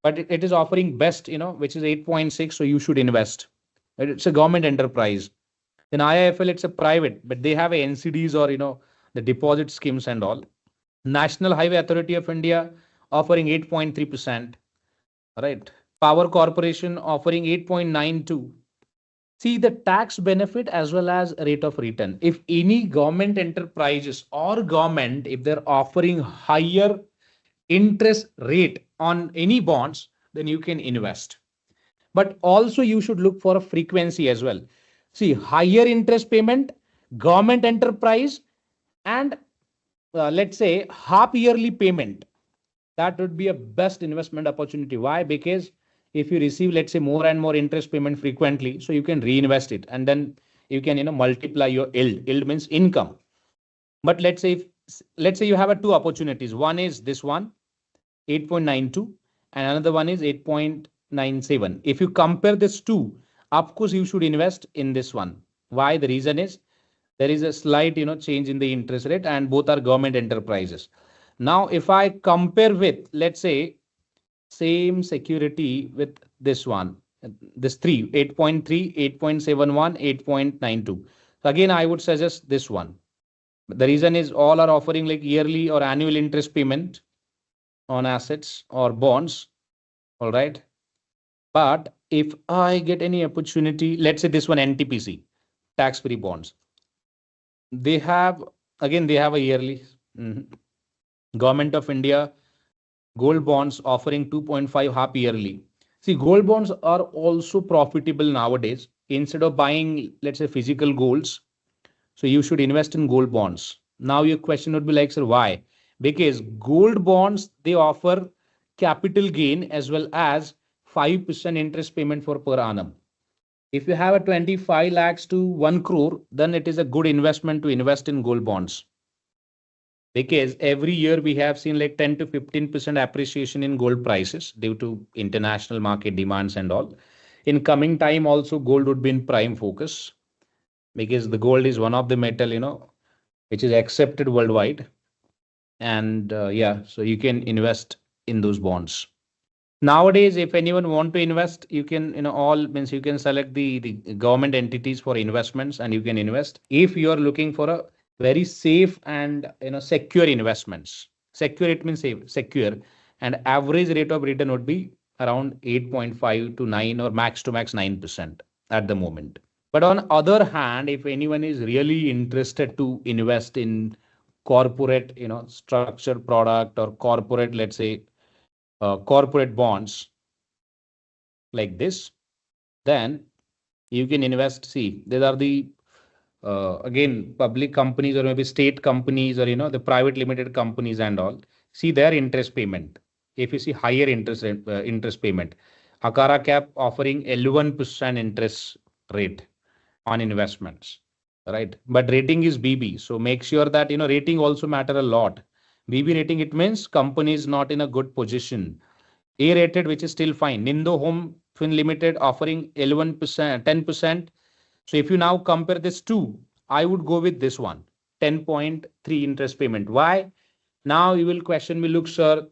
but it is offering best, which is 8.6. So you should invest. It's a government enterprise. Then IIFL, it's a private, but they have a NCDs or, the deposit schemes and all. National Highway Authority of India offering 8.3%. Right. Power Corporation offering 8.92. See the tax benefit as well as rate of return. If any government enterprises or government, if they're offering higher interest rate on any bonds, then you can invest. But also you should look for a frequency as well. See, higher interest payment, government enterprise, and let's say half yearly payment. That would be a best investment opportunity. Why? Because if you receive, let's say, more and more interest payment frequently, so you can reinvest it and then you can, multiply your yield. Yield means income. But let's say you have two opportunities. One is this one, 8.92, and another one is 8.97. If you compare this two, of course, you should invest in this one. Why? The reason is there is a slight, change in the interest rate, and both are government enterprises. Now, if I compare with, let's say, same security with this one, this 8.3, 8.71, 8.92. So again, I would suggest this one. The reason is all are offering like yearly or annual interest payment on assets or bonds. All right. But if I get any opportunity, let's say this one, NTPC, tax-free bonds. They have a yearly. Government of India, gold bonds offering 2.5 half yearly. See, gold bonds are also profitable nowadays. Instead of buying, let's say, physical golds, so you should invest in gold bonds. Now your question would be like, sir, why? Because gold bonds, they offer capital gain as well as 5% interest payment for per annum. If you have a 25 lakhs to 1 crore, then it is a good investment to invest in gold bonds. Because every year we have seen like 10 to 15% appreciation in gold prices due to international market demands and all. In coming time also, gold would be in prime focus because the gold is one of the metal, which is accepted worldwide. And so you can invest in those bonds. Nowadays, if anyone want to invest, you can, you can select the government entities for investments and you can invest. If you are looking for a very safe and secure investments. Secure, it means safe, secure, and average rate of return would be around 8.5 to 9 or max to max 9% at the moment. But on other hand, if anyone is really interested to invest in corporate, structured product or corporate, let's say, corporate bonds like this, then you can invest. See, there are the again, public companies or maybe state companies or, the private limited companies and all. See their interest payment. If you see higher interest payment, Akara Cap offering 11% interest rate on investments, right? But rating is BB. So make sure that, rating also matter a lot. BB rating, it means company is not in a good position. A rated, which is still fine. Nindo Home Fin Limited offering 11%, 10%. So if you now compare this two, I would go with this one, 10.3 interest payment. Why? Now you will question me, look, sir,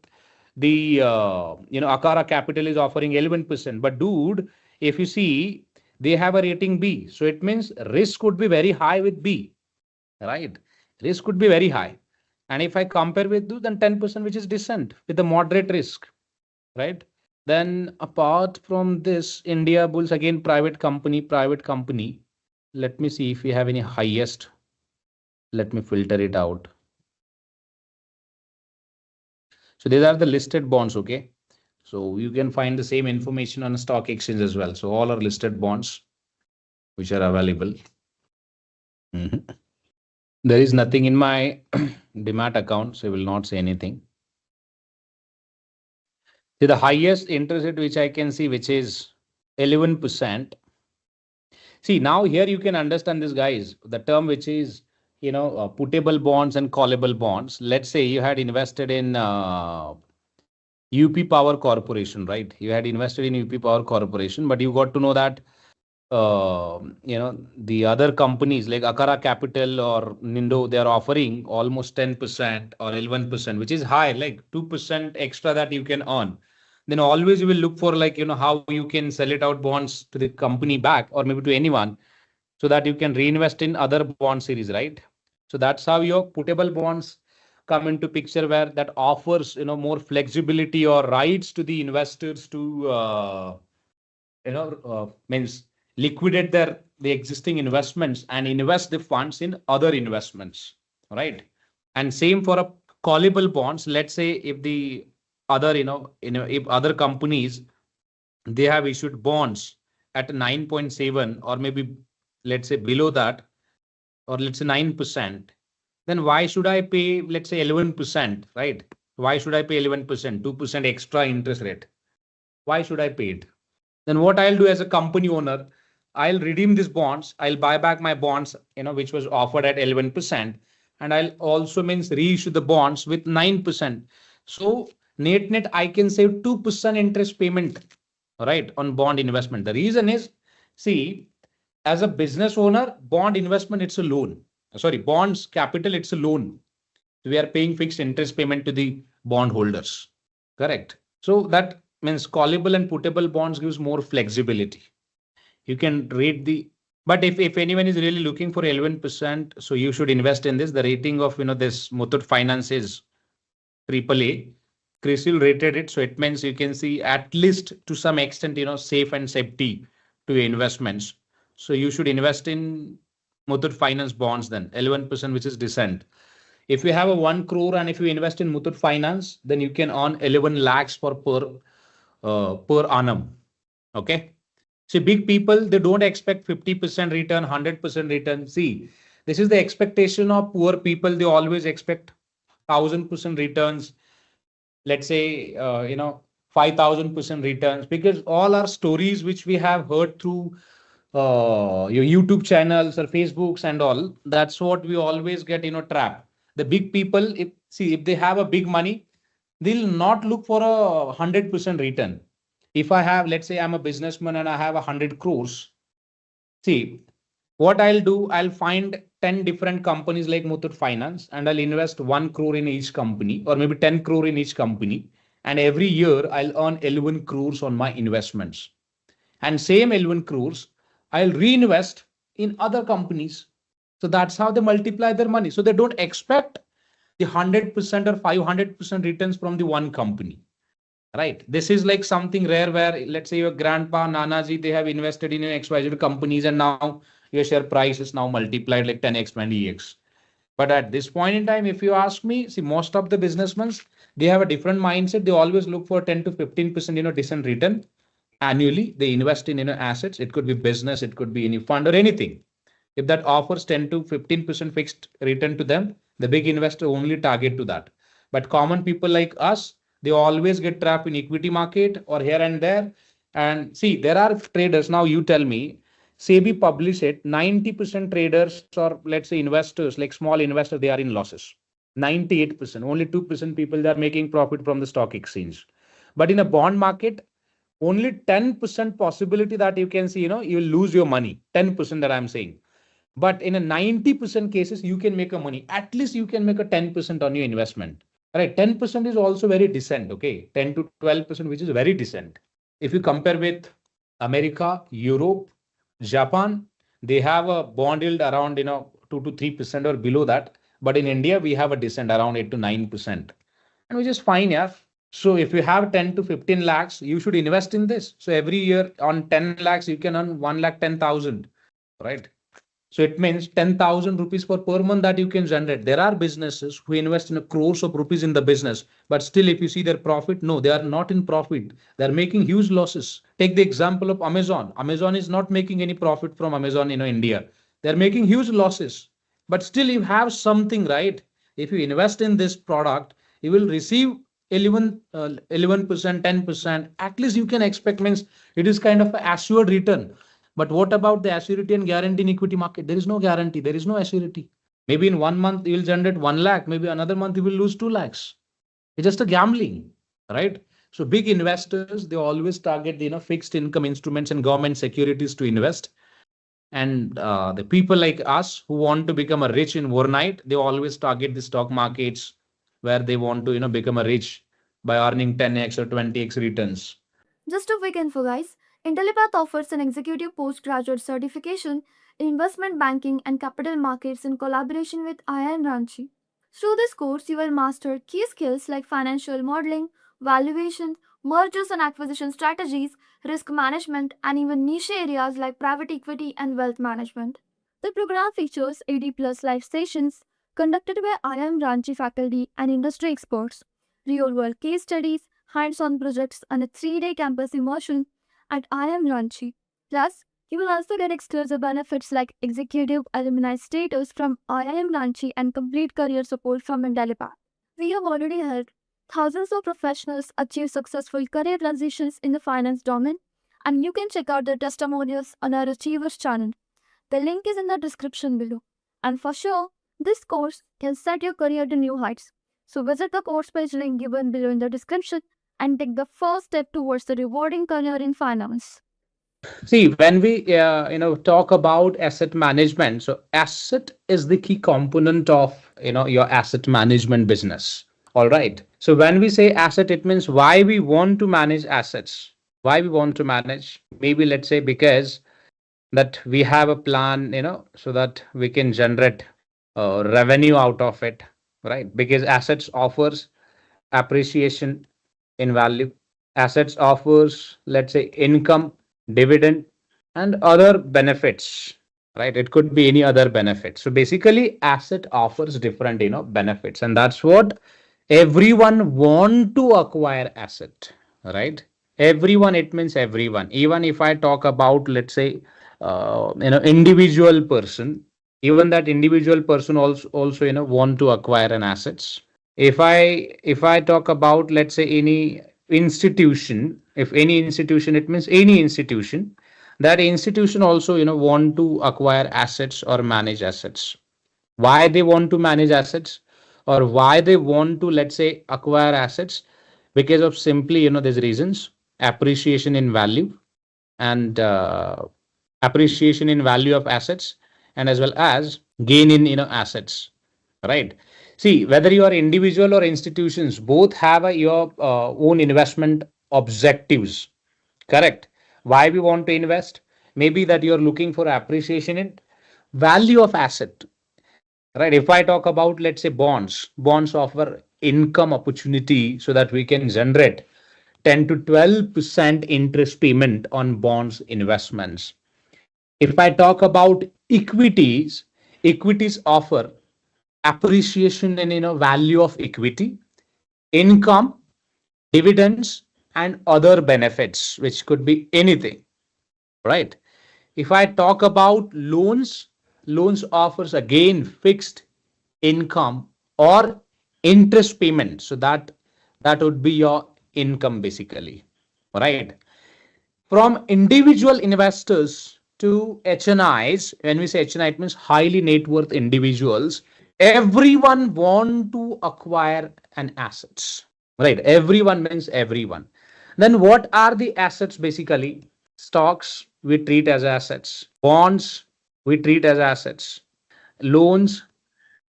the, Akara Capital is offering 11%. But dude, if you see, they have a rating B. So it means risk would be very high with B, right? Risk could be very high. And if I compare with those, then 10%, which is decent with a moderate risk, right? Then apart from this, India Bulls, again, private company. Let me see if we have any highest. Let me filter it out. So these are the listed bonds, okay? So you can find the same information on a stock exchange as well. So all are listed bonds which are available. There is nothing in my demat account, so I will not say anything. See, the highest interest rate which I can see, which is 11%. See, now here you can understand this, guys, the term which is, putable bonds and callable bonds. Let's say you had invested in UP Power Corporation, right? You had invested in UP Power Corporation, but you got to know that the other companies like Akara Capital or Nindo, they are offering almost 10% or 11%, which is high, like 2% extra that you can earn. Then always you will look for like, how you can sell it out bonds to the company back or maybe to anyone so that you can reinvest in other bond series, right? So that's how your putable bonds come into picture, where that offers, more flexibility or rights to the investors to, means liquidate the existing investments and invest the funds in other investments, right? And same for a callable bonds. Let's say if the other, if other companies, they have issued bonds at 9.7 or maybe let's say below that, or let's say 9%, then why should I pay, let's say 11%, right? Why should I pay 11%, 2% extra interest rate? Why should I pay it? Then what I'll do as a company owner, I'll redeem these bonds. I'll buy back my bonds, which was offered at 11%. And I'll also reissue the bonds with 9%. So net, I can save 2% interest payment, right, on bond investment. The reason is, see, as a business owner, bond investment, it's a loan. Sorry, bonds capital, it's a loan. We are paying fixed interest payment to the bond holders. Correct. So that means callable and putable bonds gives more flexibility. You can rate but if anyone is really looking for 11%, so you should invest in this. The rating of, this Muthoot Finance is AAA. CRISIL rated it. So it means you can see at least to some extent, safe and safety to your investments. So you should invest in Muthoot Finance bonds then, 11%, which is decent. If you have a 1 crore and if you invest in Muthoot Finance, then you can earn 11 lakhs per annum. Okay. See, big people, they don't expect 50% return, 100% return. See, this is the expectation of poor people. They always expect 1000% returns. Let's say, 5000% returns, because all our stories which we have heard through your YouTube channels or Facebooks and all, that's what we always get, trapped. The big people, if they have a big money, they'll not look for a 100% return. If I have, let's say I'm a businessman and I have 100 crores, see, what I'll do, I'll find 10 different companies like Muthoot Finance and I'll invest 1 crore in each company or maybe 10 crore in each company. And every year I'll earn 11 crores on my investments. And same 11 crores, I'll reinvest in other companies. So that's how they multiply their money. So they don't expect the 100% or 500% returns from the one company. Right. This is like something rare where, let's say your grandpa, Nanaji, they have invested in XYZ companies and now your share price is now multiplied like 10x, 20x. But at this point in time, if you ask me, see, most of the businessmen, they have a different mindset. They always look for 10 to 15%, decent return annually. They invest in, assets. It could be business, it could be any fund or anything. If that offers 10 to 15% fixed return to them, the big investor only target to that. But common people like us, they always get trapped in equity market or here and there. And see, there are traders. Now you tell me, SEBI publish it, 90% traders or let's say investors, like small investors, they are in losses. 98%, only 2% people, they are making profit from the stock exchange. But in a bond market, only 10% possibility that you can see, you will lose your money. 10% that I'm saying. But in a 90% cases, you can make a money. At least you can make a 10% on your investment. Right, 10% is also very decent, okay? 10 to 12%, which is very decent. If you compare with America, Europe, Japan, they have a bond yield around, 2 to 3% or below that. But in India, we have a decent around 8 to 9%. And which is fine, yeah. So if you have 10 to 15 lakhs, you should invest in this. So every year on 10 lakhs, you can earn 1,10,000, right? So it means 10,000 rupees per month that you can generate. There are businesses who invest in crores of rupees in the business, but still if you see their profit, no, they are not in profit. They're making huge losses. Take the example of Amazon. Amazon is not making any profit from Amazon, India. They're making huge losses, but still you have something, right? If you invest in this product, you will receive 11%, 10%. At least you can expect, means it is kind of an assured return. But what about the assurity and guarantee in equity market? There is no guarantee. There is no assurity. Maybe in 1 month you will generate 1 lakh. Maybe another month you will lose 2 lakhs. It's just a gambling, right? So big investors, they always target the fixed income instruments and government securities to invest. And the people like us who want to become a rich in overnight, they always target the stock markets where they want to, become a rich by earning 10x or 20x returns. Just a quick info, guys. Intellipaat offers an executive postgraduate certification in investment banking and capital markets in collaboration with IIM Ranchi. Through this course, you will master key skills like financial modeling, valuation, mergers and acquisition strategies, risk management, and even niche areas like private equity and wealth management. The program features 80 plus live sessions conducted by IIM Ranchi faculty and industry experts, real world case studies, hands on projects, and a 3-day campus immersion at IIM Ranchi. Plus, you will also get exclusive benefits like executive alumni status from IIM Ranchi and complete career support from Intellipaat. We have already helped thousands of professionals achieve successful career transitions in the finance domain, and you can check out their testimonials on our Achievers channel. The link is in the description below. And for sure, this course can set your career to new heights. So visit the course page link given below in the description and take the first step towards the rewarding career in finance. See, when we talk about asset management, so asset is the key component of your asset management business. All right. So when we say asset, it means why we want to manage assets. Why we want to manage? Maybe let's say because that we have a plan, so that we can generate revenue out of it, right? Because assets offers appreciation in value. Assets offers, let's say, income, dividend, and other benefits, right? It could be any other benefit. So basically, asset offers different, benefits, and that's what everyone want to acquire asset, right? Everyone, it means everyone. Even if I talk about, let's say, individual person, even that individual person also want to acquire an assets. If I talk about, let's say, any institution, if any institution, it means any institution, that institution also want to acquire assets or manage assets. Why they want to manage assets or why they want to, let's say, acquire assets? Because of simply these reasons: appreciation in value and appreciation in value of assets, and as well as gain in assets, right? See, whether you are individual or institutions, both have your own investment objectives, correct? Why we want to invest? Maybe that you're looking for appreciation in value of asset, right? If I talk about, let's say, bonds offer income opportunity so that we can generate 10 to 12% interest payment on bonds investments. If I talk about equities offer appreciation in value of equity, income, dividends, and other benefits, which could be anything, right? If I talk about loans offers again fixed income or interest payment. So that would be your income basically, right? From individual investors to HNIs, when we say HNI, it means highly net worth individuals. Everyone want to acquire an assets, right? Everyone means everyone. Then what are the assets basically? Stocks we treat as assets, bonds we treat as assets, loans,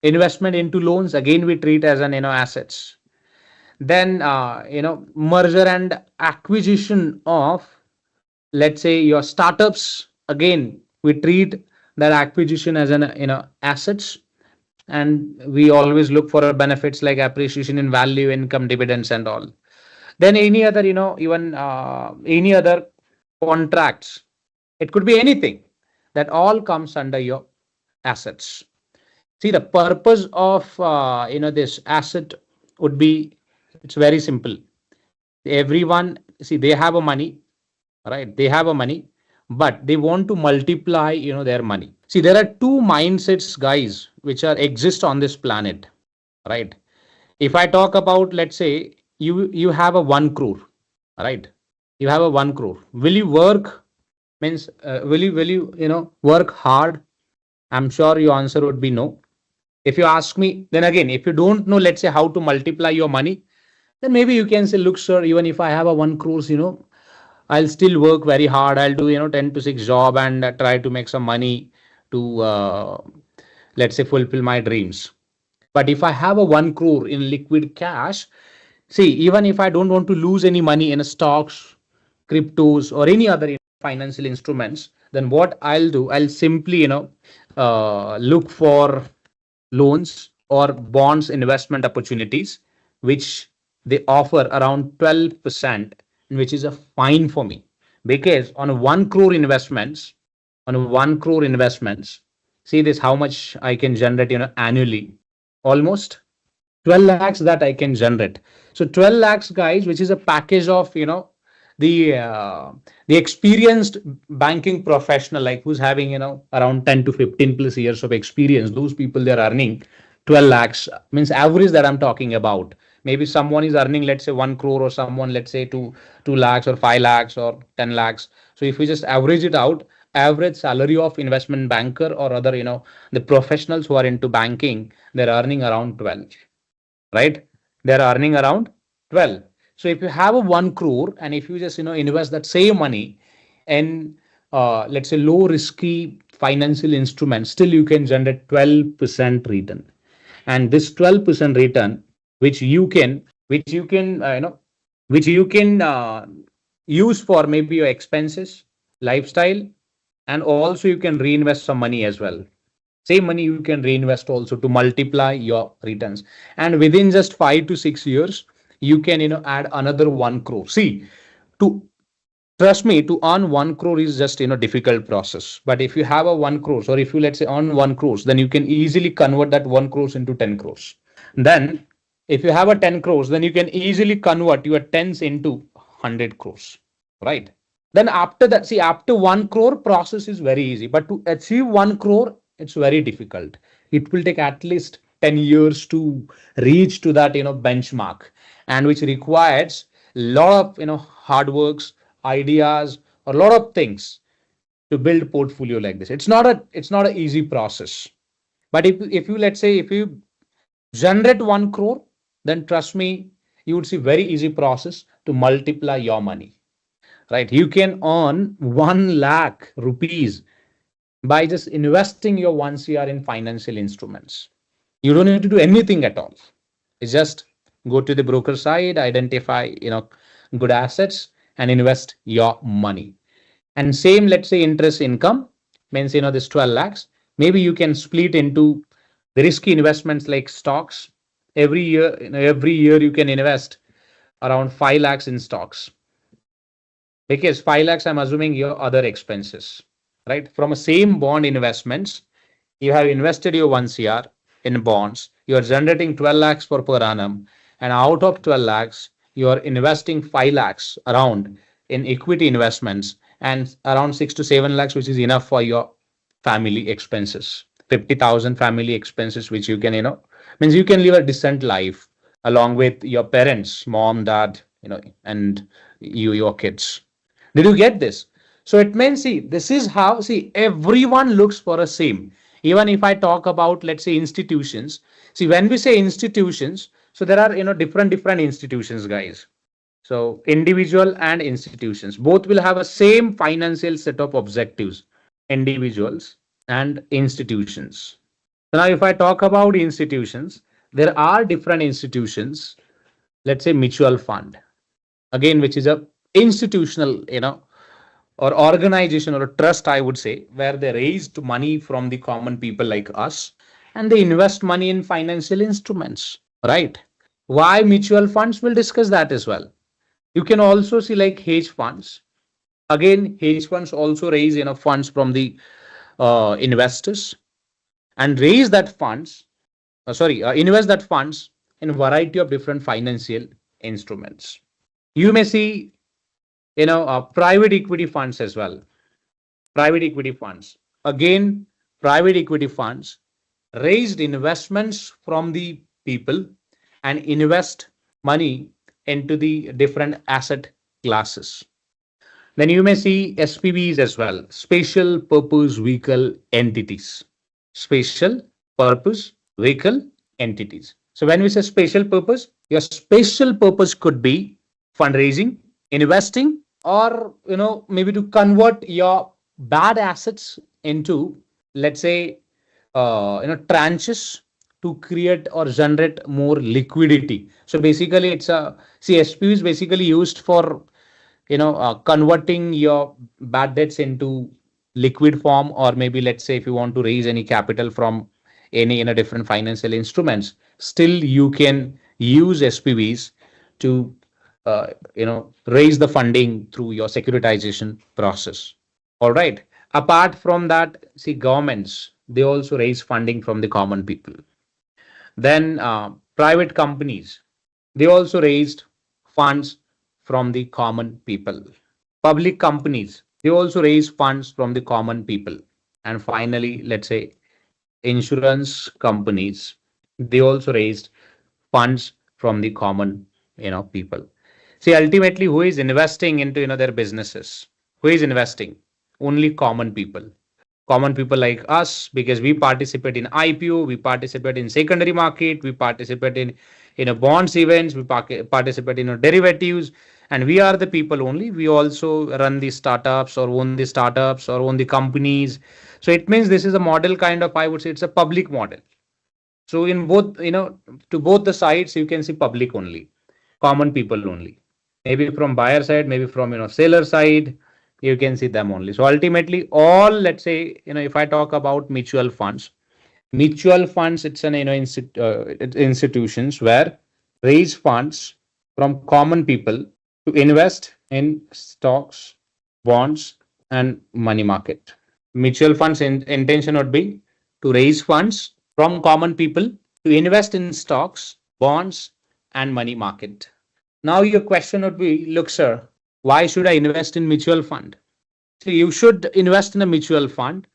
investment into loans again we treat as an assets. Then merger and acquisition of, let's say, your startups, again we treat that acquisition as an assets, and we always look for benefits like appreciation in value, income, dividends, and all. Then any other even any other contracts, it could be anything, that all comes under your assets. See, the purpose of this asset would be, it's very simple. Everyone, see, they have a money, right? They have a money, but they want to multiply their money. See, there are two mindsets, guys, which exist on this planet, right? If I talk about, let's say, you have a 1 crore, right? You have a 1 crore. Will you work? Means will you work hard? I'm sure your answer would be no. If you ask me, then again, if you don't know, let's say, how to multiply your money, then maybe you can say, look, sir, even if I have a 1 crores, I'll still work very hard. I'll do 10 to 6 job and try to make some money to let's say fulfill my dreams. But if I have a 1 crore in liquid cash, see, even if I don't want to lose any money in stocks, cryptos, or any other financial instruments, then what I'll do, I'll simply look for loans or bonds investment opportunities which they offer around 12%, which is a fine for me, because on 1 crore investments, see this, how much I can generate annually, almost 12 lakhs that I can generate. So 12 lakhs, guys, which is a package of the experienced banking professional, like who's having around 10 to 15 plus years of experience. Those people, they're earning 12 lakhs, means average that I'm talking about. Maybe someone is earning, let's say, 1 crore, or someone, let's say, 2 lakhs or 5 lakhs or 10 lakhs. So if we just average it out, average salary of investment banker or other the professionals who are into banking, they're earning around 12, right? They're earning around 12. So if you have a 1 crore and if you just invest that same money in let's say low risky financial instruments, still you can generate 12% return. And this 12% return, which you can use for maybe your expenses, lifestyle, and also you can reinvest some money as well. Same money you can reinvest also to multiply your returns. And within just 5 to 6 years, you can add another 1 crore. See, to trust me, to earn 1 crore is just difficult process. But if you have a 1 crore, or if you, let's say, earn 1 crore, then you can easily convert that 1 crore into 10 crores. Then if you have a 10 crores, then you can easily convert your tens into 100 crores, right? Then after that, see, after 1 crore process is very easy, but to achieve 1 crore, it's very difficult. It will take at least 10 years to reach to that benchmark, and which requires a lot of hard works, ideas, or a lot of things to build portfolio like this. It's not an easy process. But if you, let's say, if you generate 1 crore, then trust me, you would see very easy process to multiply your money, right? You can earn 1 lakh rupees by just investing your 1 CR in financial instruments. You don't need to do anything at all. It's just go to the broker side, identify good assets, and invest your money. And same, let's say, interest income means this 12 lakhs. Maybe you can split into the risky investments like stocks. Every year you can invest around 5 lakhs in stocks, because 5 lakhs, I'm assuming your other expenses, right? From a same bond investments, you have invested your 1 CR in bonds, you are generating 12 lakhs per annum, and out of 12 lakhs, you are investing 5 lakhs around in equity investments, and around 6 to 7 lakhs, which is enough for your family expenses, 50,000 family expenses, which you can, means you can live a decent life along with your parents, mom, dad, and your kids. Did you get this? So it means, see, this is how, see, everyone looks for a same. Even if I talk about, let's say, institutions, see, when we say institutions, so there are, different institutions, guys. So individual and institutions, both will have a same financial set of objectives, individuals and institutions. So now if I talk about institutions, there are different institutions, let's say mutual fund, again, which is a institutional, or organization or a trust, I would say, where they raised money from the common people like us, and they invest money in financial instruments, right? Why mutual funds? We'll discuss that as well. You can also see like hedge funds. Again, hedge funds also raise funds from the investors, and raise that funds, invest that funds in a variety of different financial instruments. You may see private equity funds as well. Private equity funds, again, private equity funds raised investments from the people and invest money into the different asset classes. Then you may see SPVs as well, special purpose vehicle entities. Special purpose vehicle entities. So when we say special purpose, your special purpose could be fundraising, investing, or maybe to convert your bad assets into, let's say, tranches to create or generate more liquidity. So basically it's a, see, SPV is basically used for converting your bad debts into liquid form, or maybe let's say if you want to raise any capital from any different financial instruments, still you can use SPVs to raise the funding through your securitization process. All right. Apart from that, see, governments, they also raise funding from the common people. Then private companies, they also raised funds from the common people. Public companies, they also raise funds from the common people. And finally, let's say insurance companies, they also raised funds from the common people. See, ultimately, who is investing into their businesses? Who is investing? Only common people. Common people like us, because we participate in IPO, we participate in secondary market, we participate in a bonds events, we participate in derivatives, and we are the people only. We also run the startups, or own the startups, or own the companies. So it means this is a model kind of, I would say it's a public model. So in both, to both the sides, you can see public only, common people only. Maybe from buyer side, maybe from seller side, you can see them only. So ultimately, all, let's say, if I talk about mutual funds, it's an institutions where raise funds from common people to invest in stocks, bonds, and money market. Mutual funds intention would be to raise funds from common people to invest in stocks, bonds, and money market. Now your question would be, look, sir, why should I invest in mutual fund? So you should invest in a mutual fund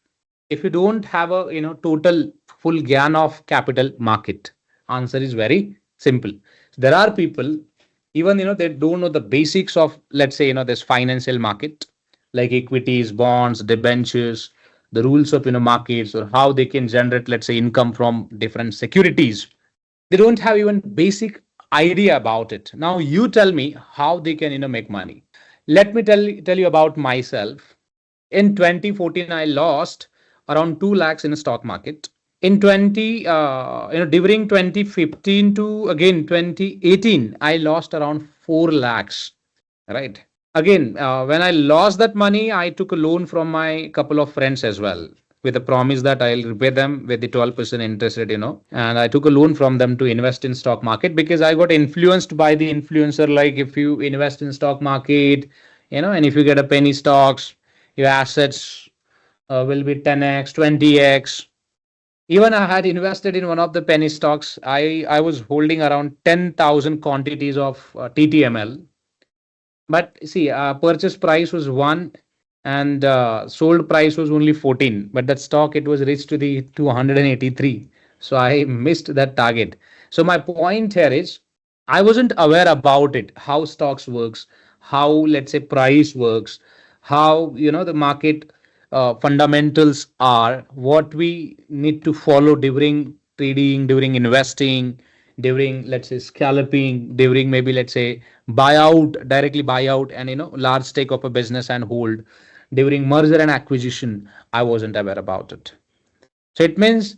if you don't have a total full gyan of capital market. Answer is very simple. There are people, even they don't know the basics of, let's say, this financial market, like equities, bonds, debentures, the rules of markets, or how they can generate, let's say, income from different securities. They don't have even basic idea about it. Now you tell me how they can make money. Let me tell you about myself. In 2014, I lost around 2 lakhs in the stock market. In during 2015 to again 2018, I lost around 4 lakhs. Right. Again, when I lost that money, I took a loan from my couple of friends as well, with the promise that I'll repay them with the 12% interest rate, and I took a loan from them to invest in stock market, because I got influenced by the influencer. Like, if you invest in stock market, and if you get a penny stocks, your assets will be 10x, 20x. Even I had invested in one of the penny stocks. I was holding around 10,000 quantities of TTML. But see, purchase price was 1 and sold price was only 14. But that stock, it was reached to the 283. So I missed that target. So my point here is, I wasn't aware about it, how stocks works, how, let's say, price works, how the market fundamentals are, what we need to follow during trading, during investing, during, let's say, scalping, during maybe, let's say, buyout, directly buyout, and large stake of a business and hold, during merger and acquisition. I wasn't aware about it. So it means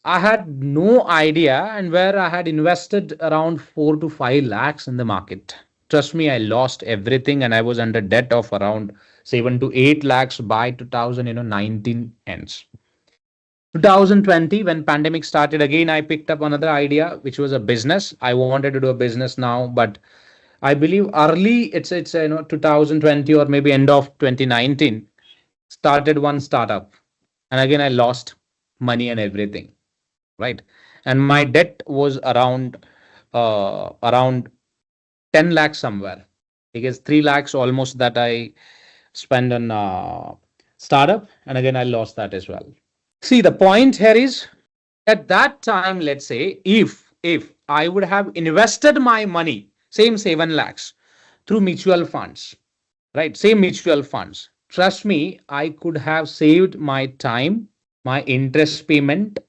I had no idea, and where I had invested around 4 to 5 lakhs in the market. Trust me, I lost everything, and I was under debt of around 7 to 8 lakhs by 2019 ends. 2020, when pandemic started, again I picked up another idea, which was a business. I wanted to do a business now, but I believe early, it's 2020 or maybe end of 2019, started one startup, and again I lost money and everything. Right. And my debt was around 10 lakhs somewhere, because 3 lakhs almost that I spent on startup, and again I lost that as well. See, the point here is, at that time, let's say, if I would have invested my money, same 7 lakhs, through mutual funds, right, same mutual funds, trust me, I could have saved my time, my interest payment,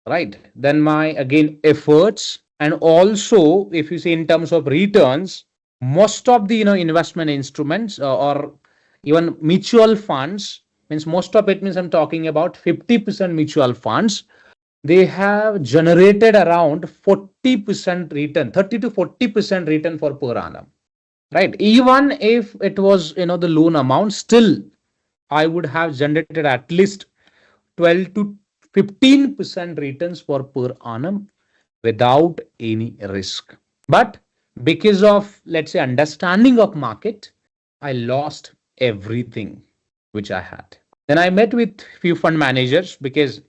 right, then my, again, efforts, and also, if you see in terms of returns, most of the investment instruments or even mutual funds, means most of it means I'm talking about 50% mutual funds, they have generated around 40% return, 30 to 40% return for per annum, right? Even if it was the loan amount, still I would have generated at least 12 to 15% returns for per annum without any risk. But because of, let's say, understanding of market, I lost everything which I had. Then I met with few fund managers because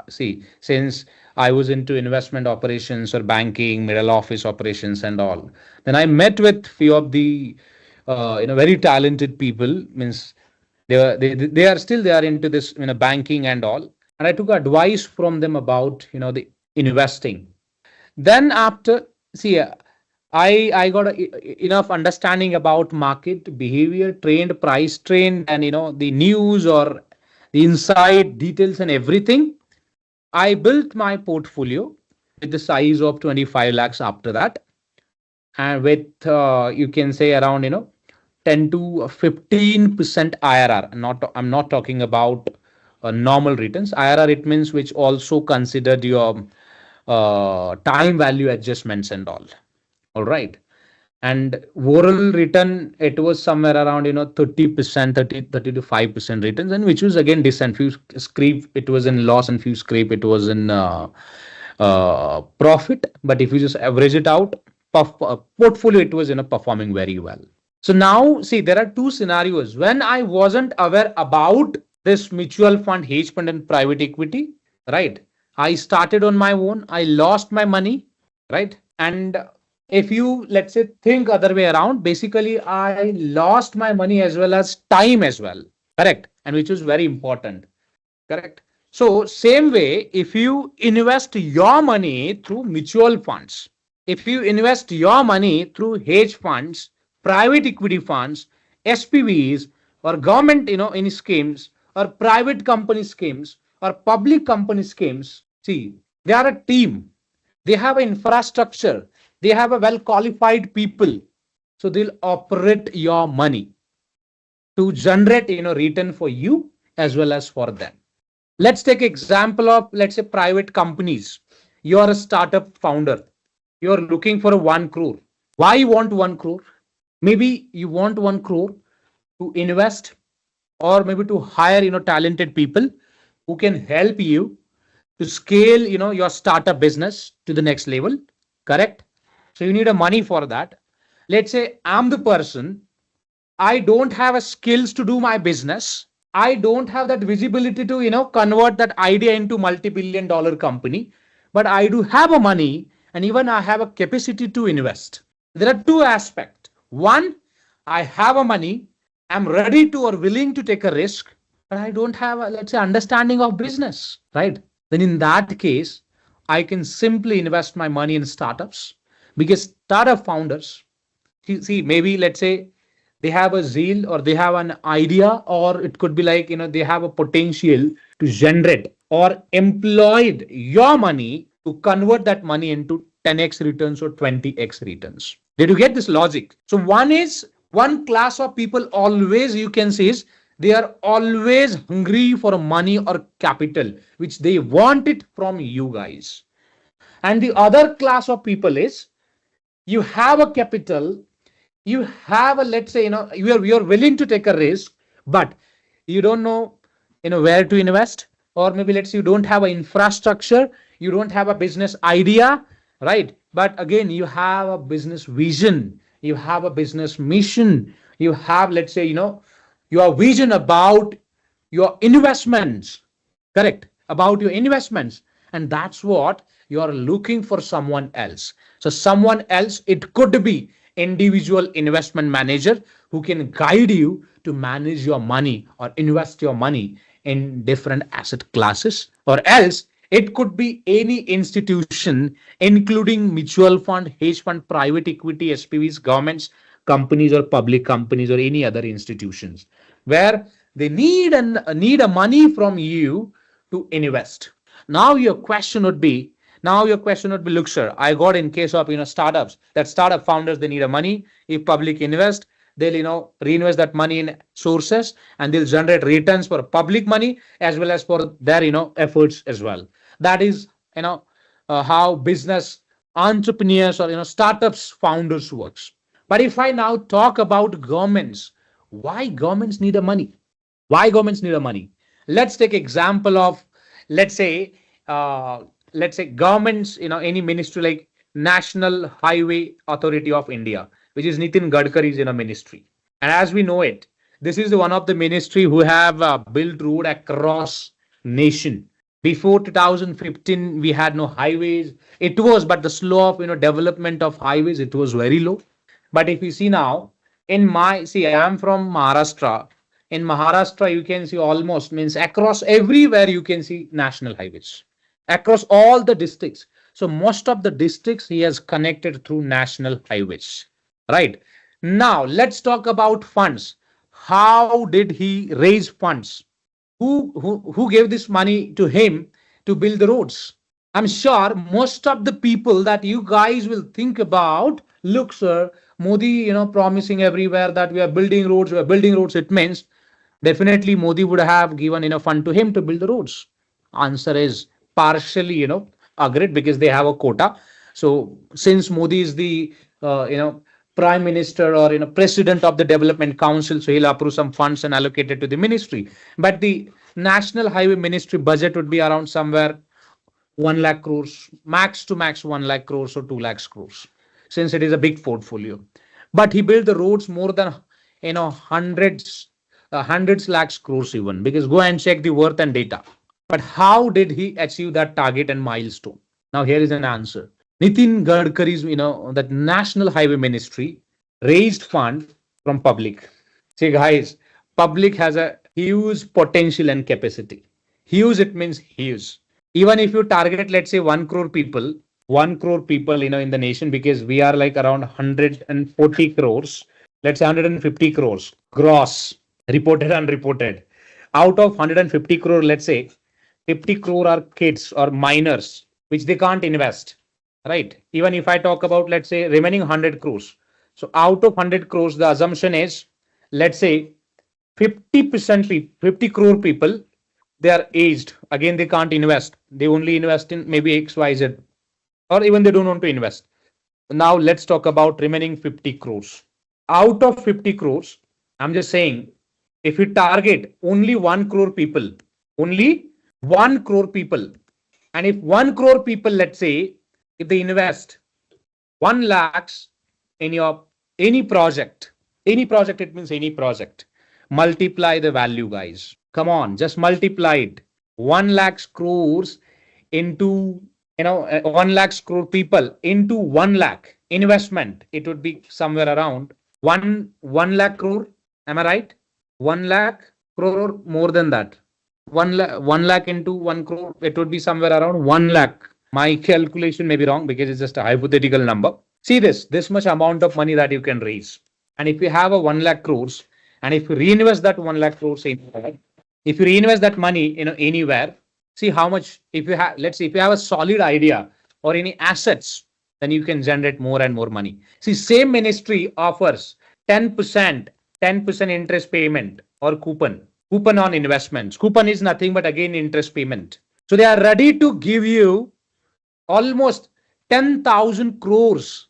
since I was into investment operations or banking, middle office operations and all, then I met with few of the very talented people. Means they are into this banking and all, and I took advice from them about the investing. Then after, see, I got enough understanding about market behavior, trend, price trend, and the news or the inside details and everything. I built my portfolio with the size of 25 lakhs after that, and with you can say around 10 to 15% IRR. I'm not talking about normal returns. IRR, it means which also considered your time value adjustments and all. All right. And overall return, it was somewhere around 30%, 30 to 5% returns, and which was again decent. Few scrape it was in loss, and few scrape it was in profit. But if you just average it out, portfolio, it was performing very well. So now see, there are two scenarios. When I wasn't aware about this mutual fund, hedge fund, and private equity, right? I started on my own. I lost my money, right? And if you, let's say, think other way around, basically I lost my money as well as time as well, correct? And which is very important, correct? So same way, if you invest your money through mutual funds, if you invest your money through hedge funds, private equity funds, SPVs, or government any schemes, or private company schemes, or public company schemes, see, they are a team, they have an infrastructure, they have a well qualified people, so they'll operate your money to generate return for you as well as for them. Let's take example of, let's say, private companies. You are a startup founder, you are looking for a 1 crore. Why you want 1 crore? Maybe you want 1 crore to invest, or maybe to hire talented people who can help you to scale your startup business to the next level, correct? So you need a money for that. Let's say I'm the person, I don't have a skills to do my business, I don't have that visibility to convert that idea into multi-billion-dollar company, but I do have a money, and even I have a capacity to invest. There are two aspects. One, I have a money, I'm ready to or willing to take a risk, but I don't have a, let's say, understanding of business, right? Then in that case, I can simply invest my money in startups, because startup founders, see, maybe let's say they have a zeal, or they have an idea, or it could be like they have a potential to generate or employed your money to convert that money into 10x returns or 20x returns. Did you get this logic? So one class of people always, you can see, is they are always hungry for money or capital, which they want it from you guys. And the other class of people is, you have a capital, you have a, let's say, you are willing to take a risk, but you don't know where to invest, or maybe let's say you don't have an infrastructure, you don't have a business idea, right? But again, you have a business vision, you have a business mission, you have, let's say, your vision about your investments, correct? About your investments. And that's what you are looking for someone else. So someone else, it could be individual investment manager who can guide you to manage your money or invest your money in different asset classes, or else it could be any institution, including mutual fund, hedge fund, private equity, SPVs, governments, companies, or public companies, or any other institutions where they need a money from you to invest. Now your question would be, Now your question would be, look, sir, I got in case of startups, that startup founders, they need a money. If public invest, they'll reinvest that money in sources, and they'll generate returns for public money as well as for their efforts as well. That is how business entrepreneurs or startups founders works. But if I now talk about governments, why governments need a money? Why governments need a money? Let's take example of, let's say governments, any ministry like National Highway Authority of India, which is Nitin Gadkari's ministry. And as we know it, this is one of the ministry who have built road across nation. Before 2015, we had no highways. It was, but the slow of development of highways, it was very low. But if you see now, I am from Maharashtra. In Maharashtra, you can see almost, means across everywhere you can see national highways across all the districts. So most of the districts he has connected through national highways. Right. Now let's talk about funds. How did he raise funds? Who gave this money to him to build the roads? I'm sure most of the people that you guys will think about, look, sir, Modi, promising everywhere that we are building roads, It means definitely Modi would have given enough fund to him to build the roads. Answer is partially, agreed, because they have a quota. So since Modi is the, prime minister or president of the development council, so he'll approve some funds and allocate it to the ministry. But the national highway ministry budget would be around somewhere 1 lakh crores, max to max 1 lakh crores or 2 lakhs crores, since it is a big portfolio. But he built the roads more than hundreds lakhs crores even, because go and check the worth and data. But how did he achieve that target and milestone? Now here is an answer. Nitin Gadkari's, that National Highway Ministry raised fund from public. See guys, public has a huge potential and capacity. Huge, it means huge. Even if you target, let's say 1 crore people, in the nation, because we are like around 140 crores, let's say 150 crores gross, reported, unreported. Out of 150 crore, let's say 50 crore are kids or minors, which they can't invest. Right. Even if I talk about, let's say, remaining 100 crores. So out of 100 crores, the assumption is, let's say 50%, 50 crore people, they are aged. Again, they can't invest. They only invest in maybe X, Y, Z, or even they don't want to invest. Now let's talk about remaining 50 crores. Out of 50 crores, I'm just saying, if we target only 1 crore people, and if 1 crore people, let's say, if they invest 1 lakhs in your any project, it means any project, multiply the value, guys. Come on, just multiply it. 1 lakhs crores into 1 lakhs crore people into 1 lakh investment. It would be somewhere around 1 lakh crore. Am I right? 1 lakh crore or more than that. 1 lakh into 1 crore. It would be somewhere around 1 lakh. My calculation may be wrong because it's just a hypothetical number. See this much amount of money that you can raise. And if you have a 1 lakh crores, and if you reinvest that 1 lakh crores anywhere, if you reinvest that money, anywhere, see how much, if you have, let's say, if you have a solid idea or any assets, then you can generate more and more money. See, same ministry offers 10% interest payment or coupon on investments. Coupon is nothing but again interest payment. So they are ready to give you almost 10,000 crores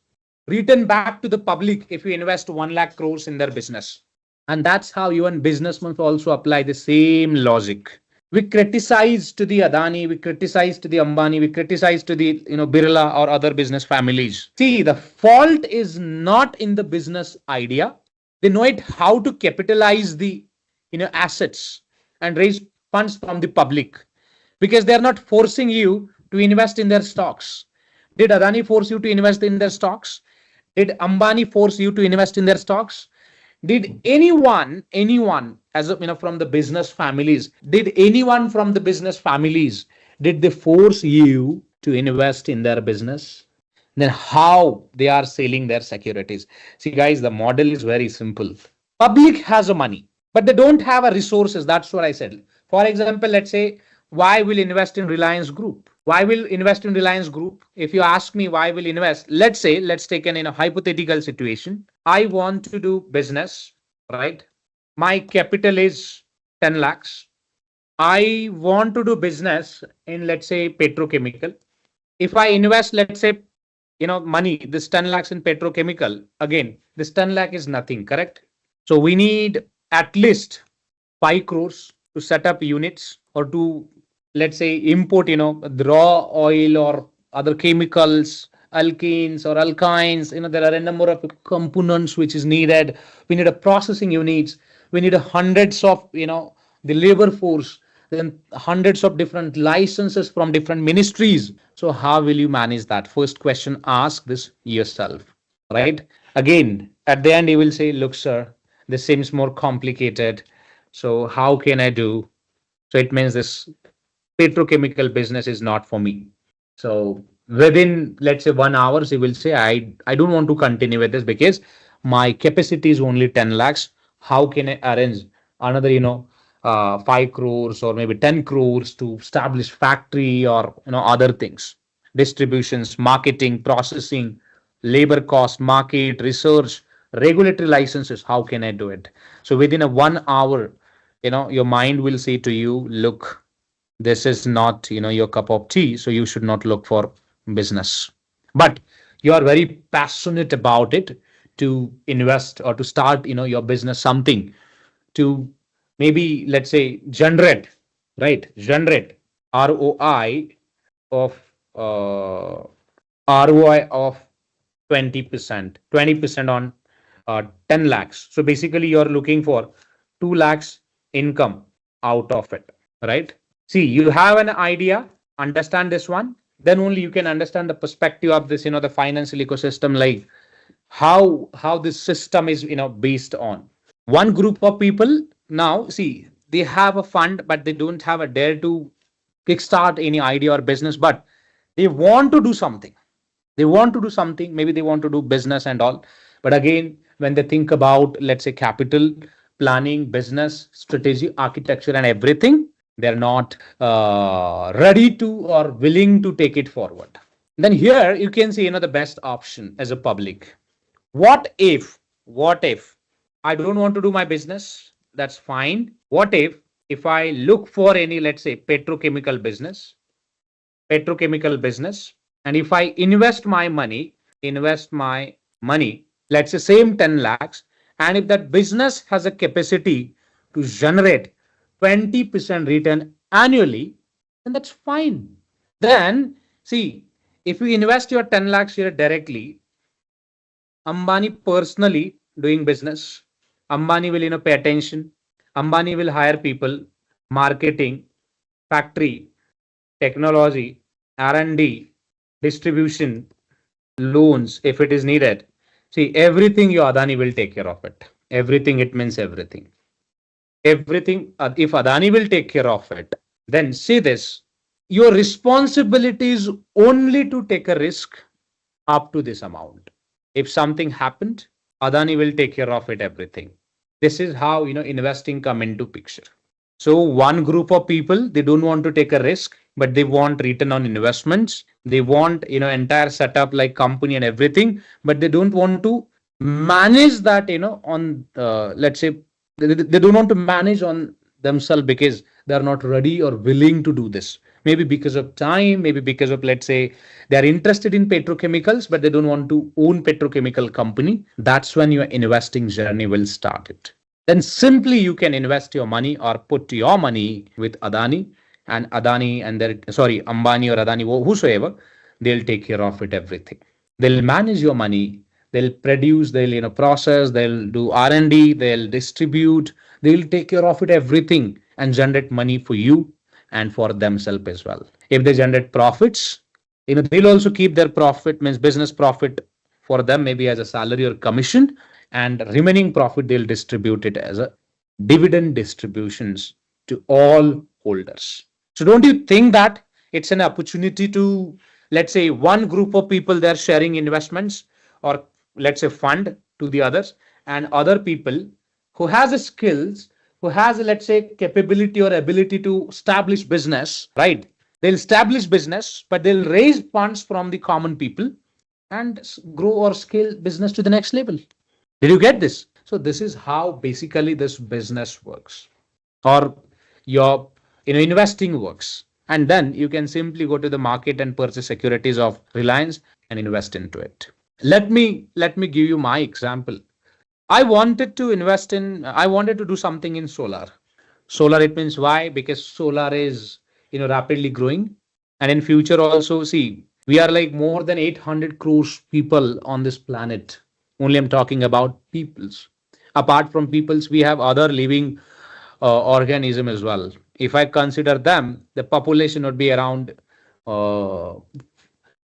return back to the public if you invest 1 lakh crores in their business. And that's how even businessmen also apply the same logic. We criticize to the Adani, we criticize to the Ambani, we criticize to the Birla or other business families. See, the fault is not in the business idea. They know it how to capitalize the assets and raise funds from the public, because they are not forcing you to invest in their stocks. Did Adani force you to invest in their stocks? Did Ambani force you to invest in their stocks? Did anyone as from the business families, did they force you to invest in their business? Then how they are selling their securities? See guys, the model is very simple. Public has a money, but they don't have a resources. That's what I said. For example, let's say, why will invest in Reliance Group? Why will invest in Reliance Group? If you ask me why will invest, let's take an hypothetical situation. I want to do business, right? My capital is 10 lakhs. I want to do business in, let's say, petrochemical. If I invest, let's say, money, this 10 lakhs in petrochemical, again, this 10 lakh is nothing, correct? So we need at least 5 crores to set up units or to, let's say, import, the raw oil or other chemicals, alkenes or alkynes. There are a number of components which is needed. We need a processing units. We need hundreds of, the labor force, then hundreds of different licenses from different ministries. So how will you manage that? First question, ask this yourself, right? Again, at the end, you will say, look, sir, this seems more complicated. So how can I do? So it means this petrochemical business is not for me. So within, let's say, 1 hour, he will say, I don't want to continue with this because my capacity is only 10 lakhs. How can I arrange another, 5 crores or maybe 10 crores to establish factory or, other things, distributions, marketing, processing, labor cost, market, research, regulatory licenses. How can I do it? So within a 1 hour, your mind will say to you, look, this is not, your cup of tea. So you should not look for business, but you are very passionate about it to invest or to start, your business, something to maybe, let's say, generate ROI of, ROI of 20% on 10 lakhs. So basically you're looking for 2 lakhs income out of it, right? See, you have an idea, understand this one, then only you can understand the perspective of this, the financial ecosystem, like how this system is, based on. One group of people now, see, they have a fund, but they don't have a dare to kickstart any idea or business, but they want to do something. Maybe they want to do business and all. But again, when they think about, let's say, capital, planning, business, strategy, architecture, and everything, they're not ready to or willing to take it forward. Then here you can see, the best option as a public. What if I don't want to do my business? That's fine. What if I look for any, let's say, petrochemical business, and if I invest my money, let's say same 10 lakhs, and if that business has a capacity to generate 20% return annually, then that's fine. Then see, if you invest your 10 lakhs here directly, Ambani personally doing business, Ambani will, pay attention. Ambani will hire people, marketing, factory, technology, R&D, distribution, loans, if it is needed. See, everything your Adani will take care of it. Everything, it means everything. Everything, if Adani will take care of it, then see this, your responsibility is only to take a risk up to this amount. If something happened, Adani will take care of it, everything. This is how, investing come into picture. So one group of people, they don't want to take a risk, but they want return on investments. They want, entire setup like company and everything, but they don't want to manage that, on, let's say, they don't want to manage on themselves because they're not ready or willing to do this. Maybe because of time, maybe because of, let's say, they're interested in petrochemicals, but they don't want to own petrochemical company. That's when your investing journey will start it. Then simply you can invest your money or put your money with Adani and Ambani or Adani, whosoever, they'll take care of it, everything. They'll manage your money. They'll produce, they'll, process, they'll do R&D, they'll distribute, they'll take care of it, everything, and generate money for you and for themselves as well. If they generate profits, they'll also keep their profit, means business profit for them, maybe as a salary or commission, and remaining profit, they'll distribute it as a dividend distributions to all holders. So don't you think that it's an opportunity to, let's say, one group of people, they're sharing investments or, let's say, fund to the others, and other people who has the skills, who has, let's say, capability or ability to establish business, right? They'll establish business, but they'll raise funds from the common people and grow or scale business to the next level. Did you get this? So this is how basically this business works, or your investing works. And then you can simply go to the market and purchase securities of Reliance and invest into it. Let me give you my example. I wanted to do something in solar. Solar, it means why? Because solar is rapidly growing, and in future also, see, we are like more than 800 crores people on this planet. Only I'm talking about peoples. Apart from peoples, we have other living organism as well. If I consider them, the population would be around uh,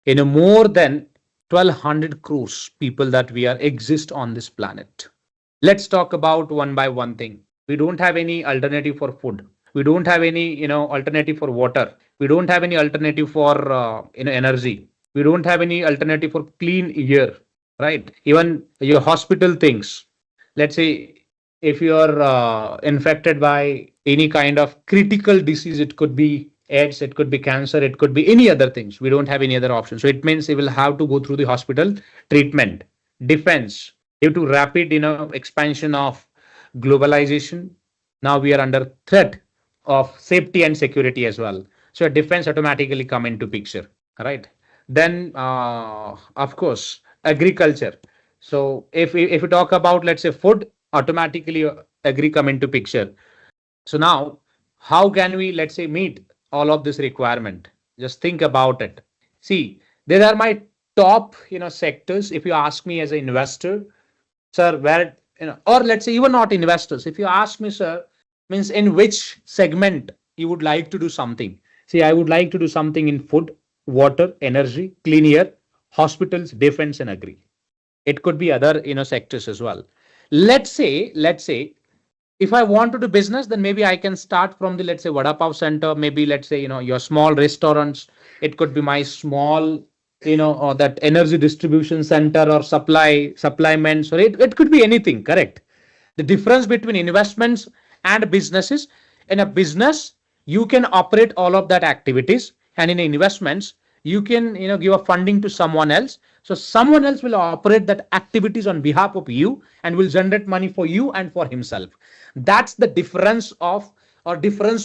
more than 1200 crores people that we are exist on this planet. Let's talk about one by one thing. We don't have any alternative for food. We don't have any alternative for water. We don't have any alternative for energy. We don't have any alternative for clean air, right? Even your hospital things. Let's say if you are infected by any kind of critical disease, it could be AIDS, it could be cancer, it could be any other things. We don't have any other option. So it means you will have to go through the hospital treatment. Defense, due to rapid expansion of globalization, now we are under threat of safety and security as well. So defense automatically come into picture, right? Then of course agriculture. So if we talk about, let's say, food, automatically agri come into picture. So now how can we, let's say, meet all of this requirement? Just think about it. See, there are my top sectors. If you ask me as an investor, sir, where or let's say even not investors, if you ask me, sir, means in which segment you would like to do something. See, I would like to do something in food, water, energy, clean air, hospitals, defense, and agri. It could be other sectors as well. Let's say if I want to do business, then maybe I can start from the, let's say, vada pav center, maybe, let's say, your small restaurants. It could be my small or that energy distribution center or supplements, or it could be anything. Correct. The difference between investments and businesses: in a business you can operate all of that activities, and in investments you can give a funding to someone else. So someone else will operate that activities on behalf of you and will generate money for you and for himself. That's the difference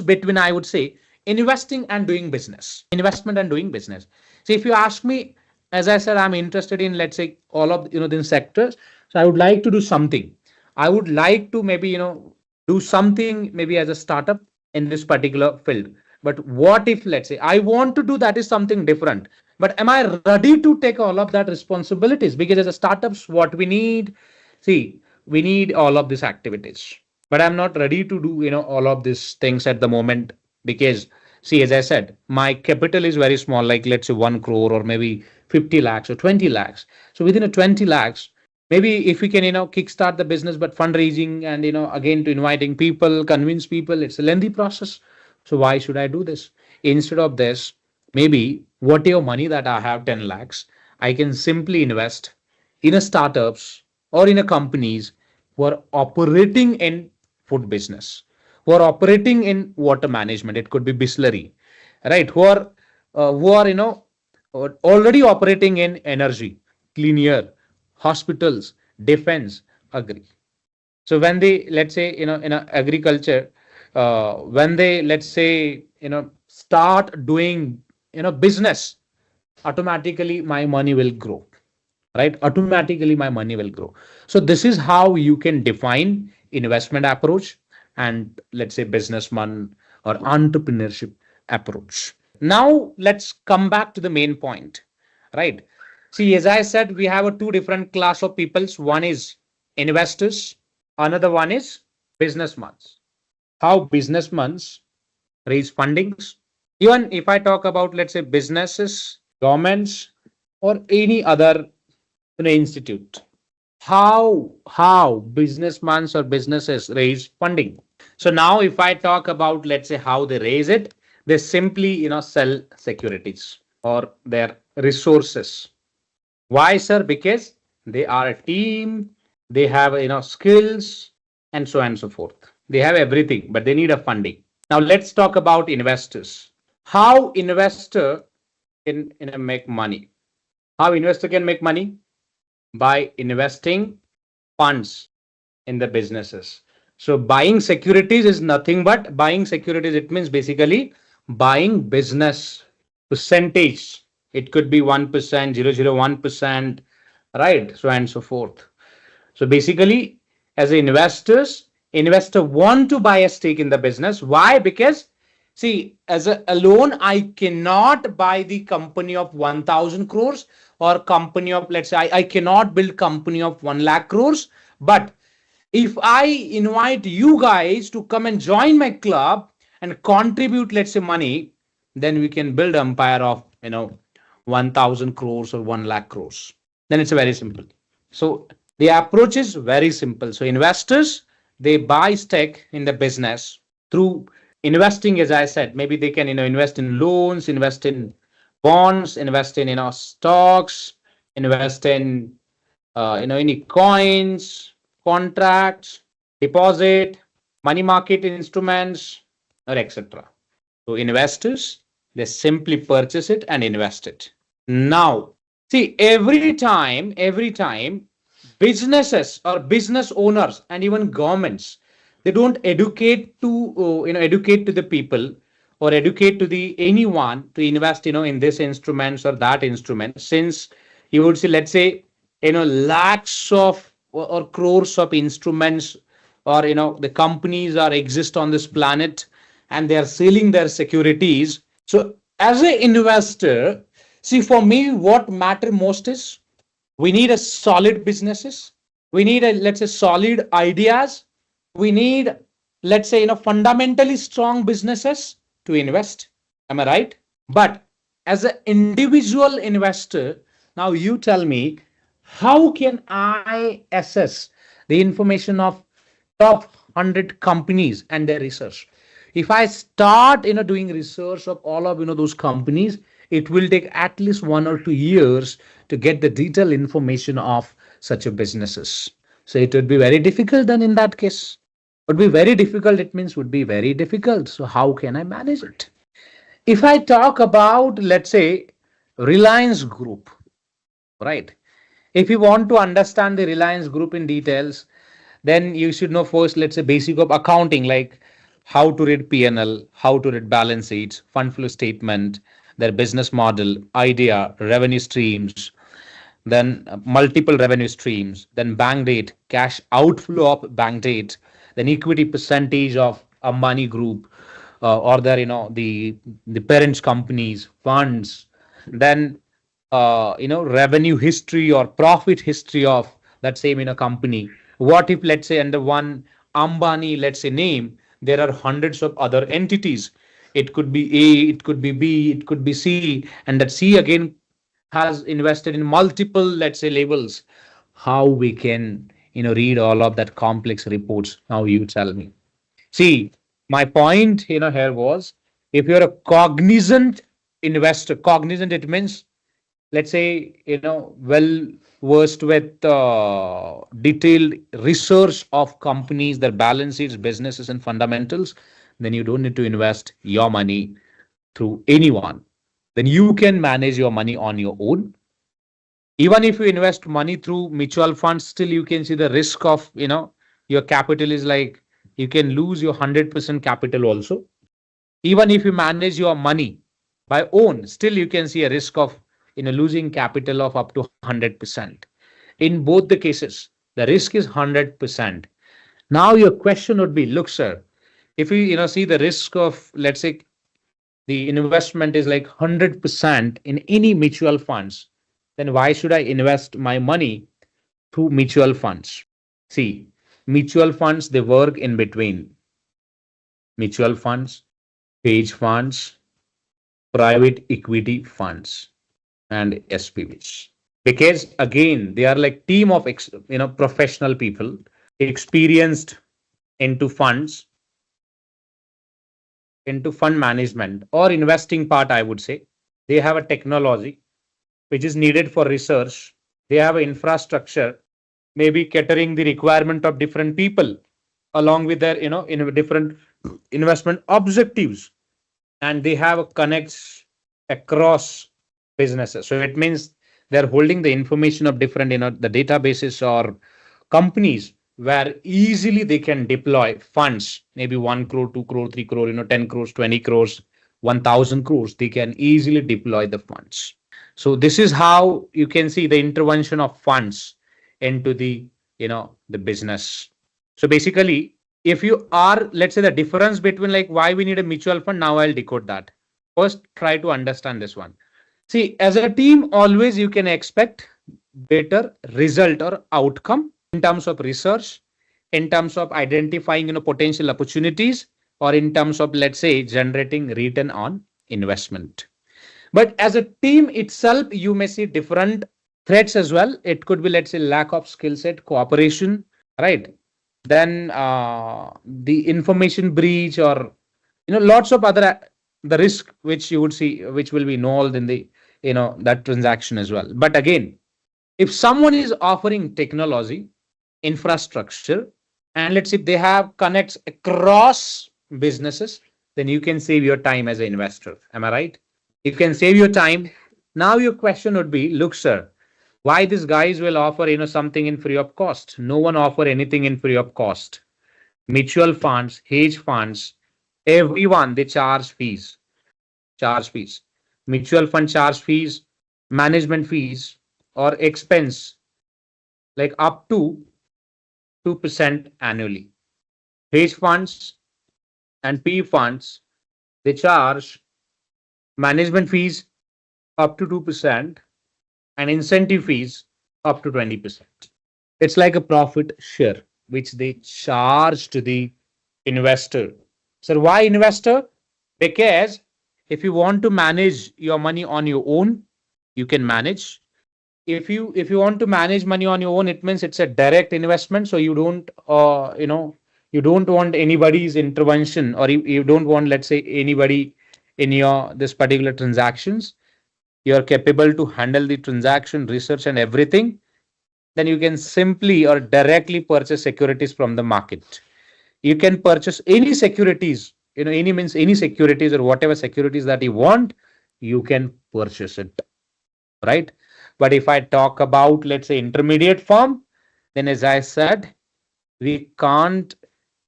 between, I would say, investing and doing business, investment and doing business. So if you ask me, as I said, I'm interested in, let's say, all of these sectors. So I would like to do something. I would like to maybe do something maybe as a startup in this particular field. But what if, let's say, I want to do that is something different, but am I ready to take all of that responsibilities? Because as a startups, what we need, see, we need all of these activities, but I'm not ready to do all of these things at the moment. Because, see, as I said, my capital is very small, like, let's say, 1 crore or maybe 50 lakhs or 20 lakhs. So within a 20 lakhs, maybe if we can kickstart the business, but fundraising and again to inviting people, convince people, it's a lengthy process. So why should I do this? Instead of this, maybe whatever money that I have, 10 lakhs, I can simply invest in a startups or in a companies who are operating in food business, who are operating in water management. It could be distillery, right? Who are already operating in energy, clean air, hospitals, defense, agri. So when they, let's say, in agriculture, when they, let's say, start doing business, automatically my money will grow, right? Automatically my money will grow. So this is how you can define investment approach and, let's say, businessman or entrepreneurship approach. Now let's come back to the main point, right? See, as I said, we have a two different class of peoples. One is investors, another one is businessmen. How businessmen raise fundings. Even if I talk about, let's say, businesses, governments, or any other institute, how businessmen or businesses raise funding. So now if I talk about, let's say, how they raise it, they simply sell securities or their resources. Why, sir? Because they are a team, they have skills, and so on and so forth. They have everything, but they need a funding. Now let's talk about investors. how investor can make money. How investor can make money? By investing funds in the businesses. So buying securities is nothing but buying securities. It means basically buying business percentage. It could be 1%, 0.001%, right? So and so forth. So basically, as investors, investor want to buy a stake in the business. Why? Because see, as a alone, I cannot buy the company of 1,000 crores or company of, let's say, I cannot build company of 1 lakh crores. But if I invite you guys to come and join my club and contribute, let's say, money, then we can build empire of 1,000 crores or 1 lakh crores. Then it's very simple. So the approach is very simple. So investors, they buy stake in the business through investing. As I said, maybe they can invest in loans, invest in bonds, invest in stocks, invest in any coins, contracts, deposit, money market instruments, or etc. So investors, they simply purchase it and invest it. Now, see, every time businesses or business owners and even governments, they don't educate to educate to the people or educate to the anyone to invest in this instruments or that instrument, since you would see, let's say, lakhs of or crores of instruments, or the companies are exist on this planet and they are selling their securities. So as an investor, see, for me, what matter most is we need a solid businesses. We need a, let's say, solid ideas. We need, let's say, fundamentally strong businesses to invest. Am I right? But as an individual investor, now you tell me, how can I assess the information of top 100 companies and their research? If I start doing research of all of those companies, it will take at least 1 or 2 years to get the detailed information of such a businesses. So it would be very difficult. Then in that case, would be very difficult. It means would be very difficult. So how can I manage it? If I talk about, let's say, Reliance Group, right? If you want to understand the Reliance Group in details, then you should know first, let's say, basic of accounting, like how to read P&L, how to read balance sheets, fund flow statement, their business model, idea, revenue streams, then multiple revenue streams, then bank date, cash outflow of bank date, then equity percentage of Ambani Group, or their the parents companies, funds, then revenue history or profit history of that same company. What if, let's say, under one Ambani, let's say, name, there are hundreds of other entities? It could be A, it could be B, it could be C, and that C again has invested in multiple, let's say, labels. How we can read all of that complex reports? Now you tell me. See, my point here was, if you're a cognizant investor, cognizant, it means, let's say, well versed with detailed research of companies, their balance sheets, businesses, and fundamentals, then you don't need to invest your money through anyone. Then you can manage your money on your own. Even if you invest money through mutual funds, still you can see the risk of your capital is like, you can lose your 100% capital also. Even if you manage your money by own, still you can see a risk of losing capital of up to 100%. In both the cases, the risk is 100%. Now your question would be, look, sir, if you see the risk of, let's say, the investment is like 100% in any mutual funds, then why should I invest my money through mutual funds? See, mutual funds, they work in between mutual funds, hedge funds, private equity funds, and SPVs. Because again, they are like team of professional people experienced into funds, into fund management or investing part, I would say. They have a technology which is needed for research. They have an infrastructure, maybe catering the requirement of different people along with their different investment objectives. and they have a connects across businesses. So it means they're holding the information of different, the databases or companies where easily they can deploy funds, maybe 1 crore, 2 crore, 3 crore, 10 crores, 20 crores, 1000 crores. They can easily deploy the funds. So this is how you can see the intervention of funds into the business. So basically, if you are, let's say the difference between like why we need a mutual fund, now I'll decode that. First, try to understand this one. See, as a team, always you can expect better result or outcome in terms of research, in terms of identifying potential opportunities, or in terms of, let's say, generating return on investment. But as a team itself, you may see different threats as well. It could be, let's say, lack of skill set, cooperation, right? Then the information breach, or lots of other the risk which you would see, which will be involved in the that transaction as well. But again, if someone is offering technology, infrastructure, and let's say they have connects across businesses, then you can save your time as an investor. Am I right? You can save your time. Now your question would be, look, sir, why these guys will offer something in free of cost? No one offer anything in free of cost. Mutual funds, hedge funds, everyone, they charge fees. Mutual fund charge fees, management fees, or expense like up to 2% annually. Hedge funds and PE funds, they charge management fees up to 2% and incentive fees up to 20%. It's like a profit share which they charge to the investor. So why investor? Because if you want to manage your money on your own, you can manage. If you want to manage money on your own, it means it's a direct investment. So you don't you don't want anybody's intervention, or you don't want, let's say, anybody in your this particular transactions. You are capable to handle the transaction, research, and everything. Then you can simply or directly purchase securities from the market. You can purchase any securities, any means any securities or whatever securities that you want, you can purchase it, right? But if I talk about, let's say, intermediate form, then as I said, we can't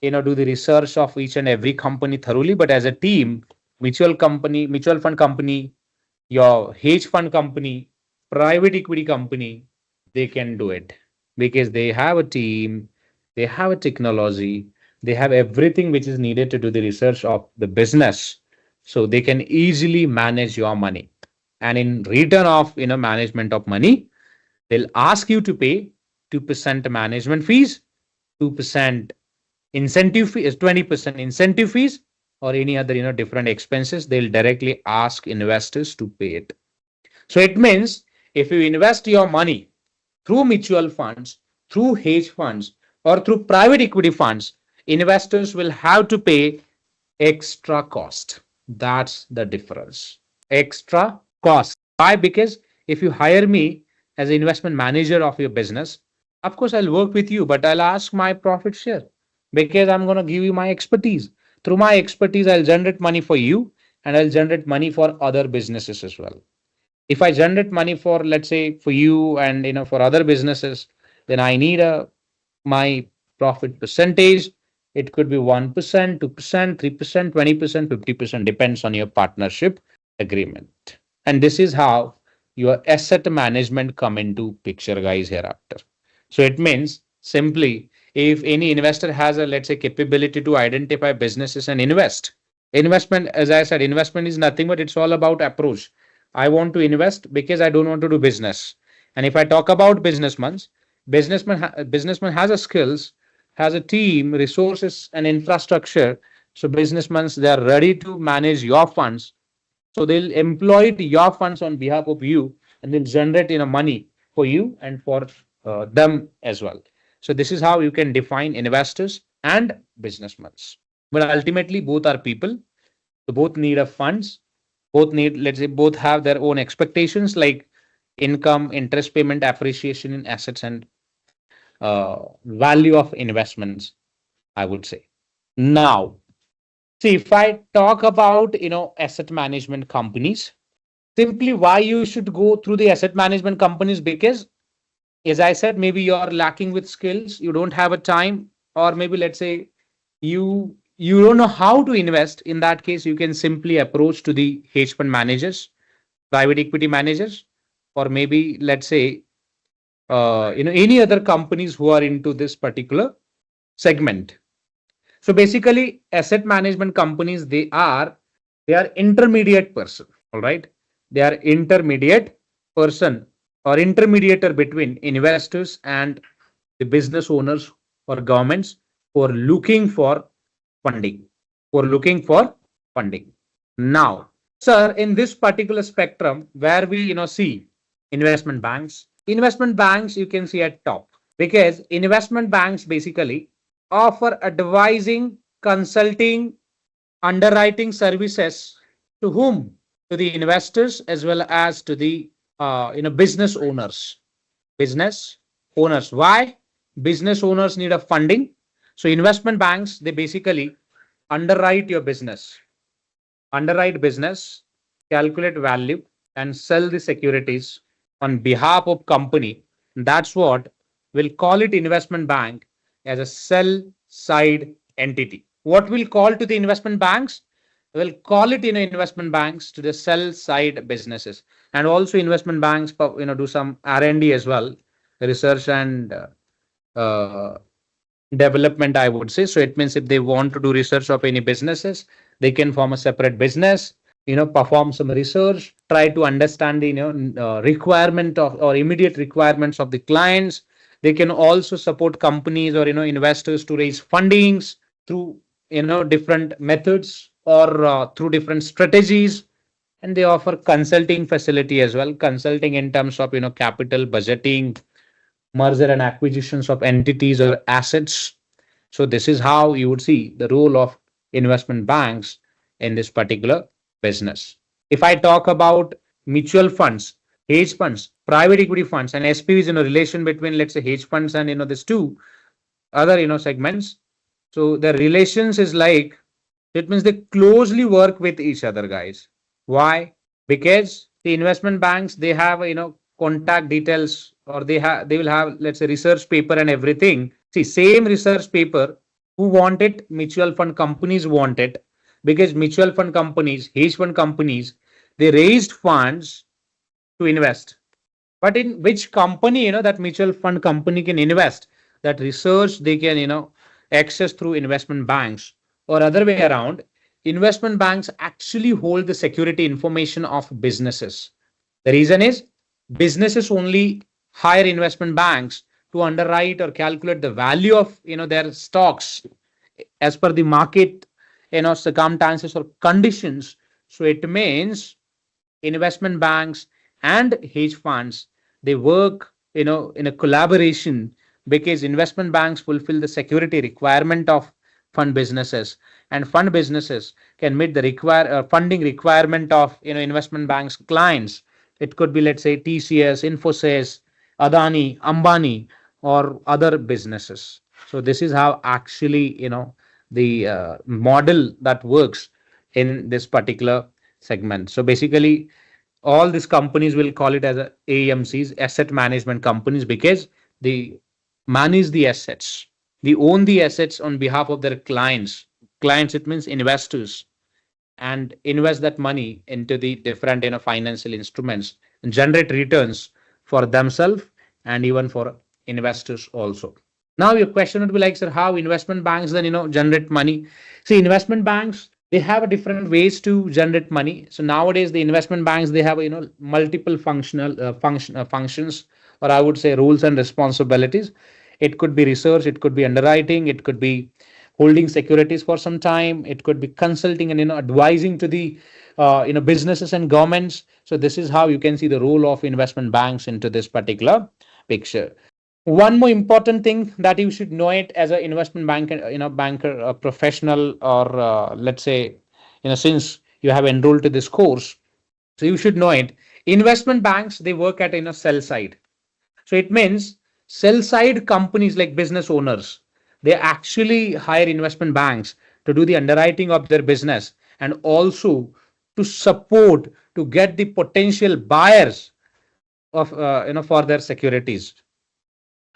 do the research of each and every company thoroughly. But as a team, mutual fund company, your hedge fund company, private equity company, they can do it because they have a team, they have a technology, they have everything which is needed to do the research of the business. So they can easily manage your money. And in return of management of money, they'll ask you to pay 2% management fees, 2% incentive fee, is 20% incentive fees, or any other different expenses. They'll directly ask investors to pay it. So it means if you invest your money through mutual funds, through hedge funds, or through private equity funds, investors will have to pay extra cost. That's the difference. Extra cost. Why? Because if you hire me as an investment manager of your business, of course I'll work with you, but I'll ask my profit share because I'm going to give you my expertise. Through my expertise, I'll generate money for you, and I'll generate money for other businesses as well. If I generate money for, let's say, for you and for other businesses, then I need my profit percentage. It could be 1%, 2%, 3%, 20%, 50%, depends on your partnership agreement. And this is how your asset management come into picture, guys, hereafter. So it means simply, if any investor has a, let's say, capability to identify businesses and investment, as I said, investment is nothing but it's all about approach. I want to invest because I don't want to do business. And if I talk about businessman has a skills, has a team, resources, and infrastructure. So businessmen, they are ready to manage your funds. So they'll employ your funds on behalf of you, and they'll generate money for you and for them as well. So this is how you can define investors and businessmen. But ultimately, both are people. So both need a funds. Both need, let's say, both have their own expectations like income, interest payment, appreciation in assets, and value of investments, I would say. Now, See, if I talk about, asset management companies, simply why you should go through the asset management companies, because as I said, maybe you're lacking with skills, you don't have a time, or maybe let's say you don't know how to invest. In that case, you can simply approach to the hedge fund managers, private equity managers, or maybe let's say any other companies who are into this particular segment. So basically, asset management companies, they are intermediate person. All right, they are intermediate person or intermediator between investors and the business owners or governments who are looking for funding. Who are looking for funding. Now, sir, in this particular spectrum, where we see investment banks you can see at top, because investment banks basically offer advising, consulting, underwriting services to whom? To the investors as well as to the business owners. Business owners. Why? Business owners need a funding. So investment banks, they basically underwrite your business, calculate value, and sell the securities on behalf of company. That's what we'll call it investment bank as a sell side entity. What we'll call to the investment banks? We'll call it investment banks to the sell side businesses, and also investment banks do some R&D as well, research and uh, development, I would say. So it means if they want to do research of any businesses, they can form a separate business, perform some research, try to understand the requirement of or immediate requirements of the clients. They can also support companies or investors to raise fundings through different methods or through different strategies. And they offer consulting facility as well, consulting in terms of capital budgeting, merger and acquisitions of entities or assets. So this is how you would see the role of investment banks in this particular business. If I talk about mutual funds, hedge funds, private equity funds, and SPVs, relation between, let's say, hedge funds and these two other segments. So the relations is like, it means they closely work with each other, guys. Why? Because the investment banks, they have contact details, or they will have, let's say, research paper and everything. See, same research paper, who want it? Mutual fund companies want it, because mutual fund companies, hedge fund companies, they raised funds to invest. But in which company that mutual fund company can invest? That research they can access through investment banks, or other way around. Investment banks actually hold the security information of businesses. The reason is businesses only hire investment banks to underwrite or calculate the value of their stocks as per the market circumstances or conditions. So it means investment banks and hedge funds, they work in a collaboration, because investment banks fulfill the security requirement of fund businesses, and fund businesses can meet the funding requirement of investment banks clients. It could be, let's say, TCS, Infosys, Adani, Ambani, or other businesses. So this is how actually the model that works in this particular segment. So basically, all these companies will call it as AMCs, asset management companies, because they manage the assets. They own the assets on behalf of their clients. Clients, it means investors, and invest that money into the different financial instruments and generate returns for themselves and even for investors also. Now your question would be like, sir, how investment banks then generate money? See, investment banks, they have a different ways to generate money. So nowadays the investment banks, they have multiple functions, or I would say roles and responsibilities. It could be research, it could be underwriting, it could be holding securities for some time, it could be consulting and advising to the businesses and governments. So this is how you can see the role of investment banks into this particular picture. One more important thing that you should know it as an investment banker, banker professional, or let's say, since you have enrolled to this course, so you should know it. Investment banks, they work at sell side. So it means sell side companies like business owners, they actually hire investment banks to do the underwriting of their business, and also to support to get the potential buyers of for their securities.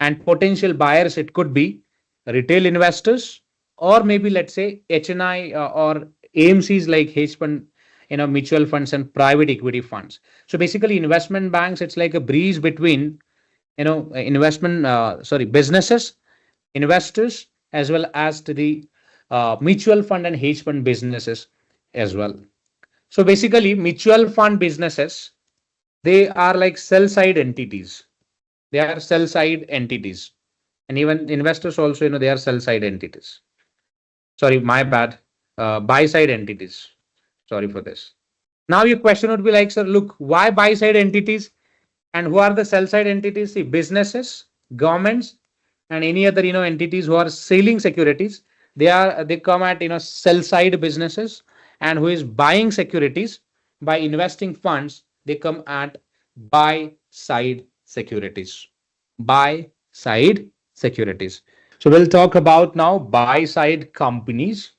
And potential buyers, it could be retail investors, or maybe let's say HNI or AMCs like hedge fund, mutual funds and private equity funds. So basically, investment banks, it's like a breeze between businesses, investors, as well as to the mutual fund and hedge fund businesses as well. So basically, mutual fund businesses, they are like sell side entities. They are sell side entities, and even investors also, they are sell side entities. Sorry, my bad. Buy side entities. Sorry for this. Now your question would be like, sir, look, why buy side entities? And who are the sell side entities? See, businesses, governments, and any other entities who are selling securities. They come at sell side businesses, and who is buying securities by investing funds, they come at buy side securities. Buy side securities. So we'll talk about now buy side companies.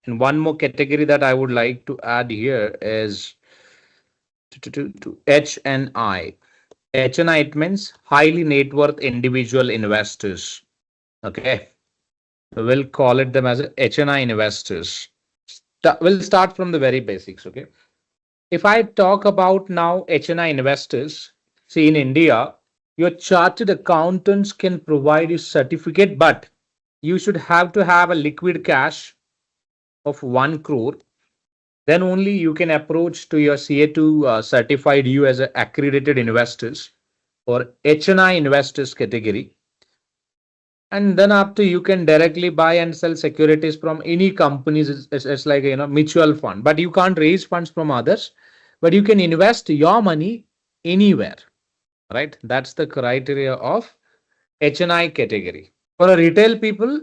And one more category that I would like to add here is to HNI. HNI, it means highly net worth individual investors. Okay. We'll call it them as HNI investors. We'll start from the very basics. Okay. If I talk about now HNI investors, see, in India, your chartered accountants can provide you certificate, but you should have to have a liquid cash of 1 crore. Then only you can approach to your CA to certified you as accredited investors or HNI investors category. And then after, you can directly buy and sell securities from any companies. It's like mutual fund, but you can't raise funds from others, but you can invest your money anywhere, right? That's the criteria of HNI category. For a retail people,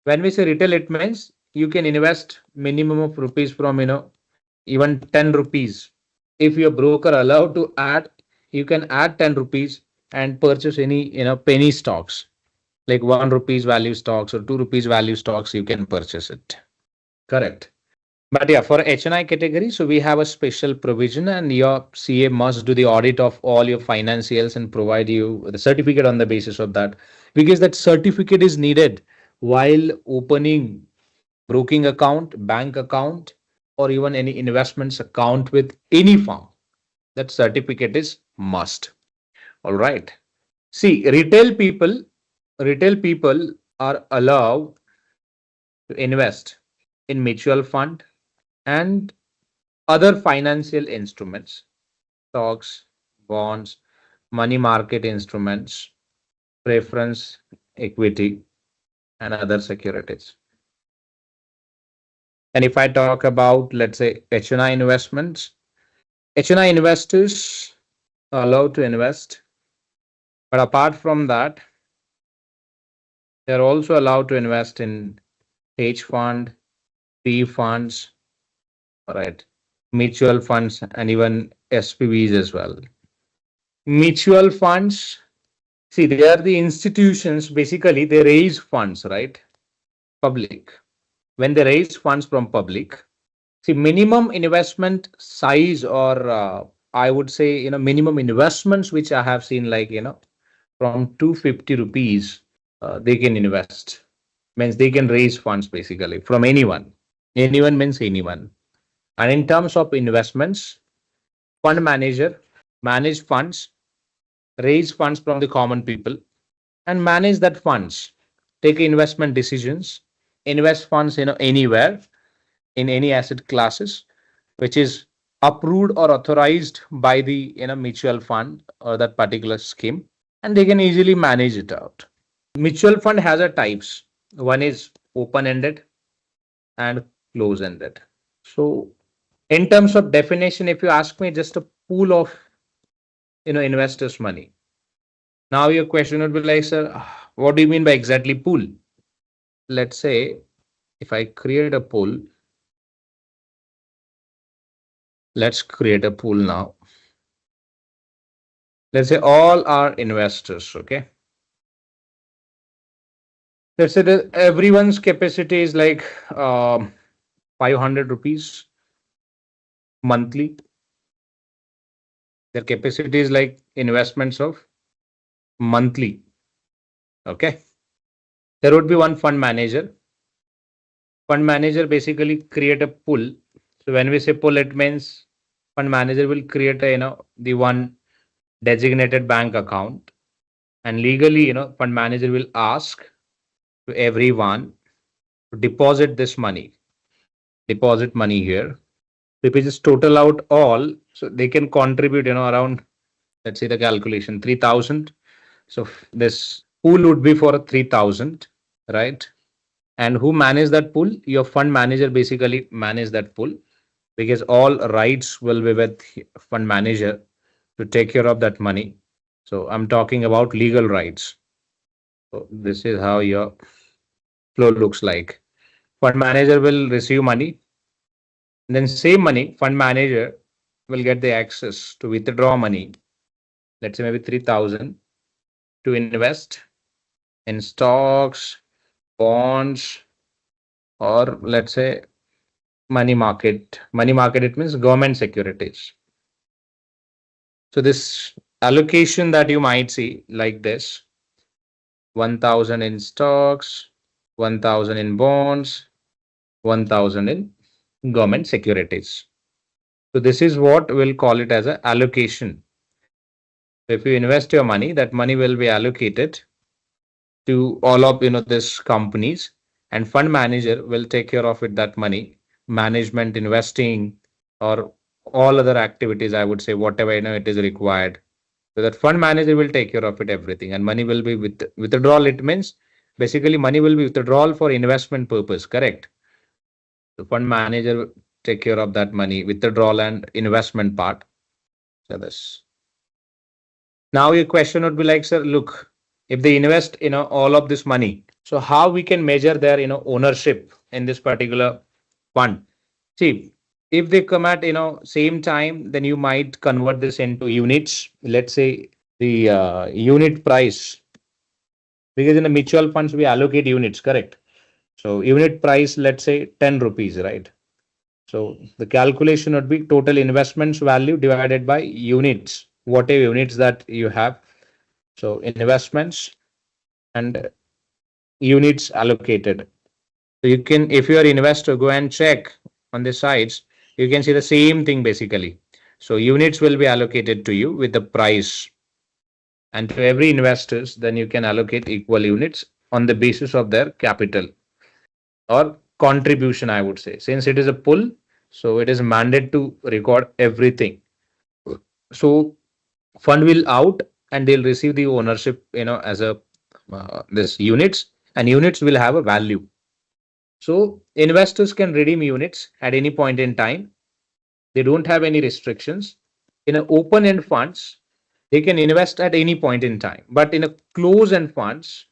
when we say retail, it means you can invest minimum of rupees from even 10 rupees. If your broker allowed to add, you can add 10 rupees and purchase any penny stocks, like 1 rupees value stocks or 2 rupees value stocks, you can purchase it. Correct. But yeah, for HNI category, so we have a special provision, and your CA must do the audit of all your financials and provide you the certificate on the basis of that, because that certificate is needed while opening broking account, bank account, or even any investments account with any firm. That certificate is must. All right. See, retail people are allowed to invest in mutual fund and other financial instruments, stocks, bonds, money market instruments, preference equity, and other securities. And if I talk about, let's say, HNI investments, HNI investors are allowed to invest, but apart from that, they're also allowed to invest in hedge fund, P funds, right, mutual funds, and even SPVs as well. Mutual funds, see, they are the institutions, basically, they raise funds, right? Public. When they raise funds from public, see, minimum investment size, or I would say, minimum investments, which I have seen, like, from 250 rupees, they can invest. Means they can raise funds basically from anyone. Anyone means anyone. And in terms of investments, fund manager manage funds, raise funds from the common people, and manage that funds, take investment decisions, invest funds anywhere in any asset classes which is approved or authorized by the mutual fund or that particular scheme, and they can easily manage it out. Mutual fund has a types. One is open ended and close ended. So in terms of definition, if you ask me, just a pool of investors' money. Now your question would be like, sir, what do you mean by exactly pool? Let's say if I create a pool, let's create a pool now. Let's say all are investors, okay? let's say that everyone's capacity is like 500 rupees monthly. Their capacity is like investments of monthly. Okay. There would be one fund manager. Fund manager basically create a pool. So when we say pool, it means fund manager will create a, the one designated bank account. And legally, fund manager will ask to everyone to deposit this money, deposit money here. If we just total out all, so they can contribute, around, let's say the calculation, 3,000. So this pool would be for 3,000, right? And who manage that pool? Your fund manager basically manage that pool, because all rights will be with fund manager to take care of that money. So I'm talking about legal rights. So this is how your flow looks like. Fund manager will receive money. And then same money, fund manager will get the access to withdraw money. Let's say maybe 3,000 to invest in stocks, bonds, or let's say money market. Money market, it means government securities. So this allocation that you might see like this, 1,000 in stocks, 1,000 in bonds, 1,000 in government securities. So this is what we'll call it as an allocation. If you invest your money, that money will be allocated to all of this companies, and fund manager will take care of it, that money, management, investing, or all other activities, I would say, whatever it is required. So that fund manager will take care of it, everything, and money will be withdrawal. It means basically money will be withdrawal for investment purpose, correct? The fund manager will take care of that money, withdrawal and investment part. So this. Now your question would be like, sir, look, if they invest all of this money, so how we can measure their ownership in this particular fund? See, if they come at same time, then you might convert this into units. Let's say the unit price, because in the mutual funds we allocate units, correct? So unit price, let's say 10 rupees, right? So the calculation would be total investments value divided by units, whatever units that you have. So investments and units allocated. So you can, if you are investor, go and check on the sites, you can see the same thing basically. So units will be allocated to you with the price, and to every investors, then you can allocate equal units on the basis of their capital or contribution, I would say. Since it is a pool, so it is mandated to record everything. So fund will out and they'll receive the ownership, as a this units, and units will have a value. So investors can redeem units at any point in time. They don't have any restrictions. In an open-end funds, they can invest at any point in time. But in a closed-end funds,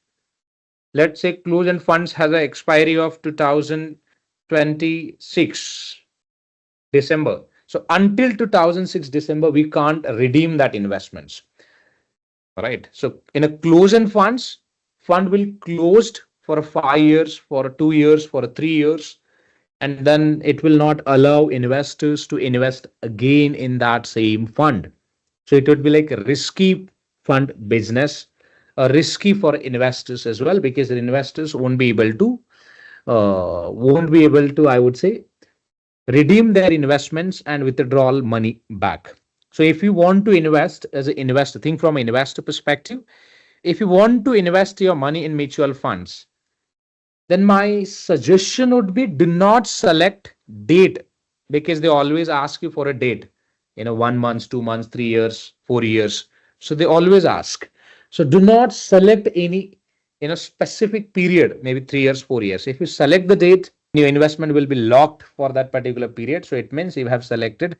let's say closed-end funds has an expiry of 2026 December. So until 2006 December, we can't redeem that investments. Right. So in a closed-end funds, fund will closed for 5 years, for 2 years, for 3 years, and then it will not allow investors to invest again in that same fund. So it would be like a risky fund business, risky for investors as well, because the investors won't be able to, I would say, redeem their investments and withdraw money back. So if you want to invest as an investor, think from an investor perspective. If you want to invest your money in mutual funds, then my suggestion would be, do not select date, because they always ask you for a date, 1 month, 2 months, 3 years, 4 years. So they always ask. So do not select any, specific period, maybe 3 years, 4 years. If you select the date, your investment will be locked for that particular period. So it means you have selected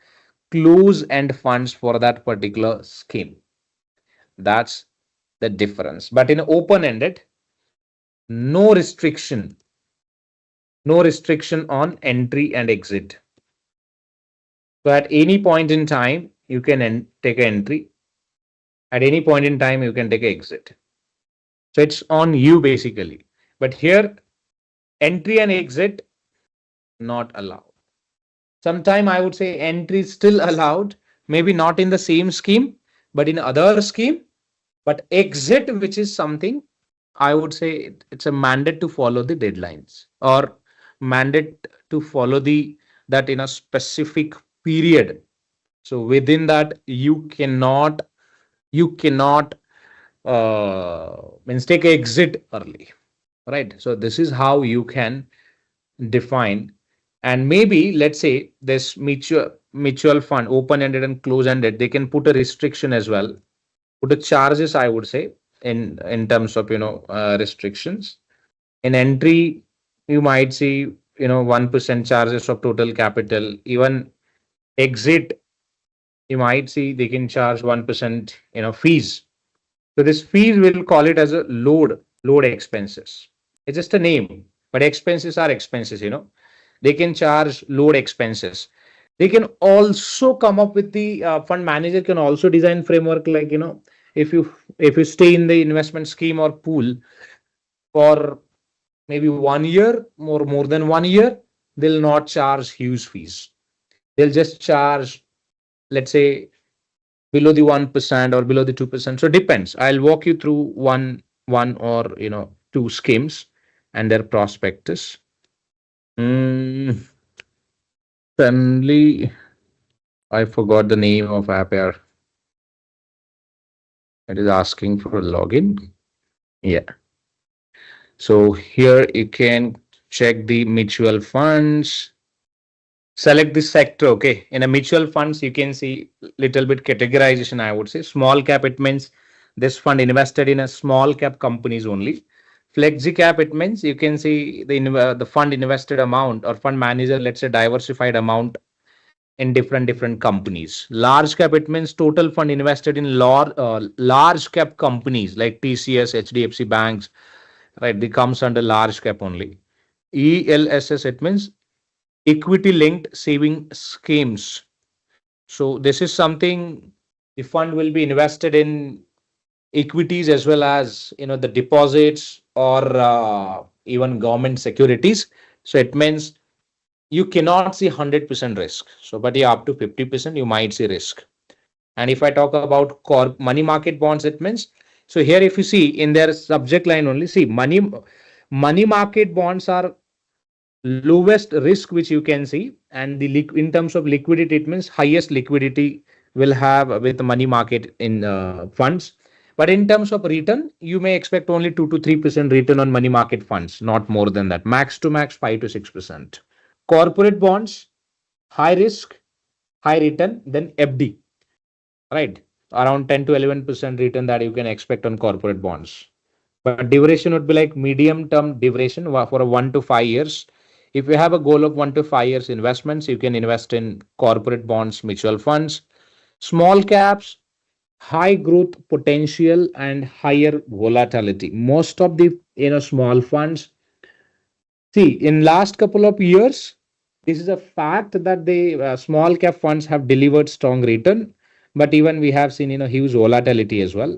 close-end funds for that particular scheme. That's the difference. But in open-ended, no restriction on entry and exit. So at any point in time, you can take an entry. At any point in time, you can take an exit. So it's on you basically. But here, entry and exit not allowed. Sometime I would say entry is still allowed, maybe not in the same scheme, but in other scheme. But exit, which is something I would say it's a mandate to follow the deadlines or mandate to follow the that in a specific period. So within that, you cannot means take exit early, right? So this is how you can define. And maybe let's say this mutual fund, open-ended and close-ended, they can put a restriction as well, put a charges, I would say, in terms of restrictions. In entry, you might see 1% charges of total capital. Even exit, you might see they can charge 1% fees. So this fees, will call it as a load expenses. It's just a name, but expenses are expenses. They can charge load expenses. They can also come up with the fund manager can also design framework like if you stay in the investment scheme or pool for maybe 1 year, more than 1 year, they'll not charge huge fees. They'll just charge, let's say, below the 1% or below the 2%. So it depends. I'll walk you through one or two schemes and their prospectus. Suddenly, I forgot the name of app here. It is asking for a login. Yeah. So here you can check the mutual funds. Select the sector. Okay. In a mutual funds, you can see little bit categorization, I would say. Small cap, it means this fund invested in a small cap companies only. Flexi cap, it means you can see the fund invested amount or fund manager, let's say diversified amount in different companies. Large cap, it means total fund invested in large cap companies like TCS, HDFC banks, right? They comes under large cap only. ELSS, it means equity linked saving schemes. So this is something the fund will be invested in equities as well as the deposits or even government securities. So it means you cannot see 100% risk. So but yeah, up to 50% you might see risk. And if I talk about money market bonds, it means, so here if you see in their subject line only, see money market bonds are lowest risk which you can see, and in terms of liquidity, it means highest liquidity will have with the money market in funds. But in terms of return, you may expect only 2 to 3% return on money market funds, not more than that. Max to max 5 to 6%. Corporate bonds, high risk, high return, then FD, right? Around 10 to 11% return that you can expect on corporate bonds. But duration would be like medium term duration for 1 to 5 years. If you have a goal of 1 to 5 years investments, you can invest in corporate bonds, mutual funds. Small caps, high growth potential and higher volatility. Most of the small funds, see in last couple of years, this is a fact that the small cap funds have delivered strong return, but even we have seen huge volatility as well.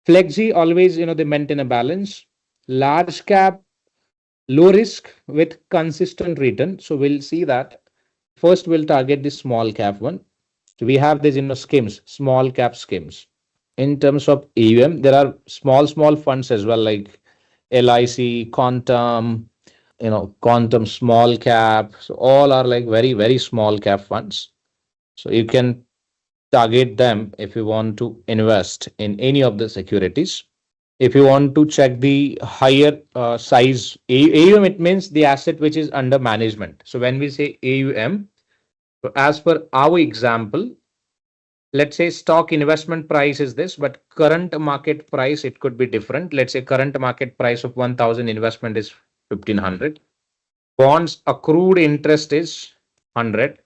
Flexi, always they maintain a balance. Large cap, low risk with consistent return. So we'll see that. First, we'll target the small cap one. So we have these schemes, small cap schemes. In terms of AUM, there are small funds as well, like LIC, Quantum, Quantum small cap. So all are like very small cap funds. So you can target them if you want to invest in any of the securities. If you want to check the higher size AUM, it means the asset which is under management. So when we say AUM, so as per our example, let's say stock investment price is this, but current market price, it could be different. Let's say current market price of 1,000, investment is 1,500. Bonds accrued interest is 100.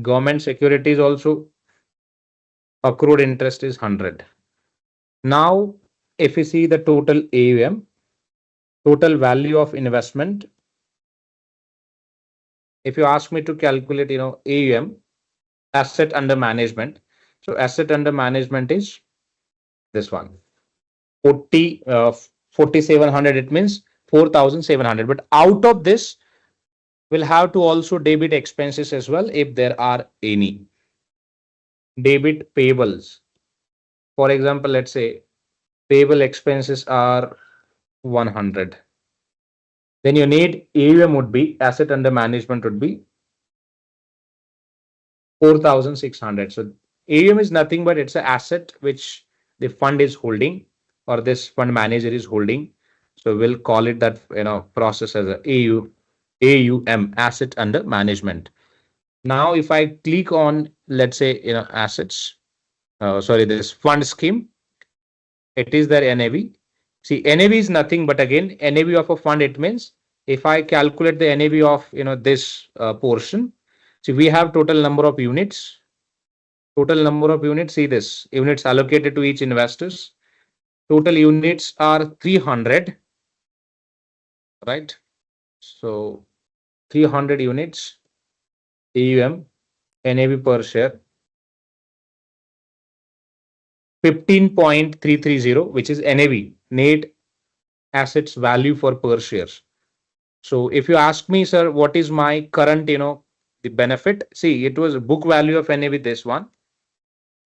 Government securities also accrued interest is 100. Now, if you see the total AUM, total value of investment, if you ask me to calculate, AUM, asset under management. So asset under management is this one, 4,700. It means 4,700. But out of this, we'll have to also debit expenses as well if there are any. Debit payables. For example, let's say payable expenses are 100. Then you need AUM would be, asset under management would be 4,600. So AUM is nothing but it's an asset which the fund is holding or this fund manager is holding. So we'll call it that process as a AUM, asset under management. Now, if I click on, let's say, assets, this fund scheme, it is their NAV. See, NAV is nothing but again, NAV of a fund, it means if I calculate the NAV of, this portion, see, we have total number of units. Total number of units, see this, units allocated to each investors. Total units are 300, right? So 300 units, AUM, NAV per share, 15.330, which is NAV, net assets value for per shares. So if you ask me, sir, what is my current, the benefit? See, it was book value of NAV, this one.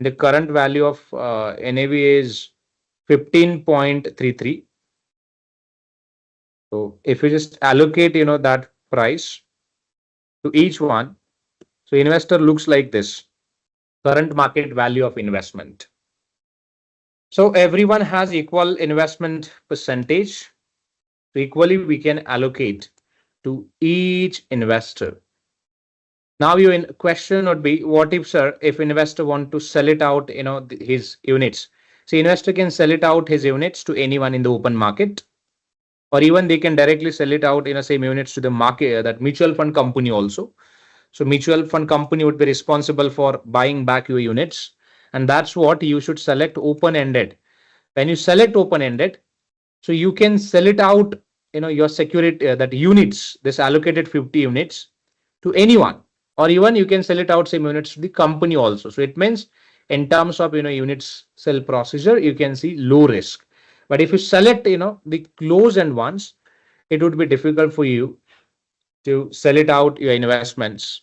The current value of NAV is 15.33. So if you just allocate, that price to each one, so investor looks like this, current market value of investment. So everyone has equal investment percentage. So equally we can allocate to each investor. Now your question would be, what if, sir, if investor want to sell it out, his units? So investor can sell it out his units to anyone in the open market, or even they can directly sell it out same units to the market, that mutual fund company also. So mutual fund company would be responsible for buying back your units. And that's what you should select open-ended. When you select open-ended, so you can sell it out, your security, that units, this allocated 50 units to anyone, or even you can sell it out same units to the company also. So it means in terms of, units sell procedure, you can see low risk. But if you select, the closed-end ones, it would be difficult for you to sell it out your investments.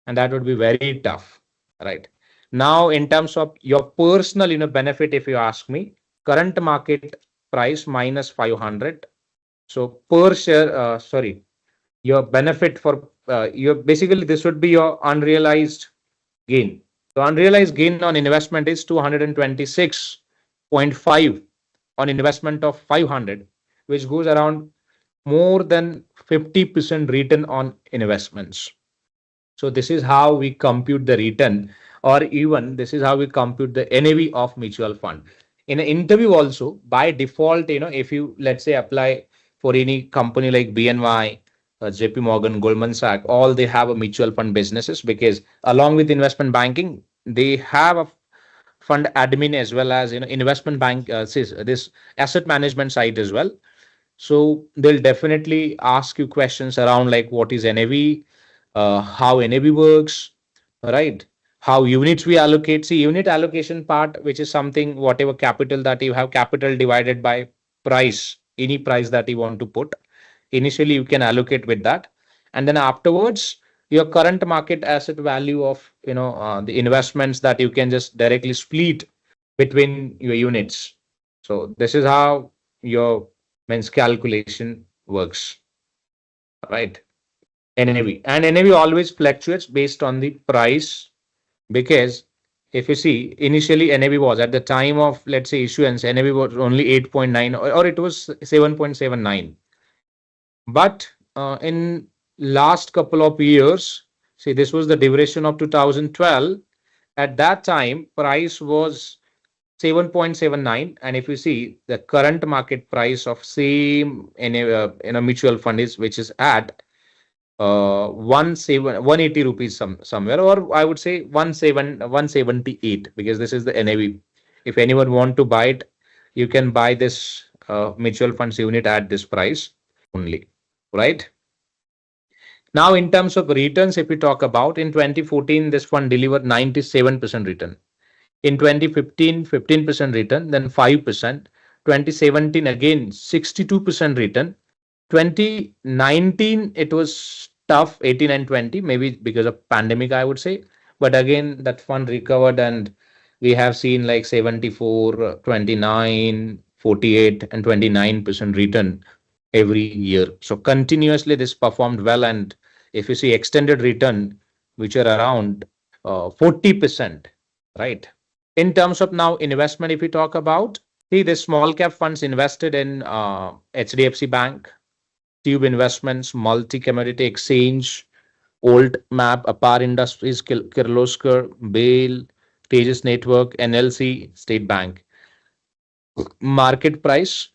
And that would be very tough, right? Now, in terms of your personal, benefit, if you ask me, current market price minus 500. So per share, your benefit for your basically this would be your unrealized gain. So unrealized gain on investment is 226.5 on investment of 500, which goes around more than 50% return on investments. So this is how we compute the return, or even this is how we compute the NAV of mutual fund. In an interview also, by default, if you, let's say, apply for any company like BNY, JP Morgan, Goldman Sachs, all they have a mutual fund businesses, because along with investment banking, they have a fund admin as well as, investment bank, this asset management side as well. So they'll definitely ask you questions around like what is NAV, how NAV works, right? How units we allocate. See, unit allocation part, which is something, whatever capital that you have, capital divided by price, any price that you want to put. Initially, you can allocate with that. And then afterwards, your current market asset value of, the investments that you can just directly split between your units. So this is how your means calculation works, right? NAV, and NAV always fluctuates based on the price, because if you see initially NAV was at the time of, let's say, issuance, NAV was only 8.9 or it was 7.79. But in last couple of years, see, this was the duration of 2012. At that time, price was 7.79, and if you see the current market price of same in a mutual fund is, which is at 180 rupees somewhere, or I would say 178, because this is the NAV. If anyone want to buy it, you can buy this mutual funds unit at this price only, right? Now, in terms of returns, if we talk about, in 2014, this fund delivered 97% return. In 2015, 15% return, then 5%. 2017, again, 62% return. 2019, it was tough, 18 and 20, maybe because of pandemic, I would say. But again, that fund recovered and we have seen like 74, 29, 48, and 29% return every year. So continuously this performed well. And if you see extended return, which are around 40%, right? In terms of now investment, if we talk about, see the small cap funds invested in HDFC Bank, Tube Investments, Multi Commodity Exchange, Old Map, Apar Industries, Kirloskar, Bale, Tejas Network, NLC, State Bank. Market price,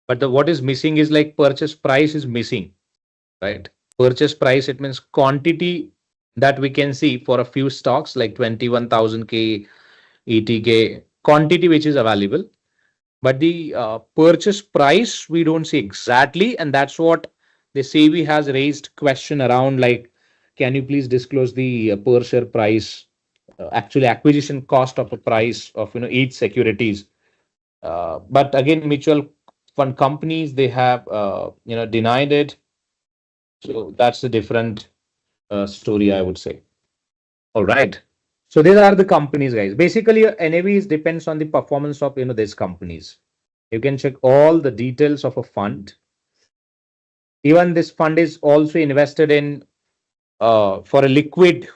but the what is missing is like purchase price is missing, right? Purchase price, it means quantity that we can see for a few stocks like 21,000 K, ETK, quantity which is available. But the purchase price we don't see exactly, and that's what the SEBI has raised question around, like, can you please disclose the per share price, actually acquisition cost of a price of each securities. But again, mutual fund companies, they have denied it. So that's a different story, I would say. All right. So these are the companies, guys. Basically, your NAV depends on the performance of these companies. You can check all the details of a fund. Even this fund is also invested in for a liquidity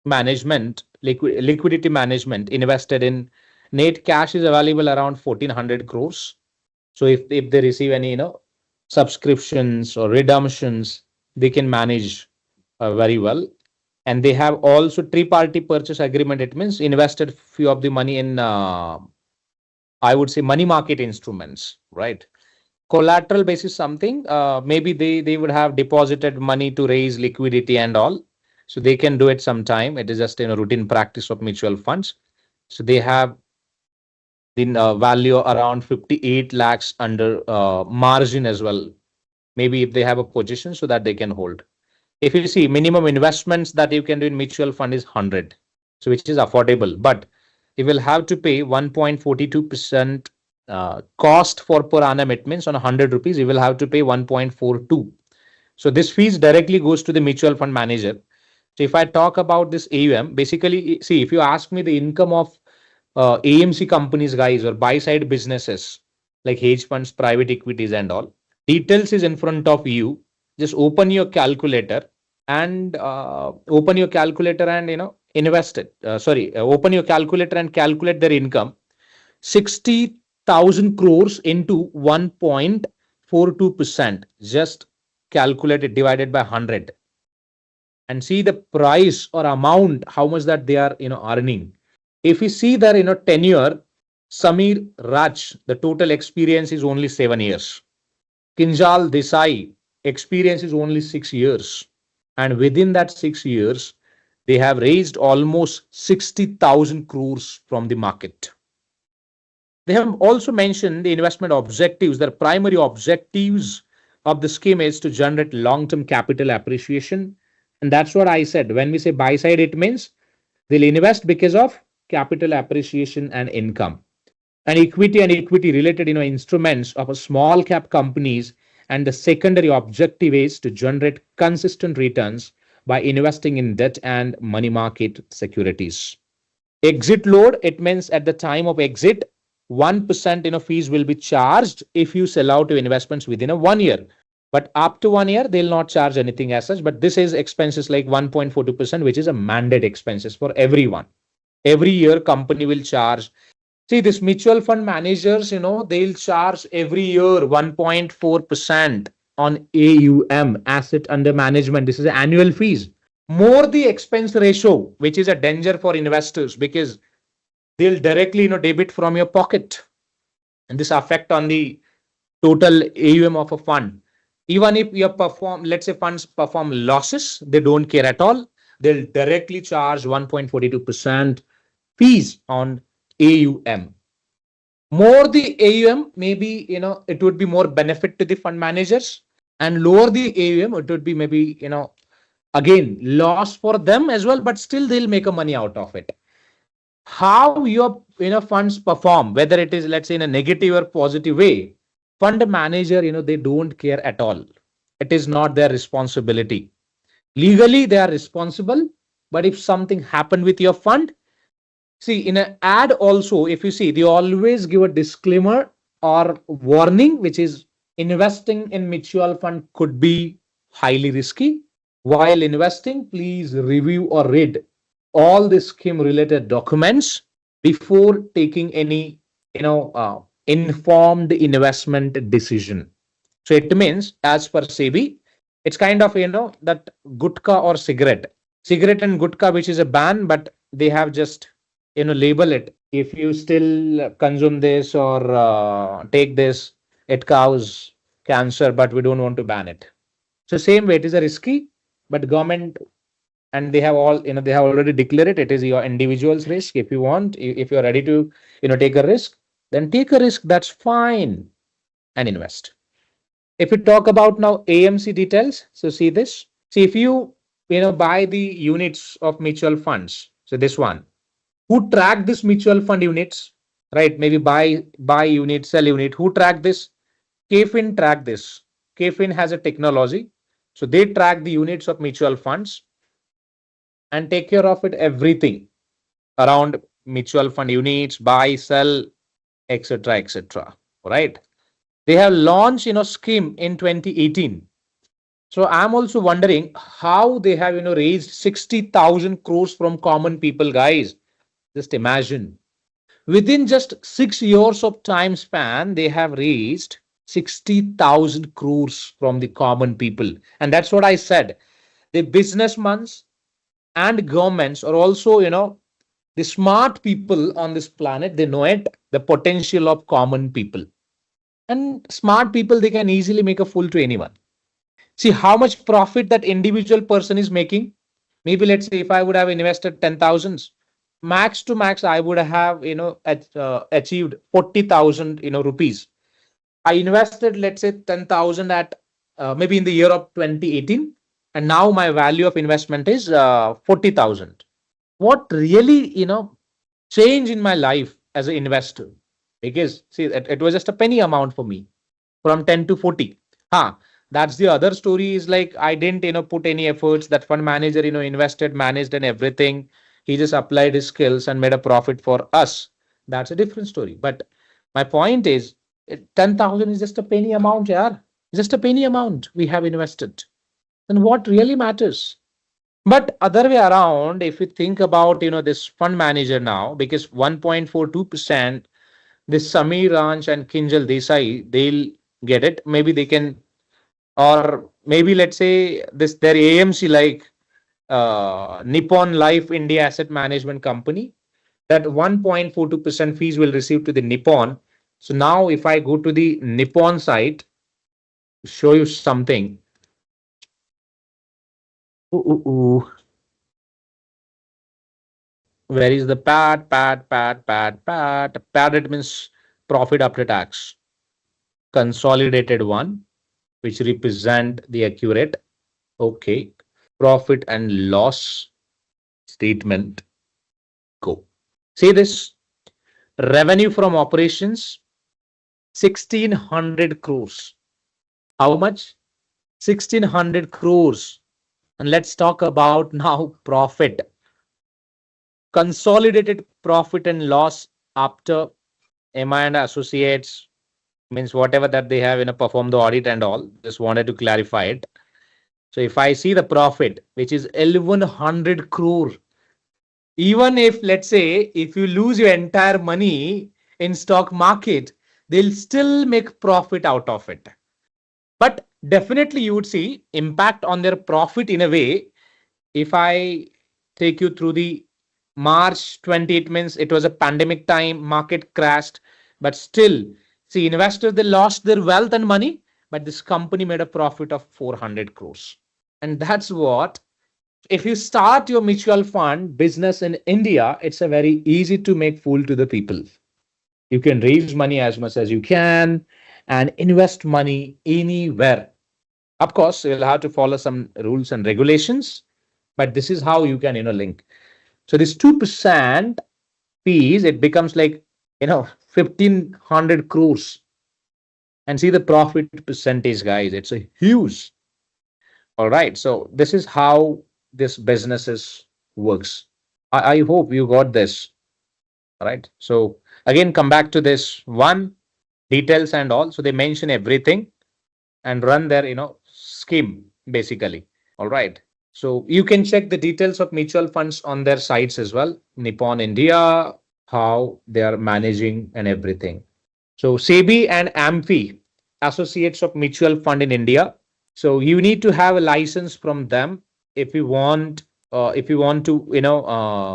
management, invested in net cash is available around 1400 crores. So if they receive any subscriptions or redemptions, they can manage very well. And they have also three-party purchase agreement. It means invested few of the money in I would say money market instruments, right? Collateral basis something, maybe they would have deposited money to raise liquidity and all. So they can do it sometime. It is just routine practice of mutual funds. So they have the value around 58 lakhs under margin as well. Maybe if they have a position so that they can hold. If you see minimum investments that you can do in mutual fund is 100, so which is affordable, but you will have to pay 1.42% cost for per annum. It means on 100 rupees, you will have to pay 1.42. So this fees directly goes to the mutual fund manager. So if I talk about this AUM, basically, see, if you ask me the income of AMC companies, guys, or buy side businesses like hedge funds, private equities and all, details is in front of you. Just open your calculator and invest it. Open your calculator and calculate their income. 60,000 crores into 1.42%. Just calculate it divided by 100 and see the price or amount, how much that they are earning. If you see their tenure, Samir Raj, the total experience is only 7 years. Kinjal Desai, experience is only 6 years. And within that 6 years, they have raised almost 60,000 crores from the market. They have also mentioned the investment objectives. Their primary objectives of the scheme is to generate long-term capital appreciation. And that's what I said. When we say buy side, it means they'll invest because of capital appreciation and income. And equity related instruments of a small cap companies. And the secondary objective is to generate consistent returns by investing in debt and money market securities. Exit load, it means at the time of exit, 1% fees will be charged if you sell out your investments within a 1 year. But up to 1 year, they'll not charge anything as such. But this is expenses like 1.42%, which is a mandate expenses for everyone. Every year, company will charge. See, this mutual fund managers, they'll charge every year 1.4% on AUM, asset under management. This is annual fees. More the expense ratio, which is a danger for investors because they'll directly debit from your pocket. And this affect on the total AUM of a fund. Even if you let's say funds perform losses, they don't care at all. They'll directly charge 1.42% fees on AUM. More the AUM, maybe it would be more benefit to the fund managers, and lower the AUM, it would be maybe again loss for them as well, but still they'll make a money out of it. How your funds perform, whether it is let's say in a negative or positive way, Fund manager, they don't care at all. It is not their responsibility. Legally, they are responsible, but if something happened with your fund, see, in an ad also, if you see, they always give a disclaimer or warning, which is investing in mutual fund could be highly risky. While investing, please review or read all the scheme related documents before taking any, informed investment decision. So it means, as per SEBI, it's kind of, that gutka or cigarette and gutka, which is a ban, but they have just, label it. If you still consume this or take this, it causes cancer, but we don't want to ban it. So same way, it is a risky, but government, and they have all, they have already declared it. It is your individual's risk. If you want, if you're ready to, take a risk, then take a risk. That's fine and invest. If we talk about now AMC details, so see this. See, if you, buy the units of mutual funds, so this one, who track this mutual fund units, right? Maybe buy unit, sell unit. Who track this? KFin track this. KFin has a technology, so they track the units of mutual funds and take care of it everything around mutual fund units, buy, sell, etc., etc. Right? They have launched, scheme in 2018. So I'm also wondering how they have, raised 60,000 crores from common people, guys. Just imagine. Within just 6 years of time span, they have raised 60,000 crores from the common people. And that's what I said. The businessmen and governments are also, the smart people on this planet. They know it, the potential of common people. And smart people, they can easily make a fool to anyone. See how much profit that individual person is making. Maybe let's say if I would have invested 10,000, max to max, I would have, achieved 40,000, rupees. I invested, let's say 10,000 at maybe in the year of 2018. And now my value of investment is 40,000. What really, change in my life as an investor? Because see, it was just a penny amount for me from 10 to 40. That's the other story, is like I didn't, put any efforts. That fund manager, invested, managed and everything. He just applied his skills and made a profit for us. That's a different story. But my point is, 10,000 is just a penny amount, yeah. Just a penny amount we have invested. Then what really matters? But other way around, if you think about, this fund manager now, because 1.42%, this Samir Ranch and Kinjal Desai, they'll get it. Maybe they can, or maybe let's say this their AMC, like Nippon Life India Asset Management Company, that 1.42% fees will receive to the Nippon. So now if I go to the Nippon site, show you something. Where is the PAT? PAT, it means profit after tax. Consolidated one, which represent the accurate. Okay. Profit and loss statement. Go. See this. Revenue from operations, 1,600 crores. How much? 1,600 crores. And let's talk about now profit. Consolidated profit and loss after MI and associates, means whatever that they have, perform the audit and all. Just wanted to clarify it. So if I see the profit, which is 1,100 crore, even if, let's say, if you lose your entire money in stock market, they'll still make profit out of it. But definitely you would see impact on their profit in a way. If I take you through the March 20, it means it was a pandemic time, market crashed, but still, see, investors, they lost their wealth and money, but this company made a profit of 400 crores. And that's what, if you start your mutual fund business in India, it's a very easy to make fool to the people. You can raise money as much as you can and invest money anywhere. Of course, you'll have to follow some rules and regulations, but this is how you can, link. So this 2% fees, it becomes like, 1,500 crores. and see the profit percentage, guys. It's a huge. All right. So this is how this businesses works. I hope you got this. All right. So again, come back to this one details and all. So they mention everything and run their, scheme basically. All right. So you can check the details of mutual funds on their sites as well. Nippon India, how they are managing and everything. So SEBI and AMFI, Associates of Mutual Fund in India. So you need to have a license from them if you want. If you want to,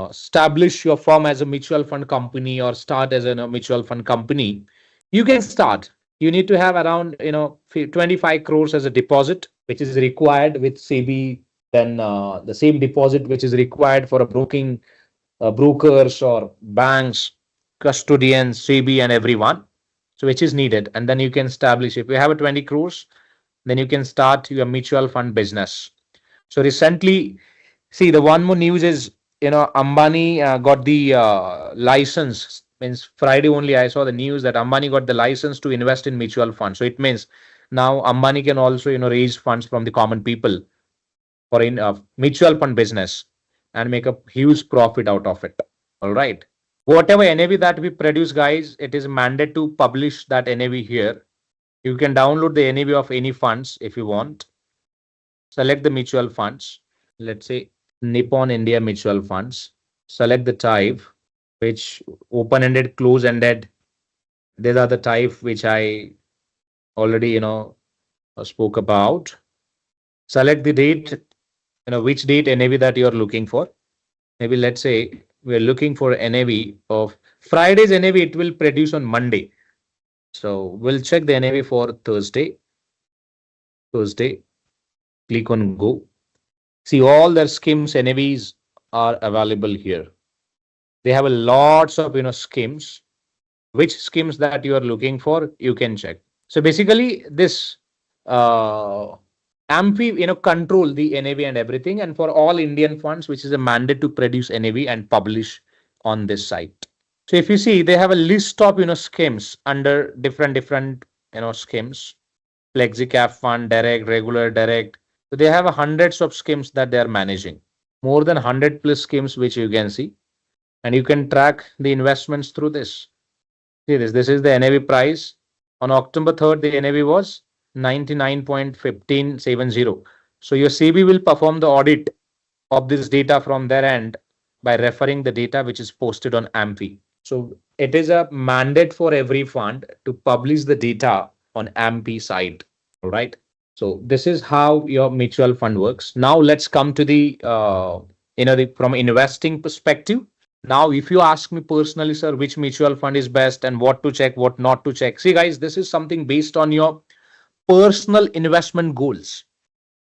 establish your firm as a mutual fund company or start as a mutual fund company, you can start. You need to have around 25 crores as a deposit, which is required with SEBI. Then the same deposit which is required for a brokers or banks, custodians, SEBI, and everyone. So which is needed, and then you can establish. If you have a 20 crores, then you can start your mutual fund business. So recently, see, the one more news is, Ambani got the license. Means Friday only I saw the news that Ambani got the license to invest in mutual funds. So it means now Ambani can also raise funds from the common people for in mutual fund business and make a huge profit out of it. All right. Whatever NAV that we produce, guys, it is mandated to publish that NAV here. You can download the NAV of any funds if you want. Select the mutual funds. Let's say Nippon India mutual funds. Select the type, which open-ended, close-ended. These are the type which I already, spoke about. Select the date, which date NAV that you're looking for. Maybe let's say we're looking for NAV of Friday's NAV. It will produce on Monday. So we'll check the NAV for Thursday. Click on go. See, all their schemes NAVs are available here. They have a lots of schemes. Which schemes that you are looking for, you can check. So basically, this AMFI control the NAV and everything, and for all Indian funds, which is a mandate to produce NAV and publish on this site. So if you see, they have a list of schemes under different schemes, FlexiCap fund, direct, regular, direct. So they have hundreds of schemes that they are managing, more than 100 plus schemes which you can see, and you can track the investments through this. See this. This is the NAV price on October 3rd. The NAV was 99.1570. So your CB will perform the audit of this data from their end by referring the data which is posted on AMFI. So it is a mandate for every fund to publish the data on AMFI side. All right. So this is how your mutual fund works. Now let's come to the from investing perspective. Now, if you ask me personally, sir, which mutual fund is best and what to check, what not to check. See, guys, this is something based on your personal investment goals.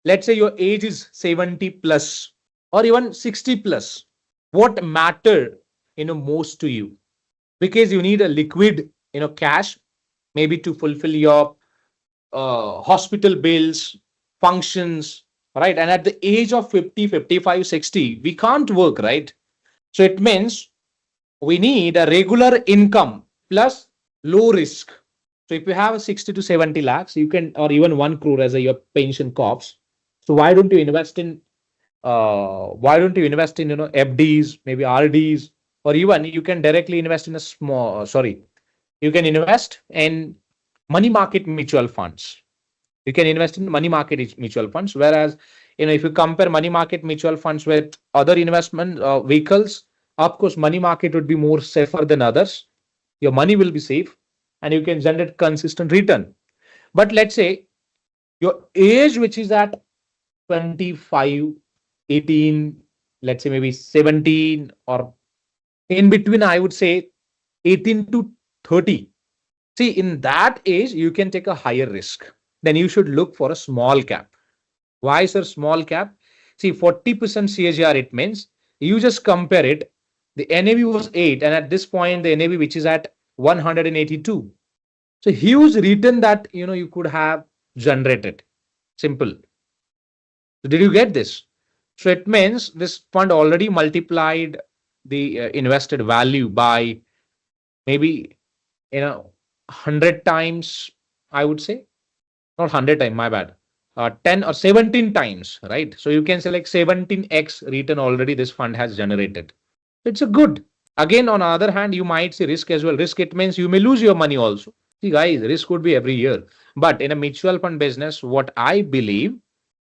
Let's say your age is 70 plus or even 60 plus. What matter, most to you? Because you need a liquid, cash, maybe to fulfill your hospital bills, functions, right? And at the age of 50, 55, 60, we can't work, right? So it means we need a regular income plus low risk. So if you have a 60 to 70 lakhs, you can, or even 1 crore as your pension corps. So why don't you invest in FDs, maybe RDs, or even you can directly invest in you can invest in money market mutual funds. You can invest in money market mutual funds. Whereas, if you compare money market mutual funds with other investment vehicles, of course, money market would be more safer than others. Your money will be safe and you can generate consistent return. But let's say your age, which is at 25, 18, let's say maybe 17, or in between, I would say 18 to 30. See, in that age, you can take a higher risk. Then you should look for a small cap. Why, sir, small cap? See, 40% CAGR, it means you just compare it. The NAV was 8, and at this point, the NAV, which is at 182. So huge return that, you could have generated. Simple. So did you get this? So it means this fund already multiplied the invested value by maybe, 100 times I would say. Not 100 times, my bad. 10 or 17 times, right? So you can say like 17x return already this fund has generated. It's a good. Again, on the other hand, you might see risk as well. Risk, it means you may lose your money also. See, guys, risk could be every year. But in a mutual fund business, what I believe,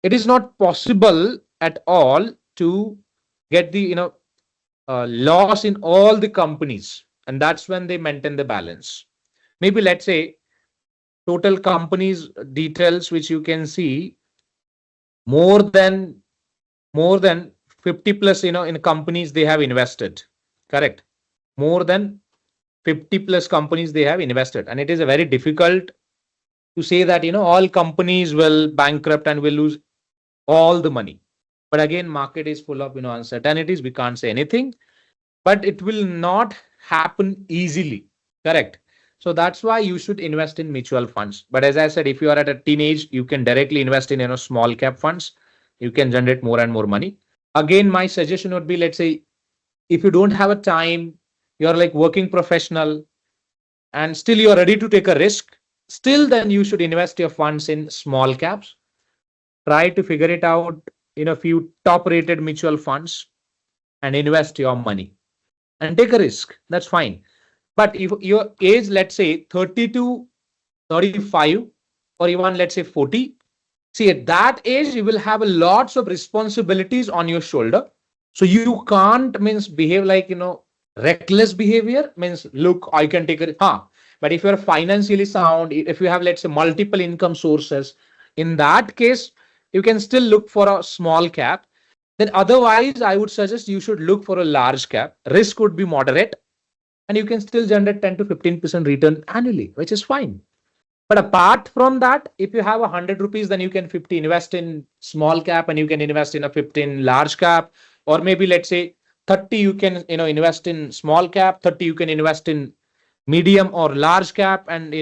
it is not possible at all to get the loss in all the companies, and that's when they maintain the balance. Maybe let's say total companies details which you can see more than 50 plus in companies they have invested, correct? More than 50 plus companies they have invested, and it is a very difficult to say that all companies will bankrupt and will lose all the money. But again, market is full of uncertainties, we can't say anything, but it will not happen easily, correct? So that's why you should invest in mutual funds. But as I said, if you are at a teenage, you can directly invest in small cap funds. You can generate more and more money. Again, my suggestion would be, let's say, if you don't have a time, you're like working professional and still you're ready to take a risk, still then you should invest your funds in small caps. Try to figure it out in a few top rated mutual funds and invest your money and take a risk. That's fine. But if your age, let's say 30 to 35 or even let's say 40, see at that age, you will have lots of responsibilities on your shoulder. So you can't behave like, reckless behavior means, look, I can take it. But if you're financially sound, if you have, let's say, multiple income sources, in that case, you can still look for a small cap. Then otherwise, I would suggest you should look for a large cap. Risk would be moderate and you can still generate 10 to 15% return annually, which is fine. But apart from that, if you have 100 rupees, then you can 50 invest in small cap and you can invest in a 15 large cap, or maybe let's say 30 you can invest in small cap, 30 you can invest in medium or large cap, and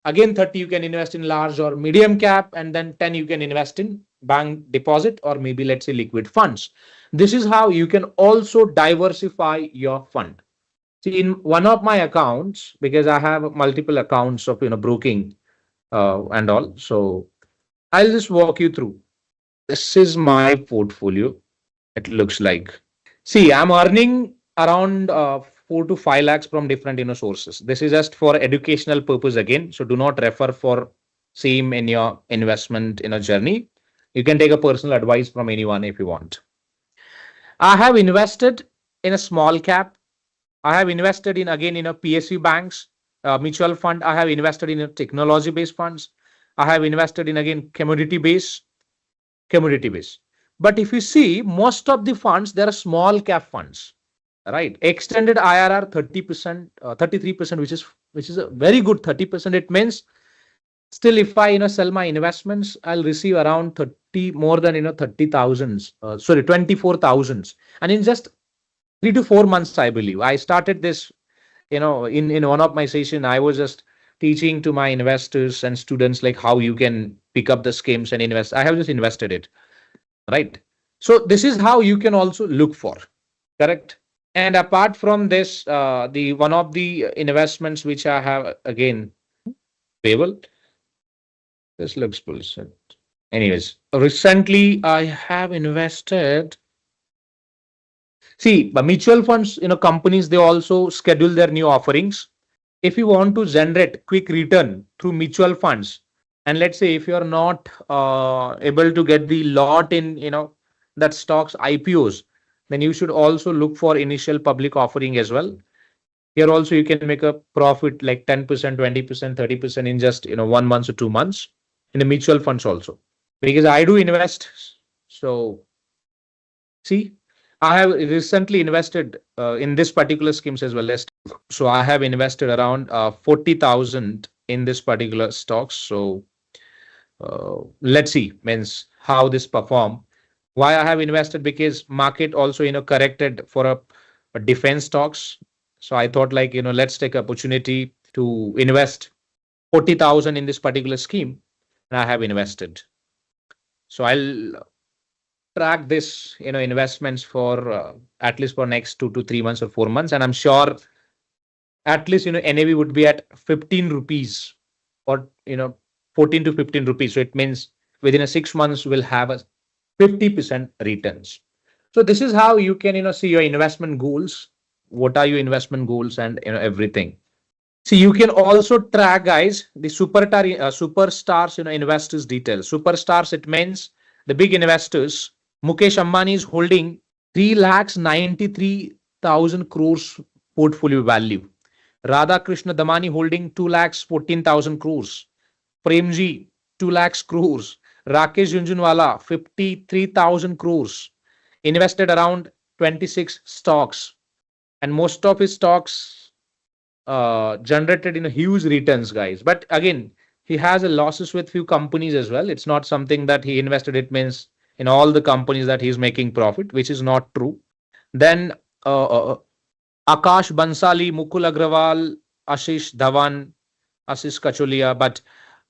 again 30 you can invest in large or medium cap, and then 10 you can invest in bank deposit or maybe let's say liquid funds. This is how you can also diversify your fund. See, in one of my accounts, because I have multiple accounts of broking and all, so I'll just walk you through. This is my portfolio. It looks like. See, I'm earning around 4 to 5 lakhs from different sources. This is just for educational purpose again. So do not refer for same in your investment journey. You can take a personal advice from anyone if you want. I have invested in a small cap. I have invested in again a PSU banks, mutual fund. I have invested in a technology based funds. I have invested in again commodity based. But if you see most of the funds, they are small cap funds, right? Extended IRR 30%, 33%, which is a very good 30%. It means still if I sell my investments, I'll receive around 24,000, and in just 3 to 4 months, I believe. I started this, in one of my session, I was just teaching to my investors and students like how you can pick up the schemes and invest. I have just invested it, right? So this is how you can also look for, correct? And apart from this, the one of the investments which I have again, Babel. This looks bullshit. Anyways, recently I have invested. See, the mutual funds, companies, they also schedule their new offerings. If you want to generate quick return through mutual funds, and let's say if you're not able to get the lot in, that stocks IPOs, then you should also look for initial public offering as well. Here also you can make a profit like 10%, 20%, 30% in just 1 month or 2 months in the mutual funds also. Because I do invest. So see, I have recently invested in this particular schemes as well. So I have invested around 40,000 in this particular stocks. So let's see means how this perform. Why I have invested? Because market also corrected for a defense stocks. So I thought like let's take opportunity to invest 40,000 in this particular scheme, and I have invested. So I'll track this investments for at least for next 2 to 3 months or 4 months, and I'm sure at least NAV would be at 15 rupees or 14 to 15 rupees. So it means within a 6 months we'll have a 50% returns. So this is how you can see your investment goals. What are your investment goals and everything. See, you can also track, guys, the superstars investors details. Superstars, it means the big investors. Mukesh Ambani is holding 3,93,000 crores portfolio value. Radha Krishna Damani holding 2,14,000 crores. Premji 2 lakhs crores. Rakesh Junjunwala 53,000 crores. Invested around 26 stocks, and most of his stocks generated huge returns, guys. But again, he has a losses with few companies as well. It's not something that he invested. It means in all the companies that he's making profit, which is not true. Then Akash Bansali, Mukul Agrawal, Ashish Dhawan, Ashish Kacholia. But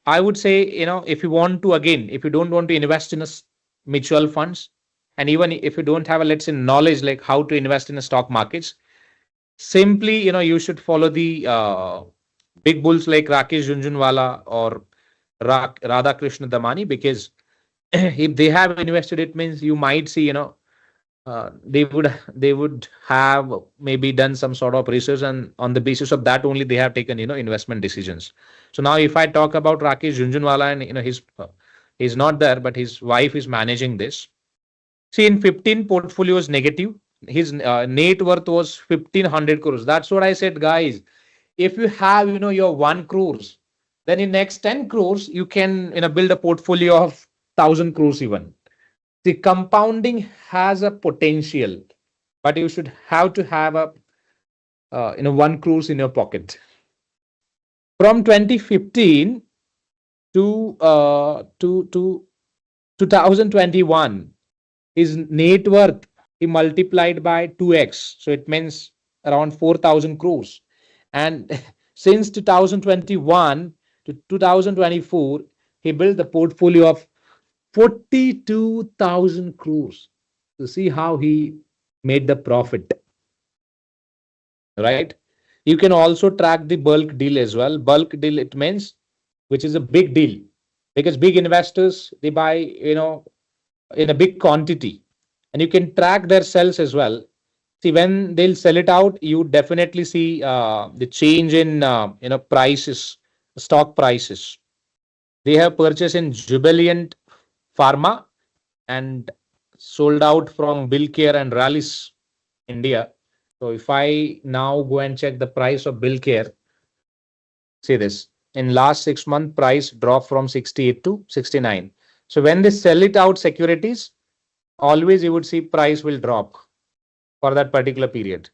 I would say, if you want to, again, if you don't want to invest in a mutual funds, and even if you don't have a, let's say, knowledge like how to invest in the stock markets, simply, you should follow the big bulls like Rakesh Junjunwala or Radha Krishna Damani, because if they have invested, it means you might see, they would have maybe done some sort of research, and on the basis of that only they have taken investment decisions. So now if I talk about Rakesh Junjunwala, and he's not there, but his wife is managing this. See, in 15 portfolios negative, his net worth was 1,500 crores. That's what I said, guys. If you have your 1 crores, then in next 10 crores you can build a portfolio of 1,000 crores even. The compounding has a potential, but you should have to have a 1 crores in your pocket. From 2015 to 2021, his net worth he multiplied by 2x. So it means around 4,000 crores. And since 2021 to 2024, he built the portfolio of 42,000 crores. To see how he made the profit. Right? You can also track the bulk deal as well. Bulk deal, it means, which is a big deal, because big investors, they buy, in a big quantity. And you can track their sales as well. See, when they'll sell it out, you definitely see the change in prices, stock prices. They have purchased in Jubilant Pharma and sold out from Billcare and Rallis India. So if I now go and check the price of Billcare, see this. In last 6 month, price dropped from 68 to 69. So when they sell it out securities, always you would see price will drop for that particular period.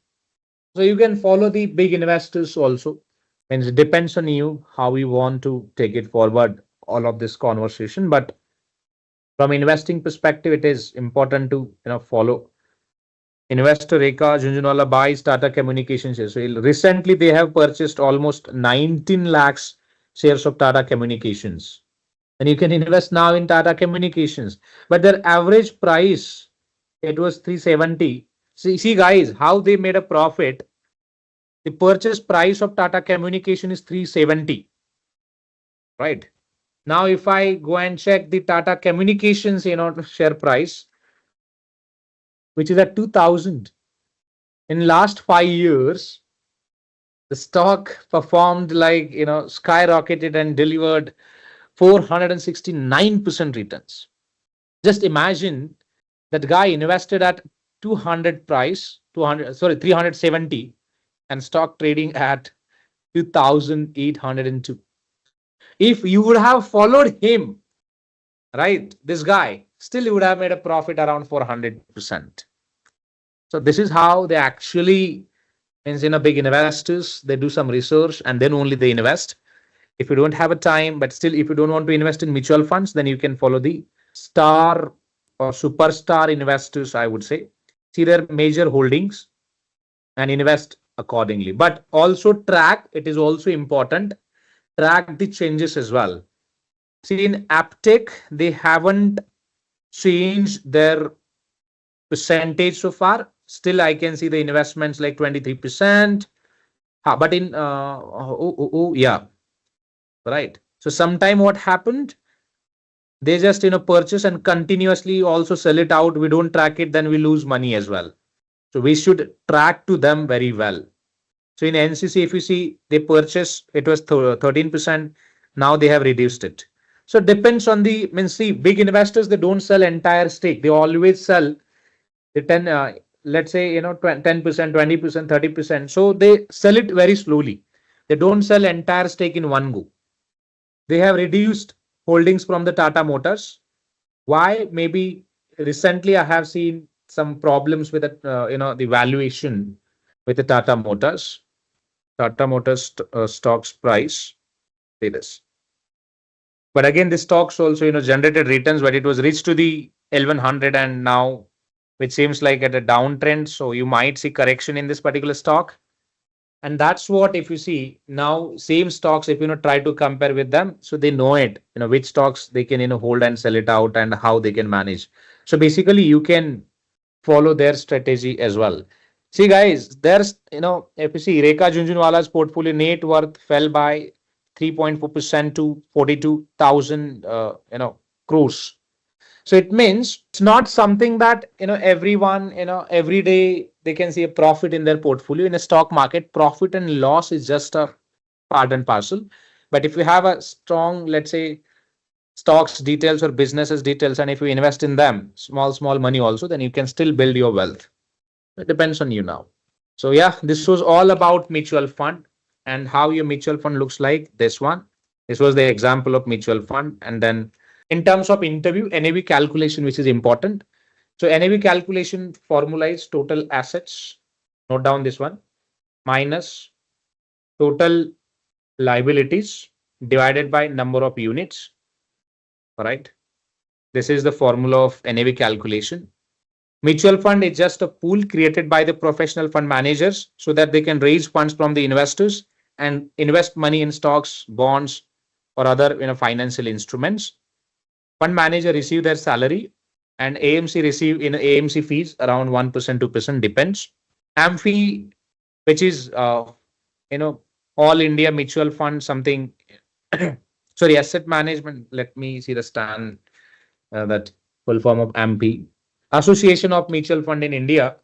So you can follow the big investors also. And it depends on you how you want to take it forward, all of this conversation. But from investing perspective, it is important to follow. Investor Rekha Junjunwala buys Tata Communications shares. So recently they have purchased almost 19 lakhs shares of Tata Communications. And you can invest now in Tata Communications. But their average price, it was 370. See guys, how they made a profit. The purchase price of Tata Communication is 370. Right? Now, if I go and check the Tata Communications, share price, which is at 2,000. In last 5 years, the stock performed like, skyrocketed and delivered 469% returns. Just imagine that guy invested at 370 and stock trading at 2,802. If you would have followed him, right, this guy, still you would have made a profit around 400%. So this is how they actually, means big investors, they do some research and then only they invest. If you don't have a time, but still if you don't want to invest in mutual funds, then you can follow the star or superstar investors, I would say. See their major holdings and invest accordingly. But also track, it is also important, track the changes as well. See, in Aptech, they haven't changed their percentage so far. Still, I can see the investments like 23%. But in, yeah, right. So sometime what happened, they just purchase and continuously also sell it out. We don't track it, then we lose money as well. So we should track to them very well. So in NCC, if you see, they purchase, it was 13%. Now they have reduced it. So it depends on the, means see, big investors, they don't sell entire stake. They always sell the 10, let's say, 10%, 20%, 30%. So they sell it very slowly. They don't sell entire stake in one go. They have reduced holdings from the Tata Motors. Why? Maybe recently I have seen some problems with the valuation with the Tata Motors. Tata Motors stocks price. See this. But again, this stocks also generated returns, but it was reached to the L100 and now, which seems like at a downtrend. So you might see correction in this particular stock. And that's what, if you see now, same stocks, if try to compare with them, so they know it, which stocks they can hold and sell it out and how they can manage. So basically, you can follow their strategy as well. See, guys, there's if you see Rekha Jhunjhunwala's portfolio net worth fell by 3.4% to 42,000 crores. So it means it's not something that everyone every day they can see a profit in their portfolio. In a stock market, profit and loss is just a part and parcel. But if you have a strong, let's say, stocks details or businesses details, and if you invest in them, small money also, then you can still build your wealth. It depends on you now. So yeah, this was all about mutual fund and how your mutual fund looks like. This was the example of mutual fund. And then in terms of interview, NAV calculation, which is important. So NAV calculation formula is total assets. Note down this one, minus total liabilities divided by number of units. All right. This is the formula of NAV calculation. Mutual fund is just a pool created by the professional fund managers so that they can raise funds from the investors and invest money in stocks, bonds, or other financial instruments. Fund manager receive their salary and AMC receive AMC fees around 1%, 2% depends. AMFI, which is all India mutual fund something. Sorry, asset management. Let me see the stand that full form of AMFI. Association of Mutual Fund in India.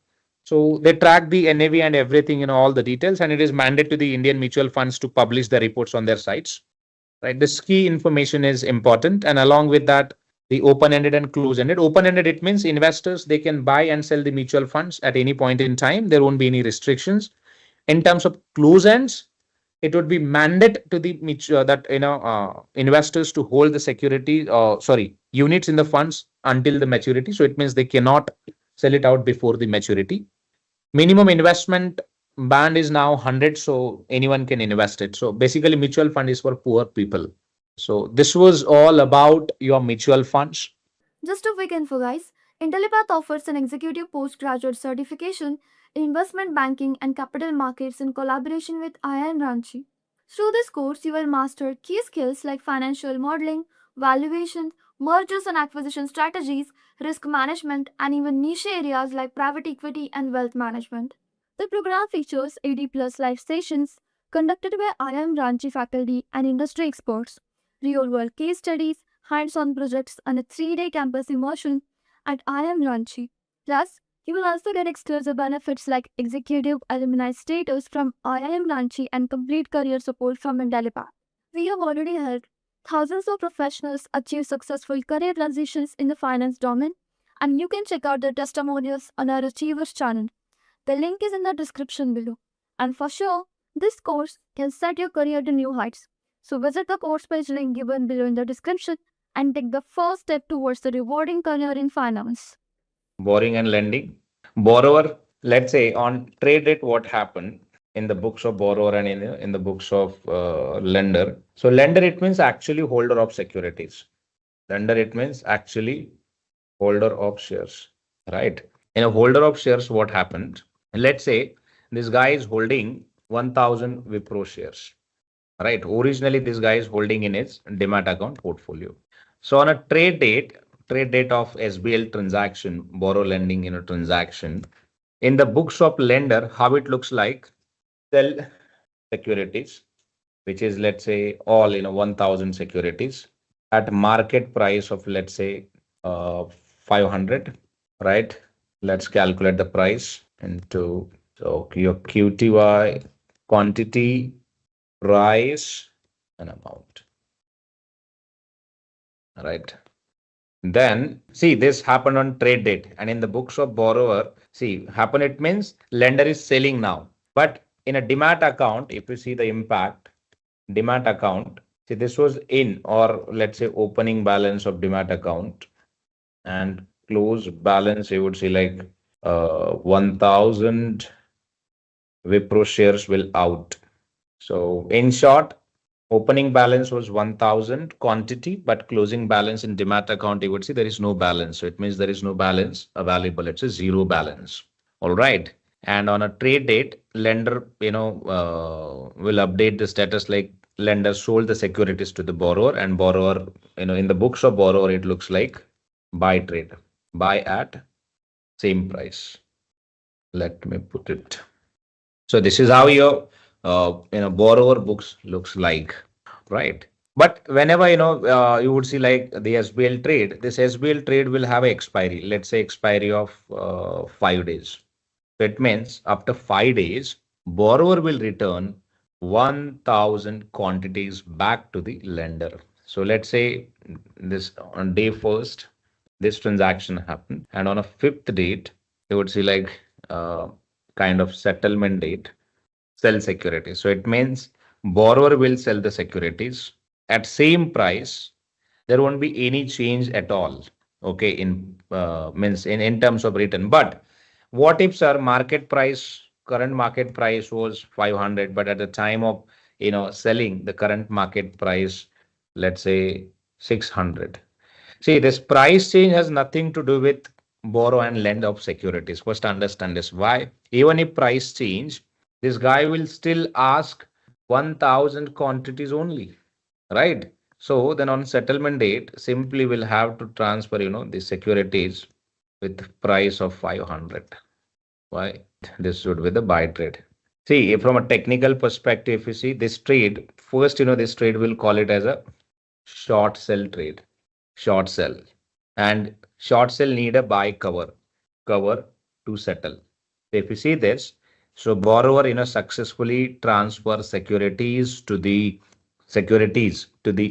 So they track the NAV and everything, all the details, and it is mandated to the Indian mutual funds to publish the reports on their sites. Right, this key information is important, and along with that, the open-ended and close-ended. Open-ended, it means investors, they can buy and sell the mutual funds at any point in time. There won't be any restrictions. In terms of close ends, it would be mandate to the investors to hold the security, units in the funds until the maturity. So it means they cannot sell it out before the maturity. Minimum investment band is now 100, so anyone can invest it. So basically, mutual fund is for poor people. So this was all about your mutual funds. Just a quick info, guys. Intellipaat offers an executive postgraduate certification in investment banking and capital markets in collaboration with IIM Ranchi. Through this course, you will master key skills like financial modeling, valuation, mergers and acquisition strategies, risk management, and even niche areas like private equity and wealth management. The program features 80 plus live sessions conducted by IIM Ranchi faculty and industry experts, real world case studies, hands on projects, and a 3-day campus immersion at IIM Ranchi. Plus, you will also get exclusive benefits like executive alumni status from IIM Ranchi and complete career support from Intellipaat. We have already helped thousands of professionals achieve successful career transitions in the finance domain, and you can check out their testimonials on our Achievers channel. The link is in the description below. And for sure, this course can set your career to new heights. So visit the course page link given below in the description and take the first step towards the rewarding career in finance. Borrowing and lending. Borrower, let's say on trade rate, what happened in the books of borrower and in the books of lender. So lender, it means actually holder of securities. Lender, it means actually holder of shares, right? In a holder of shares, what happened? Let's say this guy is holding 1000 Wipro shares, right? Originally, this guy is holding in his demat account portfolio. So on a trade date of SBL transaction, borrow lending transaction, in the books of lender, how it looks like, sell securities, which is, let's say, all 1000 securities at market price of, let's say, 500, right? Let's calculate the price into, so your QTY, quantity, price, and amount, right? Then see, this happened on trade date, and in the books of borrower, see, happen, it means lender is selling now. But in a demat account, if you see the impact, demat account, see, this was in, or let's say opening balance of demat account, and close balance, you would see like 1000 Wipro shares will out. So in short, opening balance was 1000 quantity, but closing balance in demat account, you would see there is no balance. So it means there is no balance available. It's a zero balance. All right. And on a trade date, lender, will update the status like lender sold the securities to the borrower, and borrower, in the books of borrower, it looks like buy trade, buy at same price. Let me put it. So this is how your borrower books looks like, right? But whenever you would see like the SBL trade, this SBL trade will have an expiry. Let's say expiry of 5 days. So it means after 5 days, borrower will return 1000 quantities back to the lender. So let's say this on day first, this transaction happened, and on a fifth date, you would see like kind of settlement date, sell securities. So it means borrower will sell the securities at same price. There won't be any change at all. Okay, in means in terms of return. But what if, sir, market price, current market price was 500, but at the time of selling, the current market price, let's say 600. See, this price change has nothing to do with borrow and lend of securities. First, understand this. Why? Even if price change, this guy will still ask 1000 quantities only, right? So then on settlement date, simply will have to transfer, the securities with price of 500. Why? This should be the buy trade. See, from a technical perspective, if you see this trade, first, this trade will call it as a short sell trade, short sell. And short sell need a buy cover to settle. If you see this, so borrower, successfully transfer securities to the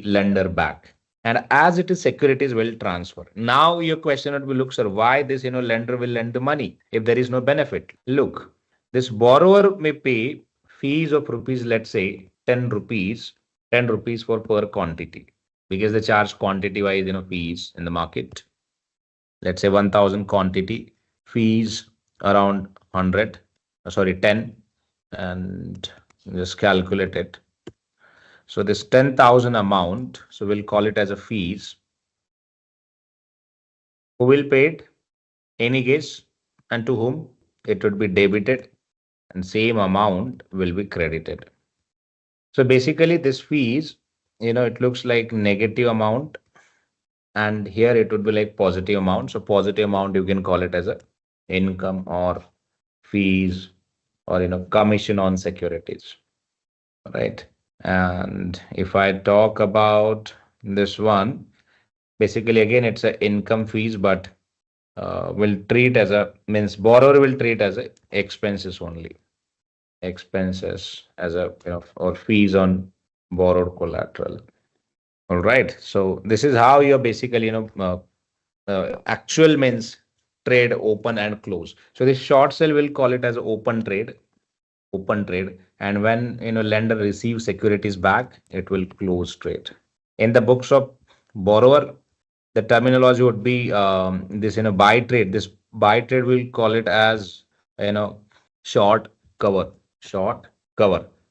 lender back. And as it is securities will transfer. Now your question would be, look, sir, why this, lender will lend the money if there is no benefit? Look, this borrower may pay fees of rupees, let's say 10 rupees for per quantity, because they charge quantity wise, fees in the market. Let's say 1000 quantity, fees around 10, and just calculate it. So this 10,000 amount, so we'll call it as a fees. Who will pay it? Any guess? And to whom? It would be debited, and same amount will be credited. So basically this fees, it looks like negative amount, and here it would be like positive amount. So positive amount, you can call it as a income or fees or commission on securities, right? And if I talk about this one, basically again it's a income fees, but will treat as a, means borrower will treat as a expenses only, expenses as a or fees on borrowed collateral. All right, so this is how you're basically actual means trade open and close. So this short sell will call it as open trade, and when lender receives securities back, it will close trade. In the books of borrower, the terminology would be this buy trade. This buy trade will call it as short cover.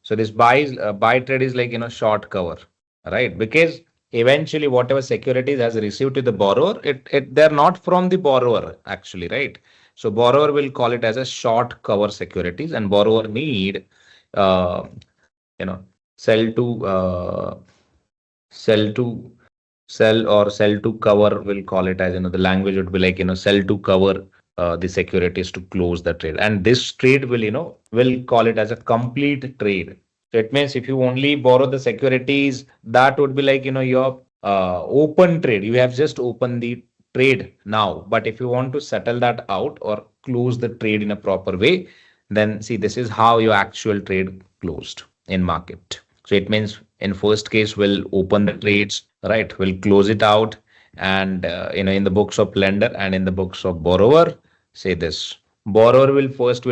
So this buy trade is like short cover, right? Because eventually whatever securities has received to the borrower, they're not from the borrower actually, right? So borrower will call it as a short cover securities, and borrower need sell to cover, will call it as the language would be like sell to cover the securities to close the trade. And this trade will will call it as a complete trade. So it means if you only borrow the securities, that would be like, your open trade. You have just opened the trade now. But if you want to settle that out or close the trade in a proper way, then see, this is how your actual trade closed in market. So it means in first case, we'll open the trades, right? We'll close it out. And, in the books of lender and in the books of borrower, say this. Borrower will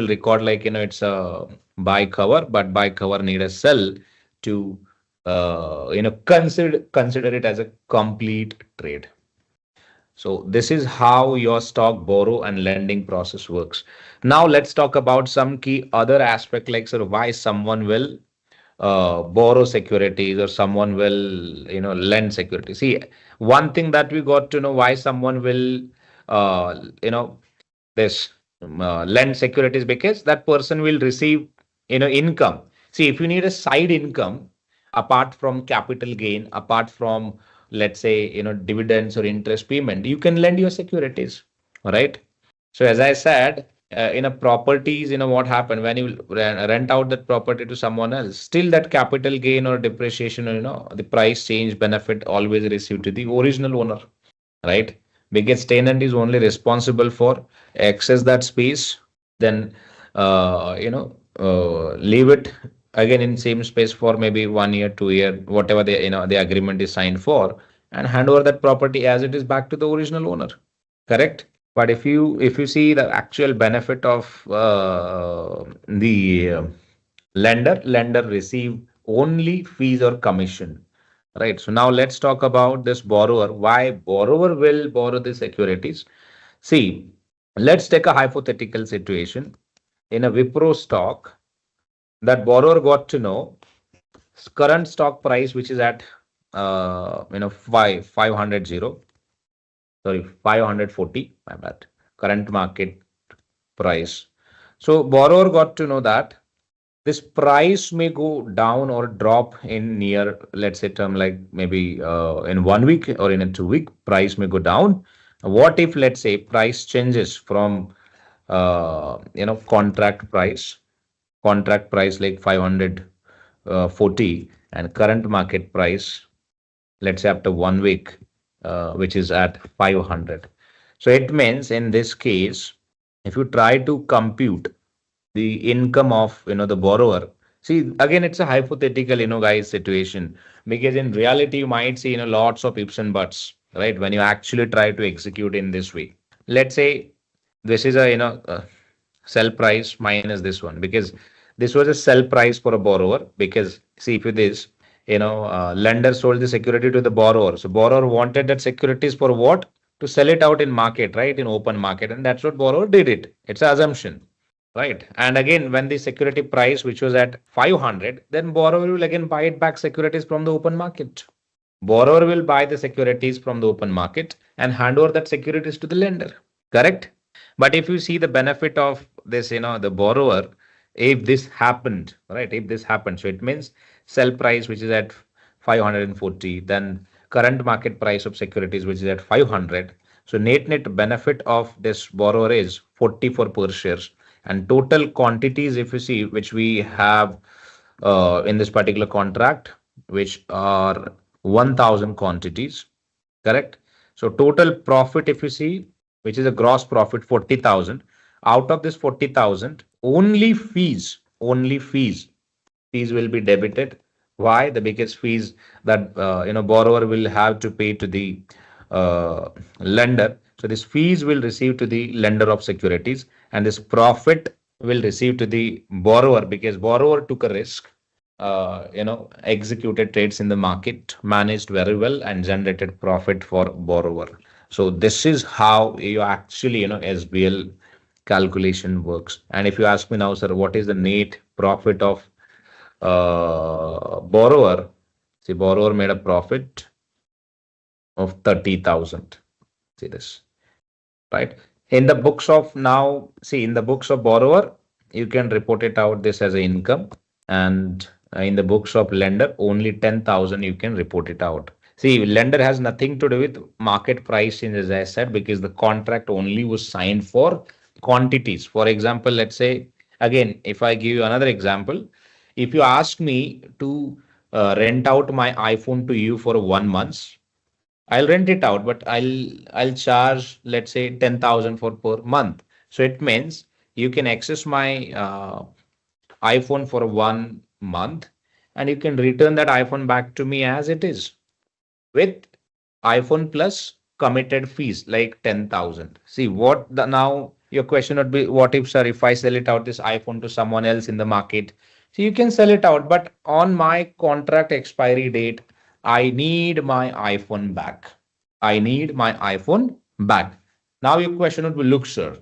record like, it's a buy cover, but buy cover need a sell to consider it as a complete trade. So this is how your stock borrow and lending process works. Now let's talk about some key other aspect, like sort of why someone will borrow securities or someone will lend security. See, one thing that we got to know, why someone will this lend securities, because that person will receive income. See, if you need a side income apart from capital gain, apart from, let's say, dividends or interest payment, you can lend your securities, right? So as I said, in a properties, what happened when you rent out that property to someone else, still that capital gain or depreciation, or the price change benefit always received to the original owner, right? Because tenant is only responsible for access that space, then leave it again in same space for maybe 1 year, 2 year, whatever the agreement is signed for, and hand over that property as it is back to the original owner. Correct? But if you see the actual benefit of the lender receive only fees or commission. Right. So now let's talk about this borrower. Why borrower will borrow the securities? See, let's take a hypothetical situation. In a Wipro stock, that borrower got to know current stock price, which is at 540, my bad, current market price. So borrower got to know that this price may go down or drop in near, let's say, term like maybe in 1 week or in a 2 week, price may go down. What if, let's say, price changes from contract price like 540 and current market price, let's say after 1 week, which is at 500. So it means in this case, if you try to compute the income of the borrower, see, again, it's a hypothetical guys situation, because in reality you might see lots of ifs and buts, right, when you actually try to execute in this way. Let's say this is a sell price minus this one, because this was a sell price for a borrower, because see, if this lender sold the security to the borrower, so borrower wanted that securities for what? To sell it out in market, right, in open market, and that's what borrower did it. It's an assumption. Right. And again, when the security price, which was at 500, then borrower will again buy it back securities from the open market. Borrower will buy the securities from the open market and hand over that securities to the lender. Correct? But if you see the benefit of this, the borrower, if this happened, right? If this happened, so it means sell price, which is at 540, then current market price of securities, which is at 500. So net benefit of this borrower is 44 per shares. And total quantities, if you see, which we have in this particular contract, which are 1000 quantities, correct? So total profit, if you see, which is a gross profit, 40,000. Out of this 40,000, only fees will be debited. Why? The biggest fees that borrower will have to pay to the lender. So this fees will receive to the lender of securities, and this profit will receive to the borrower, because borrower took a risk, executed trades in the market, managed very well, and generated profit for borrower. So this is how you actually, SBL calculation works. And if you ask me now, sir, what is the net profit of borrower? See, borrower made a profit of 30,000. See this, right? In the books of now, see, in the books of borrower, you can report it out this as an income, and in the books of lender, only 10,000 you can report it out. See, lender has nothing to do with market price change, as I said, because the contract only was signed for quantities. For example, let's say, again, if I give you another example, if you ask me to rent out my iPhone to you for 1 month, I'll rent it out, but I'll charge, let's say, 10,000 for per month. So it means you can access my iPhone for 1 month, and you can return that iPhone back to me as it is with iPhone plus committed fees like 10,000. See what the now your question would be, what if, sir, if I sell it out this iPhone to someone else in the market? So you can sell it out, but on my contract expiry date, I need my iPhone back. I need my iPhone back. Now your question would be, look, sir,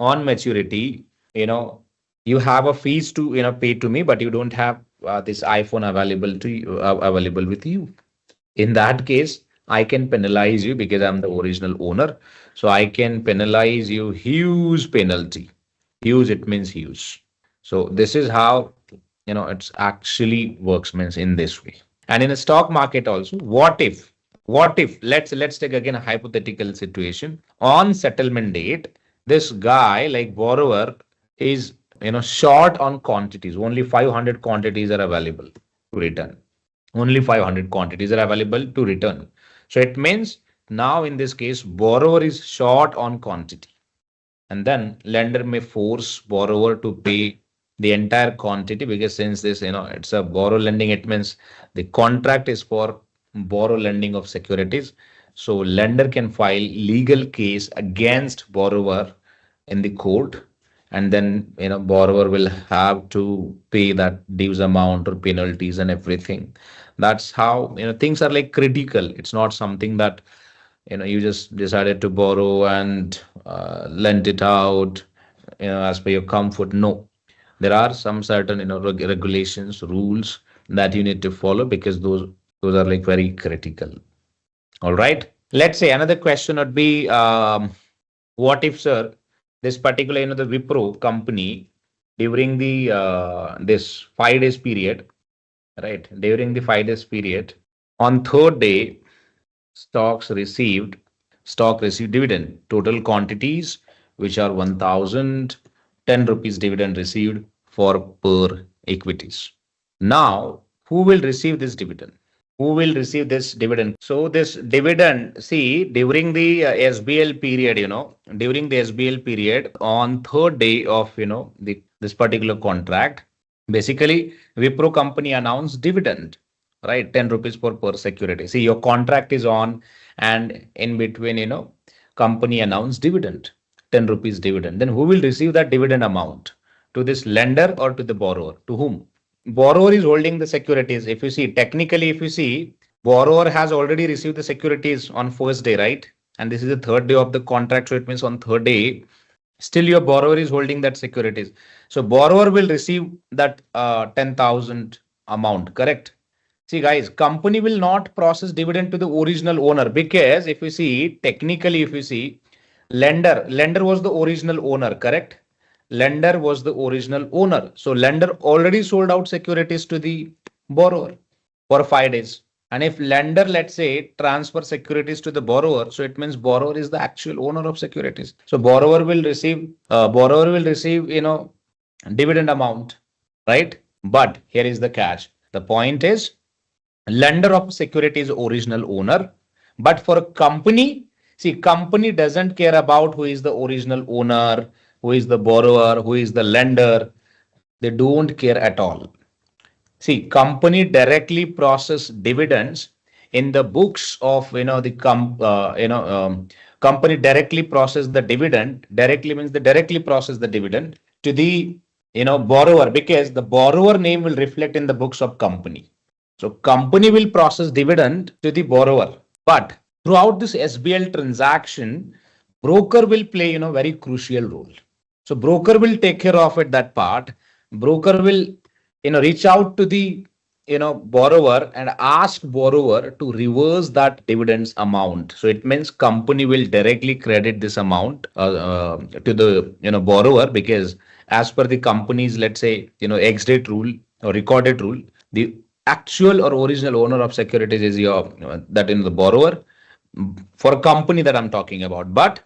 on maturity, you have a fees to pay to me, but you don't have this iPhone available to you, available with you. In that case, I can penalize you because I'm the original owner. So I can penalize you huge penalty. Huge, it means huge. So this is how it's actually works, means in this way. And in a stock market also, what if let's take again a hypothetical situation. On settlement date, this guy, like borrower, is short on quantities. Only 500 quantities are available to return. Only 500 quantities are available to return. So it means now in this case, borrower is short on quantity. And then lender may force borrower to pay the entire quantity, because since this, it's a borrow lending, it means the contract is for borrow lending of securities. So lender can file legal case against borrower in the court, and then borrower will have to pay that dues amount or penalties and everything. That's how things are like critical. It's not something that you just decided to borrow and lend it out as per your comfort. No, there are some certain regulations, rules that you need to follow, because those are like very critical. All right, let's say another question would be, what if, sir, this particular the Wipro company, during the this 5 days period, right, during the 5 days period, on third day, stock received dividend, total quantities which are 1,010 rupees dividend received for per equities. Now who will receive this dividend? Who will receive this dividend? So this dividend, see, during the SBL period, during the SBL period, on third day of this particular contract, basically Wipro company announced dividend, right? 10 rupees per security. See, your contract is on, and in between, company announced dividend, 10 rupees dividend. Then who will receive that dividend amount? To this lender or to the borrower? To whom? Borrower is holding the securities. If you see, technically, borrower has already received the securities on first day, right? And this is the third day of the contract. So it means on third day, still your borrower is holding that securities. So borrower will receive that 10,000 amount, correct? See, guys, company will not process dividend to the original owner, because if you see, technically, if you see, lender was the original owner, correct? Lender was the original owner. So lender already sold out securities to the borrower for 5 days. And if lender, let's say, transfer securities to the borrower, so it means borrower is the actual owner of securities. So borrower will receive, dividend amount, right? But here is the catch. The point is, lender of security is original owner, but for a company, see, company doesn't care about who is the original owner, who is the borrower, who is the lender. They don't care at all. See, company directly process dividends in the books of company directly process the dividend. Directly means they directly process the dividend to the borrower, because the borrower name will reflect in the books of company. So company will process dividend to the borrower, but throughout this SBL transaction, broker will play very crucial role. So broker will take care of it, that part. Broker will reach out to the borrower and ask borrower to reverse that dividends amount. So it means company will directly credit this amount to the borrower, because as per the company's, let's say, ex-date rule or recorded rule, the actual or original owner of securities is the borrower, for a company that I'm talking about. But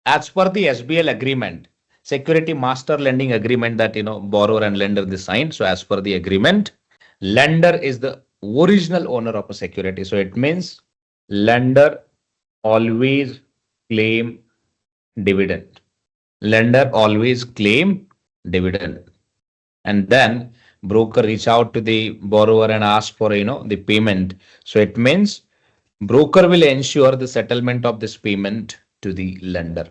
as per the SBL agreement, security master lending agreement that borrower and lender they signed. So as per the agreement, lender is the original owner of a security. So it means lender always claim dividend. Lender always claim dividend. And then broker reach out to the borrower and ask for the payment. So it means broker will ensure the settlement of this payment to the lender.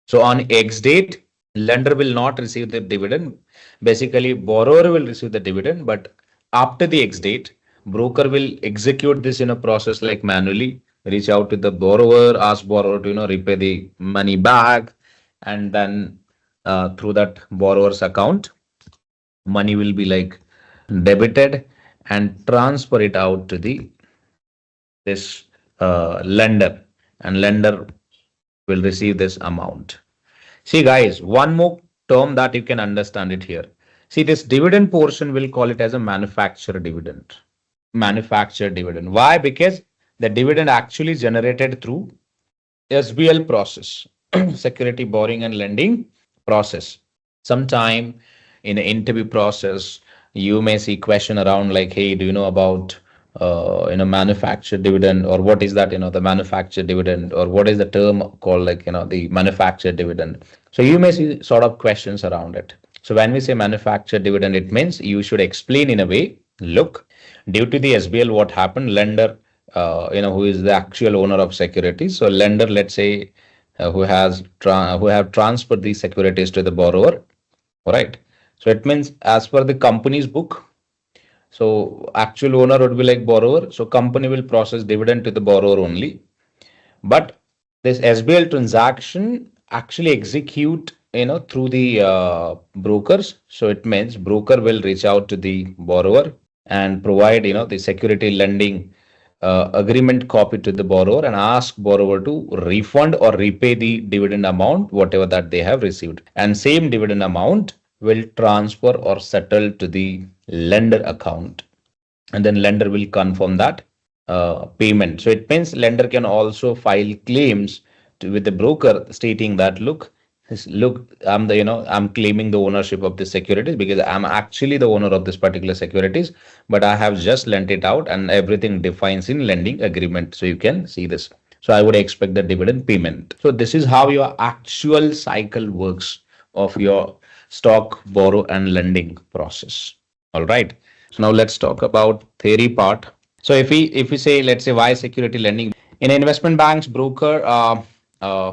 So on X date, lender will not receive the dividend. Basically, borrower will receive the dividend, but after the X date, broker will execute this in a process like manually, reach out to the borrower, ask borrower to repay the money back, and then through that borrower's account, money will be like debited and transfer it out to the this lender, and lender will receive this amount. See guys, one more term that you can understand it here. See, this dividend portion, we'll call it as a manufacturer dividend. Manufacturer dividend. Why? Because the dividend actually generated through SBL process, security borrowing and lending process. Sometime in the interview process, you may see question around like, hey, do you know about manufactured dividend, or what is that, the manufactured dividend, or what is the term called like, the manufactured dividend. So you may see sort of questions around it. So when we say manufactured dividend, it means you should explain in a way, look, due to the SBL, what happened, lender, who is the actual owner of securities. So lender, let's say, who have transferred these securities to the borrower, right? So it means as per the company's book, so actual owner would be like borrower. So company will process dividend to the borrower only. But this SBL transaction actually execute, through the brokers. So it means broker will reach out to the borrower and provide, the security lending agreement copy to the borrower and ask borrower to refund or repay the dividend amount, whatever that they have received. And same dividend amount will transfer or settle to the lender account, and then lender will confirm that payment. So it means lender can also file claims with the broker stating that look, I'm claiming the ownership of the securities because I'm actually the owner of this particular securities, but I have just lent it out, and everything defines in lending agreement. So you can see this. So I would expect the dividend payment. So this is how your actual cycle works of your stock, borrow and lending process. All right. So now let's talk about theory part. So if we say, let's say, why security lending in investment banks, broker, or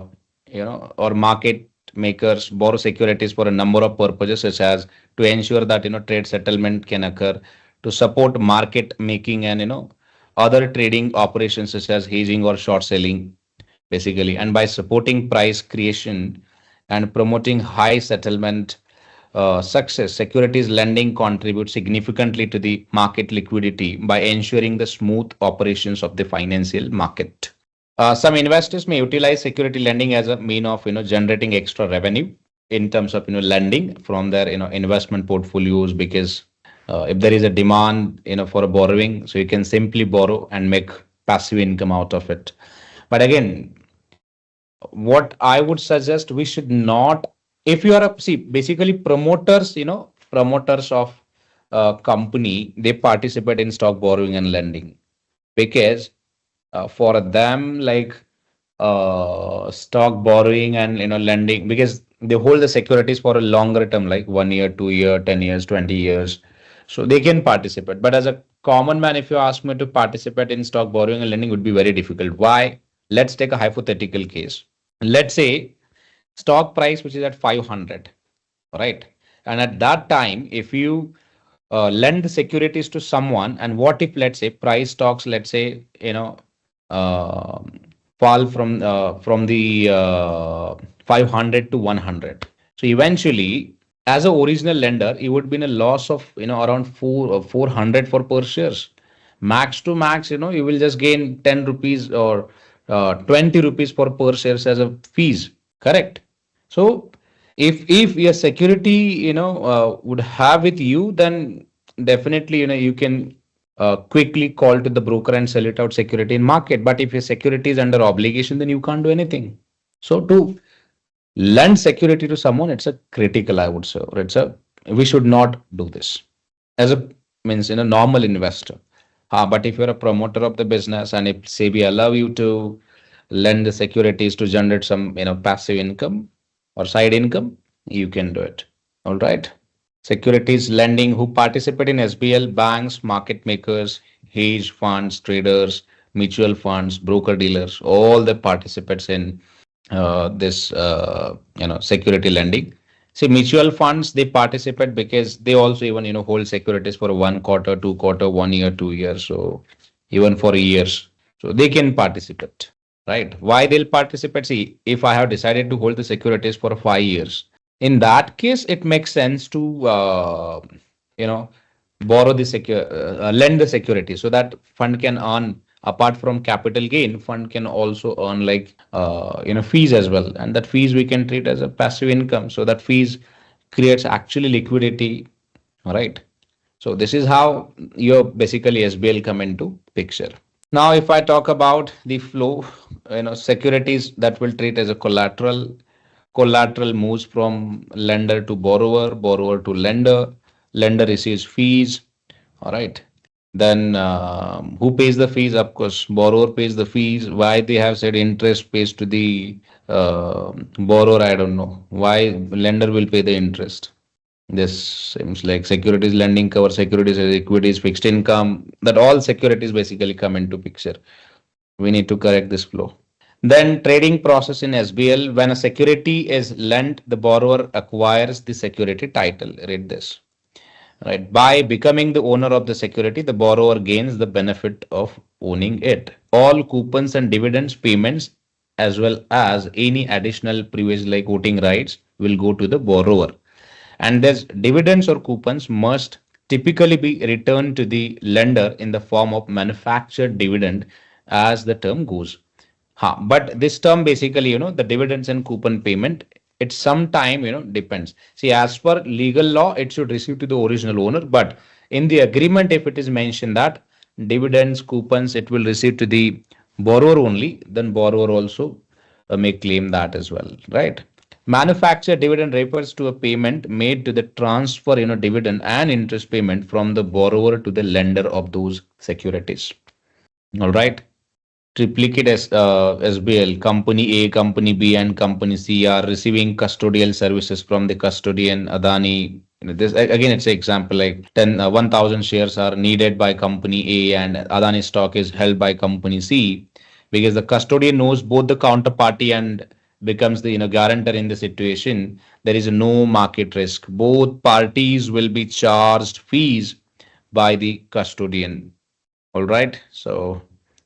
market makers borrow securities for a number of purposes, such as to ensure that trade settlement can occur, to support market making and other trading operations such as hedging or short selling, basically, and by supporting price creation and promoting high settlement success, securities lending contributes significantly to the market liquidity by ensuring the smooth operations of the financial market. Some investors may utilize security lending as a mean of generating extra revenue in terms of lending from their investment portfolios, because if there is a demand for a borrowing, so you can simply borrow and make passive income out of it. But again, what I would suggest, we should not, if you are basically promoters, promoters of company, they participate in stock borrowing and lending, because for them, like stock borrowing and lending, because they hold the securities for a longer term, like 1 year, 2 year, 10 years, 20 years, so they can participate. But as a common man, if you ask me to participate in stock borrowing and lending, would be very difficult. Why? Let's take a hypothetical case. Let's say stock price which is at 500, right? And at that time, if you lend the securities to someone, and what if, let's say, price stocks, let's say, fall from the 500 to 100. So eventually, as an original lender, you would be in a loss of around 400 for per shares. Max to max, you will just gain 10 rupees or 20 rupees for per shares as a fees. Correct. So if your security would have with you, then definitely you can quickly call to the broker and sell it out security in market. But if your security is under obligation, then you can't do anything. So to lend security to someone, it's a critical, I would say, or we should not do this as a means in a normal investor. But if you're a promoter of the business and if SEBI allow you to lend the securities to generate some passive income or side income, you can do it. All right. Securities lending who participate in SBL, banks, market makers, hedge funds, traders, mutual funds, broker dealers, all the participants in this security lending. See, mutual funds, they participate because they also even hold securities for 1 quarter, 2 quarter, 1 year, 2 years, so even for years, so they can participate, right? Why they'll participate? See, if I have decided to hold the securities for 5 years, in that case, it makes sense to you know borrow the lend the security so that fund can earn apart from capital gain. Fund can also earn like fees as well, and that fees we can treat as a passive income. So that fees creates actually liquidity. All right. So this is how your basically SBL come into picture. Now, if I talk about the flow, securities that will treat as a collateral. Collateral moves from lender to borrower, borrower to lender. Lender receives fees. All right. Then who pays the fees? Of course, borrower pays the fees. Why they have said interest pays to the borrower? I don't know. Why lender will pay the interest? This seems like securities lending cover securities as equities, fixed income. That all securities basically come into picture. We need to correct this flow. Then trading process in SBL. When a security is lent, the borrower acquires the security title. Read this. Right. By becoming the owner of the security, the borrower gains the benefit of owning it. All coupons and dividends payments, as well as any additional privilege like voting rights, will go to the borrower. And these dividends or coupons must typically be returned to the lender in the form of manufactured dividend, as the term goes. But this term basically, the dividends and coupon payment, it sometime, depends. See, as per legal law, it should receive to the original owner. But in the agreement, if it is mentioned that dividends, coupons, it will receive to the borrower only, then borrower also may claim that as well, right? Manufactured dividend refers to a payment made to the transfer, dividend and interest payment from the borrower to the lender of those securities. All right. Triplicate SBL, Company A, Company B, and Company C are receiving custodial services from the custodian Adani. This again, it's an example like 1,000 shares are needed by Company A and Adani stock is held by Company C, because the custodian knows both the counterparty and becomes the guarantor in the situation. There is no market risk. Both parties will be charged fees by the custodian. All right. So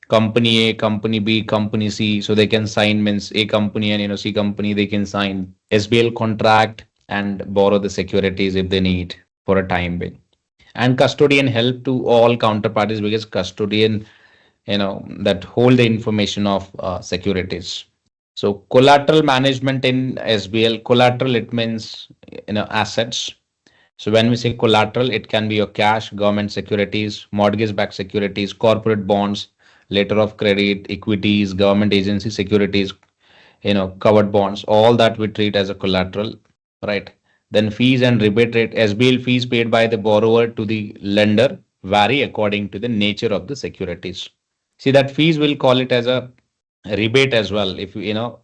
Company A, Company B, Company C, so they can sign, means A company and C company, they can sign SBL contract and borrow the securities if they need for a time being. And custodian help to all counterparties, because custodian that hold the information of securities. So collateral management in SBL, collateral, it means assets. So when we say collateral, it can be your cash, government securities, mortgage-backed securities, corporate bonds, letter of credit, equities, government agency securities, covered bonds, all that we treat as a collateral, right? Then fees and rebate rate, SBL fees paid by the borrower to the lender vary according to the nature of the securities. See, that fees will call it as a rebate as well. If in a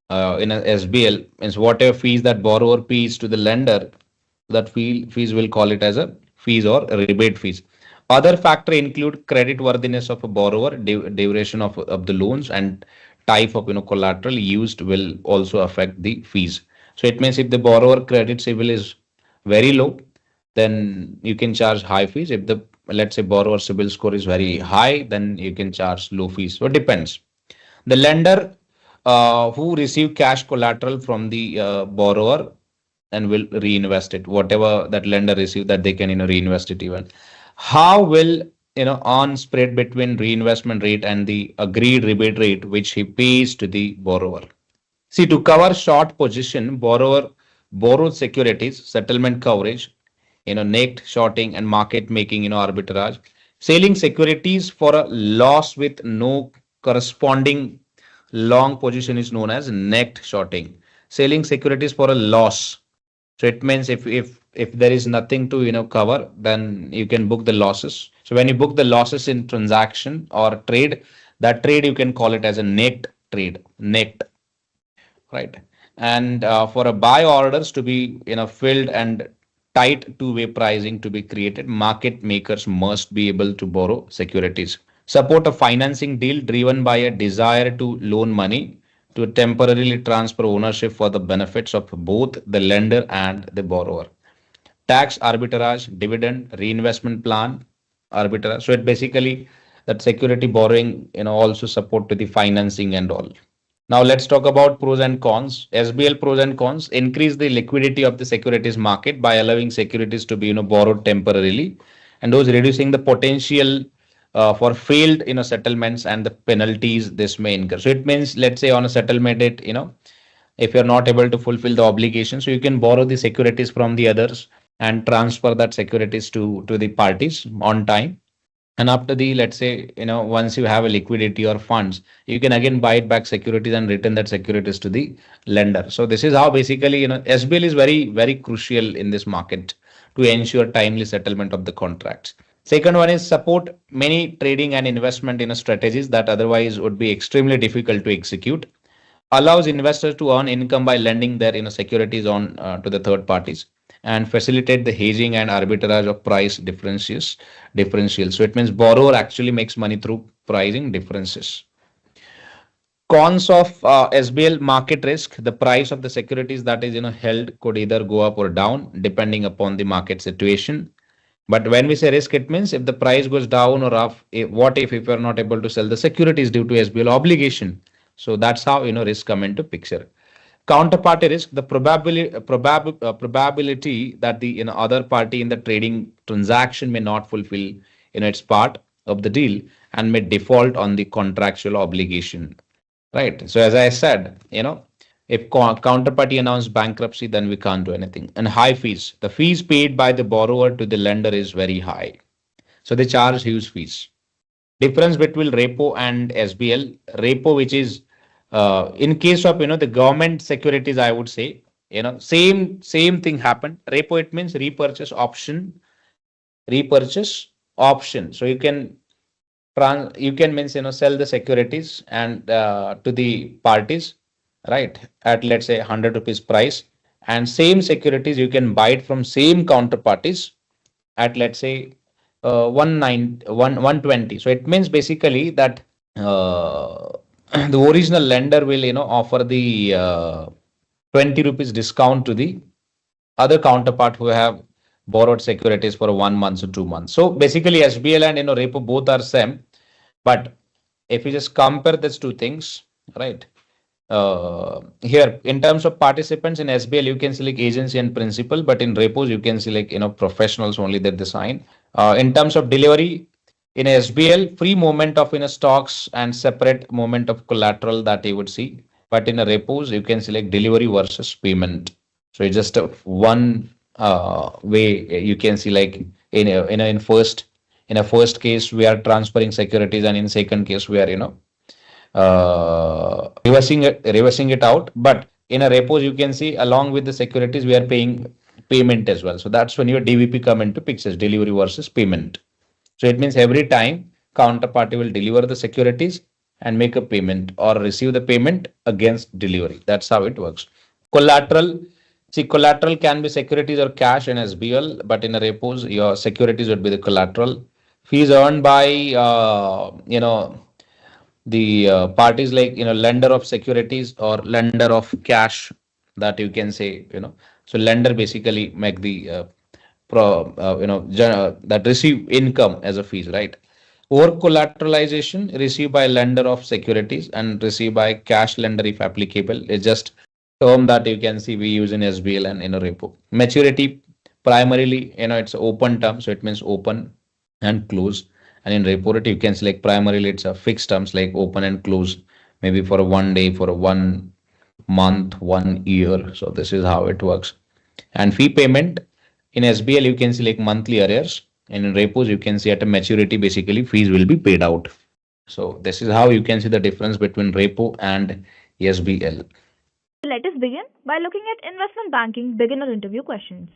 SBL, means whatever fees that borrower pays to the lender, that fees will call it as a fees or rebate fees. Other factor include credit worthiness of a borrower, duration of the loans, and type of collateral used will also affect the fees. So it means if the borrower credit CIBIL is very low, then you can charge high fees. If the, let's say, borrower CIBIL score is very high, then you can charge low fees. So it depends. The lender who receive cash collateral from the borrower and will reinvest it, whatever that lender receive, that they can reinvest it even. How will on spread between reinvestment rate and the agreed rebate rate which he pays to the borrower? See, to cover short position, borrower borrowed securities, settlement coverage, naked shorting and market making, arbitrage. Selling securities for a loss with no corresponding long position is known as naked shorting. selling securities for a loss. So it means if there is nothing to cover, then you can book the losses. So when you book the losses in transaction or trade, that trade you can call it as a net trade, net, right? And for a buy orders to be filled and tight two-way pricing to be created, market makers must be able to borrow securities. Support a financing deal driven by a desire to loan money to temporarily transfer ownership for the benefits of both the lender and the borrower. Tax arbitrage, dividend, reinvestment plan, arbitrage. So it basically that security borrowing, also support to the financing and all. Now let's talk about pros and cons. SBL pros and cons: increase the liquidity of the securities market by allowing securities to be borrowed temporarily, and those reducing the potential for failed settlements and the penalties this may incur. So it means, let's say on a settlement date, if you're not able to fulfill the obligation, so you can borrow the securities from the others and transfer that securities to the parties on time. And after the, let's say, once you have a liquidity or funds, you can again buy it back securities and return that securities to the lender. So this is how basically, SBL is very, very crucial in this market to ensure timely settlement of the contracts. Second one is support many trading and investment strategies that otherwise would be extremely difficult to execute. Allows investors to earn income by lending their securities on to the third parties, and facilitate the hedging and arbitrage of price differentials. So it means borrower actually makes money through pricing differences. Cons of SBL: market risk. The price of the securities that is held could either go up or down depending upon the market situation. But when we say risk, it means if the price goes down or up, what if you're not able to sell the securities due to SBL obligation? So that's how risk come into picture. Counterparty risk: the probability that the other party in the trading transaction may not fulfill its part of the deal and may default on the contractual obligation, right? So as I said, if counterparty announce bankruptcy, then we can't do anything. And high fees: the fees paid by the borrower to the lender is very high, so they charge huge fees. Difference between repo and SBL: repo, which is in case of the government securities, I would say same thing happened. Repo, it means repurchase option. So you can means sell the securities and to the parties, right, at let's say 100 rupees price, and same securities you can buy it from same counterparties at let's say 120. So it means basically that the original lender will offer the 20 rupees discount to the other counterpart who have borrowed securities for 1 month or 2 months. So basically SBL and repo both are same, but if you just compare these two things, right, here in terms of participants in SBL you can select agency and principal, but in repos you can select professionals only that they sign. In terms of delivery, in SBL, free movement of stocks and separate movement of collateral that you would see. But in a repos, you can select delivery versus payment. So it's just one way you can see, like in a first case we are transferring securities, and in second case we are reversing it out. But in a repos you can see along with the securities we are paying payment as well. So that's when your DVP come into pictures, delivery versus payment. So it means every time counterparty will deliver the securities and make a payment or receive the payment against delivery. That's how it works. Collateral. See, collateral can be securities or cash in SBL, but in a repos, your securities would be the collateral. Fees earned by the parties like lender of securities or lender of cash, that you can say So lender basically make the that receive income as a fees, right? Over collateralization received by lender of securities and received by cash lender if applicable. It's just term that you can see we use in SBL and in a repo. Maturity, primarily it's open term, so it means open and close. And in repo rate you can select primarily it's a fixed terms like open and close, maybe for a 1 day, for a 1 month, 1 year. So this is how it works. And fee payment, in SBL you can select monthly arrears, and in repos you can see at a maturity basically fees will be paid out. So this is how you can see the difference between repo and SBL. Let us begin by looking at investment banking beginner interview questions.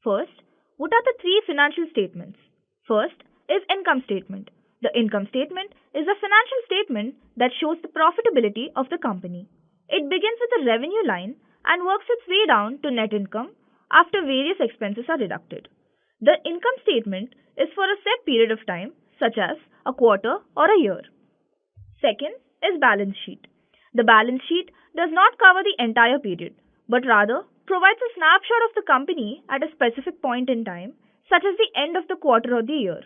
First, what are the three financial statements? First is income statement. The income statement is a financial statement that shows the profitability of the company. It begins with the revenue line and works its way down to net income after various expenses are deducted. The income statement is for a set period of time, such as a quarter or a year. Second is balance sheet. The balance sheet does not cover the entire period, but rather provides a snapshot of the company at a specific point in time, such as the end of the quarter or the year.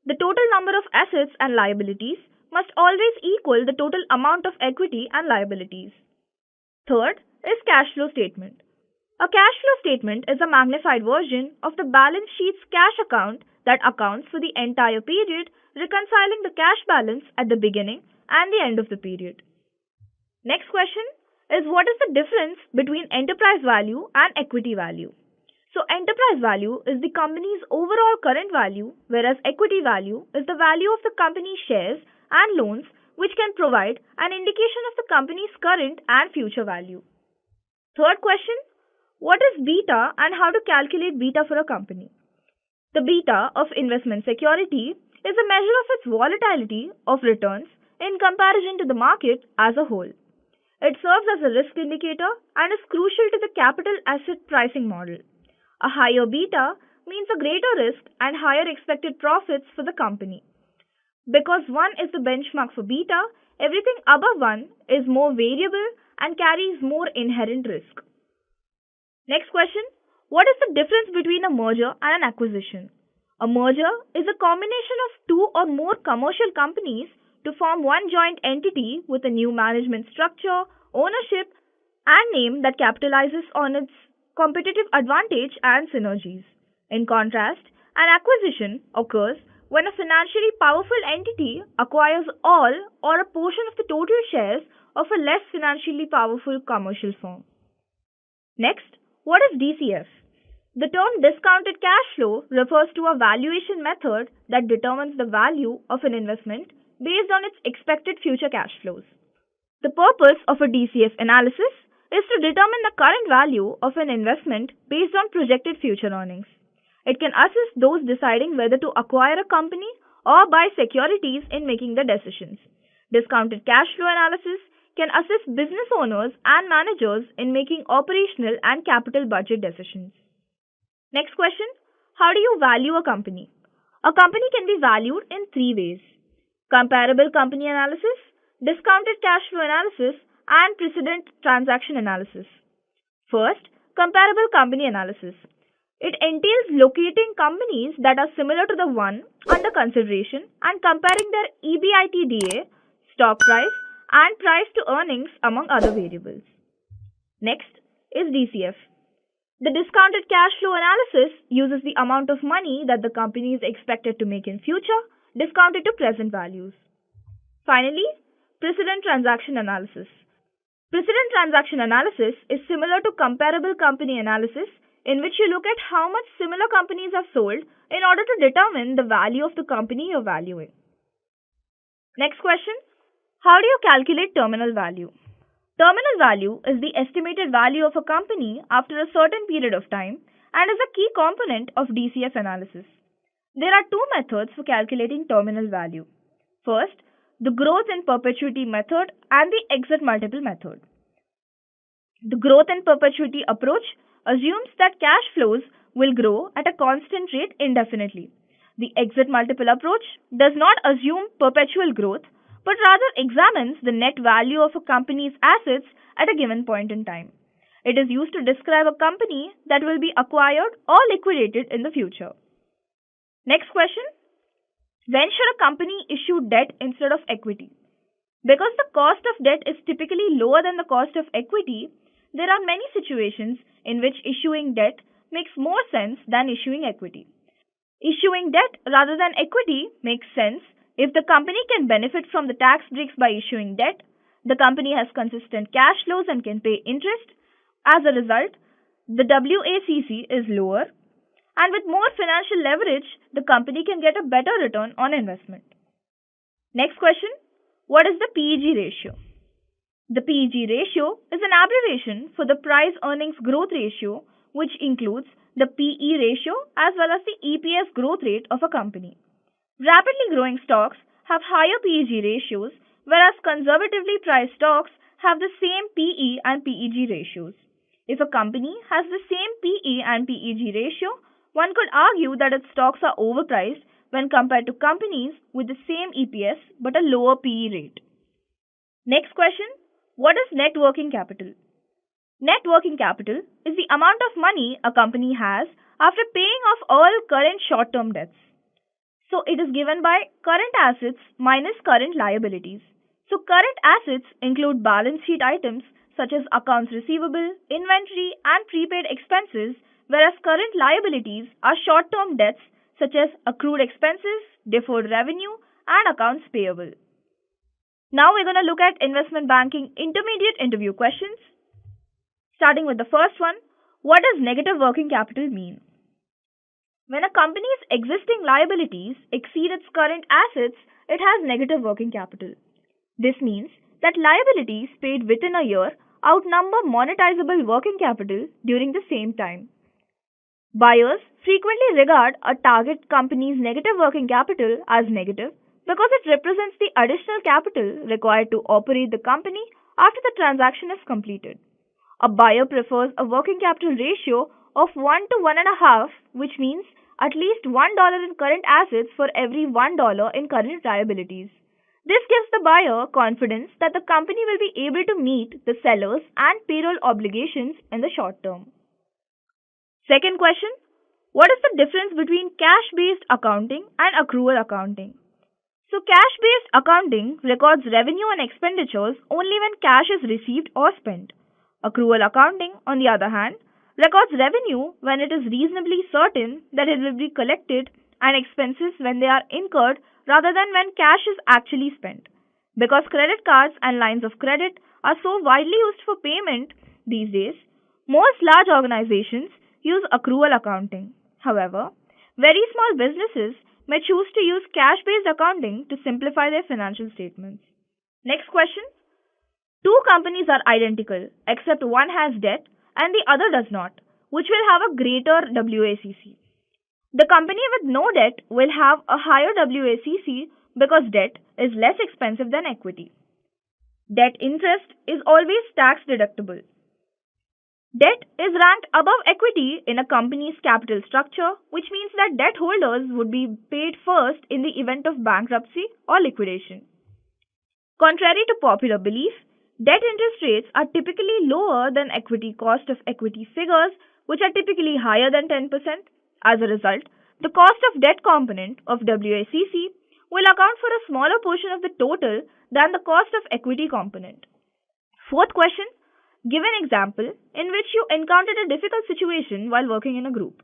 The total number of assets and liabilities must always equal the total amount of equity and liabilities. Third is cash flow statement. A cash flow statement is a magnified version of the balance sheet's cash account that accounts for the entire period, reconciling the cash balance at the beginning and the end of the period. Next question is, what is the difference between enterprise value and equity value? So enterprise value is the company's overall current value, whereas equity value is the value of the company's shares and loans, which can provide an indication of the company's current and future value. Third question, what is beta and how to calculate beta for a company? The beta of investment security is a measure of its volatility of returns in comparison to the market as a whole. It serves as a risk indicator and is crucial to the capital asset pricing model. A higher beta means a greater risk and higher expected profits for the company. Because 1 is the benchmark for beta, everything above 1 is more variable and carries more inherent risk. Next question, what is the difference between a merger and an acquisition? A merger is a combination of two or more commercial companies to form one joint entity with a new management structure, ownership, and name that capitalizes on its competitive advantage and synergies. In contrast, an acquisition occurs when a financially powerful entity acquires all or a portion of the total shares of a less financially powerful commercial firm. Next, what is DCF? The term discounted cash flow refers to a valuation method that determines the value of an investment based on its expected future cash flows. The purpose of a DCF analysis is to determine the current value of an investment based on projected future earnings. It can assist those deciding whether to acquire a company or buy securities in making the decisions. Discounted cash flow analysis can assist business owners and managers in making operational and capital budget decisions. Next question, how do you value a company? A company can be valued in three ways: comparable company analysis, discounted cash flow analysis, and precedent transaction analysis. First, comparable company analysis. It entails locating companies that are similar to the one under consideration and comparing their EBITDA, stock price, and price to earnings among other variables. Next is DCF. The discounted cash flow analysis uses the amount of money that the company is expected to make in future, discounted to present values. Finally, precedent transaction analysis. Precedent transaction analysis is similar to comparable company analysis, in which you look at how much similar companies have sold in order to determine the value of the company you're valuing. Next question, how do you calculate terminal value? Terminal value is the estimated value of a company after a certain period of time and is a key component of DCF analysis. There are two methods for calculating terminal value. First, the growth in perpetuity method and the exit multiple method. The growth in perpetuity approach assumes that cash flows will grow at a constant rate indefinitely. The exit multiple approach does not assume perpetual growth, but rather examines the net value of a company's assets at a given point in time. It is used to describe a company that will be acquired or liquidated in the future. Next question, when should a company issue debt instead of equity? Because the cost of debt is typically lower than the cost of equity, there are many situations in which issuing debt makes more sense than issuing equity. Issuing debt rather than equity makes sense if the company can benefit from the tax breaks by issuing debt, the company has consistent cash flows and can pay interest. As a result, the WACC is lower, and with more financial leverage, the company can get a better return on investment. Next question, what is the PEG ratio? The PEG ratio is an abbreviation for the price earnings growth ratio, which includes the PE ratio as well as the EPS growth rate of a company. Rapidly growing stocks have higher PEG ratios, whereas conservatively priced stocks have the same PE and PEG ratios. If a company has the same PE and PEG ratio, one could argue that its stocks are overpriced when compared to companies with the same EPS but a lower PE rate. Next question, what is net working capital? Net working capital is the amount of money a company has after paying off all current short-term debts. So it is given by current assets minus current liabilities. So current assets include balance sheet items such as accounts receivable, inventory and prepaid expenses, whereas current liabilities are short-term debts such as accrued expenses, deferred revenue and accounts payable. Now we're going to look at investment banking intermediate interview questions. Starting with the first one, what does negative working capital mean? When a company's existing liabilities exceed its current assets, it has negative working capital. This means that liabilities paid within a year outnumber monetizable working capital during the same time. Buyers frequently regard a target company's negative working capital as negative because it represents the additional capital required to operate the company after the transaction is completed. A buyer prefers a working capital ratio of 1 to 1.5, which means at least $1 in current assets for every $1 in current liabilities. This gives the buyer confidence that the company will be able to meet the seller's and payroll obligations in the short term. Second question, what is the difference between cash-based accounting and accrual accounting? So cash-based accounting records revenue and expenditures only when cash is received or spent. Accrual accounting, on the other hand, records revenue when it is reasonably certain that it will be collected and expenses when they are incurred rather than when cash is actually spent. Because credit cards and lines of credit are so widely used for payment these days, most large organizations use accrual accounting. However, very small businesses may choose to use cash-based accounting to simplify their financial statements. Next question. Two companies are identical except one has debt and the other does not, which will have a greater WACC. The company with no debt will have a higher WACC because debt is less expensive than equity. Debt interest is always tax deductible. Debt is ranked above equity in a company's capital structure, which means that debt holders would be paid first in the event of bankruptcy or liquidation. Contrary to popular belief, debt interest rates are typically lower than equity cost of equity figures, which are typically higher than 10%. As a result, the cost of debt component of WACC will account for a smaller portion of the total than the cost of equity component. Fourth question. Give an example in which you encountered a difficult situation while working in a group.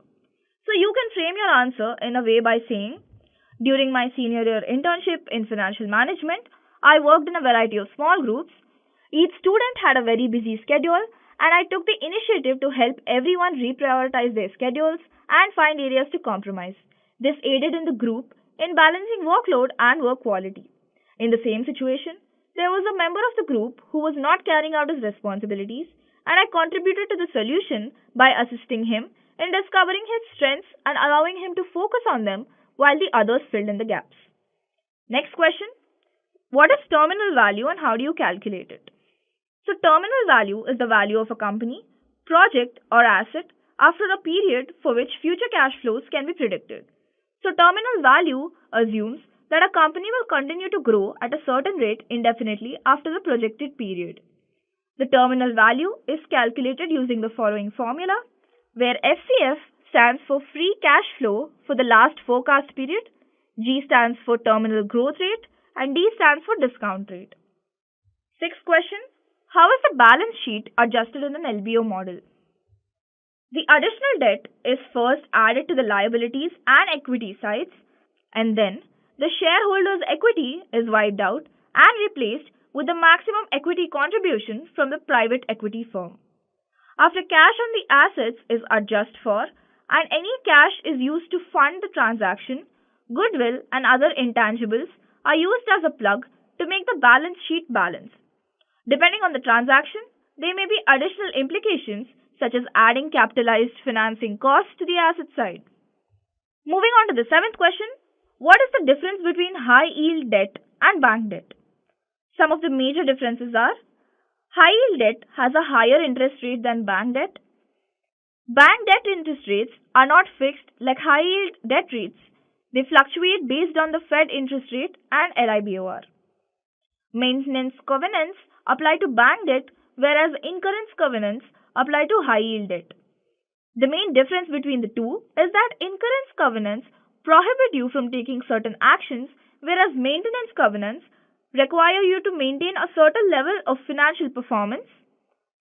So you can frame your answer in a way by saying, during my senior year internship in financial management, I worked in a variety of small groups. Each student had a very busy schedule and I took the initiative to help everyone reprioritize their schedules and find areas to compromise. This aided in the group in balancing workload and work quality. In the same situation, there was a member of the group who was not carrying out his responsibilities, and I contributed to the solution by assisting him in discovering his strengths and allowing him to focus on them while the others filled in the gaps. Next question. What is terminal value and how do you calculate it? So terminal value is the value of a company, project or asset after a period for which future cash flows can be predicted. So terminal value assumes that a company will continue to grow at a certain rate indefinitely after the projected period. The terminal value is calculated using the following formula, where FCF stands for free cash flow for the last forecast period, G stands for terminal growth rate, and D stands for discount rate. Sixth question, how is the balance sheet adjusted in an LBO model? The additional debt is first added to the liabilities and equity sides, and then the shareholders' equity is wiped out and replaced with the maximum equity contribution from the private equity firm. After cash on the assets is adjusted for and any cash is used to fund the transaction, goodwill and other intangibles are used as a plug to make the balance sheet balance. Depending on the transaction, there may be additional implications such as adding capitalized financing costs to the asset side. Moving on to the seventh question, what is the difference between high yield debt and bank debt? Some of the major differences are high yield debt has a higher interest rate than bank debt. Bank debt interest rates are not fixed like high yield debt rates. They fluctuate based on the Fed interest rate and LIBOR. Maintenance covenants apply to bank debt, whereas incurrence covenants apply to high yield debt. The main difference between the two is that incurrence covenants prohibit you from taking certain actions, whereas maintenance covenants require you to maintain a certain level of financial performance.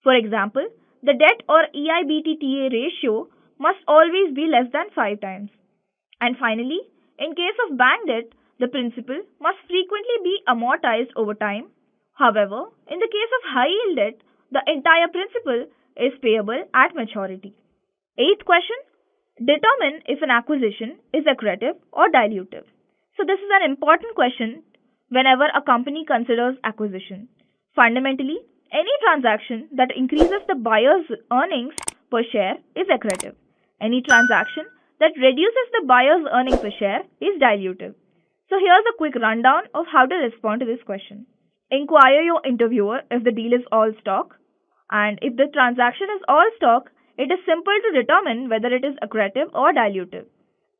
For example, the debt or EBITDA ratio must always be less than 5 times. And finally, in case of bank debt, the principal must frequently be amortized over time. However, in the case of high yield debt, the entire principal is payable at maturity. Eighth question, determine if an acquisition is accretive or dilutive. So this is an important question whenever a company considers acquisition. Fundamentally, any transaction that increases the buyer's earnings per share is accretive. Any transaction that reduces the buyer's earnings per share is dilutive. So here's a quick rundown of how to respond to this question. Inquire your interviewer if the deal is all stock, and if the transaction is all stock, it is simple to determine whether it is accretive or dilutive.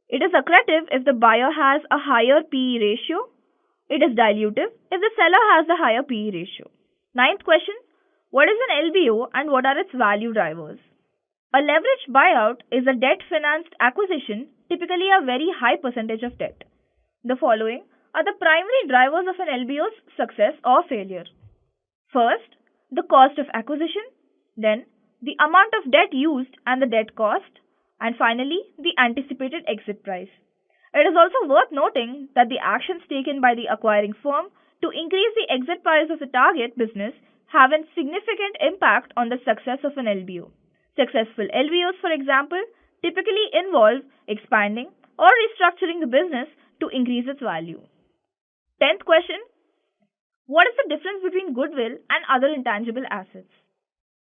It is accretive if the buyer has a higher PE ratio. It is dilutive if the seller has a higher PE ratio. Ninth question, what is an LBO and what are its value drivers? A leveraged buyout is a debt-financed acquisition, typically a very high percentage of debt. The following are the primary drivers of an LBO's success or failure. First, the cost of acquisition, then the amount of debt used and the debt cost, and finally the anticipated exit price. It is also worth noting that the actions taken by the acquiring firm to increase the exit price of the target business have a significant impact on the success of an LBO. Successful LBOs, for example, typically involve expanding or restructuring the business to increase its value. 10th question, what is the difference between goodwill and other intangible assets?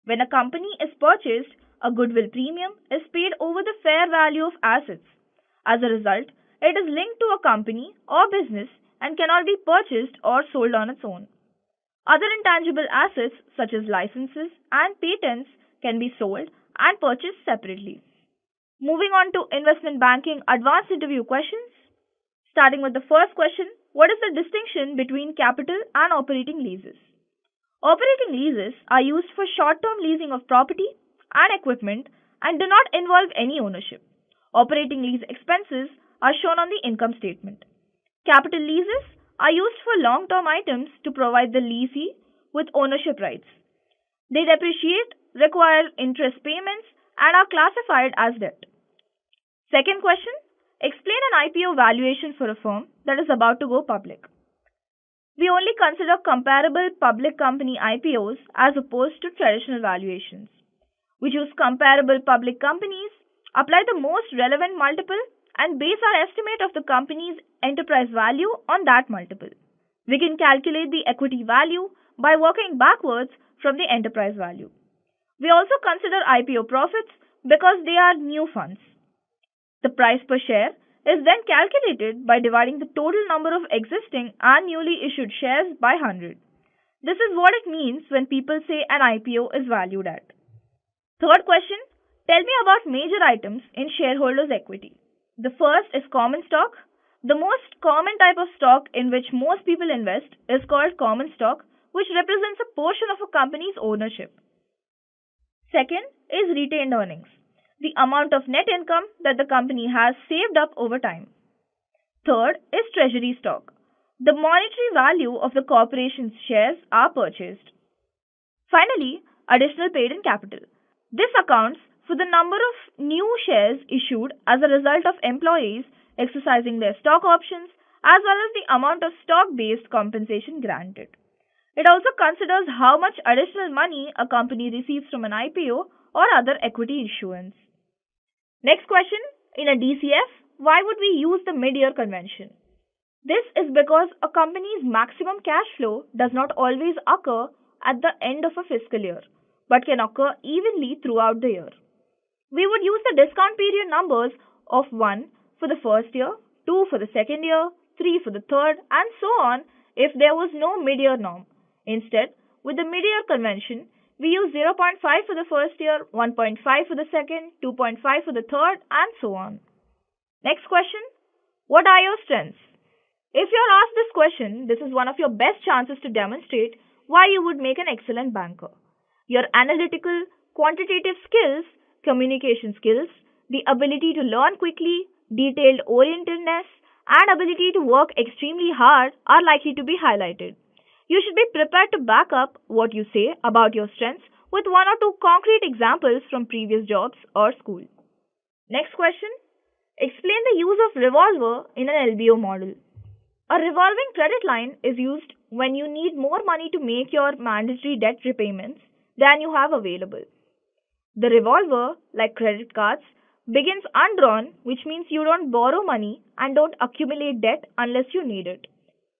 When a company is purchased, a goodwill premium is paid over the fair value of assets. As a result, it is linked to a company or business and cannot be purchased or sold on its own. Other intangible assets such as licenses and patents can be sold and purchased separately. Moving on to investment banking advanced interview questions. Starting with the first question, what is the distinction between capital and operating leases? Operating leases are used for short-term leasing of property and equipment and do not involve any ownership. Operating lease expenses are shown on the income statement. Capital leases are used for long-term items to provide the lessee with ownership rights. They depreciate, require interest payments, and are classified as debt. Second question, explain an IPO valuation for a firm that is about to go public. We only consider comparable public company IPOs as opposed to traditional valuations. We choose comparable public companies, apply the most relevant multiple, and base our estimate of the company's enterprise value on that multiple. We can calculate the equity value by working backwards from the enterprise value. We also consider IPO profits because they are new funds. The price per share is then calculated by dividing the total number of existing and newly issued shares by 100. This is what it means when people say an IPO is valued at. Third question, tell me about major items in shareholders' equity. The first is common stock. The most common type of stock in which most people invest is called common stock, which represents a portion of a company's ownership. Second is retained earnings, the amount of net income that the company has saved up over time. Third is treasury stock. The monetary value of the corporation's shares are purchased. Finally, additional paid-in capital. This accounts for the number of new shares issued as a result of employees exercising their stock options as well as the amount of stock-based compensation granted. It also considers how much additional money a company receives from an IPO or other equity issuance. Next question, in a DCF, why would we use the mid-year convention? This is because a company's maximum cash flow does not always occur at the end of a fiscal year, but can occur evenly throughout the year. We would use the discount period numbers of 1 for the first year, 2 for the second year, 3 for the third, and so on if there was no mid-year norm. Instead, with the mid-year convention, we use 0.5 for the first year, 1.5 for the second, 2.5 for the third, and so on. Next question. What are your strengths? If you are asked this question, this is one of your best chances to demonstrate why you would make an excellent banker. Your analytical, quantitative skills, communication skills, the ability to learn quickly, detailed orientedness, and ability to work extremely hard are likely to be highlighted. You should be prepared to back up what you say about your strengths with one or two concrete examples from previous jobs or school. Next question. Explain the use of revolver in an LBO model. A revolving credit line is used when you need more money to make your mandatory debt repayments than you have available. The revolver, like credit cards, begins undrawn, which means you don't borrow money and don't accumulate debt unless you need it.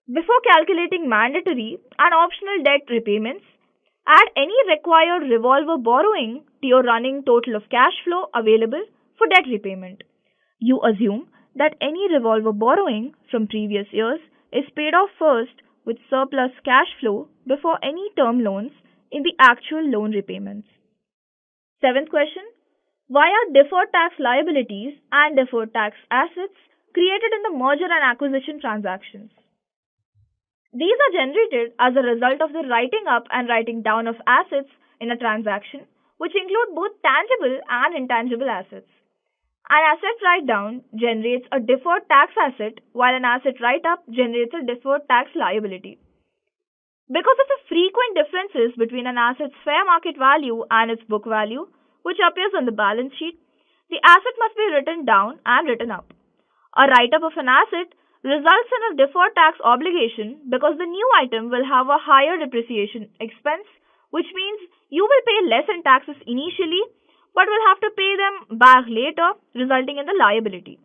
Before calculating mandatory and optional debt repayments, add any required revolver borrowing to your running total of cash flow available for debt repayment. You assume that any revolver borrowing from previous years is paid off first with surplus cash flow before any term loans in the actual loan repayments. Seventh question. Why are deferred tax liabilities and deferred tax assets created in the merger and acquisition transactions? These are generated as a result of the writing up and writing down of assets in a transaction, which include both tangible and intangible assets. An asset write down generates a deferred tax asset, while an asset write up generates a deferred tax liability. Because of the frequent differences between an asset's fair market value and its book value, which appears on the balance sheet, the asset must be written down and written up. A write up of an asset results in a deferred tax obligation because the new item will have a higher depreciation expense, which means you will pay less in taxes initially but will have to pay them back later, resulting in the liability.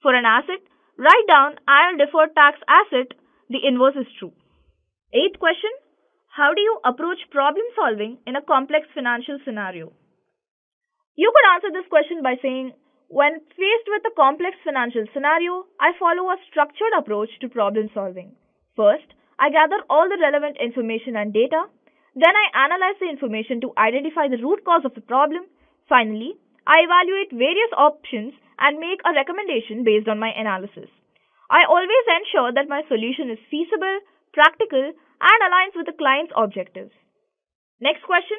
For an asset, write down and a deferred tax asset, the inverse is true. Eighth question. How do you approach problem solving in a complex financial scenario? You could answer this question by saying, when faced with a complex financial scenario, I follow a structured approach to problem solving. First, I gather all the relevant information and data. Then I analyze the information to identify the root cause of the problem. Finally, I evaluate various options and make a recommendation based on my analysis. I always ensure that my solution is feasible, practical, and aligns with the client's objectives. Next question.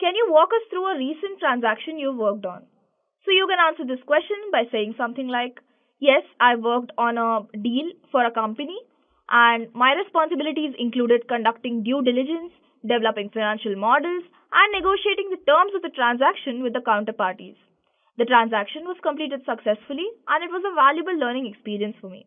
Can you walk us through a recent transaction you've worked on? So you can answer this question by saying something like, yes, I worked on a deal for a company and my responsibilities included conducting due diligence, developing financial models, and negotiating the terms of the transaction with the counterparties. The transaction was completed successfully and it was a valuable learning experience for me.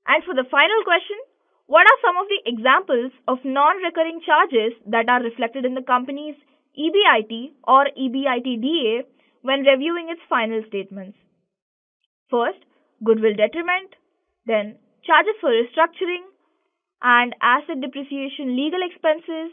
And for the final question, what are some of the examples of non-recurring charges that are reflected in the company's EBIT or EBITDA when reviewing its final statements? First, goodwill detriment, then charges for restructuring and asset depreciation, legal expenses,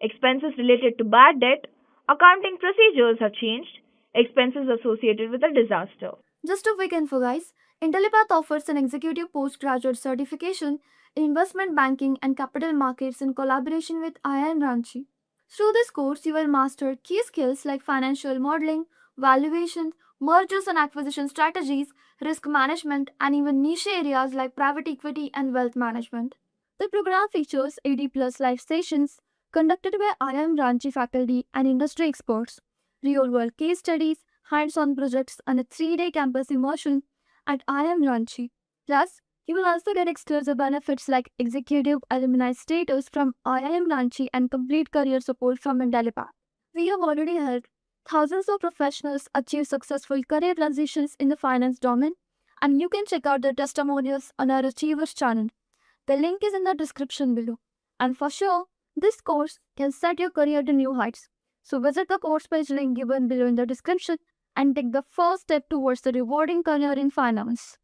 expenses related to bad debt, accounting procedures have changed, expenses associated with a disaster. Just a quick info, guys. Intellipaat offers an executive postgraduate certification in investment banking and capital markets in collaboration with IIM Ranchi. Through this course, you will master key skills like financial modeling, valuation, mergers and acquisition strategies, risk management, and even niche areas like private equity and wealth management. The program features 80 plus live sessions conducted by IIM Ranchi faculty and industry experts, real-world case studies, hands-on projects, and a 3-day campus immersion at IIM Ranchi. Plus, you will also get exclusive benefits like executive alumni status from IIM Ranchi and complete career support from Intellipaat. We have already helped thousands of professionals achieve successful career transitions in the finance domain, and you can check out the testimonials on our Achievers channel. The link is in the description below. And for sure, this course can set your career to new heights. So visit the course page link given below in the description and take the first step towards the rewarding career in finance.